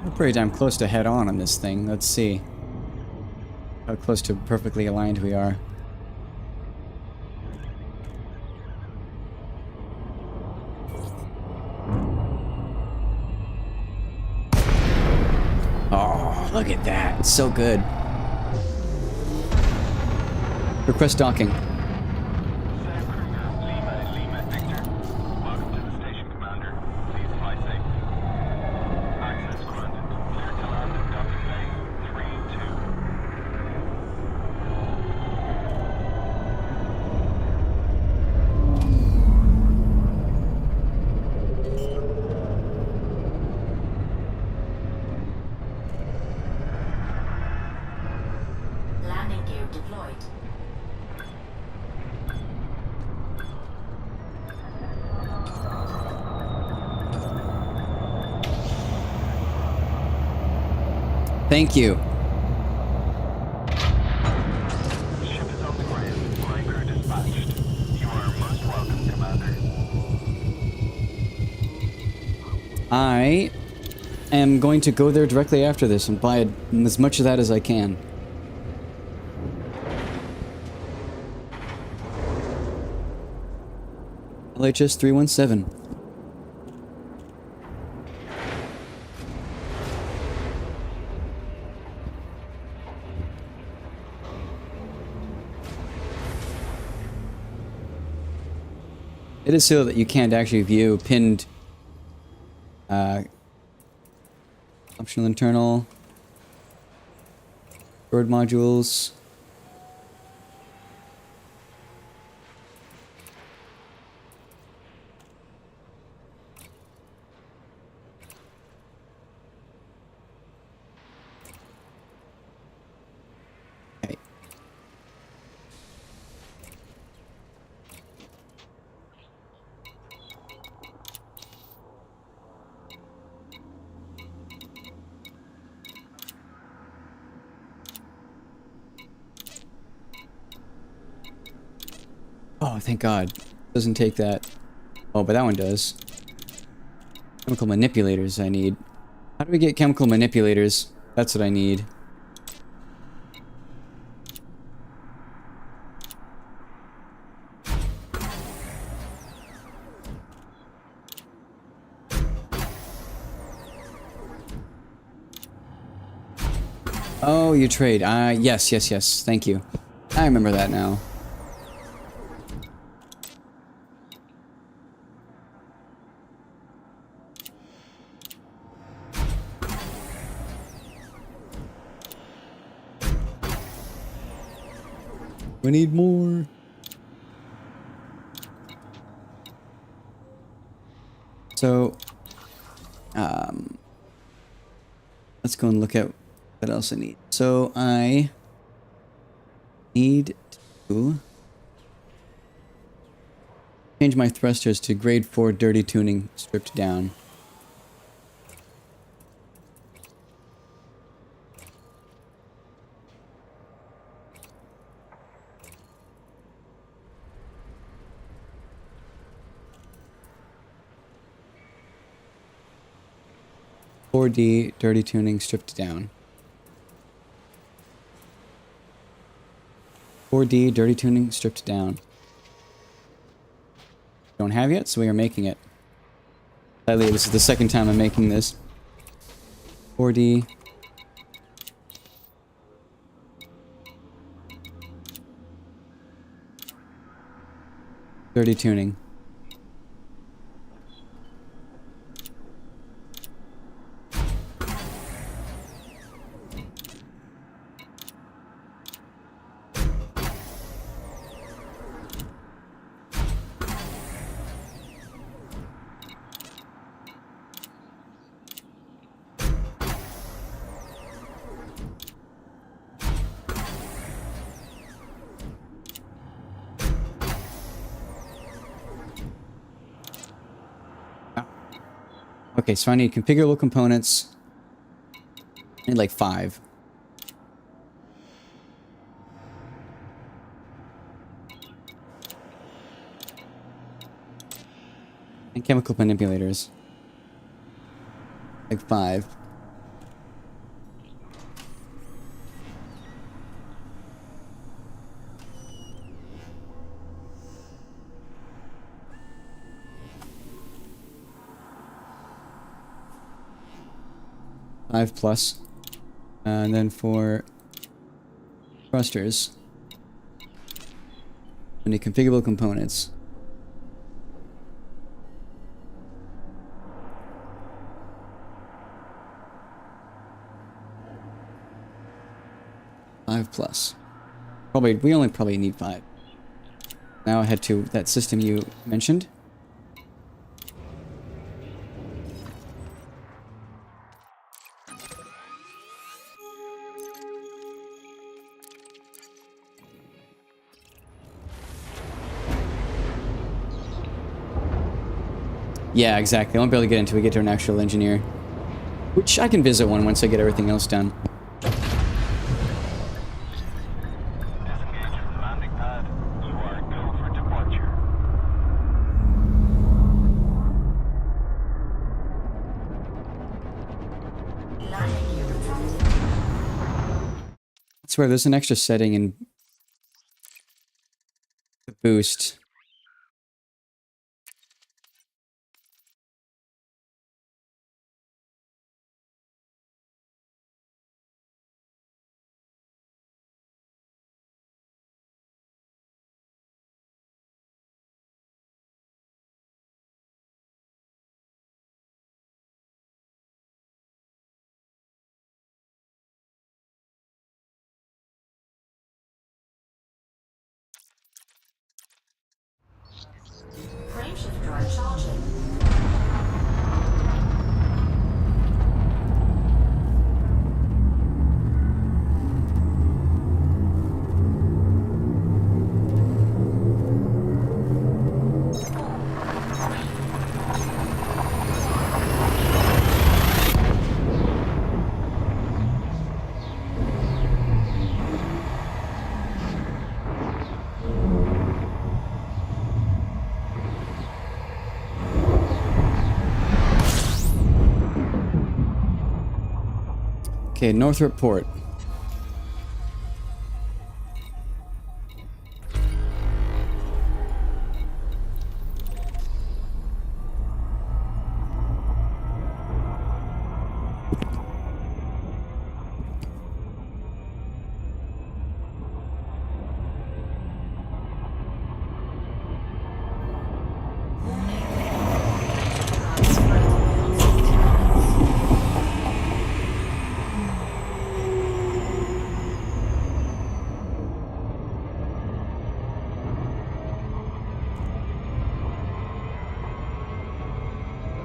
We're pretty damn close to head on this thing. Let's see how close to perfectly aligned we are. Oh, look at that. It's so good. Request docking. Lima Victor. Welcome to the station, Commander. Please fly safe. Access granted. Clear to land at docking bay 3-2. Landing gear deployed. Thank you. Ship is on the ground. Flight crew dispatched. You are most welcome, Commander. I am going to go there directly after this and buy as much of that as I can. LHS 317. It is so that you can't actually view pinned optional internal bird modules. Okay. Oh, thank God. Doesn't take that. Oh, but that one does. Chemical manipulators I need. How do we get chemical manipulators? That's what I need. Oh, you trade. Yes, yes, yes. Thank you. I remember that now. We need more. So, let's go and look at what else I need. So I need to change my thrusters to grade 4 dirty tuning stripped down. 4D dirty tuning stripped down. 4D dirty tuning stripped down. Don't have yet, so we are making it. Sadly, this is the second time I'm making this. 4D. Dirty tuning. Okay, so I need configurable components. I need like 5. And chemical manipulators. Like 5. Five plus. And then for thrusters, we need configurable components. Five plus. We only probably need 5. Now I head to that system you mentioned. Yeah, exactly. I won't be able to get until we get to an actual engineer. Which I can visit one once I get everything else done. Disengage from landing pad. You are go for departure. Landing gear retracted. I swear, there's an extra setting in the boost. Frameshift drive charging. Okay, Northrop Port.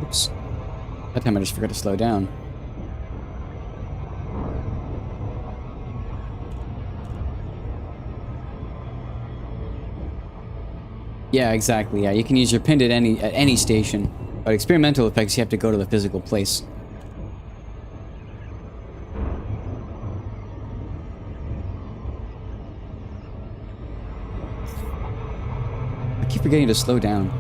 Oops. That time I just forgot to slow down. Yeah, exactly. Yeah, you can use your pin at any station, but experimental effects you have to go to the physical place. I keep forgetting to slow down.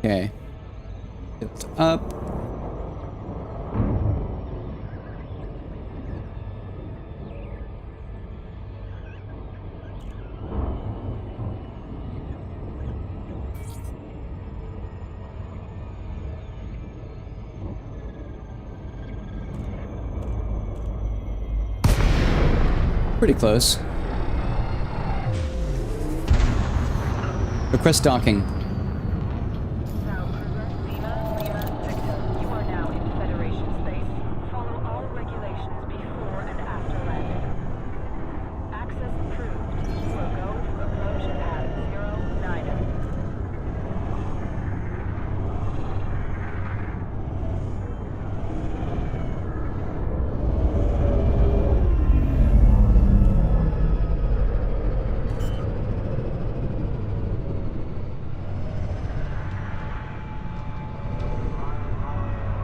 Okay. Tilt up. Pretty close. Request docking. South Cruiser, Lima, Victor. You are now in Federation space. Follow all regulations before and after landing. Access approved. You will go for approach at 09.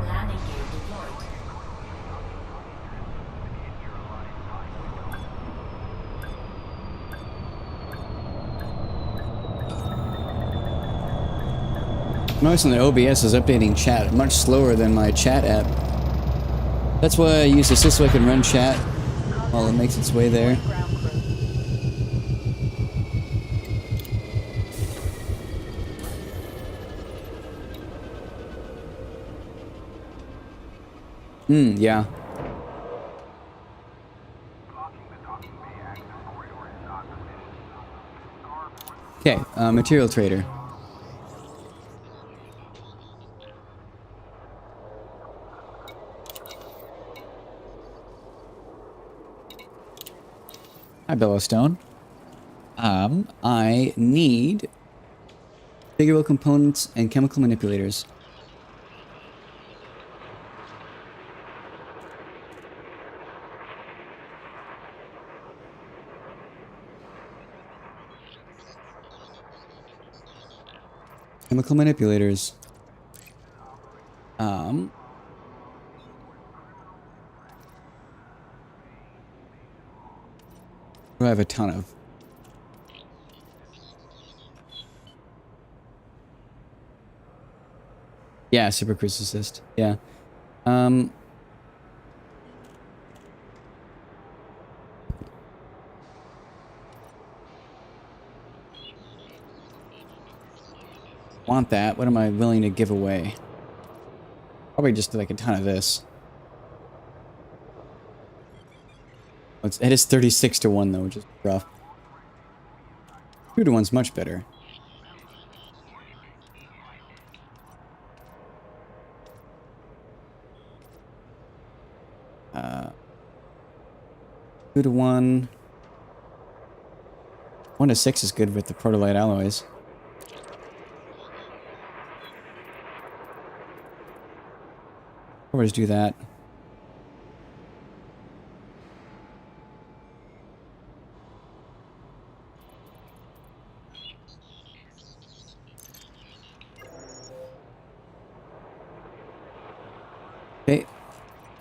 Landing gear deployed. Noticing that OBS is updating chat much slower than my chat app. That's why I use Assist so I can run chat while it makes its way there. Ground crew. Yeah. Okay, material trader. Hi, Bellowstone. I need configurable components and chemical manipulators. Chemical manipulators. Who I have a ton of. Yeah, Super Cruise Assist. Yeah. Want that? What am I willing to give away? Probably just like a ton of this. Oh, it is 36 to 1 though, which is rough. 2 to 1's much better. Uh, 2 to 1. 1 to 6 is good with the protolite alloys. Or just do that. Okay,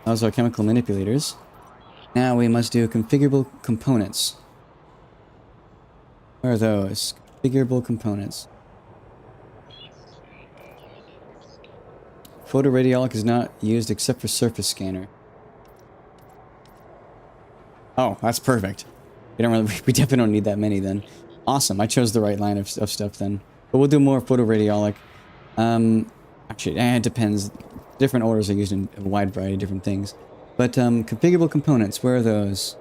those are chemical manipulators. Now we must do configurable components. Where are those? Configurable components. Photoradiolic is not used except for surface scanner. Oh, that's perfect. We don't really, we definitely don't need that many then. Awesome, I chose the right line of stuff then. But we'll do more photoradiolic. Actually, it depends. Different orders are used in a wide variety of different things. But configurable components, where are those?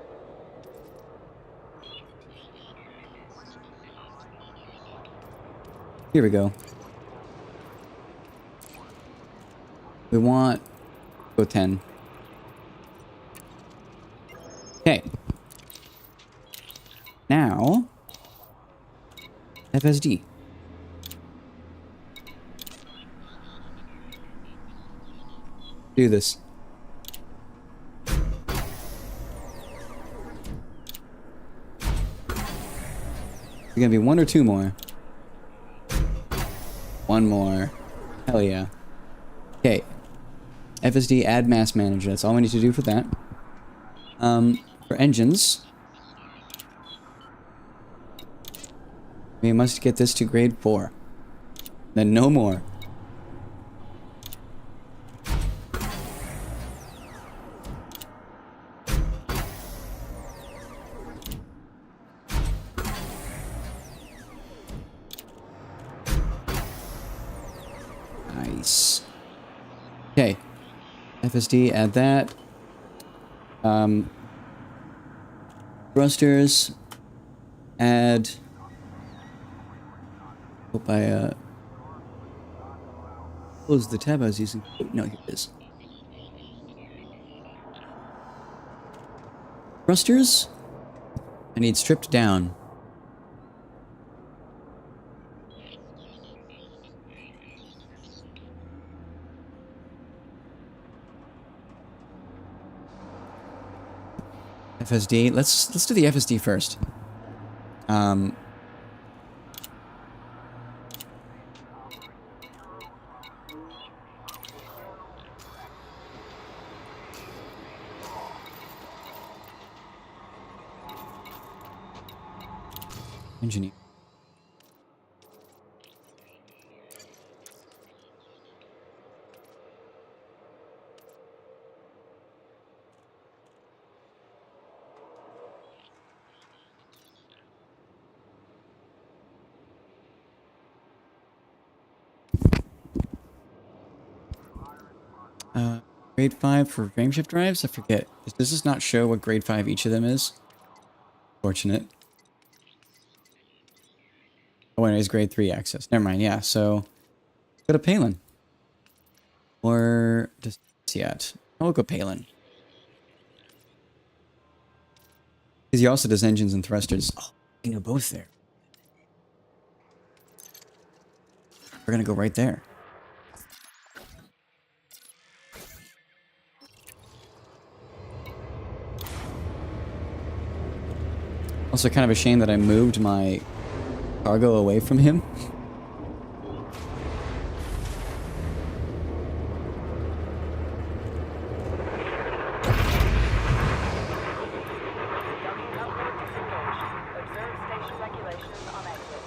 Here we go. We want go 10. Okay. Now FSD. Do this. It's gonna be 1 or 2 more. 1 more. Hell yeah. Okay. FSD add mass manager. That's all we need to do for that. For engines, we must get this to grade 4. Then no more. FSD, add that. Thrusters, add. Hope I close the tab I was using. No, here it is. Thrusters, I need stripped down. FSD. Let's do the FSD first. Engineer. Grade 5 for frameshift drives? I forget. Does this not show what grade 5 each of them is? Fortunate. Oh, anyways, grade 3 access. Never mind, yeah, so go to Palin. Or just yet. I'll go Palin. Because he also does engines and thrusters. Oh, you know both there. We're gonna go right there. Also kind of a shame that I moved my cargo away from him. Observe station regulations on exit.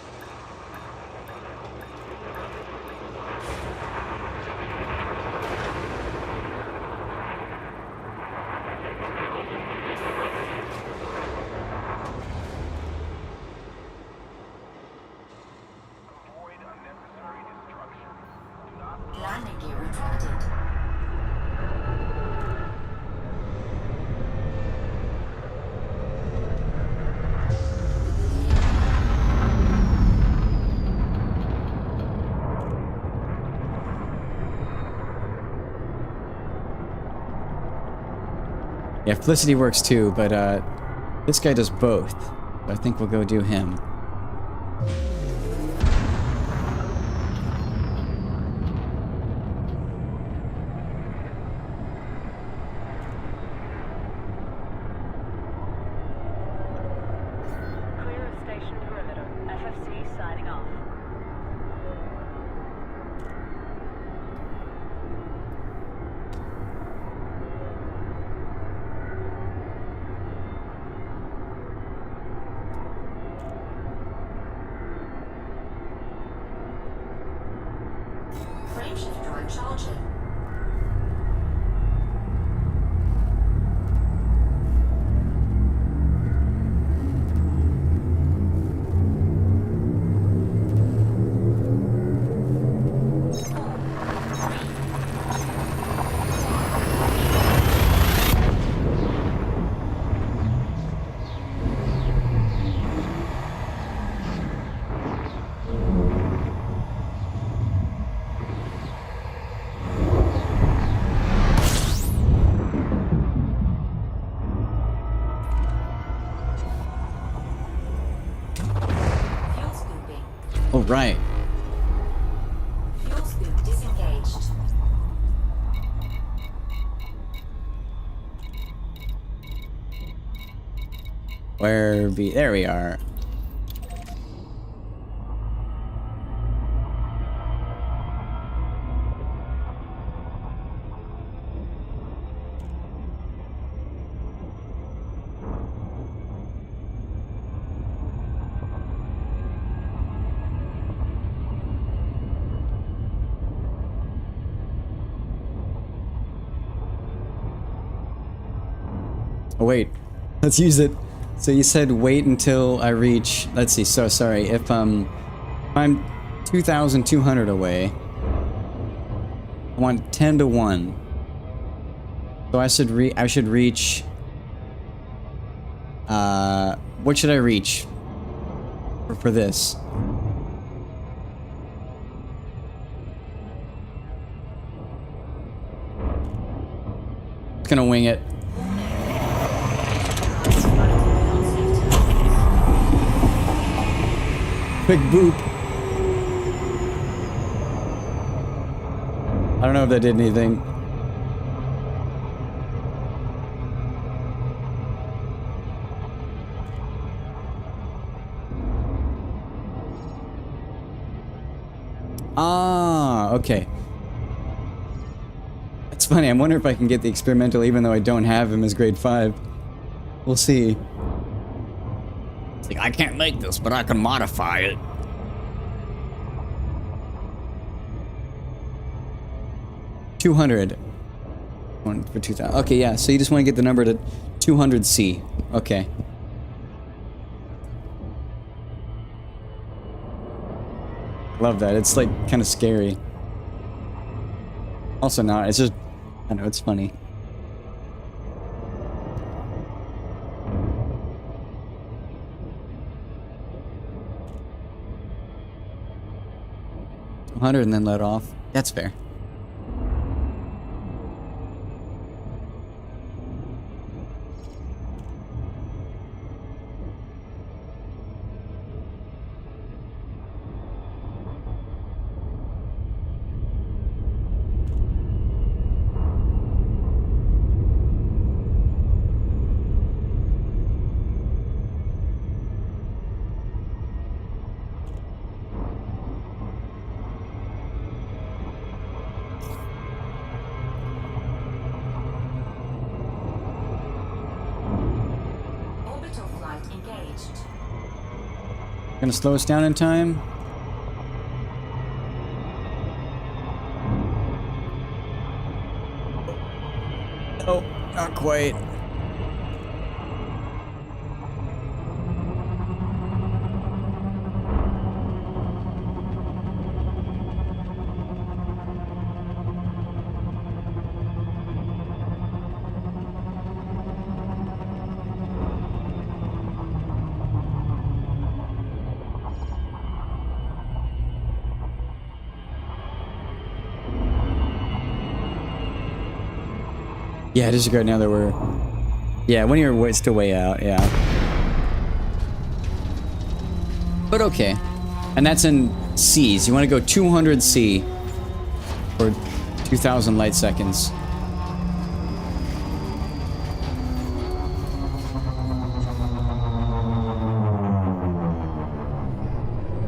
Avoid unnecessary destruction. Do not Landing gear retracted. Yeah, Felicity works too, but this guy does both. I think we'll go do him. Clear of station perimeter. FFC signing off. Frameshift drive charging. Fuel scooping. Oh, right. Fuel scoop disengaged. There we are. Oh wait, let's use it. So you said wait until I reach, let's see, so sorry, if I'm 2,200 away, I want 10 to 1. So I should reach. What should I reach for this? Just gonna wing it. Quick boop. I don't know if that did anything. Ah, okay. It's funny, I'm wondering if I can get the experimental even though I don't have him as grade 5. We'll see. It's like, I can't make this, but I can modify it. $200. One for 2,000. Okay, yeah, so you just want to get the number to 200C. Okay. Love that. It's like kind of scary. Also not. It's just, I know, it's funny. $100 and then let off. That's fair. Orbital flight engaged. Gonna slow us down in time. Oh, not quite. Yeah, it is great now that we're... Yeah, when you're still way out, yeah. But okay. And that's in Cs. You want to go 200 C for 2,000 light seconds.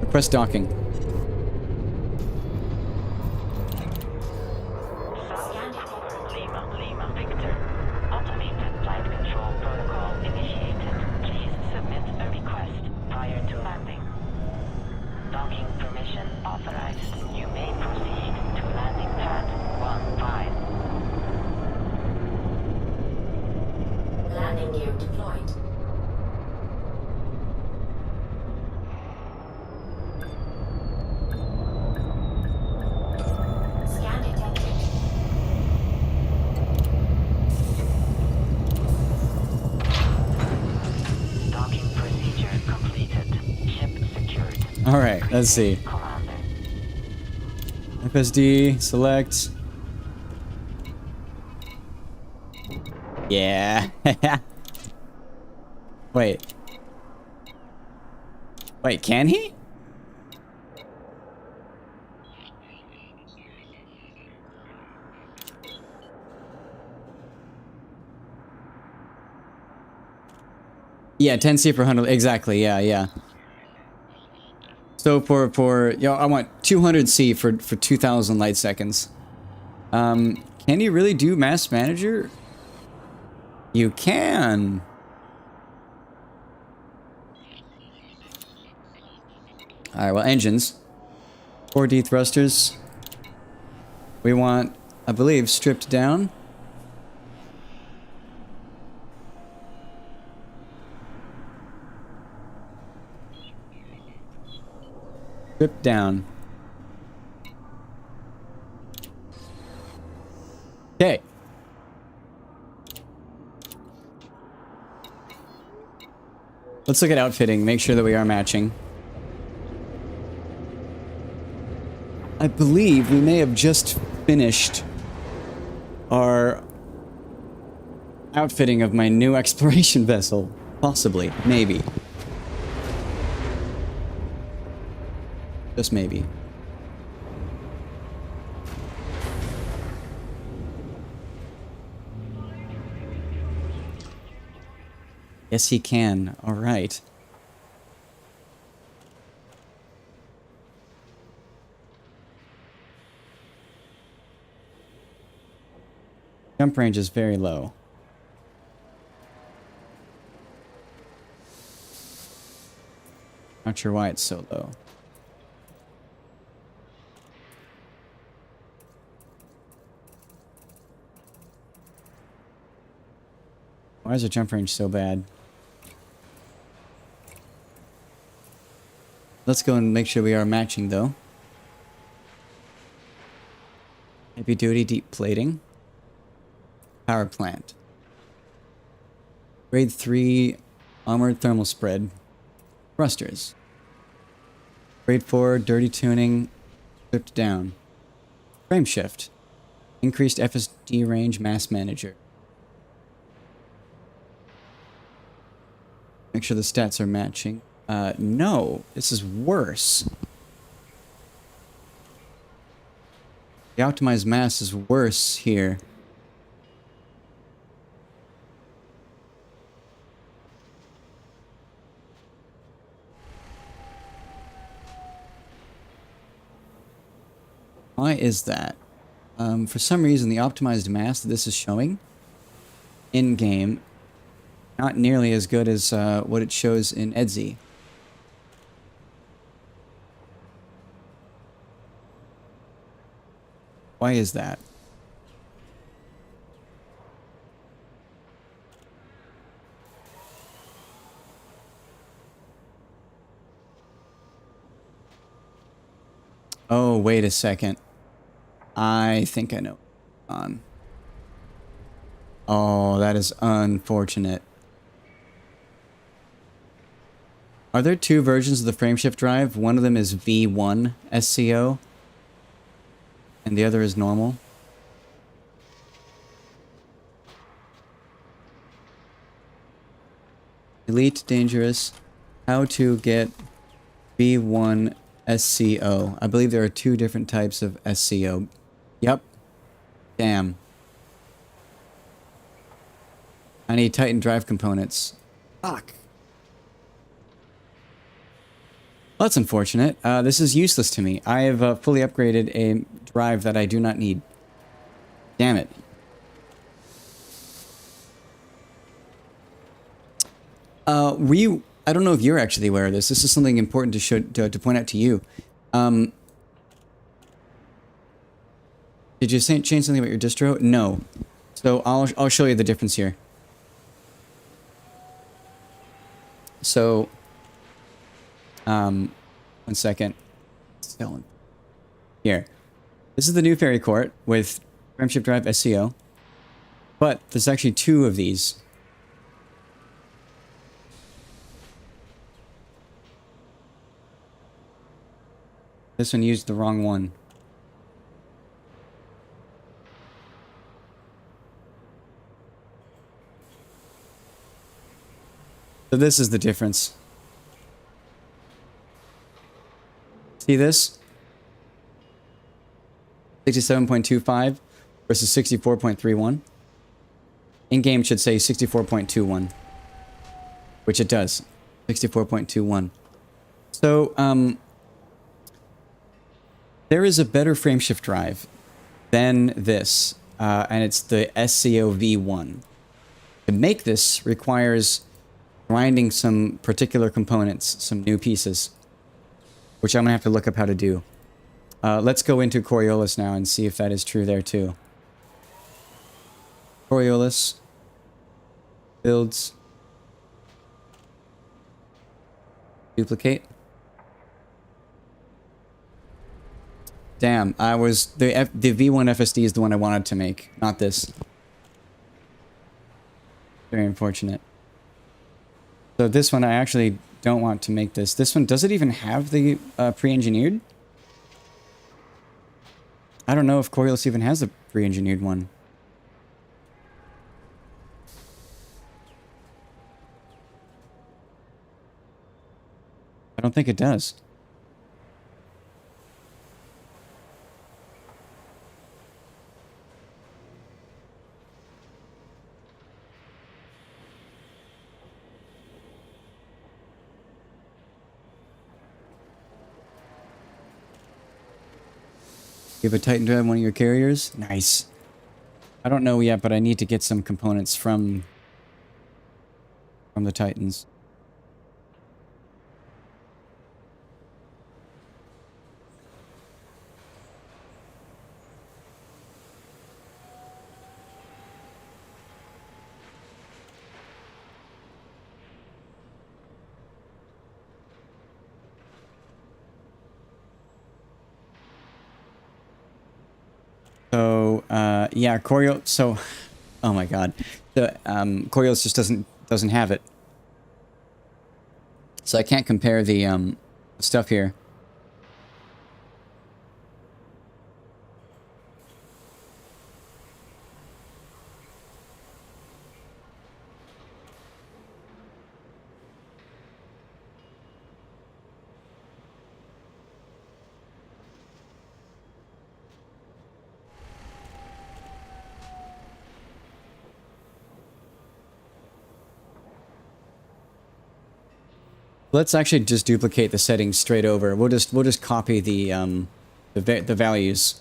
Request docking. Lima Victor. Automated flight control protocol initiated. Please submit a request prior to landing. Docking permission authorized. You may proceed to landing pad 15. Landing gear deployed. Scan detected. Docking procedure completed. Ship secured. All right, let's see. Commander. FSD, select. Yeah. Wait. Wait, can he? Yeah, 10C for 100. Exactly. Yeah, yeah. So I want 200C for 2,000 light seconds. Can you really do mass manager? You can. All right. Well, engines. 4D thrusters. We want, I believe, stripped down. Stripped down. Okay. Let's look at outfitting, make sure that we are matching. I believe we may have just finished our outfitting of my new exploration vessel. Possibly. Maybe. Just maybe. Yes, he can. All right. Jump range is very low. Not sure why it's so low. Why is the jump range so bad? Let's go and make sure we are matching, though. Heavy duty deep plating. Power plant. Grade 3 armored thermal spread. Thrusters. Grade 4 dirty tuning. Stripped down. Frame shift. Increased FSD range mass manager. Make sure the stats are matching. No, this is worse. The optimized mass is worse here. Why is that? For some reason, the optimized mass that this is showing in-game, not nearly as good as what it shows in EDSI. Why is that? Oh, wait a second. I think I know. Oh, that is unfortunate. Are there two versions of the frameshift drive? One of them is V1 SCO, and the other is normal. Elite, dangerous. How to get V1 SCO. I believe there are two different types of SCO. Yep. Damn. I need Titan drive components. Fuck. Well, that's unfortunate. This is useless to me. I have fully upgraded a drive that I do not need. Damn it. I don't know if you're actually aware of this. This is something important to point out to you. Did you change something about your distro? No. So I'll show you the difference here. So, one second. Here. This is the new Fairy Court with Frameship Drive SCO. But there's actually two of these. This one used the wrong one. So this is the difference. See this? 67.25 versus 64.31. In-game should say 64.21. Which it does. 64.21. So, there is a better frameshift drive than this, and it's the SCO V1. To make this requires grinding some particular components, some new pieces, which I'm going to have to look up how to do. Let's go into Coriolis now and see if that is true there too. Coriolis. Builds. Duplicate. Damn, I was... The V1 FSD is the one I wanted to make, not this. Very unfortunate. So this one, I actually don't want to make this. This one, does it even have the pre-engineered? I don't know if Coriolis even has a pre-engineered one. I don't think it does. You have a Titan drive, one of your carriers? Nice. I don't know yet, but I need to get some components from the Titans. So, yeah, so, oh my god. The, Coriolis just doesn't have it. So I can't compare the, stuff here. Let's actually just duplicate the settings straight over. We'll just copy the values.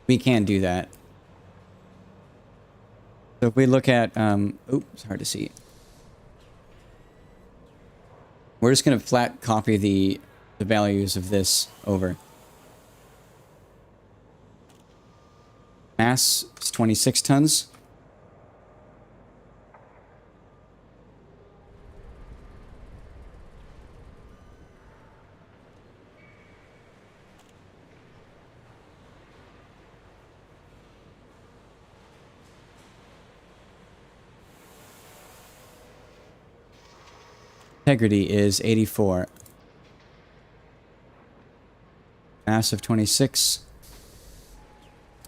We can do that. So if we look at oops, it's hard to see. We're just gonna flat copy the values of this over. Mass is 26 tons. Integrity is 84. Mass of 26.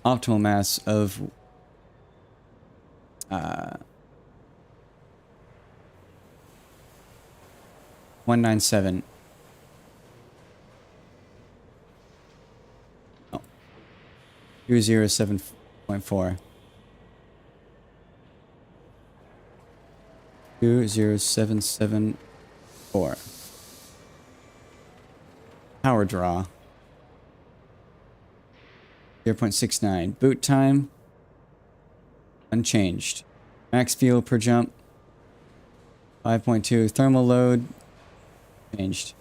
Optimal mass of 197. Oh. 207.4. 20774. Power draw. 0.69. Boot time. Unchanged. Max fuel per jump. 5.2. Thermal load. Changed.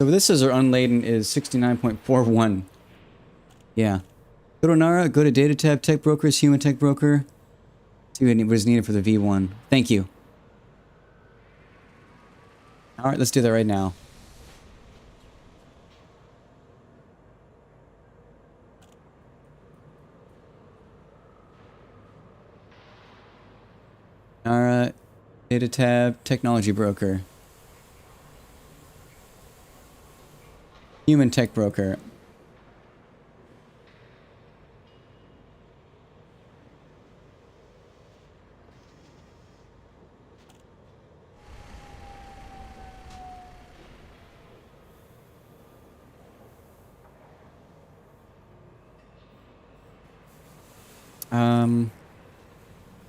So this is our unladen is 69.41. Yeah. Go to Nara, go to Data tab, Tech Brokers, Human Tech Broker. See what is needed for the V1. Thank you. Alright, let's do that right now. Nara, Data tab, Technology Broker. Human Tech Broker.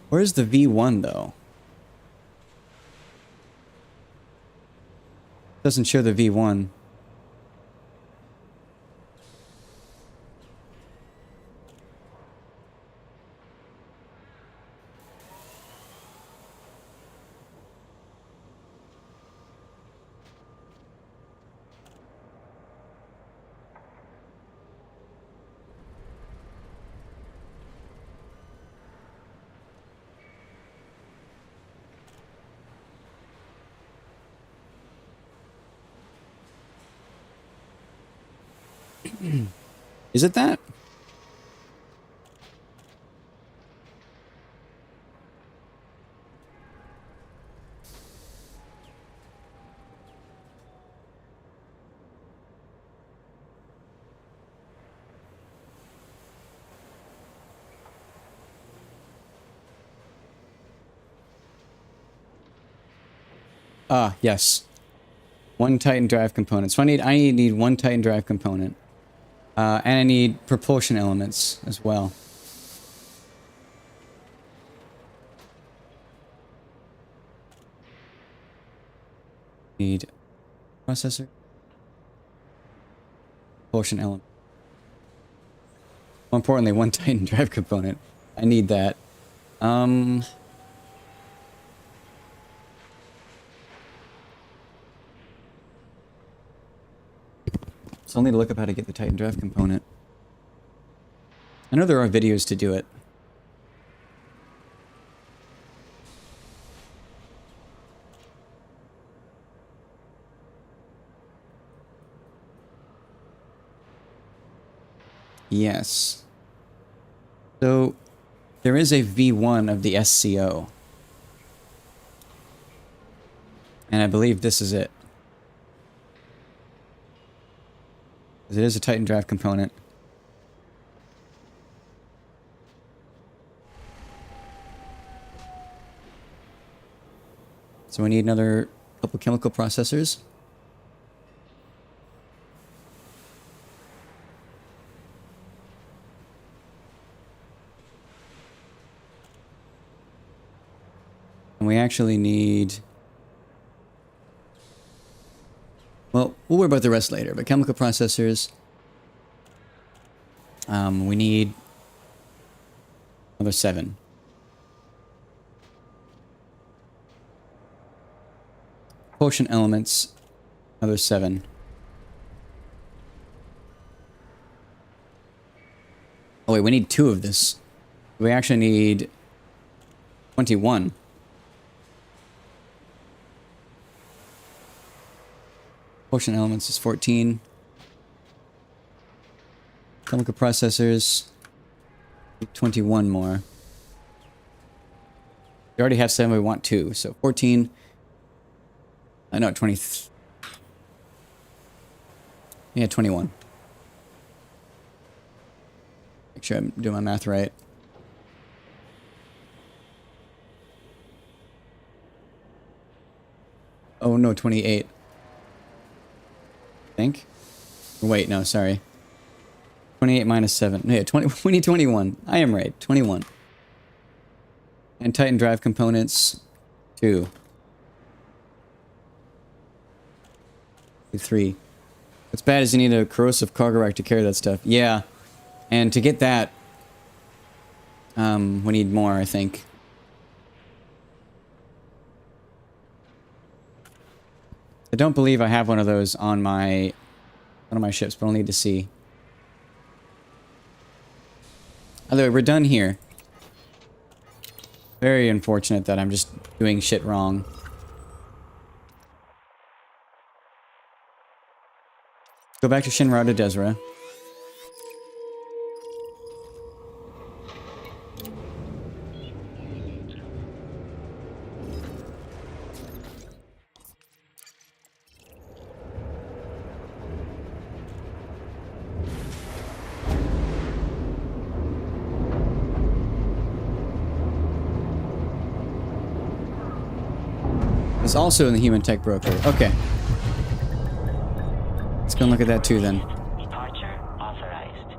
Where's the V1 though? Doesn't show the V1. Is it that? Ah, yes. One Titan drive component. So I need one Titan drive component. And I need propulsion elements as well. Need processor. Propulsion element. More importantly, one Titan drive component. I need that. So I'll need to look up how to get the Titan drive component. I know there are videos to do it. Yes. So there is a V1 of the SCO. And I believe this is it. It is a Titan drive component. So we need another couple chemical processors. And we actually need... Well, we'll worry about the rest later, but chemical processors... we need... another 7. Potion elements, another 7. Oh wait, we need 2 of this. We actually need 21. Potion elements is 14. Chemical processors, 21 more. We already have 7, we want 2, so 14. I know, 20. Yeah, 21. Make sure I'm doing my math right. Oh no, 28. I think. Wait, no, sorry. 28 minus 7. No, yeah, 20. We need 21. I am right. 21. And Titan drive components, 2. 3. What's bad is you need a corrosive cargo rack to carry that stuff. Yeah. And to get that, we need more, I think. I don't believe I have one of those on one of my ships, but I'll need to see. By the way, we're done here. Very unfortunate that I'm just doing shit wrong. Go back to Shinra to Desra. It's also in the human tech broker. Okay. Let's go and look at that too then. Departure authorized.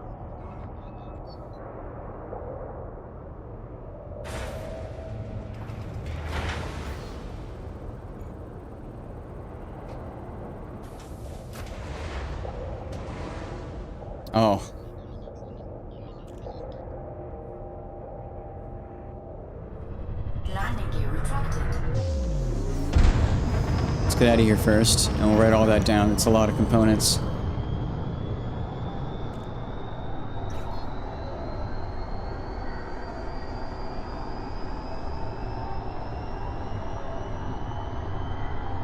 Oh. Landing gear retracted. Let's get out of here first, and we'll write all that down. It's a lot of components.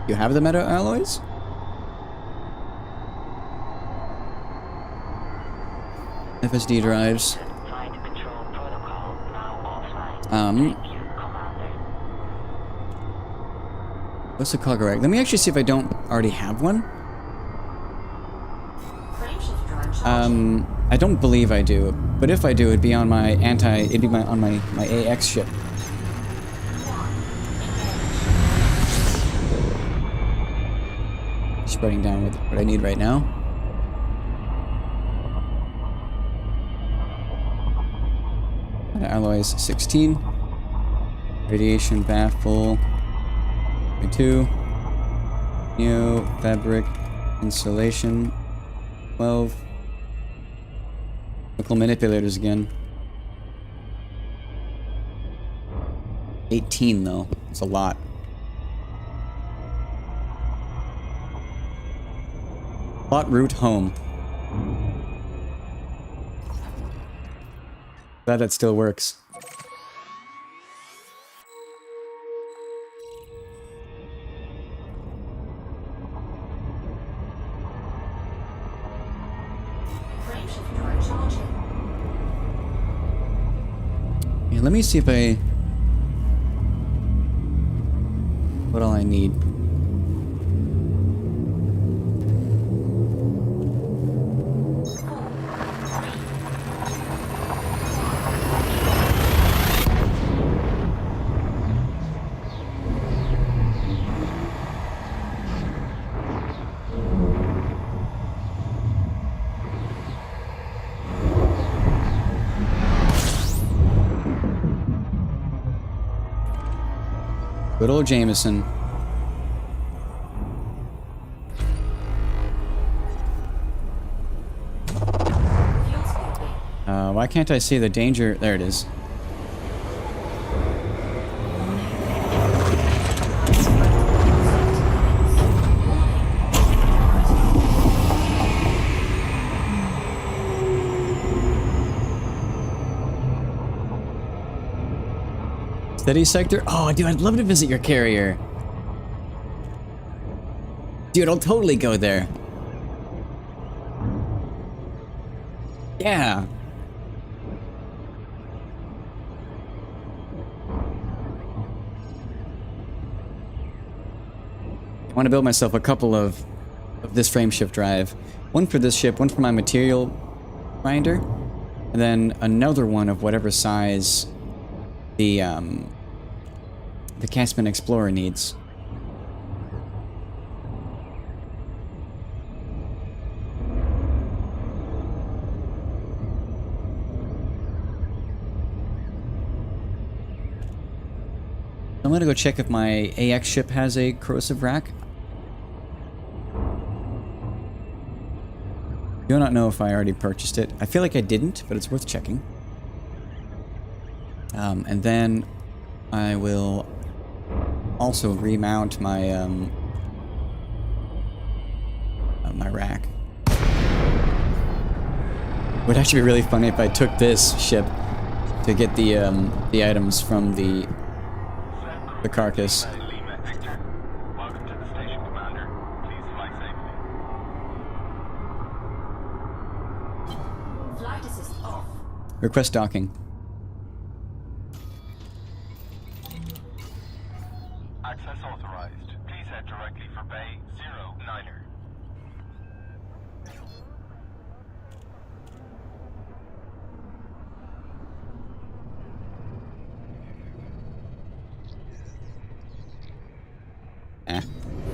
You have the meta alloys? FSD drives. Flight control protocol now offline. Thank you, Commander. What's the cargo rack? Let me actually see if I don't already have one. Frameshift drive charging. I don't believe I do, but if I do, it'd be on my on my AX ship. writing down what I need right now. Alloys 16. Radiation baffle 2. Neo fabric insulation 12. Chemical manipulators again. 18 though. It's a lot. Plot route home. Glad that still works. Frameshift drive charging. Yeah, let me see if what all I need. Good old Jameson. Fuel scoping. Why can't I see the danger? There it is. Steady sector? Oh, dude, I'd love to visit your carrier. Dude, I'll totally go there. Yeah. I want to build myself a couple of this frameshift drive. One for this ship, one for my material grinder, and then another one of whatever size the Caspian Explorer needs. I'm gonna go check if my AX ship has a corrosive rack. Do not know if I already purchased it. I feel like I didn't, but it's worth checking. And then I will also remount my my rack. Would actually be really funny if I took this ship to get the items from the carcass. Lima Victor. Welcome to the station, Commander. Please fly safely. Flight assist off. Request docking. Access authorized. Please head directly for Bay 09er.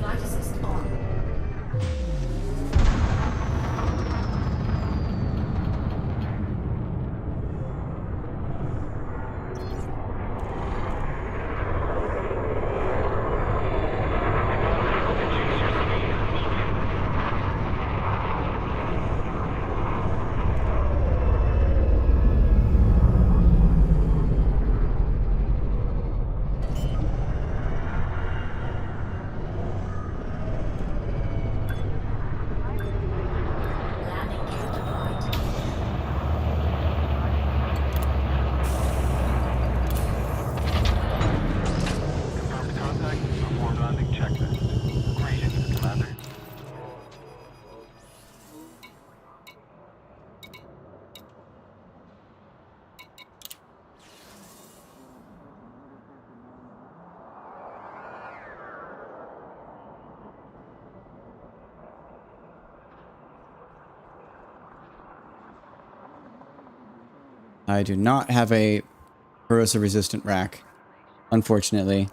Flight assist on. Landing gear deployed. Confirmed contact. Perform landing checklist. Greetings, Commander. I do not have a corrosive resistant rack, unfortunately.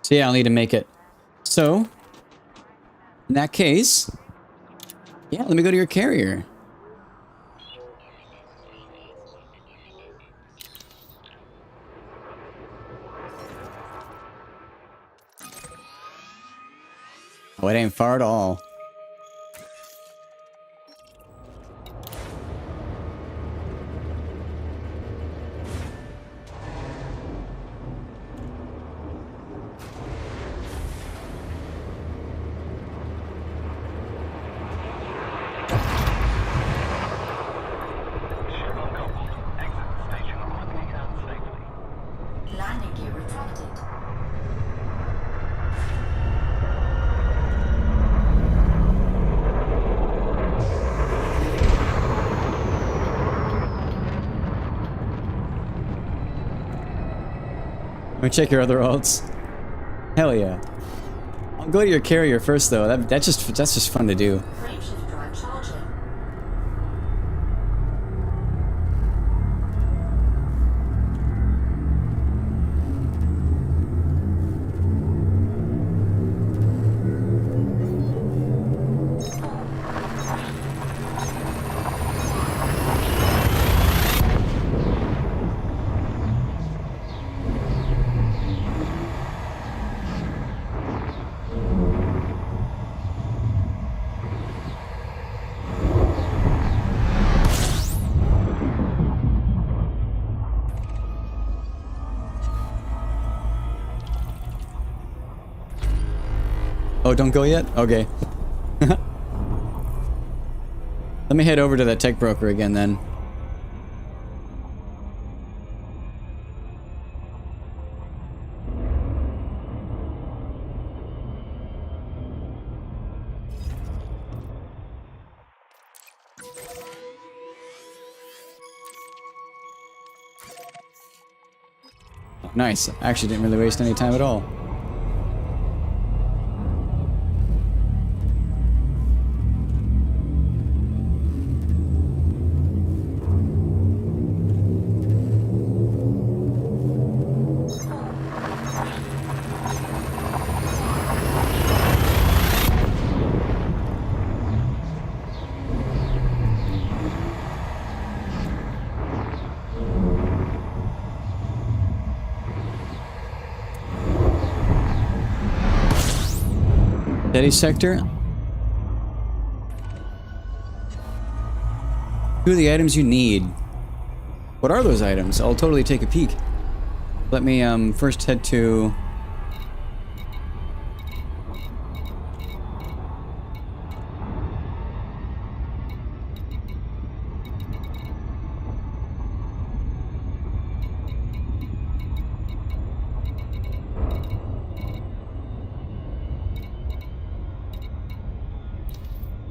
So yeah, I'll need to make it. So, In that case, yeah, let me go to your carrier. Oh, it ain't far at all. Ship uncoupled. Exit the station quickly and safely. Landing gear retracted. Let me check your other alts. Hell yeah. I'll go to your carrier first though. That's just fun to do. Frameshift drive charging. Oh, don't go yet? Okay. Let me head over to that tech broker again then. Oh, nice. Actually didn't really waste any time at all. Steady sector. Two of the items you need. What are those items? I'll totally take a peek. Let me first head to...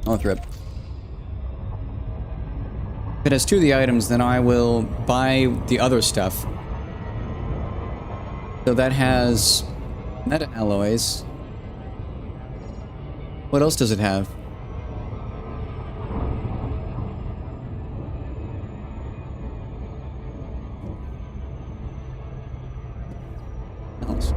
Northrop. If it has two of the items, then I will buy the other stuff. So that has meta alloys. What else does it have? Else.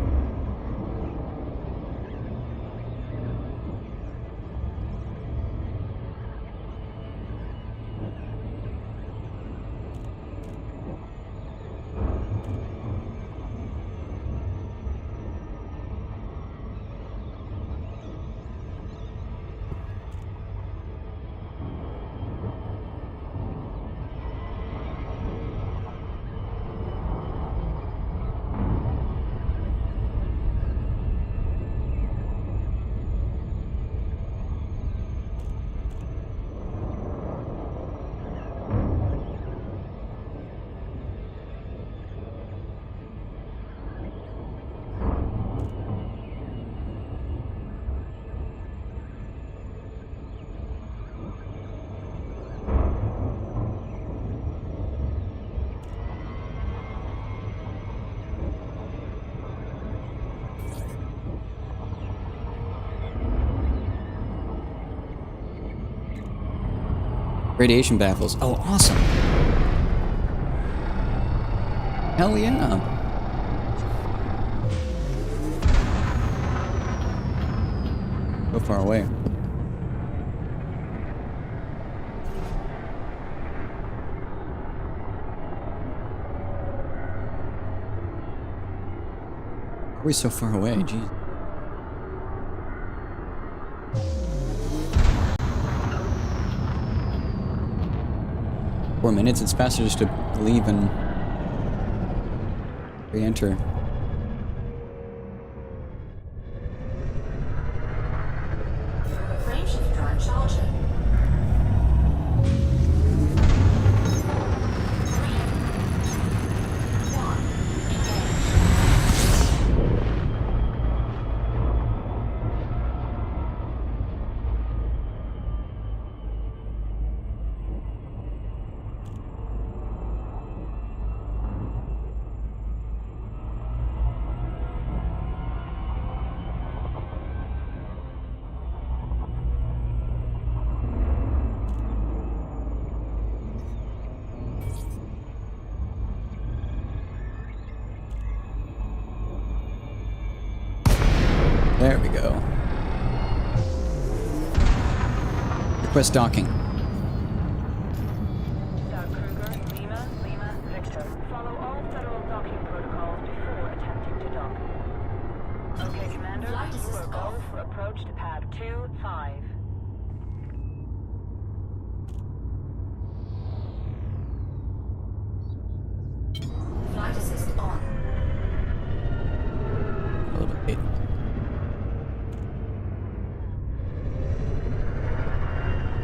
Radiation baffles. Oh, awesome. Hell yeah. Go far away. Why are we so far away? Jeez. 4 minutes? It's faster just to leave and re-enter. Frameshift drive charging. 3, 1, engage. There we go. Request docking. Doug Kruger, Lima, Victor. Follow all federal docking protocols before attempting to dock. Okay, Commander, Flight you assist are go off. for approach to pad 2-5. Flight assist on. A little bit.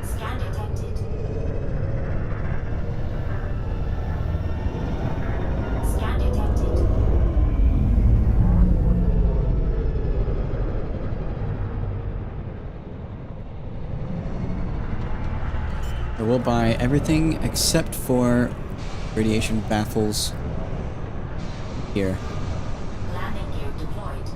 Scan detected. Scan detected. I will buy everything except for radiation baffles here. Landing gear deployed.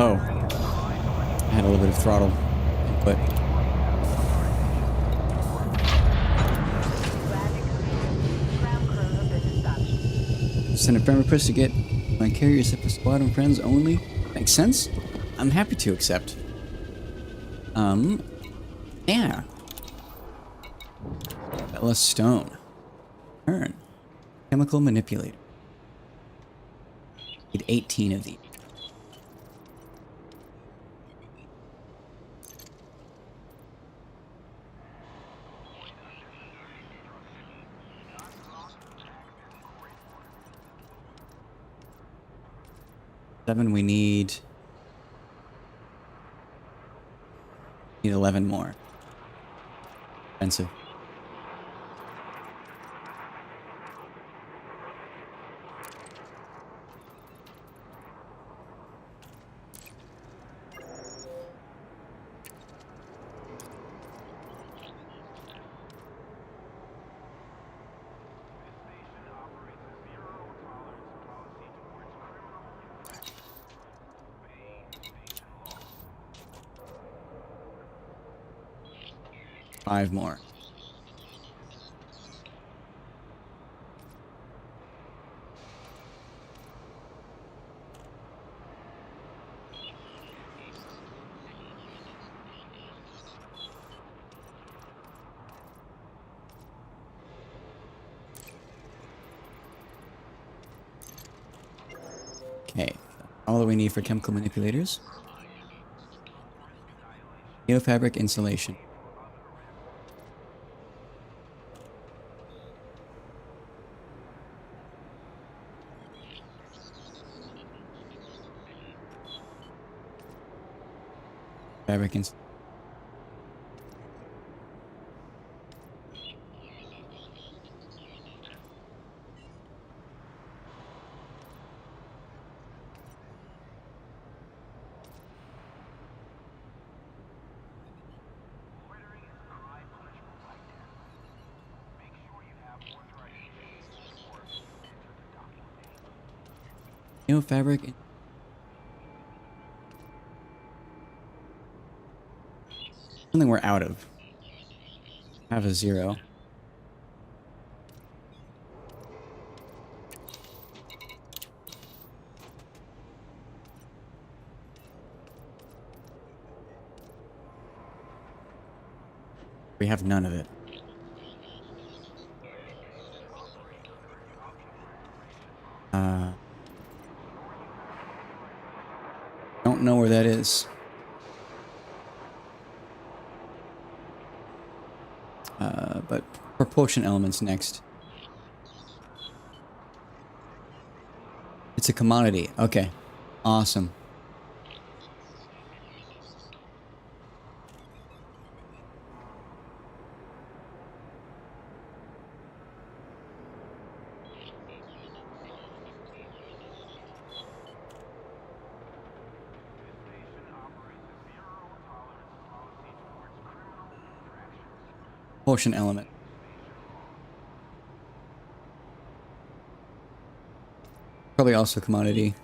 Oh. I had a little bit of throttle input. Landing complete. Ground crew have been dispatched. Send a friend request to get my carrier set for squad and friends only. Makes sense? I'm happy to accept. Yeah. Bella Stone. Turn. Chemical manipulator. Need 18 of these. Seven, we need 11 more. Expensive. Five more. Okay, all that we need for chemical manipulators. Neofabric insulation. Fabric insulation. Neofabric. Something we're out of. Have a 0. We have none of it. Don't know where that is. But propulsion elements next. It's a commodity. Okay. Awesome. Propulsion element. Probably also commodity.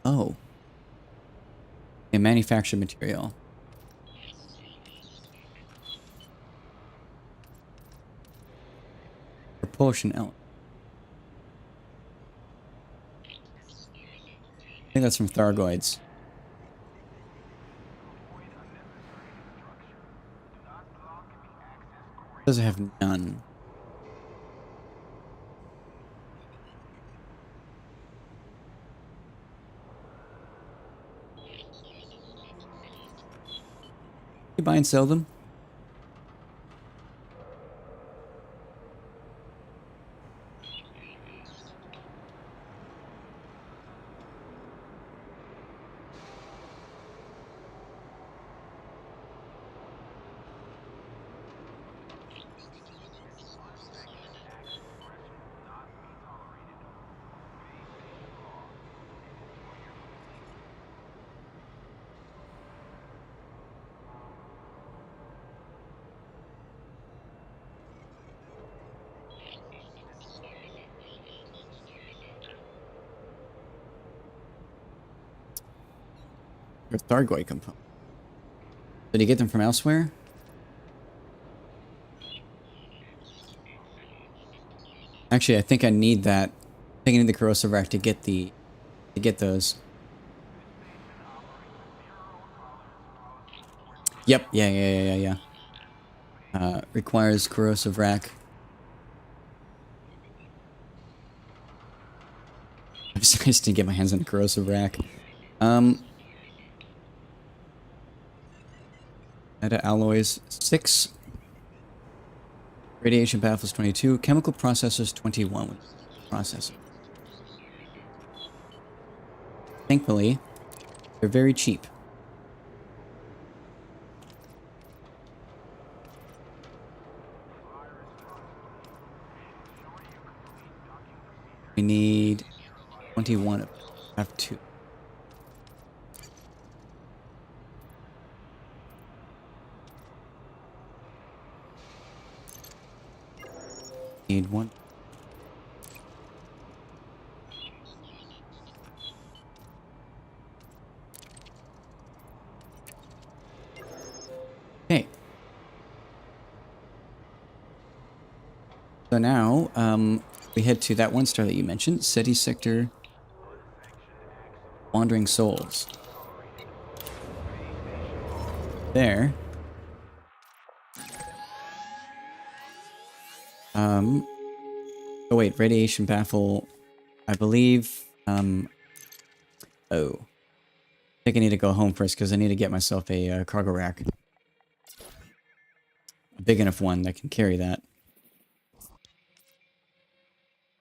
Oh. A manufactured material. Propulsion element. I think that's from Thargoids. Does it have none? You buy and sell them? Or Thargoid component. Did you get them from elsewhere? Actually, I think I need that. I think I need the corrosive rack to get those. Yep. Yeah. Requires corrosive rack. I just need to get my hands on a corrosive rack. Meta alloys 6. Radiation baffles 22. Chemical processors 21. Processor. Thankfully, they're very cheap. We need 21 of them. I have 2. Need 1. Okay. So now, we head to that one star that you mentioned, SETI Sector Wandering Souls. There. Oh wait, radiation baffle, I believe, oh. I think I need to go home first because I need to get myself a cargo rack. A big enough one that can carry that.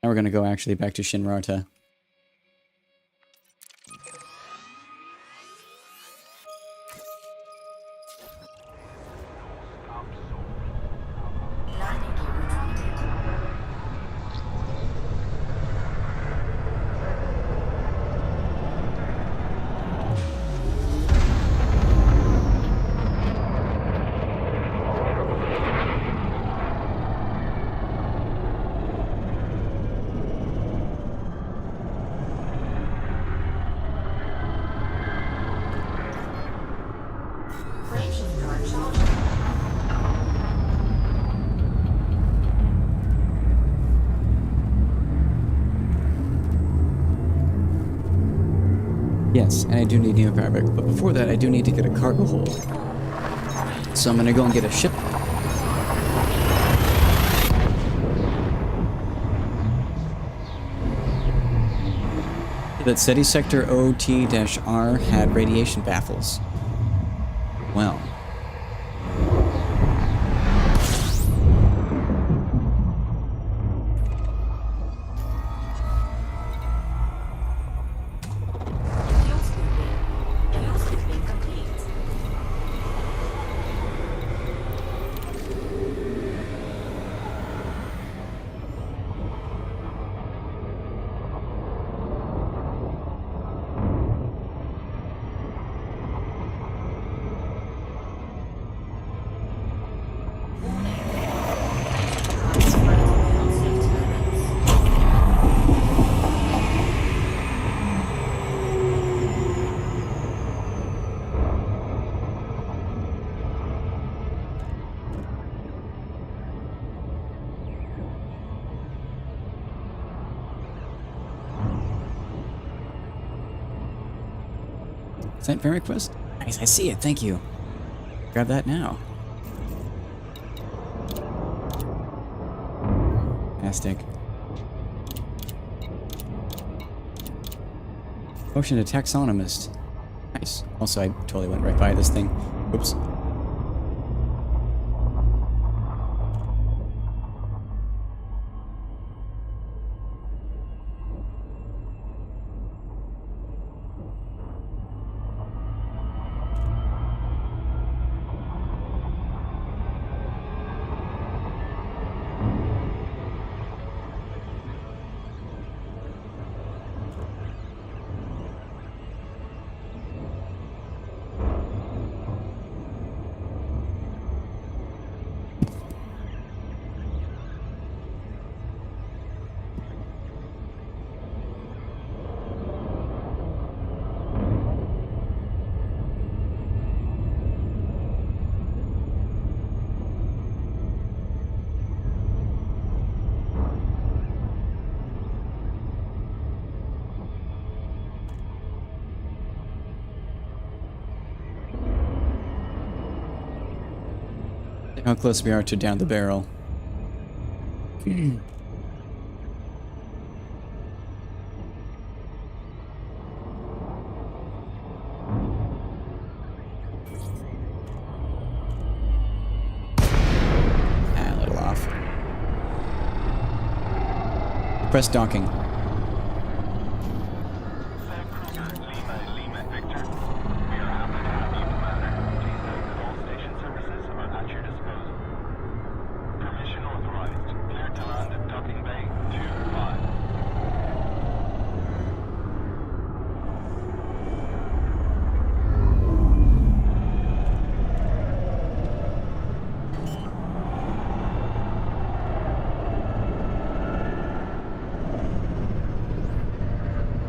Now we're going to go actually back to Shinrarta. Landing gear retracted. Yes, and I do need new fabric, but before that I do need to get a cargo hold. So I'm gonna go and get a ship. That SETI Sector OT-R had radiation baffles. Well. Fuel scooping. Fuel scooping complete. Sent friend request? Nice, I see it, thank you. Grab that now. Fantastic. Potion to taxonomist. Nice. Also, I totally went right by this thing. Oops. How close we are to down the barrel. A little off. Press docking. Lima Victor. We are happy to have you, Commander. Please note that all station services are at your disposal. Permission authorized. Clear to land at Docking Bay 25.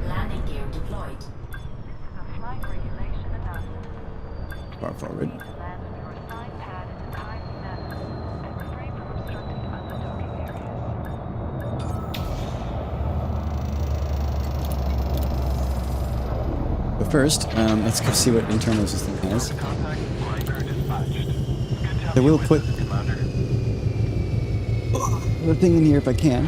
Landing gear deployed. This is a flight regulation announcement. Far forward. Land on your assigned pad in a timely manner and refrain from obstructing other docking areas. But first, let's go see what internals this thing has. Contact flight crew dispatched. Good to have I you will with put us, Commander. the thing in here if I can.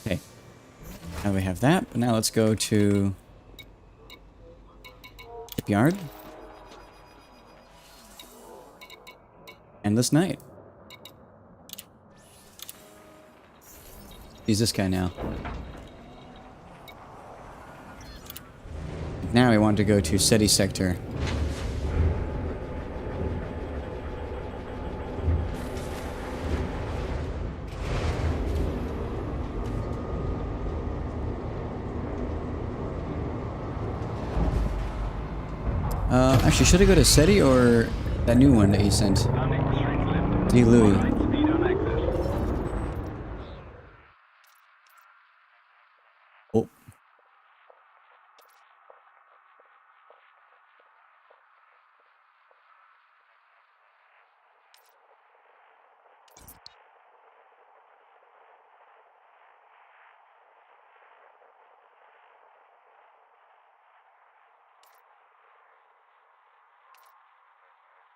Okay. Now we have that, but now let's go to shipyard. Endless night. Use this guy now. Now we want to go to SETI sector. Actually, should I go to SETI or that new one that you sent? Landing restraints lifted. D. Louis. Moderate speed on exit. Oh.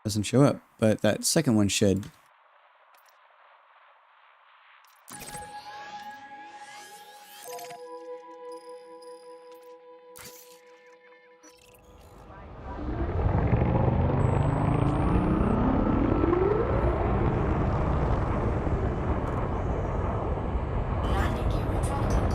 Doesn't show up, but that second one should. Landing gear retracted.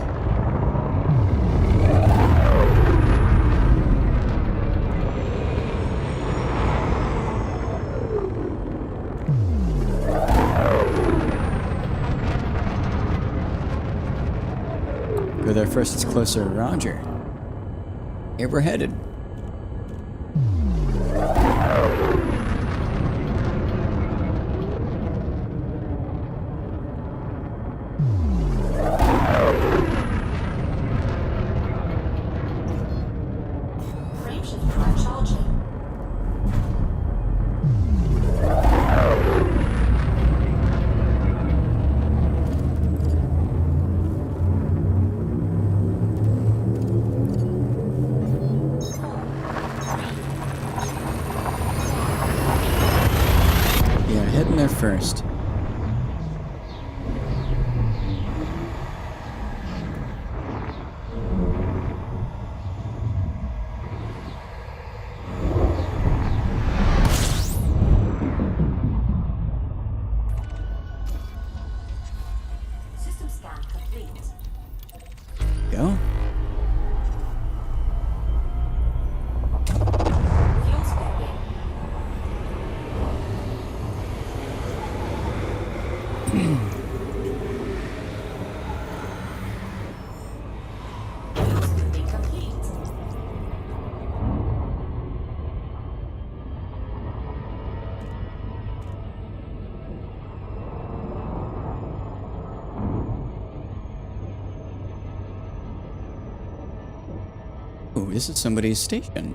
Go there first, it's closer. Roger. Here we're headed. Frameshift drive charging. Yeah, heading there first. System scan complete. Go. Fuel spending. Fuel spending complete. Oh, this is somebody's station.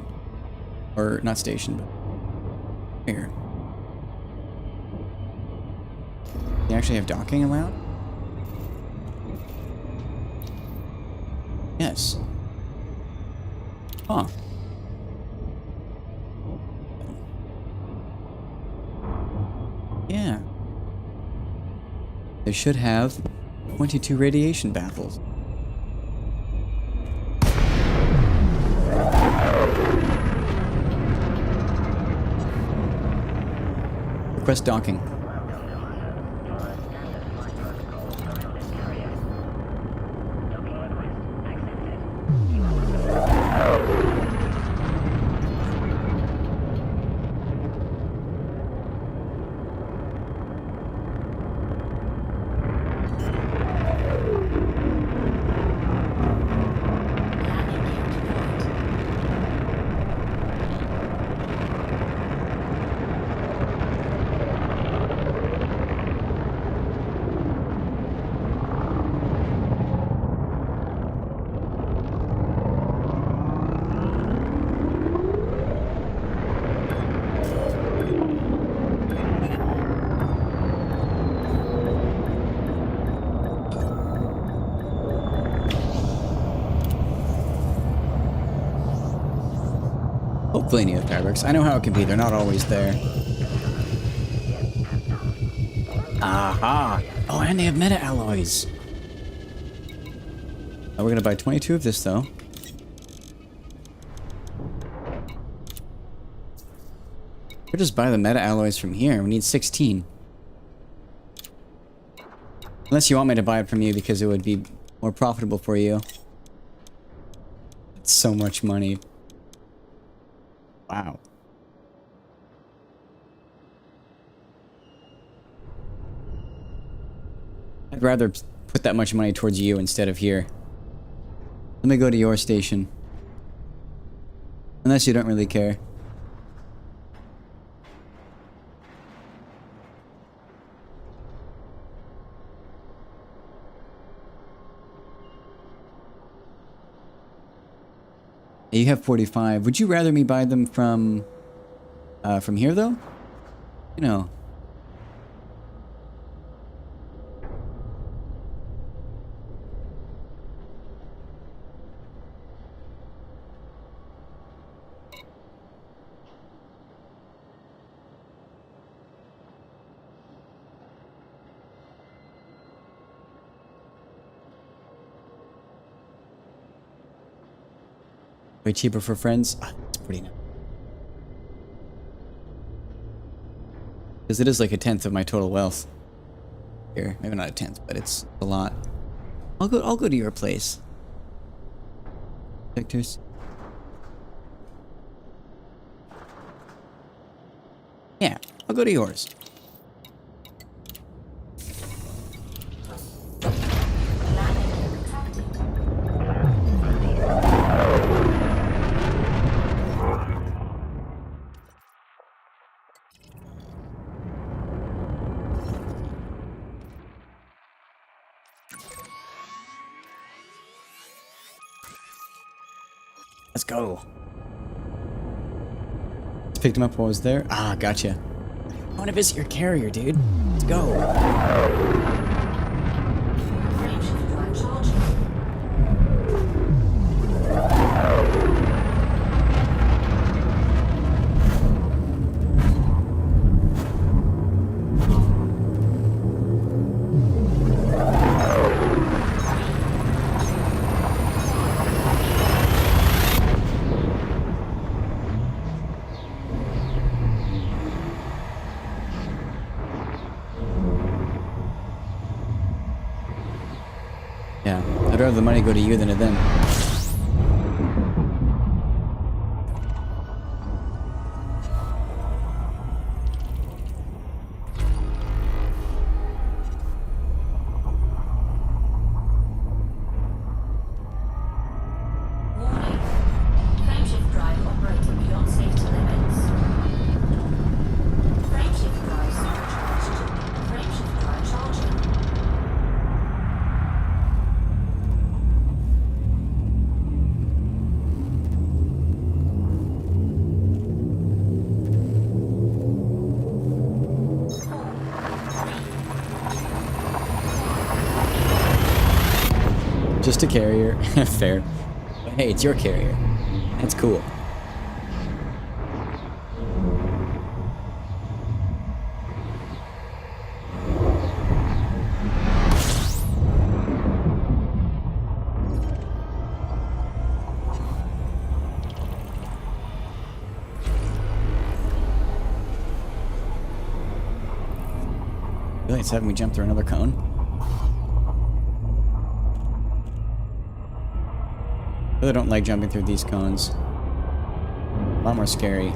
Or not station, but here. They actually have docking allowed? Yes. Huh. Yeah. They should have 22 radiation baffles. Request docking. Landing gear deployed. Hopefully near fabrics. I know how it can be. They're not always there. Aha! Oh, and they have meta alloys. Oh, we're gonna buy 22 of this though. We'll just buy the meta alloys from here. We need 16. Unless you want me to buy it from you because it would be more profitable for you. It's so much money. Wow. I'd rather put that much money towards you instead of here. Let me go to your station. Unless you don't really care. You have 45. Would you rather me buy them from here though? You know. Way cheaper for friends? Ah, that's pretty nice. Because it is like a tenth of my total wealth. Here, maybe not a tenth, but it's a lot. I'll go to your place. Victor's. Yeah, I'll go to yours. Landing detected. Let's go. Just picked him up while I was there. Ah, gotcha. I want to visit your carrier, dude. Let's go. Frameshift drive charging. Yeah, I'd rather the money go to you than to them. Warning. Frameshift drive operating beyond safety limits. Frameshift drive supercharged. Frameshift drive charging. Just a carrier. Fair. But hey, it's your carrier. That's cool. Really, it's having me jump through another cone. I really don't like jumping through these cones. A lot more scary.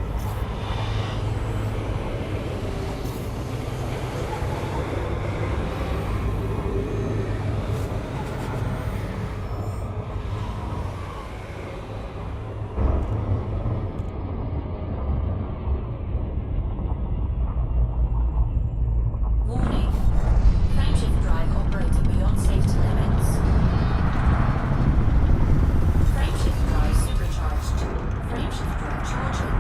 Warning. Frameshift drive operating beyond safety limits. Frameshift drive supercharged. Frameshift drive charging.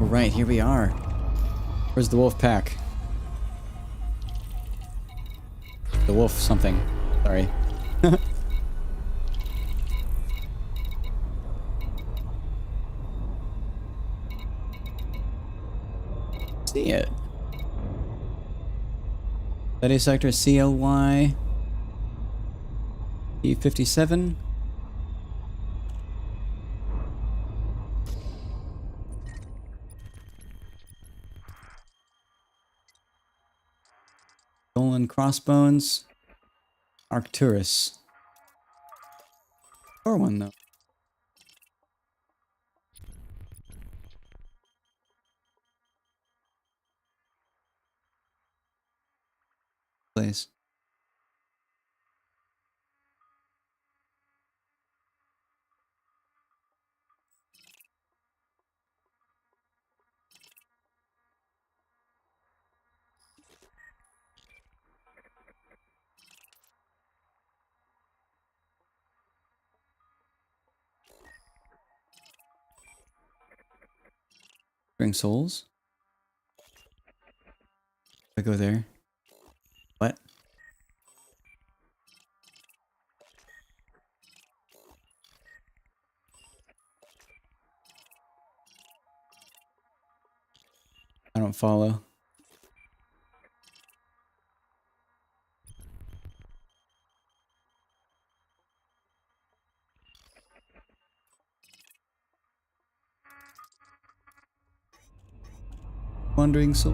Alright, here we are. Where's the wolf pack? The wolf something. Sorry. See it. Study sector CLY E57. Stolen crossbones. Arcturus. power one, though. Place. Bring souls? I go there. What? I don't follow. Wandering soul.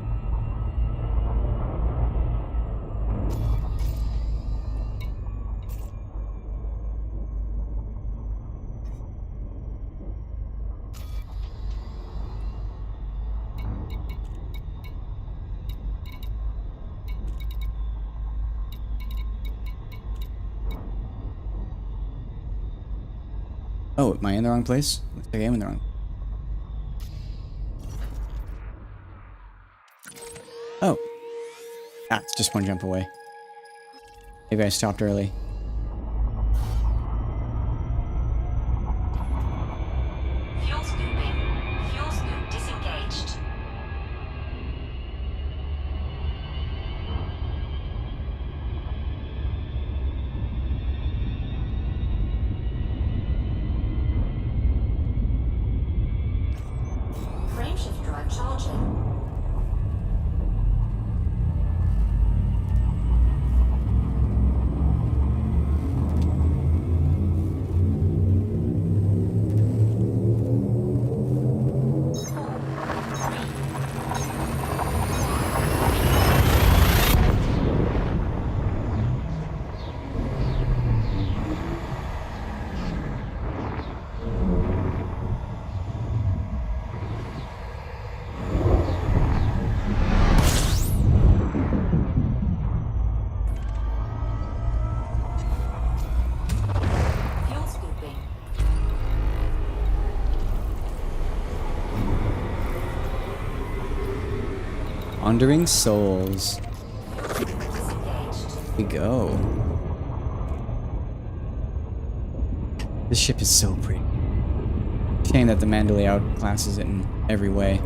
Oh, am I in the wrong place? Looks like I am in the wrong. Oh. Ah, it's just one jump away. Maybe I stopped early. Fuel scooping. Fuel scoop disengaged. Frameshift drive charging. Fuel scooping. Wandering souls. Disengaged. Here we go. This ship is so pretty. Shame that the Mandalay outclasses it in every way.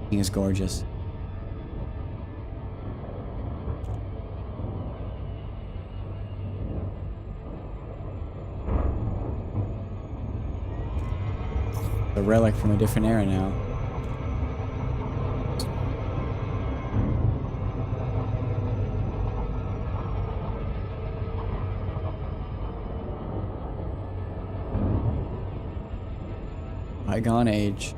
Thing is gorgeous. A relic from a different era now. Bygone age.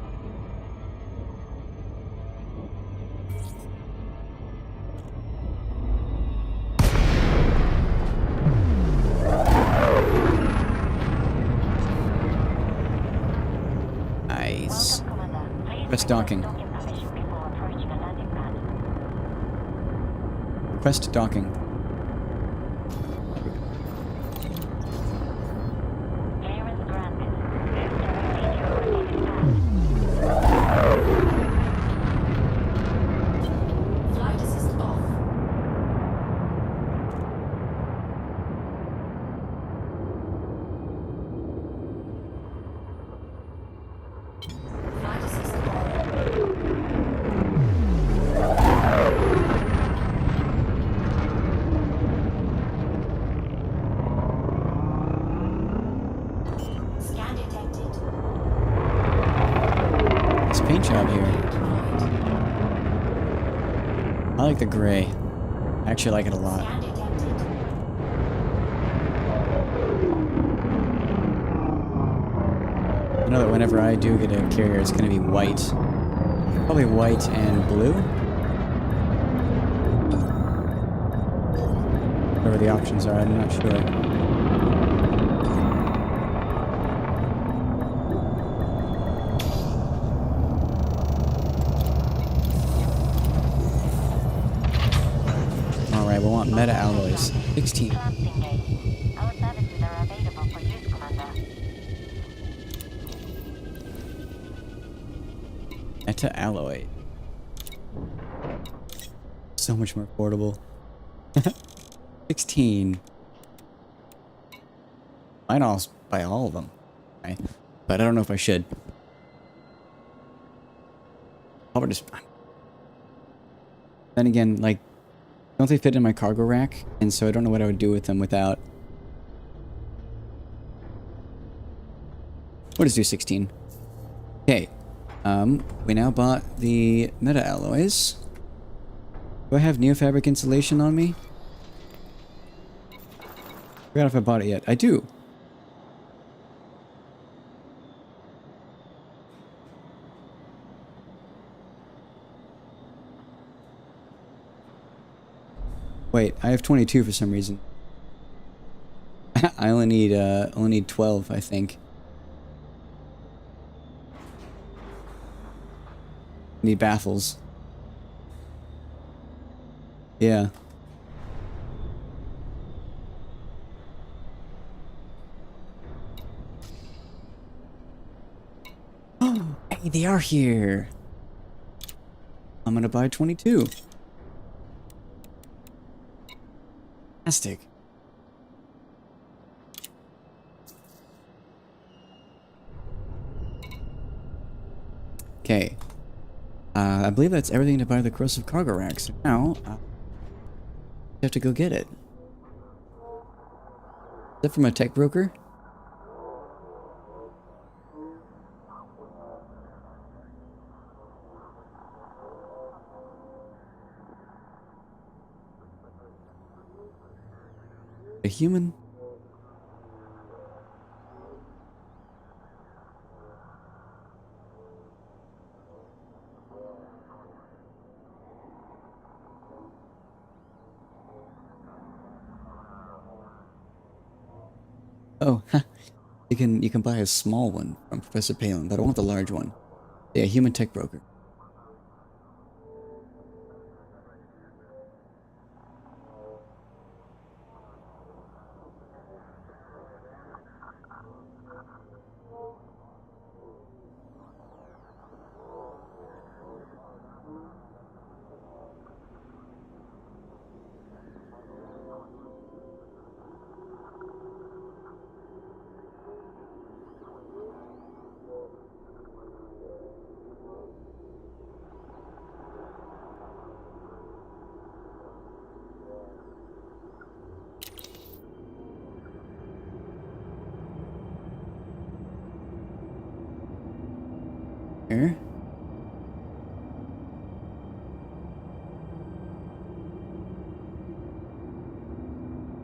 Nice. Press docking. Request docking. Clearance granted. Flight assist off. Flight assist on. Scan detected. This paint job here. Deployed. I like the gray. I actually like it a lot. Scan detected. I know that whenever I do get a carrier, it's going to be white. Probably white and blue. Whatever the options are, I'm not sure. Alright, we want meta alloys. 16. Clamping gate. Our services are available for use, Commander. Meta alloy. So much more affordable. 16. Might also buy all of them. Right? But I don't know if I should. Probably just... Then again, like, don't they fit in my cargo rack? And so I don't know what I would do with them without... We'll just do 16. Okay. We now bought the meta alloys. Do I have neofabric insulation on me? Forgot if I bought it yet. I do. Wait, I have 22 for some reason. I only need 12, I think. Need baffles. Yeah. Oh, hey, they are here. I'm gonna buy 22. Fantastic. Okay. I believe that's everything to buy the corrosive cargo rack. So now, I have to go get it. Is that from a tech broker? A human? Oh, you can buy a small one from Professor Palin, but I want the large one. Yeah, human tech broker. Here.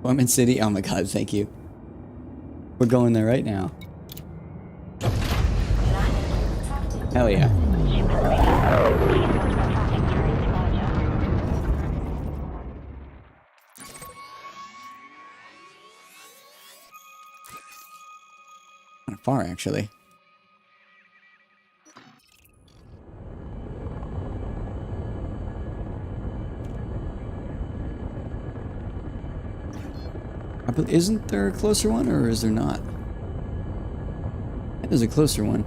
Woman City. Oh my god, thank you. We're going there right now. Hell yeah. Kind of far, actually. Isn't there a closer one, or is there not? There's a closer one.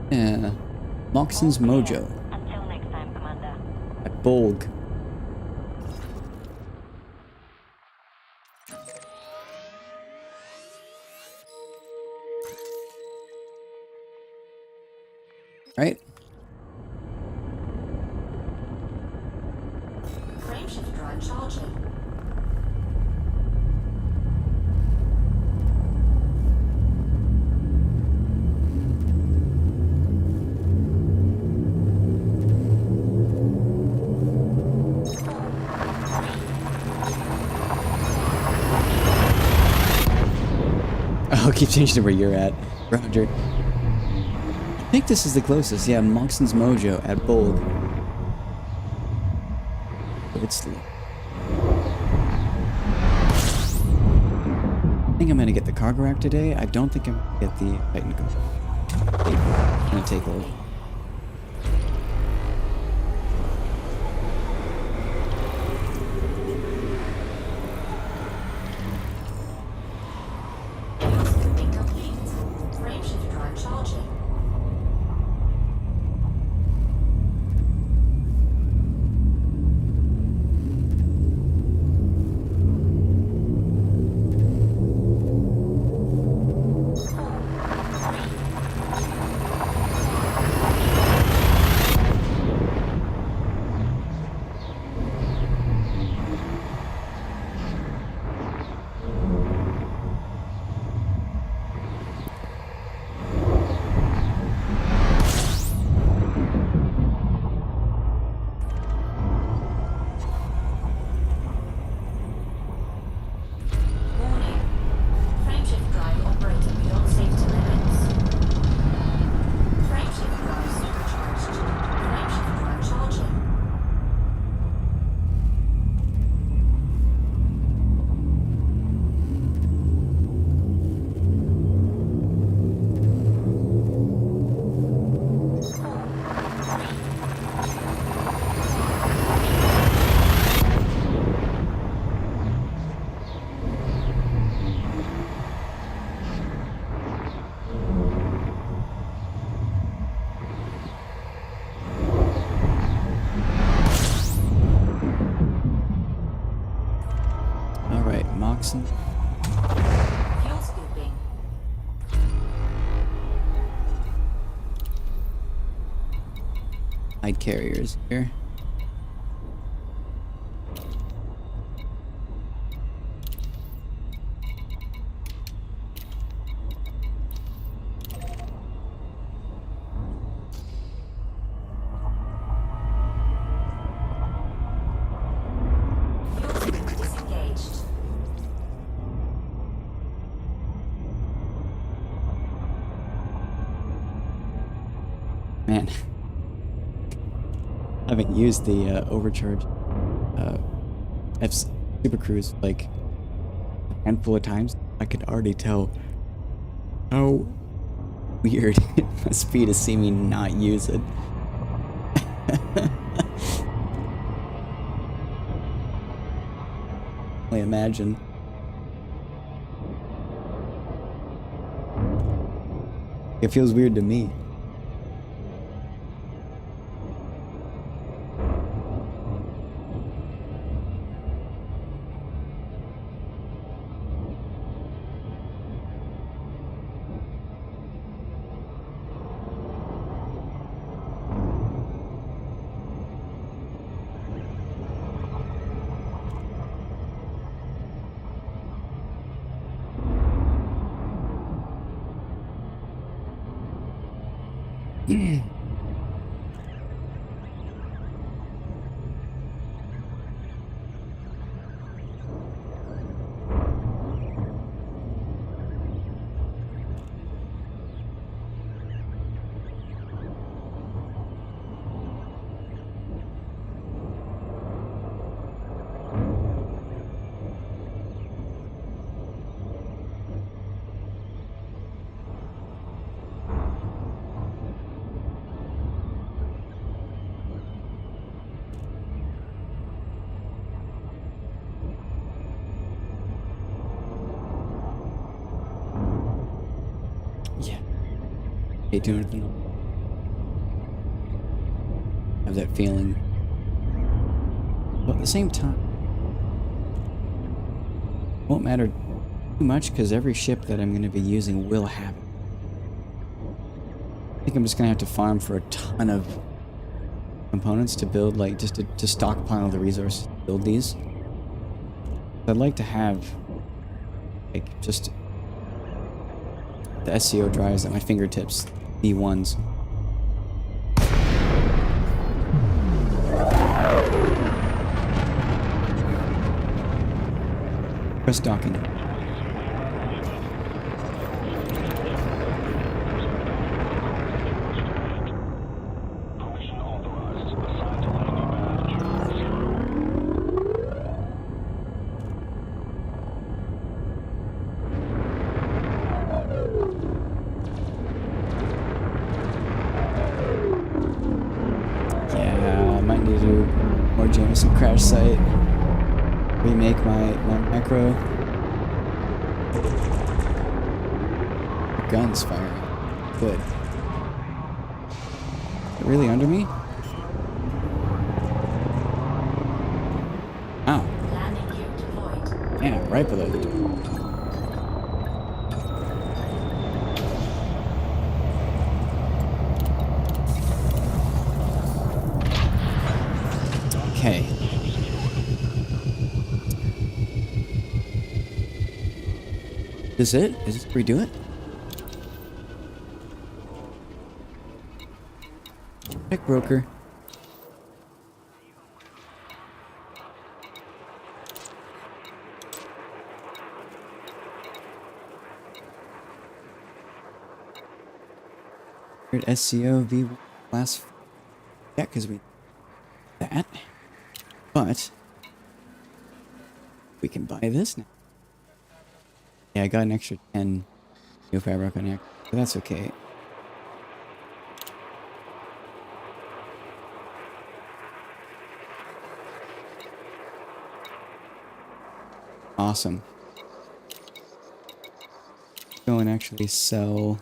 Yeah. Moxon's Mojo. Until next time, Commander. At Bolg. Right? Frameshift drive charging. Oh, keep changing to where you're at, Roger. think this is the closest. Yeah, Moxon's Mojo at Bolg. But it's... I think I'm gonna get the cargo rack today. I don't think I'm gonna get the Titan cargo. I'm gonna take a look. Incomplete. Frameshift drive charging. Warning. Frameshift drive operating beyond safety limits. Frameshift drive supercharged. Frameshift drive charging. Alright, Moxon. Fuel scooping. Light carriers here. Fuel scoop disengaged. Man. I haven't used the overcharge F Super Cruise like a handful of times. I could already tell how weird it must be to see me not use it. I imagine. It feels weird to me. Yeah. Hate doing anything else. Have that feeling. But at the same time, it won't matter too much because every ship that I'm going to be using will have it. I think I'm just going to have to farm for a ton of components to build, like just to stockpile the resources to build these. I'd like to have like just the SCO drives at my fingertips, B1s. Press docking. Jameson crash site. Remake my macro. The gun's firing. Good. Is it really under me? Ow. Landing gear deployed. Yeah, right below the door. Okay. Is it? Is this redo it? Tech broker. SCO V class. Yeah, because we that. But we can buy this now. Yeah, I got an extra 10 new fabric on it, but that's okay. Awesome. Go and actually sell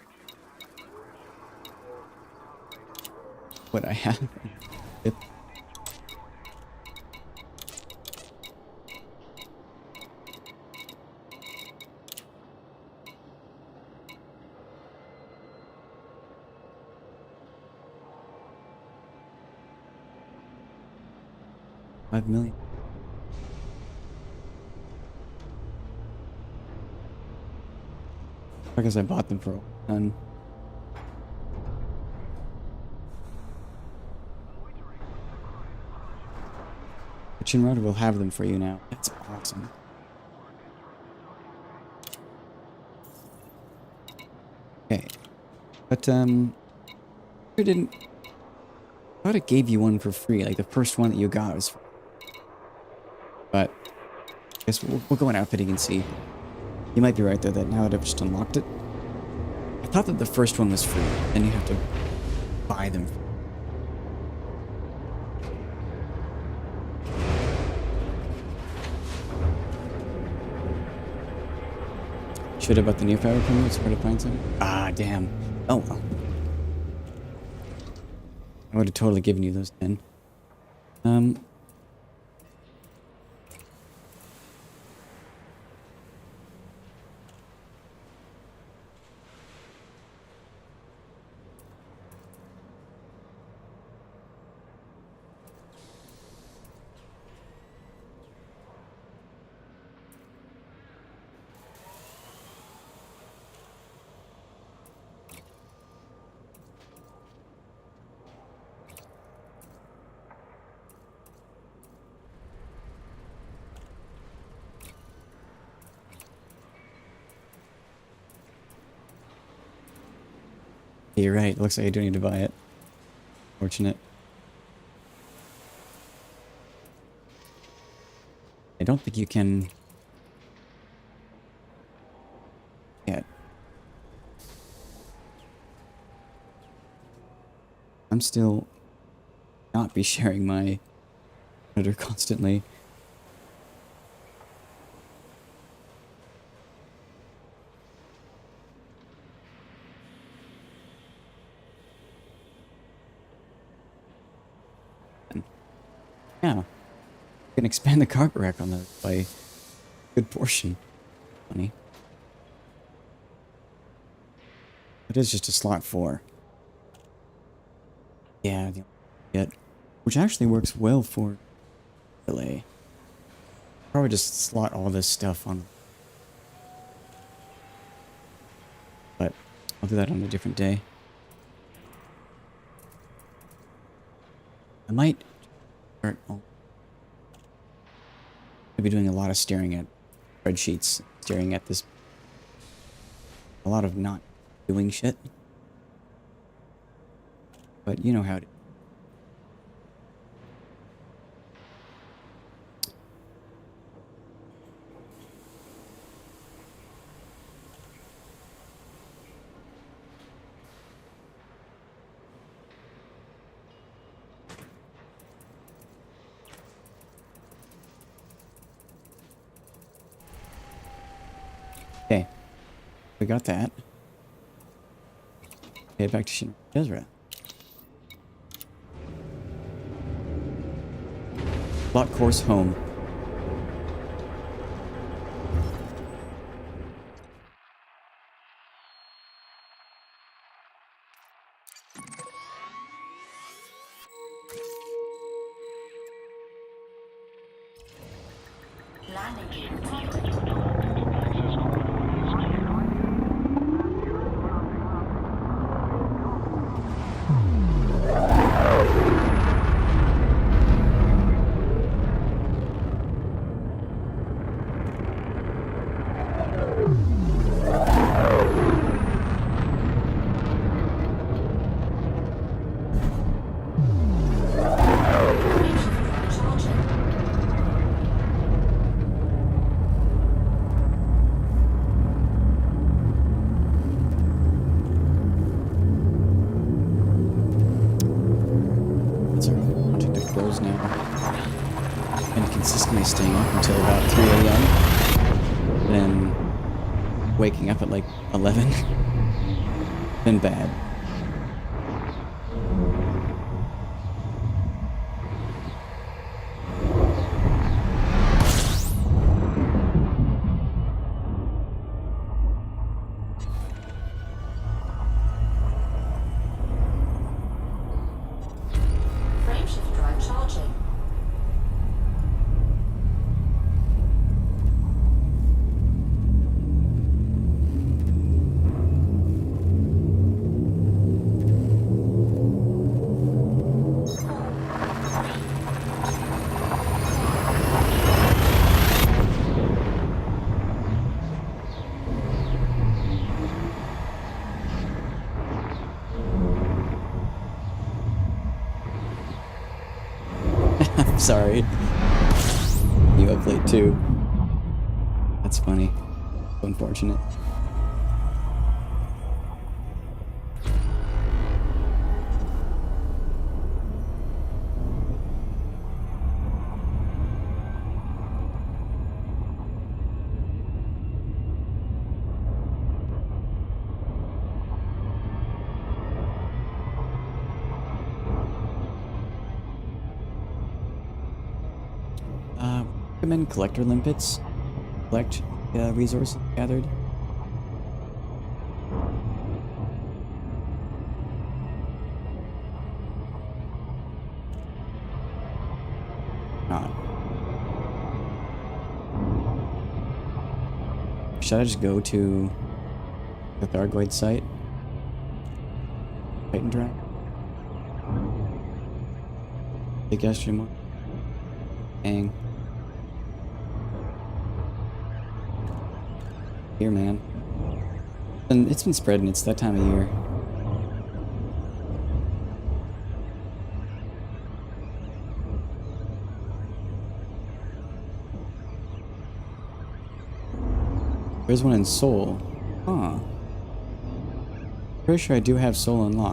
what I have. Yep. $5 million. Because I bought them for a ton. But Shinrada will have them for you now. That's awesome. Okay. But, I didn't... I thought it gave you one for free. Like, the first one that you got was free. But, I guess we'll go in outfitting and see. You might be right, though, that now that I've just unlocked it. I thought that the first one was free. Then you have to buy them. Should have bought the new fabric from you. It's hard to find some. Ah, damn. Oh, well. I would have totally given you those 10. You're right. It looks like I do need to buy it. Fortunate. I don't think you can... yet. I'm still not be sharing my monitor constantly. Yeah. You can expand the carpet rack on those by a good portion. Funny. It is just a slot 4. Yeah, which actually works well for delay. Probably just slot all this stuff on. But I'll do that on a different day. I might start. I'll be doing a lot of staring at spreadsheets, staring at this. A lot of not doing shit. But you know how it is. We got that. Head back to Shin Ezra. Plot course home. Landing gear acquired. That's our project to close now. Been consistently staying up until about 3 a.m. Then waking up at like 11. Been bad. Frameshift drive charging. I'm sorry. You up late too. That's funny. Unfortunate. Recommend collector limpets. Collect resources gathered. Not. Should I just go to the Thargoid site? Titan Drag? Big Estrian. Dang. Here, man. And it's been spreading. It's that time of year. There's one in Seoul. Huh. Pretty sure I do have Seoul unlocked.